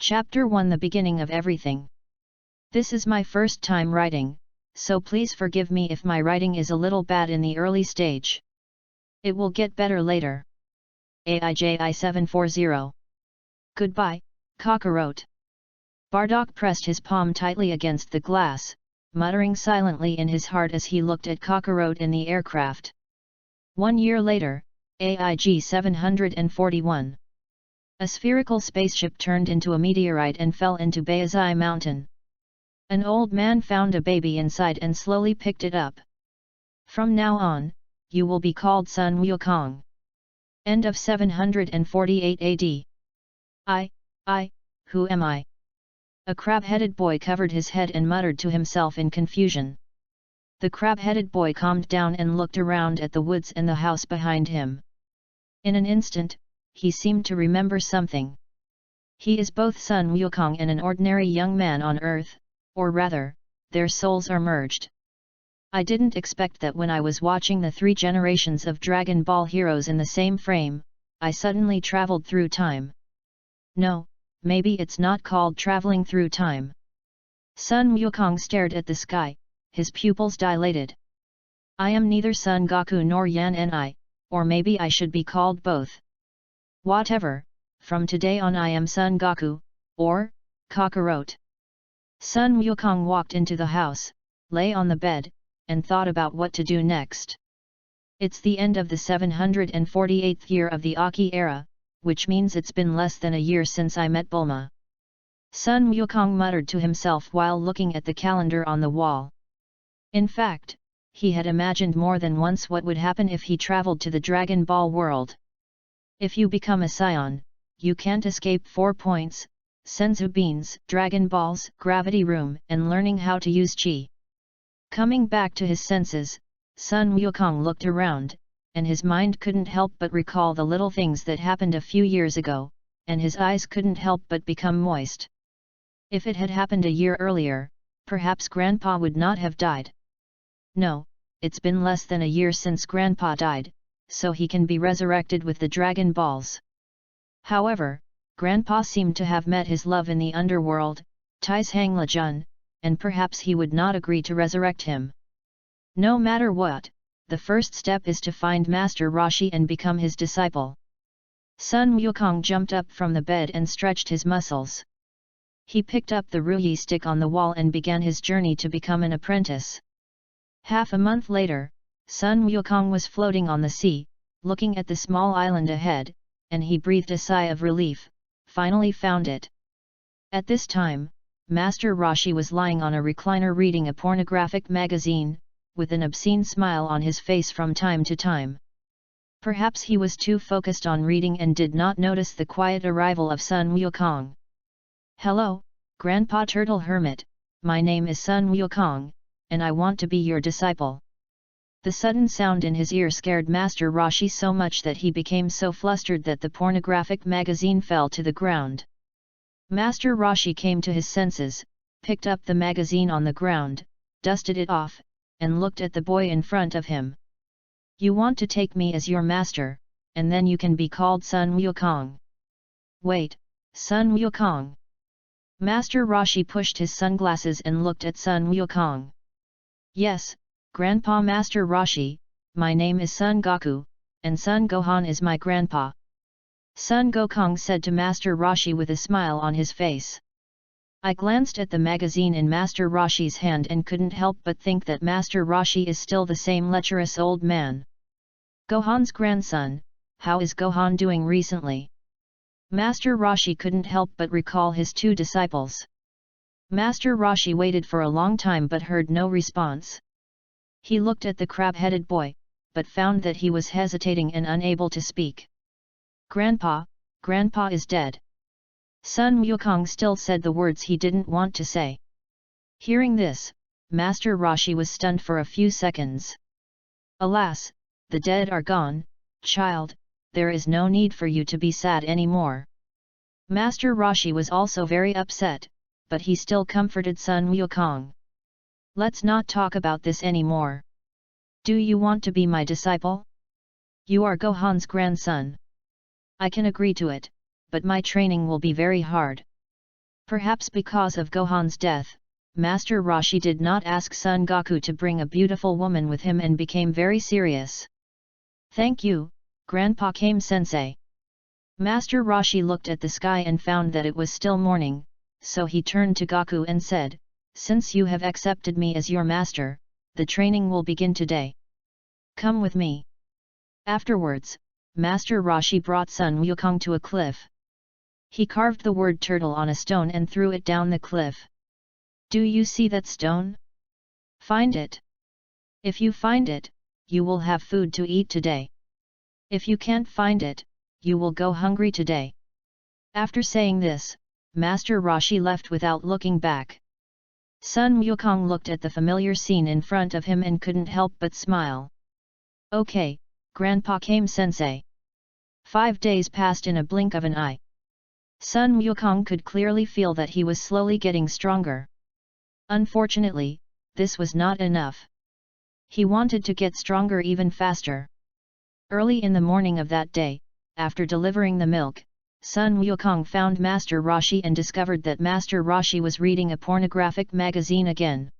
Chapter 1 The Beginning of Everything. This is my first time writing, so please forgive me if my writing is a little bad in the early stage. It will get better later. AIJI 740. Goodbye, Kakarot. Bardock pressed his palm tightly against the glass, muttering silently in his heart as he looked at Kakarot in the aircraft. 1 year later, AIG 741. A spherical spaceship turned into a meteorite and fell into Bayazai Mountain. An old man found a baby inside and slowly picked it up. From now on, you will be called Sun Wukong. End of 748 AD. Who am I? A crab-headed boy covered his head and muttered to himself in confusion. The crab-headed boy calmed down and looked around at the woods and the house behind him. In an instant, he seemed to remember something. He is both Sun Wukong and an ordinary young man on Earth, or rather, their souls are merged. I didn't expect that when I was watching the 3 generations of Dragon Ball heroes in the same frame, I suddenly traveled through time. No, maybe it's not called traveling through time. Sun Wukong stared at the sky, his pupils dilated. I am neither Son Goku nor Yan Ni, or maybe I should be called both. Whatever, from today on I am Son Goku, or Kakarot. Sun Wukong walked into the house, lay on the bed, and thought about what to do next. It's the end of the 748th year of the Aki era, which means it's been less than a year since I met Bulma. Sun Wukong muttered to himself while looking at the calendar on the wall. In fact, he had imagined more than once what would happen if he traveled to the Dragon Ball world. If you become a Scion, you can't escape 4 points, Senzu beans, Dragon Balls, gravity room, and learning how to use Chi. Coming back to his senses, Sun Wukong looked around, and his mind couldn't help but recall the little things that happened a few years ago, and his eyes couldn't help but become moist. If it had happened a year earlier, perhaps Grandpa would not have died. No, it's been less than a year since Grandpa died, so he can be resurrected with the Dragon Balls. However, Grandpa seemed to have met his love in the underworld, Taishang Lejun, and perhaps he would not agree to resurrect him. No matter what, the first step is to find Master Roshi and become his disciple. Sun Wukong jumped up from the bed and stretched his muscles. He picked up the Ruyi stick on the wall and began his journey to become an apprentice. Half a month later, Sun Wukong was floating on the sea, looking at the small island ahead, and he breathed a sigh of relief, finally found it. At this time, Master Roshi was lying on a recliner reading a pornographic magazine, with an obscene smile on his face from time to time. Perhaps he was too focused on reading and did not notice the quiet arrival of Sun Wukong. Hello, Grandpa Turtle Hermit, my name is Sun Wukong, and I want to be your disciple. The sudden sound in his ear scared Master Roshi so much that he became so flustered that the pornographic magazine fell to the ground. Master Roshi came to his senses, picked up the magazine on the ground, dusted it off, and looked at the boy in front of him. You want to take me as your master, and then you can be called Sun Wukong. Wait, Sun Wukong. Master Roshi pushed his sunglasses and looked at Sun Wukong. Yes, Grandpa Master Roshi, my name is Sun Goku, and Sun Gohan is my grandpa. Sun Gokong said to Master Roshi with a smile on his face. I glanced at the magazine in Master Roshi's hand and couldn't help but think that Master Roshi is still the same lecherous old man. Gohan's grandson, how is Gohan doing recently? Master Roshi couldn't help but recall his 2 disciples. Master Roshi waited for a long time but heard no response. He looked at the crab-headed boy, but found that he was hesitating and unable to speak. Grandpa is dead. Sun Wukong still said the words he didn't want to say. Hearing this, Master Roshi was stunned for a few seconds. Alas, the dead are gone, child, there is no need for you to be sad anymore. Master Roshi was also very upset, but he still comforted Sun Wukong. Let's not talk about this anymore. Do you want to be my disciple? You are Gohan's grandson. I can agree to it, but my training will be very hard. Perhaps because of Gohan's death, Master Roshi did not ask Son Goku to bring a beautiful woman with him and became very serious. "Thank you, Grandpa Kame-sensei." Master Roshi looked at the sky and found that it was still morning, so he turned to Goku and said, "Since you have accepted me as your master, the training will begin today. Come with me." Afterwards, Master Roshi brought Sun Wukong to a cliff. He carved the word turtle on a stone and threw it down the cliff. "Do you see that stone? Find it. If you find it, you will have food to eat today. If you can't find it, you will go hungry today." After saying this, Master Roshi left without looking back. Sun Wukong looked at the familiar scene in front of him and couldn't help but smile. "Okay, Grandpa Kame-sensei." 5 days passed in a blink of an eye. Sun Wukong could clearly feel that he was slowly getting stronger. Unfortunately, this was not enough. He wanted to get stronger even faster. Early in the morning of that day, after delivering the milk, Sun Wukong found Master Roshi and discovered that Master Roshi was reading a pornographic magazine again.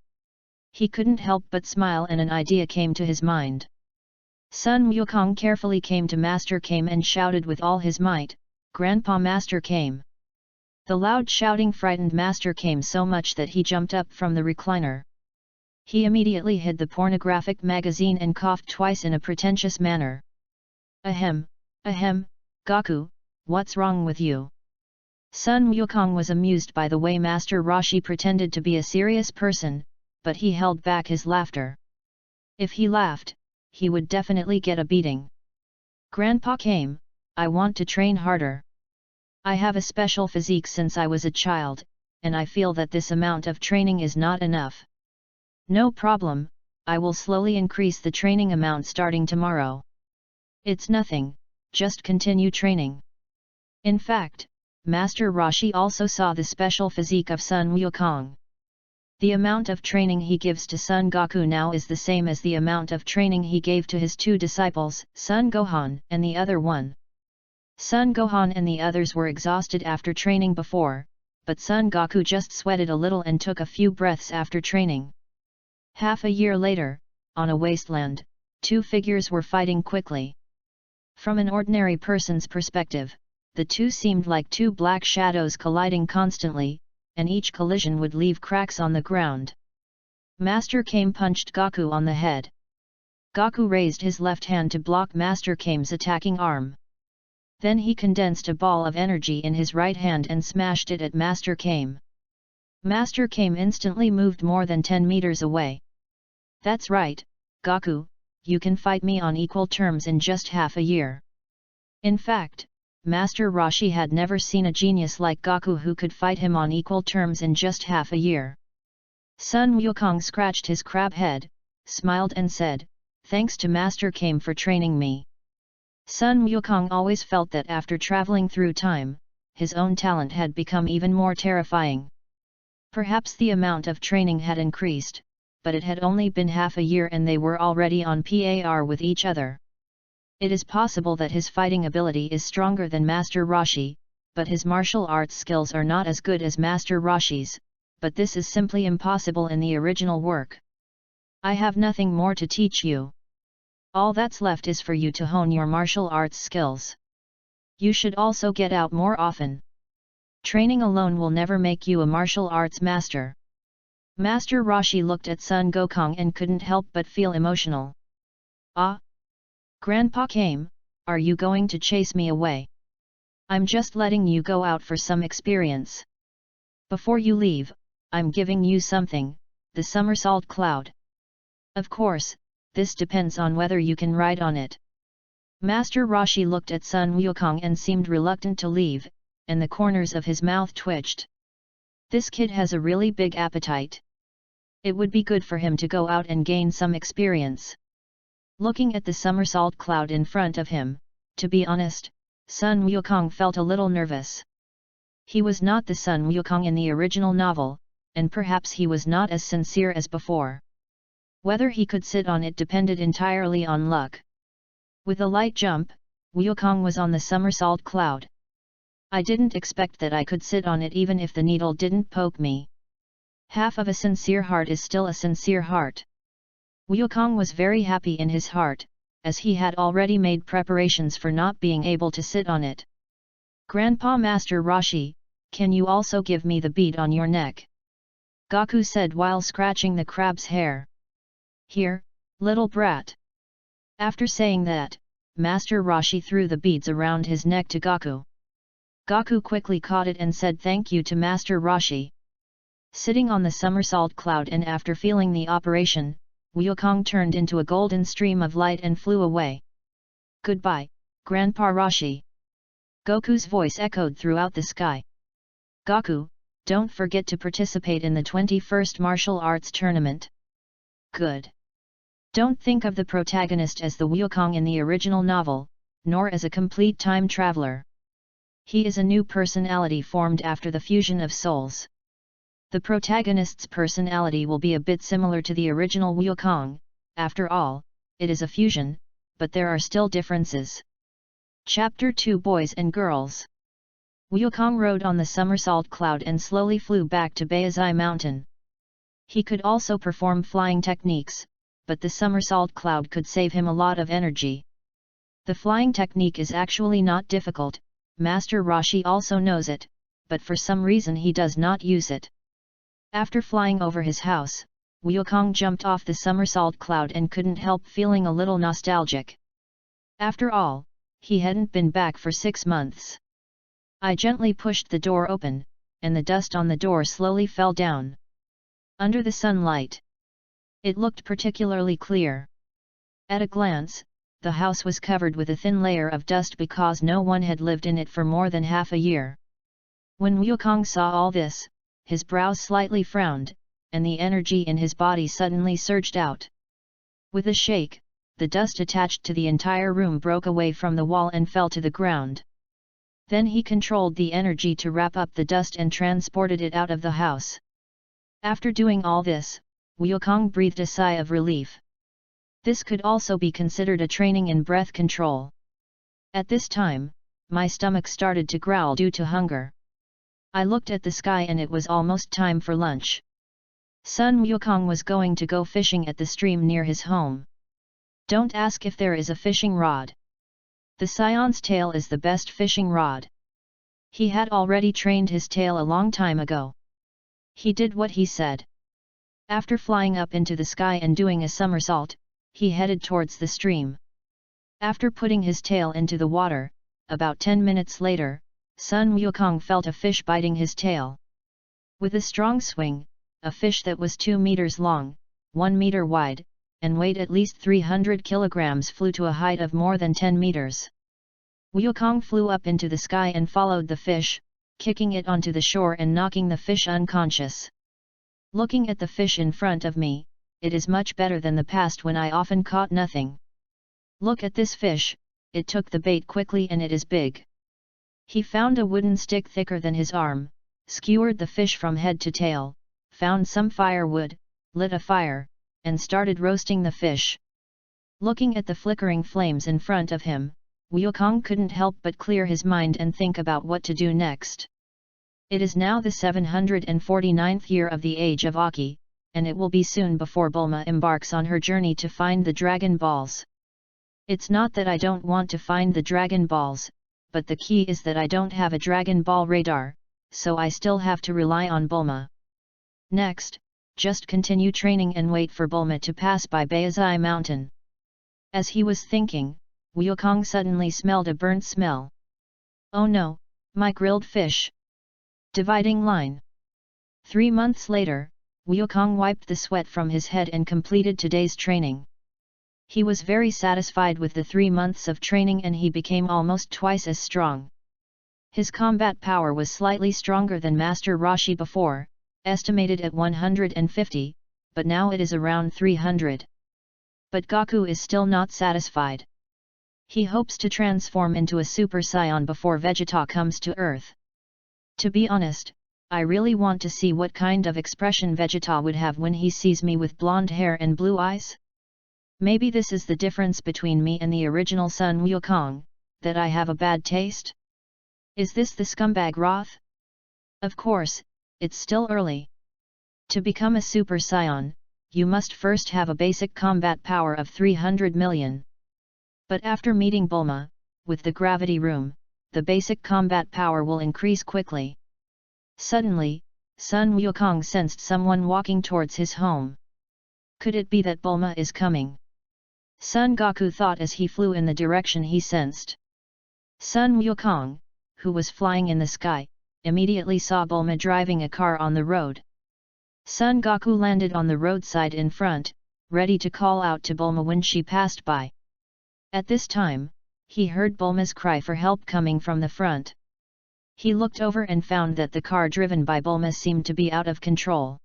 He couldn't help but smile and an idea came to his mind. Sun Wukong carefully came to Master Kame and shouted with all his might, "Grandpa Master Kame!" The loud shouting frightened Master Kame so much that he jumped up from the recliner. He immediately hid the pornographic magazine and coughed twice in a pretentious manner. "Ahem, ahem, Goku, what's wrong with you?" Sun Wukong was amused by the way Master Roshi pretended to be a serious person, but he held back his laughter. If he laughed, he would definitely get a beating. "Grandpa Kame, I want to train harder. I have a special physique since I was a child, and I feel that this amount of training is not enough." "No problem, I will slowly increase the training amount starting tomorrow. It's nothing, just continue training." In fact, Master Roshi also saw the special physique of Sun Wukong. The amount of training he gives to Son Goku now is the same as the amount of training he gave to his 2 disciples, Son Gohan and the other one. Son Gohan and the others were exhausted after training before, but Son Goku just sweated a little and took a few breaths after training. Half a year later, on a wasteland, 2 figures were fighting quickly. From an ordinary person's perspective, the two seemed like 2 black shadows colliding constantly, and each collision would leave cracks on the ground. Master Kame punched Goku on the head. Goku raised his left hand to block Master Kame's attacking arm. Then he condensed a ball of energy in his right hand and smashed it at Master Kame. Master Kame instantly moved more than 10 meters away. "That's right, Goku, you can fight me on equal terms in just half a year." In fact, Master Roshi had never seen a genius like Goku who could fight him on equal terms in just half a year. Sun Wukong scratched his crab head, smiled and said, "Thanks to Master Kame for training me." Sun Wukong always felt that after traveling through time, his own talent had become even more terrifying. Perhaps the amount of training had increased, but it had only been half a year and they were already on par with each other. It is possible that his fighting ability is stronger than Master Roshi, but his martial arts skills are not as good as Master Roshi's, but this is simply impossible in the original work. "I have nothing more to teach you. All that's left is for you to hone your martial arts skills. You should also get out more often. Training alone will never make you a martial arts master." Master Roshi looked at Son Gokong and couldn't help but feel emotional. "Ah! Grandpa Kame, are you going to chase me away? I'm just letting you go out for some experience. Before you leave, I'm giving you something, the somersault cloud. Of course, this depends on whether you can ride on it." Master Roshi looked at Sun Wukong and seemed reluctant to leave, and the corners of his mouth twitched. This kid has a really big appetite. It would be good for him to go out and gain some experience. Looking at the somersault cloud in front of him, to be honest, Sun Wukong felt a little nervous. He was not the Sun Wukong in the original novel, and perhaps he was not as sincere as before. Whether he could sit on it depended entirely on luck. With a light jump, Wukong was on the somersault cloud. I didn't expect that I could sit on it even if the needle didn't poke me. Half of a sincere heart is still a sincere heart. Wukong was very happy in his heart, as he had already made preparations for not being able to sit on it. Grandpa Master Rashi, can you also give me the bead on your neck? Gaku said while scratching the crab's hair. Here, little brat. After saying that, Master Rashi threw the beads around his neck to Gaku. Gaku quickly caught it and said thank you to Master Rashi. Sitting on the somersault cloud and after feeling the operation, Wukong turned into a golden stream of light and flew away. Goodbye, Grandpa Rashi. Goku's voice echoed throughout the sky. Gaku, don't forget to participate in the 21st martial arts tournament. Good. Don't think of the protagonist as the Wukong in the original novel, nor as a complete time traveler. He is a new personality formed after the fusion of souls. The protagonist's personality will be a bit similar to the original Wukong, after all, it is a fusion, but there are still differences. Chapter 2 Boys and Girls. Wukong rode on the somersault cloud and slowly flew back to Baizai Mountain. He could also perform flying techniques, but the somersault cloud could save him a lot of energy. The flying technique is actually not difficult, Master Rashi also knows it, but for some reason he does not use it. After flying over his house, Wukong jumped off the somersault cloud and couldn't help feeling a little nostalgic. After all, he hadn't been back for 6 months. I gently pushed the door open, and the dust on the door slowly fell down. Under the sunlight, it looked particularly clear. At a glance, the house was covered with a thin layer of dust because no one had lived in it for more than half a year. When Wukong saw all this, his brows slightly frowned, and the energy in his body suddenly surged out. With a shake, the dust attached to the entire room broke away from the wall and fell to the ground. Then he controlled the energy to wrap up the dust and transported it out of the house. After doing all this, Wukong breathed a sigh of relief. This could also be considered a training in breath control. At this time, my stomach started to growl due to hunger. I looked at the sky and it was almost time for lunch. Son Wukong was going to go fishing at the stream near his home. Don't ask if there is a fishing rod. The Scion's tail is the best fishing rod. He had already trained his tail a long time ago. He did what he said. After flying up into the sky and doing a somersault, he headed towards the stream. After putting his tail into the water, about 10 minutes later, Sun Wukong felt a fish biting his tail. With a strong swing, a fish that was 2 meters long, 1 meter wide, and weighed at least 300 kilograms flew to a height of more than 10 meters. Wukong flew up into the sky and followed the fish, kicking it onto the shore and knocking the fish unconscious. Looking at the fish in front of me, it is much better than the past when I often caught nothing. Look at this fish, it took the bait quickly and it is big. He found a wooden stick thicker than his arm, skewered the fish from head to tail, found some firewood, lit a fire, and started roasting the fish. Looking at the flickering flames in front of him, Wukong couldn't help but clear his mind and think about what to do next. It is now the 749th year of the age of Aki, and it will be soon before Bulma embarks on her journey to find the Dragon Balls. It's not that I don't want to find the Dragon Balls, but the key is that I don't have a Dragon Ball radar, so I still have to rely on Bulma. Next, just continue training and wait for Bulma to pass by Baizai Mountain. As he was thinking, Wukong suddenly smelled a burnt smell. Oh no, my grilled fish! Dividing line. 3 months later, Wukong wiped the sweat from his head and completed today's training. He was very satisfied with the 3 months of training and he became almost twice as strong. His combat power was slightly stronger than Master Rashi before, estimated at 150, but now it is around 300. But Gaku is still not satisfied. He hopes to transform into a Super Saiyan before Vegeta comes to Earth. To be honest, I really want to see what kind of expression Vegeta would have when he sees me with blonde hair and blue eyes. Maybe this is the difference between me and the original Sun Wukong, that I have a bad taste? Is this the scumbag Roth? Of course, it's still early. To become a Super Saiyan, you must first have a basic combat power of 300 million. But after meeting Bulma, with the gravity room, the basic combat power will increase quickly. Suddenly, Sun Wukong sensed someone walking towards his home. Could it be that Bulma is coming? Son Goku thought as he flew in the direction he sensed. Sun Wukong, who was flying in the sky, immediately saw Bulma driving a car on the road. Son Goku landed on the roadside in front, ready to call out to Bulma when she passed by. At this time, he heard Bulma's cry for help coming from the front. He looked over and found that the car driven by Bulma seemed to be out of control.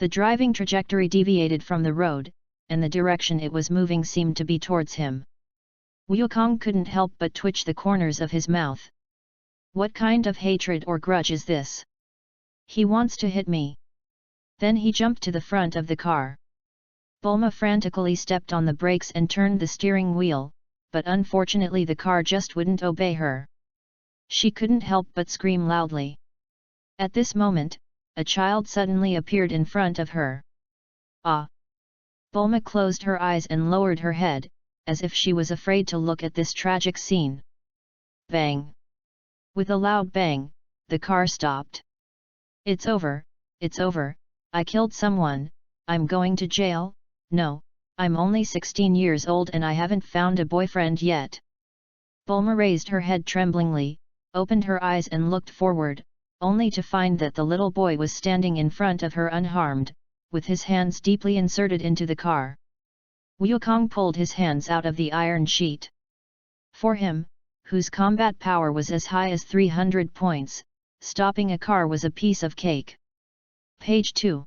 The driving trajectory deviated from the road, and the direction it was moving seemed to be towards him. Wukong couldn't help but twitch the corners of his mouth. What kind of hatred or grudge is this? He wants to hit me. Then he jumped to the front of the car. Bulma frantically stepped on the brakes and turned the steering wheel, but unfortunately the car just wouldn't obey her. She couldn't help but scream loudly. At this moment, a child suddenly appeared in front of her. Ah! Bulma closed her eyes and lowered her head, as if she was afraid to look at this tragic scene. Bang! With a loud bang, the car stopped. It's over, I killed someone, I'm going to jail. No, I'm only 16 years old and I haven't found a boyfriend yet. Bulma raised her head tremblingly, opened her eyes and looked forward, only to find that the little boy was standing in front of her unharmed, with his hands deeply inserted into the car. Wukong pulled his hands out of the iron sheet. For him, whose combat power was as high as 300 points, stopping a car was a piece of cake. Page 2.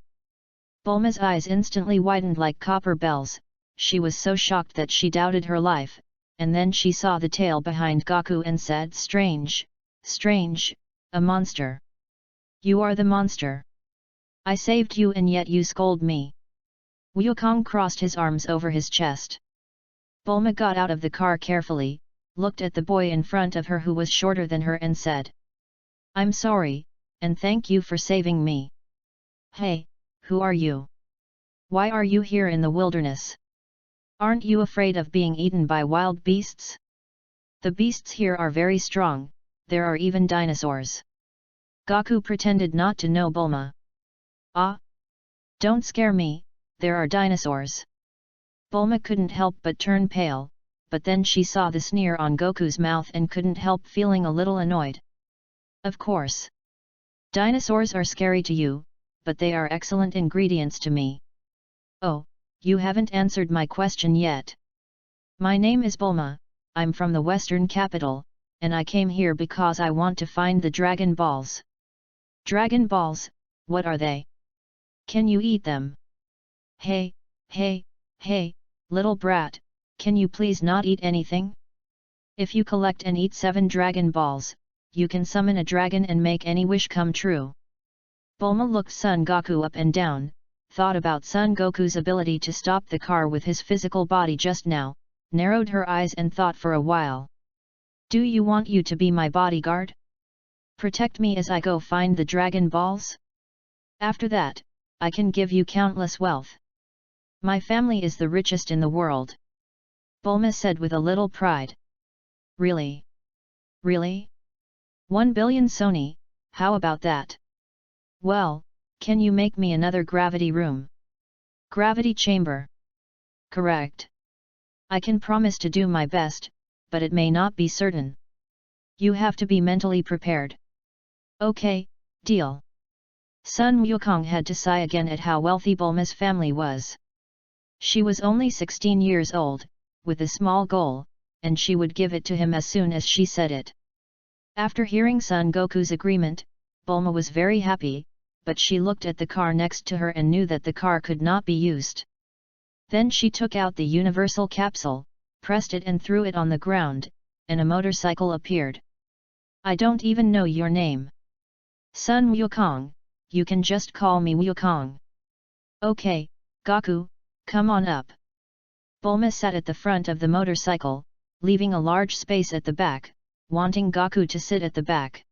Bulma's eyes instantly widened like copper bells, she was so shocked that she doubted her life, and then she saw the tail behind Goku and said, "Strange, strange, a monster. You are the monster. I saved you and yet you scold me." Wukong crossed his arms over his chest. Bulma got out of the car carefully, looked at the boy in front of her who was shorter than her and said, "I'm sorry, and thank you for saving me. Hey, who are you? Why are you here in the wilderness? Aren't you afraid of being eaten by wild beasts? The beasts here are very strong, there are even dinosaurs." Goku pretended not to know Bulma. "Ah! Don't scare me, there are dinosaurs." Bulma couldn't help but turn pale, but then she saw the sneer on Goku's mouth and couldn't help feeling a little annoyed. "Of course. Dinosaurs are scary to you, but they are excellent ingredients to me." "Oh, you haven't answered my question yet. My name is Bulma, I'm from the Western capital, and I came here because I want to find the Dragon Balls." "Dragon Balls, what are they? Can you eat them?" Hey, little brat, can you please not eat anything? If you collect and eat 7 Dragon Balls, you can summon a dragon and make any wish come true." Bulma looked Son Goku up and down, thought about Son Goku's ability to stop the car with his physical body just now, narrowed her eyes and thought for a while. "Do you want you to be my bodyguard? Protect me as I go find the Dragon Balls? After that, I can give you countless wealth. My family is the richest in the world." Bulma said with a little pride. "Really? Really? 1 billion Sony, how about that? Well, can you make me another gravity room? Gravity chamber?" "Correct. I can promise to do my best, but it may not be certain. You have to be mentally prepared." "Okay, deal." Sun Wukong had to sigh again at how wealthy Bulma's family was. She was only 16 years old, with a small goal, and she would give it to him as soon as she said it. After hearing Son Goku's agreement, Bulma was very happy, but she looked at the car next to her and knew that the car could not be used. Then she took out the universal capsule, pressed it and threw it on the ground, and a motorcycle appeared. "I don't even know your name. Sun Wukong, you can just call me Wukong." "Okay, Goku, come on up." Bulma sat at the front of the motorcycle, leaving a large space at the back, wanting Gaku to sit at the back.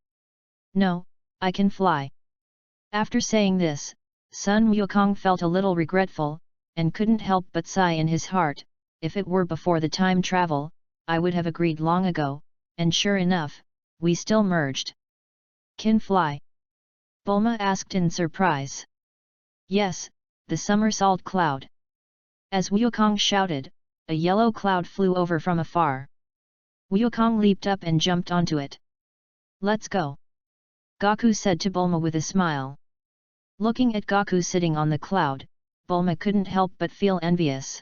"No, I can fly." After saying this, Sun Wukong felt a little regretful, and couldn't help but sigh in his heart. If it were before the time travel, I would have agreed long ago, and sure enough, we still merged. "Can fly?" Bulma asked in surprise. "Yes, the somersault cloud." As Wukong shouted, a yellow cloud flew over from afar. Wukong leaped up and jumped onto it. "Let's go," Gaku said to Bulma with a smile. Looking at Gaku sitting on the cloud, Bulma couldn't help but feel envious.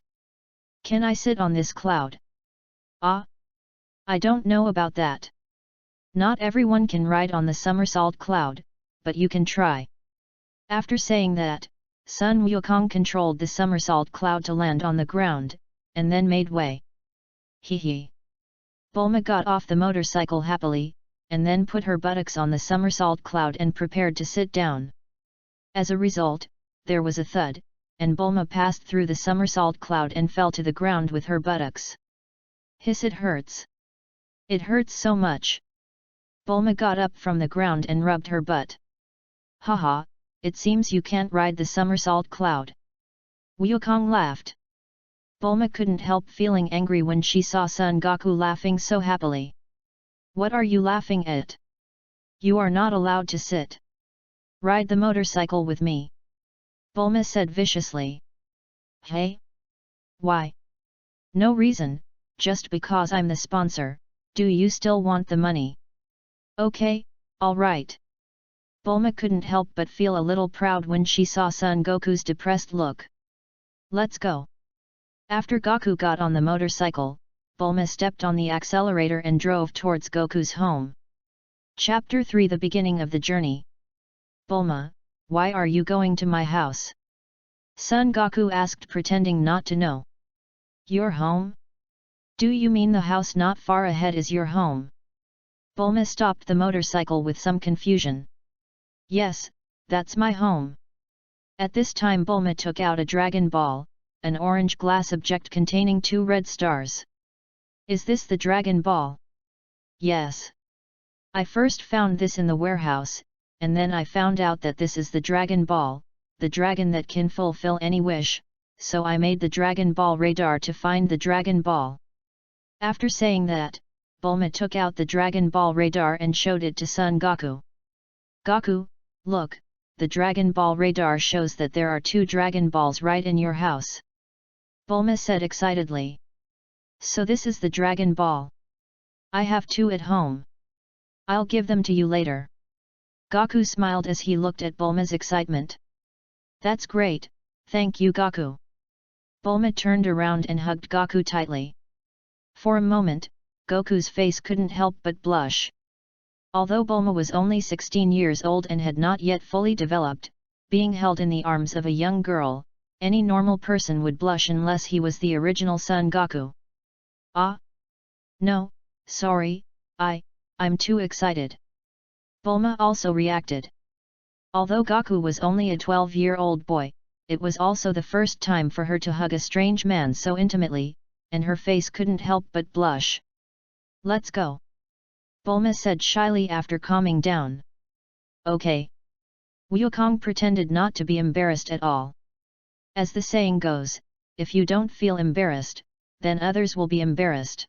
"Can I sit on this cloud?" "Ah? I don't know about that. Not everyone can ride on the somersault cloud, but you can try." After saying that, Sun Wukong controlled the somersault cloud to land on the ground, and then made way. "Hee hee." Bulma got off the motorcycle happily, and then put her buttocks on the somersault cloud and prepared to sit down. As a result, there was a thud, and Bulma passed through the somersault cloud and fell to the ground with her buttocks. "Hiss, it hurts." "It hurts so much." Bulma got up from the ground and rubbed her butt. "Haha, it seems you can't ride the somersault cloud." Wukong laughed. Bulma couldn't help feeling angry when she saw Son Goku laughing so happily. "What are you laughing at? You are not allowed to sit. Ride the motorcycle with me," Bulma said viciously. "Hey? Why?" "No reason, just because I'm the sponsor. Do you still want the money?" "Okay, alright." Bulma couldn't help but feel a little proud when she saw Son Goku's depressed look. "Let's go." After Gaku got on the motorcycle, Bulma stepped on the accelerator and drove towards Goku's home. Chapter 3: The beginning of the journey. "Bulma, why are you going to my house?" Son Goku asked, pretending not to know. "Your home? Do you mean the house not far ahead is your home?" Bulma stopped the motorcycle with some confusion. "Yes, that's my home." At this time Bulma took out a Dragon Ball, an orange glass object containing 2 red stars. "Is this the Dragon Ball?" "Yes. I first found this in the warehouse, and then I found out that this is the Dragon Ball, the dragon that can fulfill any wish, so I made the Dragon Ball radar to find the Dragon Ball." After saying that, Bulma took out the Dragon Ball radar and showed it to Son Goku. "Goku, look, the Dragon Ball radar shows that there are 2 Dragon Balls right in your house," Bulma said excitedly. "So this is the Dragon Ball? I have 2 at home. I'll give them to you later." Gaku smiled as he looked at Bulma's excitement. "That's great, thank you Gaku." Bulma turned around and hugged Gaku tightly. For a moment, Goku's face couldn't help but blush. Although Bulma was only 16 years old and had not yet fully developed, being held in the arms of a young girl, any normal person would blush unless he was the original Son Goku. "Ah? No, sorry, I'm too excited." Bulma also reacted. Although Gaku was only a 12-year-old boy, it was also the first time for her to hug a strange man so intimately, and her face couldn't help but blush. "Let's go," Bulma said shyly after calming down. "Okay." Wukong pretended not to be embarrassed at all. As the saying goes, if you don't feel embarrassed, then others will be embarrassed.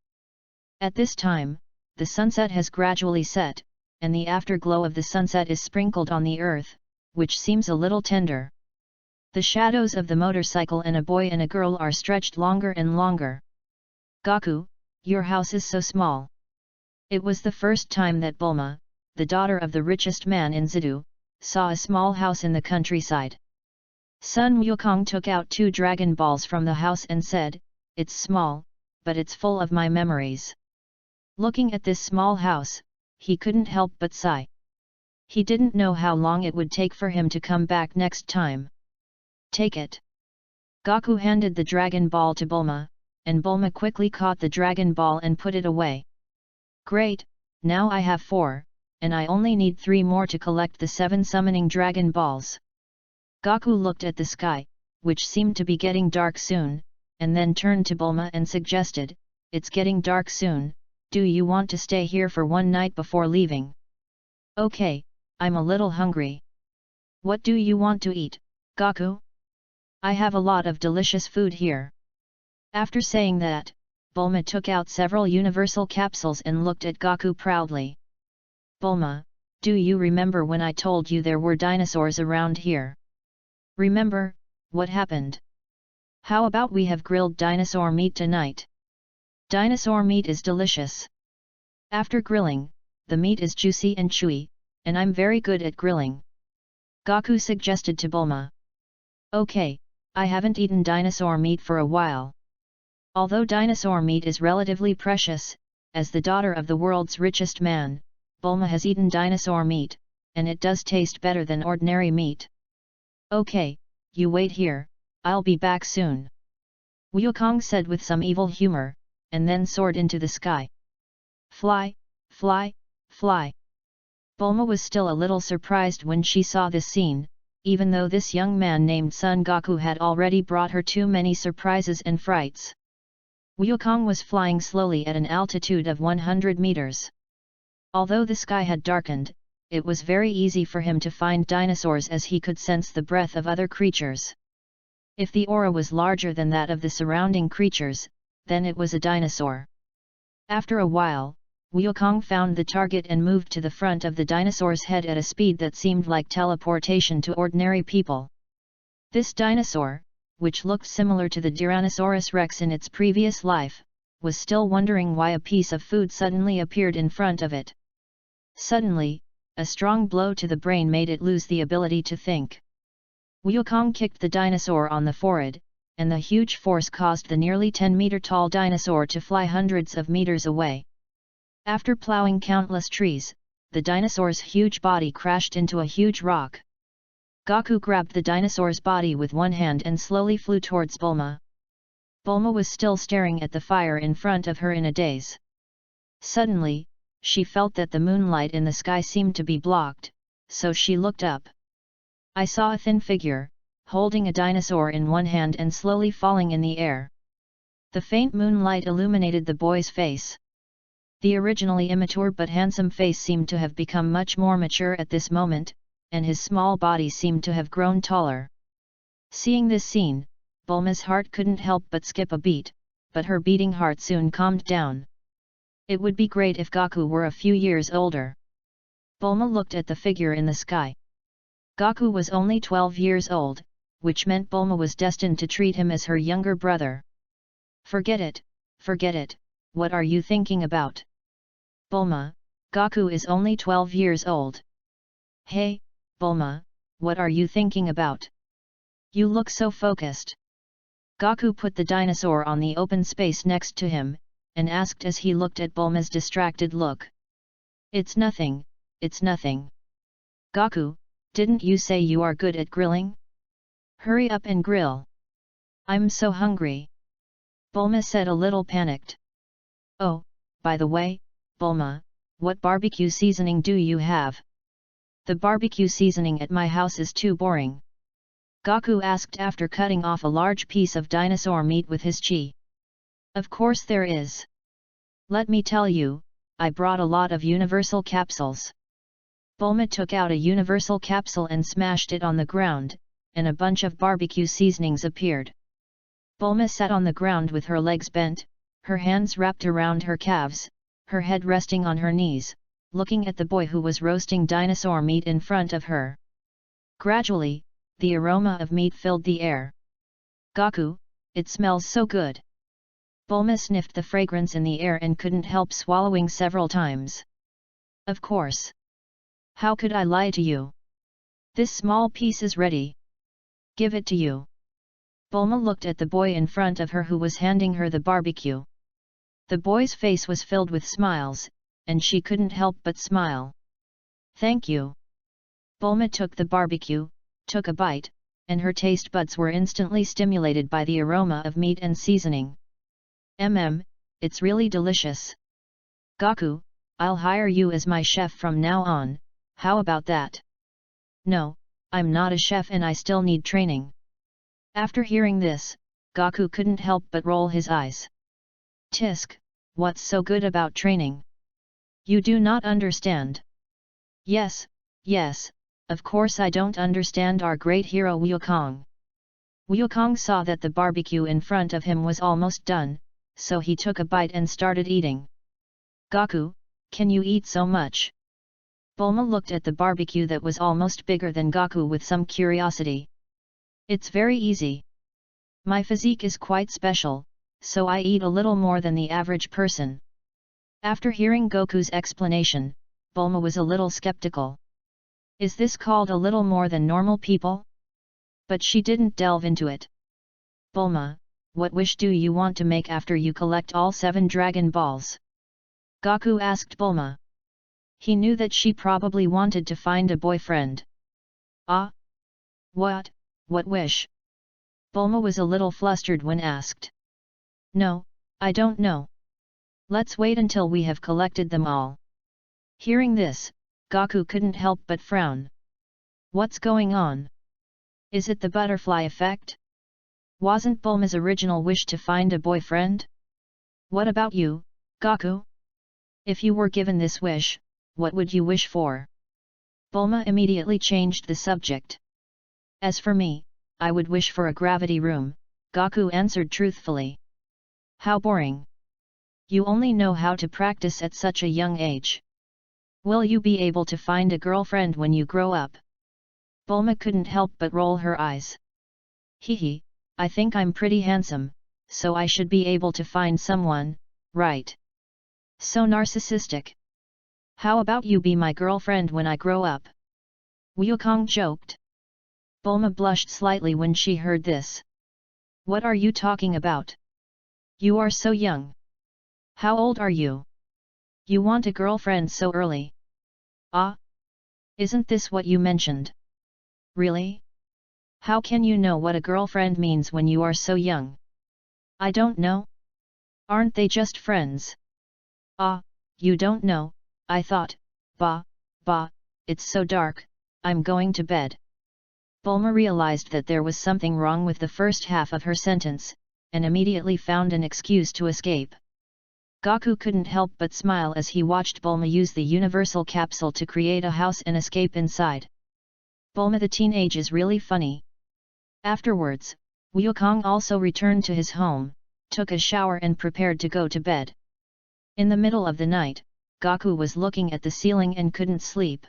At this time, the sunset has gradually set, and the afterglow of the sunset is sprinkled on the earth, which seems a little tender. The shadows of the motorcycle and a boy and a girl are stretched longer and longer. "Gaku, your house is so small." It was the first time that Bulma, the daughter of the richest man in Zidu, saw a small house in the countryside. Sun Wukong took out 2 Dragon Balls from the house and said, "It's small, but it's full of my memories." Looking at this small house, he couldn't help but sigh. He didn't know how long it would take for him to come back next time. "Take it." Gaku handed the Dragon Ball to Bulma, and Bulma quickly caught the Dragon Ball and put it away. "Great, now I have 4, and I only need 3 more to collect the 7 summoning Dragon Balls." Gaku looked at the sky, which seemed to be getting dark soon, and then turned to Bulma and suggested, "It's getting dark soon, Do you want to stay here for one night before leaving? Okay, I'm a little hungry. What do you want to eat, Gaku? I have a lot of delicious food here. After saying that, Bulma took out several universal capsules and looked at Gaku proudly. Bulma, do you remember when I told you there were dinosaurs around here? Remember, what happened? How about we have grilled dinosaur meat tonight? Dinosaur meat is delicious. After grilling, the meat is juicy and chewy, and I'm very good at grilling. Gaku suggested to Bulma. Okay, I haven't eaten dinosaur meat for a while. Although dinosaur meat is relatively precious, as the daughter of the world's richest man, Bulma has eaten dinosaur meat, and it does taste better than ordinary meat. Okay, you wait here, I'll be back soon. Wukong said with some evil humor, and then soared into the sky. Fly, fly, fly. Bulma was still a little surprised when she saw this scene, even though this young man named Son Goku had already brought her too many surprises and frights. Wukong was flying slowly at an altitude of 100 meters. Although the sky had darkened, it was very easy for him to find dinosaurs as he could sense the breath of other creatures. If the aura was larger than that of the surrounding creatures, then it was a dinosaur. After a while, Wukong found the target and moved to the front of the dinosaur's head at a speed that seemed like teleportation to ordinary people. This dinosaur, which looked similar to the Tyrannosaurus rex in its previous life, was still wondering why a piece of food suddenly appeared in front of it. Suddenly, a strong blow to the brain made it lose the ability to think. Wukong kicked the dinosaur on the forehead, and the huge force caused the nearly 10-meter-tall dinosaur to fly hundreds of meters away. After plowing countless trees, the dinosaur's huge body crashed into a huge rock. Gaku grabbed the dinosaur's body with one hand and slowly flew towards Bulma. Bulma was still staring at the fire in front of her in a daze. Suddenly, she felt that the moonlight in the sky seemed to be blocked, so she looked up. I saw a thin figure, holding a dinosaur in one hand and slowly falling in the air. The faint moonlight illuminated the boy's face. The originally immature but handsome face seemed to have become much more mature at this moment, and his small body seemed to have grown taller. Seeing this scene, Bulma's heart couldn't help but skip a beat, but her beating heart soon calmed down. It would be great if Gaku were a few years older. Bulma looked at the figure in the sky. Gaku was only 12 years old, which meant Bulma was destined to treat him as her younger brother. Forget it, what are you thinking about? Bulma, Gaku is only 12 years old. Hey, Bulma, what are you thinking about? You look so focused. Gaku put the dinosaur on the open space next to him, and asked as he looked at Bulma's distracted look. It's nothing, it's nothing. Gaku, didn't you say you are good at grilling? Hurry up and grill. I'm so hungry. Bulma said a little panicked. Oh, by the way, Bulma, what barbecue seasoning do you have? The barbecue seasoning at my house is too boring. Gaku asked after cutting off a large piece of dinosaur meat with his chi. Of course there is. Let me tell you, I brought a lot of universal capsules. Bulma took out a universal capsule and smashed it on the ground, and a bunch of barbecue seasonings appeared. Bulma sat on the ground with her legs bent, her hands wrapped around her calves, her head resting on her knees, looking at the boy who was roasting dinosaur meat in front of her. Gradually, the aroma of meat filled the air. Gaku, it smells so good. Bulma sniffed the fragrance in the air and couldn't help swallowing several times. Of course. How could I lie to you? This small piece is ready. Give it to you. Bulma looked at the boy in front of her who was handing her the barbecue. The boy's face was filled with smiles, and she couldn't help but smile. Thank you. Bulma took the barbecue, took a bite, and her taste buds were instantly stimulated by the aroma of meat and seasoning. It's really delicious. Gaku, I'll hire you as my chef from now on, how about that? No, I'm not a chef and I still need training. After hearing this, Gaku couldn't help but roll his eyes. Tisk, what's so good about training? You do not understand. Yes, yes, of course I don't understand our great hero Wukong. Wukong saw that the barbecue in front of him was almost done, so he took a bite and started eating. Gaku, can you eat so much? Bulma looked at the barbecue that was almost bigger than Gaku with some curiosity. It's very easy. My physique is quite special, so I eat a little more than the average person. After hearing Goku's explanation, Bulma was a little skeptical. Is this called a little more than normal people? But she didn't delve into it. Bulma, what wish do you want to make after you collect all 7 Dragon Balls? Gaku asked Bulma. He knew that she probably wanted to find a boyfriend. Ah? What wish? Bulma was a little flustered when asked. No, I don't know. Let's wait until we have collected them all. Hearing this, Gaku couldn't help but frown. What's going on? Is it the butterfly effect? Wasn't Bulma's original wish to find a boyfriend? What about you, Gaku? If you were given this wish, what would you wish for? Bulma immediately changed the subject. As for me, I would wish for a gravity room, Gaku answered truthfully. How boring. You only know how to practice at such a young age. Will you be able to find a girlfriend when you grow up? Bulma couldn't help but roll her eyes. Hehe, I think I'm pretty handsome, so I should be able to find someone, right? So narcissistic. How about you be my girlfriend when I grow up? Wukong joked. Bulma blushed slightly when she heard this. What are you talking about? You are so young. How old are you? You want a girlfriend so early? Ah? Isn't this what you mentioned? Really? How can you know what a girlfriend means when you are so young? I don't know. Aren't they just friends? Ah, you don't know, I thought, bah, it's so dark, I'm going to bed. Bulma realized that there was something wrong with the first half of her sentence, and immediately found an excuse to escape. Gaku couldn't help but smile as he watched Bulma use the universal capsule to create a house and escape inside. Bulma the teenage is really funny. Afterwards, Wukong also returned to his home, took a shower and prepared to go to bed. In the middle of the night, Gaku was looking at the ceiling and couldn't sleep.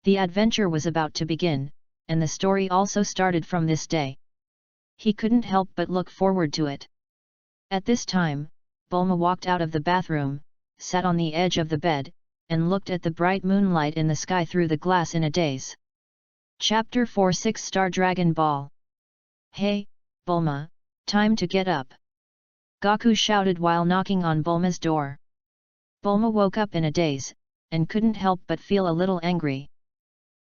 The adventure was about to begin, and the story also started from this day. He couldn't help but look forward to it. At this time, Bulma walked out of the bathroom, sat on the edge of the bed, and looked at the bright moonlight in the sky through the glass in a daze. Chapter 4 6-Star Dragon Ball. Hey, Bulma, time to get up. Gaku shouted while knocking on Bulma's door. Bulma woke up in a daze, and couldn't help but feel a little angry.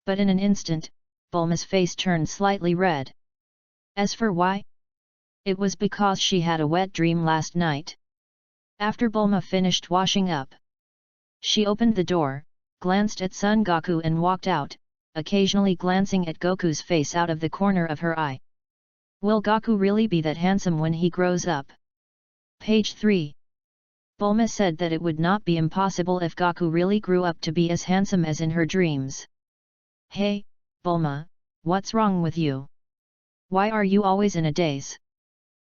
But in an instant, Bulma's face turned slightly red. As for why? It was because she had a wet dream last night. After Bulma finished washing up, she opened the door, glanced at Son Goku and walked out, occasionally glancing at Goku's face out of the corner of her eye. Will Goku really be that handsome when he grows up? Page 3. Bulma said that it would not be impossible if Goku really grew up to be as handsome as in her dreams. Hey, Bulma, what's wrong with you? Why are you always in a daze?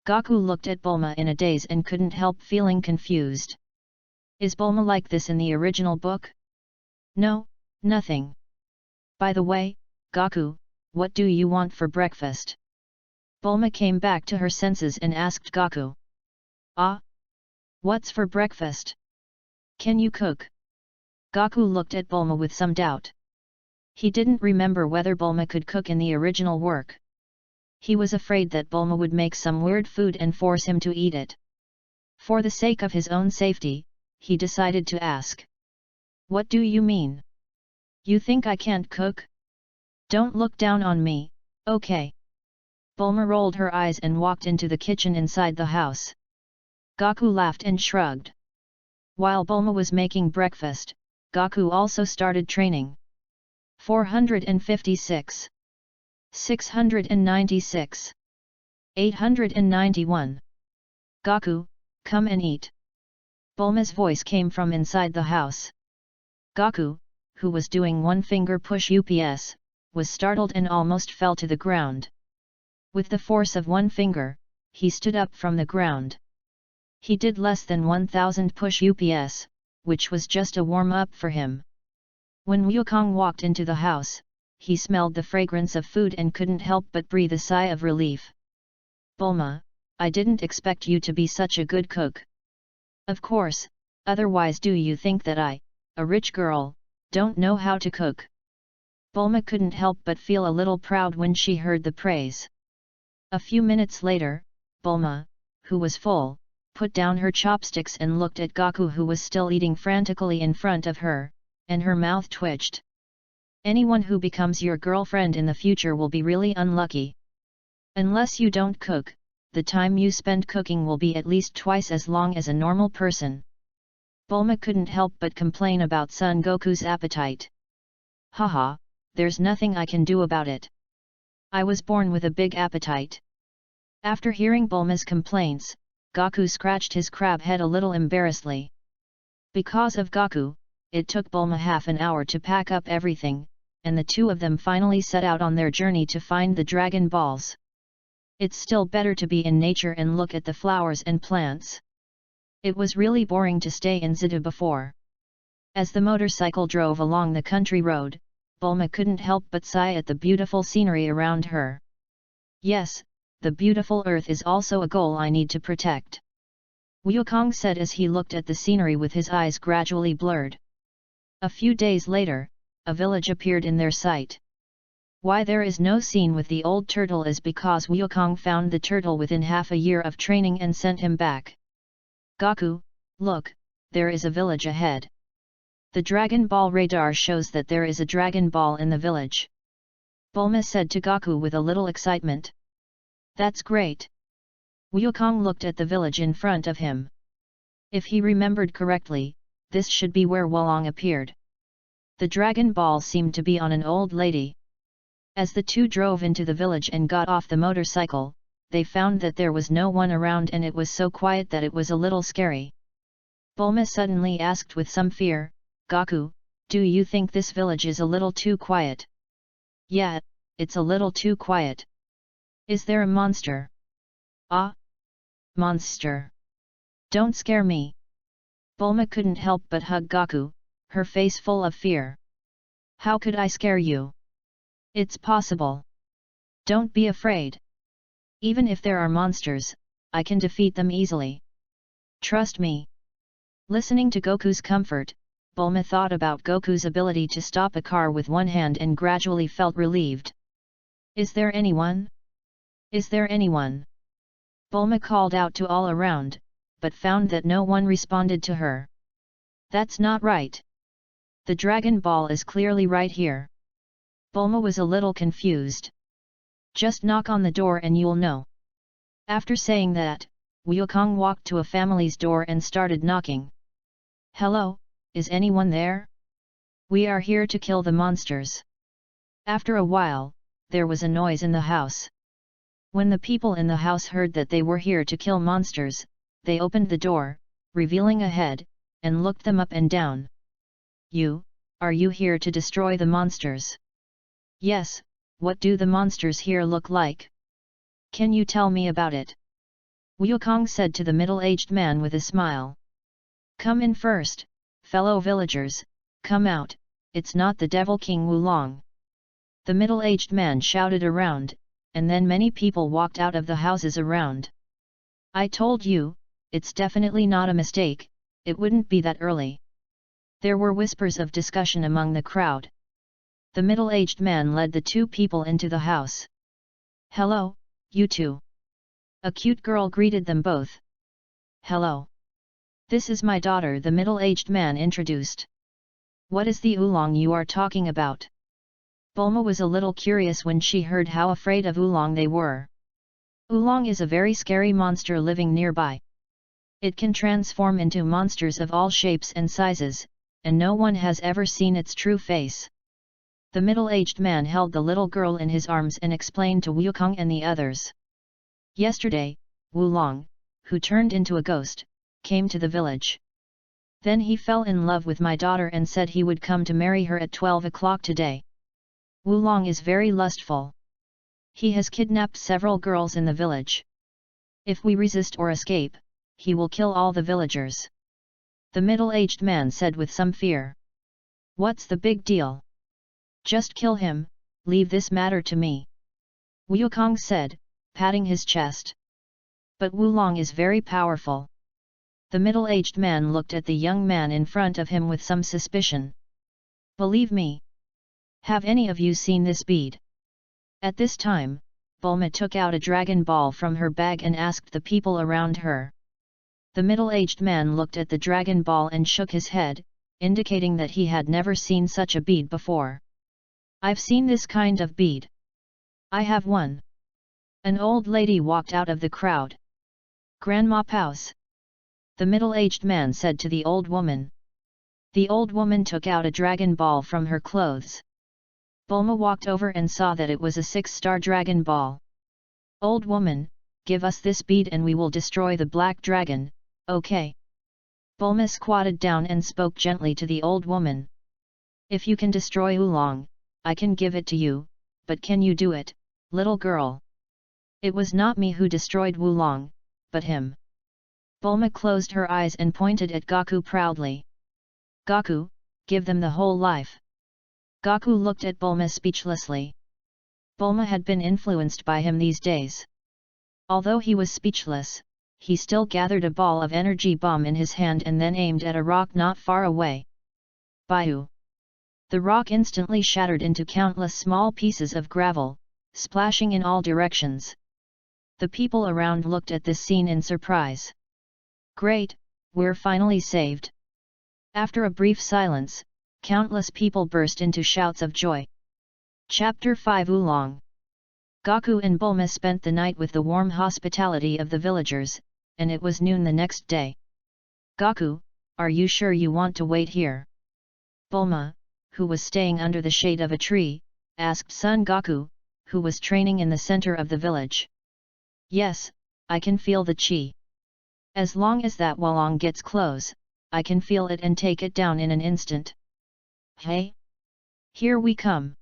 Gaku looked at Bulma in a daze and couldn't help feeling confused. Is Bulma like this in the original book? No, nothing. By the way, Gaku, what do you want for breakfast? Bulma came back to her senses and asked Gaku. Ah? What's for breakfast? Can you cook? Gaku looked at Bulma with some doubt. He didn't remember whether Bulma could cook in the original work. He was afraid that Bulma would make some weird food and force him to eat it. For the sake of his own safety, he decided to ask. What do you mean? You think I can't cook? Don't look down on me, okay? Bulma rolled her eyes and walked into the kitchen inside the house. Gaku laughed and shrugged. While Bulma was making breakfast, Gaku also started training. 456. 696. 891. Gaku, come and eat. Bulma's voice came from inside the house. Gaku, who was doing one-finger push UPS, was startled and almost fell to the ground. With the force of one finger, he stood up from the ground. He did less than 1000 push UPS, which was just a warm-up for him. When Wukong walked into the house, he smelled the fragrance of food and couldn't help but breathe a sigh of relief. Bulma, I didn't expect you to be such a good cook. Of course, otherwise do you think that I, a rich girl, don't know how to cook? Bulma couldn't help but feel a little proud when she heard the praise. A few minutes later, Bulma, who was full, put down her chopsticks and looked at Gaku, who was still eating frantically in front of her, and her mouth twitched. Anyone who becomes your girlfriend in the future will be really unlucky. Unless you don't cook, the time you spend cooking will be at least twice as long as a normal person. Bulma couldn't help but complain about Son Goku's appetite. Haha, there's nothing I can do about it. I was born with a big appetite. After hearing Bulma's complaints, Gaku scratched his crab head a little embarrassedly. Because of Gaku, it took Bulma half an hour to pack up everything, and the two of them finally set out on their journey to find the Dragon Balls. It's still better to be in nature and look at the flowers and plants. It was really boring to stay in Zita before. As the motorcycle drove along the country road, Bulma couldn't help but sigh at the beautiful scenery around her. Yes, the beautiful earth is also a goal I need to protect. Wukong said as he looked at the scenery with his eyes gradually blurred. A few days later, a village appeared in their sight. Why there is no scene with the old turtle is because Wukong found the turtle within half a year of training and sent him back. Gaku, look, there is a village ahead. The Dragon Ball radar shows that there is a Dragon Ball in the village. Bulma said to Gaku with a little excitement. That's great. Wukong looked at the village in front of him. If he remembered correctly, this should be where Wolong appeared. The Dragon Ball seemed to be on an old lady. As the two drove into the village and got off the motorcycle, they found that there was no one around and it was so quiet that it was a little scary. Bulma suddenly asked with some fear, Gaku, do you think this village is a little too quiet? Yeah, it's a little too quiet. Is there a monster? Ah? Monster. Don't scare me. Bulma couldn't help but hug Gaku, her face full of fear. How could I scare you? It's possible. Don't be afraid. Even if there are monsters, I can defeat them easily. Trust me. Listening to Goku's comfort, Bulma thought about Goku's ability to stop a car with one hand and gradually felt relieved. Is there anyone? Is there anyone? Bulma called out to all around, but found that no one responded to her. That's not right. The Dragon Ball is clearly right here. Bulma was a little confused. Just knock on the door and you'll know. After saying that, Wukong walked to a family's door and started knocking. Hello, is anyone there? We are here to kill the monsters. After a while, there was a noise in the house. When the people in the house heard that they were here to kill monsters, they opened the door, revealing a head, and looked them up and down. Are you here to destroy the monsters? Yes, what do the monsters here look like? Can you tell me about it? Wukong said to the middle-aged man with a smile. Come in first, fellow villagers, come out, it's not the Devil King Wulong. The middle-aged man shouted around, and then many people walked out of the houses around. I told you, it's definitely not a mistake, it wouldn't be that early. There were whispers of discussion among the crowd. The middle-aged man led the two people into the house. Hello, you two. A cute girl greeted them both. Hello. This is my daughter, the middle-aged man introduced. What is the oolong you are talking about? Bulma was a little curious when she heard how afraid of oolong they were. Oolong is a very scary monster living nearby. It can transform into monsters of all shapes and sizes, and no one has ever seen its true face. The middle-aged man held the little girl in his arms and explained to Wukong and the others. Yesterday, Wulong, who turned into a ghost, came to the village. Then he fell in love with my daughter and said he would come to marry her at 12 o'clock today. Wulong is very lustful. He has kidnapped several girls in the village. If we resist or escape, he will kill all the villagers. The middle-aged man said with some fear. What's the big deal? Just kill him, leave this matter to me. Wukong said, patting his chest. But Wulong is very powerful. The middle-aged man looked at the young man in front of him with some suspicion. Believe me. Have any of you seen this bead? At this time, Bulma took out a dragon ball from her bag and asked the people around her. The middle-aged man looked at the dragon ball and shook his head, indicating that he had never seen such a bead before. I've seen this kind of bead. I have one. An old lady walked out of the crowd. Grandma Paus. The middle-aged man said to the old woman. The old woman took out a dragon ball from her clothes. Bulma walked over and saw that it was a 6-star dragon ball. Old woman, give us this bead and we will destroy the black dragon, okay? Bulma squatted down and spoke gently to the old woman. If you can destroy Oolong, I can give it to you, but can you do it, little girl? It was not me who destroyed Oolong, but him. Bulma closed her eyes and pointed at Gaku proudly. Gaku, give them the whole life. Gaku looked at Bulma speechlessly. Bulma had been influenced by him these days. Although he was speechless, he still gathered a ball of energy bomb in his hand and then aimed at a rock not far away. Baiu! The rock instantly shattered into countless small pieces of gravel, splashing in all directions. The people around looked at this scene in surprise. Great, we're finally saved. After a brief silence, countless people burst into shouts of joy. Chapter 5 Oolong. Gaku and Bulma spent the night with the warm hospitality of the villagers, and it was noon the next day. Gaku, are you sure you want to wait here? Bulma, who was staying under the shade of a tree, asked Son Gaku, who was training in the center of the village. Yes, I can feel the chi. As long as that Wulong gets close, I can feel it and take it down in an instant. Hey! Here we come!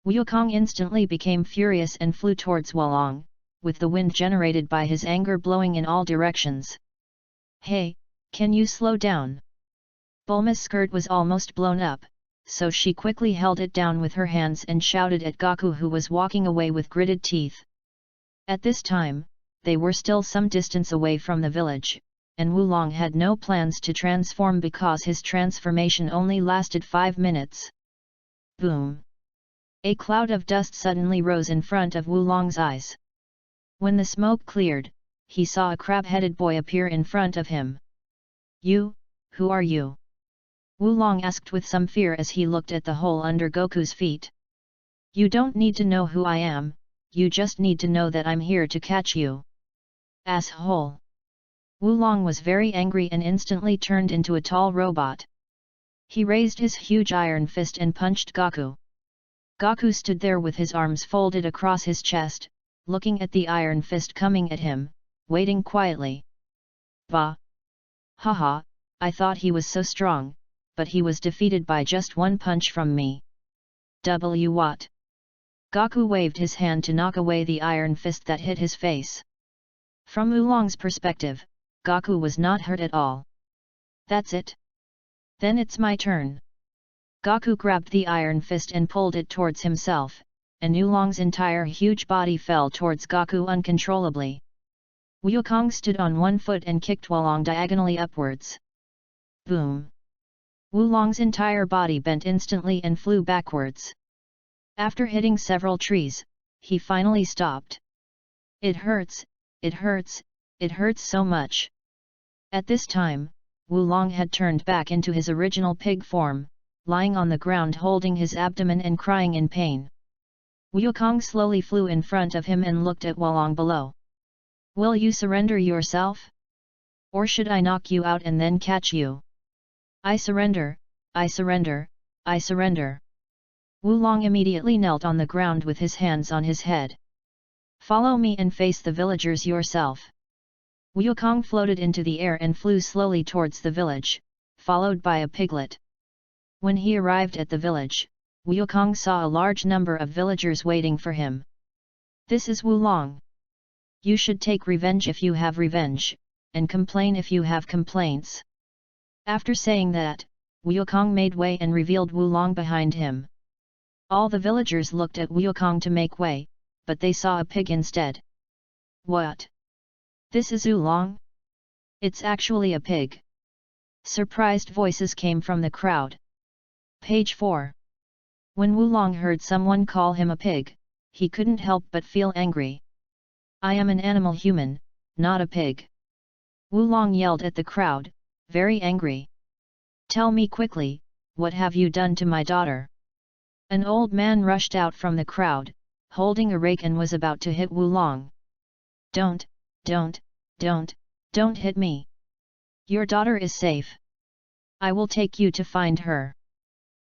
Wukong instantly became furious and flew towards Wulong, with the wind generated by his anger blowing in all directions. Hey, can you slow down? Bulma's skirt was almost blown up, so she quickly held it down with her hands and shouted at Gaku, who was walking away with gritted teeth. At this time, they were still some distance away from the village, and Wulong had no plans to transform because his transformation only lasted 5 minutes. Boom! A cloud of dust suddenly rose in front of Wulong's eyes. When the smoke cleared, he saw a crab-headed boy appear in front of him. You, who are you? Wulong asked with some fear as he looked at the hole under Goku's feet. You don't need to know who I am, you just need to know that I'm here to catch you. Asshole! Wulong was very angry and instantly turned into a tall robot. He raised his huge iron fist and punched Gaku. Gaku stood there with his arms folded across his chest, looking at the iron fist coming at him, waiting quietly. Bah! Haha, I thought he was so strong, but he was defeated by just one punch from me. What? Gaku waved his hand to knock away the iron fist that hit his face. From Oolong's perspective, Gaku was not hurt at all. That's it. Then it's my turn. Gaku grabbed the iron fist and pulled it towards himself, and Oolong's entire huge body fell towards Gaku uncontrollably. Wukong stood on one foot and kicked Wulong diagonally upwards. Boom! Wulong's entire body bent instantly and flew backwards. After hitting several trees, he finally stopped. It hurts, it hurts, it hurts so much. At this time, Wulong had turned back into his original pig form, lying on the ground holding his abdomen and crying in pain. Wukong slowly flew in front of him and looked at Wulong below. Will you surrender yourself? Or should I knock you out and then catch you? I surrender, I surrender, I surrender. Wulong immediately knelt on the ground with his hands on his head. Follow me and face the villagers yourself. Wukong floated into the air and flew slowly towards the village, followed by a piglet. When he arrived at the village, Wukong saw a large number of villagers waiting for him. "This is Wulong. You should take revenge if you have revenge, and complain if you have complaints." After saying that, Wukong made way and revealed Wulong behind him. All the villagers looked at Wukong to make way, but they saw a pig instead. "What? This is Wulong? It's actually a pig." Surprised voices came from the crowd. Page 4. When Wulong heard someone call him a pig, he couldn't help but feel angry. "I am an animal human, not a pig." Wulong yelled at the crowd, very angry. "Tell me quickly, what have you done to my daughter?" An old man rushed out from the crowd, holding a rake and was about to hit Wulong. Don't hit me. Your daughter is safe. I will take you to find her."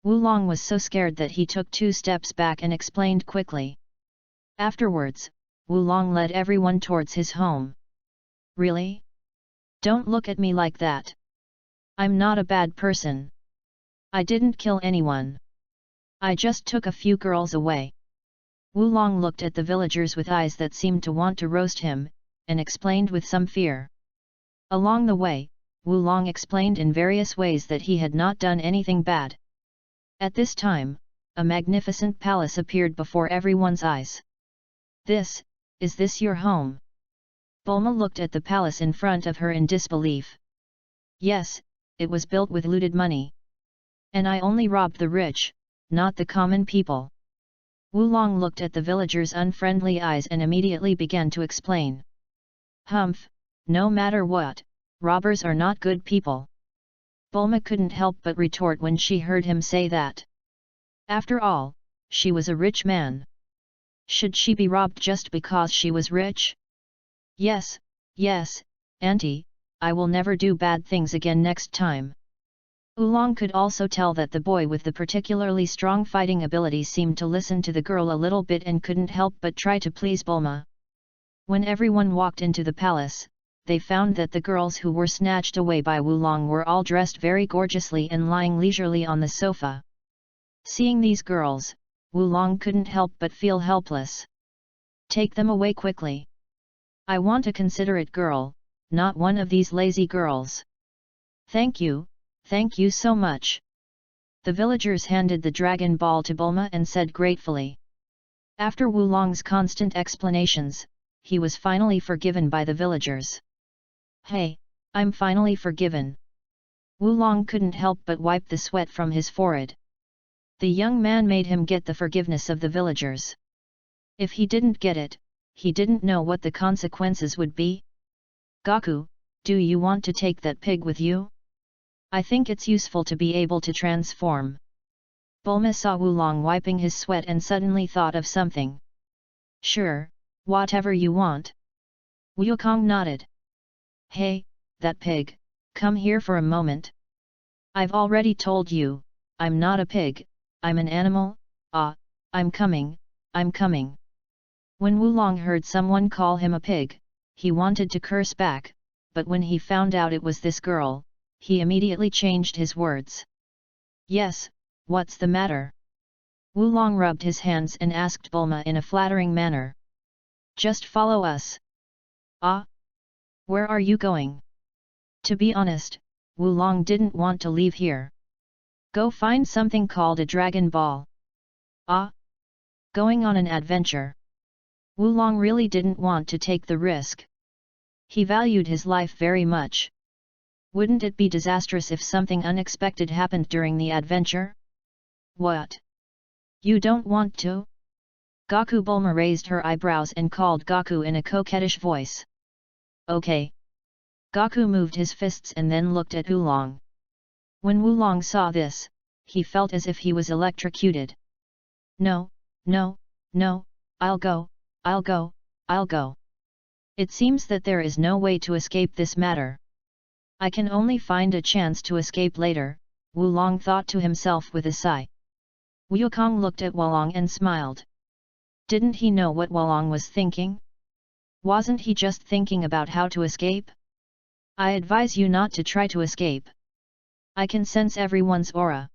Wulong was so scared that he took 2 steps back and explained quickly. Afterwards, Wulong led everyone towards his home. "Really? Don't look at me like that. I'm not a bad person. I didn't kill anyone. I just took a few girls away." Wulong looked at the villagers with eyes that seemed to want to roast him, and explained with some fear. Along the way, Wulong explained in various ways that he had not done anything bad. At this time, a magnificent palace appeared before everyone's eyes. Is this your home?" Bulma looked at the palace in front of her in disbelief. "Yes, it was built with looted money. And I only robbed the rich, not the common people." Wulong looked at the villagers' unfriendly eyes and immediately began to explain. "Humph, no matter what, robbers are not good people." Bulma couldn't help but retort when she heard him say that. After all, she was a rich man. Should she be robbed just because she was rich? Yes, auntie, I will never do bad things again next time." Wulong could also tell that the boy with the particularly strong fighting ability seemed to listen to the girl a little bit and couldn't help but try to please Bulma. When everyone walked into the palace, they found that the girls who were snatched away by Wulong were all dressed very gorgeously and lying leisurely on the sofa. Seeing these girls, Wulong couldn't help but feel helpless. "Take them away quickly. I want a considerate girl, not one of these lazy girls." Thank you so much." The villagers handed the Dragon Ball to Bulma and said gratefully. After Wulong's constant explanations, he was finally forgiven by the villagers. "Hey, I'm finally forgiven." Wulong couldn't help but wipe the sweat from his forehead. The young man made him get the forgiveness of the villagers. If he didn't get it, he didn't know what the consequences would be. "Gaku, do you want to take that pig with you? I think it's useful to be able to transform." Bulma saw Wulong wiping his sweat and suddenly thought of something. "Sure, whatever you want." Wukong nodded. "Hey, that pig, come here for a moment. I've already told you, I'm not a pig, I'm an animal. I'm coming. When Wulong heard someone call him a pig, he wanted to curse back, but when he found out it was this girl, he immediately changed his words. "Yes, what's the matter?" Wulong rubbed his hands and asked Bulma in a flattering manner. "Just follow us." "Ah? Where are you going?" To be honest, Wulong didn't want to leave here. "Go find something called a Dragon Ball." "Ah? Going on an adventure?" Wulong really didn't want to take the risk. He valued his life very much. Wouldn't it be disastrous if something unexpected happened during the adventure? "What? You don't want to?" Gaku. Bulma raised her eyebrows and called Gaku in a coquettish voice. "Okay." Gaku moved his fists and then looked at Wulong. When Wulong saw this, he felt as if he was electrocuted. No, I'll go. It seems that there is no way to escape this matter. I can only find a chance to escape later, Wulong thought to himself with a sigh. Wukong looked at Wulong and smiled. Didn't he know what Wulong was thinking? Wasn't he just thinking about how to escape? "I advise you not to try to escape. I can sense everyone's aura.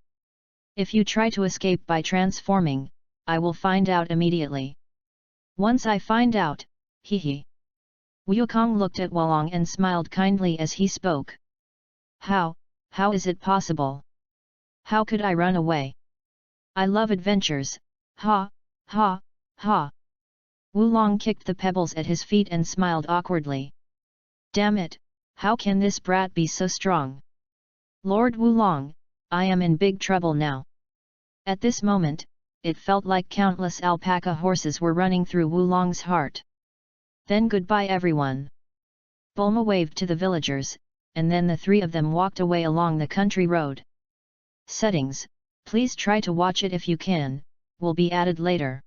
If you try to escape by transforming, I will find out immediately. Once I find out, hee. Wukong looked at Wolong and smiled kindly as he spoke. How is it possible? How could I run away? I love adventures, ha. Wulong kicked the pebbles at his feet and smiled awkwardly. Damn it, how can this brat be so strong? Lord Wulong, I am in big trouble now. At this moment, it felt like countless alpaca horses were running through Wulong's heart. Then goodbye everyone. Bulma waved to the villagers, and then the three of them walked away along the country road. Settings, please try to watch it if you can, will be added later.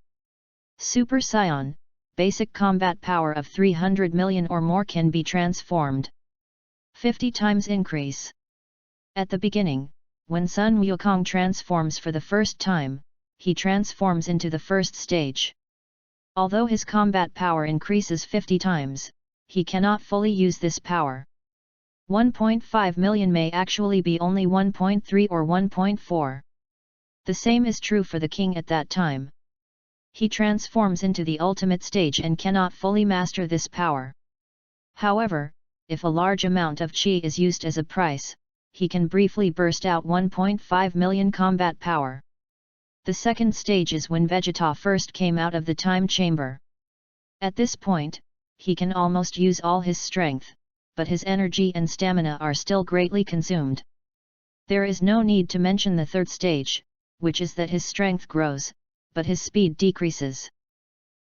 Super Saiyan, basic combat power of 300 million or more can be transformed. 50 times increase. At the beginning, when Sun Wukong transforms for the first time, he transforms into the first stage. Although his combat power increases 50 times, he cannot fully use this power. 1.5 million may actually be only 1.3 or 1.4. The same is true for the king at that time. He transforms into the ultimate stage and cannot fully master this power. However, if a large amount of chi is used as a price, he can briefly burst out 1.5 million combat power. The second stage is when Vegeta first came out of the time chamber. At this point, he can almost use all his strength, but his energy and stamina are still greatly consumed. There is no need to mention the third stage, which is that his strength grows, but his speed decreases.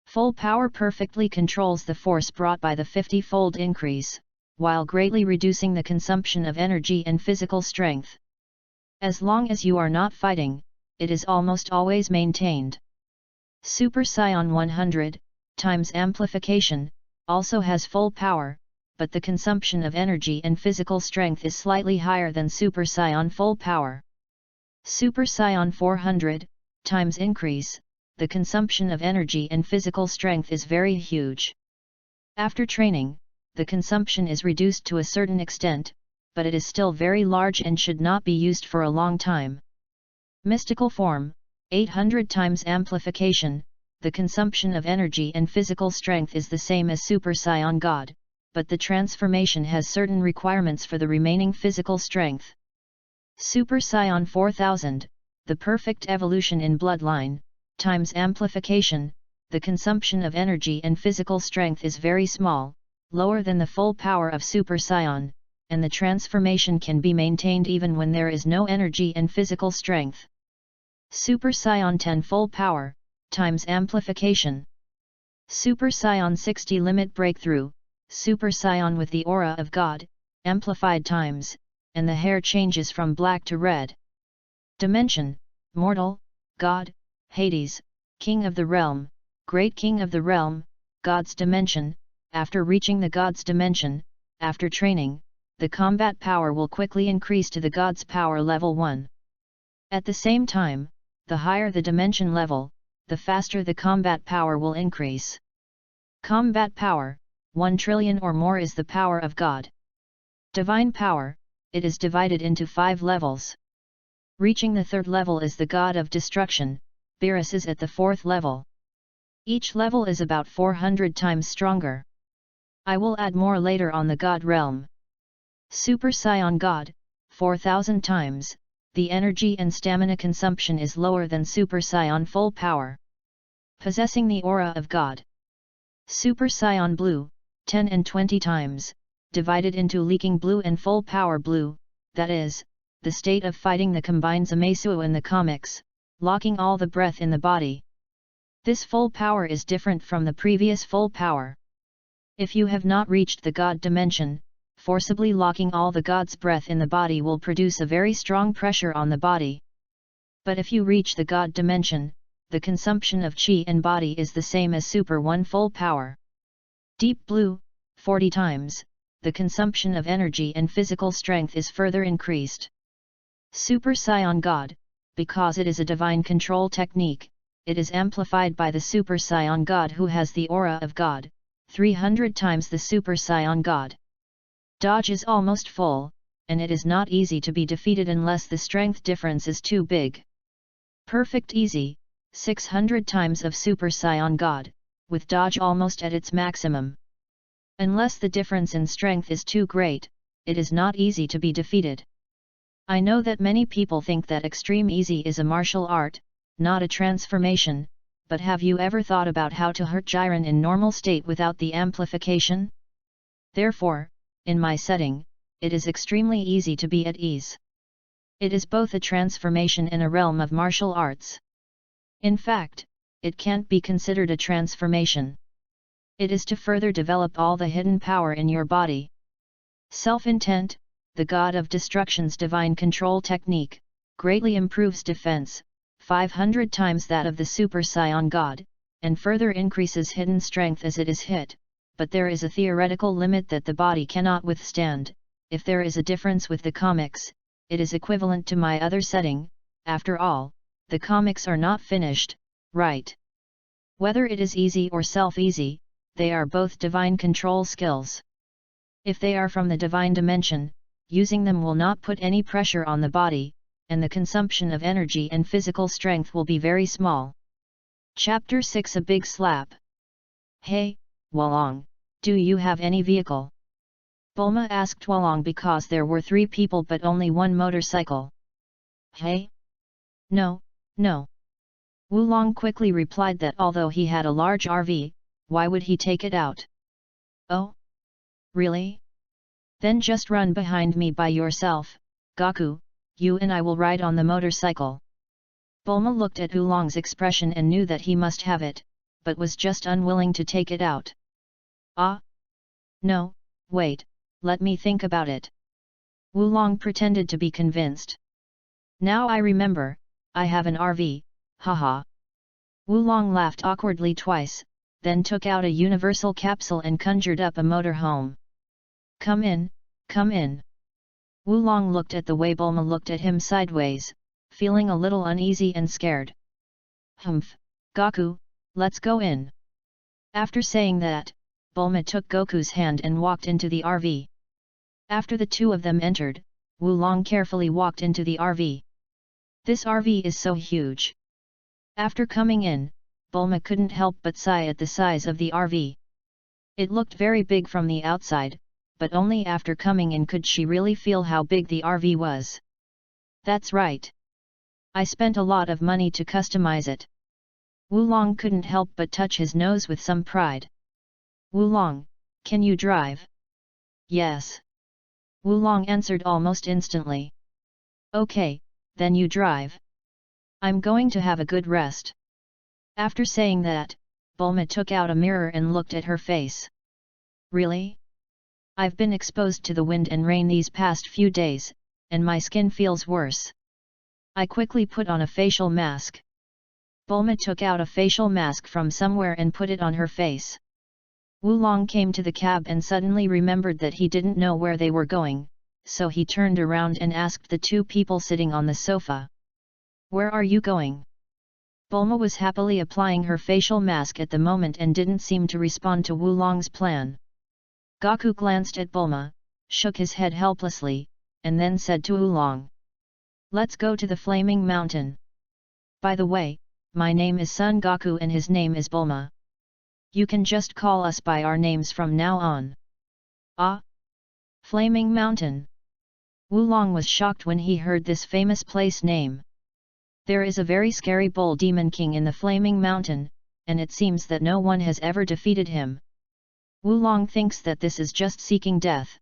Full power perfectly controls the force brought by the 50-fold increase, while greatly reducing the consumption of energy and physical strength. As long as you are not fighting, it is almost always maintained. Super Saiyan 100 times amplification also has full power, but the consumption of energy and physical strength is slightly higher than Super Saiyan full power. Super Saiyan 400 times increase, the consumption of energy and physical strength is very huge. After training, the consumption is reduced to a certain extent, but it is still very large and should not be used for a long time. Mystical form, 800 times amplification, the consumption of energy and physical strength is the same as Super Saiyan God, but the transformation has certain requirements for the remaining physical strength. Super Saiyan 4000, the perfect evolution in bloodline, times amplification, the consumption of energy and physical strength is very small, lower than the full power of Super Saiyan, and the transformation can be maintained even when there is no energy and physical strength. Super Saiyan 10 full power, times amplification. Super Saiyan 60 limit breakthrough, Super Saiyan with the aura of God, amplified times, and the hair changes from black to red. Dimension, mortal, God, Hades, King of the Realm, Great King of the Realm, God's Dimension. After reaching the God's Dimension, after training, the combat power will quickly increase to the God's Power level 1. At the same time, the higher the dimension level, the faster the combat power will increase. Combat power, 1 trillion or more is the power of God. Divine power, it is divided into 5 levels. Reaching the 3rd level is the God of Destruction, Beerus is at the 4th level. Each level is about 400 times stronger. I will add more later on the God realm. Super Saiyan God, 4000 times, the energy and stamina consumption is lower than Super Saiyan full power. Possessing the aura of God. Super Saiyan Blue, 10 and 20 times, divided into leaking blue and full power blue, that is, the state of fighting that combines Amasu in the comics, locking all the breath in the body. This full power is different from the previous full power. If you have not reached the God dimension, forcibly locking all the God's breath in the body will produce a very strong pressure on the body. But if you reach the God dimension, the consumption of chi and body is the same as Super 1 full power. Deep Blue, 40 times, the consumption of energy and physical strength is further increased. Super Saiyan God, because it is a divine control technique, it is amplified by the Super Saiyan God who has the aura of God, 300 times the Super Saiyan God. Dodge is almost full, and it is not easy to be defeated unless the strength difference is too big. Perfect easy, 600 times of Super Saiyan God, with dodge almost at its maximum. Unless the difference in strength is too great, it is not easy to be defeated. I know that many people think that extreme easy is a martial art, not a transformation, but have you ever thought about how to hurt Jiren in normal state without the amplification? Therefore, in my setting, it is extremely easy to be at ease. It is both a transformation and a realm of martial arts. In fact, it can't be considered a transformation. It is to further develop all the hidden power in your body. Self-intent, the god of destruction's divine control technique, greatly improves defense, 500 times that of the Super Saiyan God, and further increases hidden strength as it is hit, but there is a theoretical limit that the body cannot withstand. If there is a difference with the comics, it is equivalent to my other setting. After all, the comics are not finished, right? Whether it is easy or self-easy, they are both divine control skills. If they are from the divine dimension, using them will not put any pressure on the body, and the consumption of energy and physical strength will be very small. Chapter 6: A Big Slap. Hey, Wolong, do you have any vehicle? Bulma asked Wolong because there were 3 people but only 1 motorcycle. Hey? No, no. Wolong quickly replied that although he had a large RV, why would he take it out? Oh? Really? Then just run behind me by yourself, Goku, you and I will ride on the motorcycle. Bulma looked at Oolong's expression and knew that he must have it, but was just unwilling to take it out. Ah? No, wait, let me think about it. Oolong pretended to be convinced. Now I remember, I have an RV, haha. Oolong laughed awkwardly twice, then took out a universal capsule and conjured up a motorhome. Come in, come in. Oolong looked at the way Bulma looked at him sideways, feeling a little uneasy and scared. Humph, Goku, let's go in. After saying that, Bulma took Goku's hand and walked into the RV. After the two of them entered, Oolong carefully walked into the RV. This RV is so huge. After coming in, Bulma couldn't help but sigh at the size of the RV. It looked very big from the outside, but only after coming in could she really feel how big the RV was. That's right. I spent a lot of money to customize it. Oolong couldn't help but touch his nose with some pride. Oolong, can you drive? Yes. Oolong answered almost instantly. Okay, then you drive. I'm going to have a good rest. After saying that, Bulma took out a mirror and looked at her face. Really? I've been exposed to the wind and rain these past few days, and my skin feels worse. I quickly put on a facial mask. Bulma took out a facial mask from somewhere and put it on her face. Oolong came to the cab and suddenly remembered that he didn't know where they were going, so he turned around and asked the 2 people sitting on the sofa. Where are you going? Bulma was happily applying her facial mask at the moment and didn't seem to respond to Oolong's plan. Goku glanced at Bulma, shook his head helplessly, and then said to Oolong. Let's go to the Flaming Mountain. By the way, my name is Son Goku and his name is Bulma. You can just call us by our names from now on. Ah? Flaming Mountain. Oolong was shocked when he heard this famous place name. There is a very scary bull demon king in the Flaming Mountain, and it seems that no one has ever defeated him. Oolong thinks that this is just seeking death.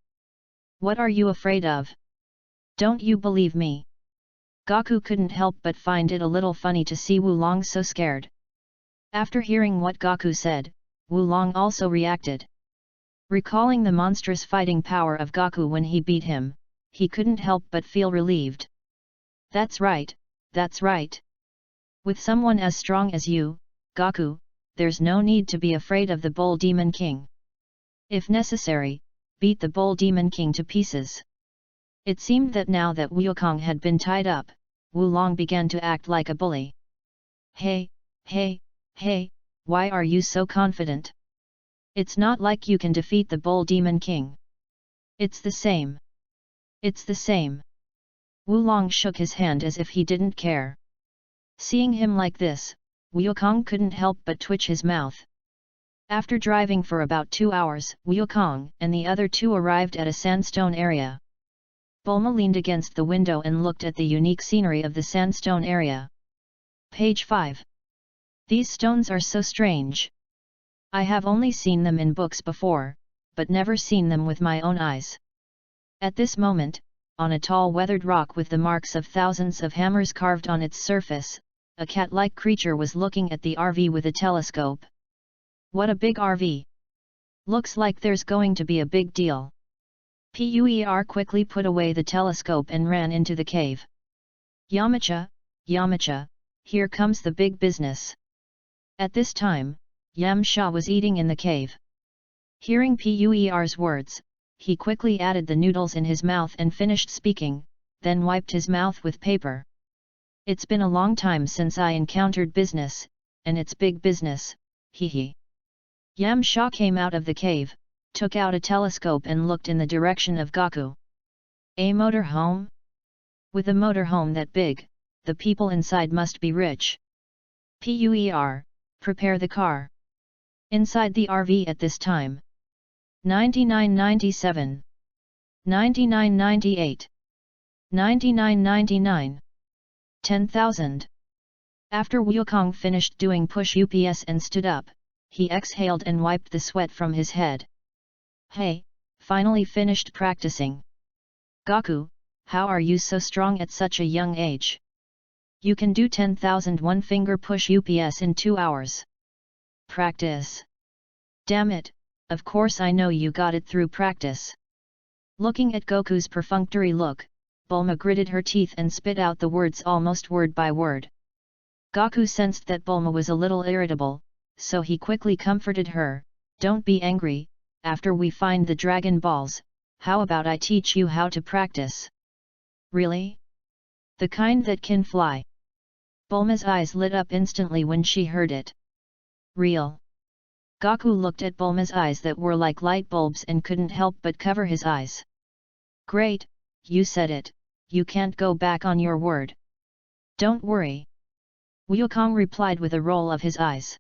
What are you afraid of? Don't you believe me? Goku couldn't help but find it a little funny to see Oolong so scared. After hearing what Goku said, Oolong also reacted. Recalling the monstrous fighting power of Goku when he beat him, he couldn't help but feel relieved. That's right, that's right. With someone as strong as you, Goku, there's no need to be afraid of the Bull Demon King. If necessary, beat the Bull Demon King to pieces. It seemed that now that Wukong had been tied up, Oolong began to act like a bully. Hey, hey, hey, why are you so confident? It's not like you can defeat the Bull Demon King. It's the same. It's the same. Wulong shook his hand as if he didn't care. Seeing him like this, Wukong couldn't help but twitch his mouth. After driving for about 2 hours, Wukong and the other two arrived at a sandstone area. Bulma leaned against the window and looked at the unique scenery of the sandstone area. Page 5. These stones are so strange. I have only seen them in books before, but never seen them with my own eyes. At this moment, on a tall weathered rock with the marks of thousands of hammers carved on its surface, a cat-like creature was looking at the RV with a telescope. What a big RV! Looks like there's going to be a big deal. Puer quickly put away the telescope and ran into the cave. Yamcha, Yamcha, here comes the big business. At this time, Yamcha was eating in the cave. Hearing Puer's words, he quickly added the noodles in his mouth and finished speaking, then wiped his mouth with paper. It's been a long time since I encountered business, and it's big business, hee. Yamcha came out of the cave, took out a telescope and looked in the direction of Goku. A motorhome? With a motorhome that big, the people inside must be rich. Puer, prepare the car. Inside the RV at this time. 9997. 9998. 9999. 10,000. After Wukong finished doing push-ups and stood up, he exhaled and wiped the sweat from his head. Hey, finally finished practicing. Goku, how are you so strong at such a young age? You can do 10,000 one-finger push-ups in 2 hours. Practice. Damn it, of course I know you got it through practice. Looking at Goku's perfunctory look, Bulma gritted her teeth and spit out the words almost word by word. Goku sensed that Bulma was a little irritable, so he quickly comforted her, don't be angry, after we find the Dragon Balls, how about I teach you how to practice? Really? The kind that can fly? Bulma's eyes lit up instantly when she heard it. Real? Goku looked at Bulma's eyes that were like light bulbs and couldn't help but cover his eyes. Great, you said it, you can't go back on your word. Don't worry. Wukong replied with a roll of his eyes.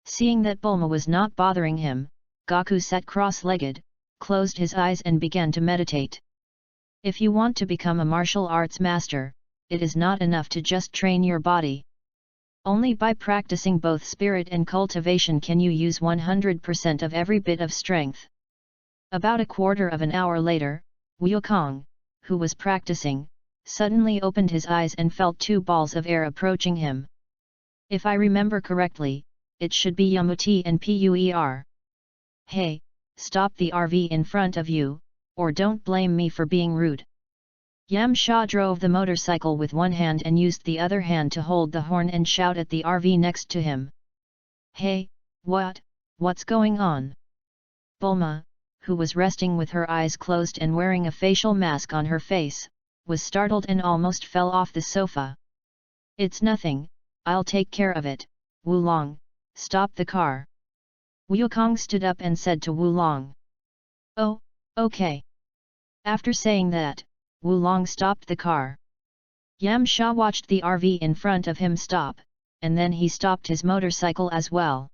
Seeing that Bulma was not bothering him, Goku sat cross-legged, closed his eyes and began to meditate. If you want to become a martial arts master, it is not enough to just train your body. Only by practicing both spirit and cultivation can you use 100% of every bit of strength. About a quarter of an hour later, Wukong, who was practicing, suddenly opened his eyes and felt 2 balls of air approaching him. If I remember correctly, it should be Yamuti and Puer. Hey, stop the RV in front of you, or don't blame me for being rude. Yamcha drove the motorcycle with one hand and used the other hand to hold the horn and shout at the RV next to him. Hey, what's going on? Bulma, who was resting with her eyes closed and wearing a facial mask on her face, was startled and almost fell off the sofa. It's nothing, I'll take care of it, Wulong, stop the car. Wukong stood up and said to Wulong. Oh, okay. After saying that, Wulong stopped the car. Yamcha watched the RV in front of him stop, and then he stopped his motorcycle as well.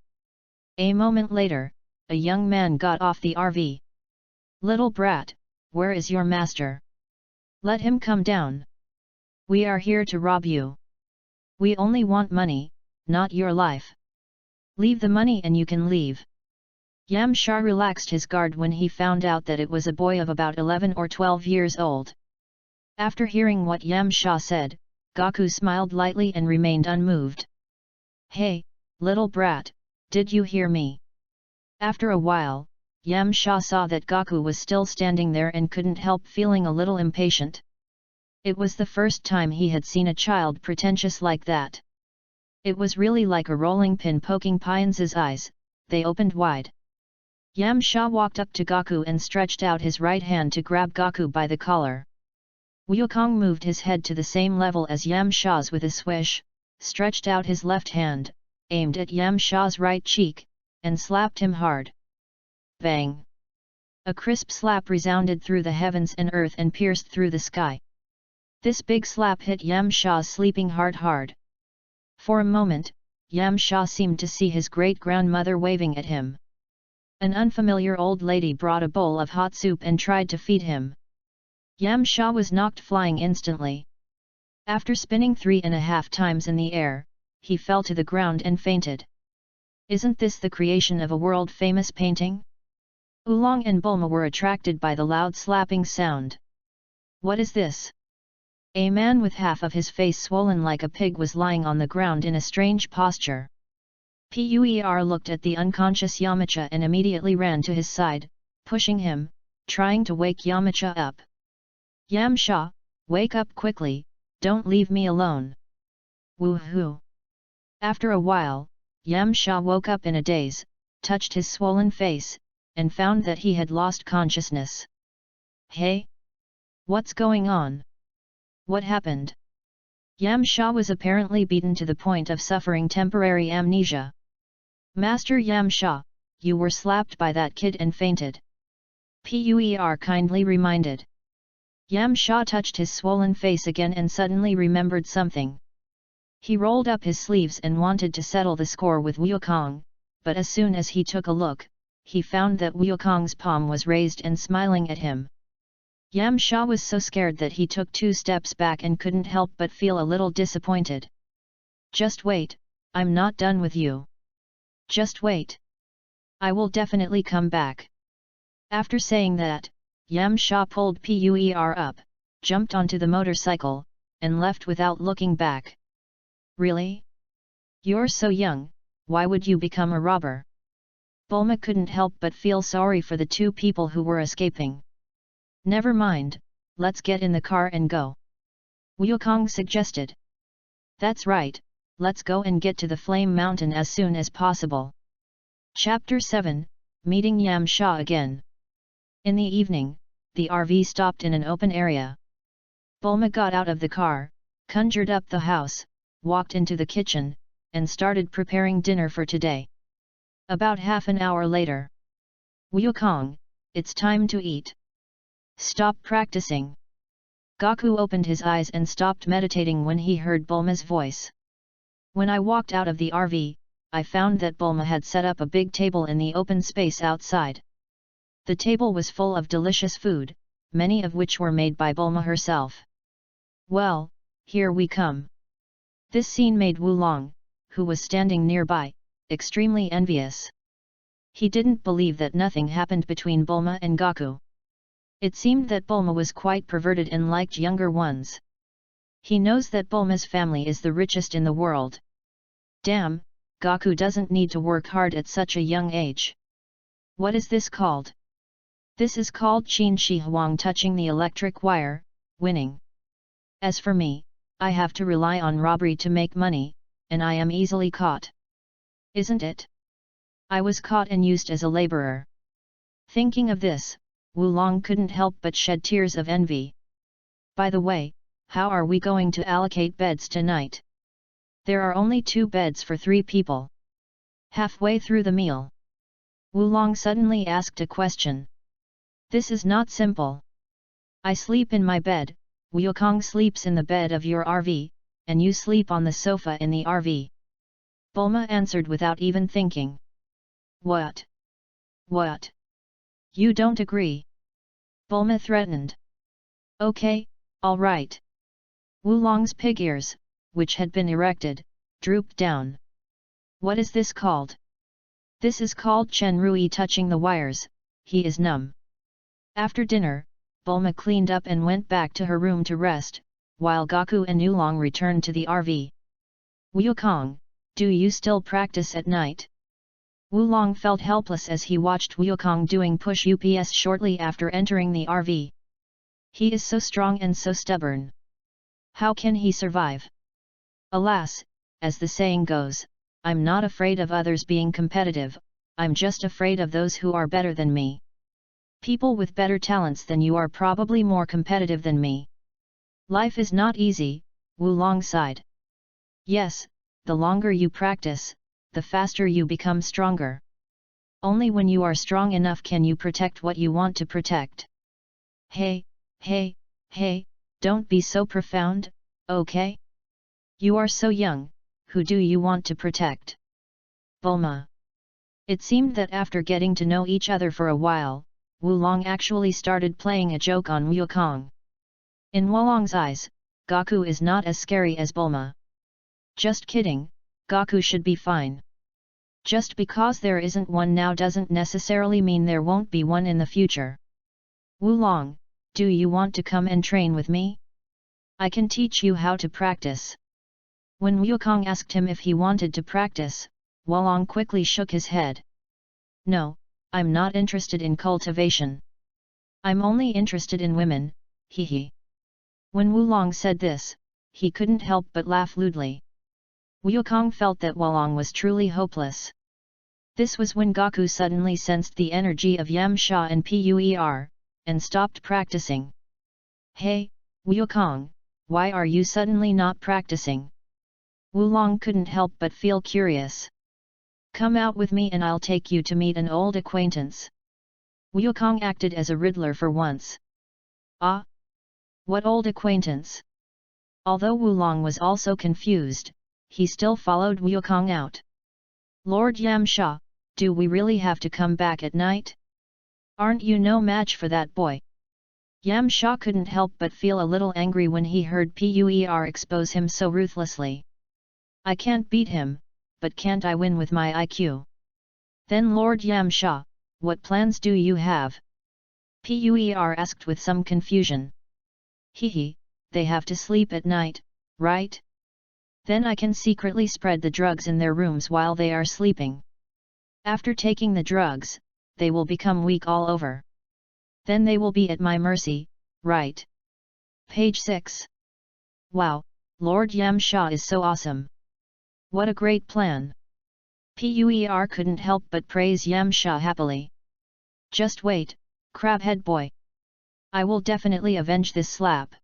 A moment later, a young man got off the RV. Little brat, where is your master? Let him come down. We are here to rob you. We only want money, not your life. Leave the money and you can leave. Yamcha relaxed his guard when he found out that it was a boy of about 11 or 12 years old. After hearing what Yamcha said, Goku smiled lightly and remained unmoved. Hey, little brat, did you hear me? After a while, Yamcha saw that Goku was still standing there and couldn't help feeling a little impatient. It was the first time he had seen a child pretentious like that. It was really like a rolling pin poking Pian's eyes, they opened wide. Yamcha walked up to Goku and stretched out his right hand to grab Goku by the collar. Wukong moved his head to the same level as Yamcha's with a swish, stretched out his left hand, aimed at Yamcha's right cheek, and slapped him hard. Bang! A crisp slap resounded through the heavens and earth and pierced through the sky. This big slap hit Yam Sha's sleeping heart hard. For a moment, Yam Sha seemed to see his great-grandmother waving at him. An unfamiliar old lady brought a bowl of hot soup and tried to feed him. Yam Sha was knocked flying instantly. After spinning 3.5 times in the air, he fell to the ground and fainted. Isn't this the creation of a world-famous painting? Oolong and Bulma were attracted by the loud slapping sound. What is this? A man with half of his face swollen like a pig was lying on the ground in a strange posture. Puer looked at the unconscious Yamcha and immediately ran to his side, pushing him, trying to wake Yamcha up. Yamcha, wake up quickly, don't leave me alone. Woohoo! After a while, Yamcha woke up in a daze, touched his swollen face, and found that he had lost consciousness. Hey? What's going on? What happened? Yamcha was apparently beaten to the point of suffering temporary amnesia. Master Yamcha, you were slapped by that kid and fainted. Puer kindly reminded. Yamcha touched his swollen face again and suddenly remembered something. He rolled up his sleeves and wanted to settle the score with Wukong, but as soon as he took a look, he found that Wukong's palm was raised and smiling at him. Yamcha was so scared that he took 2 steps back and couldn't help but feel a little disappointed. Just wait, I'm not done with you. Just wait. I will definitely come back. After saying that, Yamcha pulled Puer up, jumped onto the motorcycle, and left without looking back. Really? You're so young, why would you become a robber? Bulma couldn't help but feel sorry for the 2 people who were escaping. Never mind, let's get in the car and go. Wukong suggested. That's right, let's go and get to the Flame Mountain as soon as possible. Chapter 7, Meeting Yamcha again. In the evening, the RV stopped in an open area. Bulma got out of the car, conjured up the house, walked into the kitchen, and started preparing dinner for today. About half an hour later. Wukong, it's time to eat. Stop practicing. Gaku opened his eyes and stopped meditating when he heard Bulma's voice. When I walked out of the RV, I found that Bulma had set up a big table in the open space outside. The table was full of delicious food, many of which were made by Bulma herself. Well, here we come. This scene made Wulong, who was standing nearby, extremely envious. He didn't believe that nothing happened between Bulma and Gaku. It seemed that Bulma was quite perverted and liked younger ones. He knows that Bulma's family is the richest in the world. Damn, Gaku doesn't need to work hard at such a young age. What is this called? This is called Qin Shi Huang, touching the electric wire, winning. As for me, I have to rely on robbery to make money, and I am easily caught. Isn't it? I was caught and used as a laborer. Thinking of this, Wulong couldn't help but shed tears of envy. By the way, how are we going to allocate beds tonight? There are only 2 beds for 3 people. Halfway through the meal, Wulong suddenly asked a question. This is not simple. I sleep in my bed, Wukong sleeps in the bed of your RV, and you sleep on the sofa in the RV. Bulma answered without even thinking. What? What? You don't agree? Bulma threatened. Okay, all right. Wulong's pig ears, which had been erected, drooped down. What is this called? This is called Chen Rui, touching the wires, he is numb. After dinner, Bulma cleaned up and went back to her room to rest, while Gaku and Wulong returned to the RV. Wukong, do you still practice at night? Wulong felt helpless as he watched Wukong doing push-ups shortly after entering the RV. He is so strong and so stubborn. How can he survive? Alas, as the saying goes, I'm not afraid of others being competitive, I'm just afraid of those who are better than me. People with better talents than you are probably more competitive than me. Life is not easy, Wulong sighed. Yes, the longer you practice, the faster you become stronger. Only when you are strong enough can you protect what you want to protect. Hey, don't be so profound, okay? You are so young, who do you want to protect? Bulma. It seemed that after getting to know each other for a while, Wulong actually started playing a joke on Wukong. In Wulong's eyes, Goku is not as scary as Bulma. Just kidding, Goku should be fine. Just because there isn't one now doesn't necessarily mean there won't be one in the future. Wulong, do you want to come and train with me? I can teach you how to practice. When Wukong asked him if he wanted to practice, Wulong quickly shook his head. No, I'm not interested in cultivation. I'm only interested in women, hee. When Wulong said this, he couldn't help but laugh lewdly. Wukong felt that Wulong was truly hopeless. This was when Goku suddenly sensed the energy of Yamcha and Puer, and stopped practicing. Hey, Wukong, why are you suddenly not practicing? Wulong couldn't help but feel curious. Come out with me and I'll take you to meet an old acquaintance. Wukong acted as a riddler for once. Ah? What old acquaintance? Although Wulong was also confused, he still followed Wukong out. Lord Yamcha, do we really have to come back at night? Aren't you no match for that boy? Yamcha couldn't help but feel a little angry when he heard Puer expose him so ruthlessly. I can't beat him, but can't I win with my IQ? Then Lord Yamcha, what plans do you have? Puer asked with some confusion. Hee, they have to sleep at night, right? Then I can secretly spread the drugs in their rooms while they are sleeping. After taking the drugs, they will become weak all over. Then they will be at my mercy, right? Page 6. Wow, Lord Yamcha is so awesome. What a great plan. Puer couldn't help but praise Yamcha happily. Just wait, crabhead boy. I will definitely avenge this slap.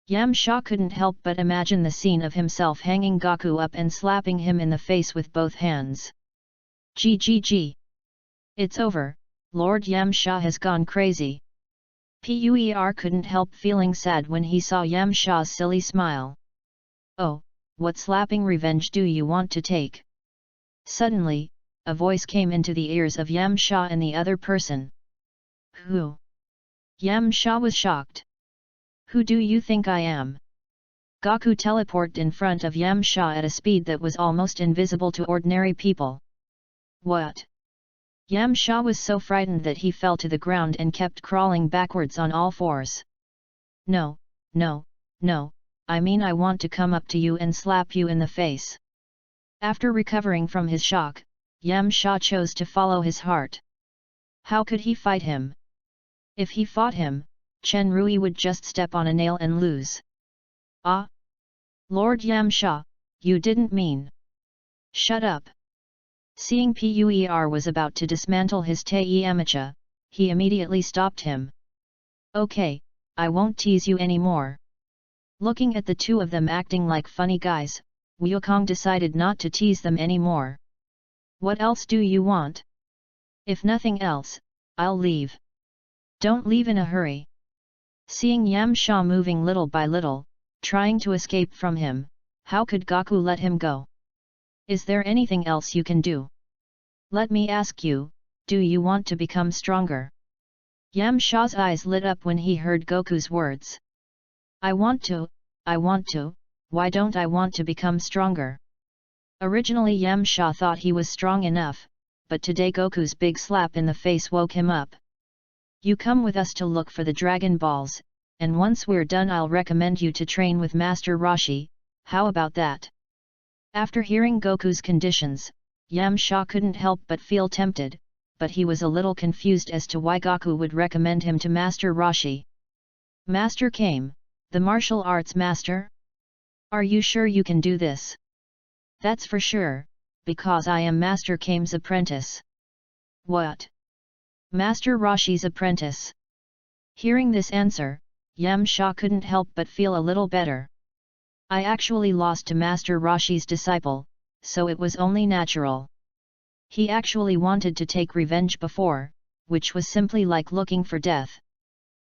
Yamcha couldn't help but imagine the scene of himself hanging Goku up and slapping him in the face with both hands. GGG. It's over, Lord Yamcha has gone crazy. Puer couldn't help feeling sad when he saw Yamcha's silly smile. Oh, what slapping revenge do you want to take? Suddenly, a voice came into the ears of Yamcha and the other person. Who? Yamcha was shocked. Who do you think I am? Goku teleported in front of Yamcha at a speed that was almost invisible to ordinary people. What? Yamcha was so frightened that he fell to the ground and kept crawling backwards on all fours. No, I mean I want to come up to you and slap you in the face. After recovering from his shock, Yamcha chose to follow his heart. How could he fight him? If he fought him, Chen Rui would just step on a nail and lose. Ah! Lord Yamcha, you didn't mean. Shut up. Seeing Puer was about to dismantle his Taiyamacha, he immediately stopped him. Okay, I won't tease you anymore. Looking at the two of them acting like funny guys, Wukong decided not to tease them anymore. What else do you want? If nothing else, I'll leave. Don't leave in a hurry. Seeing Yamcha moving little by little, trying to escape from him, how could Goku let him go? Is there anything else you can do? Let me ask you, do you want to become stronger? Yamcha's eyes lit up when he heard Goku's words. I want to, why don't I want to become stronger? Originally Yamcha thought he was strong enough, but today Goku's big slap in the face woke him up. You come with us to look for the Dragon Balls, and once we're done I'll recommend you to train with Master Roshi, how about that? After hearing Goku's conditions, Yamcha couldn't help but feel tempted, but he was a little confused as to why Goku would recommend him to Master Roshi. Master Kame, the martial arts master? Are you sure you can do this? That's for sure, because I am Master Kame's apprentice. What? Master Roshi's apprentice? Hearing this answer, Yamcha couldn't help but feel a little better. I actually lost to Master Roshi's disciple, so it was only natural. He actually wanted to take revenge before, which was simply like looking for death.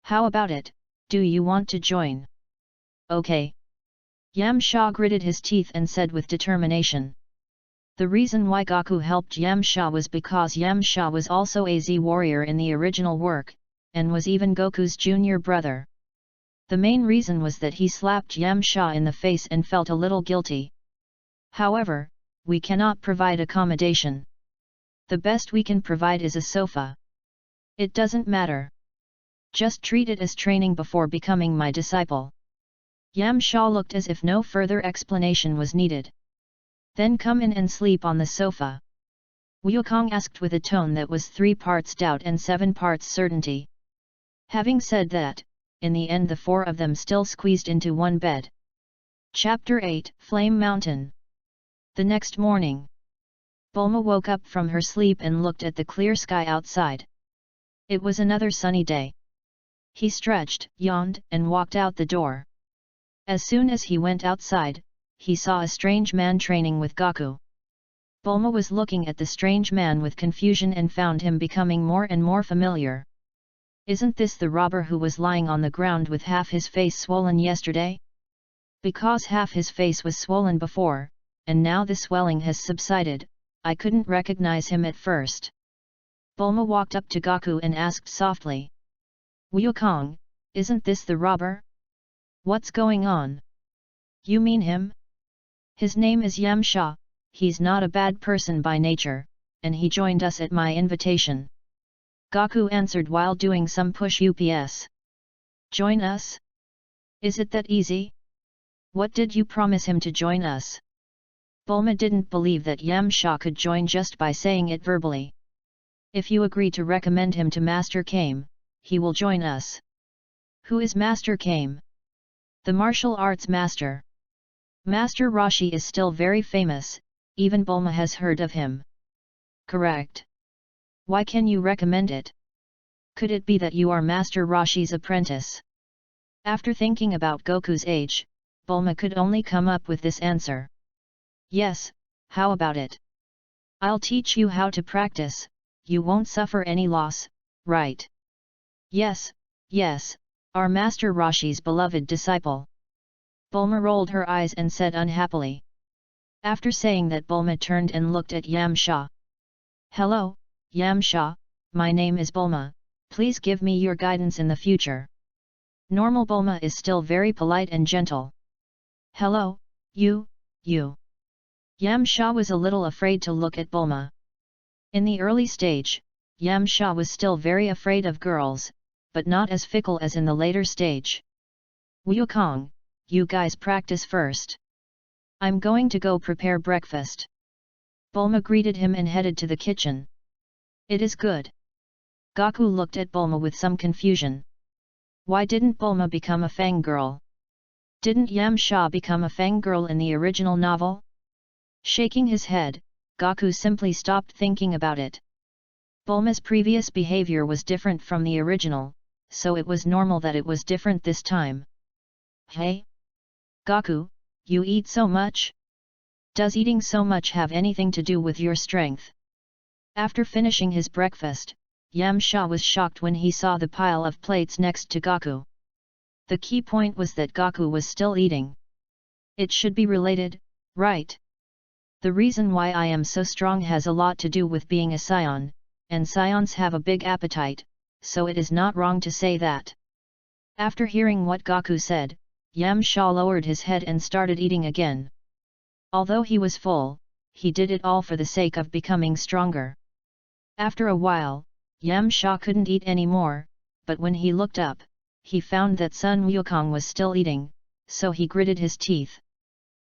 How about it, do you want to join? Okay. Yamcha gritted his teeth and said with determination. The reason why Goku helped Yamcha was because Yamcha was also a Z warrior in the original work, and was even Goku's junior brother. The main reason was that he slapped Yamcha in the face and felt a little guilty. However, we cannot provide accommodation. The best we can provide is a sofa. It doesn't matter. Just treat it as training before becoming my disciple. Yamcha looked as if no further explanation was needed. Then come in and sleep on the sofa. Wukong asked with a tone that was 3 parts doubt and 7 parts certainty. Having said that, in the end the 4 of them still squeezed into one bed. Chapter 8, Flame Mountain. The next morning, Bulma woke up from her sleep and looked at the clear sky outside. It was another sunny day. He stretched, yawned, and walked out the door. As soon as he went outside, he saw a strange man training with Goku. Bulma was looking at the strange man with confusion and found him becoming more and more familiar. Isn't this the robber who was lying on the ground with half his face swollen yesterday? Because half his face was swollen before, and now the swelling has subsided, I couldn't recognize him at first. Bulma walked up to Goku and asked softly. Wukong, isn't this the robber? What's going on? You mean him? His name is Yamcha, he's not a bad person by nature, and he joined us at my invitation. Goku answered while doing some push-ups. Join us? Is it that easy? What did you promise him to join us? Bulma didn't believe that Yamcha could join just by saying it verbally. If you agree to recommend him to Master Kame, he will join us. Who is Master Kame? The martial arts master. Master Roshi is still very famous, even Bulma has heard of him. Correct. Why can you recommend it? Could it be that you are Master Roshi's apprentice? After thinking about Goku's age, Bulma could only come up with this answer. Yes, how about it? I'll teach you how to practice, you won't suffer any loss, right? Yes, yes, our Master Roshi's beloved disciple. Bulma rolled her eyes and said unhappily. After saying that, Bulma turned and looked at Yamcha. Hello, Yamcha, my name is Bulma, please give me your guidance in the future. Normal Bulma is still very polite and gentle. Hello, you. Yamcha was a little afraid to look at Bulma. In the early stage, Yamcha was still very afraid of girls, but not as fickle as in the later stage. Wukong, you guys practice first. I'm going to go prepare breakfast. Bulma greeted him and headed to the kitchen. It is good. Goku looked at Bulma with some confusion. Why didn't Bulma become a fangirl? Didn't Yamcha become a fangirl in the original novel? Shaking his head, Goku simply stopped thinking about it. Bulma's previous behavior was different from the original, so it was normal that it was different this time. Hey? Goku, you eat so much? Does eating so much have anything to do with your strength? After finishing his breakfast, Yamcha was shocked when he saw the pile of plates next to Goku. The key point was that Goku was still eating. It should be related, right? The reason why I am so strong has a lot to do with being a scion, and scions have a big appetite, so it is not wrong to say that. After hearing what Goku said, Yamcha lowered his head and started eating again. Although he was full, he did it all for the sake of becoming stronger. After a while, Yamcha couldn't eat anymore, but when he looked up, he found that Sun Wukong was still eating, so he gritted his teeth.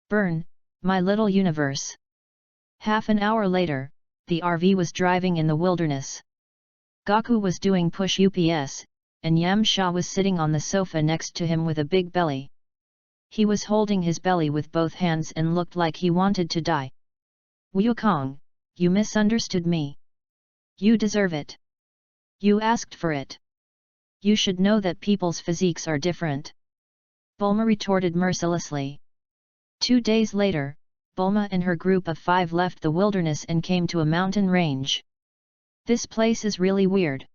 Burn, my little universe. Half an hour later, the RV was driving in the wilderness. Goku was doing push-ups, and Yamcha was sitting on the sofa next to him with a big belly. He was holding his belly with both hands and looked like he wanted to die. Wukong, you misunderstood me. You deserve it. You asked for it. You should know that people's physiques are different. Bulma retorted mercilessly. 2 days later, Bulma and her group of 5 left the wilderness and came to a mountain range. This place is really weird.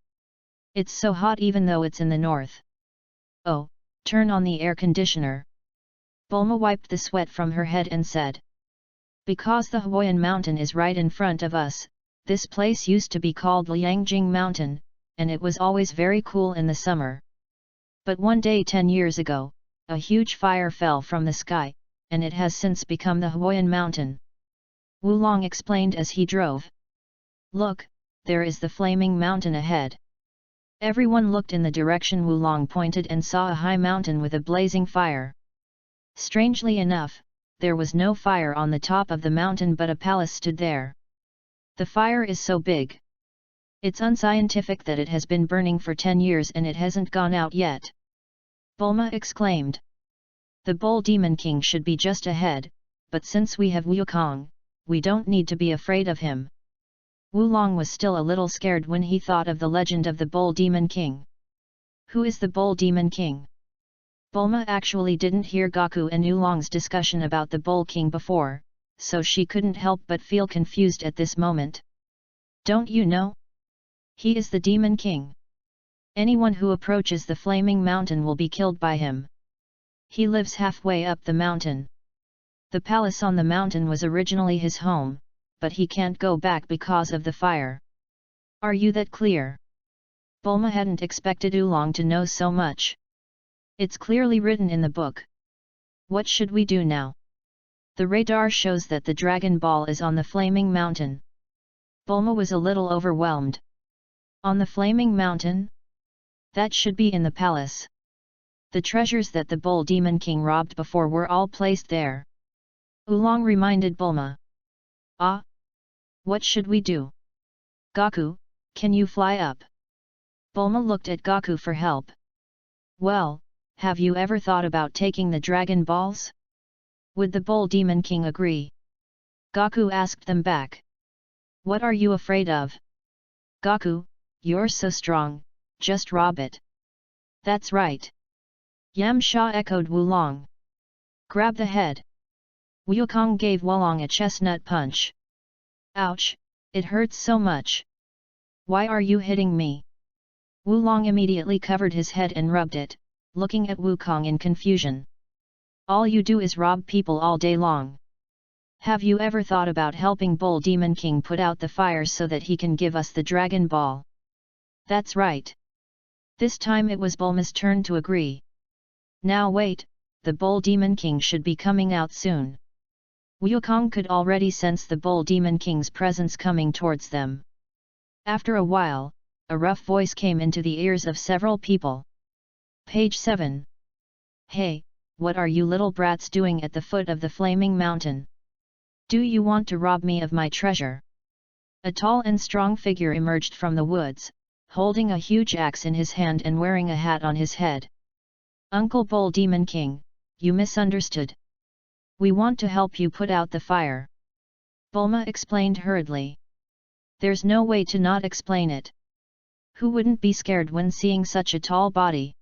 It's so hot even though it's in the north. Oh, turn on the air conditioner. Bulma wiped the sweat from her head and said. Because the Huoyan mountain is right in front of us, this place used to be called Liangjing Mountain, and it was always very cool in the summer. But one day 10 years ago, a huge fire fell from the sky, and it has since become the Huoyan Mountain. Wulong explained as he drove. Look, there is the flaming mountain ahead. Everyone looked in the direction Wulong pointed and saw a high mountain with a blazing fire. Strangely enough, there was no fire on the top of the mountain but a palace stood there. The fire is so big. It's unscientific that it has been burning for 10 years and it hasn't gone out yet. Bulma exclaimed. The Bull Demon King should be just ahead, but since we have Wukong, we don't need to be afraid of him. Wulong was still a little scared when he thought of the legend of the Bull Demon King. Who is the Bull Demon King? Bulma actually didn't hear Goku and Wulong's discussion about the Bull King before, so she couldn't help but feel confused at this moment. Don't you know? He is the Demon King. Anyone who approaches the flaming mountain will be killed by him. He lives halfway up the mountain. The palace on the mountain was originally his home, but he can't go back because of the fire. Are you that clear? Bulma hadn't expected Wulong to know so much. It's clearly written in the book. What should we do now? The radar shows that the Dragon Ball is on the flaming mountain. Bulma was a little overwhelmed. On the flaming mountain? That should be in the palace. The treasures that the Bull Demon King robbed before were all placed there. Wulong reminded Bulma. Ah? What should we do? Goku, can you fly up? Bulma looked at Goku for help. Well, have you ever thought about taking the Dragon Balls? Would the Bull Demon King agree? Goku asked them back. What are you afraid of? Goku, you're so strong, just rob it. That's right. Yamcha echoed Wulong. Grab the head. Wukong gave Wulong a chestnut punch. Ouch, it hurts so much. Why are you hitting me? Wulong immediately covered his head and rubbed it, looking at Wukong in confusion. All you do is rob people all day long. Have you ever thought about helping Bull Demon King put out the fire so that he can give us the Dragon Ball? That's right. This time it was Bulma's turn to agree. Now wait, the Bull Demon King should be coming out soon. Wukong could already sense the Bull Demon King's presence coming towards them. After a while, a rough voice came into the ears of several people. Page 7. Hey, what are you little brats doing at the foot of the flaming mountain? Do you want to rob me of my treasure? A tall and strong figure emerged from the woods, holding a huge axe in his hand and wearing a hat on his head. Uncle Bull Demon King, you misunderstood. We want to help you put out the fire. Bulma explained hurriedly. There's no way to not explain it. Who wouldn't be scared when seeing such a tall body?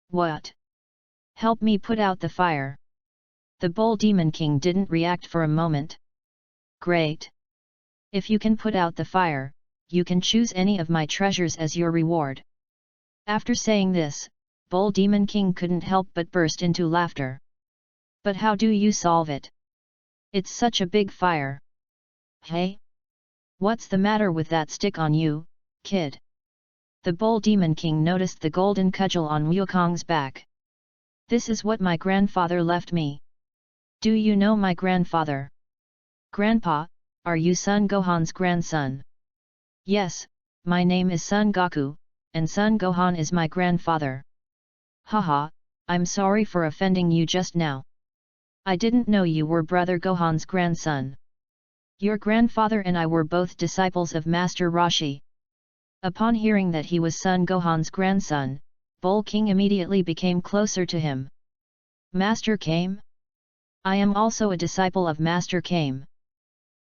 What? Help me put out the fire. The Bull Demon King didn't react for a moment. Great. If you can put out the fire, you can choose any of my treasures as your reward. After saying this, Bull Demon King couldn't help but burst into laughter. But how do you solve it? It's such a big fire. Hey? What's the matter with that stick on you, kid? The Bull Demon King noticed the golden cudgel on Wukong's back. This is what my grandfather left me. Do you know my grandfather? Grandpa, are you Son Gohan's grandson? Yes, my name is Son Goku, and Son Gohan is my grandfather. Haha, I'm sorry for offending you just now. I didn't know you were Brother Gohan's grandson. Your grandfather and I were both disciples of Master Roshi. Upon hearing that he was Son Gohan's grandson, Bull King immediately became closer to him. Master Kame? I am also a disciple of Master Kame.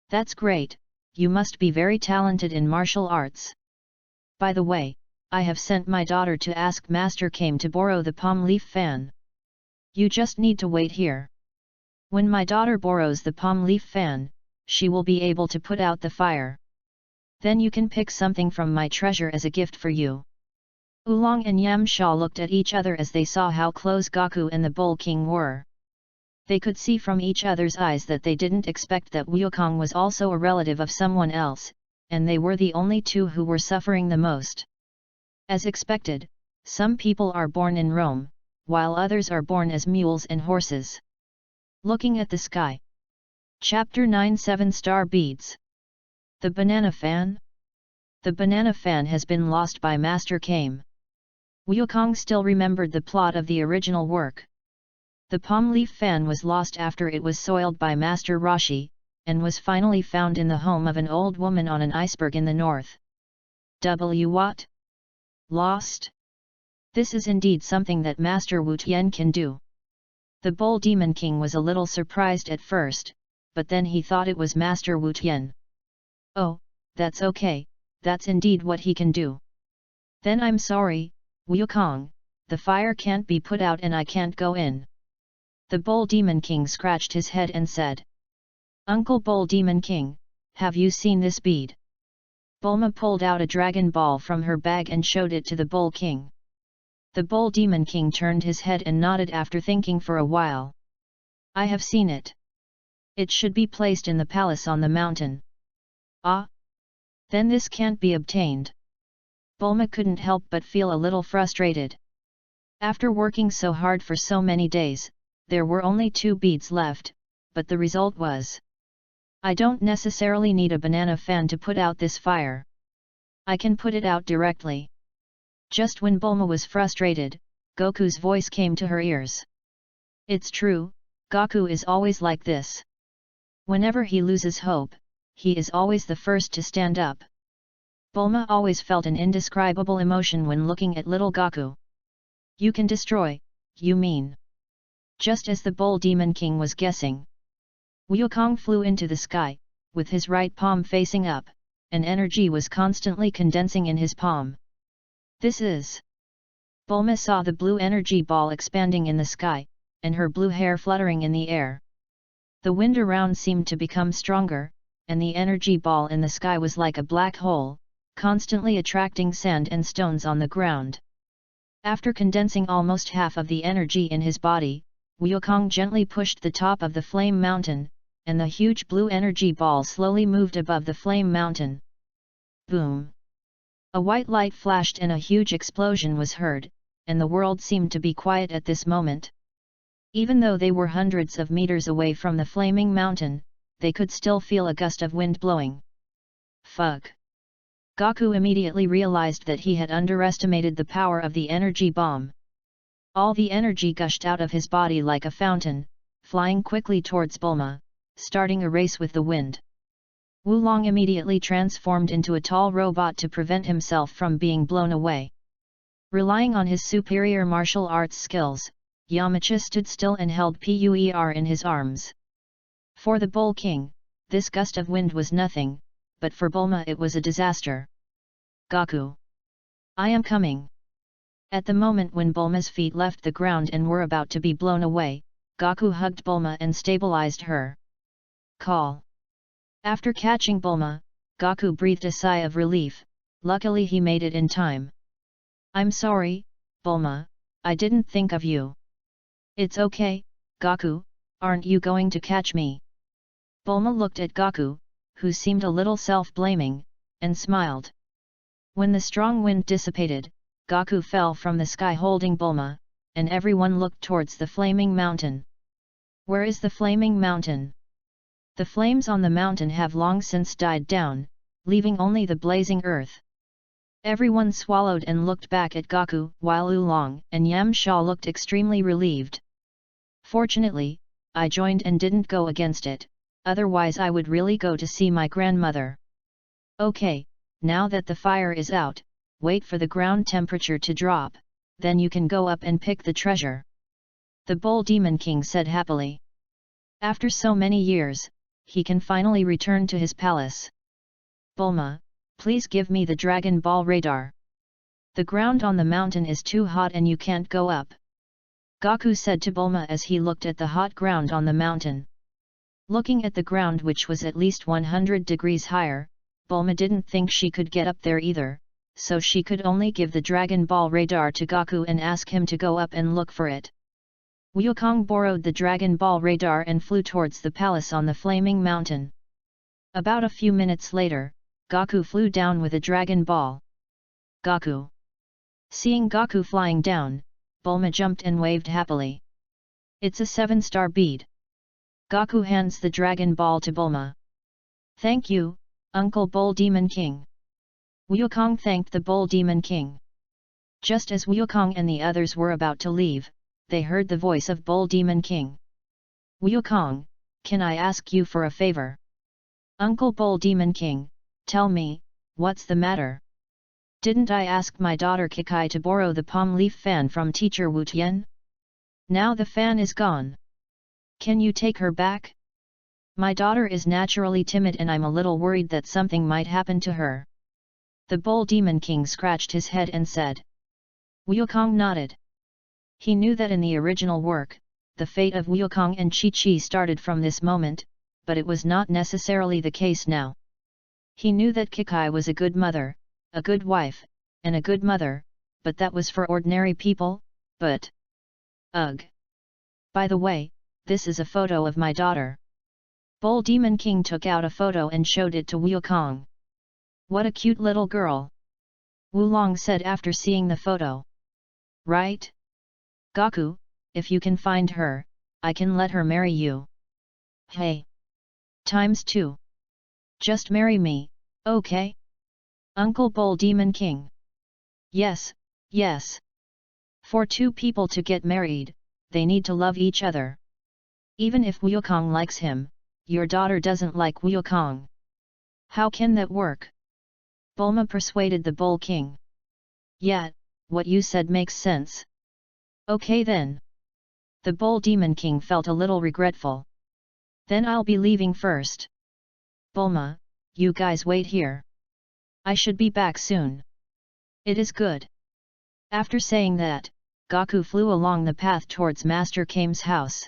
That's great, you must be very talented in martial arts. By the way, I have sent my daughter to ask Master Kame to borrow the palm leaf fan. You just need to wait here. When my daughter borrows the palm leaf fan, she will be able to put out the fire. Then you can pick something from my treasure as a gift for you." Oolong and Yamcha looked at each other as they saw how close Gaku and the Bull King were. They could see from each other's eyes that they didn't expect that Wukong was also a relative of someone else, and they were the only two who were suffering the most. As expected, some people are born in Rome, while others are born as mules and horses. Looking at the sky. Chapter 9 7 Star Beads. The Banana Fan? The banana fan has been lost by Master Kame. Wukong still remembered the plot of the original work. The palm leaf fan was lost after it was soiled by Master Roshi, and was finally found in the home of an old woman on an iceberg in the north. What? Lost? This is indeed something that Master Wu Tian can do. The Bull Demon King was a little surprised at first, but then he thought it was Master Wu Tian. "Oh, that's okay, that's indeed what he can do. Then I'm sorry, Wukong, the fire can't be put out and I can't go in." The Bull Demon King scratched his head and said, "Uncle Bull Demon King, have you seen this bead?" Bulma pulled out a dragon ball from her bag and showed it to the Bull King. The Bull Demon King turned his head and nodded after thinking for a while. "I have seen it. It should be placed in the palace on the mountain." "Ah? Then this can't be obtained." Bulma couldn't help but feel a little frustrated. After working so hard for so many days, there were only 2 beads left, but the result was, "I don't necessarily need a banana fan to put out this fire. I can put it out directly." Just when Bulma was frustrated, Goku's voice came to her ears. "It's true, Goku is always like this. Whenever he loses hope, he is always the first to stand up." Bulma always felt an indescribable emotion when looking at little Goku. "You can destroy, you mean?" Just as the Bull Demon King was guessing, Wukong flew into the sky, with his right palm facing up, and energy was constantly condensing in his palm. "This is..." Bulma saw the blue energy ball expanding in the sky, and her blue hair fluttering in the air. The wind around seemed to become stronger, and the energy ball in the sky was like a black hole, constantly attracting sand and stones on the ground. After condensing almost half of the energy in his body, Wukong gently pushed the top of the flame mountain, and the huge blue energy ball slowly moved above the flame mountain. Boom! A white light flashed and a huge explosion was heard, and the world seemed to be quiet at this moment. Even though they were hundreds of meters away from the flaming mountain, they could still feel a gust of wind blowing. Fug! Goku immediately realized that he had underestimated the power of the energy bomb. All the energy gushed out of his body like a fountain, flying quickly towards Bulma, starting a race with the wind. Wulong immediately transformed into a tall robot to prevent himself from being blown away. Relying on his superior martial arts skills, Yamcha stood still and held Puer in his arms. For the Bull King, this gust of wind was nothing, but for Bulma it was a disaster. "Goku! I am coming!" At the moment when Bulma's feet left the ground and were about to be blown away, Goku hugged Bulma and stabilized her. "Call!" After catching Bulma, Goku breathed a sigh of relief. Luckily he made it in time. "I'm sorry, Bulma, I didn't think of you." "It's okay, Goku, aren't you going to catch me?" Bulma looked at Goku, who seemed a little self-blaming, and smiled. When the strong wind dissipated, Goku fell from the sky holding Bulma, and everyone looked towards the flaming mountain. "Where is the flaming mountain?" "The flames on the mountain have long since died down, leaving only the blazing earth." Everyone swallowed and looked back at Goku, while Oolong and Yamcha looked extremely relieved. "Fortunately, I joined and didn't go against it, otherwise I would really go to see my grandmother." "Okay, now that the fire is out, wait for the ground temperature to drop, then you can go up and pick the treasure," the Bull Demon King said happily. After so many years, he can finally return to his palace. "Bulma, please give me the Dragon Ball radar. The ground on the mountain is too hot and you can't go up." Gaku said to Bulma as he looked at the hot ground on the mountain. Looking at the ground, which was at least 100 degrees higher, Bulma didn't think she could get up there either, so she could only give the Dragon Ball radar to Gaku and ask him to go up and look for it. Wukong borrowed the Dragon Ball radar and flew towards the palace on the flaming mountain. About a few minutes later, Gaku flew down with a Dragon Ball. Gaku. Seeing Gaku flying down, Bulma jumped and waved happily. It's a 7-star bead. Gaku hands the Dragon Ball to Bulma. Thank you, Uncle Bull Demon King. Wukong thanked the Bull Demon King. Just as Wukong and the others were about to leave, they heard the voice of Bull Demon King. Wukong, can I ask you for a favor? Uncle Bull Demon King, tell me, what's the matter? Didn't I ask my daughter Kikai to borrow the palm leaf fan from teacher Wu Tian? Now the fan is gone. Can you take her back? My daughter is naturally timid and I'm a little worried that something might happen to her. The Bull Demon King scratched his head and said. Wukong nodded. He knew that in the original work, the fate of Wukong and Chi-Chi started from this moment, but it was not necessarily the case now. He knew that Kikai was a good mother, a good wife, and a good mother, but that was for ordinary people, but... Ugh! By the way, this is a photo of my daughter. Bull Demon King took out a photo and showed it to Wukong. What a cute little girl! Wulong said after seeing the photo. Right? Gaku, if you can find her, I can let her marry you. Hey! ×2. Just marry me, okay? Uncle Bull Demon King. Yes, yes. For two people to get married, they need to love each other. Even if Wukong likes him, your daughter doesn't like Wukong. How can that work? Bulma persuaded the Bull King. Yeah, what you said makes sense. Okay then. The Bull Demon King felt a little regretful. Then I'll be leaving first. Bulma, you guys wait here. I should be back soon. It is good. After saying that, Gaku flew along the path towards Master Kame's house.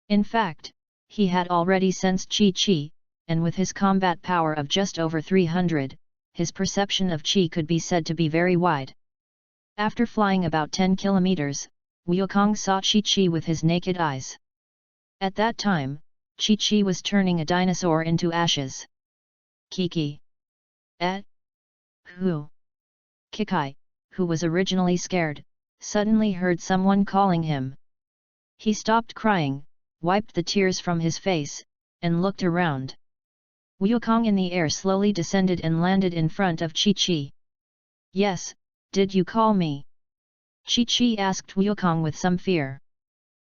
In fact, he had already sensed Chi-Chi, and with his combat power of just over 300, his perception of Chi could be said to be very wide. After flying about 10 kilometers, Wukong saw Chi-Chi with his naked eyes. At that time, Chi-Chi was turning a dinosaur into ashes. Kiki. Who? Kikai, who was originally scared, suddenly heard someone calling him. He stopped crying, wiped the tears from his face, and looked around. Wukong in the air slowly descended and landed in front of Chi-Chi. Yes, did you call me? Chi-Chi asked Wukong with some fear.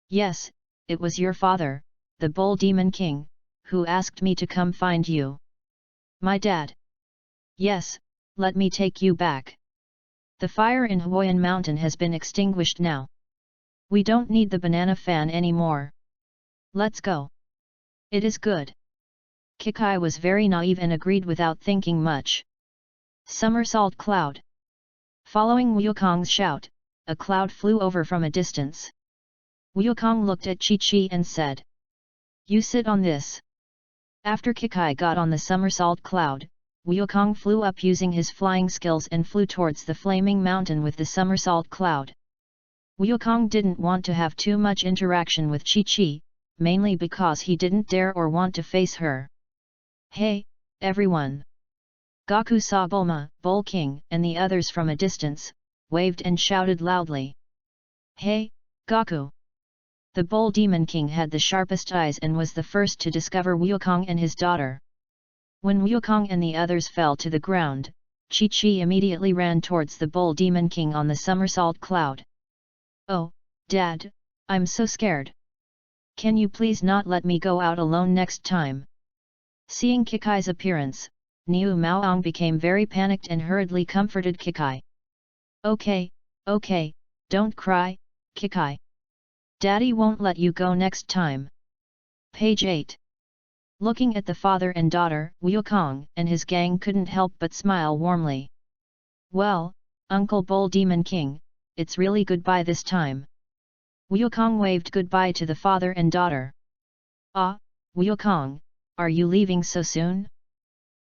Yes, it was your father, the Bull Demon King, who asked me to come find you. My dad. Yes, let me take you back. The fire in Huoyan Mountain has been extinguished now. We don't need the banana fan anymore. Let's go. It is good. Kikai was very naive and agreed without thinking much. Somersault cloud. Following Wukong's shout, a cloud flew over from a distance. Wukong looked at Chi-Chi and said. You sit on this. After Kikai got on the somersault cloud, Wukong flew up using his flying skills and flew towards the flaming mountain with the somersault cloud. Wukong didn't want to have too much interaction with Chi-Chi, mainly because he didn't dare or want to face her. Hey, everyone! Gaku saw Bulma, Bull King, and the others from a distance, waved and shouted loudly. Hey, Gaku! The Bull Demon King had the sharpest eyes and was the first to discover Wukong and his daughter. When Wukong and the others fell to the ground, Chi-Chi immediately ran towards the Bull Demon King on the somersault cloud. Oh, Dad, I'm so scared. Can you please not let me go out alone next time? Seeing Kikai's appearance, Niu Maoang became very panicked and hurriedly comforted Kikai. Okay, don't cry, Kikai. Daddy won't let you go next time. Page 8. Looking at the father and daughter, Wukong and his gang couldn't help but smile warmly. Well, Uncle Bull Demon King, it's really goodbye this time. Wukong waved goodbye to the father and daughter. Ah, Wukong, are you leaving so soon?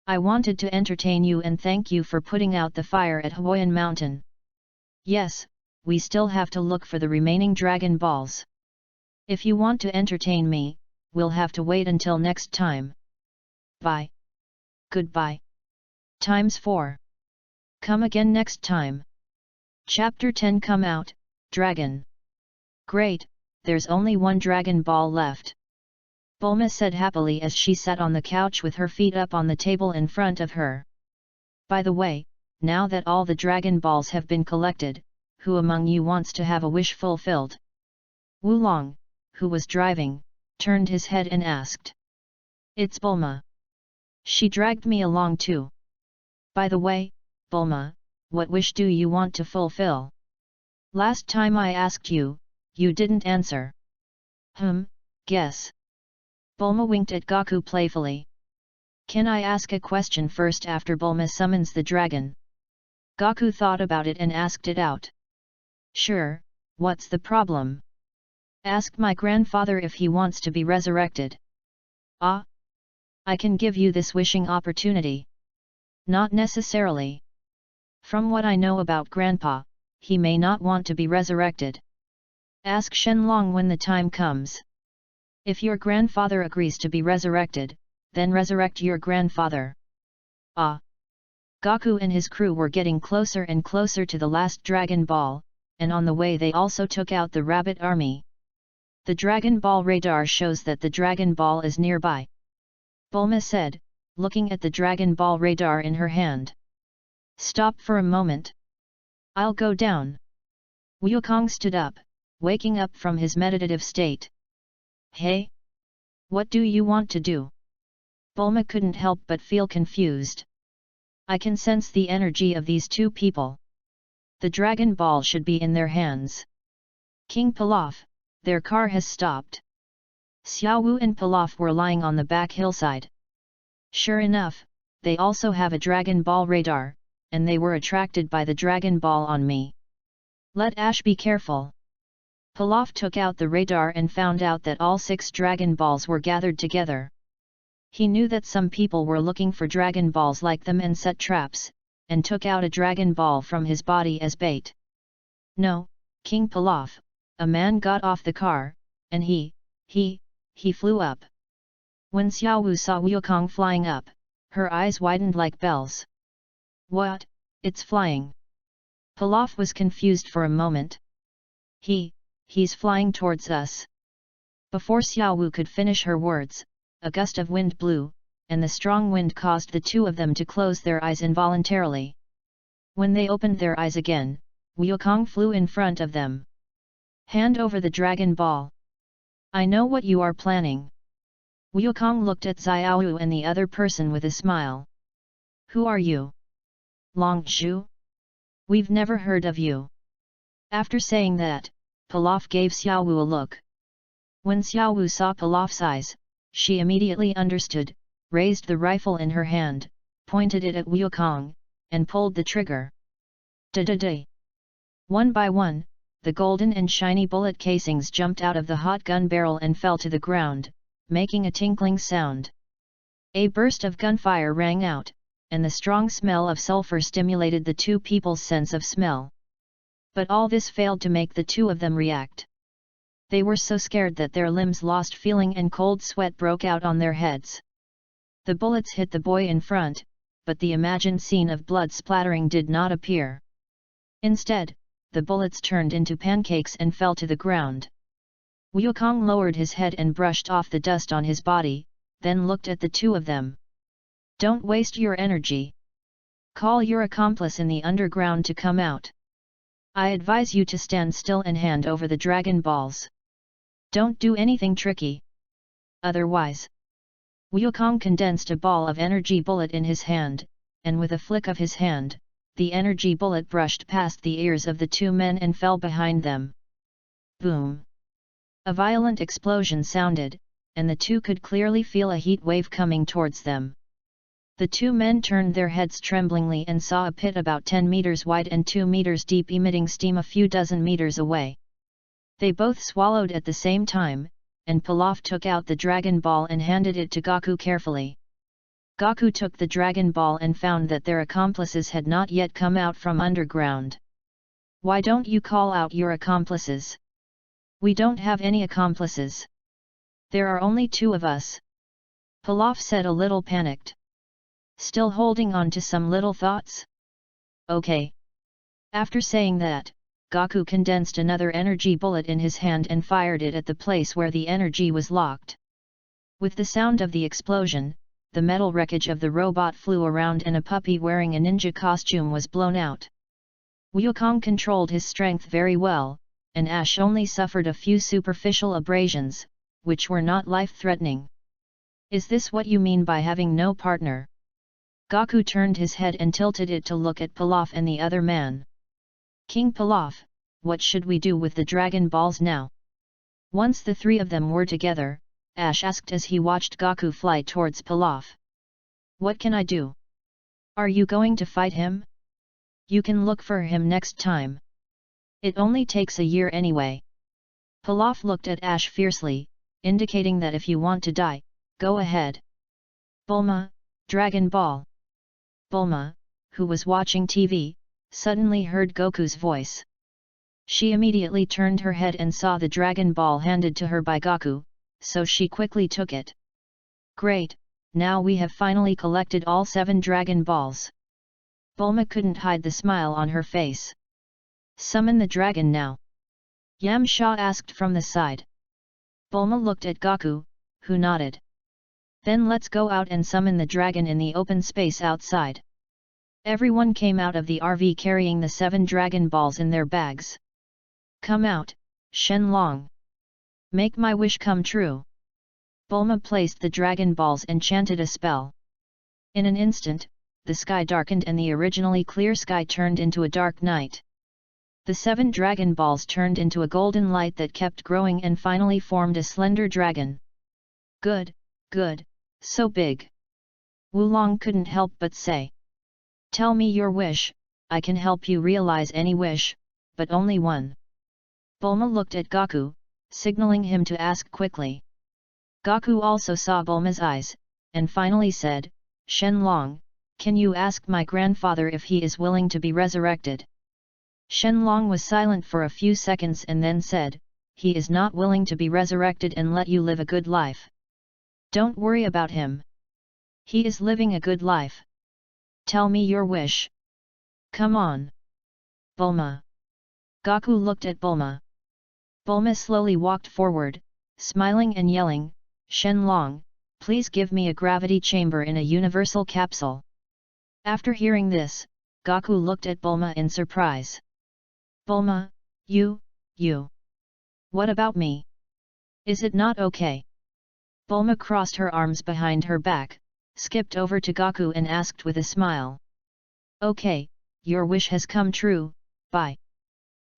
I wanted to entertain you and thank you for putting out the fire at Huoyan Mountain. Yes, we still have to look for the remaining Dragon Balls. If you want to entertain me, we'll have to wait until next time. Bye. Goodbye. ×4. Come again next time. Chapter 10 Come out, Dragon. Great, there's only one Dragon Ball left. Bulma said happily as she sat on the couch with her feet up on the table in front of her. By the way, now that all the Dragon Balls have been collected, who among you wants to have a wish fulfilled? Wulong, who was driving, turned his head and asked. It's Bulma. She dragged me along too. By the way, Bulma, what wish do you want to fulfill? Last time I asked you, you didn't answer. Guess. Bulma winked at Goku playfully. Can I ask a question first after Bulma summons the dragon? Goku thought about it and asked it out. Sure, what's the problem? Ask my grandfather if he wants to be resurrected. Ah? I can give you this wishing opportunity. Not necessarily. From what I know about Grandpa, he may not want to be resurrected. Ask Shenlong when the time comes. If your grandfather agrees to be resurrected, then resurrect your grandfather. Ah! Goku and his crew were getting closer and closer to the last Dragon Ball, and on the way they also took out the Rabbit Army. The Dragon Ball radar shows that the Dragon Ball is nearby. Bulma said, looking at the Dragon Ball radar in her hand. Stop for a moment. I'll go down. Wukong stood up, waking up from his meditative state. Hey? What do you want to do? Bulma couldn't help but feel confused. I can sense the energy of these two people. The Dragon Ball should be in their hands. King Pilaf, their car has stopped. Xiao Wu and Pilaf were lying on the back hillside. Sure enough, they also have a Dragon Ball radar, and they were attracted by the Dragon Ball on me. Let Ash be careful. Pilaf took out the radar and found out that all 6 Dragon Balls were gathered together. He knew that some people were looking for Dragon Balls like them and set traps, and took out a Dragon Ball from his body as bait. No, King Pilaf, a man got off the car, and he flew up. When Xiao Wu saw Wukong flying up, her eyes widened like bells. What? It's flying. Pilaf was confused for a moment. He's flying towards us. Before Xiao Wu could finish her words, a gust of wind blew, and the strong wind caused the two of them to close their eyes involuntarily. When they opened their eyes again, Wukong flew in front of them. Hand over the Dragon Ball. I know what you are planning. Wukong looked at Xiao Wu and the other person with a smile. Who are you? Long Zhu? We've never heard of you. After saying that, Pilaf gave Xiao Wu a look. When Xiao Wu saw Pilaf's eyes, she immediately understood, raised the rifle in her hand, pointed it at Wukong, and pulled the trigger. Da-da-da! One by one, the golden and shiny bullet casings jumped out of the hot gun barrel and fell to the ground, making a tinkling sound. A burst of gunfire rang out, and the strong smell of sulfur stimulated the two people's sense of smell. But all this failed to make the two of them react. They were so scared that their limbs lost feeling and cold sweat broke out on their heads. The bullets hit the boy in front, but the imagined scene of blood splattering did not appear. Instead, the bullets turned into pancakes and fell to the ground. Wukong lowered his head and brushed off the dust on his body, then looked at the two of them. Don't waste your energy. Call your accomplice in the underground to come out. I advise you to stand still and hand over the Dragon Balls. Don't do anything tricky. Otherwise. Wukong condensed a ball of energy bullet in his hand, and with a flick of his hand, the energy bullet brushed past the ears of the two men and fell behind them. Boom! A violent explosion sounded, and the two could clearly feel a heat wave coming towards them. The two men turned their heads tremblingly and saw a pit about 10 meters wide and 2 meters deep emitting steam a few dozen meters away. They both swallowed at the same time, and Pilaf took out the Dragon Ball and handed it to Gaku carefully. Gaku took the Dragon Ball and found that their accomplices had not yet come out from underground. "Why don't you call out your accomplices?" "We don't have any accomplices. There are only 2 of us," Pilaf said a little panicked. "Still holding on to some little thoughts? Okay." After saying that, Gaku condensed another energy bullet in his hand and fired it at the place where the energy was locked. With the sound of the explosion, the metal wreckage of the robot flew around and a puppy wearing a ninja costume was blown out. Wukong controlled his strength very well, and Ash only suffered a few superficial abrasions, which were not life-threatening. "Is this what you mean by having no partner?" Gaku turned his head and tilted it to look at Pilaf and the other man. "King Pilaf, what should we do with the Dragon Balls now?" Once the 3 of them were together, Ash asked as he watched Gaku fly towards Pilaf. "What can I do? Are you going to fight him? You can look for him next time. It only takes a year anyway." Pilaf looked at Ash fiercely, indicating that if you want to die, go ahead. "Bulma, Dragon Ball." Bulma, who was watching TV, suddenly heard Goku's voice. She immediately turned her head and saw the Dragon Ball handed to her by Gaku, so she quickly took it. "Great, now we have finally collected all 7 Dragon Balls." Bulma couldn't hide the smile on her face. "Summon the dragon now?" Yamcha asked from the side. Bulma looked at Gaku, who nodded. "Then let's go out and summon the dragon in the open space outside." Everyone came out of the RV carrying the 7 Dragon Balls in their bags. "Come out, Shenlong. Make my wish come true." Bulma placed the Dragon Balls and chanted a spell. In an instant, the sky darkened and the originally clear sky turned into a dark night. The 7 Dragon Balls turned into a golden light that kept growing and finally formed a slender dragon. "Good, good, so big." Wulong couldn't help but say. "Tell me your wish, I can help you realize any wish, but only one." Bulma looked at Gaku, signaling him to ask quickly. Gaku also saw Bulma's eyes, and finally said, "Shenlong, can you ask my grandfather if he is willing to be resurrected?" Shenlong was silent for a few seconds and then said, "He is not willing to be resurrected and let you live a good life. Don't worry about him. He is living a good life. Tell me your wish. Come on." "Bulma." Gaku looked at Bulma. Bulma slowly walked forward, smiling and yelling, "Shenlong, please give me a gravity chamber in a universal capsule." After hearing this, Gaku looked at Bulma in surprise. "Bulma, you... What about me? Is it not okay?" Bulma crossed her arms behind her back, skipped over to Gaku and asked with a smile. "Okay, your wish has come true, bye."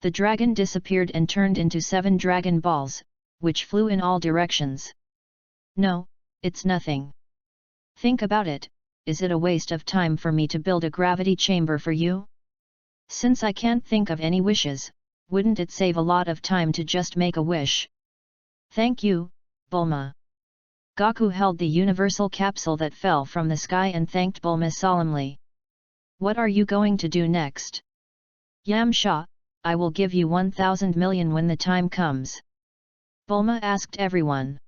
The dragon disappeared and turned into 7 Dragon Balls, which flew in all directions. "No, it's nothing. Think about it, is it a waste of time for me to build a gravity chamber for you? Since I can't think of any wishes, wouldn't it save a lot of time to just make a wish?" "Thank you, Bulma." Gaku held the universal capsule that fell from the sky and thanked Bulma solemnly. "What are you going to do next?" "Yamcha, I will give you 1,000 million when the time comes." Bulma asked everyone.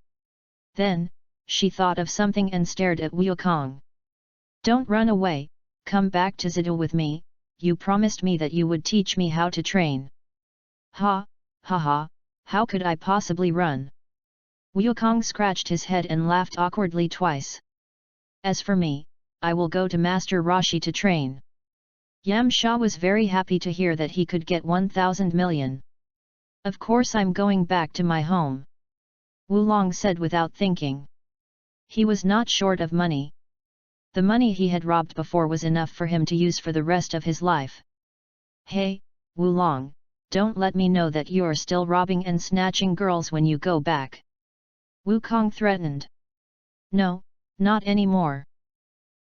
Then, she thought of something and stared at Wukong. "Don't run away, come back to Zidou with me, you promised me that you would teach me how to train." Ha, how could I possibly run?" Wukong scratched his head and laughed awkwardly twice. "As for me, I will go to Master Roshi to train." Yamcha was very happy to hear that he could get 1,000 million. "Of course I'm going back to my home," Wulong said without thinking. He was not short of money. The money he had robbed before was enough for him to use for the rest of his life. "Hey, Wulong, don't let me know that you're still robbing and snatching girls when you go back," Wukong threatened. "No, not anymore."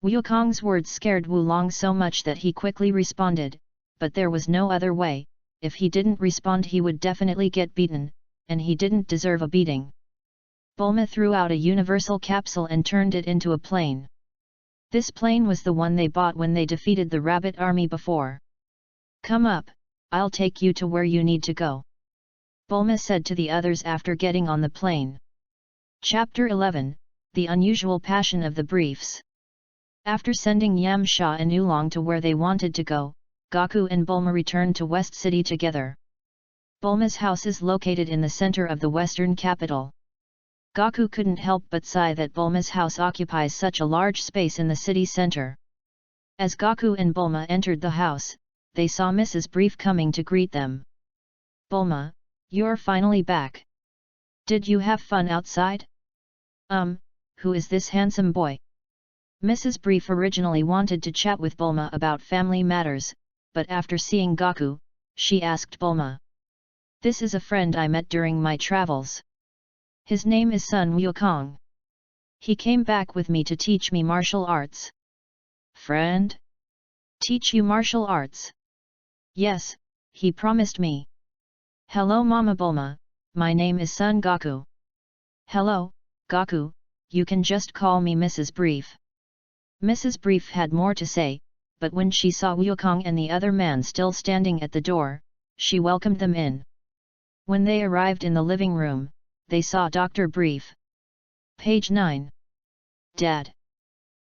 Wukong's words scared Wulong so much that he quickly responded, but there was no other way, if he didn't respond he would definitely get beaten, and he didn't deserve a beating. Bulma threw out a universal capsule and turned it into a plane. This plane was the one they bought when they defeated the rabbit army before. "Come up, I'll take you to where you need to go," Bulma said to the others after getting on the plane. Chapter 11, The Unusual Passion of the Briefs. After sending Yamcha and Oolong to where they wanted to go, Goku and Bulma returned to West City together. Bulma's house is located in the center of the western capital. Goku couldn't help but sigh that Bulma's house occupies such a large space in the city center. As Goku and Bulma entered the house, they saw Mrs. Brief coming to greet them. "Bulma, you're finally back. Did you have fun outside?" Who is this handsome boy?" Mrs. Brief originally wanted to chat with Bulma about family matters, but after seeing Goku, she asked Bulma. "This is a friend I met during my travels. His name is Sun Wukong. He came back with me to teach me martial arts." "Friend? Teach you martial arts?" "Yes, he promised me." "Hello Mama Bulma, my name is Sun Goku." "Hello, Goku, you can just call me Mrs. Brief." Mrs. Brief had more to say, but when she saw Wukong and the other man still standing at the door, she welcomed them in. When they arrived in the living room, they saw Dr. Brief. Page 9. "Dad."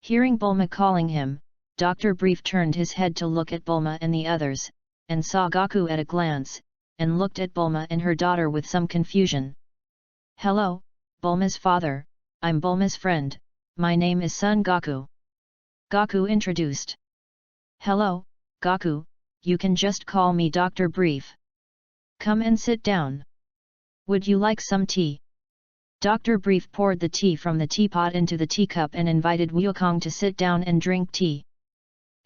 Hearing Bulma calling him, Dr. Brief turned his head to look at Bulma and the others, and saw Goku at a glance, and looked at Bulma and her daughter with some confusion. "Hello, Bulma's father, I'm Bulma's friend, my name is Son Goku." Goku introduced. "Hello, Goku, you can just call me Dr. Brief. Come and sit down. Would you like some tea?" Dr. Brief poured the tea from the teapot into the teacup and invited Wukong to sit down and drink tea.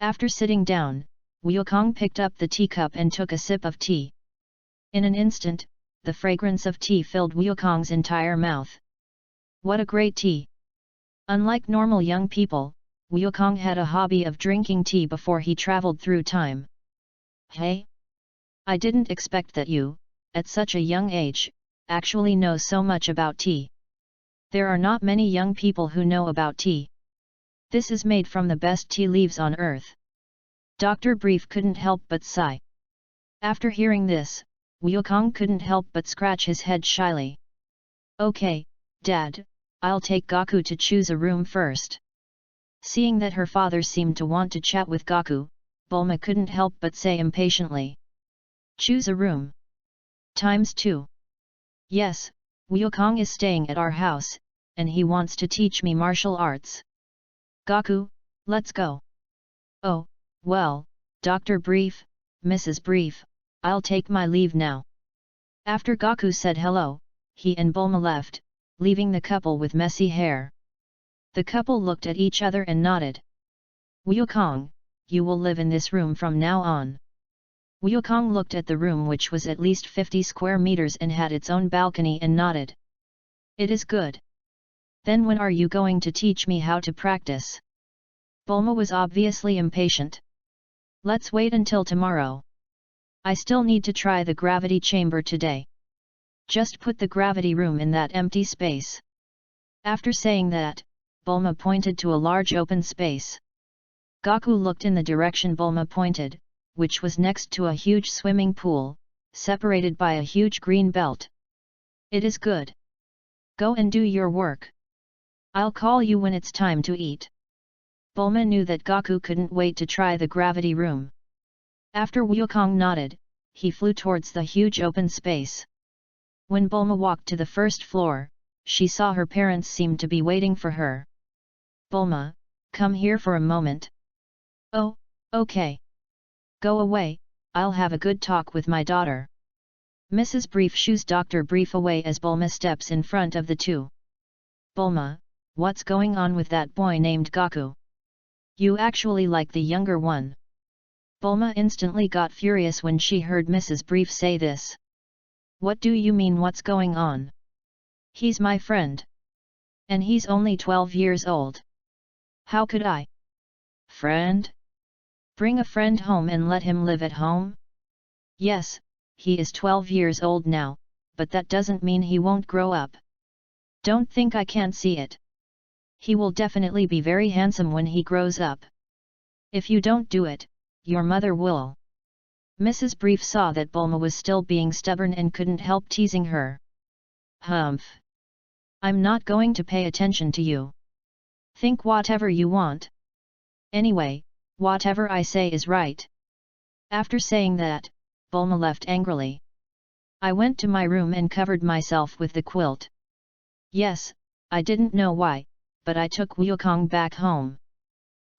After sitting down, Wukong picked up the teacup and took a sip of tea. In an instant, the fragrance of tea filled Wukong's entire mouth. What a great tea! Unlike normal young people, Wukong had a hobby of drinking tea before he traveled through time. "Hey! I didn't expect that you, at such a young age, actually know so much about tea. There are not many young people who know about tea. This is made from the best tea leaves on earth." Dr. Brief couldn't help but sigh. After hearing this, Wukong couldn't help but scratch his head shyly. "Okay, Dad, I'll take Goku to choose a room first." Seeing that her father seemed to want to chat with Goku, Bulma couldn't help but say impatiently. "Choose a room. ×2. Yes, Wukong is staying at our house, and he wants to teach me martial arts. Goku, let's go." "Oh, well, Dr. Brief, Mrs. Brief, I'll take my leave now." After Goku said hello, he and Bulma left, leaving the couple with messy hair. The couple looked at each other and nodded. "Wukong, you will live in this room from now on." Wukong looked at the room, which was at least 50 square meters and had its own balcony, and nodded. "It is good. Then when are you going to teach me how to practice?" Bulma was obviously impatient. "Let's wait until tomorrow. I still need to try the gravity chamber today. Just put the gravity room in that empty space." After saying that, Bulma pointed to a large open space. Goku looked in the direction Bulma pointed, which was next to a huge swimming pool, separated by a huge green belt. "It is good. Go and do your work. I'll call you when it's time to eat." Bulma knew that Goku couldn't wait to try the gravity room. After Wukong nodded, he flew towards the huge open space. When Bulma walked to the first floor, she saw her parents seemed to be waiting for her. "Bulma, come here for a moment." "Oh, okay. Go away, I'll have a good talk with my daughter." Mrs. Brief shoos Dr. Brief away as Bulma steps in front of the two. "Bulma, what's going on with that boy named Goku? You actually like the younger one?" Bulma instantly got furious when she heard Mrs. Brief say this. "What do you mean what's going on? He's my friend. And he's only 12 years old. How could I?" "Friend? Bring a friend home and let him live at home?" "Yes, he is 12 years old now, but that doesn't mean he won't grow up. Don't think I can't see it. He will definitely be very handsome when he grows up. If you don't do it, your mother will. Mrs. Brief saw that Bulma was still being stubborn and couldn't help teasing her. Humph. I'm not going to pay attention to you. Think whatever you want. Anyway, whatever I say is right. After saying that, Bulma left angrily. I went to my room and covered myself with the quilt. Yes, I didn't know why, but I took Wukong back home.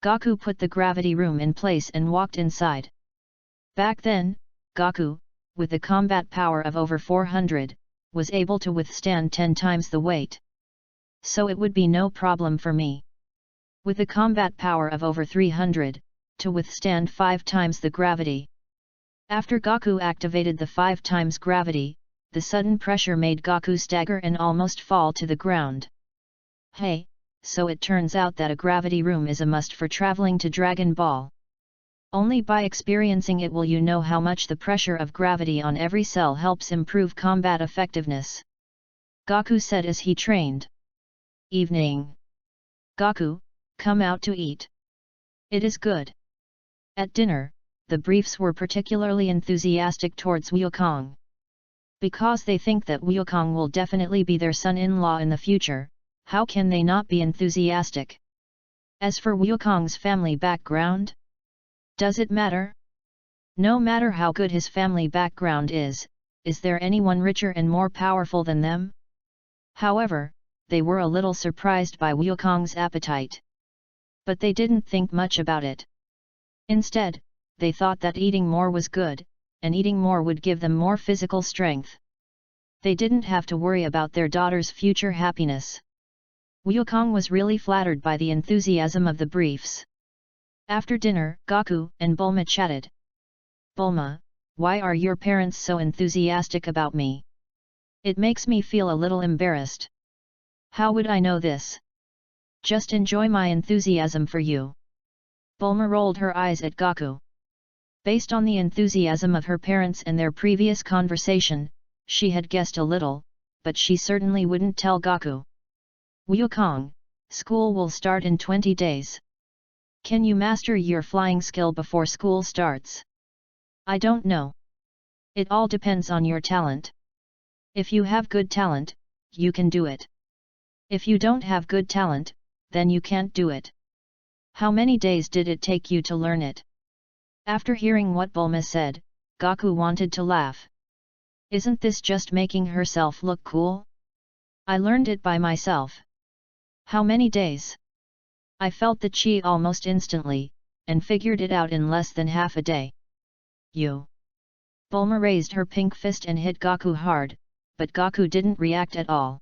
Gaku put the gravity room in place and walked inside. Back then, Gaku, with the combat power of over 400, was able to withstand 10 times the weight. So it would be no problem for me. With the combat power of over 300, to withstand 5 times the gravity. After Gaku activated the 5 times gravity, the sudden pressure made Gaku stagger and almost fall to the ground. Hey, so it turns out that a gravity room is a must for traveling to Dragon Ball. Only by experiencing it will you know how much the pressure of gravity on every cell helps improve combat effectiveness. Gaku said as he trained. Evening. Gaku, come out to eat. It is good. At dinner, the briefs were particularly enthusiastic towards Wukong. Because they think that Wukong will definitely be their son-in-law in the future, how can they not be enthusiastic? As for Wukong's family background, does it matter? No matter how good his family background is there anyone richer and more powerful than them? However, they were a little surprised by Wukong's appetite. But they didn't think much about it. Instead, they thought that eating more was good, and eating more would give them more physical strength. They didn't have to worry about their daughter's future happiness. Wukong was really flattered by the enthusiasm of the briefs. After dinner, Gaku and Bulma chatted. Bulma, why are your parents so enthusiastic about me? It makes me feel a little embarrassed. How would I know this? Just enjoy my enthusiasm for you. Bulma rolled her eyes at Gaku. Based on the enthusiasm of her parents and their previous conversation, she had guessed a little, but she certainly wouldn't tell Gaku. Wukong, school will start in 20 days. Can you master your flying skill before school starts? I don't know. It all depends on your talent. If you have good talent, you can do it. If you don't have good talent, then you can't do it. How many days did it take you to learn it? After hearing what Bulma said, Gaku wanted to laugh. Isn't this just making herself look cool? I learned it by myself. How many days? I felt the chi almost instantly, and figured it out in less than half a day. You. Bulma raised her pink fist and hit Gaku hard, but Gaku didn't react at all.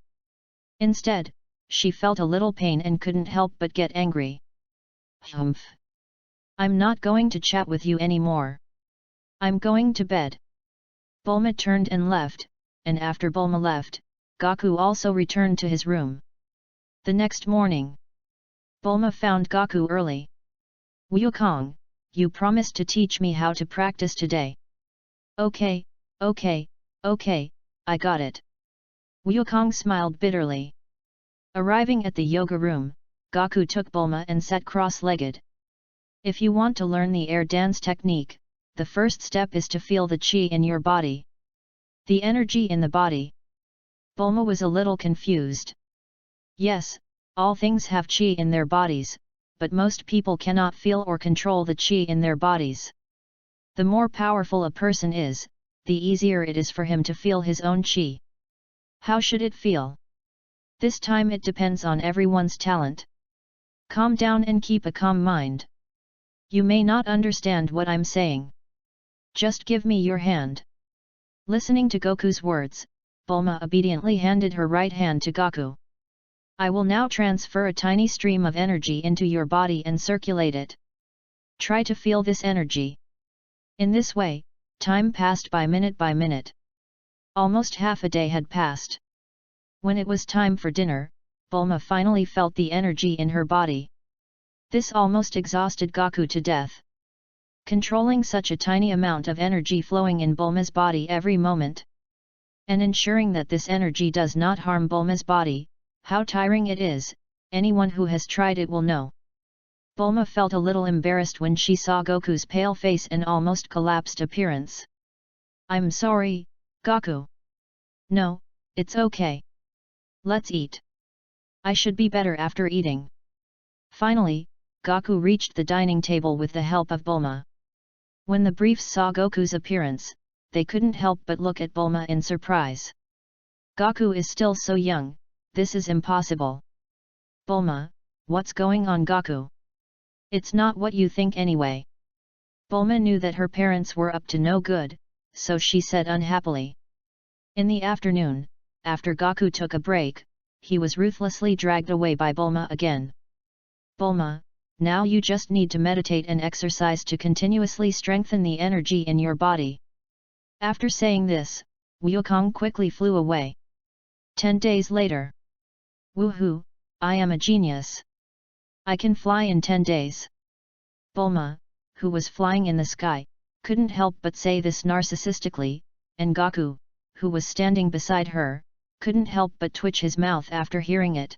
Instead, she felt a little pain and couldn't help but get angry. Humph. I'm not going to chat with you anymore. I'm going to bed. Bulma turned and left, and after Bulma left, Gaku also returned to his room. The next morning, Bulma found Gaku early. Wukong, you promised to teach me how to practice today. Okay, I got it. Wukong smiled bitterly. Arriving at the yoga room, Gaku took Bulma and sat cross-legged. If you want to learn the air dance technique, the first step is to feel the chi in your body. The energy in the body. Bulma was a little confused. Yes, all things have chi in their bodies, but most people cannot feel or control the chi in their bodies. The more powerful a person is, the easier it is for him to feel his own chi. How should it feel? This time it depends on everyone's talent. Calm down and keep a calm mind. You may not understand what I'm saying. Just give me your hand. Listening to Goku's words, Bulma obediently handed her right hand to Gaku. I will now transfer a tiny stream of energy into your body and circulate it. Try to feel this energy. In this way, time passed by minute. Almost half a day had passed. When it was time for dinner, Bulma finally felt the energy in her body. This almost exhausted Gaku to death. Controlling such a tiny amount of energy flowing in Bulma's body every moment. and ensuring that this energy does not harm Bulma's body. How tiring it is, anyone who has tried it will know. Bulma felt a little embarrassed when she saw Goku's pale face and almost collapsed appearance. "I'm sorry, Goku." "No, it's okay. Let's eat. I should be better after eating." Finally, Goku reached the dining table with the help of Bulma. When the briefs saw Goku's appearance, they couldn't help but look at Bulma in surprise. "Goku is still so young, this is impossible." "Bulma, what's going on, Goku?" "It's not what you think anyway." Bulma knew that her parents were up to no good, so she said unhappily. In the afternoon, after Goku took a break, he was ruthlessly dragged away by Bulma again. "Bulma, now you just need to meditate and exercise to continuously strengthen the energy in your body." After saying this, Wukong quickly flew away. 10 days later. "Woohoo, I am a genius. I can fly in 10 days. Bulma, who was flying in the sky, couldn't help but say this narcissistically, and Goku, who was standing beside her, couldn't help but twitch his mouth after hearing it.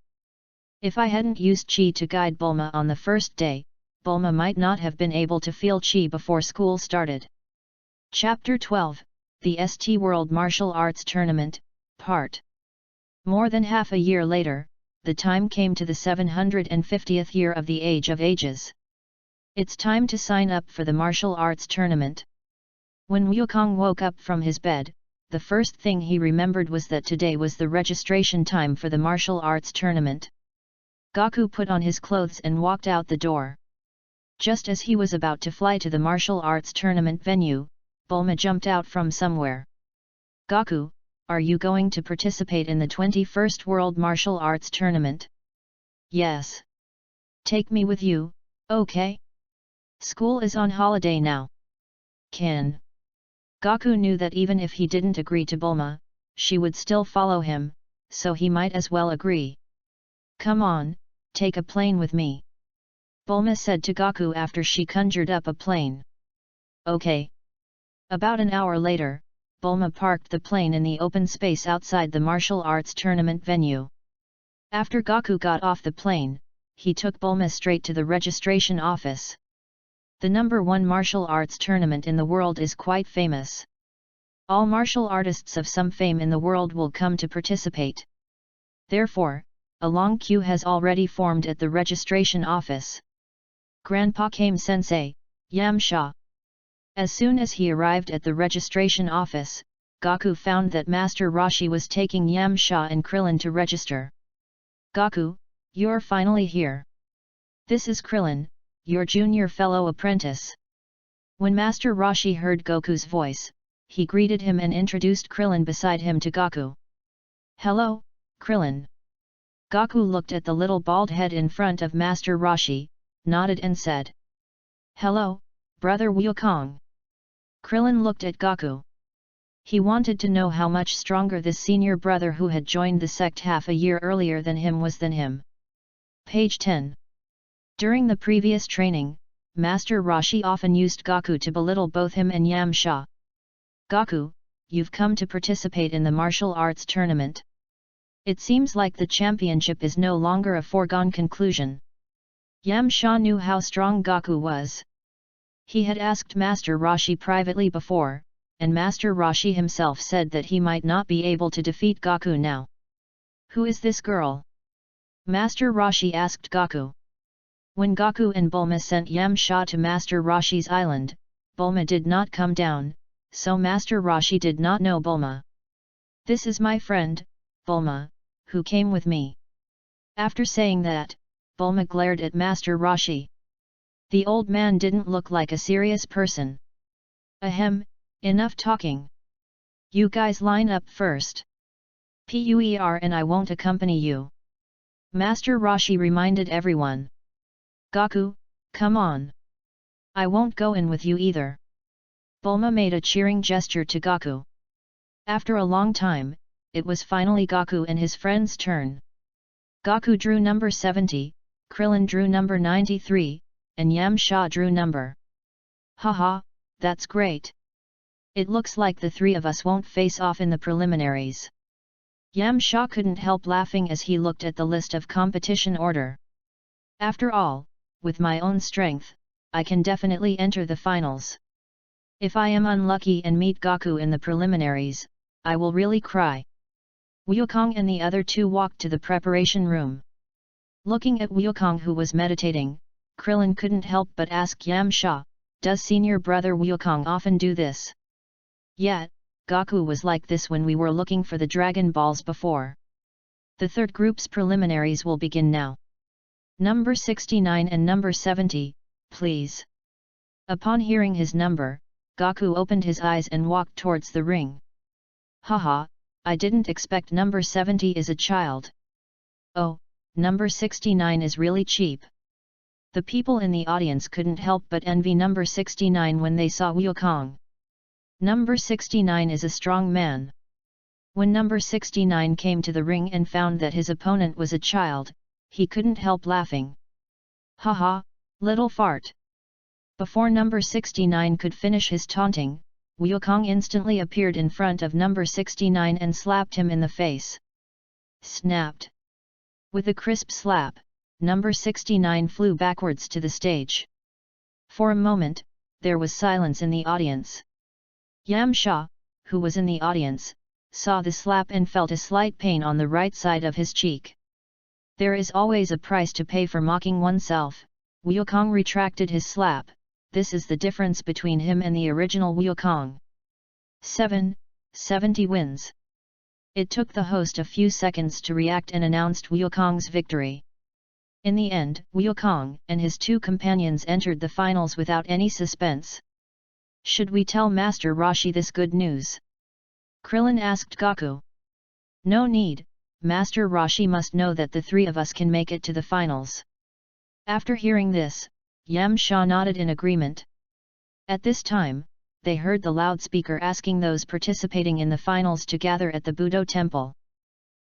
If I hadn't used Chi to guide Bulma on the first day, Bulma might not have been able to feel Chi before school started. Chapter 12, The ST World Martial Arts Tournament, Part. More than half a year later, the time came to the 750th year of the Age of Ages. It's time to sign up for the martial arts tournament. When Wukong woke up from his bed, the first thing he remembered was that today was the registration time for the martial arts tournament. Goku put on his clothes and walked out the door. Just as he was about to fly to the martial arts tournament venue, Bulma jumped out from somewhere. "Goku, are you going to participate in the 21st World Martial Arts Tournament?" "Yes." "Take me with you, okay? School is on holiday now." "Can." Goku knew that even if he didn't agree to Bulma, she would still follow him, so he might as well agree. "Come on, take a plane with me," Bulma said to Goku after she conjured up a plane. "Okay." About an hour later, Bulma parked the plane in the open space outside the martial arts tournament venue. After Goku got off the plane, he took Bulma straight to the registration office. The #1 martial arts tournament in the world is quite famous. All martial artists of some fame in the world will come to participate. Therefore, a long queue has already formed at the registration office. Grandpa came Sensei, Yamcha. As soon as he arrived at the registration office, Goku found that Master Roshi was taking Yamcha and Krillin to register. "Goku, you're finally here. This is Krillin, your junior fellow apprentice." When Master Roshi heard Goku's voice, he greeted him and introduced Krillin beside him to Goku. "Hello, Krillin." Goku looked at the little bald head in front of Master Roshi, nodded and said, "Hello, Brother Wukong." Krillin looked at Goku. He wanted to know how much stronger this senior brother who had joined the sect half a year earlier than him was than him. Page 10. During the previous training, Master Roshi often used Goku to belittle both him and Yamcha. "Goku, you've come to participate in the martial arts tournament. It seems like the championship is no longer a foregone conclusion." Yamcha knew how strong Goku was. He had asked Master Roshi privately before, and Master Roshi himself said that he might not be able to defeat Goku now. "Who is this girl?" Master Roshi asked Goku. When Goku and Bulma sent Yamcha to Master Roshi's island, Bulma did not come down, so Master Roshi did not know Bulma. "This is my friend, Bulma, who came with me." After saying that, Bulma glared at Master Roshi. The old man didn't look like a serious person. "Ahem, enough talking. You guys line up first. Puer and I won't accompany you," Master Roshi reminded everyone. "Goku, come on. I won't go in with you either." Bulma made a cheering gesture to Goku. After a long time, it was finally Goku and his friend's turn. Goku drew number 70, Krillin drew number 93, and Yamcha drew number. "Haha, that's great. It looks like the three of us won't face off in the preliminaries. Yamcha couldn't help laughing as he looked at the list of competition order. After all, with my own strength, I can definitely enter the finals. If I am unlucky and meet Goku in the preliminaries, I will really cry. Wukong and the other two walked to the preparation room. Looking at Wukong who was meditating, Krillin couldn't help but ask Yamcha, "Does senior brother Wukong often do this?" "Yeah, Goku was like this when we were looking for the Dragon Balls before." The third group's preliminaries will begin now. Number 69 and number 70, please. Upon hearing his number, Goku opened his eyes and walked towards the ring. "Haha, I didn't expect number 70 is a child. Oh, number 69 is really cheap." The people in the audience couldn't help but envy number 69 when they saw Wukong. Number 69 is a strong man. When number 69 came to the ring and found that his opponent was a child, he couldn't help laughing. "Haha, little fart." Before number 69 could finish his taunting, Wukong instantly appeared in front of number 69 and slapped him in the face. Snapped. With a crisp slap, number 69 flew backwards to the stage. For a moment, there was silence in the audience. Yamcha, who was in the audience, saw the slap and felt a slight pain on the right side of his cheek. There is always a price to pay for mocking oneself. Wukong retracted his slap. This is the difference between him and the original Wukong. 70 wins. It took the host a few seconds to react and announced Wukong's victory. In the end, Wukong and his two companions entered the finals without any suspense. "Should we tell Master Roshi this good news?" Krillin asked Goku. "No need, Master Roshi must know that the three of us can make it to the finals." After hearing this, Yamcha nodded in agreement. At this time, they heard the loudspeaker asking those participating in the finals to gather at the Budo Temple.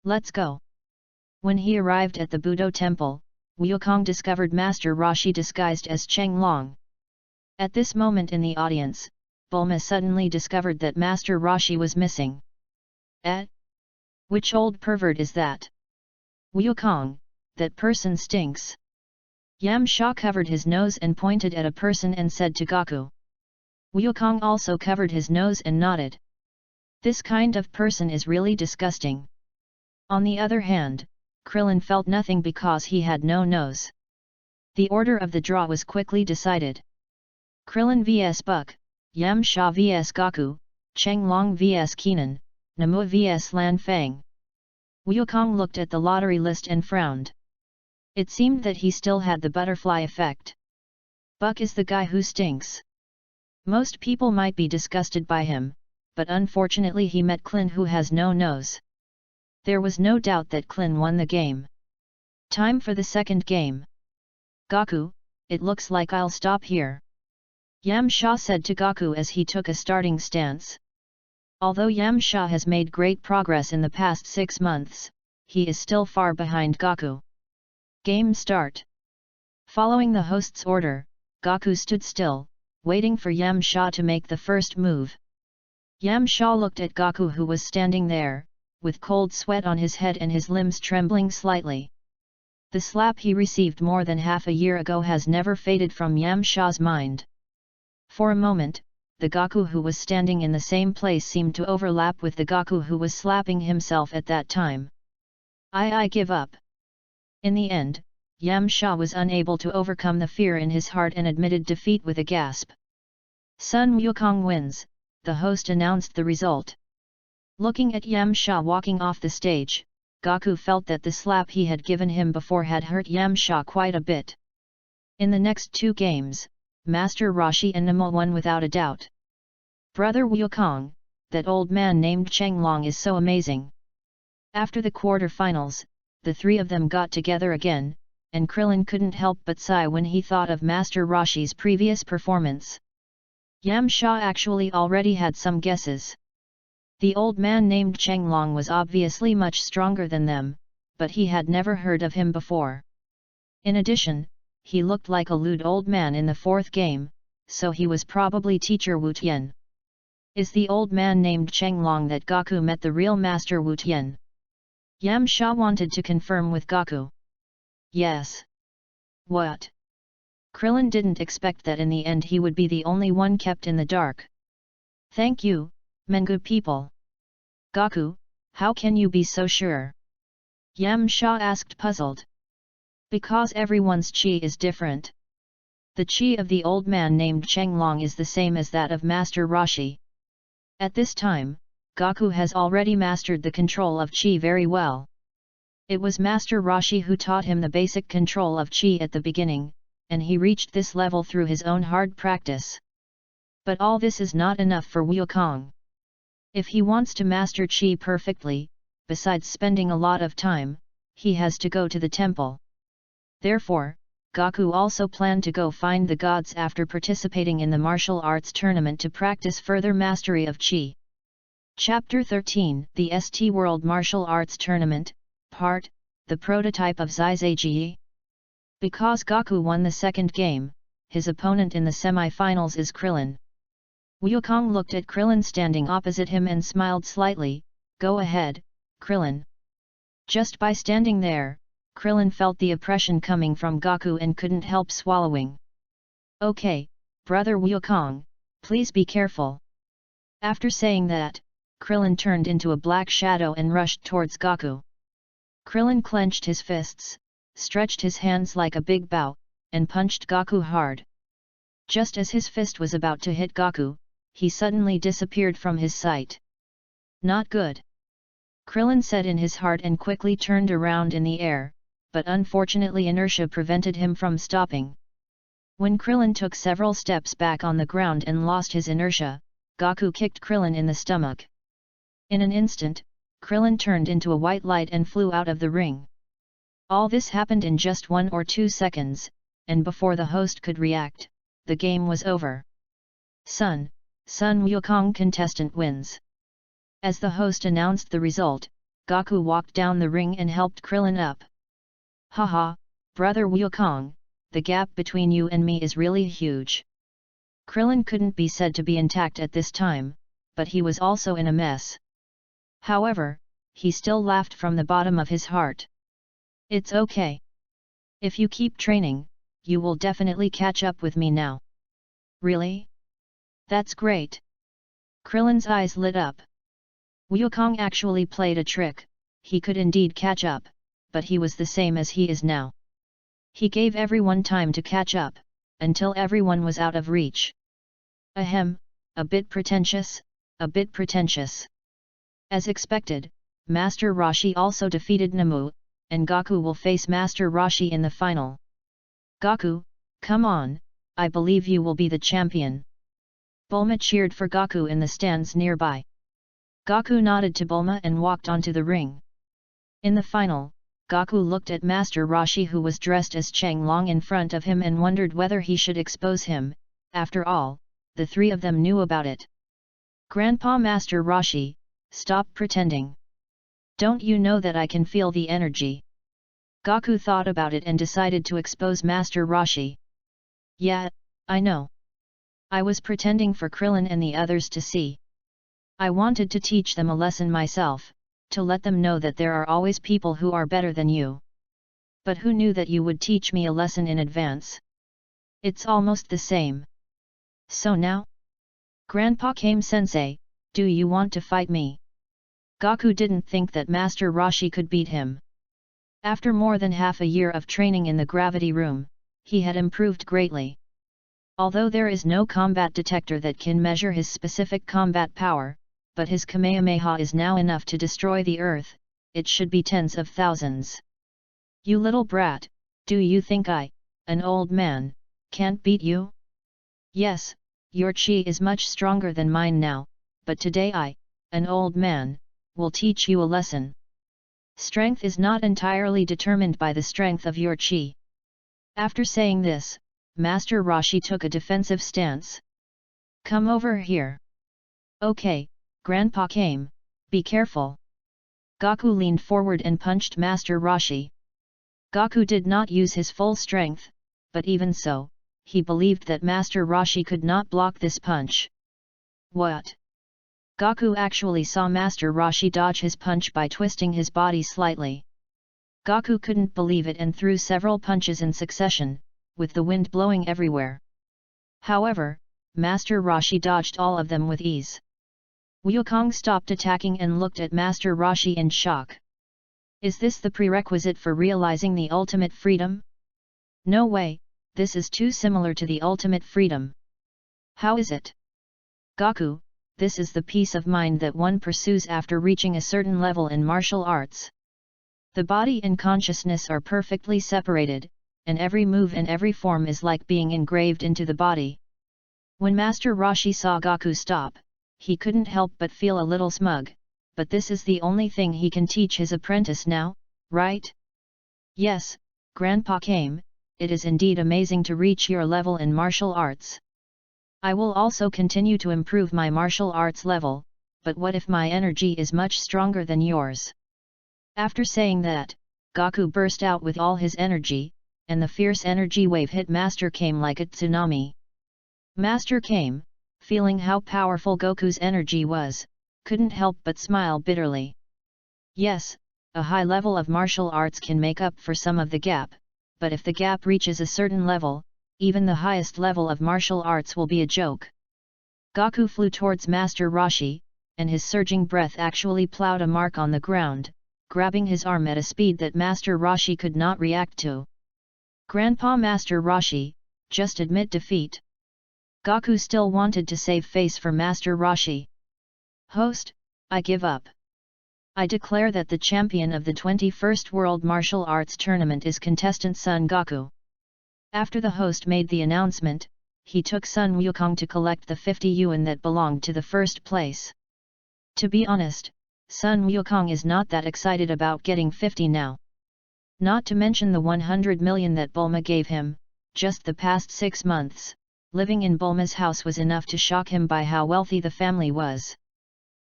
"Let's go." When he arrived at the Budo Temple, Wukong discovered Master Roshi disguised as Chenglong. At this moment in the audience, Bulma suddenly discovered that Master Roshi was missing. Which old pervert is that?" "Wukong, that person stinks." Yamcha covered his nose and pointed at a person and said to Goku. Wukong also covered his nose and nodded. "This kind of person is really disgusting." On the other hand, Krillin felt nothing because he had no nose. The order of the draw was quickly decided. Krillin vs Buck, Yamcha vs Goku, Chenglong vs Kenan, Namua vs Lan Fang. Wukong looked at the lottery list and frowned. It seemed that he still had the butterfly effect. Buck is the guy who stinks. Most people might be disgusted by him, but unfortunately he met Klin who has no nose. There was no doubt that Klin won the game. Time for the second game. "Goku, it looks like I'll stop here," Yamcha said to Goku as he took a starting stance. Although Yamcha has made great progress in the past 6 months, he is still far behind Goku. Game start. Following the host's order, Goku stood still, waiting for Yamcha to make the first move. Yamcha looked at Goku who was standing there, with cold sweat on his head and his limbs trembling slightly. The slap he received more than half a year ago has never faded from Yamcha's mind. For a moment, the Goku who was standing in the same place seemed to overlap with the Goku who was slapping himself at that time. I give up." In the end, Yamcha was unable to overcome the fear in his heart and admitted defeat with a gasp. "Sun Wukong wins," the host announced the result. Looking at Yamcha walking off the stage, Goku felt that the slap he had given him before had hurt Yamcha quite a bit. In the next 2 games, Master Roshi and Namua won without a doubt. "Brother Wukong, that old man named Chenglong is so amazing." After the quarter-finals, the three of them got together again, and Krillin couldn't help but sigh when he thought of Master Roshi's previous performance. Yamcha actually already had some guesses. The old man named Chenglong was obviously much stronger than them, but he had never heard of him before. In addition, he looked like a lewd old man in the 4th game, so he was probably teacher Wu Tian. Is the old man named Chenglong that Gaku met the real Master Wu Tian? Yam Sha wanted to confirm with Gaku. Yes. What? Krillin didn't expect that in the end he would be the only one kept in the dark. Thank you, Mengu people. Gaku, how can you be so sure? Yam Sha asked puzzled. Because everyone's chi is different. The chi of the old man named Chenglong is the same as that of Master Roshi. At this time, Gaku has already mastered the control of chi very well. It was Master Roshi who taught him the basic control of chi at the beginning, and he reached this level through his own hard practice. But all this is not enough for Wukong. If he wants to master chi perfectly, besides spending a lot of time, he has to go to the temple. Therefore, Gaku also planned to go find the gods after participating in the martial arts tournament to practice further mastery of chi. Chapter 13, The ST World Martial Arts Tournament, Part, the prototype of Zizagi. Because Gaku won the second game, his opponent in the semi-finals is Krillin. Wukong looked at Krillin standing opposite him and smiled slightly. Go ahead, Krillin. Just by standing there, Krillin felt the oppression coming from Gaku and couldn't help swallowing. Okay, brother Wukong, please be careful. After saying that, Krillin turned into a black shadow and rushed towards Gaku. Krillin clenched his fists, stretched his hands like a big bow, and punched Gaku hard. Just as his fist was about to hit Gaku, he suddenly disappeared from his sight. Not good. Krillin said in his heart and quickly turned around in the air, but unfortunately inertia prevented him from stopping. When Krillin took several steps back on the ground and lost his inertia, Gaku kicked Krillin in the stomach. In an instant, Krillin turned into a white light and flew out of the ring. All this happened in just 1 or 2 seconds, and before the host could react, the game was over. Sun Wukong contestant wins. As the host announced the result, Gaku walked down the ring and helped Krillin up. Haha, brother Wukong, the gap between you and me is really huge. Krillin couldn't be said to be intact at this time, but he was also in a mess. However, he still laughed from the bottom of his heart. It's okay. If you keep training, you will definitely catch up with me now. Really? That's great. Krillin's eyes lit up. Wukong actually played a trick. He could indeed catch up, but he was the same as he is now. He gave everyone time to catch up, until everyone was out of reach. Ahem, a bit pretentious, a bit pretentious. As expected, Master Roshi also defeated Namu, and Gaku will face Master Roshi in the final. Gaku, come on, I believe you will be the champion. Bulma cheered for Gaku in the stands nearby. Gaku nodded to Bulma and walked onto the ring. In the final, Gaku looked at Master Roshi who was dressed as Chenglong in front of him and wondered whether he should expose him. After all, the three of them knew about it. Grandpa Master Roshi, stop pretending. Don't you know that I can feel the energy? Gaku thought about it and decided to expose Master Roshi. Yeah, I know. I was pretending for Krillin and the others to see. I wanted to teach them a lesson myself, to let them know that there are always people who are better than you. But who knew that you would teach me a lesson in advance? It's almost the same. So now? Grandpa Kame-sensei, do you want to fight me? Gaku didn't think that Master Roshi could beat him. After more than half a year of training in the gravity room, he had improved greatly. Although there is no combat detector that can measure his specific combat power, but his Kamehameha is now enough to destroy the earth, it should be tens of thousands. You little brat, do you think I, an old man, can't beat you? Yes, your chi is much stronger than mine now, but today I, an old man, will teach you a lesson. Strength is not entirely determined by the strength of your chi. After saying this, Master Roshi took a defensive stance. Come over here. Okay, Grandpa came, be careful. Gaku leaned forward and punched Master Roshi. Gaku did not use his full strength, but even so, he believed that Master Roshi could not block this punch. What? Gaku actually saw Master Roshi dodge his punch by twisting his body slightly. Gaku couldn't believe it and threw several punches in succession, with the wind blowing everywhere. However, Master Roshi dodged all of them with ease. Wukong stopped attacking and looked at Master Roshi in shock. Is this the prerequisite for realizing the ultimate freedom? No way, this is too similar to the ultimate freedom. How is it? Gaku, this is the peace of mind that one pursues after reaching a certain level in martial arts. The body and consciousness are perfectly separated, and every move and every form is like being engraved into the body. When Master Roshi saw Gaku stop, he couldn't help but feel a little smug, but this is the only thing he can teach his apprentice now, right? Yes, Grandpa came, it is indeed amazing to reach your level in martial arts. I will also continue to improve my martial arts level, but what if my energy is much stronger than yours? After saying that, Gaku burst out with all his energy, and the fierce energy wave hit Master Kame like a tsunami. Master Kame, feeling how powerful Goku's energy was, couldn't help but smile bitterly. Yes, a high level of martial arts can make up for some of the gap, but if the gap reaches a certain level, even the highest level of martial arts will be a joke. Gaku flew towards Master Roshi, and his surging breath actually plowed a mark on the ground, grabbing his arm at a speed that Master Roshi could not react to. Grandpa Master Roshi, just admit defeat. Gaku still wanted to save face for Master Roshi. Host, I give up. I declare that the champion of the 21st World Martial Arts Tournament is contestant Son Gaku. After the host made the announcement, he took Sun Wukong to collect the 50 yuan that belonged to the first place. To be honest, Sun Wukong is not that excited about getting 50 now. Not to mention the 100 million that Bulma gave him, just the past 6 months, living in Bulma's house was enough to shock him by how wealthy the family was.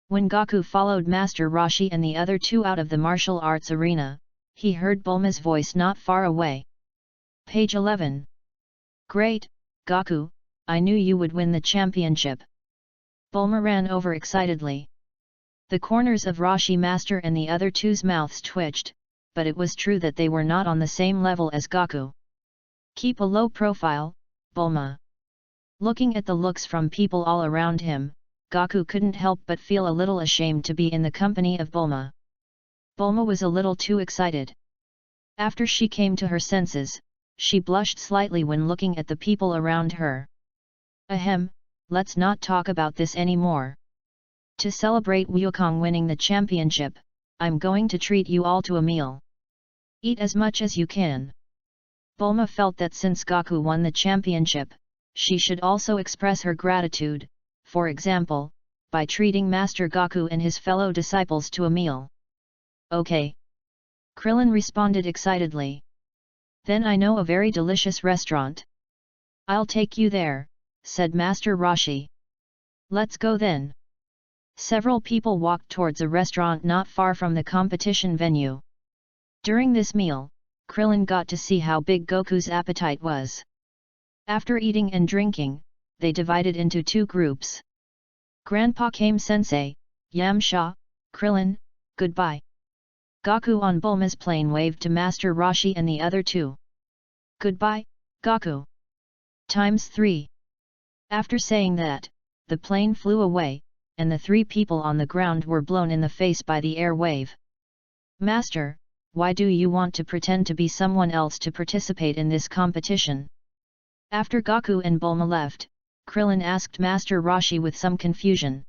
When Gaku followed Master Roshi and the other two out of the martial arts arena, he heard Bulma's voice not far away. Page 11. Great, Gaku, I knew you would win the championship. Bulma ran over excitedly. The corners of Roshi Master and the other two's mouths twitched, but it was true that they were not on the same level as Gaku. Keep a low profile, Bulma. Looking at the looks from people all around him, Gaku couldn't help but feel a little ashamed to be in the company of Bulma. Bulma was a little too excited. After she came to her senses, she blushed slightly when looking at the people around her. Ahem, let's not talk about this anymore. To celebrate Wukong winning the championship, I'm going to treat you all to a meal. Eat as much as you can. Bulma felt that since Gaku won the championship, she should also express her gratitude, for example, by treating Master Gaku and his fellow disciples to a meal. Okay. Krillin responded excitedly. Then I know a very delicious restaurant. I'll take you there, said Master Roshi. Let's go then. Several people walked towards a restaurant not far from the competition venue. During this meal, Krillin got to see how big Goku's appetite was. After eating and drinking, they divided into two groups. Grandpa Kame Sensei, Yamcha, Krillin, goodbye. Gaku on Bulma's plane waved to Master Roshi and the other two. Goodbye, Gaku. ×3. After saying that, the plane flew away, and the three people on the ground were blown in the face by the air wave. Master, why do you want to pretend to be someone else to participate in this competition? After Gaku and Bulma left, Krillin asked Master Roshi with some confusion.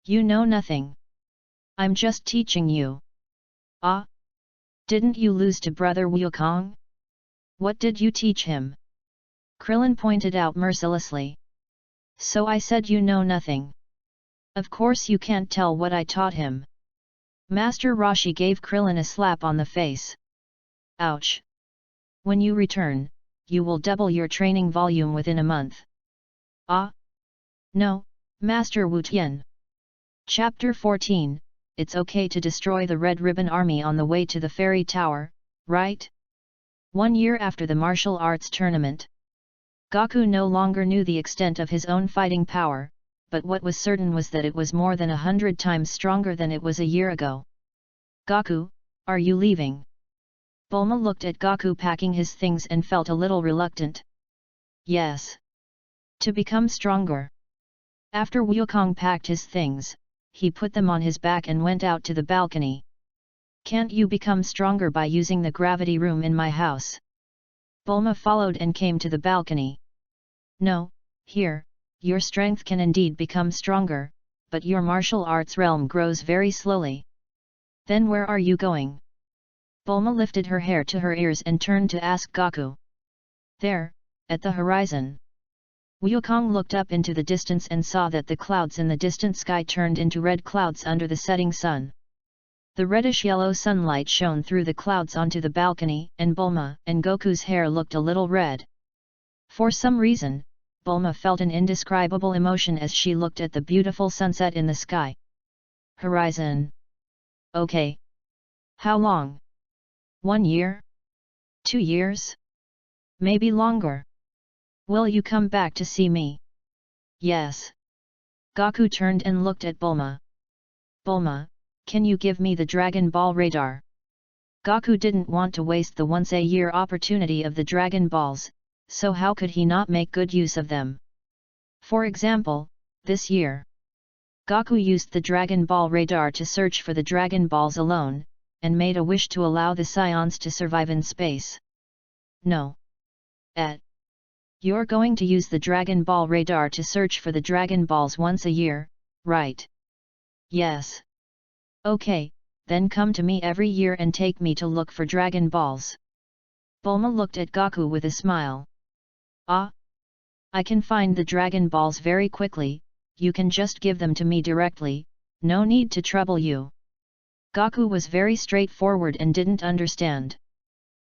You know nothing. I'm just teaching you. Ah? Didn't you lose to Brother Wukong? What did you teach him? Krillin pointed out mercilessly. So I said you know nothing. Of course you can't tell what I taught him. Master Roshi gave Krillin a slap on the face. Ouch! When you return, you will double your training volume within a month. Ah? No, Master Wu Tian. Chapter 14, It's okay to destroy the Red Ribbon Army on the way to the Fairy Tower, right? 1 year after the martial arts tournament. Gaku no longer knew the extent of his own fighting power, but what was certain was that it was more than 100 times stronger than it was a year ago. Gaku, are you leaving? Bulma looked at Gaku packing his things and felt a little reluctant. Yes. To become stronger. After Wukong packed his things, he put them on his back and went out to the balcony. Can't you become stronger by using the gravity room in my house? Bulma followed and came to the balcony. No, here, your strength can indeed become stronger, but your martial arts realm grows very slowly. Then where are you going? Bulma lifted her hair to her ears and turned to ask Gaku. There, at the horizon. Wukong looked up into the distance and saw that the clouds in the distant sky turned into red clouds under the setting sun. The reddish-yellow sunlight shone through the clouds onto the balcony, and Bulma and Goku's hair looked a little red. For some reason, Bulma felt an indescribable emotion as she looked at the beautiful sunset in the sky. Horizon. Okay. How long? 1 year? 2 years? Maybe longer. Will you come back to see me? Yes. Gaku turned and looked at Bulma. Bulma, can you give me the Dragon Ball radar? Gaku didn't want to waste the once-a-year opportunity of the Dragon Balls, so how could he not make good use of them? For example, this year. Gaku used the Dragon Ball radar to search for the Dragon Balls alone, and made a wish to allow the Scions to survive in space. No. You're going to use the Dragon Ball radar to search for the Dragon Balls once a year, right? Yes. Okay, then come to me every year and take me to look for Dragon Balls. Bulma looked at Gaku with a smile. Ah! I can find the Dragon Balls very quickly, you can just give them to me directly, no need to trouble you. Gaku was very straightforward and didn't understand.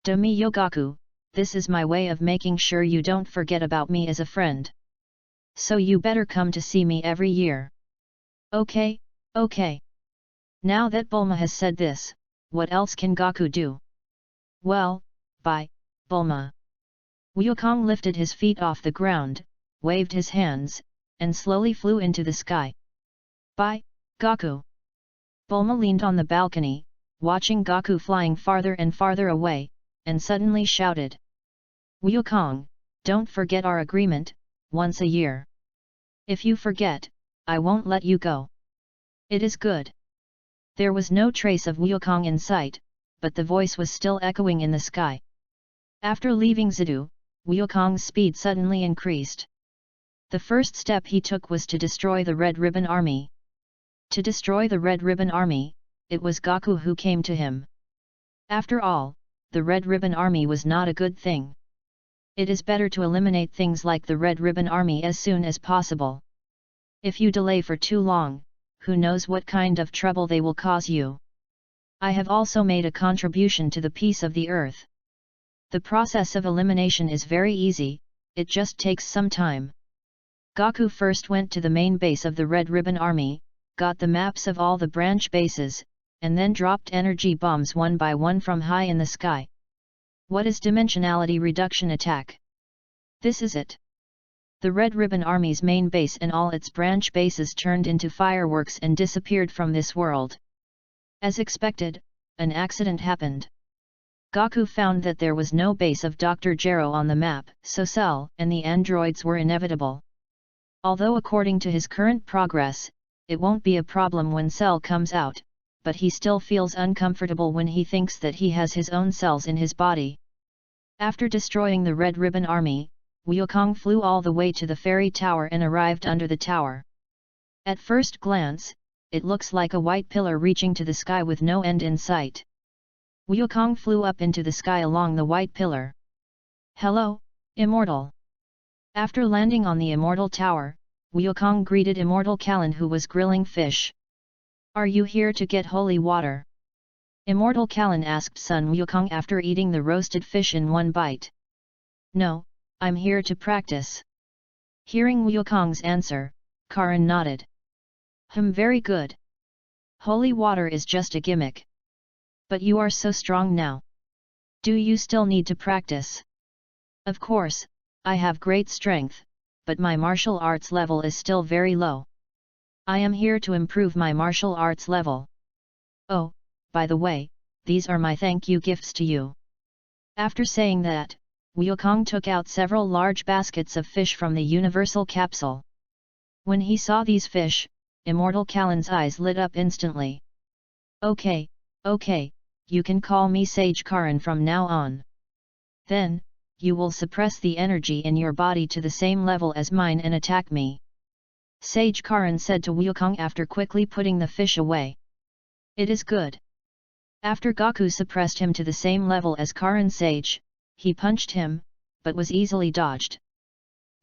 Domiyo Gaku, this is my way of making sure you don't forget about me as a friend. So you better come to see me every year. Okay, okay. Now that Bulma has said this, what else can Gaku do? Well, bye, Bulma. Wukong lifted his feet off the ground, waved his hands, and slowly flew into the sky. Bye, Gaku. Bulma leaned on the balcony, watching Gaku flying farther and farther away, and suddenly shouted. Wukong, don't forget our agreement, once a year. If you forget, I won't let you go. It is good. There was no trace of Wukong in sight, but the voice was still echoing in the sky. After leaving Zidu, Wukong's speed suddenly increased. The first step he took was to destroy the Red Ribbon Army. To destroy the Red Ribbon Army, it was Gaku who came to him. After all, the Red Ribbon Army was not a good thing. It is better to eliminate things like the Red Ribbon Army as soon as possible. If you delay for too long, who knows what kind of trouble they will cause you. I have also made a contribution to the peace of the earth. The process of elimination is very easy, it just takes some time. Gaku first went to the main base of the Red Ribbon Army, got the maps of all the branch bases, and then dropped energy bombs one by one from high in the sky. What is dimensionality reduction attack? This is it. The Red Ribbon Army's main base and all its branch bases turned into fireworks and disappeared from this world. As expected, an accident happened. Gaku found that there was no base of Dr. Gero on the map, so Cell and the androids were inevitable. Although according to his current progress, it won't be a problem when Cell comes out, but he still feels uncomfortable when he thinks that he has his own cells in his body. After destroying the Red Ribbon Army, Wukong flew all the way to the fairy tower and arrived under the tower. At first glance, it looks like a white pillar reaching to the sky with no end in sight. Wukong flew up into the sky along the white pillar. Hello, Immortal! After landing on the Immortal Tower, Wukong greeted Immortal Kallen who was grilling fish. Are you here to get holy water? Immortal Kallen asked Sun Wukong after eating the roasted fish in one bite. No, I'm here to practice. Hearing Wukong's answer, Karin nodded. Very good. Holy water is just a gimmick. But you are so strong now. Do you still need to practice? Of course, I have great strength, but my martial arts level is still very low. I am here to improve my martial arts level. Oh, by the way, these are my thank you gifts to you." After saying that, Wukong took out several large baskets of fish from the universal capsule. When he saw these fish, Immortal Kallen's eyes lit up instantly. Okay, you can call me Sage Karin from now on. Then, you will suppress the energy in your body to the same level as mine and attack me," Sage Karin said to Wukong after quickly putting the fish away. "It is good." After Goku suppressed him to the same level as Karin Sage, he punched him, but was easily dodged.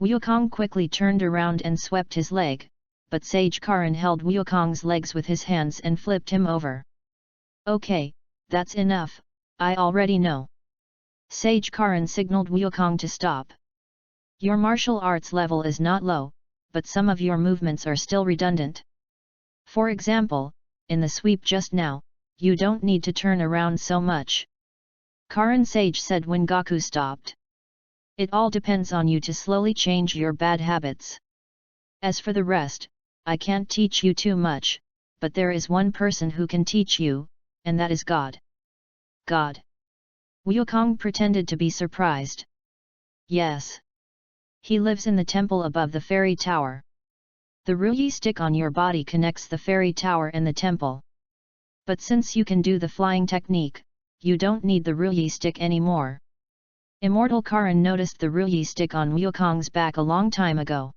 Wukong quickly turned around and swept his leg, but Sage Karin held Wukong's legs with his hands and flipped him over. "Okay, that's enough, I already know." Sage Karin signaled Wukong to stop. "Your martial arts level is not low, but some of your movements are still redundant. For example, in the sweep just now, you don't need to turn around so much," Karin Sage said when Goku stopped. "It all depends on you to slowly change your bad habits. As for the rest, I can't teach you too much, but there is one person who can teach you, and that is God." "God?" Wukong pretended to be surprised. "Yes. He lives in the temple above the fairy tower. The Ruyi stick on your body connects the fairy tower and the temple. But since you can do the flying technique, you don't need the Ruyi stick anymore." Immortal Karin noticed the Ruyi stick on Wukong's back a long time ago.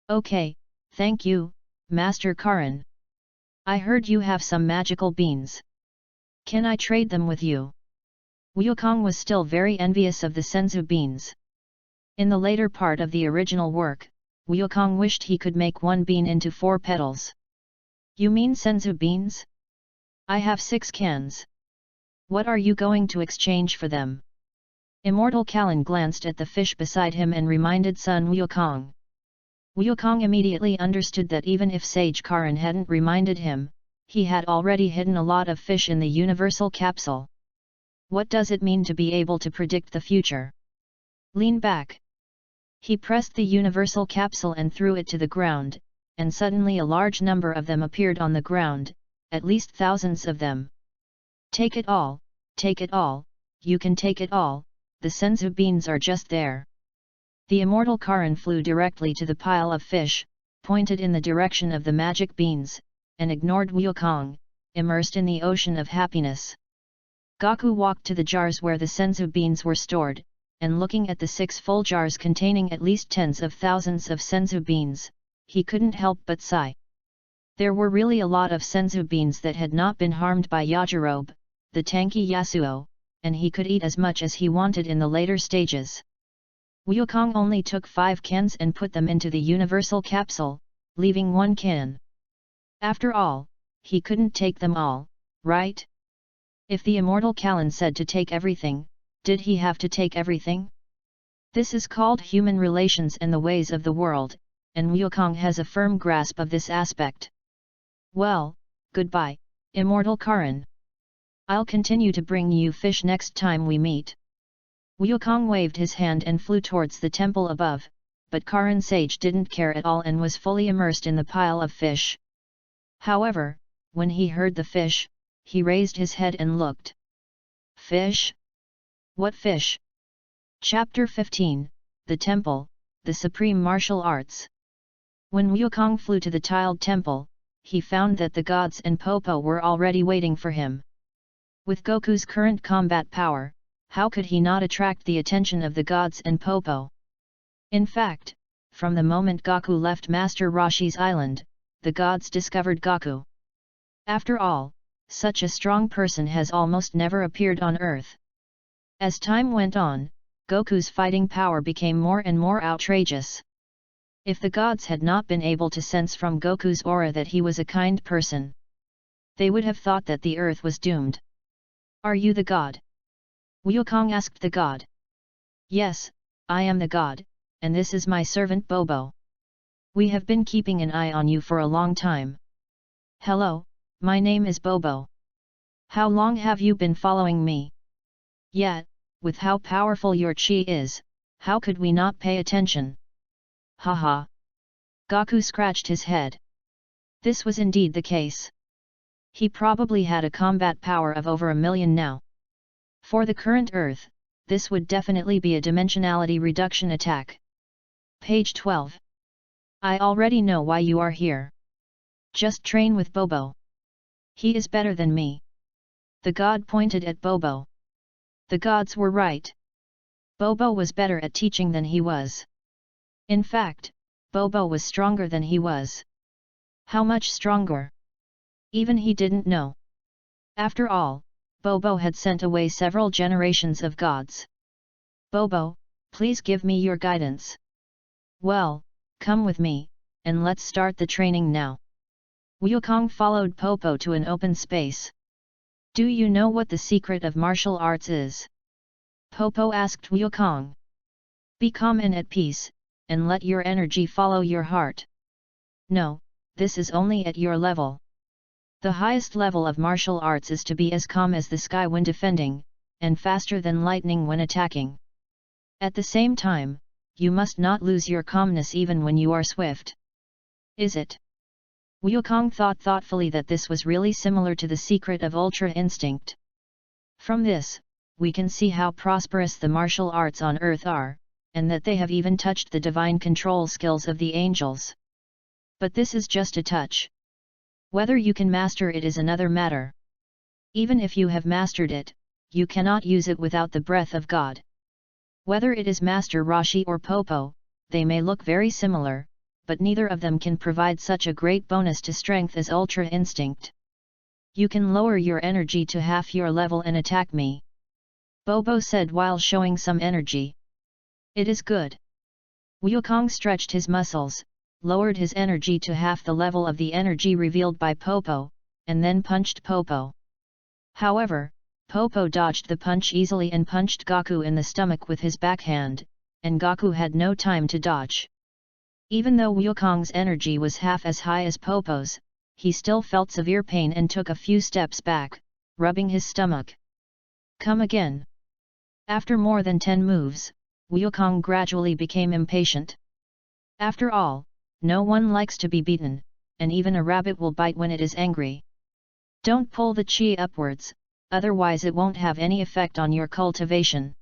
"Okay, thank you, Master Karin. I heard you have some magical beans. Can I trade them with you?" Wukong was still very envious of the senzu beans. In the later part of the original work, Wukong wished he could make one bean into 4 petals. "You mean senzu beans? I have 6 cans. What are you going to exchange for them?" Immortal Kallen glanced at the fish beside him and reminded Sun Wukong. Wukong immediately understood that even if Sage Karin hadn't reminded him, he had already hidden a lot of fish in the universal capsule. What does it mean to be able to predict the future? Lean back. He pressed the universal capsule and threw it to the ground, and suddenly a large number of them appeared on the ground, at least thousands of them. "Take it all, you can take it all, the senzu beans are just there." The immortal Karin flew directly to the pile of fish, pointed in the direction of the magic beans, and ignored Wukong, immersed in the ocean of happiness. Goku walked to the jars where the senzu beans were stored, and looking at the 6 full jars containing at least tens of thousands of senzu beans, he couldn't help but sigh. There were really a lot of senzu beans that had not been harmed by Yajirobe, the tanky Yasuo, and he could eat as much as he wanted in the later stages. Wukong only took 5 cans and put them into the universal capsule, leaving 1 can. After all, he couldn't take them all, right? If the immortal Kallen said to take everything, did he have to take everything? This is called human relations and the ways of the world, and Wukong has a firm grasp of this aspect. "Well, goodbye, immortal Karin. I'll continue to bring you fish next time we meet." Wukong waved his hand and flew towards the temple above, but Karin Sage didn't care at all and was fully immersed in the pile of fish. However, when he heard the fish, he raised his head and looked. "Fish? What fish?" Chapter 15, The Temple, the Supreme Martial Arts. When Wukong flew to the tiled temple, he found that the gods and Popo were already waiting for him. With Goku's current combat power, how could he not attract the attention of the gods and Popo? In fact, from the moment Goku left Master Roshi's island, the gods discovered Goku. After all, such a strong person has almost never appeared on Earth. As time went on, Goku's fighting power became more and more outrageous. If the gods had not been able to sense from Goku's aura that he was a kind person, they would have thought that the earth was doomed. "Are you the god?" Wukong asked the god. "Yes, I am the god, and this is my servant Bobo. We have been keeping an eye on you for a long time." "Hello, my name is Bobo. How long have you been following me?" "Yet, with how powerful your chi is, how could we not pay attention?" Haha. Gaku scratched his head. This was indeed the case. He probably had a combat power of over 1,000,000 now. For the current Earth, this would definitely be a dimensionality reduction attack. Page 12. I already know why you are here. Just train with Bobo. He is better than me. The god pointed at Bobo. The gods were right. Bobo was better at teaching than he was. In fact, Bobo was stronger than he was. How much stronger? Even he didn't know. After all, Bobo had sent away several generations of gods. Bobo, please give me your guidance. Well, come with me, and let's start the training now. Wukong followed Popo to an open space. Do you know what the secret of martial arts is? Popo asked Wukong. Be calm and at peace, and let your energy follow your heart. No, this is only at your level. The highest level of martial arts is to be as calm as the sky when defending, and faster than lightning when attacking. At the same time, you must not lose your calmness even when you are swift. Is it? Wukong thought thoughtfully that this was really similar to the secret of Ultra Instinct. From this, we can see how prosperous the martial arts on Earth are, and that they have even touched the divine control skills of the angels. But this is just a touch. Whether you can master it is another matter. Even if you have mastered it, you cannot use it without the breath of God. Whether it is Master Rashi or Popo, they may look very similar, but neither of them can provide such a great bonus to strength as Ultra Instinct. You can lower your energy to half your level and attack me. Bobo said while showing some energy. It is good. Wukong stretched his muscles, lowered his energy to half the level of the energy revealed by Popo, and then punched Popo. However, Popo dodged the punch easily and punched Gaku in the stomach with his backhand, and Gaku had no time to dodge. Even though Wukong's energy was half as high as Popo's, he still felt severe pain and took a few steps back, rubbing his stomach. Come again. After more than 10 moves, Wukong gradually became impatient. After all, no one likes to be beaten, and even a rabbit will bite when it is angry. Don't pull the chi upwards, otherwise it won't have any effect on your cultivation.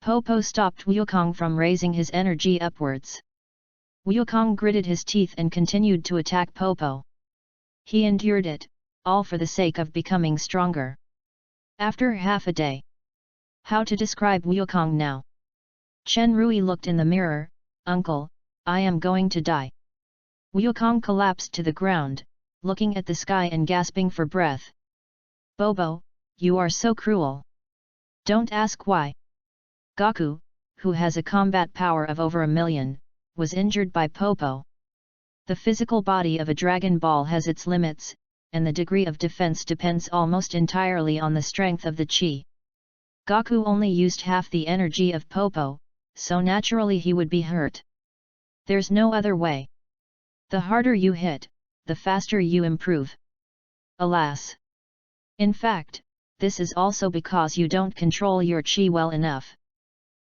Popo stopped Wukong from raising his energy upwards. Wukong gritted his teeth and continued to attack Popo. He endured it, all for the sake of becoming stronger. After half a day. How to describe Wukong now? Chen Rui looked in the mirror. Uncle, I am going to die. Wukong collapsed to the ground, looking at the sky and gasping for breath. Bobo, you are so cruel. Don't ask why. Gaku, who has a combat power of over 1,000,000, was injured by Popo. The physical body of a Dragon Ball has its limits, and the degree of defense depends almost entirely on the strength of the chi. Gaku only used half the energy of Popo, so naturally he would be hurt. There's no other way. The harder you hit, the faster you improve. Alas! In fact, this is also because you don't control your chi well enough.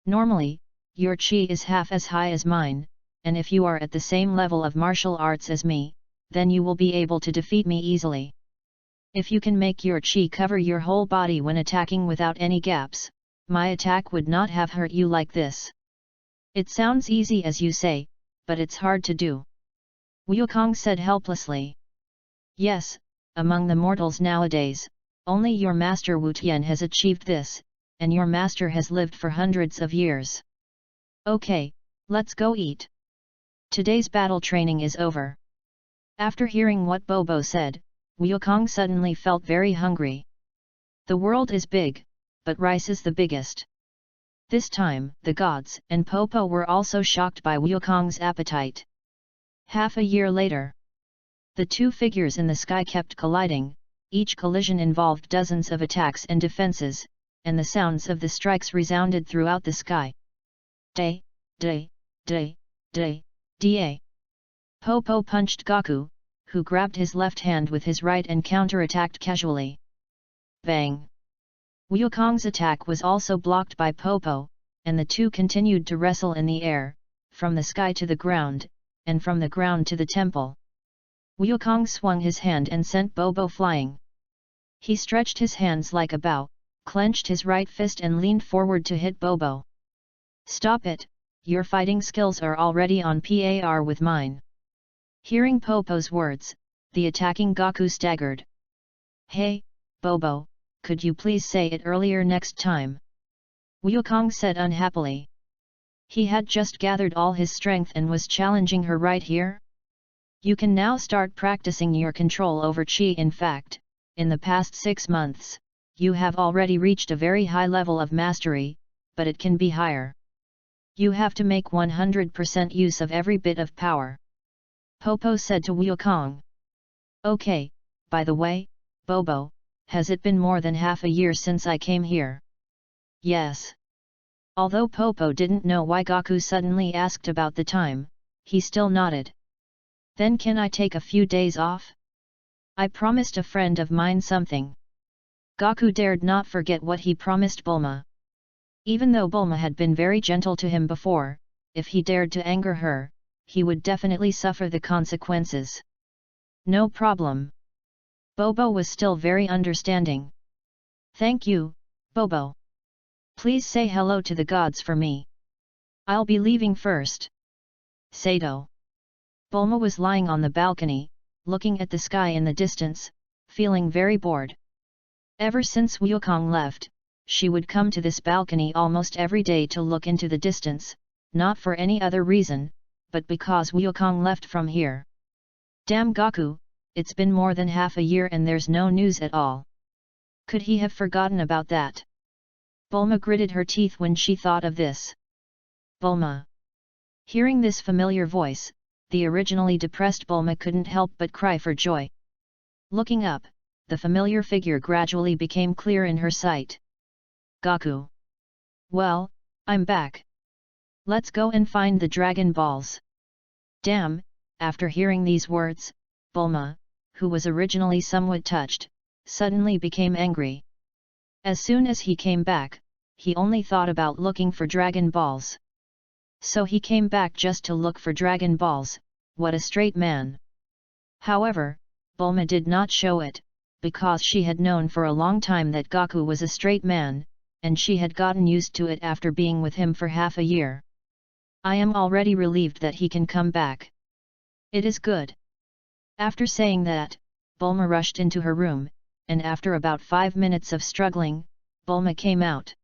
Normally, your chi is half as high as mine, and if you are at the same level of martial arts as me, then you will be able to defeat me easily. If you can make your chi cover your whole body when attacking without any gaps, my attack would not have hurt you like this. It sounds easy as you say, but it's hard to do. Wukong said helplessly. Yes, among the mortals nowadays, only your master Wu Tian has achieved this, and your master has lived for hundreds of years. Okay, let's go eat. Today's battle training is over. After hearing what Bobo said, Wukong suddenly felt very hungry. The world is big, but rice is the biggest. This time, the gods and Popo were also shocked by Wukong's appetite. Half a year later, the two figures in the sky kept colliding. Each collision involved dozens of attacks and defenses, and the sounds of the strikes resounded throughout the sky. Day, day, day, day, da. Popo punched Gaku, who grabbed his left hand with his right and counterattacked casually. Bang! Wukong's attack was also blocked by Popo, and the two continued to wrestle in the air, from the sky to the ground, and from the ground to the temple. Wukong swung his hand and sent Bobo flying. He stretched his hands like a bow, clenched his right fist and leaned forward to hit Bobo. "Stop it, your fighting skills are already on par with mine." Hearing Popo's words, the attacking Gaku staggered. "Hey, Bobo, could you please say it earlier next time?" Wukong said unhappily. He had just gathered all his strength and was challenging her right here. "You can now start practicing your control over Qi. In fact, in the past 6 months, you have already reached a very high level of mastery, but it can be higher. You have to make 100% use of every bit of power." Popo said to Wukong. "Okay, by the way, Bobo, has it been more than half a year since I came here?" "Yes." Although Popo didn't know why Gaku suddenly asked about the time, he still nodded. "Then can I take a few days off? I promised a friend of mine something." Gaku dared not forget what he promised Bulma. Even though Bulma had been very gentle to him before, if he dared to anger her, he would definitely suffer the consequences. "No problem." Bobo was still very understanding. "Thank you, Bobo. Please say hello to the gods for me. I'll be leaving first." Sato. Bulma was lying on the balcony, looking at the sky in the distance, feeling very bored. Ever since Wukong left, she would come to this balcony almost every day to look into the distance, not for any other reason, but because Wukong left from here. Damn Gaku, it's been more than half a year and there's no news at all. Could he have forgotten about that? Bulma gritted her teeth when she thought of this. Bulma. Hearing this familiar voice, the originally depressed Bulma couldn't help but cry for joy. Looking up, the familiar figure gradually became clear in her sight. Gaku. "Well, I'm back. Let's go and find the Dragon Balls." Damn, after hearing these words, Bulma, who was originally somewhat touched, suddenly became angry. As soon as he came back, he only thought about looking for Dragon Balls. So he came back just to look for Dragon Balls. What a straight man. However, Bulma did not show it, because she had known for a long time that Gaku was a straight man, and she had gotten used to it after being with him for half a year. "I am already relieved that he can come back. It is good." After saying that, Bulma rushed into her room, and after about 5 minutes of struggling, Bulma came out.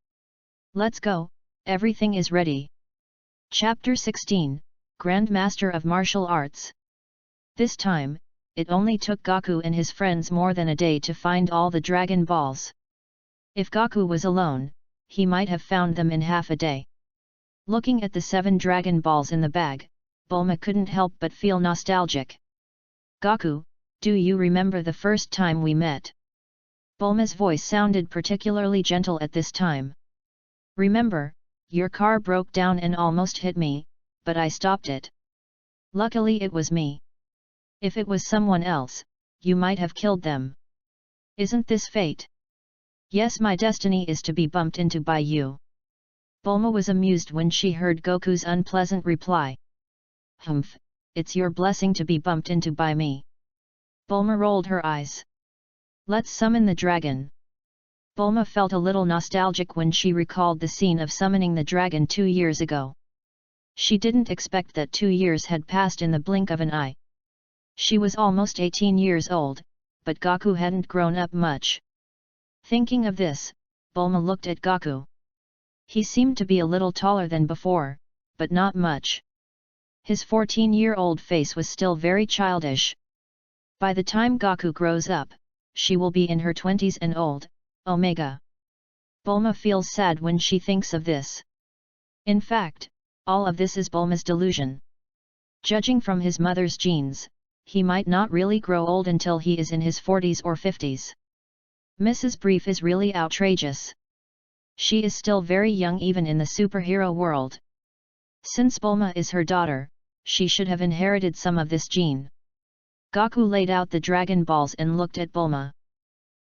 "Let's go, everything is ready." Chapter 16, Grand Master of Martial Arts. This time, it only took Gaku and his friends more than a day to find all the Dragon Balls. If Gaku was alone, he might have found them in half a day. Looking at the 7 Dragon Balls in the bag, Bulma couldn't help but feel nostalgic. "Gaku, do you remember the first time we met?" Bulma's voice sounded particularly gentle at this time. "Remember, your car broke down and almost hit me, but I stopped it. Luckily it was me. If it was someone else, you might have killed them. Isn't this fate?" "Yes, my destiny is to be bumped into by you." Bulma was amused when she heard Goku's unpleasant reply. "Humph, it's your blessing to be bumped into by me." Bulma rolled her eyes. "Let's summon the dragon." Bulma felt a little nostalgic when she recalled the scene of summoning the dragon 2 years ago. She didn't expect that 2 years had passed in the blink of an eye. She was almost 18 years old, but Gaku hadn't grown up much. Thinking of this, Bulma looked at Gaku. He seemed to be a little taller than before, but not much. His 14-year-old face was still very childish. By the time Gaku grows up, she will be in her 20s and old. Omega. Bulma feels sad when she thinks of this. In fact, all of this is Bulma's delusion. Judging from his mother's genes, he might not really grow old until he is in his 40s or 50s. Mrs. Brief is really outrageous. She is still very young even in the superhero world. Since Bulma is her daughter, she should have inherited some of this gene. Gaku laid out the Dragon Balls and looked at Bulma.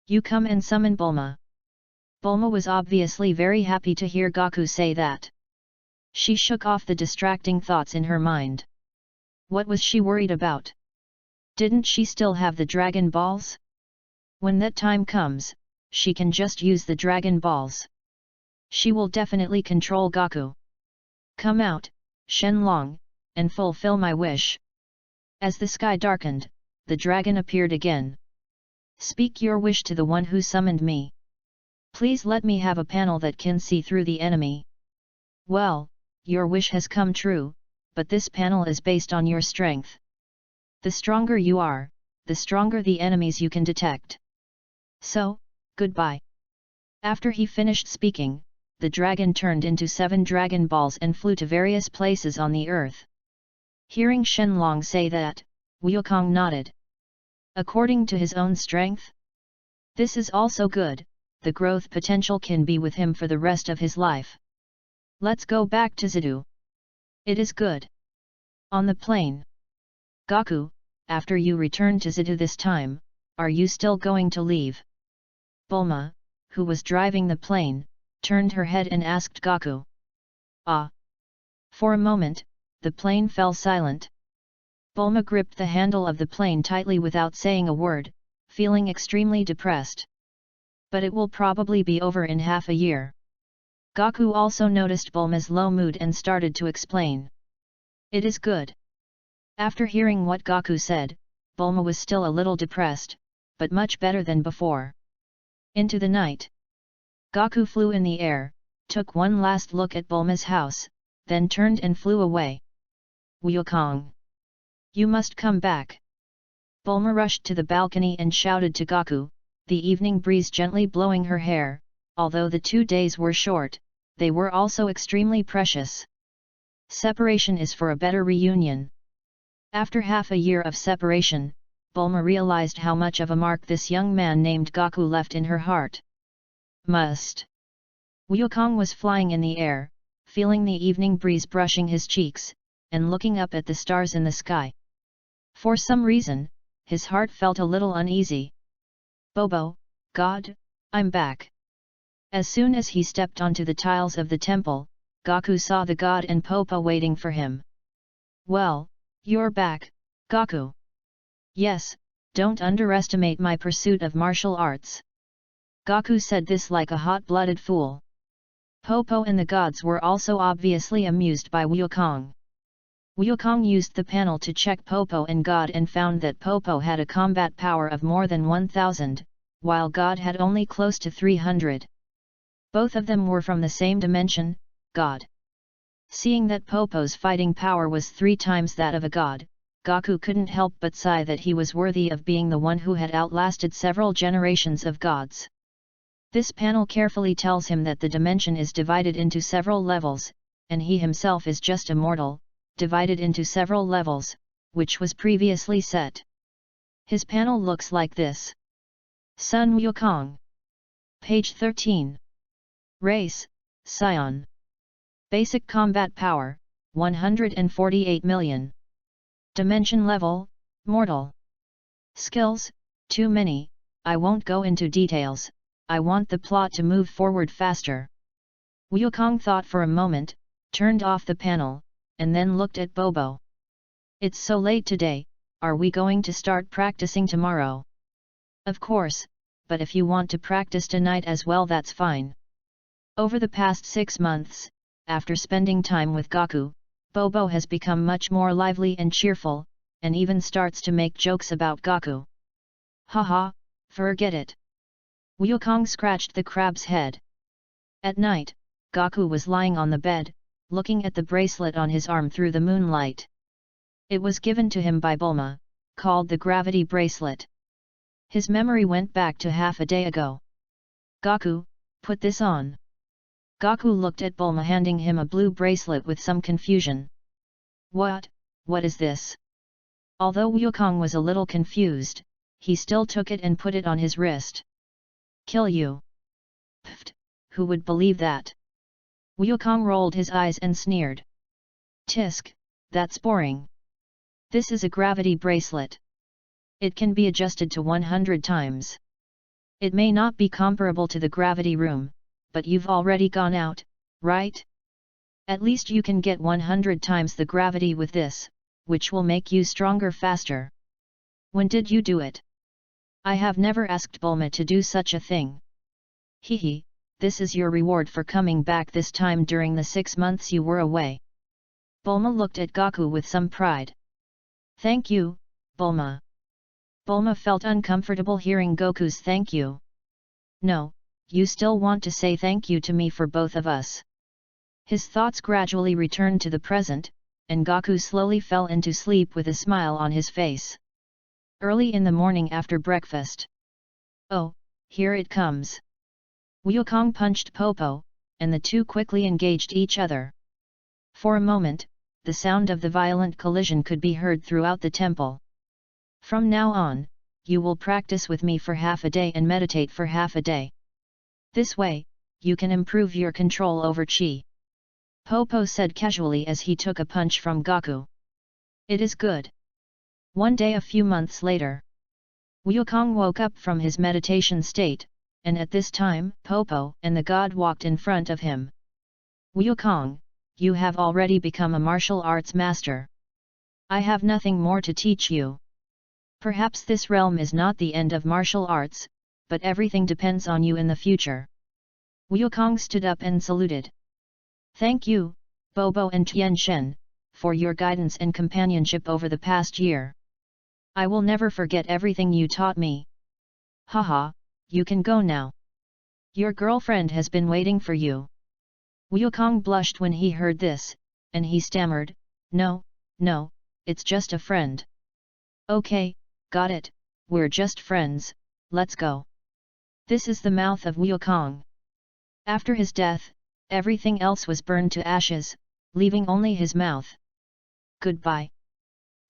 "You come and summon Bulma." Bulma was obviously very happy to hear Gaku say that. She shook off the distracting thoughts in her mind. What was she worried about? Didn't she still have the Dragon Balls? When that time comes, she can just use the Dragon Balls. She will definitely control Gaku. Come out, Shenlong, and fulfill my wish. As the sky darkened, the dragon appeared again. Speak your wish to the one who summoned me. Please let me have a panel that can see through the enemy. Well, your wish has come true, but this panel is based on your strength. The stronger you are, the stronger the enemies you can detect. So, goodbye. After he finished speaking, the dragon turned into 7 Dragon Balls and flew to various places on the earth. Hearing Shenlong say that, Wukong nodded. According to his own strength? This is also good, the growth potential can be with him for the rest of his life. Let's go back to Zidu. It is good. On the plane. Gaku, after you return to Zidu this time, are you still going to leave? Bulma, who was driving the plane, turned her head and asked Gaku. Ah! For a moment, the plane fell silent. Bulma gripped the handle of the plane tightly without saying a word, feeling extremely depressed. But it will probably be over in half a year. Gaku also noticed Bulma's low mood and started to explain. It is good. After hearing what Gaku said, Bulma was still a little depressed, but much better than before. Into the night. Gaku flew in the air, took one last look at Bulma's house, then turned and flew away. Wukong! You must come back. Bulma rushed to the balcony and shouted to Gaku, the evening breeze gently blowing her hair. Although the 2 days were short, they were also extremely precious. Separation is for a better reunion. After half a year of separation, Bulma realized how much of a mark this young man named Gaku left in her heart. Must. Wukong was flying in the air, feeling the evening breeze brushing his cheeks, and looking up at the stars in the sky. For some reason, his heart felt a little uneasy. Bobo, God, I'm back. As soon as he stepped onto the tiles of the temple, Gaku saw the god and Popo waiting for him. Well, you're back, Gaku. Yes, don't underestimate my pursuit of martial arts. Gaku said this like a hot-blooded fool. Popo and the gods were also obviously amused by Wukong. Wukong used the panel to check Popo and God and found that Popo had a combat power of more than 1000, while God had only close to 300. Both of them were from the same dimension, God. Seeing that Popo's fighting power was 3 times that of a god, Gaku couldn't help but sigh that he was worthy of being the one who had outlasted several generations of gods. This panel carefully tells him that the dimension is divided into several levels, and he himself is just a mortal, divided into several levels, which was previously set. His panel looks like this. Sun Wukong. Page 13. Race, Scion. Basic combat power, 148 million. Dimension level, mortal. Skills, too many, I won't go into details, I want the plot to move forward faster. Wukong thought for a moment, turned off the panel, and then looked at Bobo. It's so late today, are we going to start practicing tomorrow? Of course, but if you want to practice tonight as well, that's fine. Over the past 6 months, after spending time with Gaku, Bobo has become much more lively and cheerful, and even starts to make jokes about Gaku. Haha, forget it. Wukong scratched the crab's head. At night, Gaku was lying on the bed, looking at the bracelet on his arm through the moonlight. It was given to him by Bulma, called the gravity bracelet. His memory went back to half a day ago. Gaku, put this on. Gaku looked at Bulma handing him a blue bracelet with some confusion. What is this? Although Wukong was a little confused, he still took it and put it on his wrist. Kill you. Pfft, who would believe that? Wukong rolled his eyes and sneered. Tisk, that's boring. This is a gravity bracelet. It can be adjusted to 100 times. It may not be comparable to the gravity room, but you've already gone out, right? At least you can get 100 times the gravity with this, which will make you stronger faster. When did you do it? I have never asked Bulma to do such a thing. Hehe, this is your reward for coming back this time during the 6 months you were away. Bulma looked at Goku with some pride. Thank you, Bulma. Bulma felt uncomfortable hearing Goku's thank you. No, you still want to say thank you to me for both of us. His thoughts gradually returned to the present, and Goku slowly fell into sleep with a smile on his face. Early in the morning after breakfast. Oh, here it comes. Wukong punched Popo, and the two quickly engaged each other. For a moment, the sound of the violent collision could be heard throughout the temple. From now on, you will practice with me for half a day and meditate for half a day. This way, you can improve your control over Qi. Popo said casually as he took a punch from Goku. It is good. One day a few months later, Wukong woke up from his meditation state, and at this time, Popo and the god walked in front of him. Wukong, you have already become a martial arts master. I have nothing more to teach you. Perhaps this realm is not the end of martial arts, but everything depends on you in the future. Wukong stood up and saluted. Thank you, Bobo and Tian Shen, for your guidance and companionship over the past year. I will never forget everything you taught me. Haha, you can go now. Your girlfriend has been waiting for you. Wukong blushed when he heard this, and he stammered, No, it's just a friend. Okay, got it, we're just friends, let's go. This is the mouth of Wukong. After his death, everything else was burned to ashes, leaving only his mouth. Goodbye.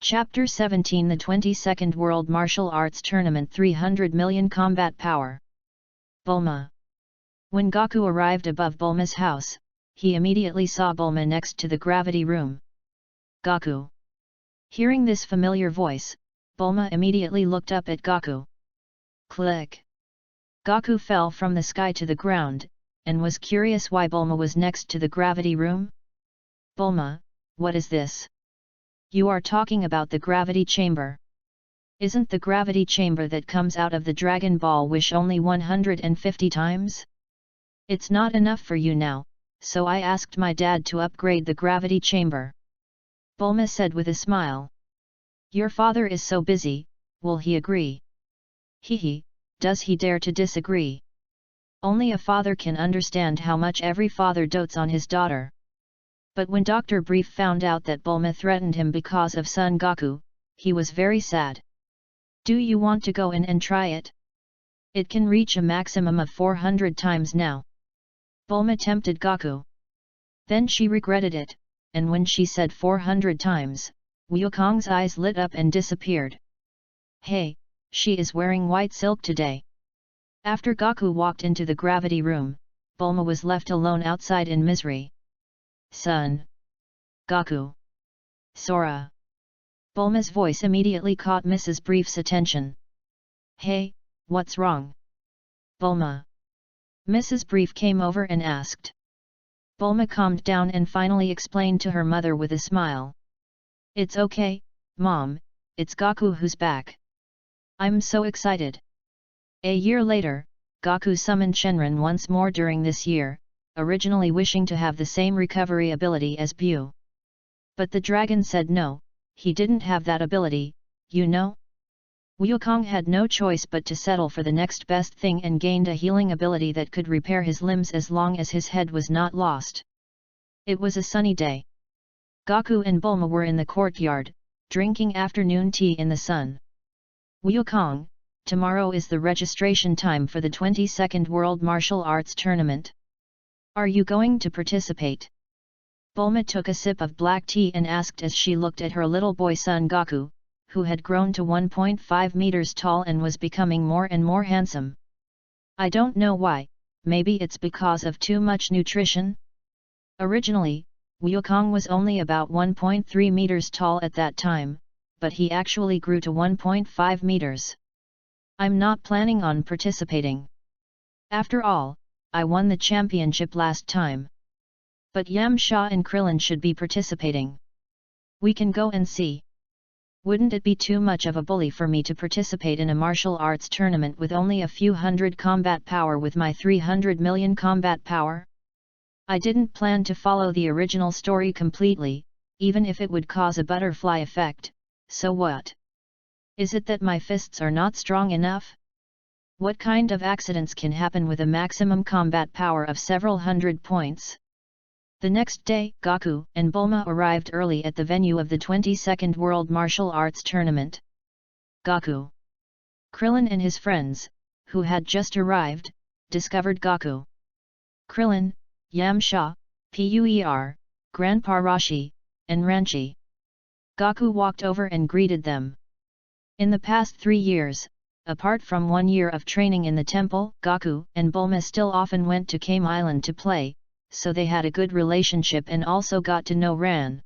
Chapter 17 The 22nd World Martial Arts Tournament 300 million Combat Power. Bulma. When Goku arrived above Bulma's house, he immediately saw Bulma next to the gravity room. Goku. Hearing this familiar voice, Bulma immediately looked up at Goku. Click. Goku fell from the sky to the ground, and was curious why Bulma was next to the gravity room. Bulma, what is this? You are talking about the gravity chamber. Isn't the gravity chamber that comes out of the Dragon Ball wish only 150 times? It's not enough for you now, so I asked my dad to upgrade the gravity chamber. Bulma said with a smile. Your father is so busy, will he agree? Hehe, does he dare to disagree? Only a father can understand how much every father dotes on his daughter. But when Dr. Brief found out that Bulma threatened him because of Son Goku, he was very sad. Do you want to go in and try it? It can reach a maximum of 400 times now. Bulma tempted Goku. Then she regretted it, and when she said 400 times, Wukong's eyes lit up and disappeared. Hey, she is wearing white silk today. After Goku walked into the gravity room, Bulma was left alone outside in misery. Son. Goku. Sora. Bulma's voice immediately caught Mrs. Brief's attention. Hey, what's wrong? Bulma. Mrs. Brief came over and asked. Bulma calmed down and finally explained to her mother with a smile. It's okay, Mom, it's Goku who's back. I'm so excited. A year later, Goku summoned Shenron once more during this year, originally wishing to have the same recovery ability as Bu. But the dragon said no, he didn't have that ability, you know? Wukong had no choice but to settle for the next best thing and gained a healing ability that could repair his limbs as long as his head was not lost. It was a sunny day. Goku and Bulma were in the courtyard, drinking afternoon tea in the sun. Wukong, tomorrow is the registration time for the 22nd World Martial Arts Tournament. Are you going to participate? Bulma took a sip of black tea and asked as she looked at her little boy son Goku, who had grown to 1.5 meters tall and was becoming more and more handsome. I don't know why, maybe it's because of too much nutrition? Originally, Wukong was only about 1.3 meters tall at that time, but he actually grew to 1.5 meters. I'm not planning on participating. After all, I won the championship last time. But Yamcha and Krillin should be participating. We can go and see. Wouldn't it be too much of a bully for me to participate in a martial arts tournament with only a few hundred combat power with my 300 million combat power? I didn't plan to follow the original story completely, even if it would cause a butterfly effect, so what? Is it that my fists are not strong enough? What kind of accidents can happen with a maximum combat power of several hundred points? The next day, Goku and Bulma arrived early at the venue of the 22nd World Martial Arts Tournament. Goku. Krillin and his friends, who had just arrived, discovered Goku. Krillin, Yamcha, Puer, Grandpa Roshi, and Ranchi. Goku walked over and greeted them. In the past 3 years, apart from 1 year of training in the temple, Goku and Bulma still often went to Kame Island to play, so they had a good relationship and also got to know Ran.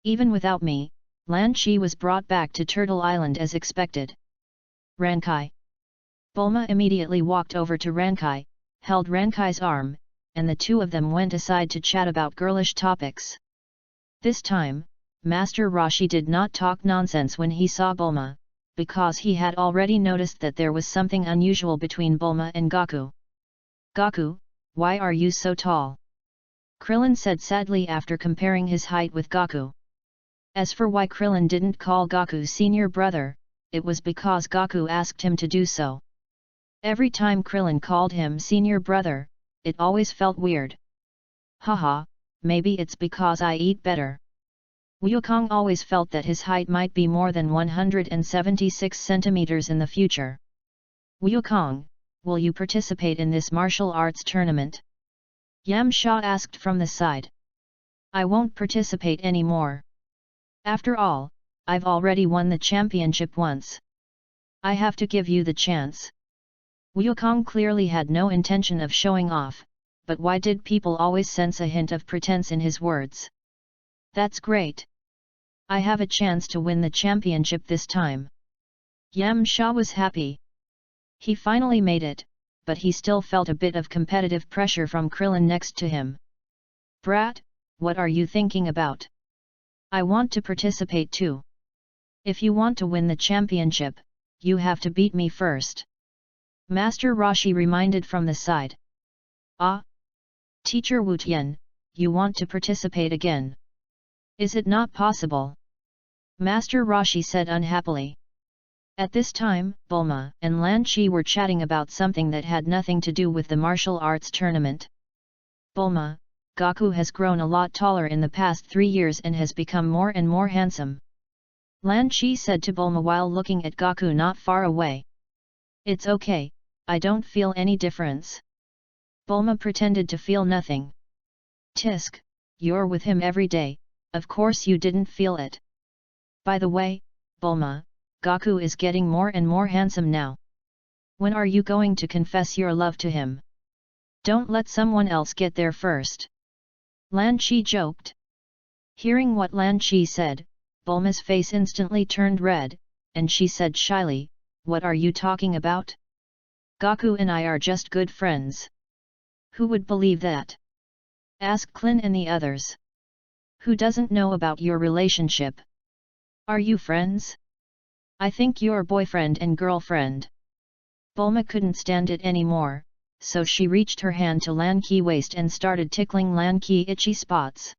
Even without me, Lan Chi was brought back to Turtle Island as expected. Rankai. Bulma immediately walked over to Rankai, held Rankai's arm, and the two of them went aside to chat about girlish topics. This time, Master Roshi did not talk nonsense when he saw Bulma, because he had already noticed that there was something unusual between Bulma and Goku. Goku, why are you so tall? Krillin said sadly after comparing his height with Goku. As for why Krillin didn't call Goku senior brother, it was because Goku asked him to do so. Every time Krillin called him senior brother, it always felt weird. Haha, maybe it's because I eat better. Wukong always felt that his height might be more than 176 centimeters in the future. Wukong, will you participate in this martial arts tournament? Yamcha asked from the side. I won't participate anymore. After all, I've already won the championship once. I have to give you the chance. Wukong clearly had no intention of showing off, but why did people always sense a hint of pretense in his words? That's great. I have a chance to win the championship this time. Yamcha was happy. He finally made it, but he still felt a bit of competitive pressure from Krillin next to him. Brat, what are you thinking about? I want to participate too. If you want to win the championship, you have to beat me first. Master Roshi reminded from the side. Ah? Teacher Wu Tian, you want to participate again? Is it not possible? Master Roshi said unhappily. At this time, Bulma and Lan Chi were chatting about something that had nothing to do with the martial arts tournament. Bulma, Goku has grown a lot taller in the past 3 years and has become more and more handsome. Lan Chi said to Bulma while looking at Goku not far away. It's okay, I don't feel any difference. Bulma pretended to feel nothing. Tisk, you're with him every day, of course you didn't feel it. By the way, Bulma, Goku is getting more and more handsome now. When are you going to confess your love to him? Don't let someone else get there first. Lan Chi joked. Hearing what Lan Chi said, Bulma's face instantly turned red, and she said shyly, what are you talking about? Goku and I are just good friends. Who would believe that? Ask Klin and the others. Who doesn't know about your relationship? Are you friends? I think you're boyfriend and girlfriend. Bulma couldn't stand it anymore, so she reached her hand to LanQi's waist and started tickling Lan Qi's itchy spots.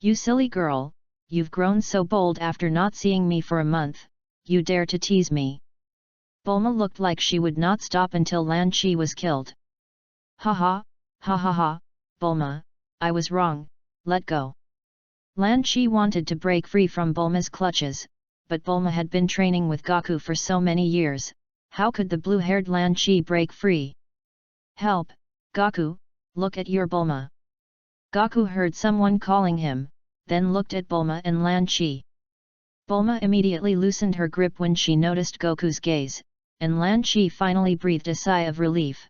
You silly girl, you've grown so bold after not seeing me for a month, you dare to tease me. Bulma looked like she would not stop until Lan Qi was killed. Ha ha, Bulma, I was wrong, let go. Lan Qi wanted to break free from Bulma's clutches, but Bulma had been training with Goku for so many years, how could the blue-haired Lan Qi break free? Help, Goku, look at your Bulma. Goku heard someone calling him, then looked at Bulma and Lan Qi. Bulma immediately loosened her grip when she noticed Goku's gaze, and Lan Qi finally breathed a sigh of relief.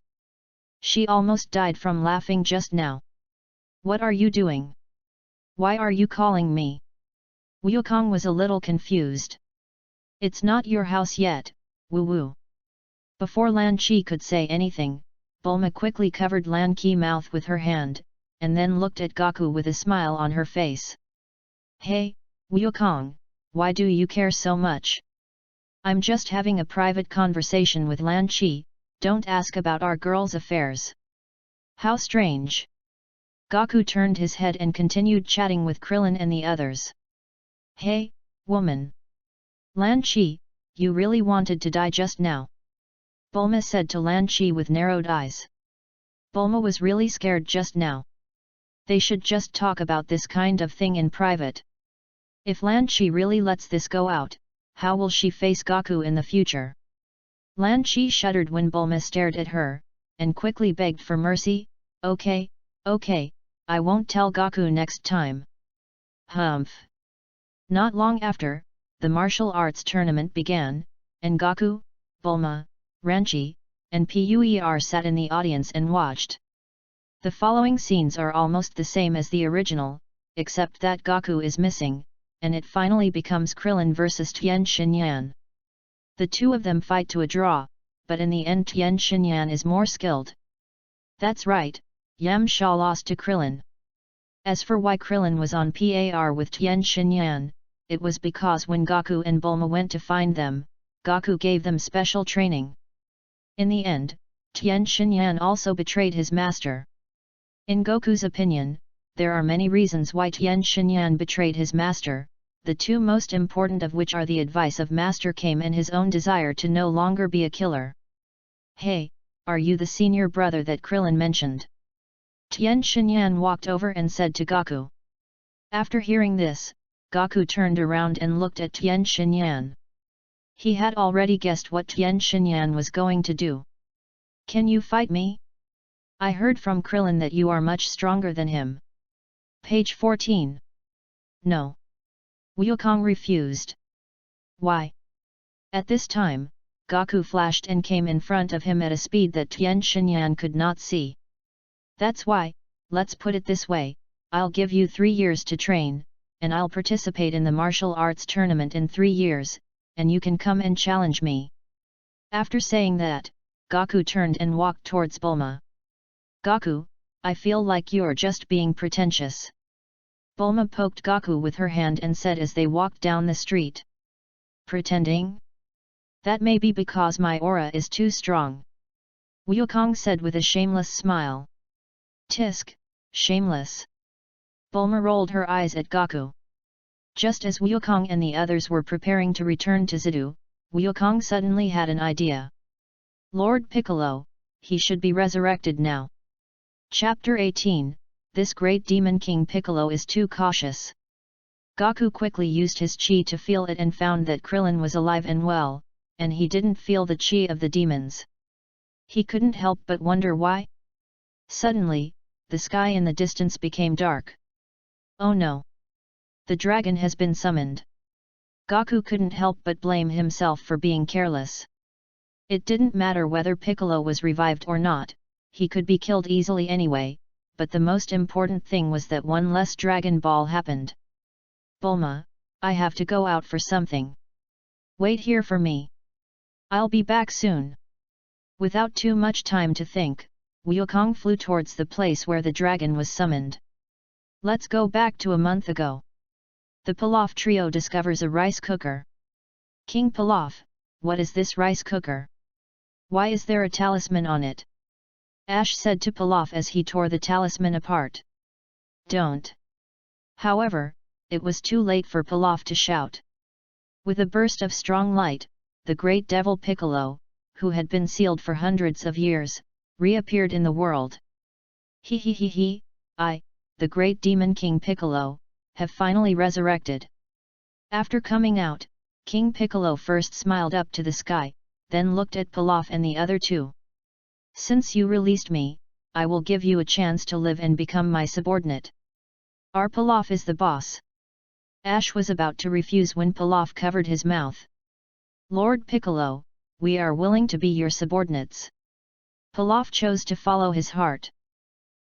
She almost died from laughing just now. What are you doing? Why are you calling me? Wukong was a little confused. It's not your house yet, woo-woo. Before Lan Qi could say anything, Bulma quickly covered Lan Qi's mouth with her hand, and then looked at Gaku with a smile on her face. Hey, Wukong, why do you care so much? I'm just having a private conversation with Lan Qi, don't ask about our girls' affairs. How strange. Gaku turned his head and continued chatting with Krillin and the others. Hey, woman. Lan Qi, you really wanted to die just now? Bulma said to Lan Qi with narrowed eyes. Bulma was really scared just now. They should just talk about this kind of thing in private. If Lan Qi really lets this go out, how will she face Gaku in the future? Lan Qi shuddered when Bulma stared at her, and quickly begged for mercy. Okay, I won't tell Gaku next time. Humph. Not long after, the martial arts tournament began, and Gaku, Bulma, Ranchi, and Puer sat in the audience and watched. The following scenes are almost the same as the original, except that Gaku is missing, and it finally becomes Krillin vs Tien Shinyan. The two of them fight to a draw, but in the end Tien Shinyan is more skilled. That's right, Yamcha lost to Krillin. As for why Krillin was on par with Tien Shinyan, it was because when Gaku and Bulma went to find them, Gaku gave them special training. In the end, Tien Shinyan also betrayed his master. In Goku's opinion, there are many reasons why Tien Shinyan betrayed his master, the two most important of which are the advice of Master Kame and his own desire to no longer be a killer. Hey, are you the senior brother that Krillin mentioned? Tien Shinyan walked over and said to Gaku. After hearing this, Gaku turned around and looked at Tien Shinyan. He had already guessed what Tien Shinyan was going to do. Can you fight me? I heard from Krillin that you are much stronger than him. Page 14. No. Wukong refused. Why? At this time, Gaku flashed and came in front of him at a speed that Tien Shinyan could not see. That's why, let's put it this way, I'll give you 3 years to train, and I'll participate in the martial arts tournament in 3 years, and you can come and challenge me. After saying that, Gaku turned and walked towards Bulma. Gaku, I feel like you're just being pretentious. Bulma poked Gaku with her hand and said as they walked down the street. Pretending? That may be because my aura is too strong. Wukong said with a shameless smile. Tisk, shameless. Bulma rolled her eyes at Gaku. Just as Wukong and the others were preparing to return to Xidu, Wukong suddenly had an idea. Lord Piccolo, he should be resurrected now. Chapter 18, This great demon King Piccolo is too cautious. Gaku quickly used his chi to feel it and found that Krillin was alive and well, and he didn't feel the chi of the demons. He couldn't help but wonder why. Suddenly, the sky in the distance became dark. Oh no! The dragon has been summoned. Gaku couldn't help but blame himself for being careless. It didn't matter whether Piccolo was revived or not, he could be killed easily anyway, but the most important thing was that one less Dragon Ball happened. Bulma, I have to go out for something. Wait here for me. I'll be back soon. Without too much time to think, Wukong flew towards the place where the dragon was summoned. Let's go back to a month ago. The Pilaf trio discovers a rice cooker. King Pilaf, what is this rice cooker? Why is there a talisman on it? Ash said to Pilaf as he tore the talisman apart. Don't. However, it was too late for Pilaf to shout. With a burst of strong light, the great devil Piccolo, who had been sealed for hundreds of years, reappeared in the world. I, the great demon King Piccolo, have finally resurrected. After coming out, King Piccolo first smiled up to the sky, then looked at Pilaf and the other two. Since you released me, I will give you a chance to live and become my subordinate. Our Pilaf is the boss. Ash was about to refuse when Pilaf covered his mouth. Lord Piccolo, we are willing to be your subordinates. Pilaf chose to follow his heart.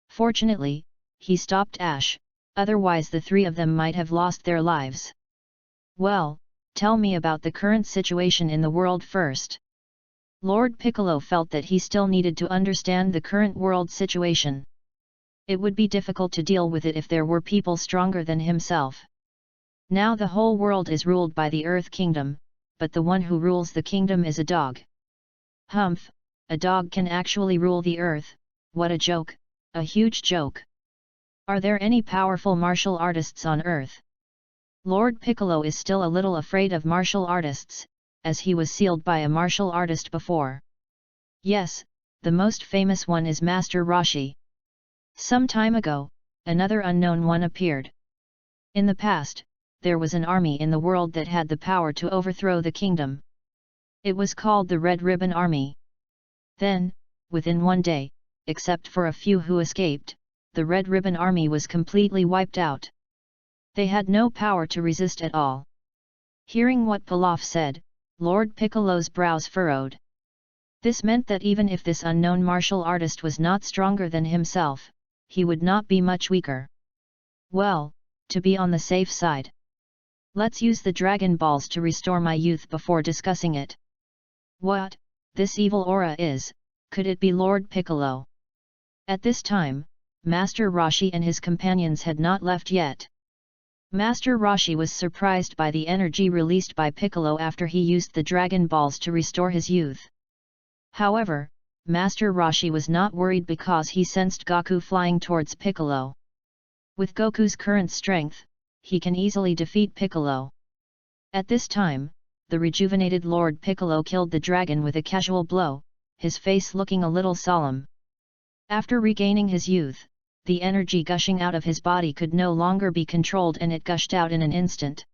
Fortunately, he stopped Ash, otherwise the three of them might have lost their lives. Well, tell me about the current situation in the world first. Lord Piccolo felt that he still needed to understand the current world situation. It would be difficult to deal with it if there were people stronger than himself. Now the whole world is ruled by the Earth Kingdom, but the one who rules the kingdom is a dog. Humph, a dog can actually rule the earth, what a joke, a huge joke. Are there any powerful martial artists on Earth? Lord Piccolo is still a little afraid of martial artists, as he was sealed by a martial artist before. Yes, the most famous one is Master Roshi. Some time ago, another unknown one appeared. In the past, there was an army in the world that had the power to overthrow the kingdom. It was called the Red Ribbon Army. Then, within one day, except for a few who escaped, the Red Ribbon Army was completely wiped out. They had no power to resist at all. Hearing what Pilaf said, Lord Piccolo's brows furrowed. This meant that even if this unknown martial artist was not stronger than himself, he would not be much weaker. Well, to be on the safe side, let's use the Dragon Balls to restore my youth before discussing it. What, this evil aura is, could it be Lord Piccolo? At this time, Master Roshi and his companions had not left yet. Master Roshi was surprised by the energy released by Piccolo after he used the Dragon Balls to restore his youth. However, Master Roshi was not worried because he sensed Goku flying towards Piccolo. With Goku's current strength, he can easily defeat Piccolo. At this time, the rejuvenated Lord Piccolo killed the dragon with a casual blow, his face looking a little solemn. After regaining his youth, the energy gushing out of his body could no longer be controlled and it gushed out in an instant.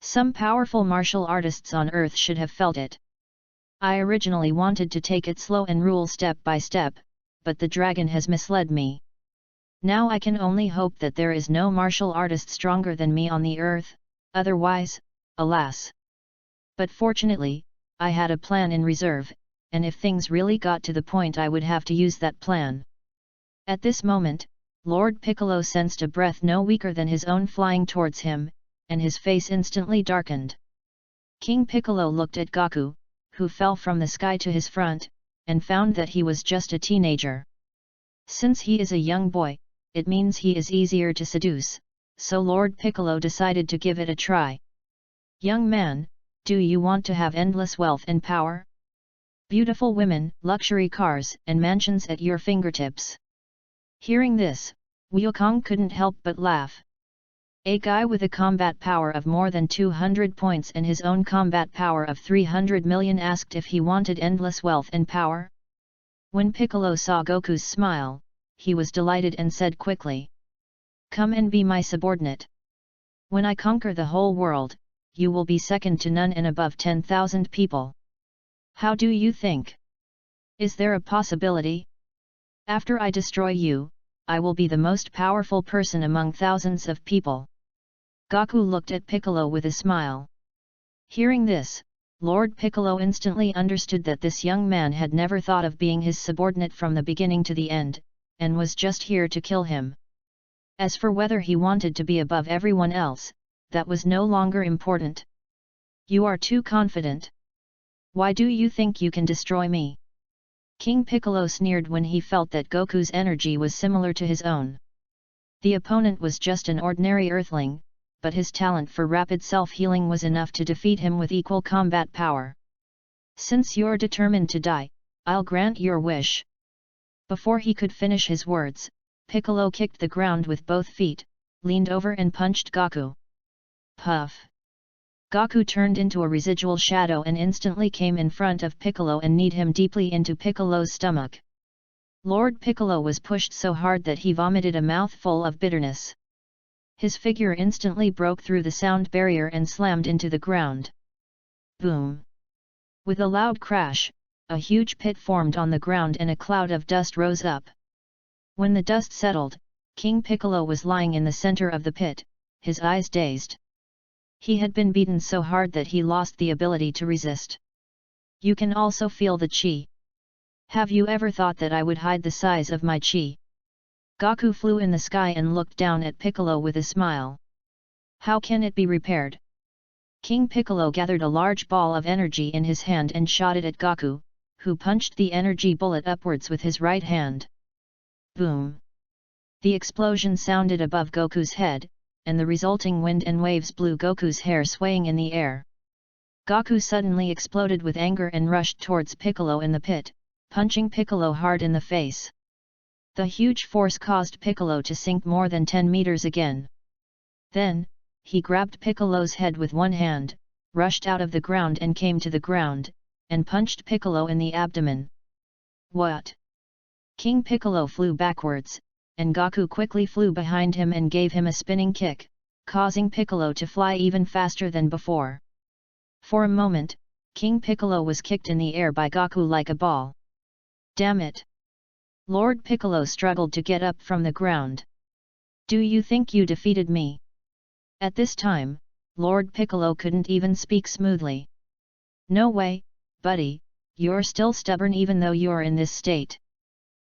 Some powerful martial artists on Earth should have felt it. I originally wanted to take it slow and rule step by step, but the dragon has misled me. Now I can only hope that there is no martial artist stronger than me on the earth, otherwise, alas. But fortunately, I had a plan in reserve, and if things really got to the point I would have to use that plan. At this moment, Lord Piccolo sensed a breath no weaker than his own flying towards him, and his face instantly darkened. King Piccolo looked at Goku, who fell from the sky to his front, and found that he was just a teenager. Since he is a young boy, it means he is easier to seduce, so Lord Piccolo decided to give it a try. Young man, do you want to have endless wealth and power? Beautiful women, luxury cars, and mansions at your fingertips. Hearing this, Wukong couldn't help but laugh. A guy with a combat power of more than 200 points and his own combat power of 300 million asked if he wanted endless wealth and power? When Piccolo saw Goku's smile, he was delighted and said quickly, "Come and be my subordinate. When I conquer the whole world, you will be second to none and above 10,000 people. How do you think? Is there a possibility? After I destroy you, I will be the most powerful person among thousands of people." Goku looked at Piccolo with a smile. Hearing this, Lord Piccolo instantly understood that this young man had never thought of being his subordinate from the beginning to the end, and was just here to kill him. As for whether he wanted to be above everyone else, that was no longer important. You are too confident. Why do you think you can destroy me? King Piccolo sneered when he felt that Goku's energy was similar to his own. The opponent was just an ordinary earthling, but his talent for rapid self-healing was enough to defeat him with equal combat power. Since you're determined to die, I'll grant your wish. Before he could finish his words, Piccolo kicked the ground with both feet, leaned over and punched Goku. Puff! Goku turned into a residual shadow and instantly came in front of Piccolo and kneed him deeply into Piccolo's stomach. Lord Piccolo was pushed so hard that he vomited a mouthful of bitterness. His figure instantly broke through the sound barrier and slammed into the ground. Boom! With a loud crash, a huge pit formed on the ground and a cloud of dust rose up. When the dust settled, King Piccolo was lying in the center of the pit, his eyes dazed. He had been beaten so hard that he lost the ability to resist. You can also feel the chi. Have you ever thought that I would hide the size of my chi? Goku flew in the sky and looked down at Piccolo with a smile. How can it be repaired? King Piccolo gathered a large ball of energy in his hand and shot it at Goku, who punched the energy bullet upwards with his right hand. Boom! The explosion sounded above Goku's head, and the resulting wind and waves blew Goku's hair swaying in the air. Goku suddenly exploded with anger and rushed towards Piccolo in the pit, punching Piccolo hard in the face. The huge force caused Piccolo to sink more than 10 meters again. Then, he grabbed Piccolo's head with one hand, rushed out of the ground and came to the ground, and punched Piccolo in the abdomen. What? King Piccolo flew backwards, and Goku quickly flew behind him and gave him a spinning kick, causing Piccolo to fly even faster than before. For a moment, King Piccolo was kicked in the air by Goku like a ball. Damn it! Lord Piccolo struggled to get up from the ground. Do you think you defeated me? At this time, Lord Piccolo couldn't even speak smoothly. No way, buddy, you're still stubborn even though you're in this state.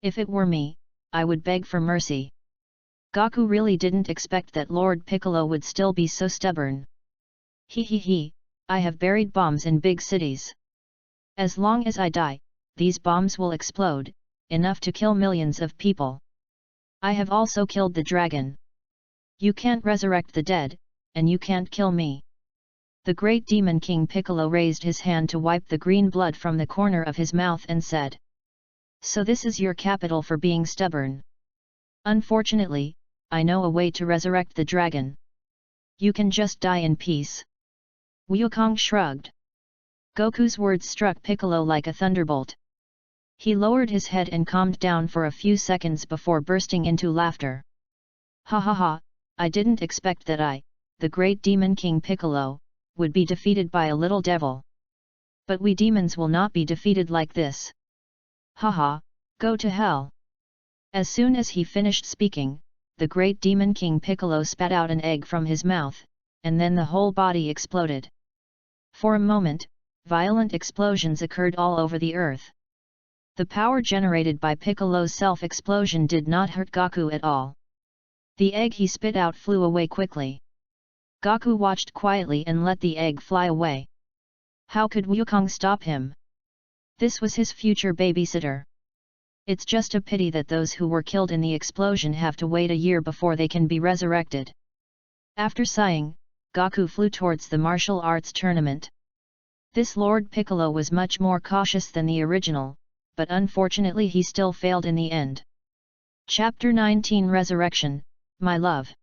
If it were me, I would beg for mercy. Goku really didn't expect that Lord Piccolo would still be so stubborn. He, I have buried bombs in big cities. As long as I die, these bombs will explode, enough to kill millions of people. I have also killed the dragon. You can't resurrect the dead, and you can't kill me. The great demon King Piccolo raised his hand to wipe the green blood from the corner of his mouth and said, "So this is your capital for being stubborn. Unfortunately, I know a way to resurrect the dragon. You can just die in peace." Wukong shrugged. Goku's words struck Piccolo like a thunderbolt. He lowered his head and calmed down for a few seconds before bursting into laughter. Ha ha ha, I didn't expect that I, the great demon King Piccolo, would be defeated by a little devil. But we demons will not be defeated like this. Ha ha, go to hell. As soon as he finished speaking, the great demon King Piccolo spat out an egg from his mouth, and then the whole body exploded. For a moment, violent explosions occurred all over the earth. The power generated by Piccolo's self-explosion did not hurt Goku at all. The egg he spit out flew away quickly. Goku watched quietly and let the egg fly away. How could Wukong stop him? This was his future babysitter. It's just a pity that those who were killed in the explosion have to wait a year before they can be resurrected. After sighing, Goku flew towards the martial arts tournament. This Lord Piccolo was much more cautious than the original, but unfortunately he still failed in the end. Chapter 19 Resurrection, My Love.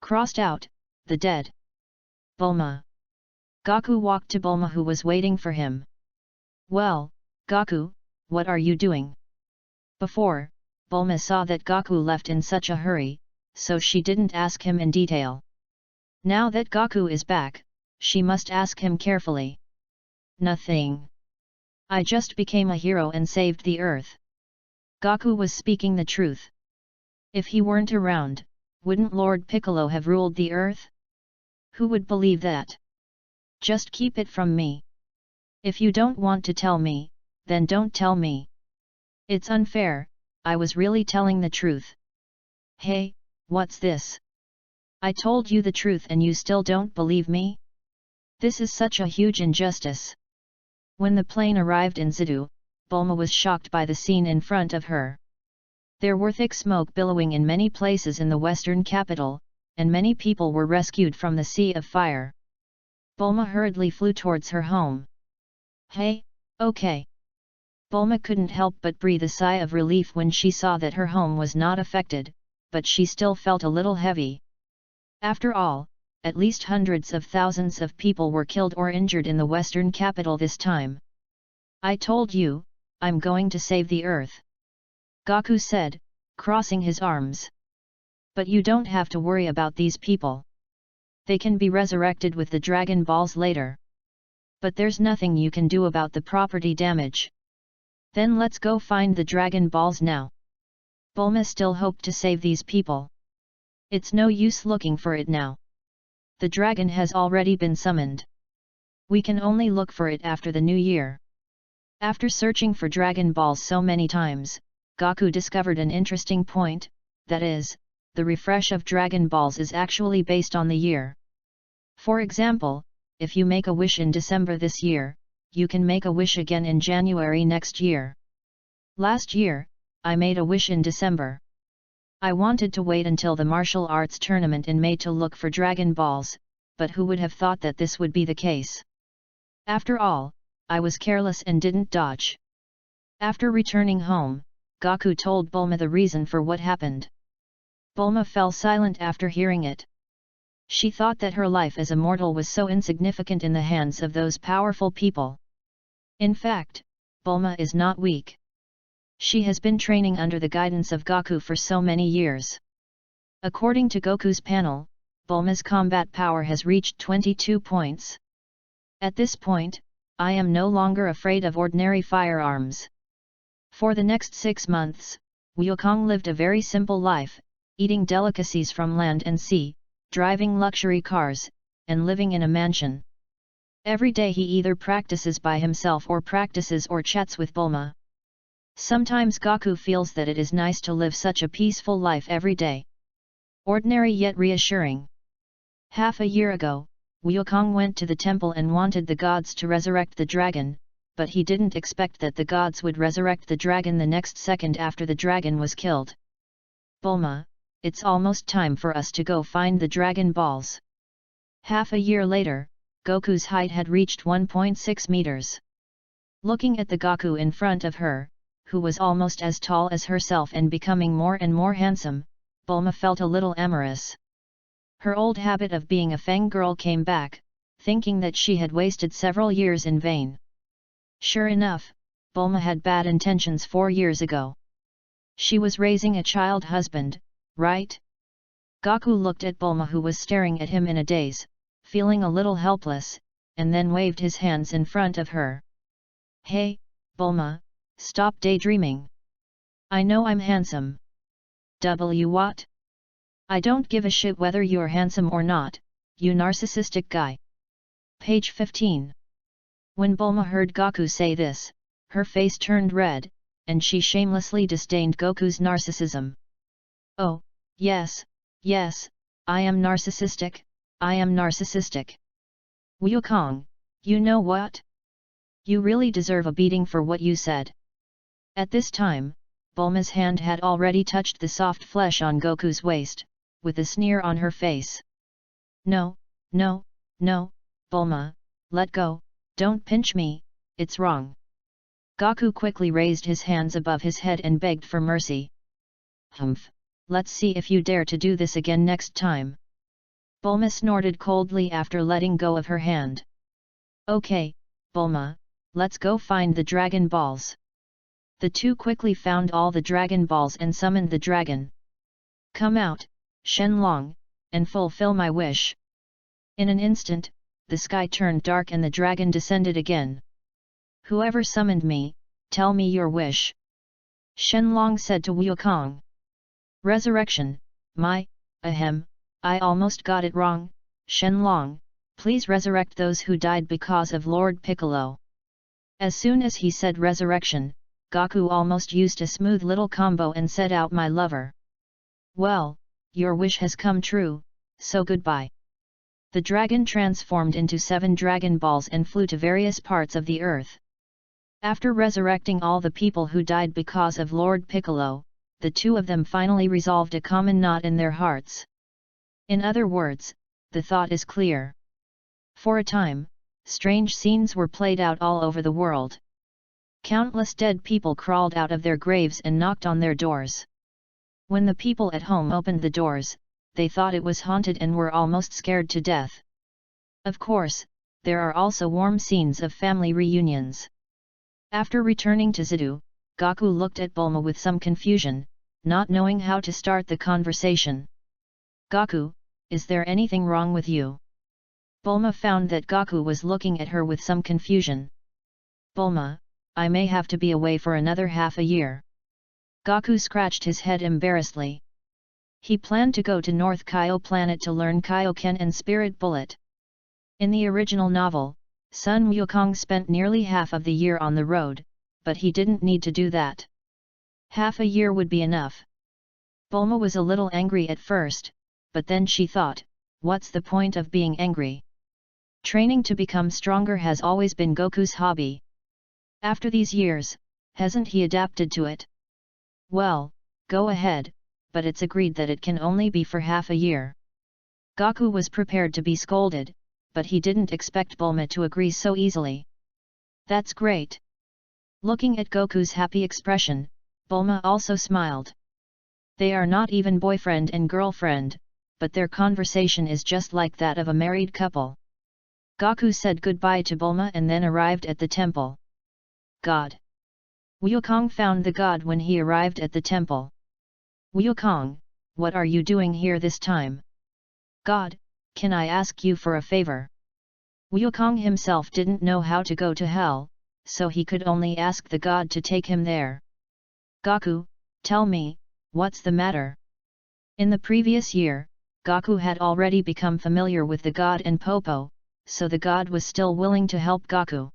Crossed out, the dead. Bulma. Goku walked to Bulma who was waiting for him. Well, Goku, what are you doing? Before, Bulma saw that Goku left in such a hurry, so she didn't ask him in detail. Now that Goku is back, she must ask him carefully. Nothing. I just became a hero and saved the earth. Goku was speaking the truth. If he weren't around, wouldn't Lord Piccolo have ruled the earth? Who would believe that? Just keep it from me. If you don't want to tell me, then don't tell me. It's unfair, I was really telling the truth. Hey, what's this? I told you the truth and you still don't believe me? This is such a huge injustice. When the plane arrived in Zidu, Bulma was shocked by the scene in front of her. There were thick smoke billowing in many places in the western capital, and many people were rescued from the sea of fire. Bulma hurriedly flew towards her home. Hey, okay. Bulma couldn't help but breathe a sigh of relief when she saw that her home was not affected, but she still felt a little heavy. After all, at least hundreds of thousands of people were killed or injured in the western capital this time. I told you, I'm going to save the earth. Goku said, crossing his arms. But you don't have to worry about these people. They can be resurrected with the Dragon Balls later. But there's nothing you can do about the property damage. Then let's go find the Dragon Balls now. Bulma still hoped to save these people. It's no use looking for it now. The dragon has already been summoned. We can only look for it after the new year. After searching for Dragon Balls so many times, Goku discovered an interesting point, that is, the refresh of Dragon Balls is actually based on the year. For example, if you make a wish in December this year, you can make a wish again in January next year. Last year, I made a wish in December. I wanted to wait until the martial arts tournament in May to look for Dragon Balls, but who would have thought that this would be the case? After all, I was careless and didn't dodge. After returning home, Gaku told Bulma the reason for what happened. Bulma fell silent after hearing it. She thought that her life as a mortal was so insignificant in the hands of those powerful people. In fact, Bulma is not weak. She has been training under the guidance of Gaku for so many years. According to Goku's panel, Bulma's combat power has reached 22 points. At this point, I am no longer afraid of ordinary firearms. For the next 6 months, Wukong lived a very simple life, eating delicacies from land and sea, driving luxury cars, and living in a mansion. Every day he either practices by himself or practices or chats with Bulma. Sometimes Gaku feels that it is nice to live such a peaceful life every day. Ordinary yet reassuring. Half a year ago, Wukong went to the temple and wanted the gods to resurrect the dragon, but he didn't expect that the gods would resurrect the dragon the next second after the dragon was killed. Bulma, it's almost time for us to go find the Dragon Balls. Half a year later, Goku's height had reached 1.6 meters. Looking at the Gaku in front of her, who was almost as tall as herself and becoming more and more handsome, Bulma felt a little amorous. Her old habit of being a fangirl came back, thinking that she had wasted several years in vain. Sure enough, Bulma had bad intentions 4 years ago. She was raising a child husband, right? Gaku looked at Bulma, who was staring at him in a daze, feeling a little helpless, and then waved his hands in front of her. Hey, Bulma, stop daydreaming. I know I'm handsome. What? I don't give a shit whether you're handsome or not, you narcissistic guy. Page 15. When Bulma heard Gaku say this, her face turned red, and she shamelessly disdained Goku's narcissism. Oh, yes, I am narcissistic, I am narcissistic. Wukong, you know what? You really deserve a beating for what you said. At this time, Bulma's hand had already touched the soft flesh on Goku's waist, with a sneer on her face. No, Bulma, let go, don't pinch me, it's wrong. Gaku quickly raised his hands above his head and begged for mercy. Humph, let's see if you dare to do this again next time. Bulma snorted coldly after letting go of her hand. Okay, Bulma, let's go find the Dragon Balls. The two quickly found all the Dragon Balls and summoned the dragon. Come out, Shenlong, and fulfill my wish. In an instant, the sky turned dark and the dragon descended again. Whoever summoned me, tell me your wish. Shenlong said to Wukong. Resurrection, I almost got it wrong, Shenlong, please resurrect those who died because of Lord Piccolo. As soon as he said resurrection, Gaku almost used a smooth little combo and said out my lover. Well, your wish has come true, so goodbye. The dragon transformed into 7 Dragon Balls and flew to various parts of the earth. After resurrecting all the people who died because of Lord Piccolo, the two of them finally resolved a common knot in their hearts. In other words, the thought is clear. For a time, strange scenes were played out all over the world. Countless dead people crawled out of their graves and knocked on their doors. When the people at home opened the doors, they thought it was haunted and were almost scared to death. Of course, there are also warm scenes of family reunions. After returning to Zidu, Gaku looked at Bulma with some confusion, not knowing how to start the conversation. Gaku, is there anything wrong with you? Bulma found that Gaku was looking at her with some confusion. Bulma, I may have to be away for another half a year. Gaku scratched his head embarrassedly. He planned to go to North Kaio planet to learn Kaioken and Spirit Bullet. In the original novel, Sun Wukong spent nearly half of the year on the road, but he didn't need to do that. Half a year would be enough. Bulma was a little angry at first, but then she thought, what's the point of being angry? Training to become stronger has always been Goku's hobby. After these years, hasn't he adapted to it? Well, go ahead, but it's agreed that it can only be for half a year. Gaku was prepared to be scolded, but he didn't expect Bulma to agree so easily. That's great. Looking at Goku's happy expression, Bulma also smiled. They are not even boyfriend and girlfriend, but their conversation is just like that of a married couple. Gaku said goodbye to Bulma and then arrived at the temple. God. Wukong found the god when he arrived at the temple. Wukong, what are you doing here this time? God, can I ask you for a favor? Wukong himself didn't know how to go to hell, so he could only ask the god to take him there. Gaku, tell me, what's the matter? In the previous year, Gaku had already become familiar with the god and Popo, so the god was still willing to help Gaku.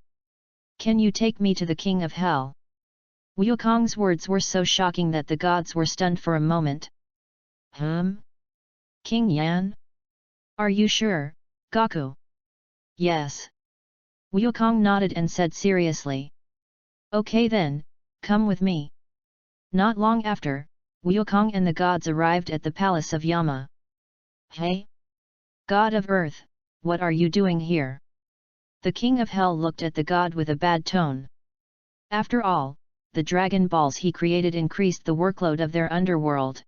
Can you take me to the king of hell? Wukong's words were so shocking that the gods were stunned for a moment. King Yan? Are you sure, Gaku? Yes. Wukong nodded and said seriously. Okay then, come with me. Not long after, Wukong and the gods arrived at the palace of Yama. Hey? God of Earth, what are you doing here? The king of hell looked at the god with a bad tone. After all, the Dragon Balls he created increased the workload of their underworld.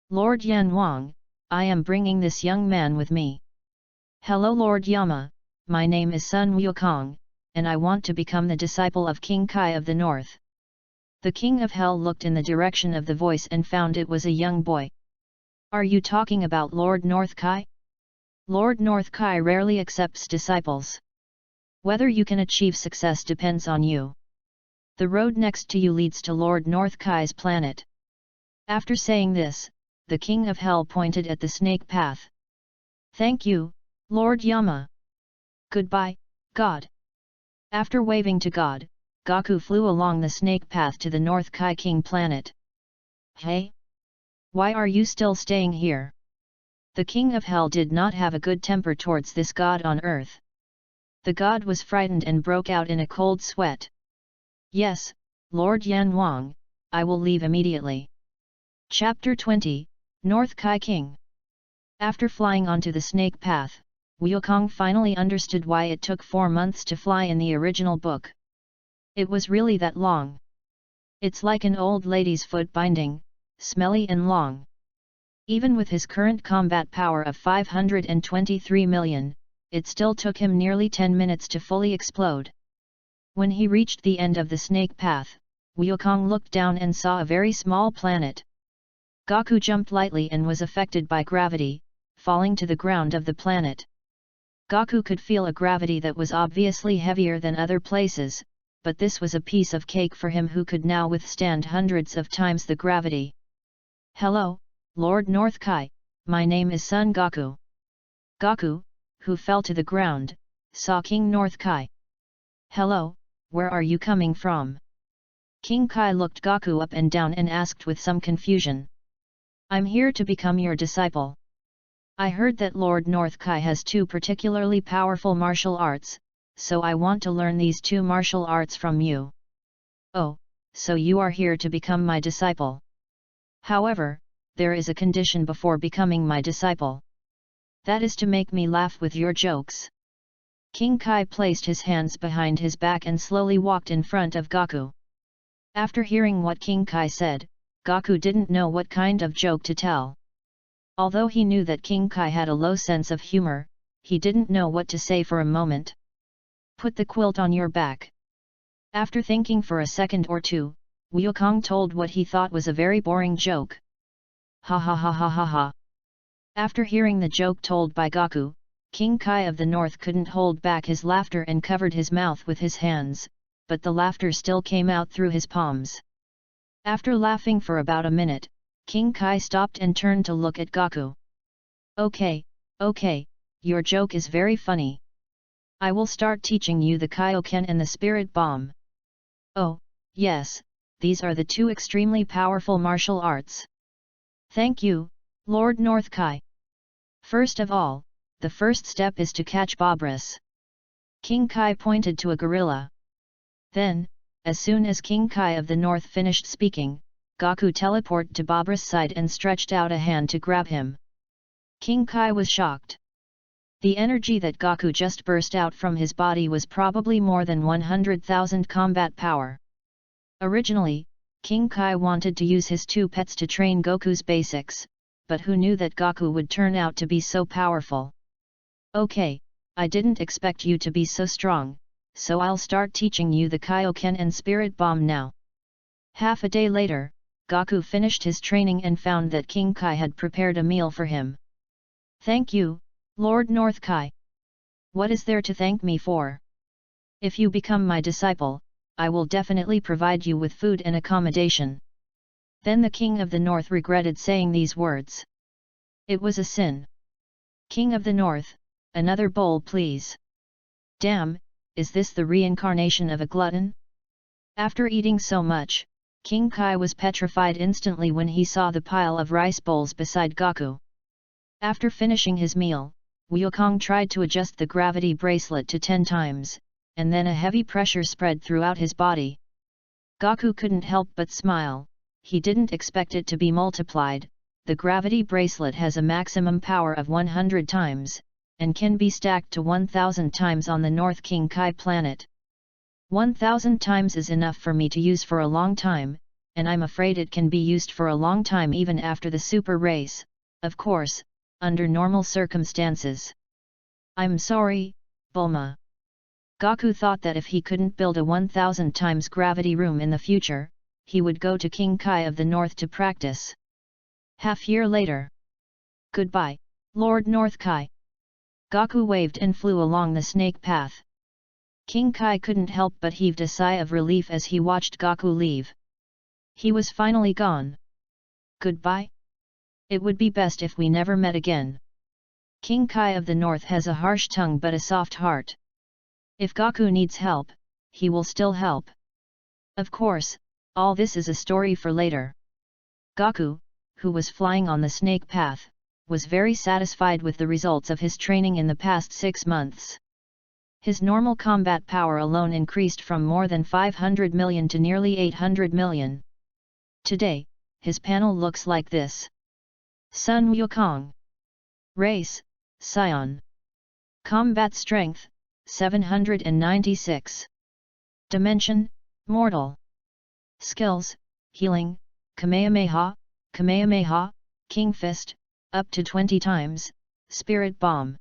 Lord Yan Wang, I am bringing this young man with me. Hello Lord Yama, my name is Sun Wukong, and I want to become the disciple of King Kai of the North. The king of hell looked in the direction of the voice and found it was a young boy. Are you talking about Lord North Kai? Lord North Kai rarely accepts disciples. Whether you can achieve success depends on you. The road next to you leads to Lord North Kai's planet. After saying this, the king of hell pointed at the snake path. Thank you, Lord Yama. Goodbye, God. After waving to God, Gaku flew along the snake path to the North Kai King planet. Hey? Why are you still staying here? The king of hell did not have a good temper towards this god on earth. The god was frightened and broke out in a cold sweat. Yes, Lord Yan Wang, I will leave immediately. Chapter 20, North Kai King. After flying onto the snake path, Wukong finally understood why it took 4 months to fly in the original book. It was really that long. It's like an old lady's foot binding, smelly and long. Even with his current combat power of 523 million, it still took him nearly 10 minutes to fully explode. When he reached the end of the snake path, Wukong looked down and saw a very small planet. Gaku jumped lightly and was affected by gravity, falling to the ground of the planet. Gaku could feel a gravity that was obviously heavier than other places, but this was a piece of cake for him who could now withstand hundreds of times the gravity. Hello, Lord North Kai, my name is Son Gaku. Gaku, who fell to the ground, saw King North Kai. Hello, where are you coming from? King Kai looked Gaku up and down and asked with some confusion. I'm here to become your disciple. I heard that Lord North Kai has 2 particularly powerful martial arts, so I want to learn these 2 martial arts from you. Oh, so you are here to become my disciple. However, there is a condition before becoming my disciple. That is to make me laugh with your jokes. King Kai placed his hands behind his back and slowly walked in front of Gaku. After hearing what King Kai said, Gaku didn't know what kind of joke to tell. Although he knew that King Kai had a low sense of humor, he didn't know what to say for a moment. Put the quilt on your back. After thinking for a second or two, Wukong told what he thought was a very boring joke. Ha ha ha ha ha ha. After hearing the joke told by Gaku, King Kai of the North couldn't hold back his laughter and covered his mouth with his hands, but the laughter still came out through his palms. After laughing for about a minute, King Kai stopped and turned to look at Gaku. Okay, your joke is very funny. I will start teaching you the Kaioken and the Spirit Bomb. Oh, yes, these are the 2 extremely powerful martial arts. Thank you, Lord North Kai. First of all, the first step is to catch Bobris. King Kai pointed to a gorilla. Then, as soon as King Kai of the North finished speaking, Gaku teleported to Babra's side and stretched out a hand to grab him. King Kai was shocked. The energy that Gaku just burst out from his body was probably more than 100,000 combat power. Originally, King Kai wanted to use his two pets to train Goku's basics, but who knew that Gaku would turn out to be so powerful? Okay, I didn't expect you to be so strong, so I'll start teaching you the Kaioken and Spirit Bomb now. Half a day later, Gaku finished his training and found that King Kai had prepared a meal for him. Thank you, Lord North Kai. What is there to thank me for? If you become my disciple, I will definitely provide you with food and accommodation. Then the King of the North regretted saying these words. It was a sin. King of the North, another bowl please. Damn, is this the reincarnation of a glutton? After eating so much, King Kai was petrified instantly when he saw the pile of rice bowls beside Gaku. After finishing his meal, Wukong tried to adjust the gravity bracelet to 10 times, and then a heavy pressure spread throughout his body. Gaku couldn't help but smile. He didn't expect it to be multiplied. The gravity bracelet has a maximum power of 100 times, and can be stacked to 1000 times on the North King Kai planet. 1000 times is enough for me to use for a long time, and I'm afraid it can be used for a long time even after the super race, of course, under normal circumstances. I'm sorry, Bulma. Gaku thought that if he couldn't build a 1000 times gravity room in the future, he would go to King Kai of the North to practice. Half-year later. Goodbye, Lord North Kai. Gaku waved and flew along the snake path. King Kai couldn't help but heaved a sigh of relief as he watched Gaku leave. He was finally gone. Goodbye? It would be best if we never met again. King Kai of the North has a harsh tongue but a soft heart. If Gaku needs help, he will still help. Of course, all this is a story for later. Gaku, who was flying on the snake path, was very satisfied with the results of his training in the past 6 months. His normal combat power alone increased from more than 500 million to nearly 800 million. Today, his panel looks like this. Sun Wukong. Race, Scion. Combat Strength, 796. Dimension, Mortal. Skills, Healing, Kamehameha, Kamehameha, King Fist, up to 20 times, Spirit Bomb.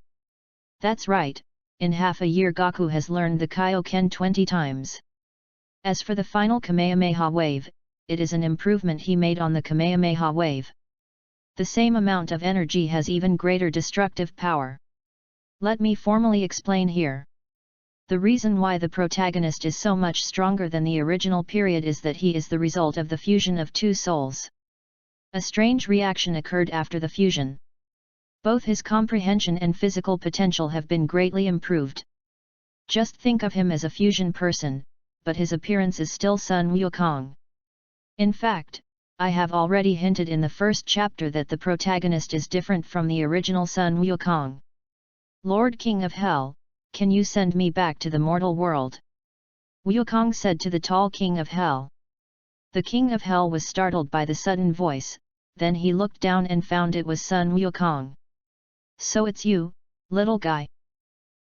That's right, in half a year Gaku has learned the Kaioken 20 times. As for the final Kamehameha wave, it is an improvement he made on the Kamehameha wave. The same amount of energy has even greater destructive power. Let me formally explain here. The reason why the protagonist is so much stronger than the original period is that he is the result of the fusion of two souls. A strange reaction occurred after the fusion. Both his comprehension and physical potential have been greatly improved. Just think of him as a fusion person, but his appearance is still Sun Wukong. In fact, I have already hinted in the first chapter that the protagonist is different from the original Sun Wukong. Lord King of Hell, can you send me back to the mortal world? Wukong said to the tall King of Hell. The King of Hell was startled by the sudden voice, then he looked down and found it was Sun Wukong. So it's you, little guy.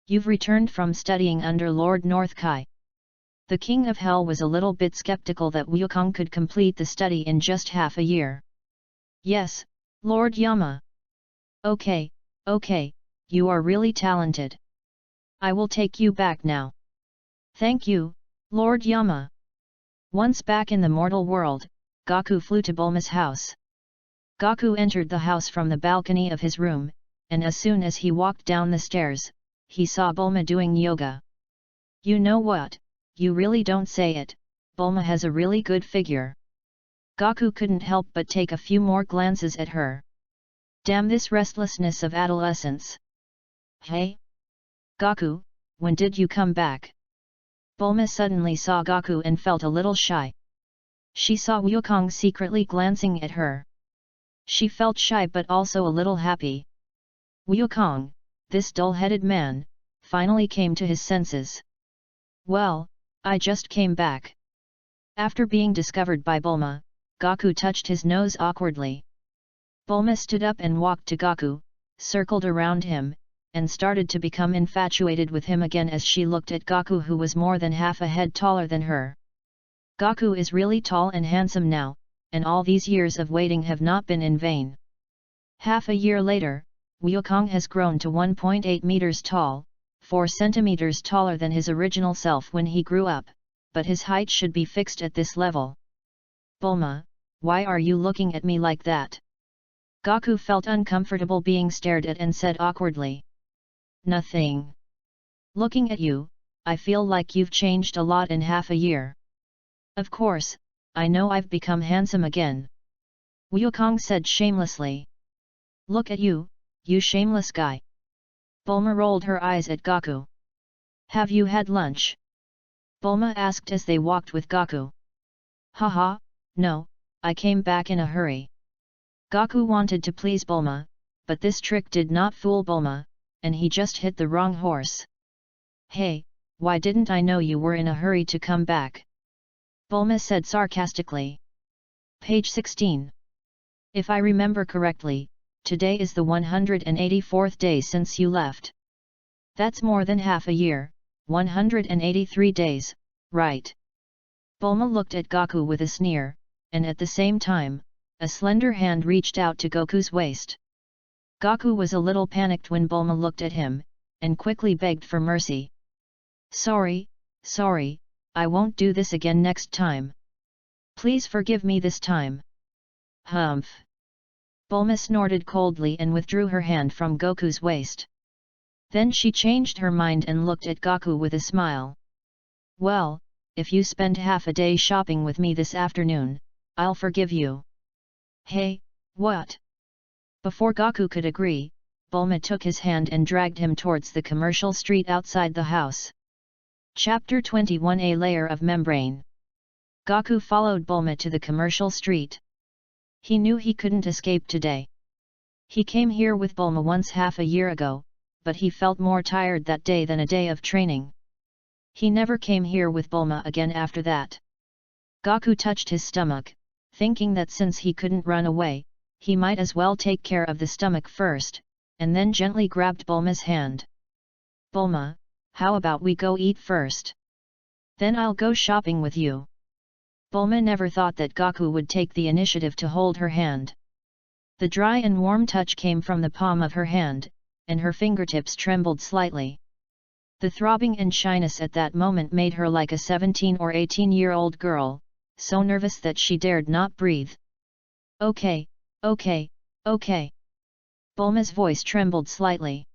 You've returned from studying under Lord North Kai. The King of Hell was a little bit skeptical that Wukong could complete the study in just half a year. Yes, Lord Yama. Okay, you are really talented. I will take you back now. Thank you, Lord Yama. Once back in the mortal world, Gaku flew to Bulma's house. Gaku entered the house from the balcony of his room, and as soon as he walked down the stairs, he saw Bulma doing yoga. You know what, you really don't say it, Bulma has a really good figure. Gaku couldn't help but take a few more glances at her. Damn this restlessness of adolescence. Hey? Gaku, when did you come back? Bulma suddenly saw Gaku and felt a little shy. She saw Wukong secretly glancing at her. She felt shy but also a little happy. Wukong, this dull-headed man, finally came to his senses. Well, I just came back. After being discovered by Bulma, Gaku touched his nose awkwardly. Bulma stood up and walked to Gaku, circled around him, and started to become infatuated with him again as she looked at Gaku, who was more than half a head taller than her. Gaku is really tall and handsome now, and all these years of waiting have not been in vain. Half a year later, Wukong has grown to 1.8 meters tall, 4 centimeters taller than his original self when he grew up, but his height should be fixed at this level. Bulma, why are you looking at me like that? Gaku felt uncomfortable being stared at and said awkwardly. Nothing. Looking at you, I feel like you've changed a lot in half a year. Of course, I know I've become handsome again. Wukong said shamelessly. Look at you, you shameless guy. Bulma rolled her eyes at Gaku. Have you had lunch? Bulma asked as they walked with Gaku. Haha, no, I came back in a hurry. Gaku wanted to please Bulma, but this trick did not fool Bulma, and he just hit the wrong horse. Hey, why didn't I know you were in a hurry to come back? Bulma said sarcastically. Page 16. If I remember correctly, today is the 184th day since you left. That's more than half a year, 183 days, right? Bulma looked at Gaku with a sneer, and at the same time, a slender hand reached out to Goku's waist. Gaku was a little panicked when Bulma looked at him, and quickly begged for mercy. Sorry, I won't do this again next time. Please forgive me this time. Humph. Bulma snorted coldly and withdrew her hand from Goku's waist. Then she changed her mind and looked at Gaku with a smile. Well, if you spend half a day shopping with me this afternoon, I'll forgive you. Hey, what? Before Gaku could agree, Bulma took his hand and dragged him towards the commercial street outside the house. Chapter 21 A Layer of Membrane. Gaku followed Bulma to the commercial street. He knew he couldn't escape today. He came here with Bulma once half a year ago, but he felt more tired that day than a day of training. He never came here with Bulma again after that. Gaku touched his stomach, thinking that since he couldn't run away, he might as well take care of the stomach first, and then gently grabbed Bulma's hand. Bulma, how about we go eat first? Then I'll go shopping with you. Bulma never thought that Gaku would take the initiative to hold her hand. The dry and warm touch came from the palm of her hand, and her fingertips trembled slightly. The throbbing and shyness at that moment made her like a 17 or 18-year-old girl, so nervous that she dared not breathe. Okay. Bulma's voice trembled slightly.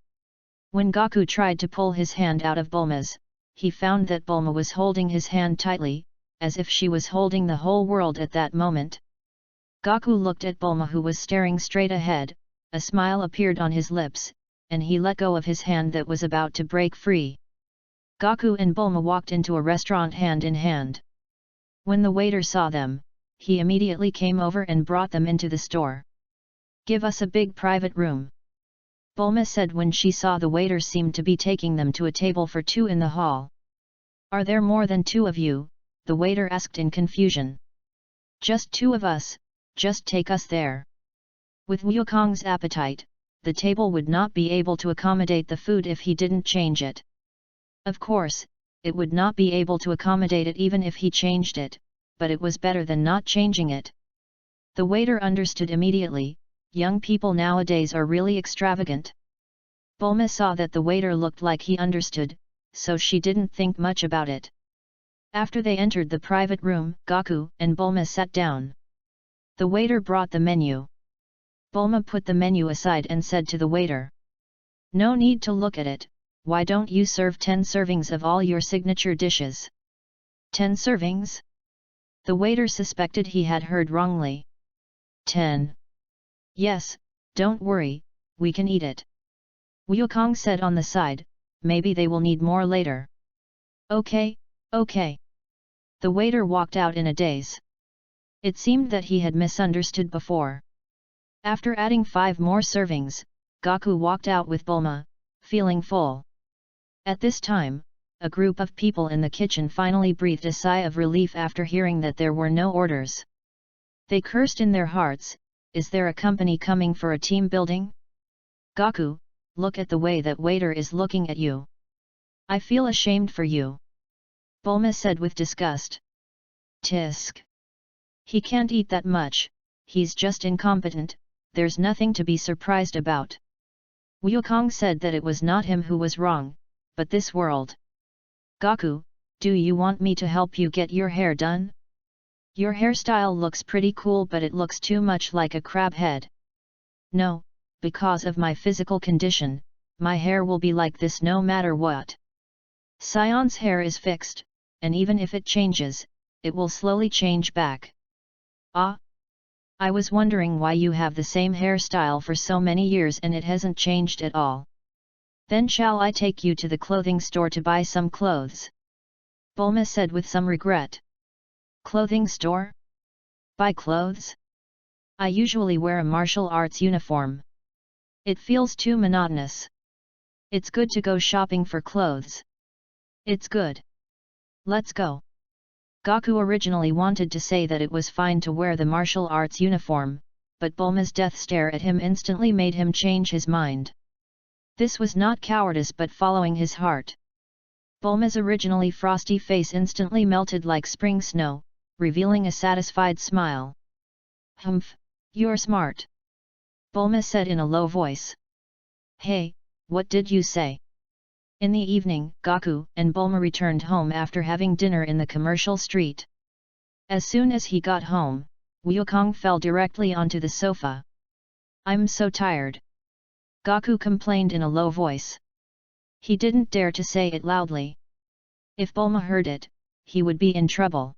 When Gaku tried to pull his hand out of Bulma's, he found that Bulma was holding his hand tightly, as if she was holding the whole world at that moment. Gaku looked at Bulma, who was staring straight ahead, a smile appeared on his lips, and he let go of his hand that was about to break free. Gaku and Bulma walked into a restaurant hand in hand. When the waiter saw them, he immediately came over and brought them into the store. Give us a big private room. Bulma said when she saw the waiter seemed to be taking them to a table for 2 in the hall. Are there more than 2 of you? The waiter asked in confusion. Just 2 of us, just take us there. With Wukong's appetite, the table would not be able to accommodate the food if he didn't change it. Of course, it would not be able to accommodate it even if he changed it, but it was better than not changing it. The waiter understood immediately. Young people nowadays are really extravagant. Bulma saw that the waiter looked like he understood, so she didn't think much about it. After they entered the private room, Gaku and Bulma sat down. The waiter brought the menu. Bulma put the menu aside and said to the waiter. No need to look at it, why don't you serve 10 servings of all your signature dishes? 10 servings? The waiter suspected he had heard wrongly. 10. Yes, don't worry, we can eat it. Wukong said on the side, maybe they will need more later. Okay. The waiter walked out in a daze. It seemed that he had misunderstood before. After adding 5 more servings, Gaku walked out with Bulma, feeling full. At this time, a group of people in the kitchen finally breathed a sigh of relief after hearing that there were no orders. They cursed in their hearts, "Is there a company coming for a team building? Gaku, look at the way that waiter is looking at you. I feel ashamed for you." Bulma said with disgust. Tisk. He can't eat that much, he's just incompetent, there's nothing to be surprised about. Wukong said that it was not him who was wrong, but this world. Gaku, do you want me to help you get your hair done? Your hairstyle looks pretty cool, but it looks too much like a crab head. No, because of my physical condition, my hair will be like this no matter what. Sion's hair is fixed, and even if it changes, it will slowly change back. Ah! I was wondering why you have the same hairstyle for so many years and it hasn't changed at all. Then shall I take you to the clothing store to buy some clothes? Bulma said with some regret. Clothing store? Buy clothes? I usually wear a martial arts uniform. It feels too monotonous. It's good to go shopping for clothes. It's good. Let's go. Gaku originally wanted to say that it was fine to wear the martial arts uniform, but Bulma's death stare at him instantly made him change his mind. This was not cowardice but following his heart. Bulma's originally frosty face instantly melted like spring snow, revealing a satisfied smile. Humph, you're smart. Bulma said in a low voice. Hey, what did you say? In the evening, Gaku and Bulma returned home after having dinner in the commercial street. As soon as he got home, Wukong fell directly onto the sofa. I'm so tired. Gaku complained in a low voice. He didn't dare to say it loudly. If Bulma heard it, he would be in trouble.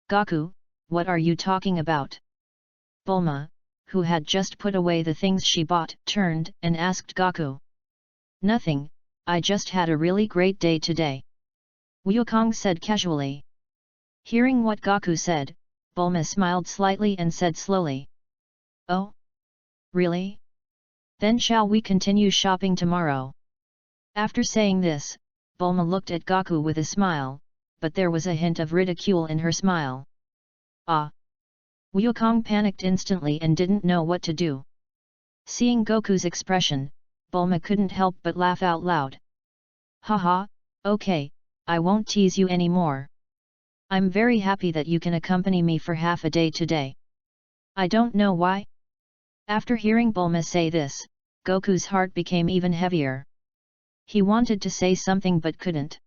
Gaku, what are you talking about? Bulma, who had just put away the things she bought, turned and asked Gaku. Nothing, I just had a really great day today. Wukong said casually. Hearing what Gaku said, Bulma smiled slightly and said slowly. Oh? Really? Then shall we continue shopping tomorrow? After saying this, Bulma looked at Gaku with a smile, but there was a hint of ridicule in her smile. Ah! Wukong panicked instantly and didn't know what to do. Seeing Goku's expression, Bulma couldn't help but laugh out loud. Haha, okay, I won't tease you anymore. I'm very happy that you can accompany me for half a day today. I don't know why. After hearing Bulma say this, Goku's heart became even heavier. He wanted to say something but couldn't.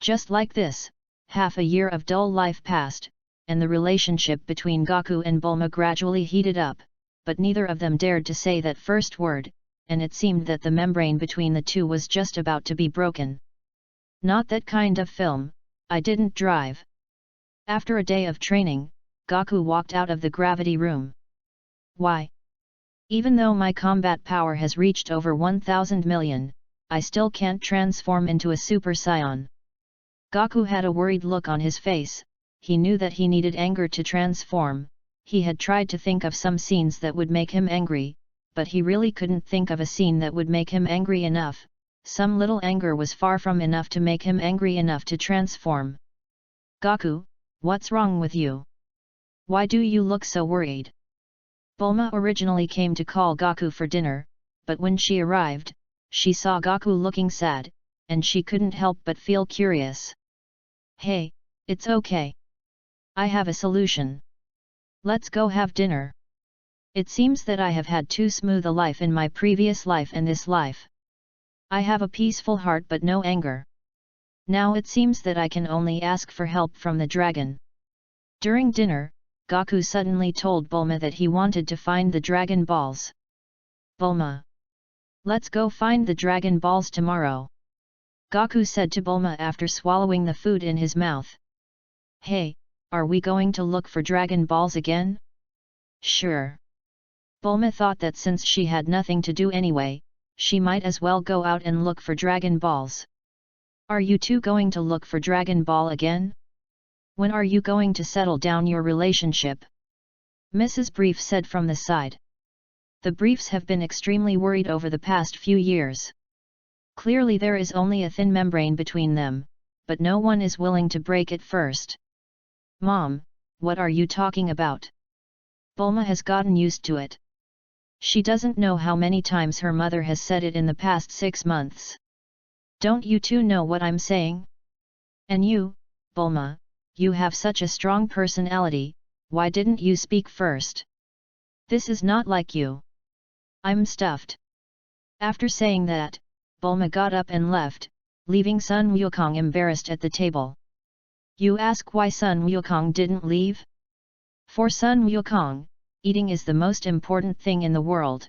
Just like this, half a year of dull life passed, and the relationship between Gaku and Bulma gradually heated up, but neither of them dared to say that first word, and it seemed that the membrane between the two was just about to be broken. Not that kind of film, I didn't drive. After a day of training, Gaku walked out of the gravity room. Why? Even though my combat power has reached over 1,000 million, I still can't transform into a Super Saiyan. Gaku had a worried look on his face. He knew that he needed anger to transform. He had tried to think of some scenes that would make him angry, but he really couldn't think of a scene that would make him angry enough. Some little anger was far from enough to make him angry enough to transform. Gaku, what's wrong with you? Why do you look so worried? Bulma originally came to call Gaku for dinner, but when she arrived, she saw Gaku looking sad, and she couldn't help but feel curious. Hey, it's okay. I have a solution. Let's go have dinner. It seems that I have had too smooth a life in my previous life and this life. I have a peaceful heart but no anger. Now it seems that I can only ask for help from the dragon. During dinner, Gaku suddenly told Bulma that he wanted to find the Dragon Balls. Bulma. Let's go find the Dragon Balls tomorrow. Gaku said to Bulma after swallowing the food in his mouth. Hey, are we going to look for Dragon Balls again? Sure. Bulma thought that since she had nothing to do anyway, she might as well go out and look for Dragon Balls. Are you two going to look for Dragon Ball again? When are you going to settle down your relationship? Mrs. Brief said from the side. The Briefs have been extremely worried over the past few years. Clearly there is only a thin membrane between them, but no one is willing to break it first. Mom, what are you talking about? Bulma has gotten used to it. She doesn't know how many times her mother has said it in the past 6 months. Don't you two know what I'm saying? And you, Bulma, you have such a strong personality, why didn't you speak first? This is not like you. I'm stuffed. After saying that, Bulma got up and left, leaving Sun Wukong embarrassed at the table. You ask why Sun Wukong didn't leave? For Sun Wukong, eating is the most important thing in the world.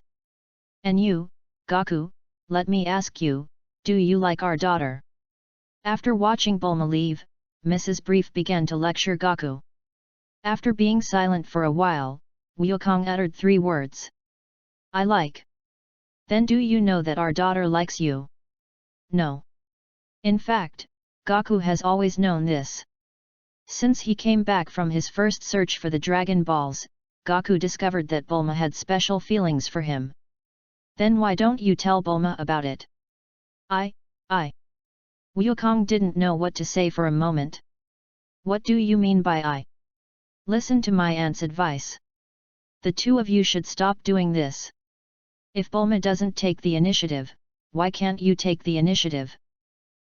And you, Gaku, let me ask you, do you like our daughter? After watching Bulma leave, Mrs. Brief began to lecture Gaku. After being silent for a while, Wukong uttered 3 words. I like. Then do you know that our daughter likes you? No. In fact, Gaku has always known this. Since he came back from his first search for the Dragon Balls, Gaku discovered that Bulma had special feelings for him. Then why don't you tell Bulma about it? I. Wukong didn't know what to say for a moment. What do you mean by I? Listen to my aunt's advice. The two of you should stop doing this. If Bulma doesn't take the initiative, why can't you take the initiative?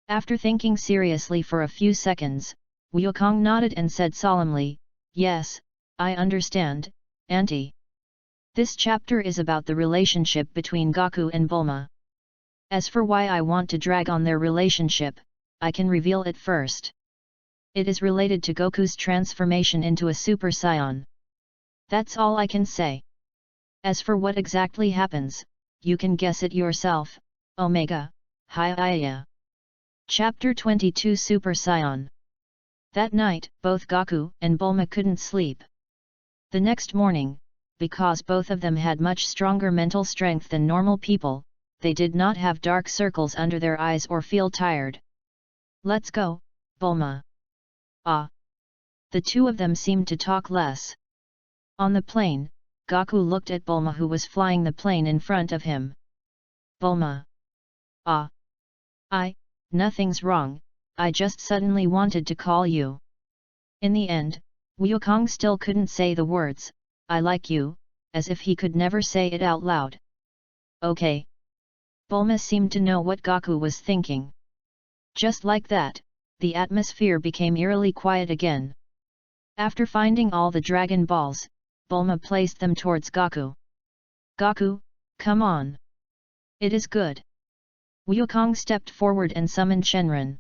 After thinking seriously for a few seconds, Wukong nodded and said solemnly, yes, I understand, Auntie. This chapter is about the relationship between Gaku and Bulma. As for why I want to drag on their relationship, I can reveal it first. It is related to Goku's transformation into a Super Saiyan. That's all I can say. As for what exactly happens, you can guess it yourself, Omega, Hi-ya. Chapter 22 Super Saiyan. That night, both Gaku and Bulma couldn't sleep. The next morning, because both of them had much stronger mental strength than normal people, they did not have dark circles under their eyes or feel tired. Let's go, Bulma. Ah. The two of them seemed to talk less. On the plane, Gaku looked at Bulma who was flying the plane in front of him. Bulma. Ah. Nothing's wrong, I just suddenly wanted to call you. In the end, Wukong still couldn't say the words, I like you, as if he could never say it out loud. Okay. Bulma seemed to know what Gaku was thinking. Just like that, the atmosphere became eerily quiet again. After finding all the Dragon Balls, Bulma placed them towards Gaku. Gaku, come on. It is good. Wukong stepped forward and summoned Shenron.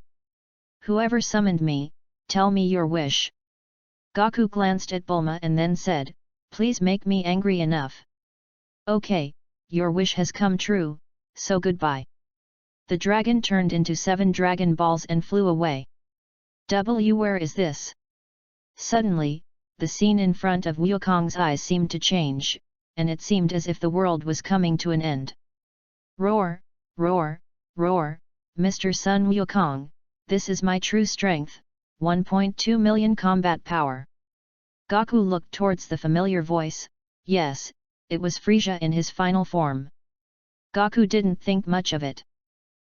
Whoever summoned me, tell me your wish. Gaku glanced at Bulma and then said, please make me angry enough. Okay, your wish has come true, so goodbye. The dragon turned into 7 Dragon Balls and flew away. Where is this? Suddenly, the scene in front of Wukong's eyes seemed to change, and it seemed as if the world was coming to an end. Roar, roar, roar, Mr. Sun Wukong, this is my true strength, 1.2 million combat power. Gaku looked towards the familiar voice, yes, it was Frieza in his final form. Gaku didn't think much of it.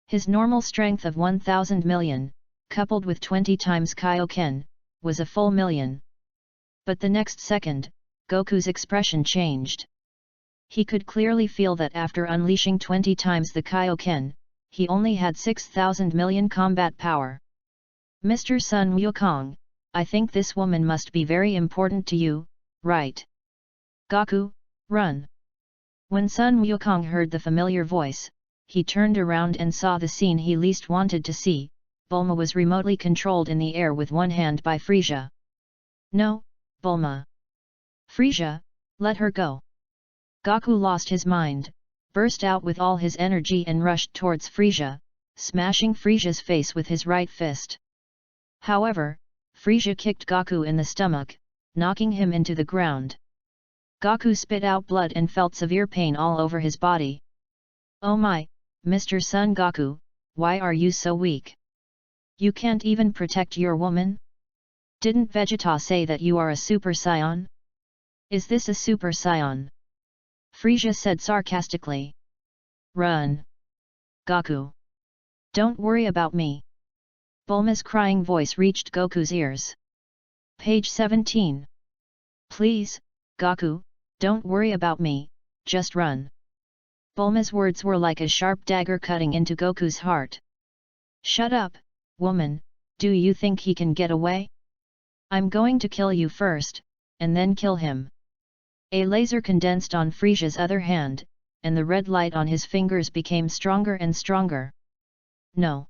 His normal strength of 1000 million, coupled with 20 times Kaioken, was a full million. But the next second, Goku's expression changed. He could clearly feel that after unleashing 20 times the Kaioken, he only had 6000 million combat power. Mr. Sun Wukong, I think this woman must be very important to you, right? Gaku, run! When Sun Wukong heard the familiar voice, he turned around and saw the scene he least wanted to see. Bulma was remotely controlled in the air with one hand by Frieza. No, Bulma. Frieza, let her go. Gaku lost his mind, burst out with all his energy and rushed towards Frieza, smashing Frieza's face with his right fist. However, Frieza kicked Gaku in the stomach, knocking him into the ground. Gaku spit out blood and felt severe pain all over his body. Oh my, Mr. Son Goku, why are you so weak? You can't even protect your woman? Didn't Vegeta say that you are a Super Saiyan? Is this a Super Saiyan? Frieza said sarcastically. Run! Gaku! Don't worry about me! Bulma's crying voice reached Goku's ears. Page 17. Please, Goku, don't worry about me, just run. Bulma's words were like a sharp dagger cutting into Goku's heart. Shut up, woman, do you think he can get away? I'm going to kill you first, and then kill him. A laser condensed on Frisia's other hand, and the red light on his fingers became stronger and stronger. No.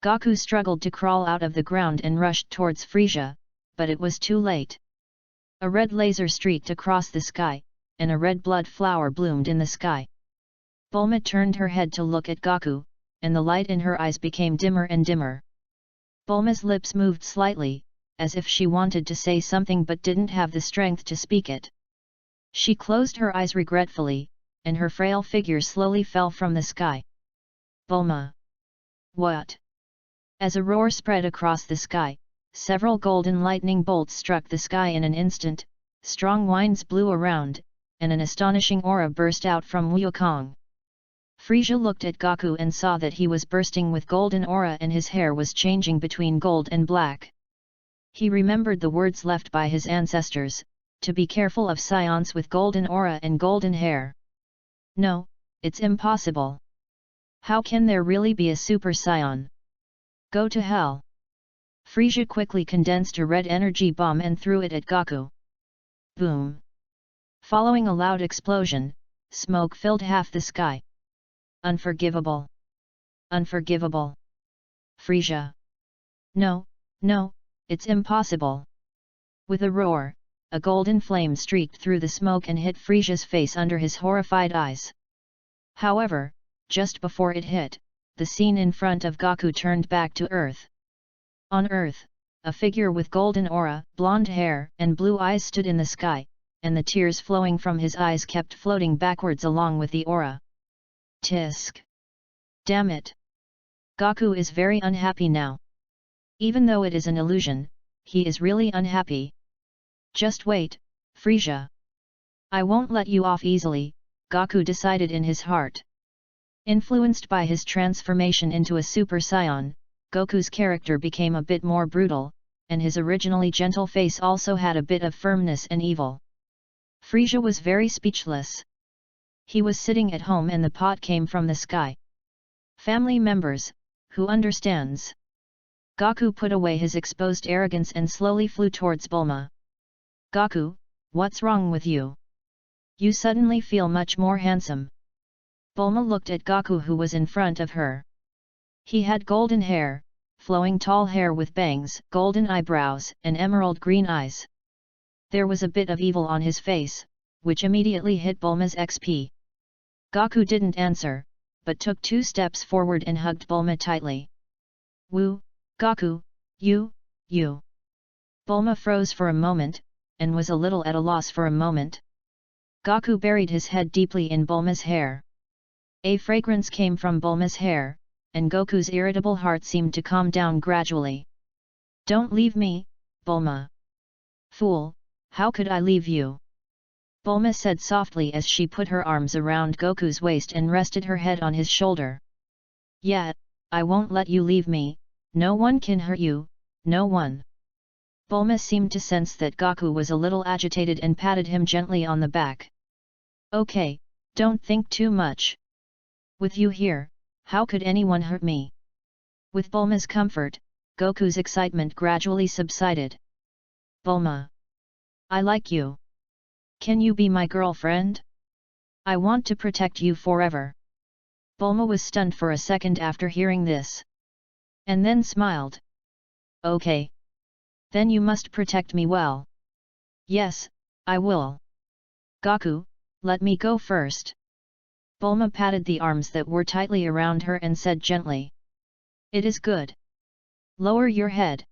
Goku struggled to crawl out of the ground and rushed towards Frisia, but it was too late. A red laser streaked across the sky, and a red blood flower bloomed in the sky. Bulma turned her head to look at Goku, and the light in her eyes became dimmer and dimmer. Bulma's lips moved slightly, as if she wanted to say something but didn't have the strength to speak it. She closed her eyes regretfully, and her frail figure slowly fell from the sky. Bulma! What? As a roar spread across the sky, several golden lightning bolts struck the sky in an instant, strong winds blew around, and an astonishing aura burst out from Wukong. Frisia looked at Goku and saw that he was bursting with golden aura and his hair was changing between gold and black. He remembered the words left by his ancestors, to be careful of scions with golden aura and golden hair. No, it's impossible. How can there really be a super scion? Go to hell! Frisia quickly condensed a red energy bomb and threw it at Goku. Boom! Following a loud explosion, smoke filled half the sky. Unforgivable! Unforgivable! Frisia! No, no, it's impossible! With a roar, a golden flame streaked through the smoke and hit Frisia's face under his horrified eyes. However, just before it hit, the scene in front of Goku turned back to Earth. On Earth, a figure with golden aura, blonde hair, and blue eyes stood in the sky, and the tears flowing from his eyes kept floating backwards along with the aura. Tisk! Damn it! Goku is very unhappy now. Even though it is an illusion, he is really unhappy. Just wait, Frisia. I won't let you off easily, Goku decided in his heart. Influenced by his transformation into a Super Saiyan, Goku's character became a bit more brutal, and his originally gentle face also had a bit of firmness and evil. Frisia was very speechless. He was sitting at home and the pot came from the sky. Family members, who understands? Goku put away his exposed arrogance and slowly flew towards Bulma. Goku, what's wrong with you? You suddenly feel much more handsome. Bulma looked at Goku who was in front of her. He had golden hair, flowing tall hair with bangs, golden eyebrows, and emerald green eyes. There was a bit of evil on his face, which immediately hit Bulma's XP. Goku didn't answer, but took 2 steps forward and hugged Bulma tightly. Woo, Goku, you. Bulma froze for a moment, and was a little at a loss for a moment. Goku buried his head deeply in Bulma's hair. A fragrance came from Bulma's hair, and Goku's irritable heart seemed to calm down gradually. Don't leave me, Bulma. Fool, how could I leave you? Bulma said softly as she put her arms around Goku's waist and rested her head on his shoulder. Yeah, I won't let you leave me, no one can hurt you, no one. Bulma seemed to sense that Goku was a little agitated and patted him gently on the back. Okay, don't think too much. With you here, how could anyone hurt me? With Bulma's comfort, Goku's excitement gradually subsided. Bulma. I like you. Can you be my girlfriend? I want to protect you forever. Bulma was stunned for a second after hearing this. And then smiled. Okay. Then you must protect me well. Yes, I will. Goku, let me go first. Bulma patted the arms that were tightly around her and said gently. It is good. Lower your head.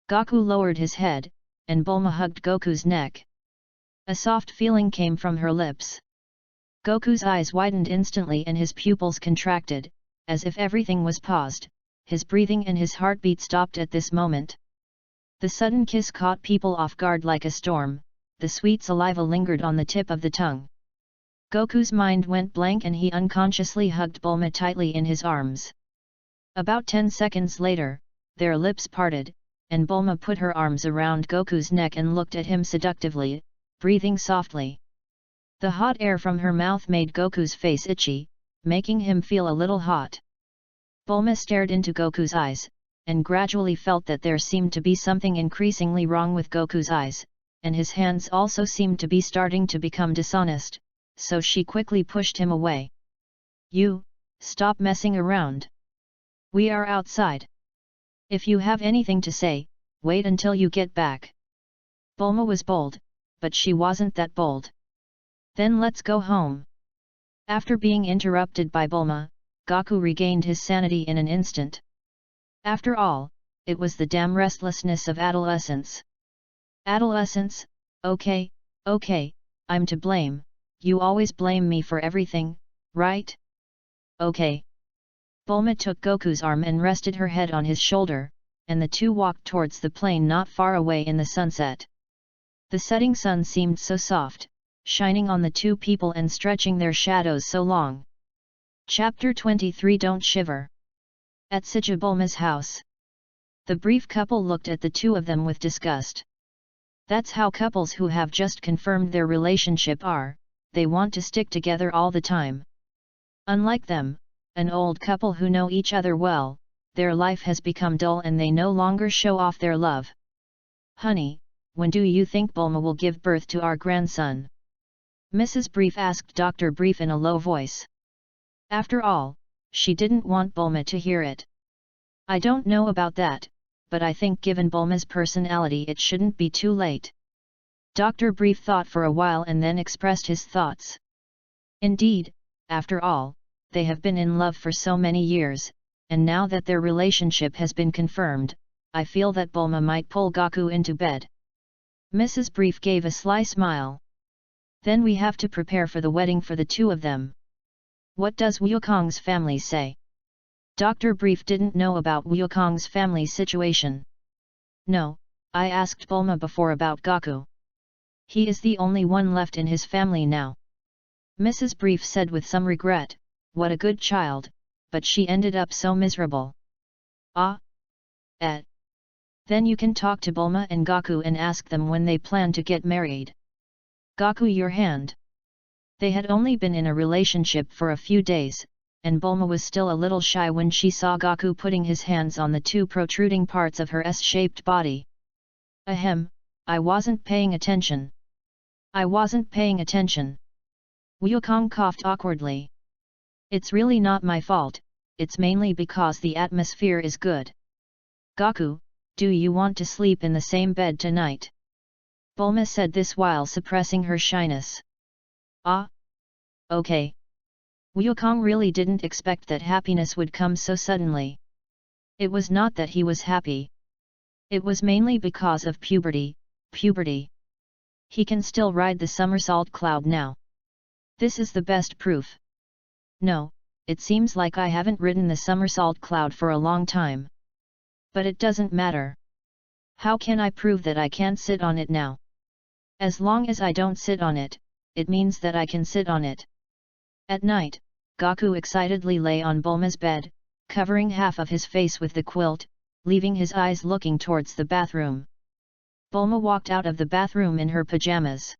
Goku lowered his head, and Bulma hugged Goku's neck. A soft feeling came from her lips. Goku's eyes widened instantly and his pupils contracted, as if everything was paused, his breathing and his heartbeat stopped at this moment. The sudden kiss caught people off guard like a storm, the sweet saliva lingered on the tip of the tongue. Goku's mind went blank and he unconsciously hugged Bulma tightly in his arms. About 10 seconds later, their lips parted, and Bulma put her arms around Goku's neck and looked at him seductively, breathing softly. The hot air from her mouth made Goku's face itchy, making him feel a little hot. Bulma stared into Goku's eyes, and gradually felt that there seemed to be something increasingly wrong with Goku's eyes, and his hands also seemed to be starting to become dishonest, so she quickly pushed him away. "You, stop messing around. We are outside. If you have anything to say, wait until you get back." Bulma was bold, but she wasn't that bold. "Then let's go home." After being interrupted by Bulma, Goku regained his sanity in an instant. After all, it was the damn restlessness of adolescence. Adolescence, okay, I'm to blame, you always blame me for everything, right? Okay. Bulma took Goku's arm and rested her head on his shoulder, and the two walked towards the plain not far away in the sunset. The setting sun seemed so soft, shining on the two people and stretching their shadows so long. Chapter 23 Don't Shiver. At Sija Bulma's house. The brief couple looked at the two of them with disgust. That's how couples who have just confirmed their relationship are, they want to stick together all the time. Unlike them, an old couple who know each other well, their life has become dull and they no longer show off their love. "Honey, when do you think Bulma will give birth to our grandson?" Mrs. Brief asked Dr. Brief in a low voice. After all, she didn't want Bulma to hear it. "I don't know about that, but I think given Bulma's personality it shouldn't be too late." Dr. Brief thought for a while and then expressed his thoughts. Indeed, after all, they have been in love for so many years, and now that their relationship has been confirmed, I feel that Bulma might pull Goku into bed. Mrs. Brief gave a sly smile. "Then we have to prepare for the wedding for the two of them. What does Wukong's family say?" Dr. Brief didn't know about Wukong's family situation. "No, I asked Bulma before about Goku. He is the only one left in his family now." Mrs. Brief said with some regret, "What a good child, but she ended up so miserable." "Ah? Then you can talk to Bulma and Goku and ask them when they plan to get married." "Goku, your hand." They had only been in a relationship for a few days, and Bulma was still a little shy when she saw Goku putting his hands on the two protruding parts of her S-shaped body. "Ahem, I wasn't paying attention." "I wasn't paying attention." Wukong coughed awkwardly. "It's really not my fault, it's mainly because the atmosphere is good." "Goku, do you want to sleep in the same bed tonight?" Bulma said this while suppressing her shyness. "Ah? Okay." Wukong really didn't expect that happiness would come so suddenly. It was not that he was happy. It was mainly because of puberty. He can still ride the somersault cloud now. This is the best proof. No, it seems like I haven't ridden the somersault cloud for a long time. But it doesn't matter. How can I prove that I can't sit on it now? As long as I don't sit on it, it means that I can sit on it. At night, Goku excitedly lay on Bulma's bed, covering half of his face with the quilt, leaving his eyes looking towards the bathroom. Bulma walked out of the bathroom in her pajamas.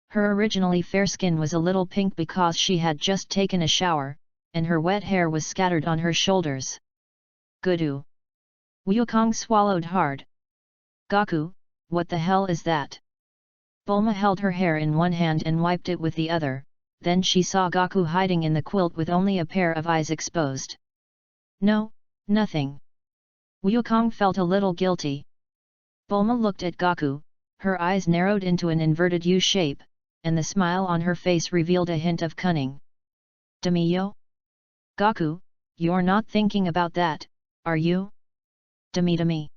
Her originally fair skin was a little pink because she had just taken a shower, and her wet hair was scattered on her shoulders. "Goodoo." Wukong swallowed hard. "Goku, what the hell is that?" Bulma held her hair in one hand and wiped it with the other, then she saw Goku hiding in the quilt with only a pair of eyes exposed. "No, nothing." Wukong felt a little guilty. Bulma looked at Goku, her eyes narrowed into an inverted U shape, and the smile on her face revealed a hint of cunning. "Demi-yo?" "Goku, you're not thinking about that, are you?" Demi.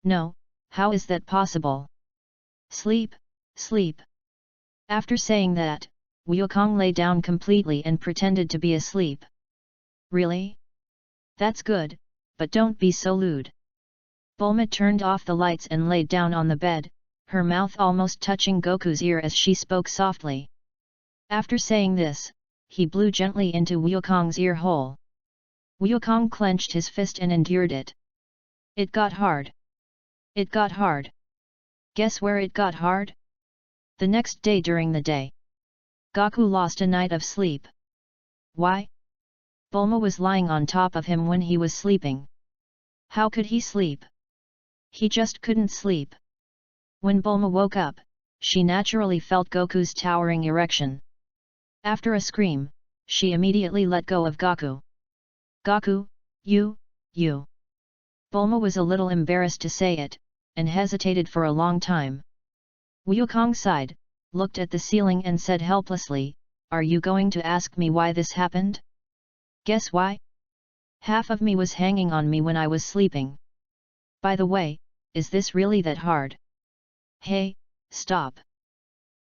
"No, how is that possible?" Sleep. After saying that, Wukong lay down completely and pretended to be asleep. "Really? That's good, but don't be so lewd." Bulma turned off the lights and laid down on the bed, her mouth almost touching Goku's ear as she spoke softly. After saying this, he blew gently into Wukong's ear hole. Wukong clenched his fist and endured it. It got hard. Guess where it got hard? The next day during the day, Gaku lost a night of sleep. Why? Bulma was lying on top of him when he was sleeping. How could he sleep? He just couldn't sleep. When Bulma woke up, she naturally felt Goku's towering erection. After a scream, she immediately let go of Gaku. Gaku, you. Bulma was a little embarrassed to say it, and hesitated for a long time. Wukong sighed, looked at the ceiling and said helplessly, "Are you going to ask me why this happened? Guess why? Half of me was hanging on me when I was sleeping. By the way, is this really that hard? Hey, stop!"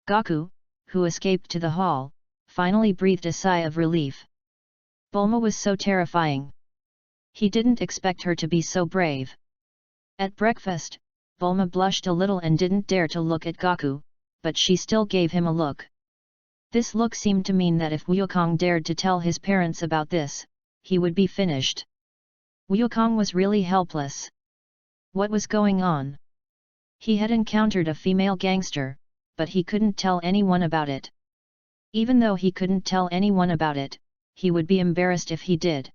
Gaku, who escaped to the hall, finally breathed a sigh of relief. Bulma was so terrifying. He didn't expect her to be so brave. At breakfast, Bulma blushed a little and didn't dare to look at Gaku, but she still gave him a look. This look seemed to mean that if Wukong dared to tell his parents about this, he would be finished. Wukong was really helpless. What was going on? He had encountered a female gangster, but he couldn't tell anyone about it. Even though he couldn't tell anyone about it, he would be embarrassed if he did.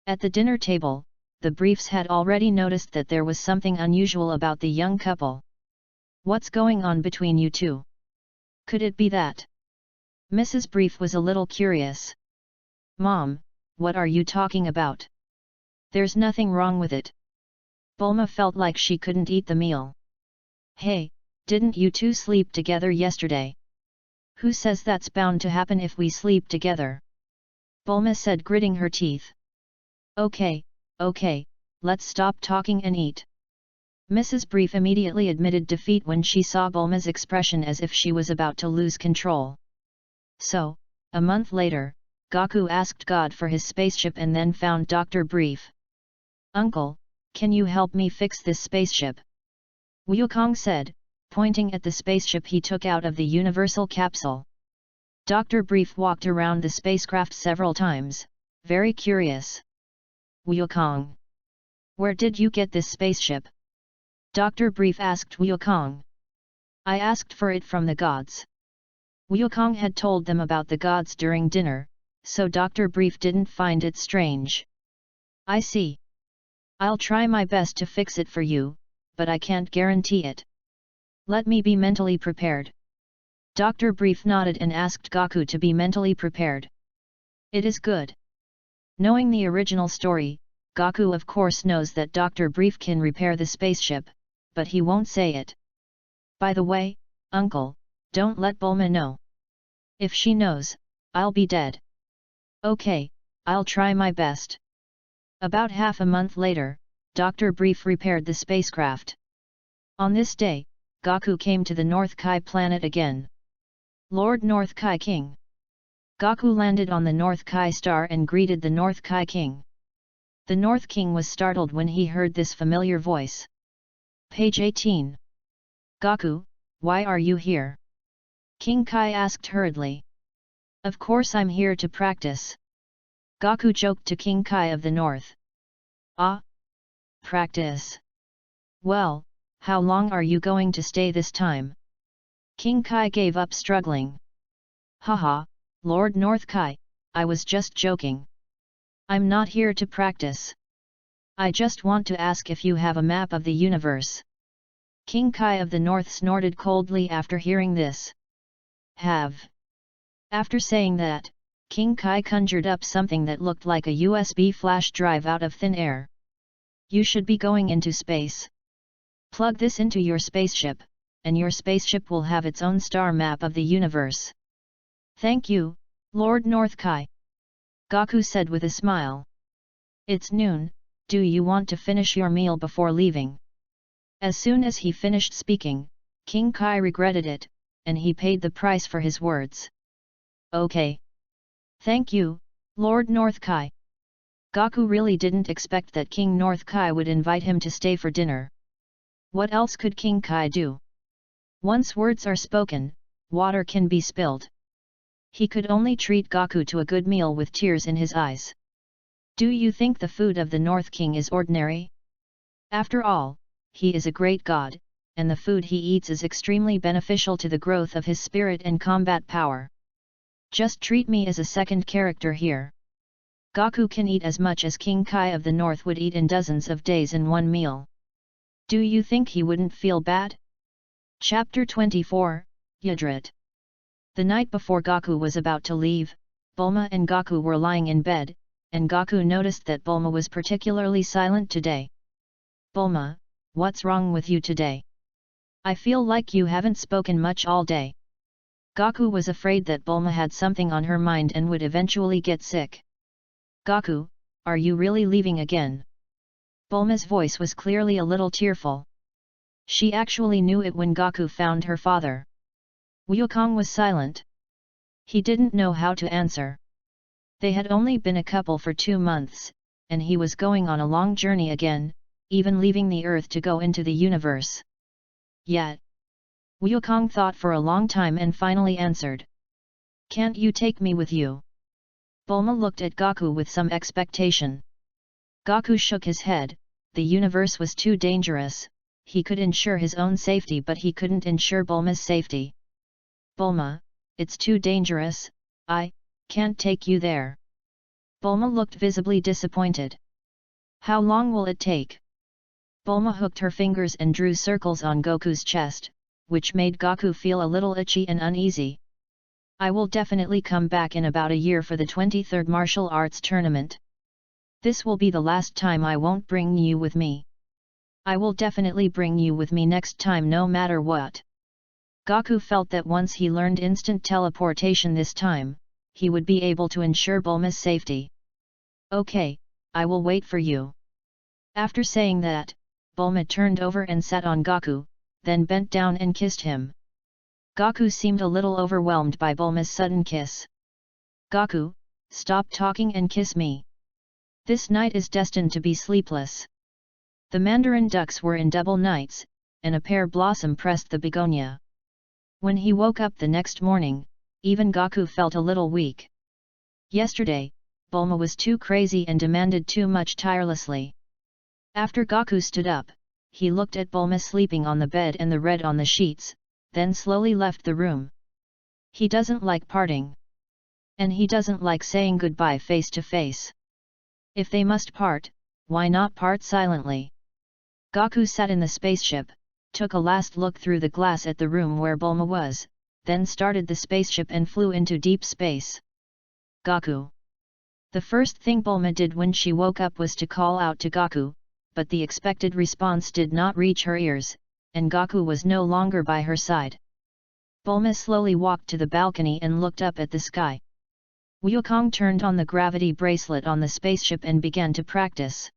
At the dinner table, the briefs had already noticed that there was something unusual about the young couple. "What's going on between you two? Could it be that?" Mrs. Brief was a little curious. "Mom, what are you talking about? There's nothing wrong with it." Bulma felt like she couldn't eat the meal. "Hey, didn't you two sleep together yesterday? Who says that's bound to happen if we sleep together?" Bulma said, gritting her teeth. Okay, let's stop talking and eat." Mrs. Brief immediately admitted defeat when she saw Bulma's expression as if she was about to lose control. So, a month later, Gaku asked God for his spaceship and then found Dr. Brief. "Uncle, can you help me fix this spaceship?" Wukong said, pointing at the spaceship he took out of the universal capsule. Dr. Brief walked around the spacecraft several times, very curious. "Wukong, where did you get this spaceship?" Dr. Brief asked Wukong. "I asked for it from the gods." Wukong had told them about the gods during dinner, so Dr. Brief didn't find it strange. "I see. I'll try my best to fix it for you, but I can't guarantee it. Let me be mentally prepared." Dr. Brief nodded and asked Gaku to be mentally prepared. It is good. Knowing the original story, Gaku of course knows that Dr. Brief can repair the spaceship, but he won't say it. "By the way, Uncle, don't let Bulma know. If she knows, I'll be dead." "Okay, I'll try my best." About half a month later, Dr. Brief repaired the spacecraft. On this day, Gaku came to the North Kai planet again. "Lord North Kai King." Gaku landed on the North Kai star and greeted the North Kai King. The North King was startled when he heard this familiar voice. Page 18. "Gaku, why are you here?" King Kai asked hurriedly. "Of course I'm here to practice." Gaku joked to King Kai of the North. "Ah? Practice? Well, how long are you going to stay this time?" King Kai gave up struggling. "Haha, Lord North Kai, I was just joking. I'm not here to practice. I just want to ask if you have a map of the universe." King Kai of the North snorted coldly after hearing this. "Have." After saying that, King Kai conjured up something that looked like a USB flash drive out of thin air. "You should be going into space. Plug this into your spaceship, and your spaceship will have its own star map of the universe." "Thank you, Lord North Kai," Gaku said with a smile. "It's noon, do you want to finish your meal before leaving?" As soon as he finished speaking, King Kai regretted it, and he paid the price for his words. "Okay. Thank you, Lord North Kai." Gaku really didn't expect that King North Kai would invite him to stay for dinner. What else could King Kai do? Once words are spoken, water can be spilled. He could only treat Gaku to a good meal with tears in his eyes. Do you think the food of the North King is ordinary? After all, he is a great god, and the food he eats is extremely beneficial to the growth of his spirit and combat power. Just treat me as a second character here. Gaku can eat as much as King Kai of the North would eat in dozens of days in one meal. Do you think he wouldn't feel bad? Chapter 24, Yudrit. The night before Gaku was about to leave, Bulma and Gaku were lying in bed, and Gaku noticed that Bulma was particularly silent today. Bulma, what's wrong with you today? I feel like you haven't spoken much all day. Gaku was afraid that Bulma had something on her mind and would eventually get sick. Gaku, are you really leaving again? Bulma's voice was clearly a little tearful. She actually knew it when Gaku found her father. Wukong was silent. He didn't know how to answer. They had only been a couple for 2 months, and he was going on a long journey again, even leaving the Earth to go into the universe. Yet, Wukong thought for a long time and finally answered. Can't you take me with you? Bulma looked at Gaku with some expectation. Gaku shook his head. The universe was too dangerous. He could ensure his own safety but he couldn't ensure Bulma's safety. Bulma, it's too dangerous, I can't take you there. Bulma looked visibly disappointed. How long will it take? Bulma hooked her fingers and drew circles on Goku's chest, which made Gaku feel a little itchy and uneasy. I will definitely come back in about a year for the 23rd martial arts tournament. This will be the last time I won't bring you with me. I will definitely bring you with me next time no matter what. Gaku felt that once he learned instant teleportation this time, he would be able to ensure Bulma's safety. Okay, I will wait for you. After saying that, Bulma turned over and sat on Gaku, then bent down and kissed him. Gaku seemed a little overwhelmed by Bulma's sudden kiss. Gaku, stop talking and kiss me. This night is destined to be sleepless. The mandarin ducks were in double nights, and a pear blossom pressed the begonia. When he woke up the next morning, even Gaku felt a little weak. Yesterday, Bulma was too crazy and demanded too much tirelessly. After Gaku stood up, he looked at Bulma sleeping on the bed and the red on the sheets, then slowly left the room. He doesn't like parting. And he doesn't like saying goodbye face to face. If they must part, why not part silently? Gaku sat in the spaceship, took a last look through the glass at the room where Bulma was, then started the spaceship and flew into deep space. Gaku. The first thing Bulma did when she woke up was to call out to Gaku, but the expected response did not reach her ears, and Gaku was no longer by her side. Bulma slowly walked to the balcony and looked up at the sky. Wukong turned on the gravity bracelet on the spaceship and began to practice.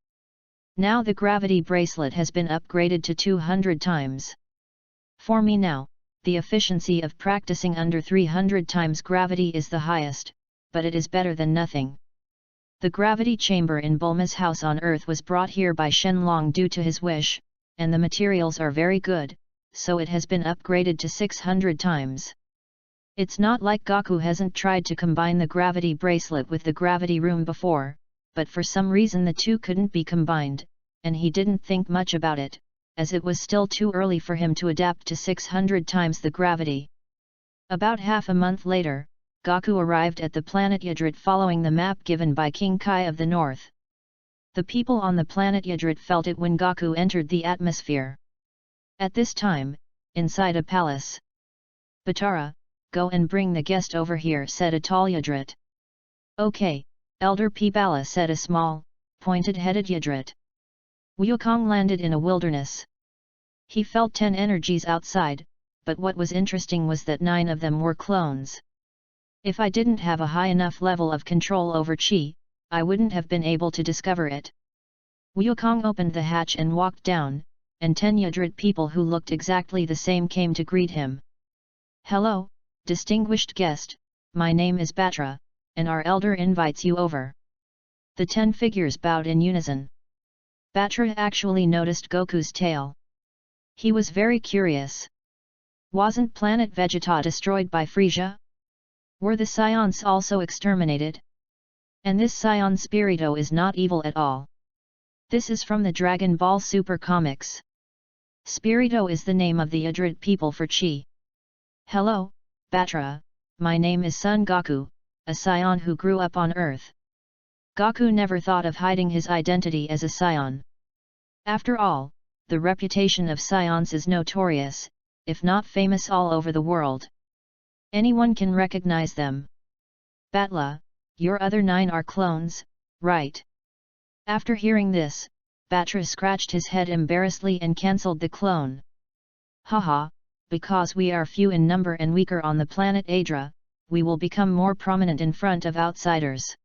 Now the gravity bracelet has been upgraded to 200 times. For me now, the efficiency of practicing under 300 times gravity is the highest, but it is better than nothing. The gravity chamber in Bulma's house on Earth was brought here by Shenlong due to his wish, and the materials are very good, so it has been upgraded to 600 times. It's not like Gaku hasn't tried to combine the gravity bracelet with the gravity room before, but for some reason the two couldn't be combined, and he didn't think much about it, as it was still too early for him to adapt to 600 times the gravity. About half a month later, Gaku arrived at the planet Yudrit following the map given by King Kai of the North. The people on the planet Yudrit felt it when Gaku entered the atmosphere. At this time, inside a palace. Batara, go and bring the guest over here, said a tall Yudrit. Okay, Elder Pibala, said a small, pointed-headed Yudrit. Wukong landed in a wilderness. He felt 10 energies outside, but what was interesting was that 9 of them were clones. If I didn't have a high enough level of control over Qi, I wouldn't have been able to discover it. Wukong opened the hatch and walked down, and 10 Yudrit people who looked exactly the same came to greet him. Hello, distinguished guest, my name is Batra, and our elder invites you over. The 10 figures bowed in unison. Batra actually noticed Goku's tail. He was very curious. Wasn't planet Vegeta destroyed by Frieza? Were the Scions also exterminated? And this Scion Spirito is not evil at all. This is from the Dragon Ball Super comics. Spirito is the name of the Idrit people for chi. Hello, Batra, my name is Son Goku, a scion who grew up on Earth. Goku never thought of hiding his identity as a scion. After all, the reputation of scions is notorious, if not famous all over the world. Anyone can recognize them. Batla, your other 9 are clones, right? After hearing this, Batra scratched his head embarrassedly and cancelled the clone. Haha, because we are few in number and weaker on the planet Adra, we will become more prominent in front of outsiders.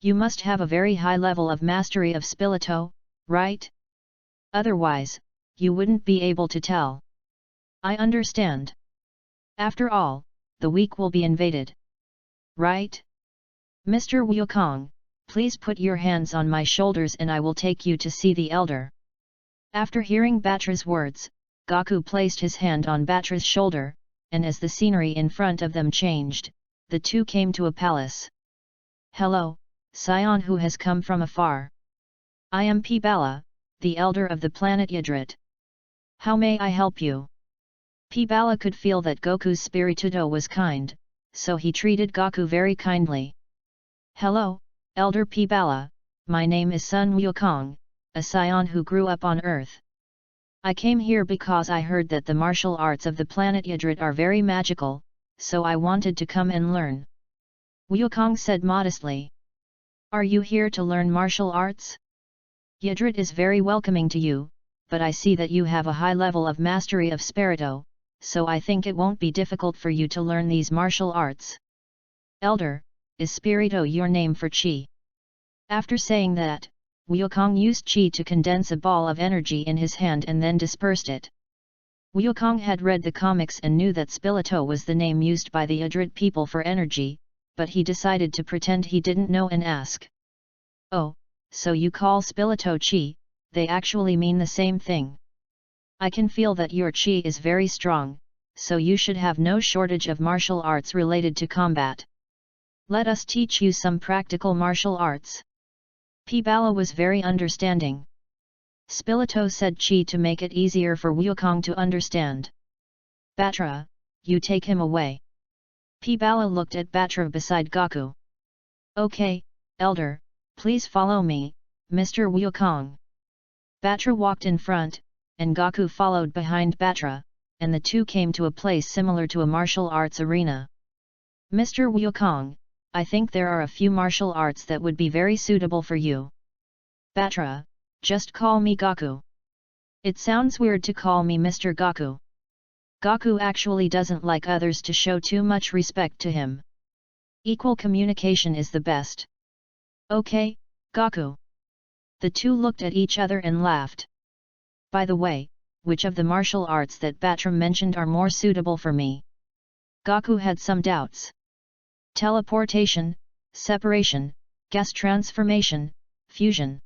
You must have a very high level of mastery of Spilito, right? Otherwise, you wouldn't be able to tell. I understand. After all, the weak will be invaded. Right? Mr. Wukong, please put your hands on my shoulders and I will take you to see the elder. After hearing Batra's words, Goku placed his hand on Batra's shoulder, and as the scenery in front of them changed, the two came to a palace. Hello, scion who has come from afar. I am P-Bala, the elder of the planet Idrit. How may I help you? P-Bala could feel that Goku's spiritudo was kind, so he treated Goku very kindly. Hello, Elder P-Bala, my name is Sun Wukong, a scion who grew up on Earth. I came here because I heard that the martial arts of the planet Idrit are very magical, so I wanted to come and learn. Wukong said modestly. Are you here to learn martial arts? Idrit is very welcoming to you, but I see that you have a high level of mastery of Spirito, so I think it won't be difficult for you to learn these martial arts. Elder, is Spirito your name for chi? After saying that, Wukong used chi to condense a ball of energy in his hand and then dispersed it. Wukong had read the comics and knew that Spirito was the name used by the Idrit people for energy, but he decided to pretend he didn't know and ask. Oh, so you call Spirito chi, they actually mean the same thing. I can feel that your chi is very strong, so you should have no shortage of martial arts related to combat. Let us teach you some practical martial arts. P-Bala was very understanding. Spirito said chi to make it easier for Wukong to understand. Batra, you take him away. P-Bala looked at Batra beside Goku. Okay, Elder, please follow me, Mr. Wukong. Batra walked in front, and Goku followed behind Batra, and the two came to a place similar to a martial arts arena. Mr. Wukong, I think there are a few martial arts that would be very suitable for you. Batra, just call me Goku. It sounds weird to call me Mr. Goku. Goku actually doesn't like others to show too much respect to him. Equal communication is the best. Okay, Goku. The two looked at each other and laughed. By the way, which of the martial arts that Batra mentioned are more suitable for me? Goku had some doubts. Teleportation, separation, gas transformation, fusion.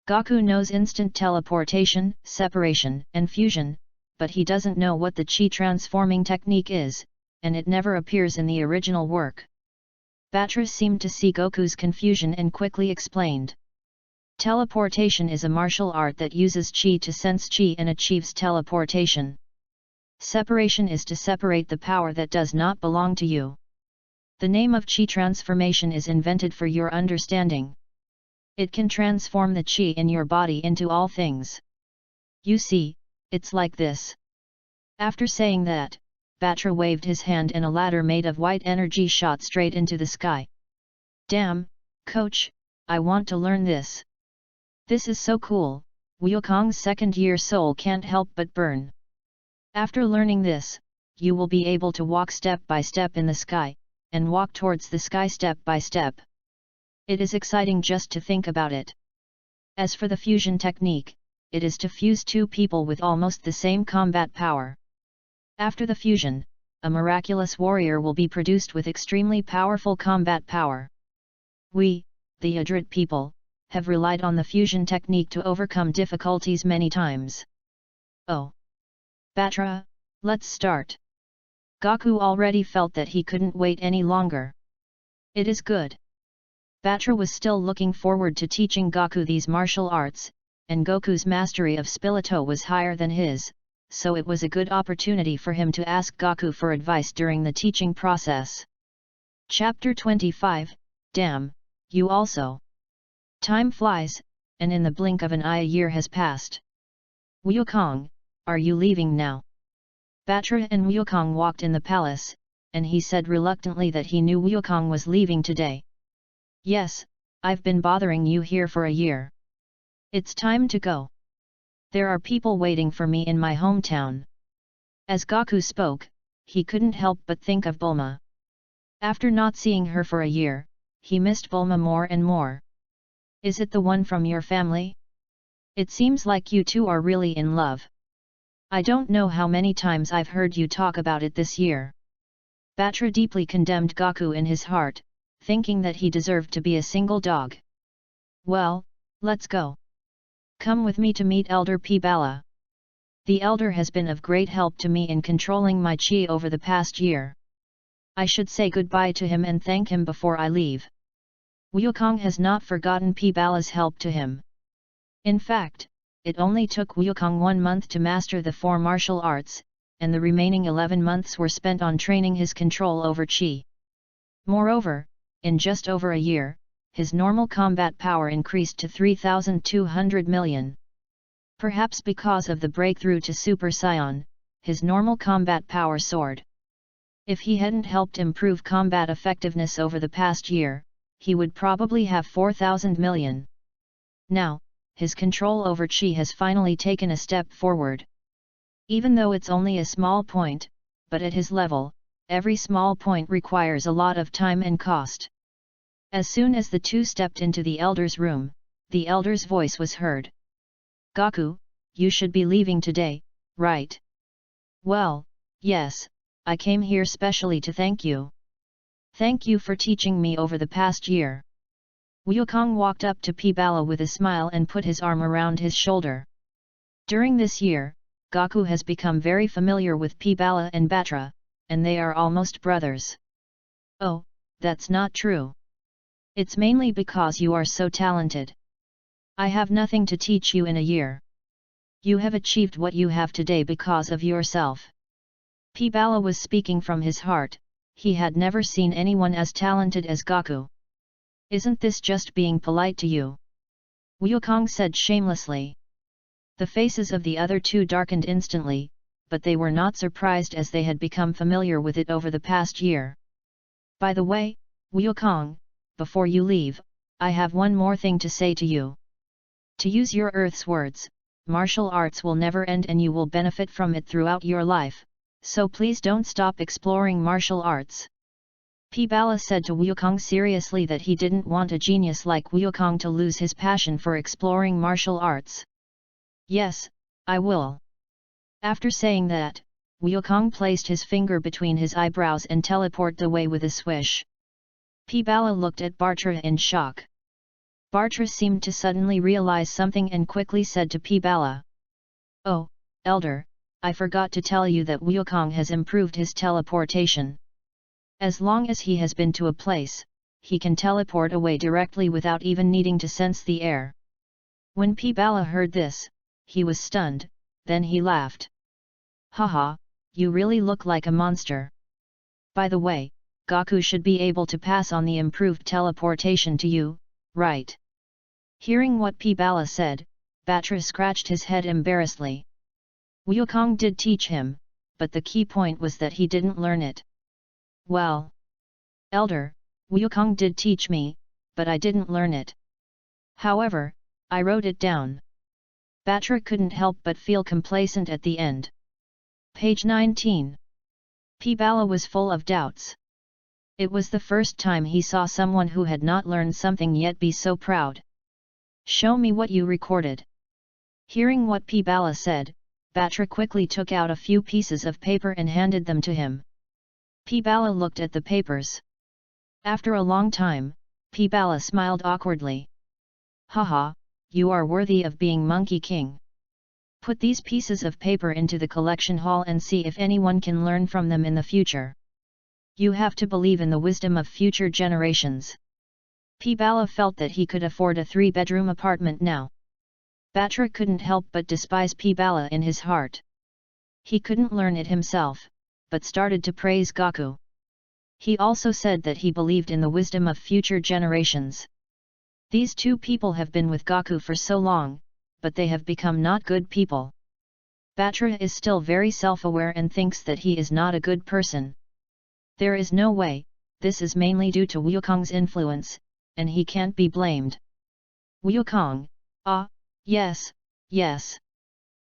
Goku knows instant teleportation, separation, and fusion, but he doesn't know what the chi transforming technique is, and it never appears in the original work. Batra seemed to see Goku's confusion and quickly explained. Teleportation is a martial art that uses chi to sense chi and achieves teleportation. Separation is to separate the power that does not belong to you. The name of chi transformation is invented for your understanding. It can transform the chi in your body into all things. You see, it's like this. After saying that, Batra waved his hand and a ladder made of white energy shot straight into the sky. Damn, coach, I want to learn this. This is so cool, Wukong's second-year soul can't help but burn. After learning this, you will be able to walk step by step in the sky, and walk towards the sky step by step. It is exciting just to think about it. As for the fusion technique, it is to fuse two people with almost the same combat power. After the fusion, a miraculous warrior will be produced with extremely powerful combat power. We, the Idrit people, have relied on the fusion technique to overcome difficulties many times. Oh! Batra, let's start. Goku already felt that he couldn't wait any longer. It is good. Batra was still looking forward to teaching Goku these martial arts, and Goku's mastery of Spilito was higher than his, so it was a good opportunity for him to ask Goku for advice during the teaching process. Chapter 25, Damn, you also. Time flies, and in the blink of an eye a year has passed. Wukong, are you leaving now? Batra and Wukong walked in the palace, and he said reluctantly that he knew Wukong was leaving today. Yes, I've been bothering you here for a year. It's time to go. There are people waiting for me in my hometown. As Goku spoke, he couldn't help but think of Bulma. After not seeing her for a year, he missed Bulma more and more. Is it the one from your family? It seems like you two are really in love. I don't know how many times I've heard you talk about it this year. Batra deeply condemned Goku in his heart, thinking that he deserved to be a single dog. Well, let's go. Come with me to meet Elder P. Bala. The elder has been of great help to me in controlling my chi over the past year. I should say goodbye to him and thank him before I leave. Wukong has not forgotten P. Bala's help to him. In fact, it only took Wukong 1 month to master the 4 martial arts, and the remaining 11 months were spent on training his control over chi. Moreover, in just over a year, his normal combat power increased to 3,200 million. Perhaps because of the breakthrough to Super Saiyan, his normal combat power soared. If he hadn't helped improve combat effectiveness over the past year, he would probably have 4,000 million. Now, his control over chi has finally taken a step forward. Even though it's only a small point, but at his level, every small point requires a lot of time and cost. As soon as the two stepped into the elder's room, the elder's voice was heard. Goku, you should be leaving today, right? Well, yes, I came here specially to thank you. Thank you for teaching me over the past year. Wukong walked up to P. Bala with a smile and put his arm around his shoulder. During this year, Goku has become very familiar with P. Bala and Batra, and they are almost brothers. Oh, that's not true. It's mainly because you are so talented. I have nothing to teach you in a year. You have achieved what you have today because of yourself. P. Bala was speaking from his heart. He had never seen anyone as talented as Goku. Isn't this just being polite to you? Wukong said shamelessly. The faces of the other two darkened instantly, but they were not surprised as they had become familiar with it over the past year. By the way, Wukong, before you leave, I have one more thing to say to you. To use your Earth's words, martial arts will never end and you will benefit from it throughout your life, so please don't stop exploring martial arts. P. Bala said to Wukong seriously that he didn't want a genius like Wukong to lose his passion for exploring martial arts. Yes, I will. After saying that, Wukong placed his finger between his eyebrows and teleported away with a swish. P. Bala looked at Bartra in shock. Bartra seemed to suddenly realize something and quickly said to P. Bala. Oh, Elder, I forgot to tell you that Wukong has improved his teleportation. As long as he has been to a place, he can teleport away directly without even needing to sense the air. When P. Bala heard this, he was stunned, then he laughed. Haha, you really look like a monster. By the way, Goku should be able to pass on the improved teleportation to you, right? Hearing what P. Bala said, Batra scratched his head embarrassedly. Wukong did teach him, but the key point was that he didn't learn it. Well, Elder, Wukong did teach me, but I didn't learn it. However, I wrote it down. Batra couldn't help but feel complacent at the end. Page 19. P. Bala was full of doubts. It was the first time he saw someone who had not learned something yet be so proud. Show me what you recorded. Hearing what P. Bala said, Batra quickly took out a few pieces of paper and handed them to him. P. Bala looked at the papers. After a long time, P. Bala smiled awkwardly. Haha, you are worthy of being Monkey King. Put these pieces of paper into the collection hall and see if anyone can learn from them in the future. You have to believe in the wisdom of future generations. P. Bala felt that he could afford a 3-bedroom apartment now. Batra couldn't help but despise Pibala in his heart. He couldn't learn it himself, but started to praise Gaku. He also said that he believed in the wisdom of future generations. These two people have been with Gaku for so long, but they have become not good people. Batra is still very self-aware and thinks that he is not a good person. There is no way, this is mainly due to Wukong's influence, and he can't be blamed. Wukong, yes.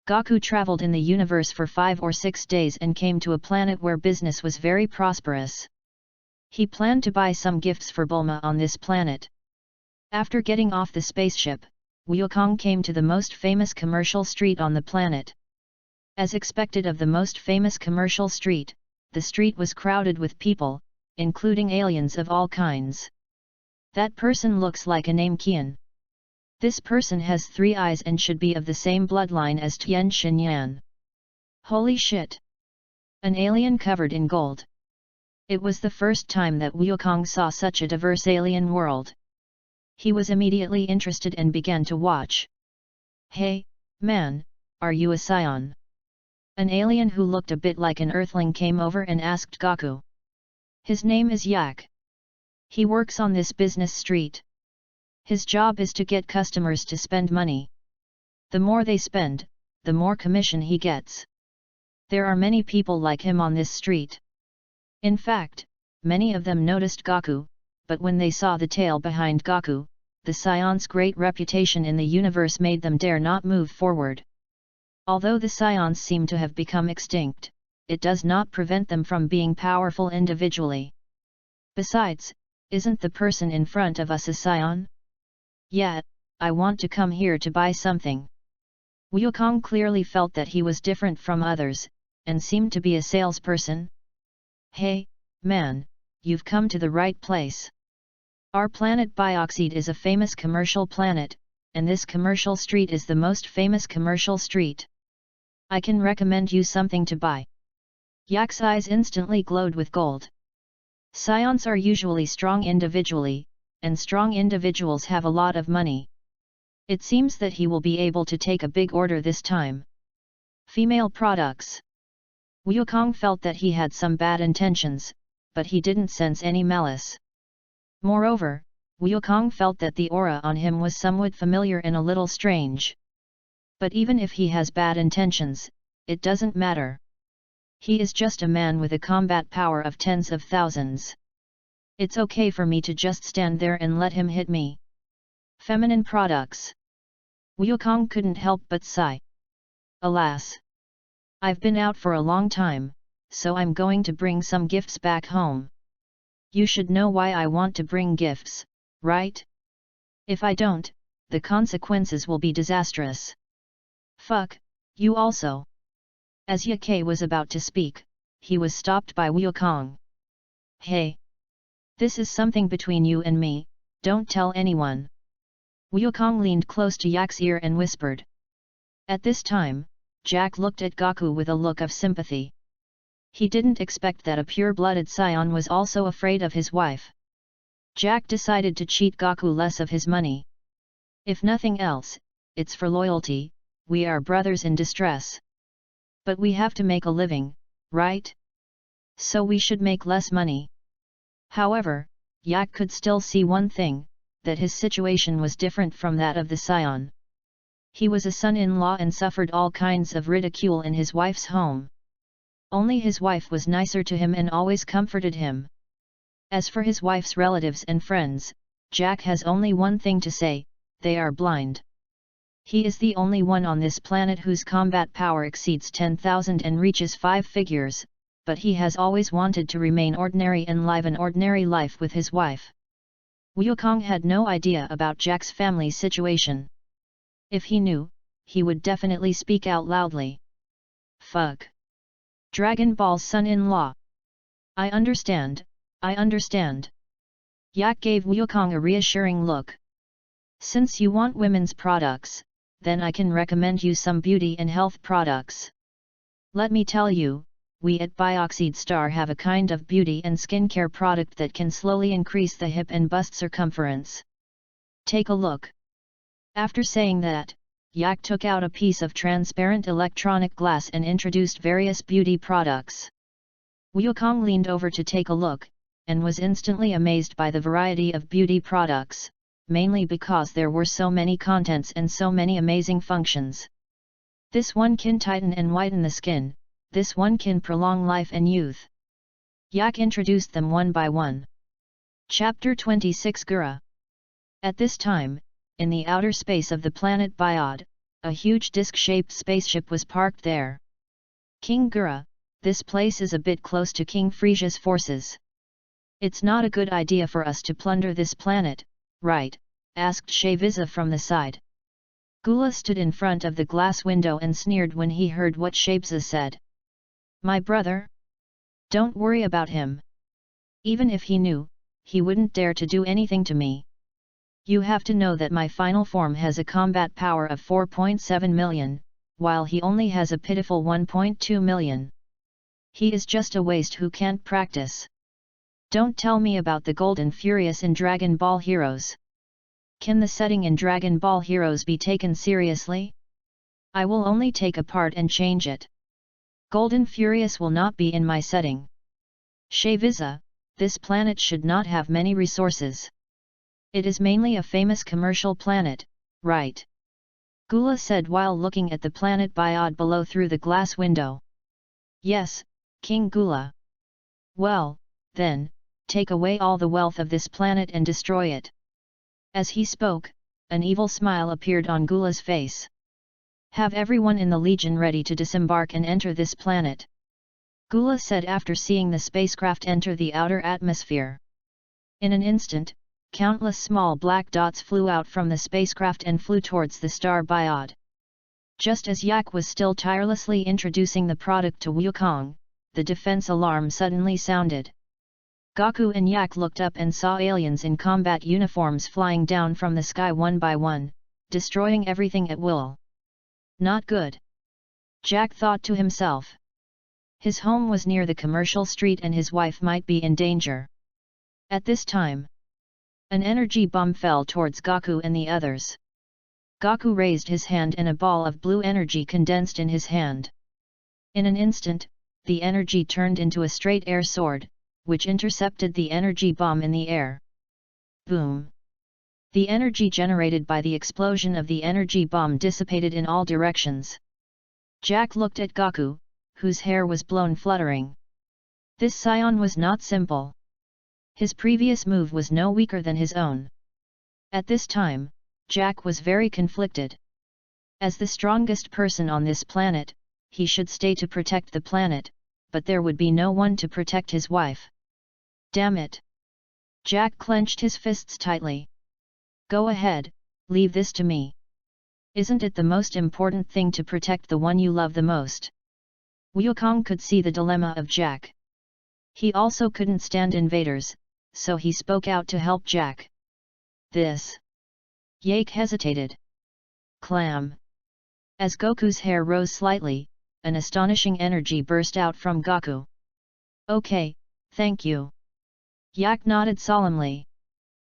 Gaku traveled in the universe for 5 or 6 days and came to a planet where business was very prosperous. He planned to buy some gifts for Bulma on this planet. After getting off the spaceship, Wukong came to the most famous commercial street on the planet. As expected of the most famous commercial street, the street was crowded with people, including aliens of all kinds. That person looks like a name Qian. This person has 3 eyes and should be of the same bloodline as Tian Xinyan. Holy shit! An alien covered in gold. It was the first time that Wukong saw such a diverse alien world. He was immediately interested and began to watch. Hey, man, are you a scion? An alien who looked a bit like an earthling came over and asked Gaku. His name is Yak. He works on this business street. His job is to get customers to spend money. The more they spend, the more commission he gets. There are many people like him on this street. In fact, many of them noticed Gaku, but when they saw the tail behind Gaku, the Scion's great reputation in the universe made them dare not move forward. Although the Scions seem to have become extinct, it does not prevent them from being powerful individually. Besides, isn't the person in front of us a Scion? Yeah, I want to come here to buy something. Wukong clearly felt that he was different from others, and seemed to be a salesperson. Hey, man, you've come to the right place. Our planet Bioxide is a famous commercial planet, and this commercial street is the most famous commercial street. I can recommend you something to buy. Yak's eyes instantly glowed with gold. Scions are usually strong individually, and strong individuals have a lot of money. It seems that he will be able to take a big order this time. Female products. Wukong felt that he had some bad intentions, but he didn't sense any malice. Moreover, Wukong felt that the aura on him was somewhat familiar and a little strange. But even if he has bad intentions, it doesn't matter. He is just a man with a combat power of tens of thousands. It's okay for me to just stand there and let him hit me. Feminine products. Wukong couldn't help but sigh. Alas! I've been out for a long time, so I'm going to bring some gifts back home. You should know why I want to bring gifts, right? If I don't, the consequences will be disastrous. Fuck, you also. As Yake was about to speak, he was stopped by Wukong. Hey! This is something between you and me, don't tell anyone. Wukong leaned close to Yak's ear and whispered. At this time, Jack looked at Gaku with a look of sympathy. He didn't expect that a pure-blooded Scion was also afraid of his wife. Jack decided to cheat Gaku less of his money. If nothing else, it's for loyalty, we are brothers in distress. But we have to make a living, right? So we should make less money. However, Yak could still see one thing, that his situation was different from that of the Scion. He was a son-in-law and suffered all kinds of ridicule in his wife's home. Only his wife was nicer to him and always comforted him. As for his wife's relatives and friends, Jack has only one thing to say, they are blind. He is the only one on this planet whose combat power exceeds 10,000 and reaches 5 figures, but he has always wanted to remain ordinary and live an ordinary life with his wife. Wukong had no idea about Jack's family situation. If he knew, he would definitely speak out loudly. Fuck. Dragon Ball's son-in-law. I understand. Yak gave Wukong a reassuring look. Since you want women's products, then I can recommend you some beauty and health products. Let me tell you, we at Bioxide Star have a kind of beauty and skincare product that can slowly increase the hip and bust circumference. Take a look. After saying that, Yak took out a piece of transparent electronic glass and introduced various beauty products. Wukong leaned over to take a look, and was instantly amazed by the variety of beauty products, mainly because there were so many contents and so many amazing functions. This one can tighten and whiten the skin, this one can prolong life and youth. Yak introduced them one by one. Chapter 26 Gura. At this time, in the outer space of the planet Biod, a huge disc-shaped spaceship was parked there. King Gura, this place is a bit close to King Frisia's forces. It's not a good idea for us to plunder this planet, right? Asked Shaviza from the side. Gula stood in front of the glass window and sneered when he heard what Shaviza said. My brother? Don't worry about him. Even if he knew, he wouldn't dare to do anything to me. You have to know that my final form has a combat power of 4.7 million, while he only has a pitiful 1.2 million. He is just a waste who can't practice. Don't tell me about the Golden Furious in Dragon Ball Heroes. Can the setting in Dragon Ball Heroes be taken seriously? I will only take a part and change it. Golden Furious will not be in my setting. Shaviza, this planet should not have many resources. It is mainly a famous commercial planet, right? Gula said while looking at the planet Biod below through the glass window. Yes, King Gula. Well, then, take away all the wealth of this planet and destroy it. As he spoke, an evil smile appeared on Gula's face. Have everyone in the Legion ready to disembark and enter this planet. Gula said after seeing the spacecraft enter the outer atmosphere. In an instant, countless small black dots flew out from the spacecraft and flew towards the star Biod. Just as Yak was still tirelessly introducing the product to Wukong, the defense alarm suddenly sounded. Goku and Yak looked up and saw aliens in combat uniforms flying down from the sky one by one, destroying everything at will. Not good. Jack thought to himself. His home was near the commercial street and his wife might be in danger. At this time, an energy bomb fell towards Goku and the others. Goku raised his hand and a ball of blue energy condensed in his hand. In an instant, the energy turned into a straight air sword, which intercepted the energy bomb in the air. Boom! The energy generated by the explosion of the energy bomb dissipated in all directions. Jack looked at Goku, whose hair was blown fluttering. This scion was not simple. His previous move was no weaker than his own. At this time, Jack was very conflicted. As the strongest person on this planet, he should stay to protect the planet, but there would be no one to protect his wife. Damn it! Jack clenched his fists tightly. Go ahead, leave this to me. Isn't it the most important thing to protect the one you love the most? Wukong could see the dilemma of Jack. He also couldn't stand invaders, so he spoke out to help Jack. This. Yak hesitated. Clam. As Goku's hair rose slightly, an astonishing energy burst out from Goku. Okay, thank you. Yak nodded solemnly.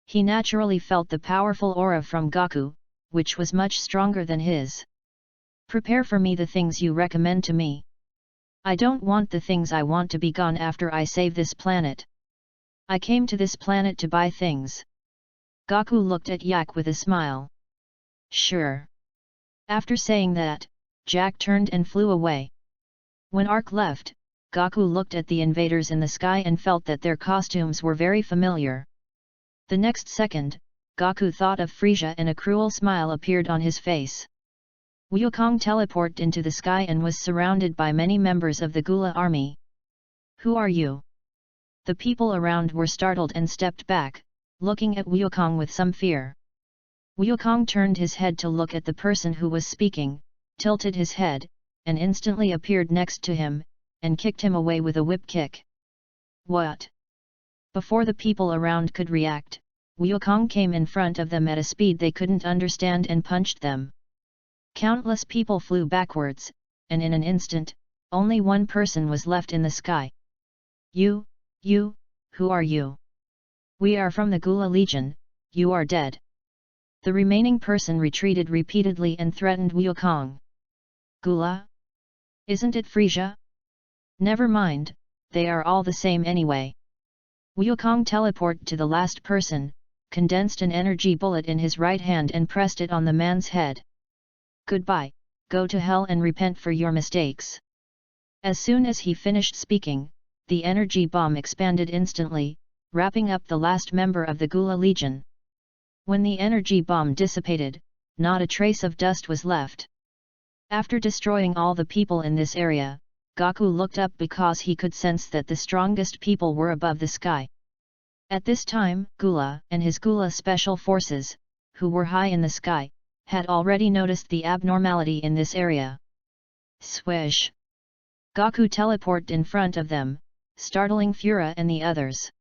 He naturally felt the powerful aura from Goku, which was much stronger than his. Prepare for me the things you recommend to me. I don't want the things I want to be gone after I save this planet. I came to this planet to buy things. Goku looked at Yak with a smile. Sure. After saying that, Jack turned and flew away. When Ark left, Goku looked at the invaders in the sky and felt that their costumes were very familiar. The next second, Goku thought of Frisia and a cruel smile appeared on his face. Wukong teleported into the sky and was surrounded by many members of the Gula army. Who are you? The people around were startled and stepped back, looking at Wukong with some fear. Wukong turned his head to look at the person who was speaking, tilted his head, and instantly appeared next to him, and kicked him away with a whip kick. What? Before the people around could react, Wukong came in front of them at a speed they couldn't understand and punched them. Countless people flew backwards, and in an instant, only one person was left in the sky. You, who are you? We are from the Gula Legion, you are dead. The remaining person retreated repeatedly and threatened Wukong. Gula? Isn't it Frisia? Never mind, they are all the same anyway. Wukong teleported to the last person, condensed an energy bullet in his right hand and pressed it on the man's head. Goodbye, go to hell and repent for your mistakes. As soon as he finished speaking, the energy bomb expanded instantly, wrapping up the last member of the Gula Legion. When the energy bomb dissipated, not a trace of dust was left. After destroying all the people in this area, Gaku looked up because he could sense that the strongest people were above the sky. At this time, Gula and his Gula special forces, who were high in the sky, had already noticed the abnormality in this area. Swish! Gaku teleported in front of them, startling Fura and the others.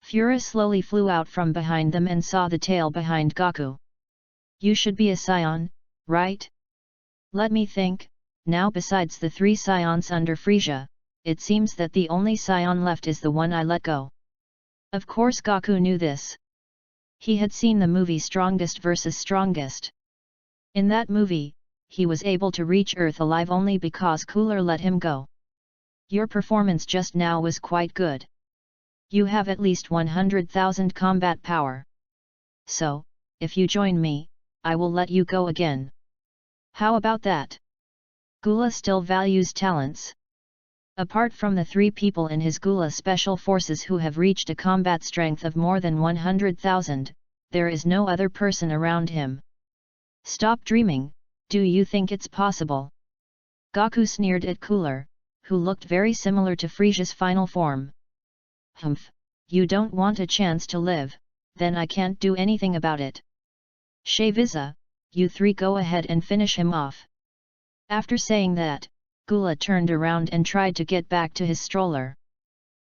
Fura slowly flew out from behind them and saw the tail behind Gaku. You should be a scion, right? Let me think, now besides the 3 scions under Frisia, it seems that the only scion left is the one I let go. Of course Gaku knew this. He had seen the movie Strongest vs. Strongest. In that movie, he was able to reach Earth alive only because Cooler let him go. Your performance just now was quite good. You have at least 100,000 combat power. So, if you join me, I will let you go again. How about that? Gula still values talents. Apart from the 3 people in his Gula special forces who have reached a combat strength of more than 100,000, there is no other person around him. Stop dreaming, do you think it's possible? Gaku sneered at Cooler, who looked very similar to Frisia's final form. Humph, you don't want a chance to live, then I can't do anything about it. Shaviza, you 3 go ahead and finish him off. After saying that, Gula turned around and tried to get back to his stroller.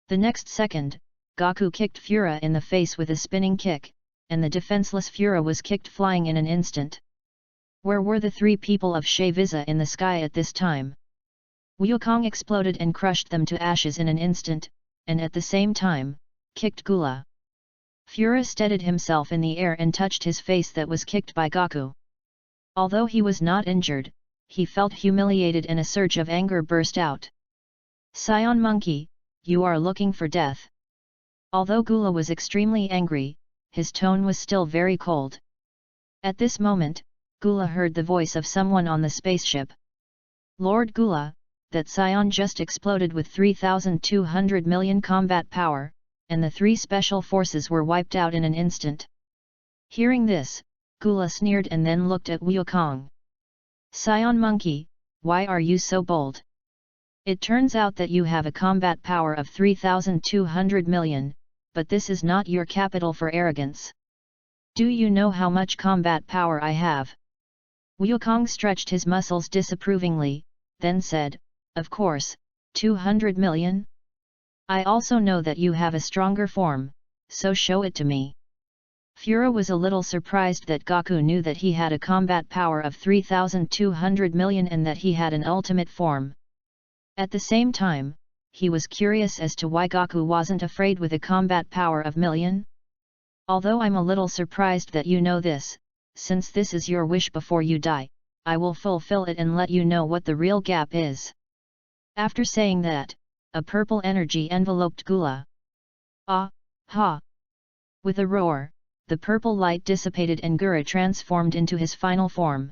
The next second, Gaku kicked Fura in the face with a spinning kick, and the defenseless Fura was kicked flying in an instant. Where were the 3 people of Shaviza in the sky at this time? Wukong exploded and crushed them to ashes in an instant, and at the same time, kicked Gula. Fura steadied himself in the air and touched his face that was kicked by Gaku. Although he was not injured, he felt humiliated and a surge of anger burst out. Scion Monkey, you are looking for death. Although Gula was extremely angry, his tone was still very cold. At this moment, Gula heard the voice of someone on the spaceship. Lord Gula, that scion just exploded with 3,200 million combat power, and the 3 special forces were wiped out in an instant. Hearing this, Gula sneered and then looked at Wukong. Scion Monkey, why are you so bold? It turns out that you have a combat power of 3,200 million, but this is not your capital for arrogance. Do you know how much combat power I have? Wukong stretched his muscles disapprovingly, then said, of course, 200 million? I also know that you have a stronger form, so show it to me. Fura was a little surprised that Gaku knew that he had a combat power of 3,200 million and that he had an ultimate form. At the same time, he was curious as to why Gaku wasn't afraid with a combat power of million. Although I'm a little surprised that you know this, since this is your wish before you die, I will fulfill it and let you know what the real gap is. After saying that, a purple energy enveloped Gula. Ah, ha! With a roar, the purple light dissipated and Gura transformed into his final form.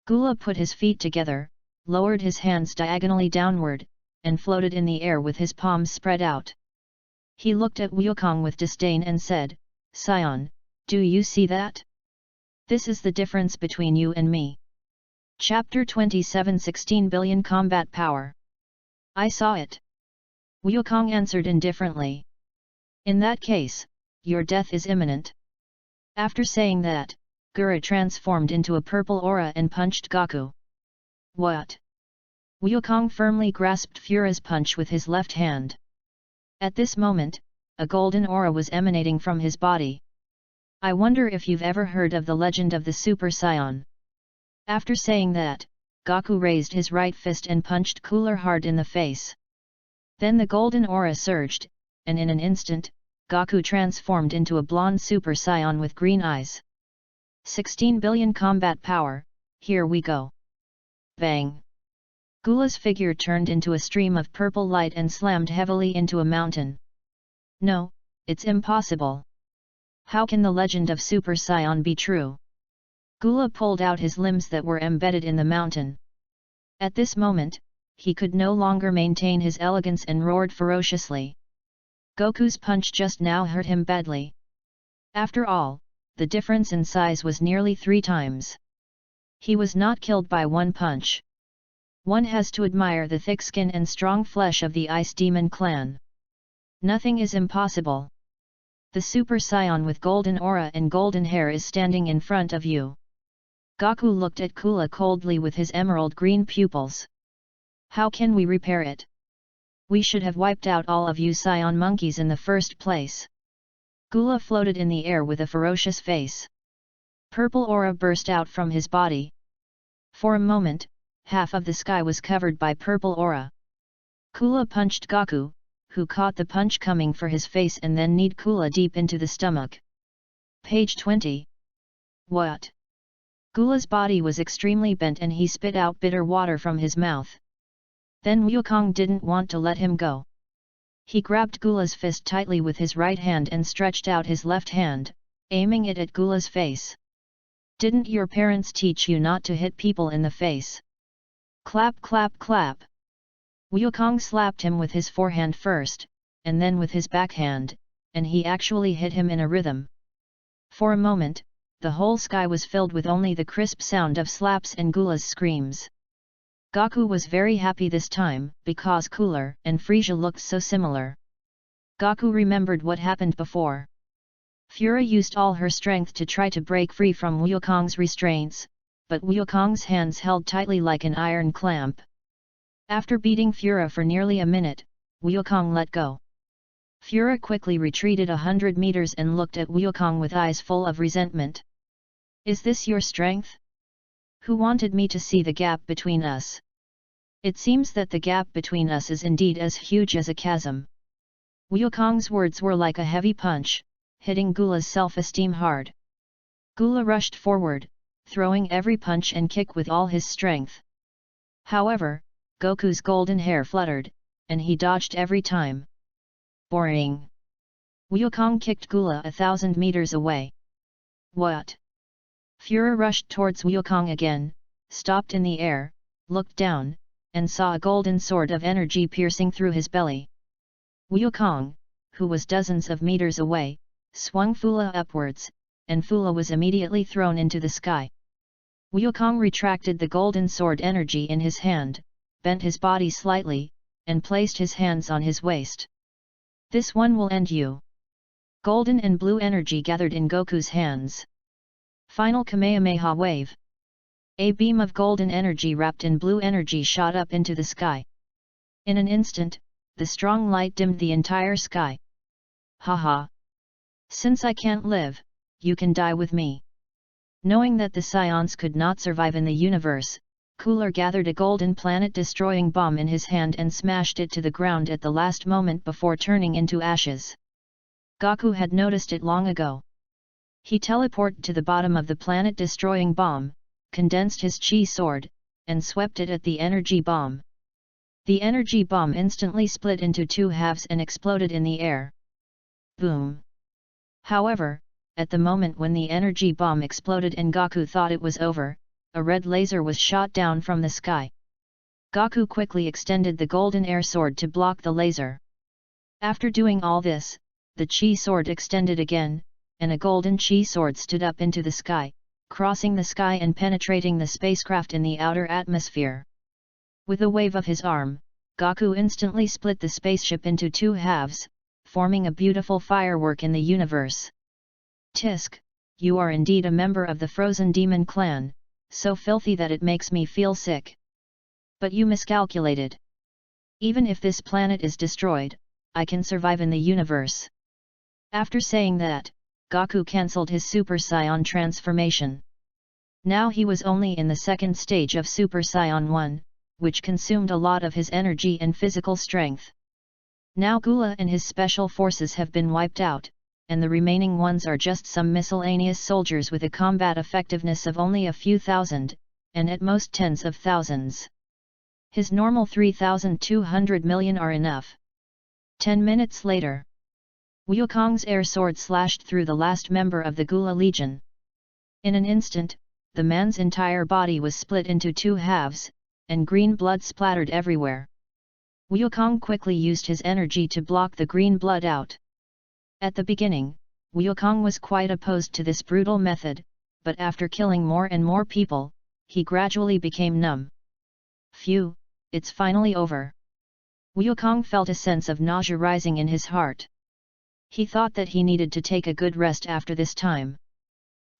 Gula put his feet together, lowered his hands diagonally downward, and floated in the air with his palms spread out. He looked at Wukong with disdain and said, Scion, do you see that? This is the difference between you and me. Chapter 27 16 billion combat power. I saw it. Wukong answered indifferently. In that case, your death is imminent. After saying that, Gura transformed into a purple aura and punched Gaku. What? Wukong firmly grasped Fura's punch with his left hand. At this moment, a golden aura was emanating from his body. I wonder if you've ever heard of the legend of the Super Scion. After saying that, Gaku raised his right fist and punched Cooler hard in the face. Then the golden aura surged, and in an instant, Gaku transformed into a blonde Super Scion with green eyes. 16 billion combat power, here we go. Bang! Gula's figure turned into a stream of purple light and slammed heavily into a mountain. No, it's impossible. How can the legend of Super Saiyan be true? Gula pulled out his limbs that were embedded in the mountain. At this moment, he could no longer maintain his elegance and roared ferociously. Goku's punch just now hurt him badly. After all, the difference in size was nearly 3 times. He was not killed by one punch. One has to admire the thick skin and strong flesh of the Ice Demon clan. Nothing is impossible. The Super Saiyan with golden aura and golden hair is standing in front of you. Goku looked at Kula coldly with his emerald green pupils. How can we repair it? We should have wiped out all of you Saiyan monkeys in the first place. Kula floated in the air with a ferocious face. Purple aura burst out from his body. For a moment, half of the sky was covered by purple aura. Kula punched Goku, who caught the punch coming for his face and then kneed Kula deep into the stomach. Page 20. What? Kula's body was extremely bent and he spit out bitter water from his mouth. Then Wukong didn't want to let him go. He grabbed Kula's fist tightly with his right hand and stretched out his left hand, aiming it at Kula's face. Didn't your parents teach you not to hit people in the face? Clap clap clap. Wukong slapped him with his forehand first, and then with his backhand, and he actually hit him in a rhythm. For a moment, the whole sky was filled with only the crisp sound of slaps and Kula's screams. Goku was very happy this time, because Cooler and Frieza looked so similar. Goku remembered what happened before. Fura used all her strength to try to break free from Wukong's restraints, but Wukong's hands held tightly like an iron clamp. After beating Fura for nearly a minute, Wukong let go. Fura quickly retreated 100 meters and looked at Wukong with eyes full of resentment. Is this your strength? Who wanted me to see the gap between us? It seems that the gap between us is indeed as huge as a chasm. Wukong's words were like a heavy punch, hitting Gula's self-esteem hard. Gula rushed forward, throwing every punch and kick with all his strength. However, Goku's golden hair fluttered, and he dodged every time. Boring! Wukong kicked Gula 1,000 meters away. What? Fura rushed towards Wukong again, stopped in the air, looked down, and saw a golden sword of energy piercing through his belly. Wukong, who was dozens of meters away, swung Fula upwards, and Fula was immediately thrown into the sky. Wukong retracted the golden sword energy in his hand, bent his body slightly, and placed his hands on his waist. This one will end you. Golden and blue energy gathered in Goku's hands. Final Kamehameha wave. A beam of golden energy wrapped in blue energy shot up into the sky. In an instant, the strong light dimmed the entire sky. Haha! Since I can't live, you can die with me. Knowing that the Saiyans could not survive in the universe, Cooler gathered a golden planet-destroying bomb in his hand and smashed it to the ground at the last moment before turning into ashes. Goku had noticed it long ago. He teleported to the bottom of the planet-destroying bomb, condensed his chi sword, and swept it at the energy bomb. The energy bomb instantly split into 2 halves and exploded in the air. Boom! However, at the moment when the energy bomb exploded and Goku thought it was over, a red laser was shot down from the sky. Goku quickly extended the golden air sword to block the laser. After doing all this, the chi sword extended again, and a golden chi sword stood up into the sky, crossing the sky and penetrating the spacecraft in the outer atmosphere. With a wave of his arm, Goku instantly split the spaceship into 2 halves, forming a beautiful firework in the universe. Tisk, you are indeed a member of the Frozen Demon clan, so filthy that it makes me feel sick. But you miscalculated. Even if this planet is destroyed, I can survive in the universe. After saying that, Goku cancelled his Super Saiyan transformation. Now he was only in the 2nd stage of Super Saiyan 1, which consumed a lot of his energy and physical strength. Now Gula and his special forces have been wiped out, and the remaining ones are just some miscellaneous soldiers with a combat effectiveness of only a few thousand, and at most tens of thousands. His normal 3,200 million are enough. 10 minutes later, Wukong's air sword slashed through the last member of the Gula Legion. In an instant, the man's entire body was split into two halves, and green blood splattered everywhere. Wukong quickly used his energy to block the green blood out. At the beginning, Wukong was quite opposed to this brutal method, but after killing more and more people, he gradually became numb. Phew, it's finally over. Wukong felt a sense of nausea rising in his heart. He thought that he needed to take a good rest after this time.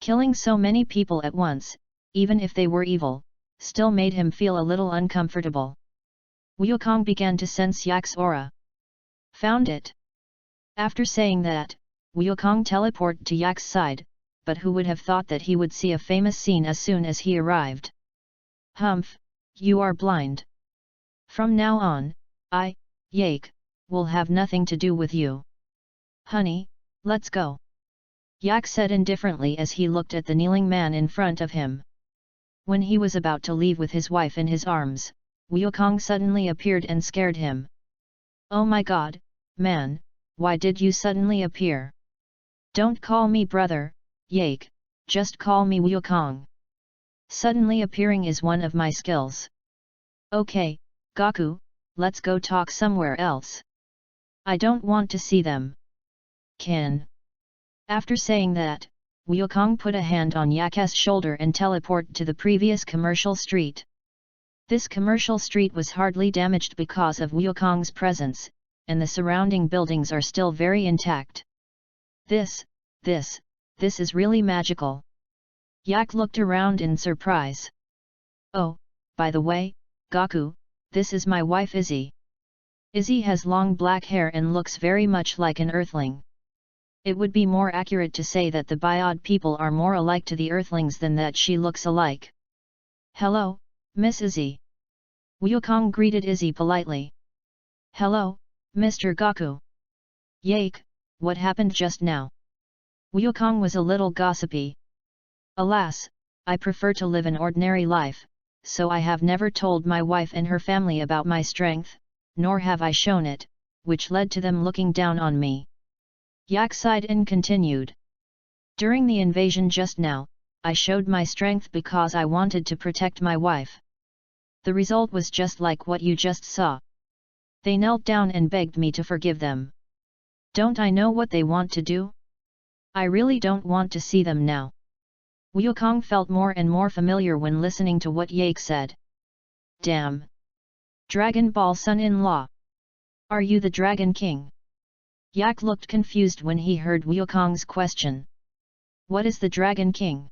Killing so many people at once, even if they were evil, still made him feel a little uncomfortable. Wukong began to sense Yak's aura. Found it. After saying that, Wukong teleported to Yak's side, but who would have thought that he would see a famous scene as soon as he arrived? Humph, you are blind. From now on, I, Yak, will have nothing to do with you. Honey, let's go. Yak said indifferently as he looked at the kneeling man in front of him. When he was about to leave with his wife in his arms, Wukong suddenly appeared and scared him. Oh my god, man, why did you suddenly appear? Don't call me brother, Yak, just call me Wukong. Suddenly appearing is one of my skills. Okay, Gaku, let's go talk somewhere else. I don't want to see them. Can. After saying that, Wukong put a hand on Yak's shoulder and teleported to the previous commercial street. This commercial street was hardly damaged because of Wukong's presence, and the surrounding buildings are still very intact. This is really magical. Yak looked around in surprise. Oh, by the way, Gaku, this is my wife Izzy. Izzy has long black hair and looks very much like an earthling. It would be more accurate to say that the Biod people are more alike to the earthlings than that she looks alike. Hello, Miss Izzy. Wukong greeted Izzy politely. Hello, Mr. Gaku. Yak, what happened just now? Wukong was a little gossipy. Alas, I prefer to live an ordinary life, so I have never told my wife and her family about my strength, nor have I shown it, which led to them looking down on me. Yak sighed and continued. During the invasion just now, I showed my strength because I wanted to protect my wife. The result was just like what you just saw. They knelt down and begged me to forgive them. Don't I know what they want to do? I really don't want to see them now. Wukong felt more and more familiar when listening to what Yak said. Damn! Dragon Ball son-in-law! Are you the Dragon King? Yak looked confused when he heard Wukong's question. What is the Dragon King?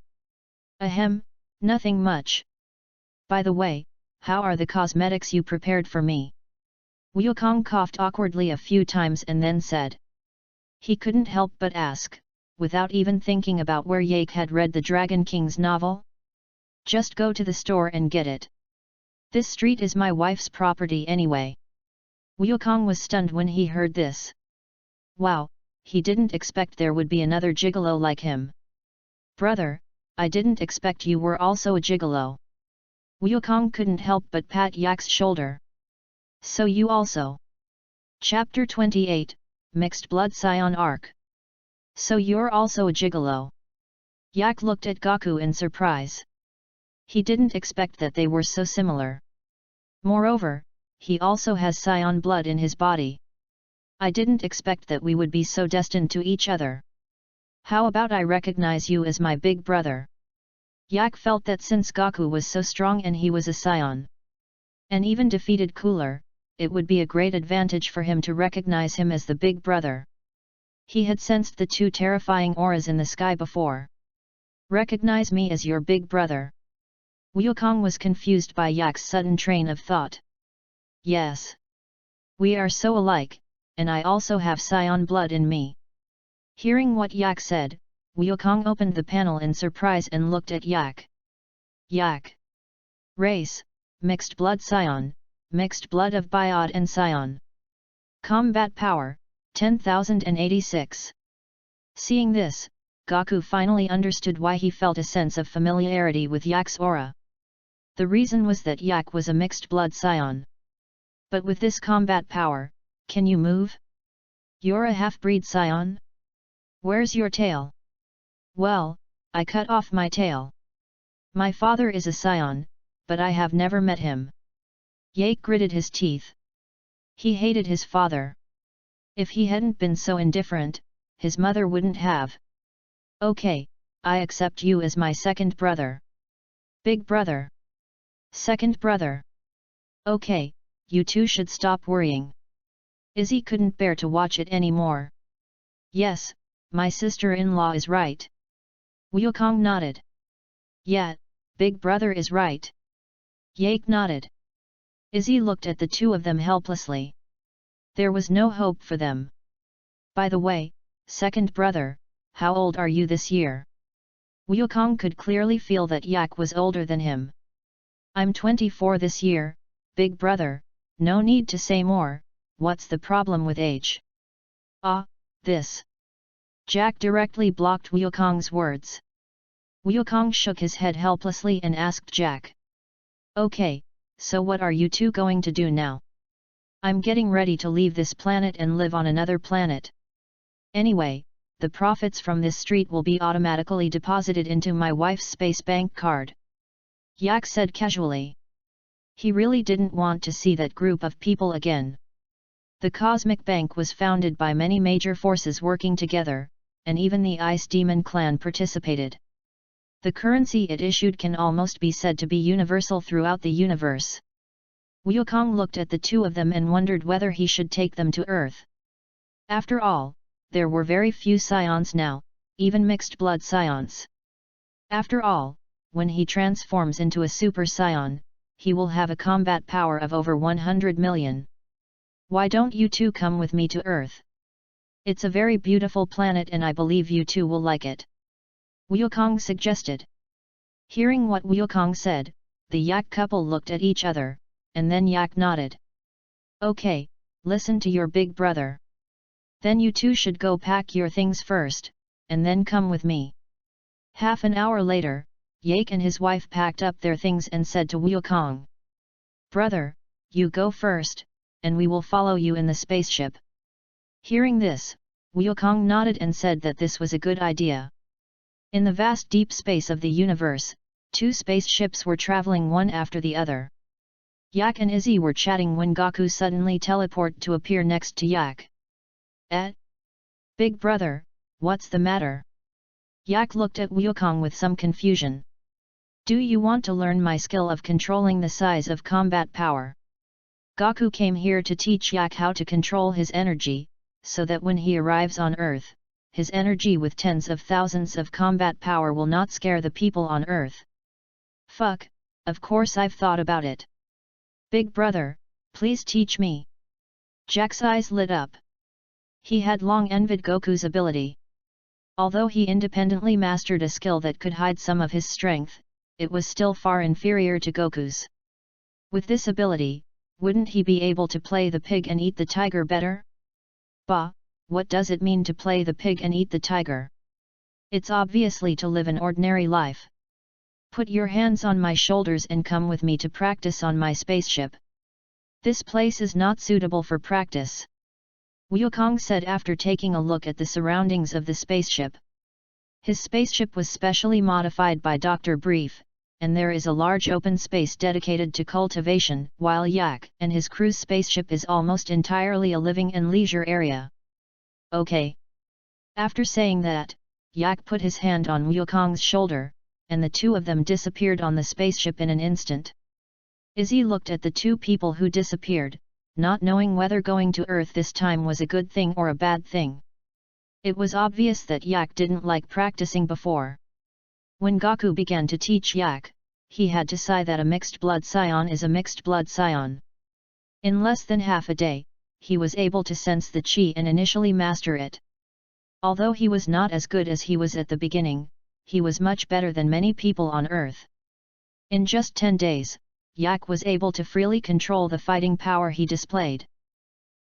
Ahem, nothing much. By the way, how are the cosmetics you prepared for me? Wukong coughed awkwardly a few times and then said. He couldn't help but ask, without even thinking about where Yak had read the Dragon King's novel. Just go to the store and get it. This street is my wife's property anyway. Wukong was stunned when he heard this. Wow, he didn't expect there would be another gigolo like him. Brother, I didn't expect you were also a gigolo. Wukong couldn't help but pat Yak's shoulder. So you also. Chapter 28, Mixed Blood Scion Arc. So you're also a gigolo. Yak looked at Gaku in surprise. He didn't expect that they were so similar. Moreover, he also has Scion blood in his body. I didn't expect that we would be so destined to each other. How about I recognize you as my big brother? Yak felt that since Gaku was so strong and he was a Scion, and even defeated Cooler, it would be a great advantage for him to recognize him as the big brother. He had sensed the two terrifying auras in the sky before. Recognize me as your big brother? Wukong was confused by Yak's sudden train of thought. Yes. We are so alike, and I also have Scion blood in me. Hearing what Yak said, Wukong opened the panel in surprise and looked at Yak. Yak. Race, mixed blood Scion, mixed blood of Biod and Scion. Combat power, 10,086. Seeing this, Gaku finally understood why he felt a sense of familiarity with Yak's aura. The reason was that Yak was a mixed blood scion. But with this combat power, can you move? You're a half-breed scion? Where's your tail? Well, I cut off my tail. My father is a scion, but I have never met him. Yak gritted his teeth. He hated his father. If he hadn't been so indifferent, his mother wouldn't have. Okay, I accept you as my second brother. Big brother. Second brother. Okay, you two should stop worrying. Izzy couldn't bear to watch it anymore. Yes, my sister-in-law is right. Wukong nodded. Yeah, big brother is right. Yak nodded. Izzy looked at the two of them helplessly. There was no hope for them. By the way, second brother, how old are you this year? Wukong could clearly feel that Yak was older than him. I'm 24 this year, big brother, no need to say more, what's the problem with age? Ah, this. Jack directly blocked Wukong's words. Wukong shook his head helplessly and asked Jack. Okay, so what are you two going to do now? I'm getting ready to leave this planet and live on another planet. Anyway, the profits from this street will be automatically deposited into my wife's space bank card. Yak said casually. He really didn't want to see that group of people again. The Cosmic Bank was founded by many major forces working together, and even the Ice Demon clan participated. The currency it issued can almost be said to be universal throughout the universe. Wukong looked at the two of them and wondered whether he should take them to Earth. After all, there were very few scions now, even mixed blood scions. After all, when he transforms into a super scion, he will have a combat power of over 100 million. Why don't you two come with me to Earth? It's a very beautiful planet and I believe you two will like it. Wukong suggested. Hearing what Wukong said, the Yak couple looked at each other, and then Yak nodded. Okay, listen to your big brother. Then you two should go pack your things first, and then come with me. Half an hour later, Yak and his wife packed up their things and said to Wukong. Brother, you go first, and we will follow you in the spaceship. Hearing this, Wukong nodded and said that this was a good idea. In the vast deep space of the universe, two spaceships were traveling one after the other. Yak and Izzy were chatting when Gaku suddenly teleported to appear next to Yak. Big brother, what's the matter? Yak looked at Wukong with some confusion. Do you want to learn my skill of controlling the size of combat power? Gaku came here to teach Yak how to control his energy, so that when he arrives on Earth, his energy with tens of thousands of combat power will not scare the people on Earth. Fuck, of course I've thought about it. Big brother, please teach me. Jack's eyes lit up. He had long envied Goku's ability. Although he independently mastered a skill that could hide some of his strength, it was still far inferior to Goku's. With this ability, wouldn't he be able to play the pig and eat the tiger better? Bah, what does it mean to play the pig and eat the tiger? It's obviously to live an ordinary life. Put your hands on my shoulders and come with me to practice on my spaceship. This place is not suitable for practice. Wukong said after taking a look at the surroundings of the spaceship. His spaceship was specially modified by Dr. Brief, and there is a large open space dedicated to cultivation, while Yak and his crew's spaceship is almost entirely a living and leisure area. Okay. After saying that, Yak put his hand on Wukong's shoulder, and the two of them disappeared on the spaceship in an instant. Izzy looked at the two people who disappeared, not knowing whether going to Earth this time was a good thing or a bad thing. It was obvious that Yak didn't like practicing before. When Gaku began to teach Yak, he had to say that a mixed blood scion is a mixed blood scion. In less than half a day, he was able to sense the chi and initially master it. Although he was not as good as he was at the beginning, he was much better than many people on Earth. In just 10 days, Yak was able to freely control the fighting power he displayed.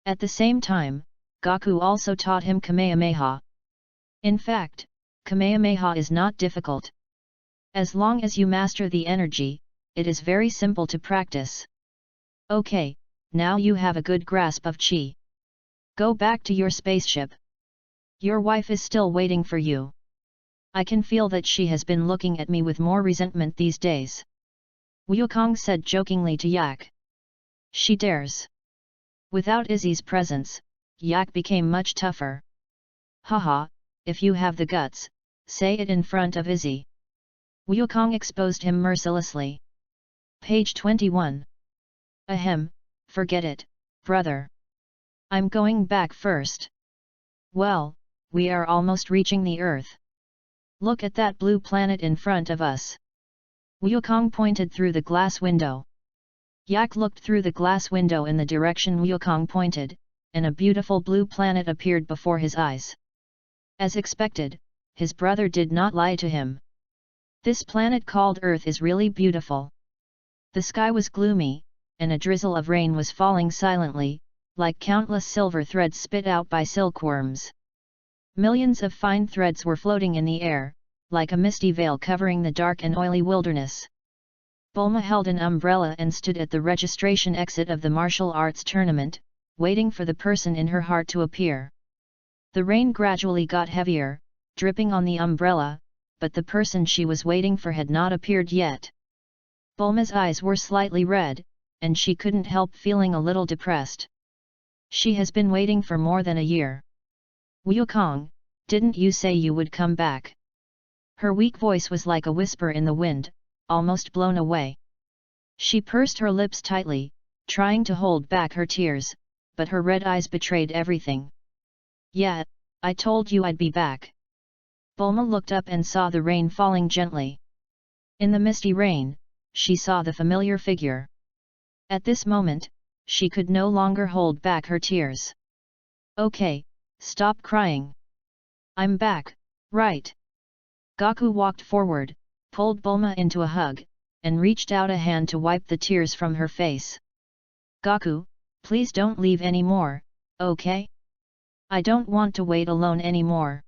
At the same time, Gaku also taught him Kamehameha. In fact, Kamehameha is not difficult. As long as you master the energy, it is very simple to practice. Okay, now you have a good grasp of Chi. Go back to your spaceship. Your wife is still waiting for you. I can feel that she has been looking at me with more resentment these days. Wukong said jokingly to Yak. She dares. Without Izzy's presence, Yak became much tougher. Haha, if you have the guts, say it in front of Izzy. Wukong exposed him mercilessly. Page 21. Ahem, forget it, brother. I'm going back first. Well, we are almost reaching the Earth. Look at that blue planet in front of us. Wukong pointed through the glass window. Yak looked through the glass window in the direction Wukong pointed, and a beautiful blue planet appeared before his eyes. As expected, his brother did not lie to him. This planet called Earth is really beautiful. The sky was gloomy, and a drizzle of rain was falling silently, like countless silver threads spit out by silkworms. Millions of fine threads were floating in the air, like a misty veil covering the dark and oily wilderness. Bulma held an umbrella and stood at the registration exit of the martial arts tournament, waiting for the person in her heart to appear. The rain gradually got heavier, dripping on the umbrella, but the person she was waiting for had not appeared yet. Bulma's eyes were slightly red, and she couldn't help feeling a little depressed. She has been waiting for more than a year. Wukong, didn't you say you would come back? Her weak voice was like a whisper in the wind, almost blown away. She pursed her lips tightly, trying to hold back her tears, but her red eyes betrayed everything. Yeah, I told you I'd be back. Bulma looked up and saw the rain falling gently. In the misty rain, she saw the familiar figure. At this moment, she could no longer hold back her tears. Okay, stop crying. I'm back, right? Goku walked forward, pulled Bulma into a hug, and reached out a hand to wipe the tears from her face. Goku, please don't leave anymore, okay? I don't want to wait alone anymore.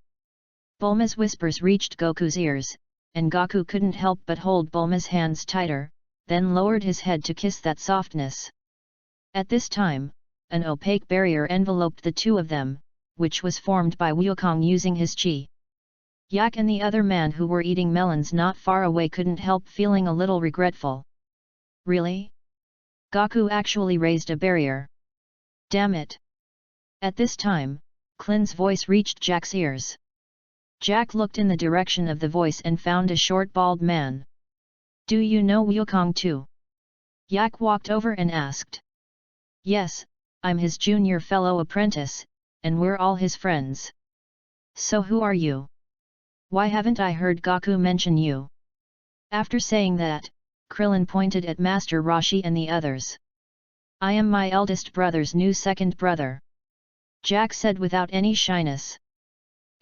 Bulma's whispers reached Goku's ears, and Goku couldn't help but hold Bulma's hands tighter, then lowered his head to kiss that softness. At this time, an opaque barrier enveloped the two of them, which was formed by Wukong using his chi. Yak and the other man who were eating melons not far away couldn't help feeling a little regretful. Really? Goku actually raised a barrier. Damn it! At this time, Klin's voice reached Jack's ears. Jack looked in the direction of the voice and found a short bald man. Do you know Wukong too? Yak walked over and asked. Yes, I'm his junior fellow apprentice, and we're all his friends. So who are you? Why haven't I heard Goku mention you? After saying that, Krillin pointed at Master Roshi and the others. I am my eldest brother's new second brother. Jack said without any shyness.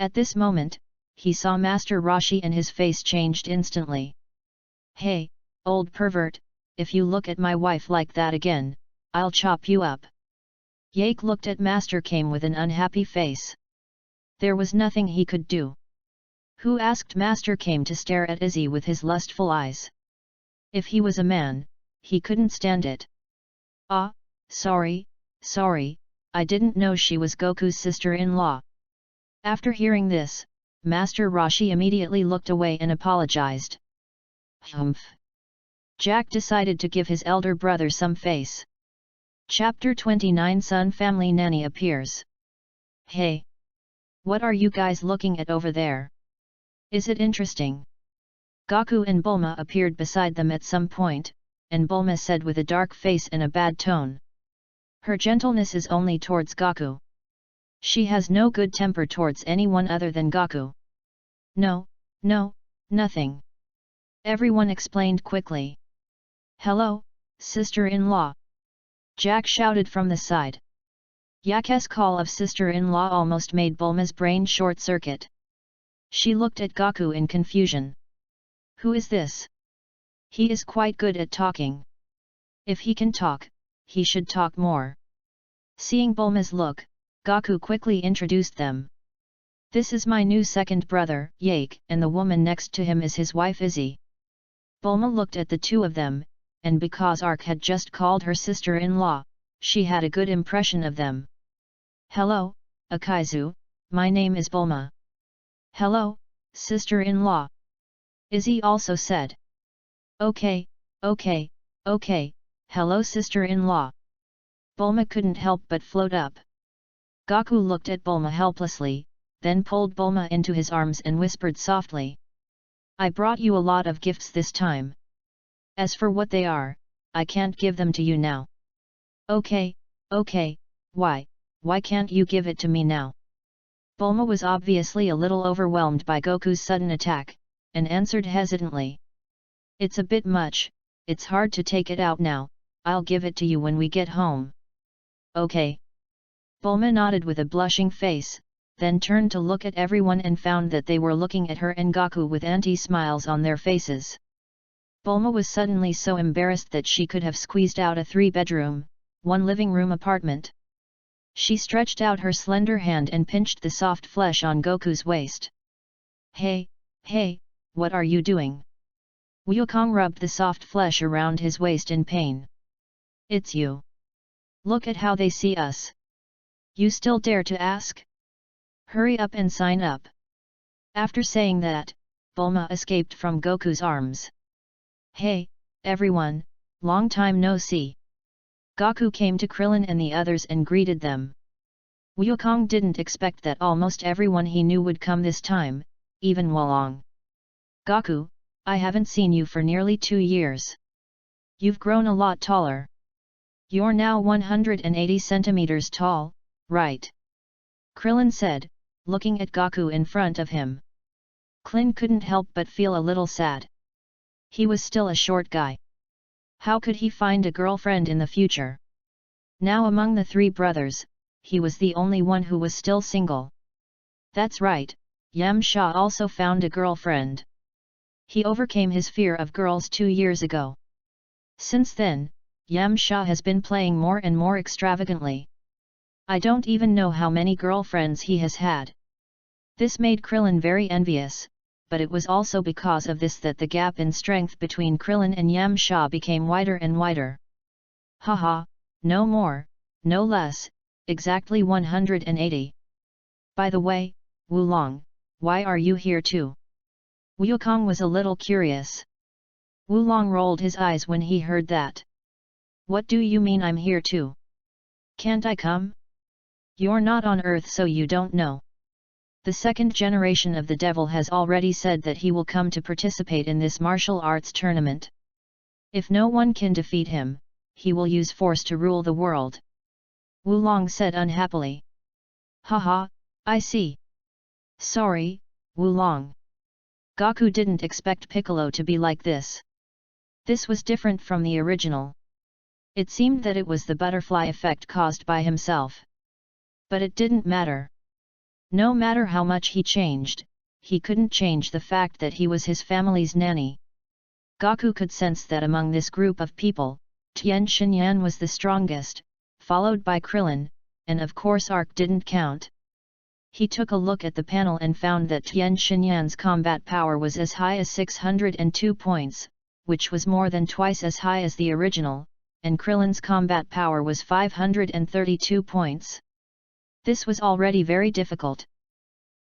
At this moment, he saw Master Roshi and his face changed instantly. Hey, old pervert, if you look at my wife like that again, I'll chop you up. Yak looked at Master Kame with an unhappy face. There was nothing he could do. Who asked Master Kame to stare at Izzy with his lustful eyes? If he was a man, he couldn't stand it. Ah, sorry, I didn't know she was Goku's sister-in-law. After hearing this, Master Roshi immediately looked away and apologized. Humph. Jack decided to give his elder brother some face. Chapter 29 Sun Family Nanny appears. Hey! What are you guys looking at over there? Is it interesting? Goku and Bulma appeared beside them at some point, and Bulma said with a dark face and a bad tone. Her gentleness is only towards Goku. She has no good temper towards anyone other than Goku. No, nothing. Everyone explained quickly. Hello, sister-in-law. Jack shouted from the side. Yak's call of sister-in-law almost made Bulma's brain short-circuit. She looked at Goku in confusion. Who is this? He is quite good at talking. If he can talk, he should talk more. Seeing Bulma's look, Goku quickly introduced them. This is my new second brother, Yake, and the woman next to him is his wife Izzy. Bulma looked at the two of them, and because Ark had just called her sister-in-law, she had a good impression of them. Hello, Akaizu, my name is Bulma. Hello, sister-in-law. Izzy also said. Okay, hello sister-in-law. Bulma couldn't help but float up. Gaku looked at Bulma helplessly, then pulled Bulma into his arms and whispered softly. I brought you a lot of gifts this time. As for what they are, I can't give them to you now. Okay, why can't you give it to me now? Bulma was obviously a little overwhelmed by Goku's sudden attack, and answered hesitantly. It's a bit much, it's hard to take it out now, I'll give it to you when we get home. Okay. Bulma nodded with a blushing face, then turned to look at everyone and found that they were looking at her and Gaku with anti-smiles on their faces. Bulma was suddenly so embarrassed that she could have squeezed out a 3-bedroom, 1 living room apartment. She stretched out her slender hand and pinched the soft flesh on Goku's waist. Hey, what are you doing? Wukong rubbed the soft flesh around his waist in pain. It's you. Look at how they see us. You still dare to ask? Hurry up and sign up. After saying that, Bulma escaped from Goku's arms. Hey, everyone, long time no see. Gaku came to Krillin and the others and greeted them. Wukong didn't expect that almost everyone he knew would come this time, even Wolong. Gaku, I haven't seen you for nearly 2 years. You've grown a lot taller. You're now 180 centimeters tall, right? Krillin said, looking at Gaku in front of him. Klin couldn't help but feel a little sad. He was still a short guy. How could he find a girlfriend in the future? Now among the 3 brothers, he was the only one who was still single. That's right, Yamcha also found a girlfriend. He overcame his fear of girls 2 years ago. Since then, Yamcha has been playing more and more extravagantly. I don't even know how many girlfriends he has had. This made Krillin very envious, but it was also because of this that the gap in strength between Krillin and Yamcha became wider and wider. Haha, no more, no less, exactly 180. By the way, Wulong, why are you here too? Wukong was a little curious. Wulong rolled his eyes when he heard that. What do you mean I'm here too? Can't I come? You're not on Earth so you don't know. The second generation of the devil has already said that he will come to participate in this martial arts tournament. If no one can defeat him, he will use force to rule the world. Wulong said unhappily. Haha, I see. Sorry, Wulong. Gaku didn't expect Piccolo to be like this. This was different from the original. It seemed that it was the butterfly effect caused by himself. But it didn't matter. No matter how much he changed, he couldn't change the fact that he was his family's nanny. Gaku could sense that among this group of people, Tien Shinyan was the strongest, followed by Krillin, and of course Ark didn't count. He took a look at the panel and found that Tien Shinyan's combat power was as high as 602 points, which was more than twice as high as the original, and Krillin's combat power was 532 points. This was already very difficult.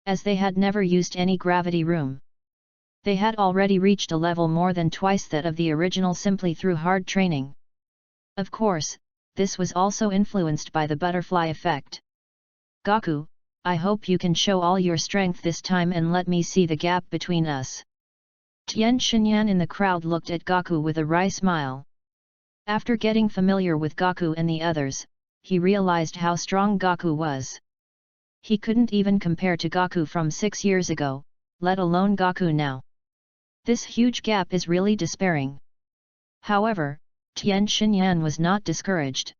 As they had never used any gravity room. They had already reached a level more than twice that of the original simply through hard training. Of course, this was also influenced by the butterfly effect. Gaku, I hope you can show all your strength this time and let me see the gap between us. Tien Shinyan in the crowd looked at Gaku with a wry smile. After getting familiar with Gaku and the others, he realized how strong Gaku was. He couldn't even compare to Gaku from 6 years ago, let alone Gaku now. This huge gap is really despairing. However, Tien Shinyan was not discouraged.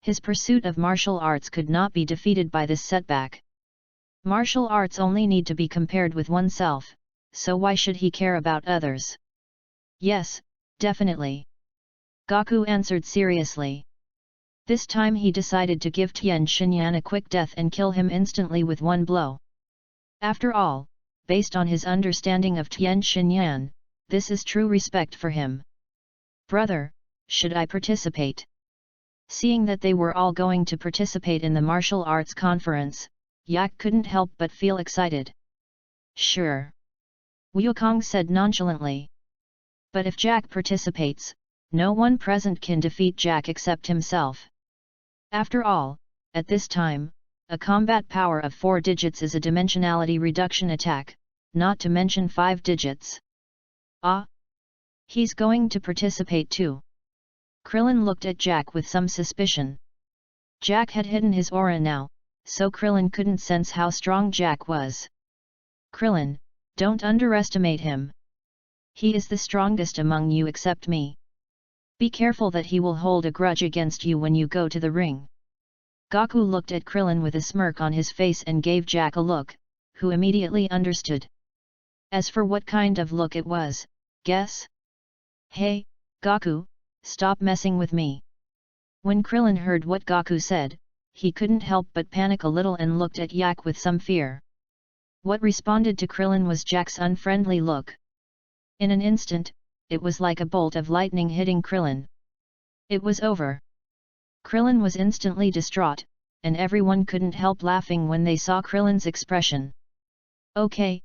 His pursuit of martial arts could not be defeated by this setback. Martial arts only need to be compared with oneself, so why should he care about others? Yes, definitely. Gaku answered seriously. This time he decided to give Tien Shinyan a quick death and kill him instantly with one blow. After all, based on his understanding of Tian Xinyan, this is true respect for him. Brother, should I participate? Seeing that they were all going to participate in the martial arts conference, Yak couldn't help but feel excited. Sure. Wukong said nonchalantly. But if Jack participates, no one present can defeat Jack except himself. After all, at this time, a combat power of 4 digits is a dimensionality reduction attack, not to mention 5 digits. Ah! He's going to participate too. Krillin looked at Jack with some suspicion. Jack had hidden his aura now, so Krillin couldn't sense how strong Jack was. Krillin, don't underestimate him. He is the strongest among you except me. Be careful that he will hold a grudge against you when you go to the ring. Goku looked at Krillin with a smirk on his face and gave Jack a look, who immediately understood. As for what kind of look it was, guess? Hey, Goku, stop messing with me. When Krillin heard what Goku said, he couldn't help but panic a little and looked at Yak with some fear. What responded to Krillin was Jack's unfriendly look. In an instant, it was like a bolt of lightning hitting Krillin. It was over. Krillin was instantly distraught, and everyone couldn't help laughing when they saw Krillin's expression. Okay,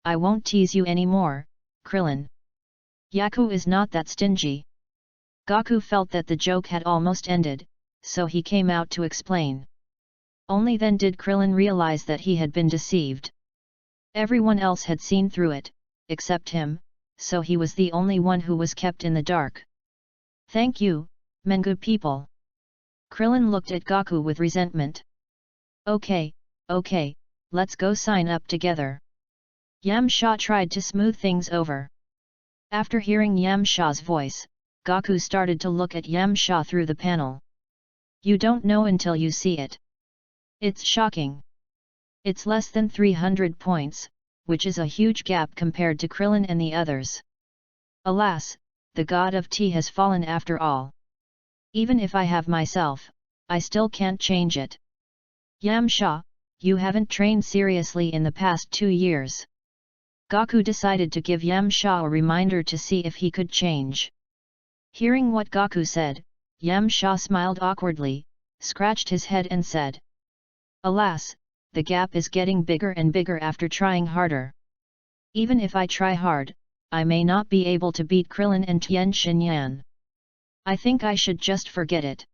I won't tease you anymore, Krillin. Yaku is not that stingy. Goku felt that the joke had almost ended, so he came out to explain. Only then did Krillin realize that he had been deceived. Everyone else had seen through it, except him, so he was the only one who was kept in the dark. Thank you, Mengu people. Krillin looked at Goku with resentment. Okay, let's go sign up together. Yamcha tried to smooth things over. After hearing Yamcha's voice, Goku started to look at Yamcha through the panel. You don't know until you see it. It's shocking. It's less than 300 points, which is a huge gap compared to Krillin and the others. Alas, the god of tea has fallen after all. Even if I have myself, I still can't change it. Yamcha, you haven't trained seriously in the past 2 years. Goku decided to give Yamcha a reminder to see if he could change. Hearing what Goku said, Yamcha smiled awkwardly, scratched his head and said, Alas, the gap is getting bigger and bigger after trying harder. Even if I try hard, I may not be able to beat Krillin and Tian Xinyan. I think I should just forget it.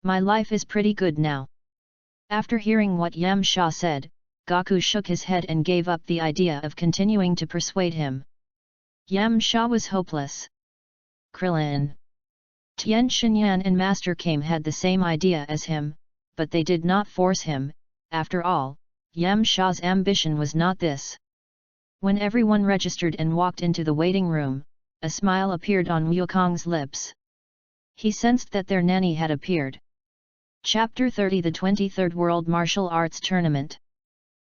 My life is pretty good now. After hearing what Yamcha said, Goku shook his head and gave up the idea of continuing to persuade him. Yamcha was hopeless. Krillin, Tian Xinyan and Master Kame had the same idea as him, but they did not force him. After all, Yamcha's ambition was not this. When everyone registered and walked into the waiting room, a smile appeared on Wukong's lips. He sensed that their nanny had appeared. Chapter 30 The 23rd World Martial Arts Tournament.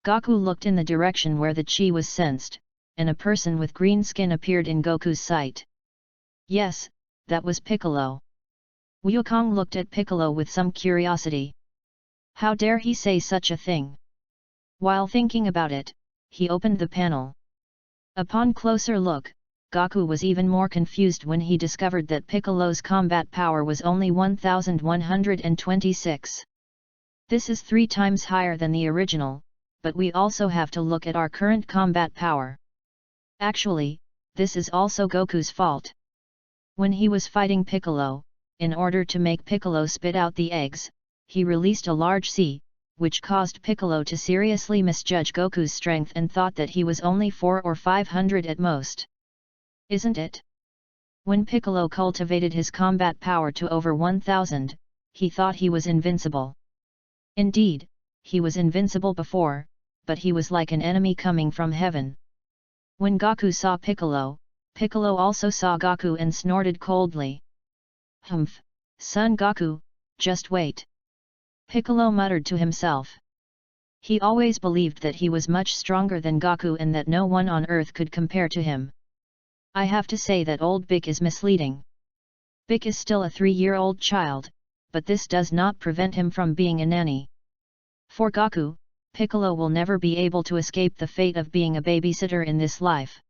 Goku looked in the direction where the chi was sensed, and a person with green skin appeared in Goku's sight. Yes, that was Piccolo. Wukong looked at Piccolo with some curiosity. How dare he say such a thing? While thinking about it, he opened the panel. Upon closer look, Goku was even more confused when he discovered that Piccolo's combat power was only 1126. This is 3 times higher than the original, but we also have to look at our current combat power. Actually, this is also Goku's fault. When he was fighting Piccolo, in order to make Piccolo spit out the eggs, he released a large sea, which caused Piccolo to seriously misjudge Goku's strength and thought that he was only 400 or 500 at most. Isn't it? When Piccolo cultivated his combat power to over 1000, he thought he was invincible. Indeed, he was invincible before, but he was like an enemy coming from heaven. When Goku saw Piccolo, Piccolo also saw Goku and snorted coldly. Humph, son Goku, just wait. Piccolo muttered to himself. He always believed that he was much stronger than Goku and that no one on earth could compare to him. I have to say that old Bick is misleading. Bick is still a 3-year-old child, but this does not prevent him from being a nanny. For Goku, Piccolo will never be able to escape the fate of being a babysitter in this life.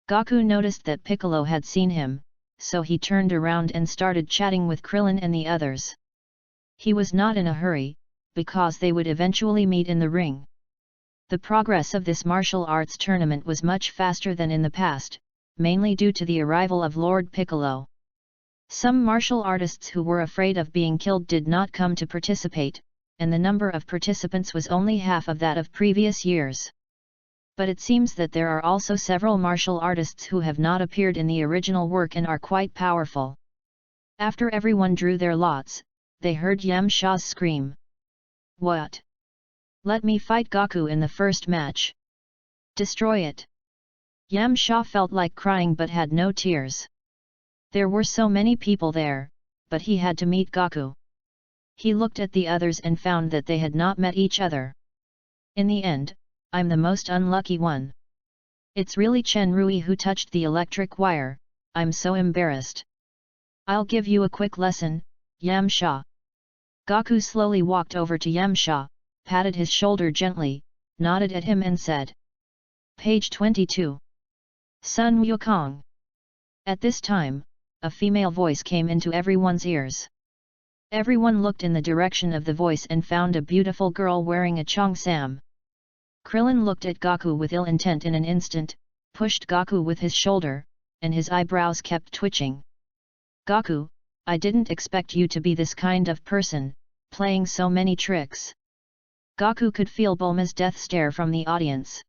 Gaku noticed that Piccolo had seen him, so he turned around and started chatting with Krillin and the others. He was not in a hurry, because they would eventually meet in the ring. The progress of this martial arts tournament was much faster than in the past, mainly due to the arrival of Lord Piccolo. Some martial artists who were afraid of being killed did not come to participate, and the number of participants was only half of that of previous years. But it seems that there are also several martial artists who have not appeared in the original work and are quite powerful. After everyone drew their lots, they heard Yamcha's scream. "What? Let me fight Gaku in the first match. Destroy it." Yamcha felt like crying but had no tears. There were so many people there, but he had to meet Gaku. He looked at the others and found that they had not met each other. In the end, I'm the most unlucky one. It's really Chen Rui who touched the electric wire, I'm so embarrassed. I'll give you a quick lesson, Yamcha. Gaku slowly walked over to Yamcha, patted his shoulder gently, nodded at him and said. Page 22. Sun Wukong. At this time, a female voice came into everyone's ears. Everyone looked in the direction of the voice and found a beautiful girl wearing a cheongsam. Krillin looked at Gaku with ill intent in an instant, pushed Gaku with his shoulder, and his eyebrows kept twitching. Gaku, I didn't expect you to be this kind of person, playing so many tricks. Gaku could feel Bulma's death stare from the audience.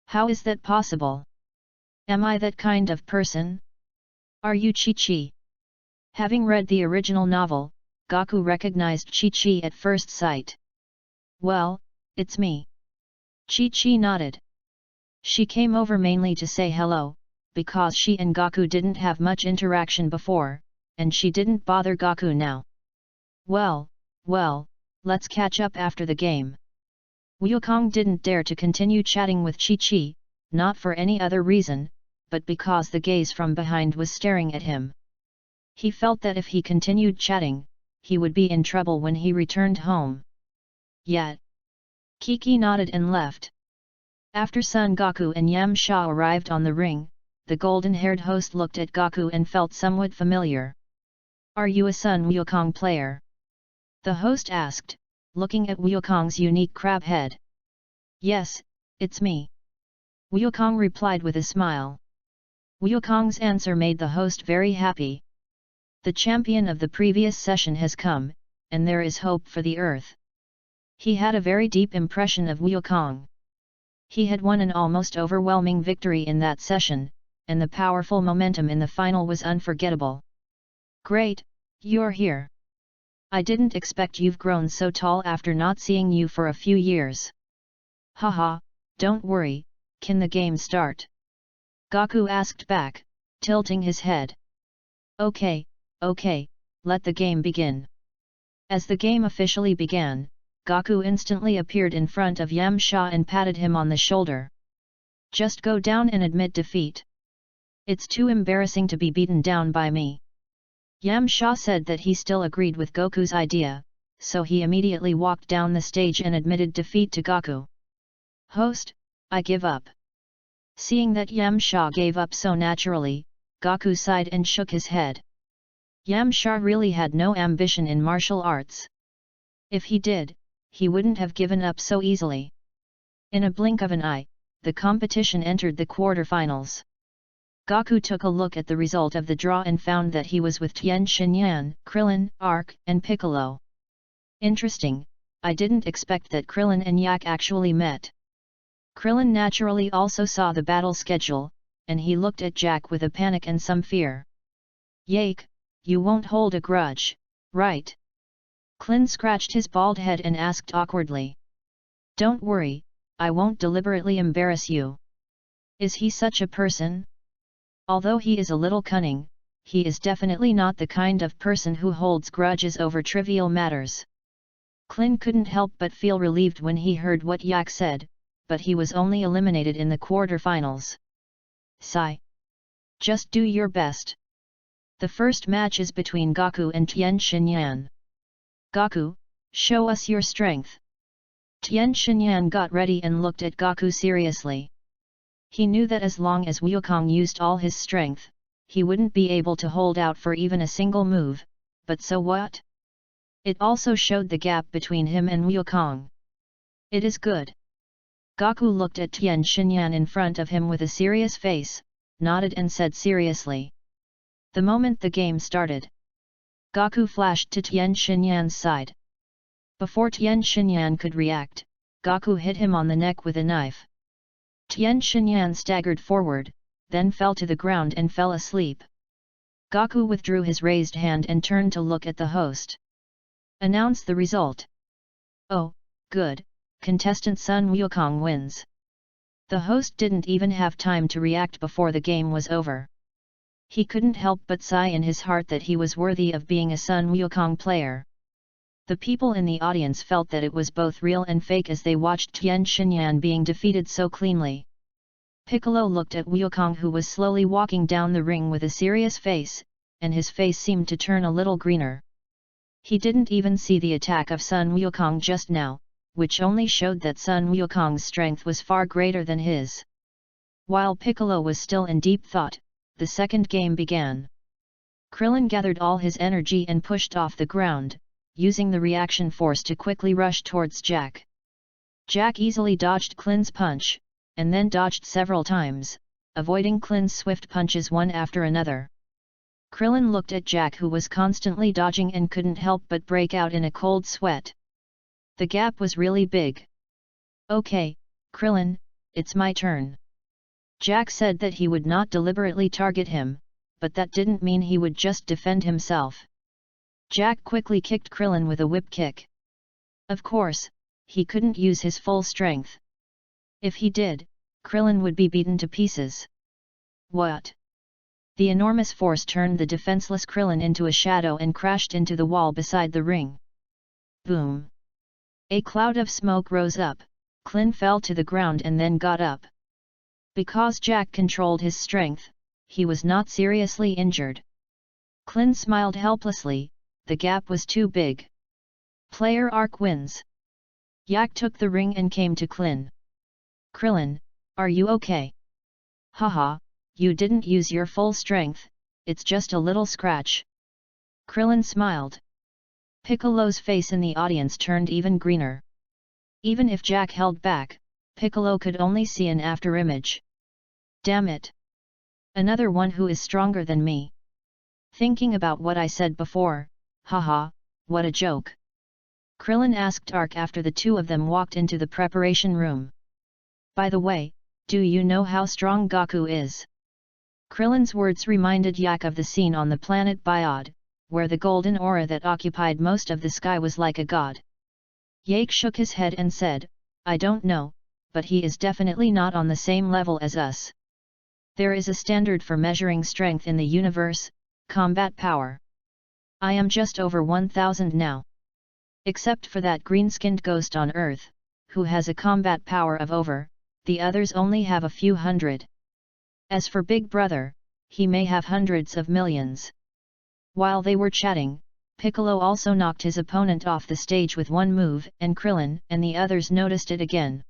How is that possible? Am I that kind of person? Are you Chi-Chi? Having read the original novel, Gaku recognized Chi-Chi at first sight. Well, it's me. Chi-Chi nodded. She came over mainly to say hello, because she and Gaku didn't have much interaction before, and she didn't bother Gaku now. Well, let's catch up after the game. Wukong didn't dare to continue chatting with Chi-Chi, not for any other reason, but because the gaze from behind was staring at him. He felt that if he continued chatting, he would be in trouble when he returned home. Yet, Kiki nodded and left. After Son Goku and Yamcha arrived on the ring, the golden-haired host looked at Gaku and felt somewhat familiar. Are you a Sun Wukong player? The host asked, looking at Wukong's unique crab head. Yes, it's me. Wukong replied with a smile. Wukong's answer made the host very happy. The champion of the previous session has come, and there is hope for the Earth. He had a very deep impression of Wukong. He had won an almost overwhelming victory in that session, and the powerful momentum in the final was unforgettable. Great, you're here. I didn't expect you've grown so tall after not seeing you for a few years. Haha, don't worry, can the game start? Gaku asked back, tilting his head. Okay, let the game begin. As the game officially began, Gaku instantly appeared in front of Yamcha and patted him on the shoulder. Just go down and admit defeat. It's too embarrassing to be beaten down by me. Yamcha said that he still agreed with Goku's idea, so he immediately walked down the stage and admitted defeat to Gaku. Host, I give up. Seeing that Yamcha gave up so naturally, Gaku sighed and shook his head. Yamcha really had no ambition in martial arts. If he did, he wouldn't have given up so easily. In a blink of an eye, the competition entered the quarterfinals. Gaku took a look at the result of the draw and found that he was with Tien Shinyan, Krillin, Arc, and Piccolo. Interesting, I didn't expect that Krillin and Yak actually met. Krillin naturally also saw the battle schedule, and he looked at Jack with a panic and some fear. Yak, you won't hold a grudge, right? Klin scratched his bald head and asked awkwardly. Don't worry, I won't deliberately embarrass you. Is he such a person? Although he is a little cunning, he is definitely not the kind of person who holds grudges over trivial matters. Klin couldn't help but feel relieved when he heard what Yak said, but he was only eliminated in the quarterfinals. Sigh. Just do your best. The first match is between Gaku and Tien Shinyan. Gaku, show us your strength. Tian Xinyan got ready and looked at Gaku seriously. He knew that as long as Wukong used all his strength, he wouldn't be able to hold out for even a single move, but so what? It also showed the gap between him and Wukong. It is good. Gaku looked at Tian Xinyan in front of him with a serious face, nodded and said seriously. The moment the game started, Gaku flashed to Tian Xinyan's side. Before Tian Xinyan could react, Gaku hit him on the neck with a knife. Tian Xinyan staggered forward, then fell to the ground and fell asleep. Gaku withdrew his raised hand and turned to look at the host. Announce the result. Oh, good, contestant Sun Wukong wins. The host didn't even have time to react before the game was over. He couldn't help but sigh in his heart that he was worthy of being a Sun Wukong player. The people in the audience felt that it was both real and fake as they watched Tian Xinyan being defeated so cleanly. Piccolo looked at Wukong, who was slowly walking down the ring with a serious face, and his face seemed to turn a little greener. He didn't even see the attack of Sun Wukong just now, which only showed that Sun Wukong's strength was far greater than his. While Piccolo was still in deep thought, the second game began. Krillin gathered all his energy and pushed off the ground, using the reaction force to quickly rush towards Jack. Jack easily dodged Klin's punch, and then dodged several times, avoiding Klin's swift punches one after another. Krillin looked at Jack, who was constantly dodging, and couldn't help but break out in a cold sweat. The gap was really big. Okay, Krillin, it's my turn. Jack said that he would not deliberately target him, but that didn't mean he would just defend himself. Jack quickly kicked Krillin with a whip kick. Of course, he couldn't use his full strength. If he did, Krillin would be beaten to pieces. What? The enormous force turned the defenseless Krillin into a shadow and crashed into the wall beside the ring. Boom! A cloud of smoke rose up, Klin fell to the ground and then got up. Because Jack controlled his strength, he was not seriously injured. Klin smiled helplessly. The gap was too big. Player Arc wins. Yak took the ring and came to Klin. Krillin, are you okay? Haha, you didn't use your full strength, it's just a little scratch. Krillin smiled. Piccolo's face in the audience turned even greener. Even if Jack held back, Piccolo could only see an afterimage. Damn it! Another one who is stronger than me. Thinking about what I said before, haha, what a joke. Krillin asked Ark after the two of them walked into the preparation room. By the way, do you know how strong Gaku is? Krillin's words reminded Yak of the scene on the planet Biod, where the golden aura that occupied most of the sky was like a god. Yak shook his head and said, I don't know, but he is definitely not on the same level as us. There is a standard for measuring strength in the universe, combat power. I am just over 1000 now. Except for that green-skinned ghost on Earth, who has a combat power of over, the others only have a few hundred. As for Big Brother, he may have hundreds of millions. While they were chatting, Piccolo also knocked his opponent off the stage with one move, and Krillin and the others noticed it again.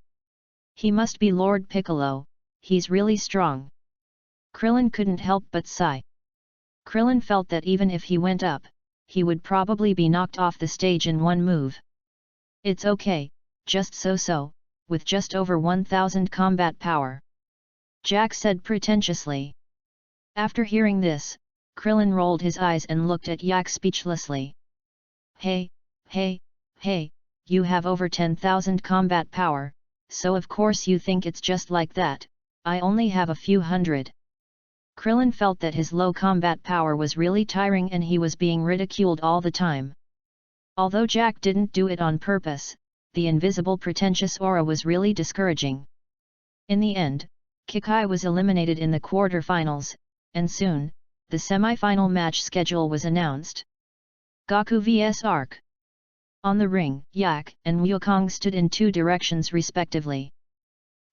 He must be Lord Piccolo, he's really strong. Krillin couldn't help but sigh. Krillin felt that even if he went up, he would probably be knocked off the stage in one move. It's okay, just so, with just over 1000 combat power. Jack said pretentiously. After hearing this, Krillin rolled his eyes and looked at Yak speechlessly. Hey, you have over 10,000 combat power, so of course you think it's just like that, I only have a few hundred. Krillin felt that his low combat power was really tiring and he was being ridiculed all the time. Although Jack didn't do it on purpose, the invisible pretentious aura was really discouraging. In the end, Kakai was eliminated in the quarter-finals, and soon, the semi-final match schedule was announced. Gaku vs Ark. On the ring, Yak and Wukong stood in two directions respectively.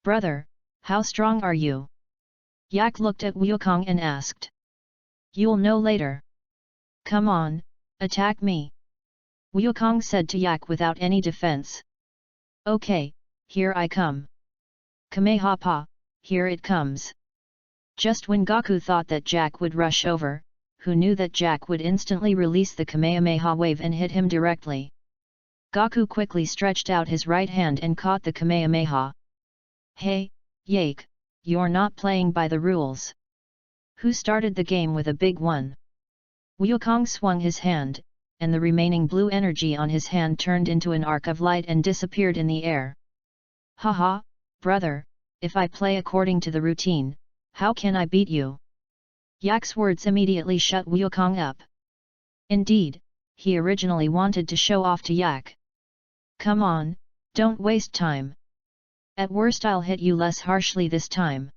Brother, how strong are you? Yak looked at Wukong and asked. You'll know later. Come on, attack me. Wukong said to Yak without any defense. Okay, here I come. Kamehapa, here it comes. Just when Gaku thought that Jack would rush over, who knew that Jack would instantly release the Kamehameha wave and hit him directly. Gaku quickly stretched out his right hand and caught the Kamehameha. Hey, Yake, you're not playing by the rules. Who started the game with a big one? Wukong swung his hand, and the remaining blue energy on his hand turned into an arc of light and disappeared in the air. Haha, brother, if I play according to the routine, how can I beat you? Yak's words immediately shut Wukong up. Indeed, he originally wanted to show off to Yak. Come on, don't waste time. At worst I'll hit you less harshly this time.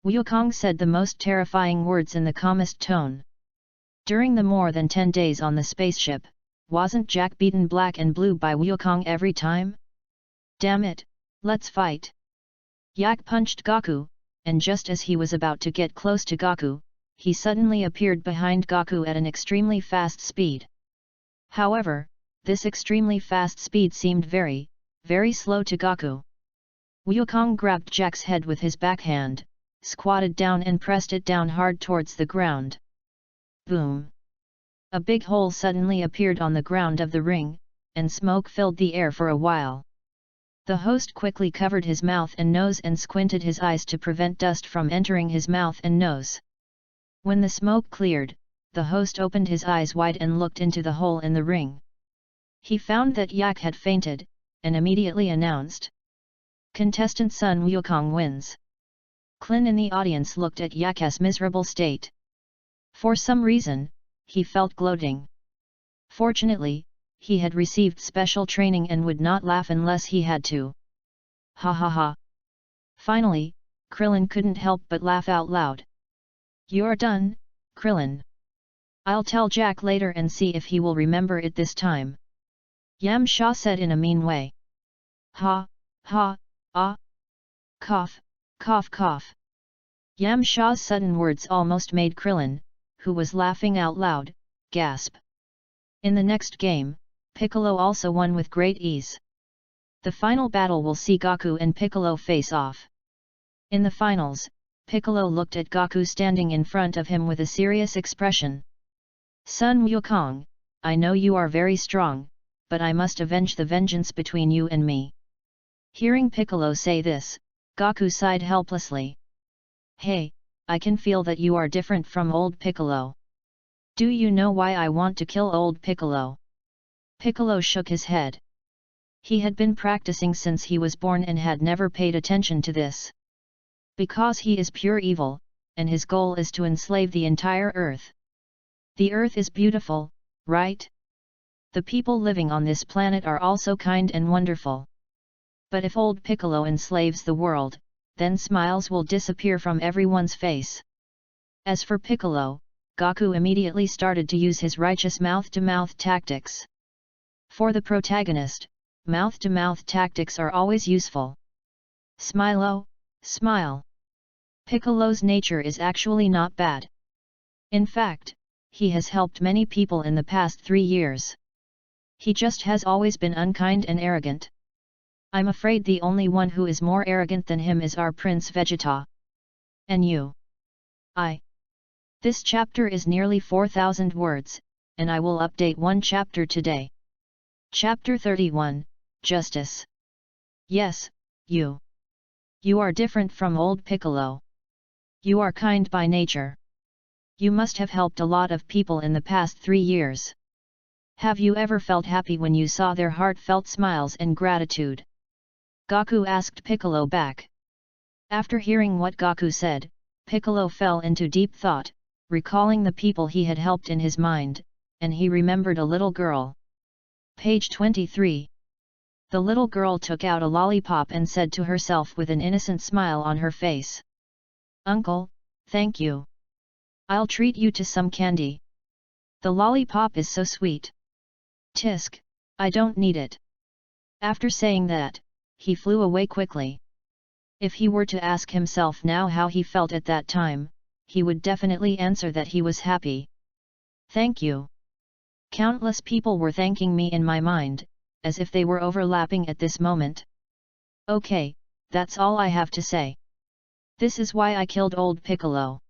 Wukong said the most terrifying words in the calmest tone. During the more than 10 days on the spaceship, wasn't Jack beaten black and blue by Wukong every time? Damn it, let's fight. Yak punched Gaku, and just as he was about to get close to Gaku, he suddenly appeared behind Gaku at an extremely fast speed. However, this extremely fast speed seemed very, very slow to Gaku. Wukong grabbed Jack's head with his backhand, squatted down and pressed it down hard towards the ground. Boom! A big hole suddenly appeared on the ground of the ring, and smoke filled the air for a while. The host quickly covered his mouth and nose and squinted his eyes to prevent dust from entering his mouth and nose. When the smoke cleared, the host opened his eyes wide and looked into the hole in the ring. He found that Yak had fainted, and immediately announced, "Contestant Sun Wukong wins." Clin in the audience looked at Yak's miserable state. For some reason, he felt gloating. Fortunately, he had received special training and would not laugh unless he had to. Ha ha ha. Finally, Krillin couldn't help but laugh out loud. You're done, Krillin. I'll tell Jack later and see if he will remember it this time. Yamcha said in a mean way. Ha, ha, ah. Cough, cough cough. Yamcha's sudden words almost made Krillin, who was laughing out loud, gasp. In the next game, Piccolo also won with great ease. The final battle will see Gaku and Piccolo face off. In the finals, Piccolo looked at Gaku standing in front of him with a serious expression. Sun Wukong, I know you are very strong, but I must avenge the vengeance between you and me. Hearing Piccolo say this, Gaku sighed helplessly. Hey, I can feel that you are different from old Piccolo. Do you know why I want to kill old Piccolo? Piccolo shook his head. He had been practicing since he was born and had never paid attention to this. Because he is pure evil, and his goal is to enslave the entire earth. The earth is beautiful, right? The people living on this planet are also kind and wonderful. But if old Piccolo enslaves the world, then smiles will disappear from everyone's face. As for Piccolo, Gaku immediately started to use his righteous mouth-to-mouth tactics. For the protagonist, mouth-to-mouth tactics are always useful. Smile, smile. Piccolo's nature is actually not bad. In fact, he has helped many people in the past 3 years. He just has always been unkind and arrogant. I'm afraid the only one who is more arrogant than him is our Prince Vegeta. And you? This chapter is nearly 4,000 words, and I will update one chapter today. Chapter 31, Justice. Yes, you. You are different from old Piccolo. You are kind by nature. You must have helped a lot of people in the past 3 years. Have you ever felt happy when you saw their heartfelt smiles and gratitude? Gaku asked Piccolo back. After hearing what Gaku said, Piccolo fell into deep thought, recalling the people he had helped in his mind, and he remembered a little girl. Page 23. The little girl took out a lollipop and said to herself with an innocent smile on her face. Uncle, thank you. I'll treat you to some candy. The lollipop is so sweet. Tisk, I don't need it. After saying that, he flew away quickly. If he were to ask himself now how he felt at that time, he would definitely answer that he was happy. Thank you. Countless people were thanking me in my mind, as if they were overlapping at this moment. Okay, that's all I have to say. This is why I killed old Piccolo.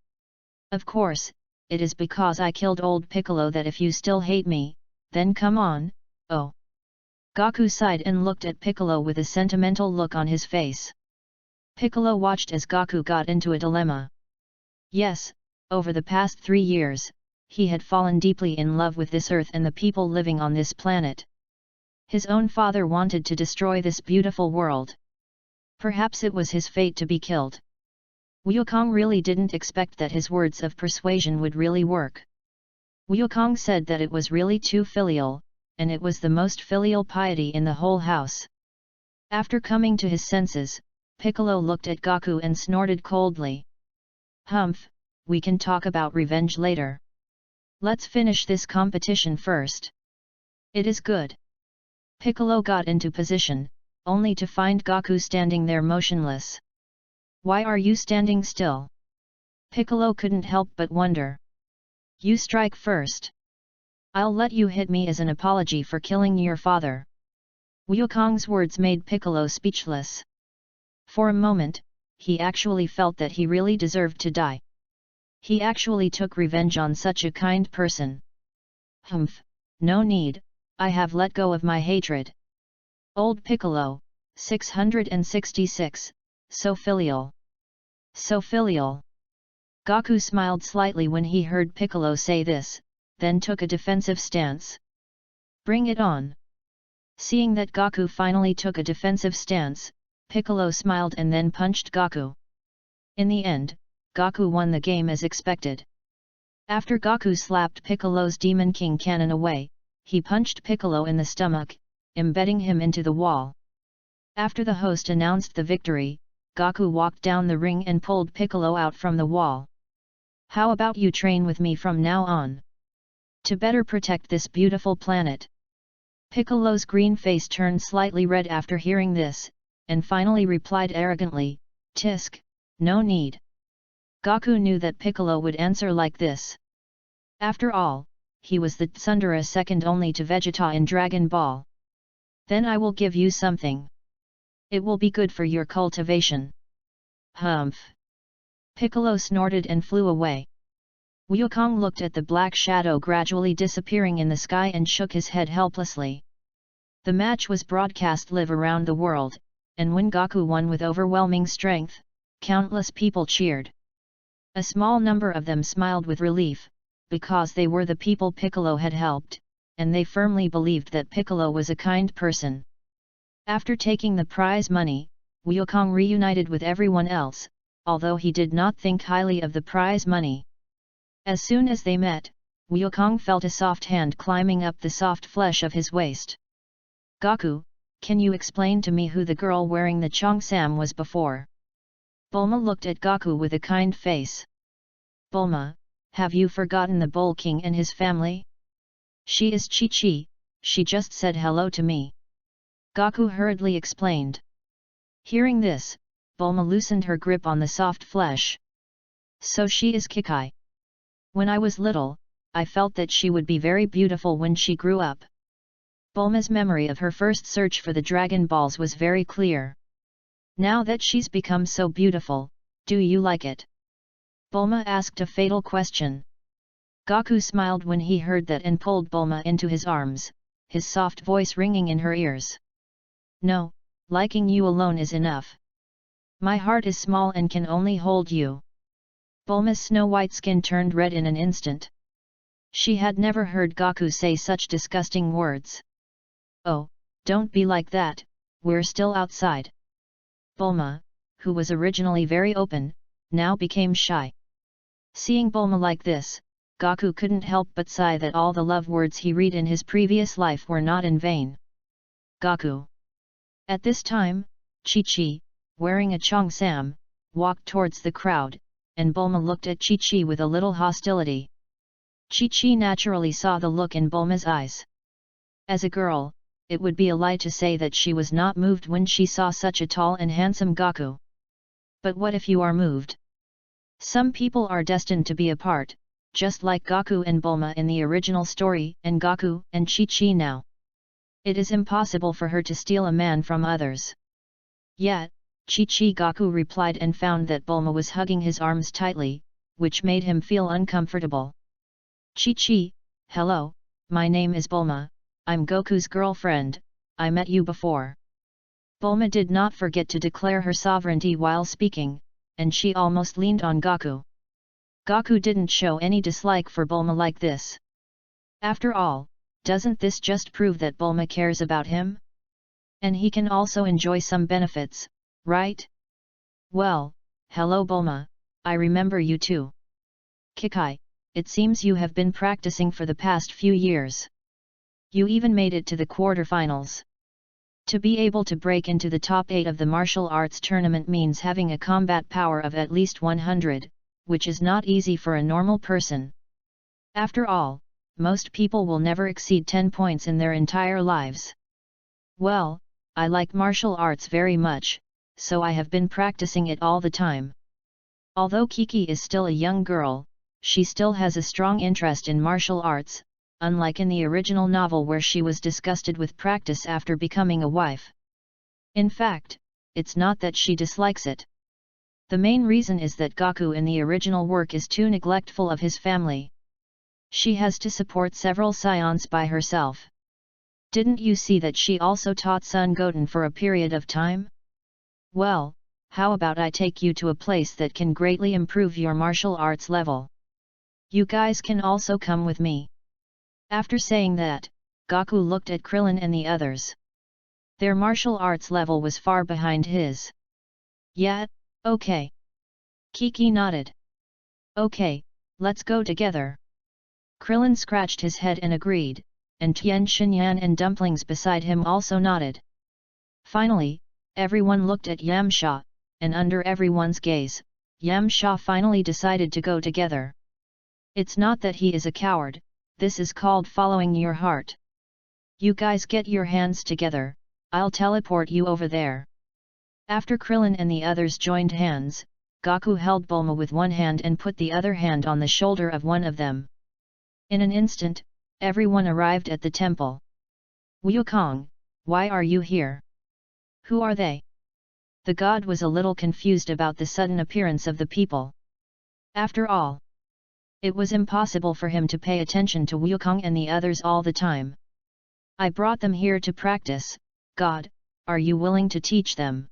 Of course, it is because I killed old Piccolo that if you still hate me, then come on, oh. Gaku sighed and looked at Piccolo with a sentimental look on his face. Piccolo watched as Gaku got into a dilemma. Yes, over the past 3 years, he had fallen deeply in love with this earth and the people living on this planet. His own father wanted to destroy this beautiful world. Perhaps it was his fate to be killed. Wukong really didn't expect that his words of persuasion would really work. Wukong said that it was really too filial, and it was the most filial piety in the whole house. After coming to his senses, Piccolo looked at Gaku and snorted coldly. Humph, we can talk about revenge later. Let's finish this competition first. It is good. Piccolo got into position, only to find Gaku standing there motionless. Why are you standing still? Piccolo couldn't help but wonder. You strike first. I'll let you hit me as an apology for killing your father. Wukong's words made Piccolo speechless. For a moment, he actually felt that he really deserved to die. He actually took revenge on such a kind person. Humph, no need, I have let go of my hatred. Old Piccolo, 666, so filial. So filial. Gaku smiled slightly when he heard Piccolo say this, then took a defensive stance. Bring it on. Seeing that Gaku finally took a defensive stance, Piccolo smiled and then punched Gaku. In the end, Gaku won the game as expected. After Gaku slapped Piccolo's Demon King cannon away, he punched Piccolo in the stomach, embedding him into the wall. After the host announced the victory, Gaku walked down the ring and pulled Piccolo out from the wall. How about you train with me from now on? To better protect this beautiful planet. Piccolo's green face turned slightly red after hearing this, and finally replied arrogantly, Tisk, no need. Gaku knew that Piccolo would answer like this. After all, he was the Tsundere second only to Vegeta in Dragon Ball. Then I will give you something. It will be good for your cultivation. Humph. Piccolo snorted and flew away. Wukong looked at the black shadow gradually disappearing in the sky and shook his head helplessly. The match was broadcast live around the world, and when Gaku won with overwhelming strength, countless people cheered. A small number of them smiled with relief, because they were the people Piccolo had helped, and they firmly believed that Piccolo was a kind person. After taking the prize money, Wukong reunited with everyone else, although he did not think highly of the prize money. As soon as they met, Wukong felt a soft hand climbing up the soft flesh of his waist. Gaku, can you explain to me who the girl wearing the cheongsam was before? Bulma looked at Gaku with a kind face. Bulma, have you forgotten the Bull King and his family? She is Chi-Chi, she just said hello to me. Gaku hurriedly explained. Hearing this, Bulma loosened her grip on the soft flesh. So she is Kikai. When I was little, I felt that she would be very beautiful when she grew up. Bulma's memory of her first search for the Dragon Balls was very clear. Now that she's become so beautiful, do you like it? Bulma asked a fatal question. Gaku smiled when he heard that and pulled Bulma into his arms, his soft voice ringing in her ears. No, liking you alone is enough. My heart is small and can only hold you. Bulma's snow-white skin turned red in an instant. She had never heard Gaku say such disgusting words. Oh, don't be like that, we're still outside. Bulma, who was originally very open, now became shy. Seeing Bulma like this, Gaku couldn't help but sigh that all the love words he read in his previous life were not in vain. Gaku. At this time, Chi-Chi, wearing a cheongsam, walked towards the crowd, and Bulma looked at Chi-Chi with a little hostility. Chi-Chi naturally saw the look in Bulma's eyes. As a girl, it would be a lie to say that she was not moved when she saw such a tall and handsome Gaku. But what if you are moved? Some people are destined to be apart, just like Gaku and Bulma in the original story and Gaku and Chi-Chi now. It is impossible for her to steal a man from others. Yet, Chichigaku replied and found that Bulma was hugging his arms tightly, which made him feel uncomfortable. Chi-Chi, hello, my name is Bulma, I'm Goku's girlfriend, I met you before. Bulma did not forget to declare her sovereignty while speaking, and she almost leaned on Goku. Goku didn't show any dislike for Bulma like this. After all, doesn't this just prove that Bulma cares about him? And he can also enjoy some benefits, right? Well, hello Bulma, I remember you too. Kikai, it seems you have been practicing for the past few years. You even made it to the quarterfinals. To be able to break into the top 8 of the martial arts tournament means having a combat power of at least 100, which is not easy for a normal person. After all, most people will never exceed 10 points in their entire lives. Well, I like martial arts very much, so I have been practicing it all the time. Although Kiki is still a young girl, she still has a strong interest in martial arts, unlike in the original novel where she was disgusted with practice after becoming a wife. In fact, it's not that she dislikes it. The main reason is that Goku in the original work is too neglectful of his family. She has to support several scions by herself. Didn't you see that she also taught Son Goten for a period of time? Well, how about I take you to a place that can greatly improve your martial arts level? You guys can also come with me. After saying that, Goku looked at Krillin and the others. Their martial arts level was far behind his. Yeah, okay. Kiki nodded. Okay, let's go together. Krillin scratched his head and agreed, and Tien Shinyan and Dumplings beside him also nodded. Finally, everyone looked at Yamcha, and under everyone's gaze, Yamcha finally decided to go together. It's not that he is a coward, this is called following your heart. You guys get your hands together, I'll teleport you over there. After Krillin and the others joined hands, Goku held Bulma with one hand and put the other hand on the shoulder of one of them. In an instant, everyone arrived at the temple. Wukong, why are you here? Who are they? The god was a little confused about the sudden appearance of the people. After all, it was impossible for him to pay attention to Wukong and the others all the time. I brought them here to practice, God, are you willing to teach them?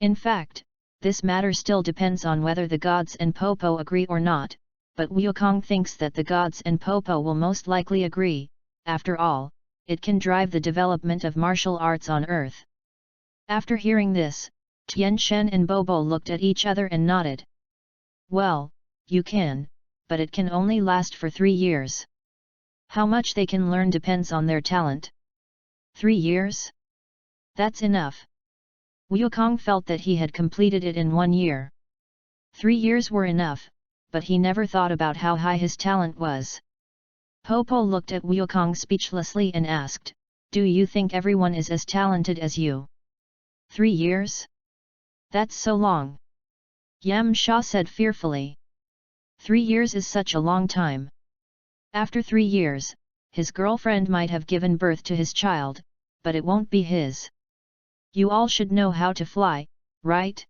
In fact, this matter still depends on whether the gods and Popo agree or not, but Wukong thinks that the gods and Popo will most likely agree. After all, it can drive the development of martial arts on Earth. After hearing this, Tien Shen and Bobo looked at each other and nodded. Well, you can, but it can only last for 3 years. How much they can learn depends on their talent. 3 years? That's enough. Wukong felt that he had completed it in 1 year. 3 years were enough, but he never thought about how high his talent was. Popo looked at Wukong speechlessly and asked, do you think everyone is as talented as you? 3 years? That's so long. Yamcha said fearfully. 3 years is such a long time. After 3 years, his girlfriend might have given birth to his child, but it won't be his. You all should know how to fly, right?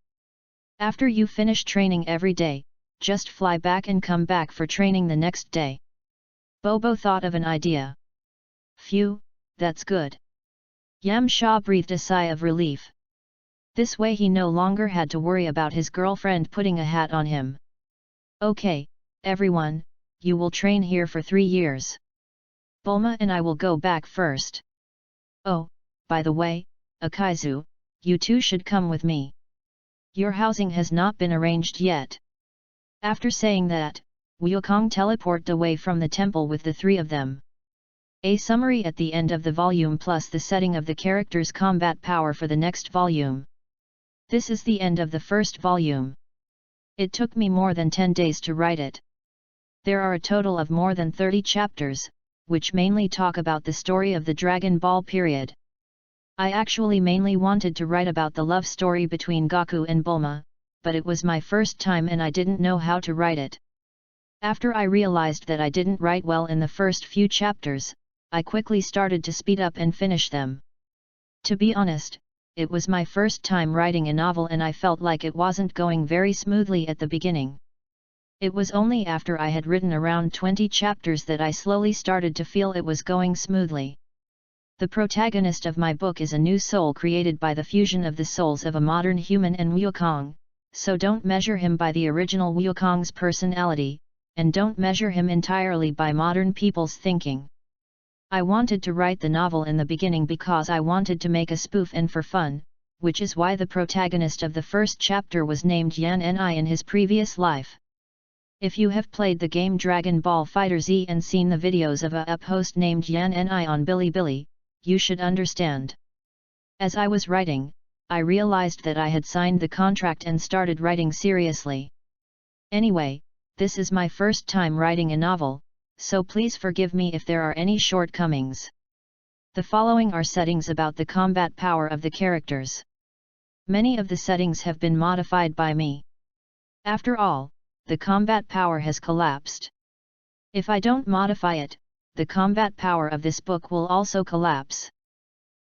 After you finish training every day, just fly back and come back for training the next day. Bobo thought of an idea. Phew, that's good. Yamcha breathed a sigh of relief. This way he no longer had to worry about his girlfriend putting a hat on him. Okay, everyone, you will train here for 3 years. Bulma and I will go back first. Oh, by the way, Akaizu, you two should come with me. Your housing has not been arranged yet. After saying that, Wukong teleported away from the temple with the 3 of them. A summary at the end of the volume plus the setting of the character's combat power for the next volume. This is the end of the first volume. It took me more than 10 days to write it. There are a total of more than 30 chapters, which mainly talk about the story of the Dragon Ball period. I actually mainly wanted to write about the love story between Goku and Bulma, but it was my first time and I didn't know how to write it. After I realized that I didn't write well in the first few chapters, I quickly started to speed up and finish them. To be honest, it was my first time writing a novel and I felt like it wasn't going very smoothly at the beginning. It was only after I had written around 20 chapters that I slowly started to feel it was going smoothly. The protagonist of my book is a new soul created by the fusion of the souls of a modern human and Wukong, so don't measure him by the original Wukong's personality, and don't measure him entirely by modern people's thinking. I wanted to write the novel in the beginning because I wanted to make a spoof and for fun, which is why the protagonist of the first chapter was named Yan Ni in his previous life. If you have played the game Dragon Ball FighterZ and seen the videos of a host named Yan Ni on Bilibili, you should understand. As I was writing, I realized that I had signed the contract and started writing seriously. Anyway, this is my first time writing a novel, so please forgive me if there are any shortcomings. The following are settings about the combat power of the characters. Many of the settings have been modified by me. After all, the combat power has collapsed. If I don't modify it, the combat power of this book will also collapse.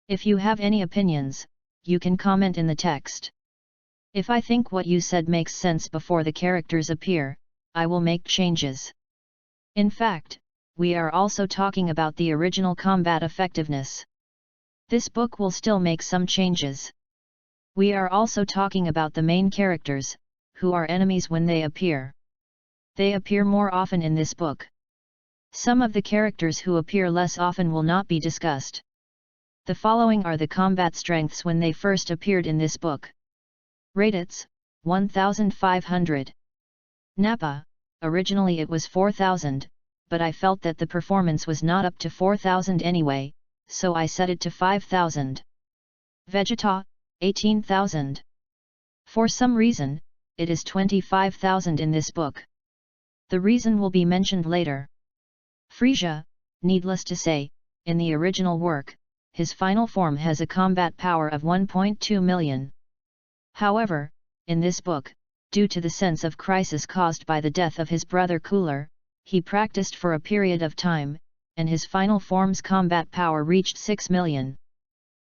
If you have any opinions, you can comment in the text. If I think what you said makes sense before the characters appear, I will make changes. In fact, we are also talking about the original combat effectiveness. This book will still make some changes. We are also talking about the main characters, who are enemies when they appear. They appear more often in this book. Some of the characters who appear less often will not be discussed. The following are the combat strengths when they first appeared in this book. Raditz, 1500. Nappa, originally it was 4000, but I felt that the performance was not up to 4000 anyway, so I set it to 5000. Vegeta, 18,000. For some reason, it is 25,000 in this book. The reason will be mentioned later. Frisia, needless to say, in the original work, his final form has a combat power of 1.2 million. However, in this book, due to the sense of crisis caused by the death of his brother Cooler, he practiced for a period of time, and his final form's combat power reached 6 million.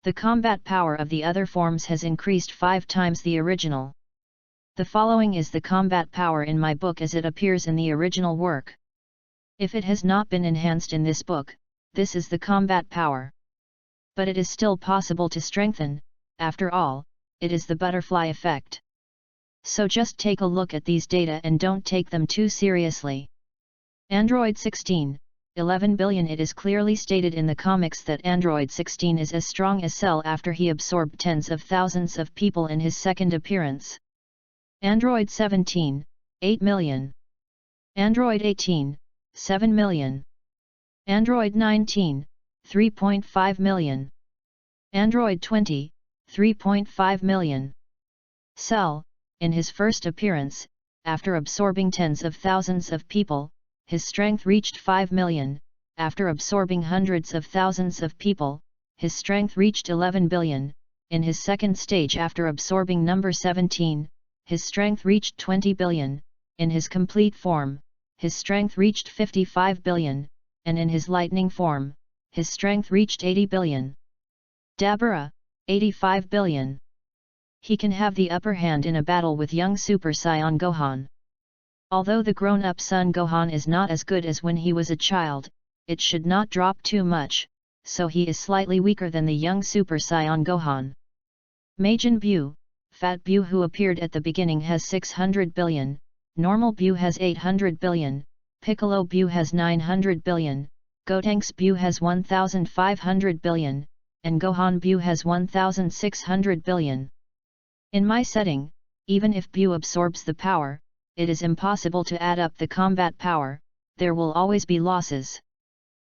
The combat power of the other forms has increased 5 times the original. The following is the combat power in my book as it appears in the original work. If it has not been enhanced in this book, this is the combat power. But it is still possible to strengthen, after all, it is the butterfly effect. So just take a look at these data and don't take them too seriously. Android 16, 11 billion. It is clearly stated in the comics that Android 16 is as strong as Cell after he absorbed tens of thousands of people in his second appearance. Android 17, 8 million. Android 18, 7 million. Android 19, 3.5 million. Android 20, 3.5 million. Cell, in his first appearance, after absorbing tens of thousands of people, his strength reached 5 million, after absorbing hundreds of thousands of people, his strength reached 11 billion, in his second stage after absorbing number 17, his strength reached 20 billion, in his complete form, his strength reached 55 billion, and in his lightning form, his strength reached 80 billion. Dabura, 85 billion. He can have the upper hand in a battle with young Super Saiyan Gohan. Although the grown-up Son Gohan is not as good as when he was a child, it should not drop too much, so he is slightly weaker than the young Super Saiyan Gohan. Majin Buu, Fat Buu who appeared at the beginning has 600 billion, Normal Buu has 800 billion, Piccolo Buu has 900 billion, Gotenks Buu has 1500 billion, and Gohan Buu has 1600 billion. In my setting, even if Buu absorbs the power, it is impossible to add up the combat power, there will always be losses.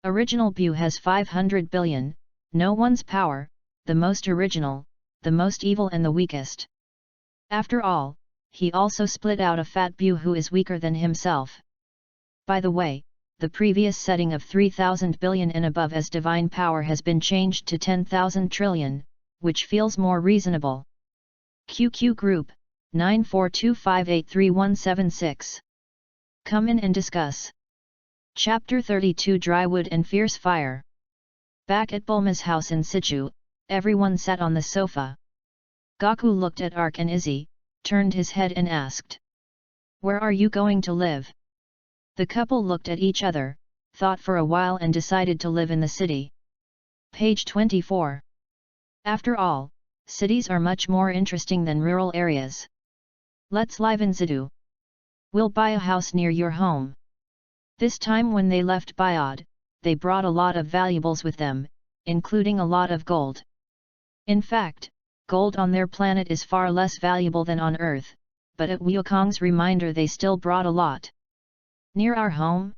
Original Buu has 500 billion, no one's power, the most original, the most evil and the weakest. After all, he also split out a Fat Buu who is weaker than himself. By the way, the previous setting of 3000 billion and above as divine power has been changed to 10,000 trillion, which feels more reasonable. QQ Group, 9425833176. Come in and discuss. Chapter 32 Drywood and Fierce Fire. Back at Bulma's house in situ, everyone sat on the sofa. Gaku looked at Ark and Izzy, turned his head and asked, "Where are you going to live?" The couple looked at each other, thought for a while and decided to live in the city. Page 24. After all, cities are much more interesting than rural areas. Let's live in Zidu. We'll buy a house near your home. This time when they left Biod, they brought a lot of valuables with them, including a lot of gold. In fact, gold on their planet is far less valuable than on Earth, but at Wukong's reminder they still brought a lot. Near our home?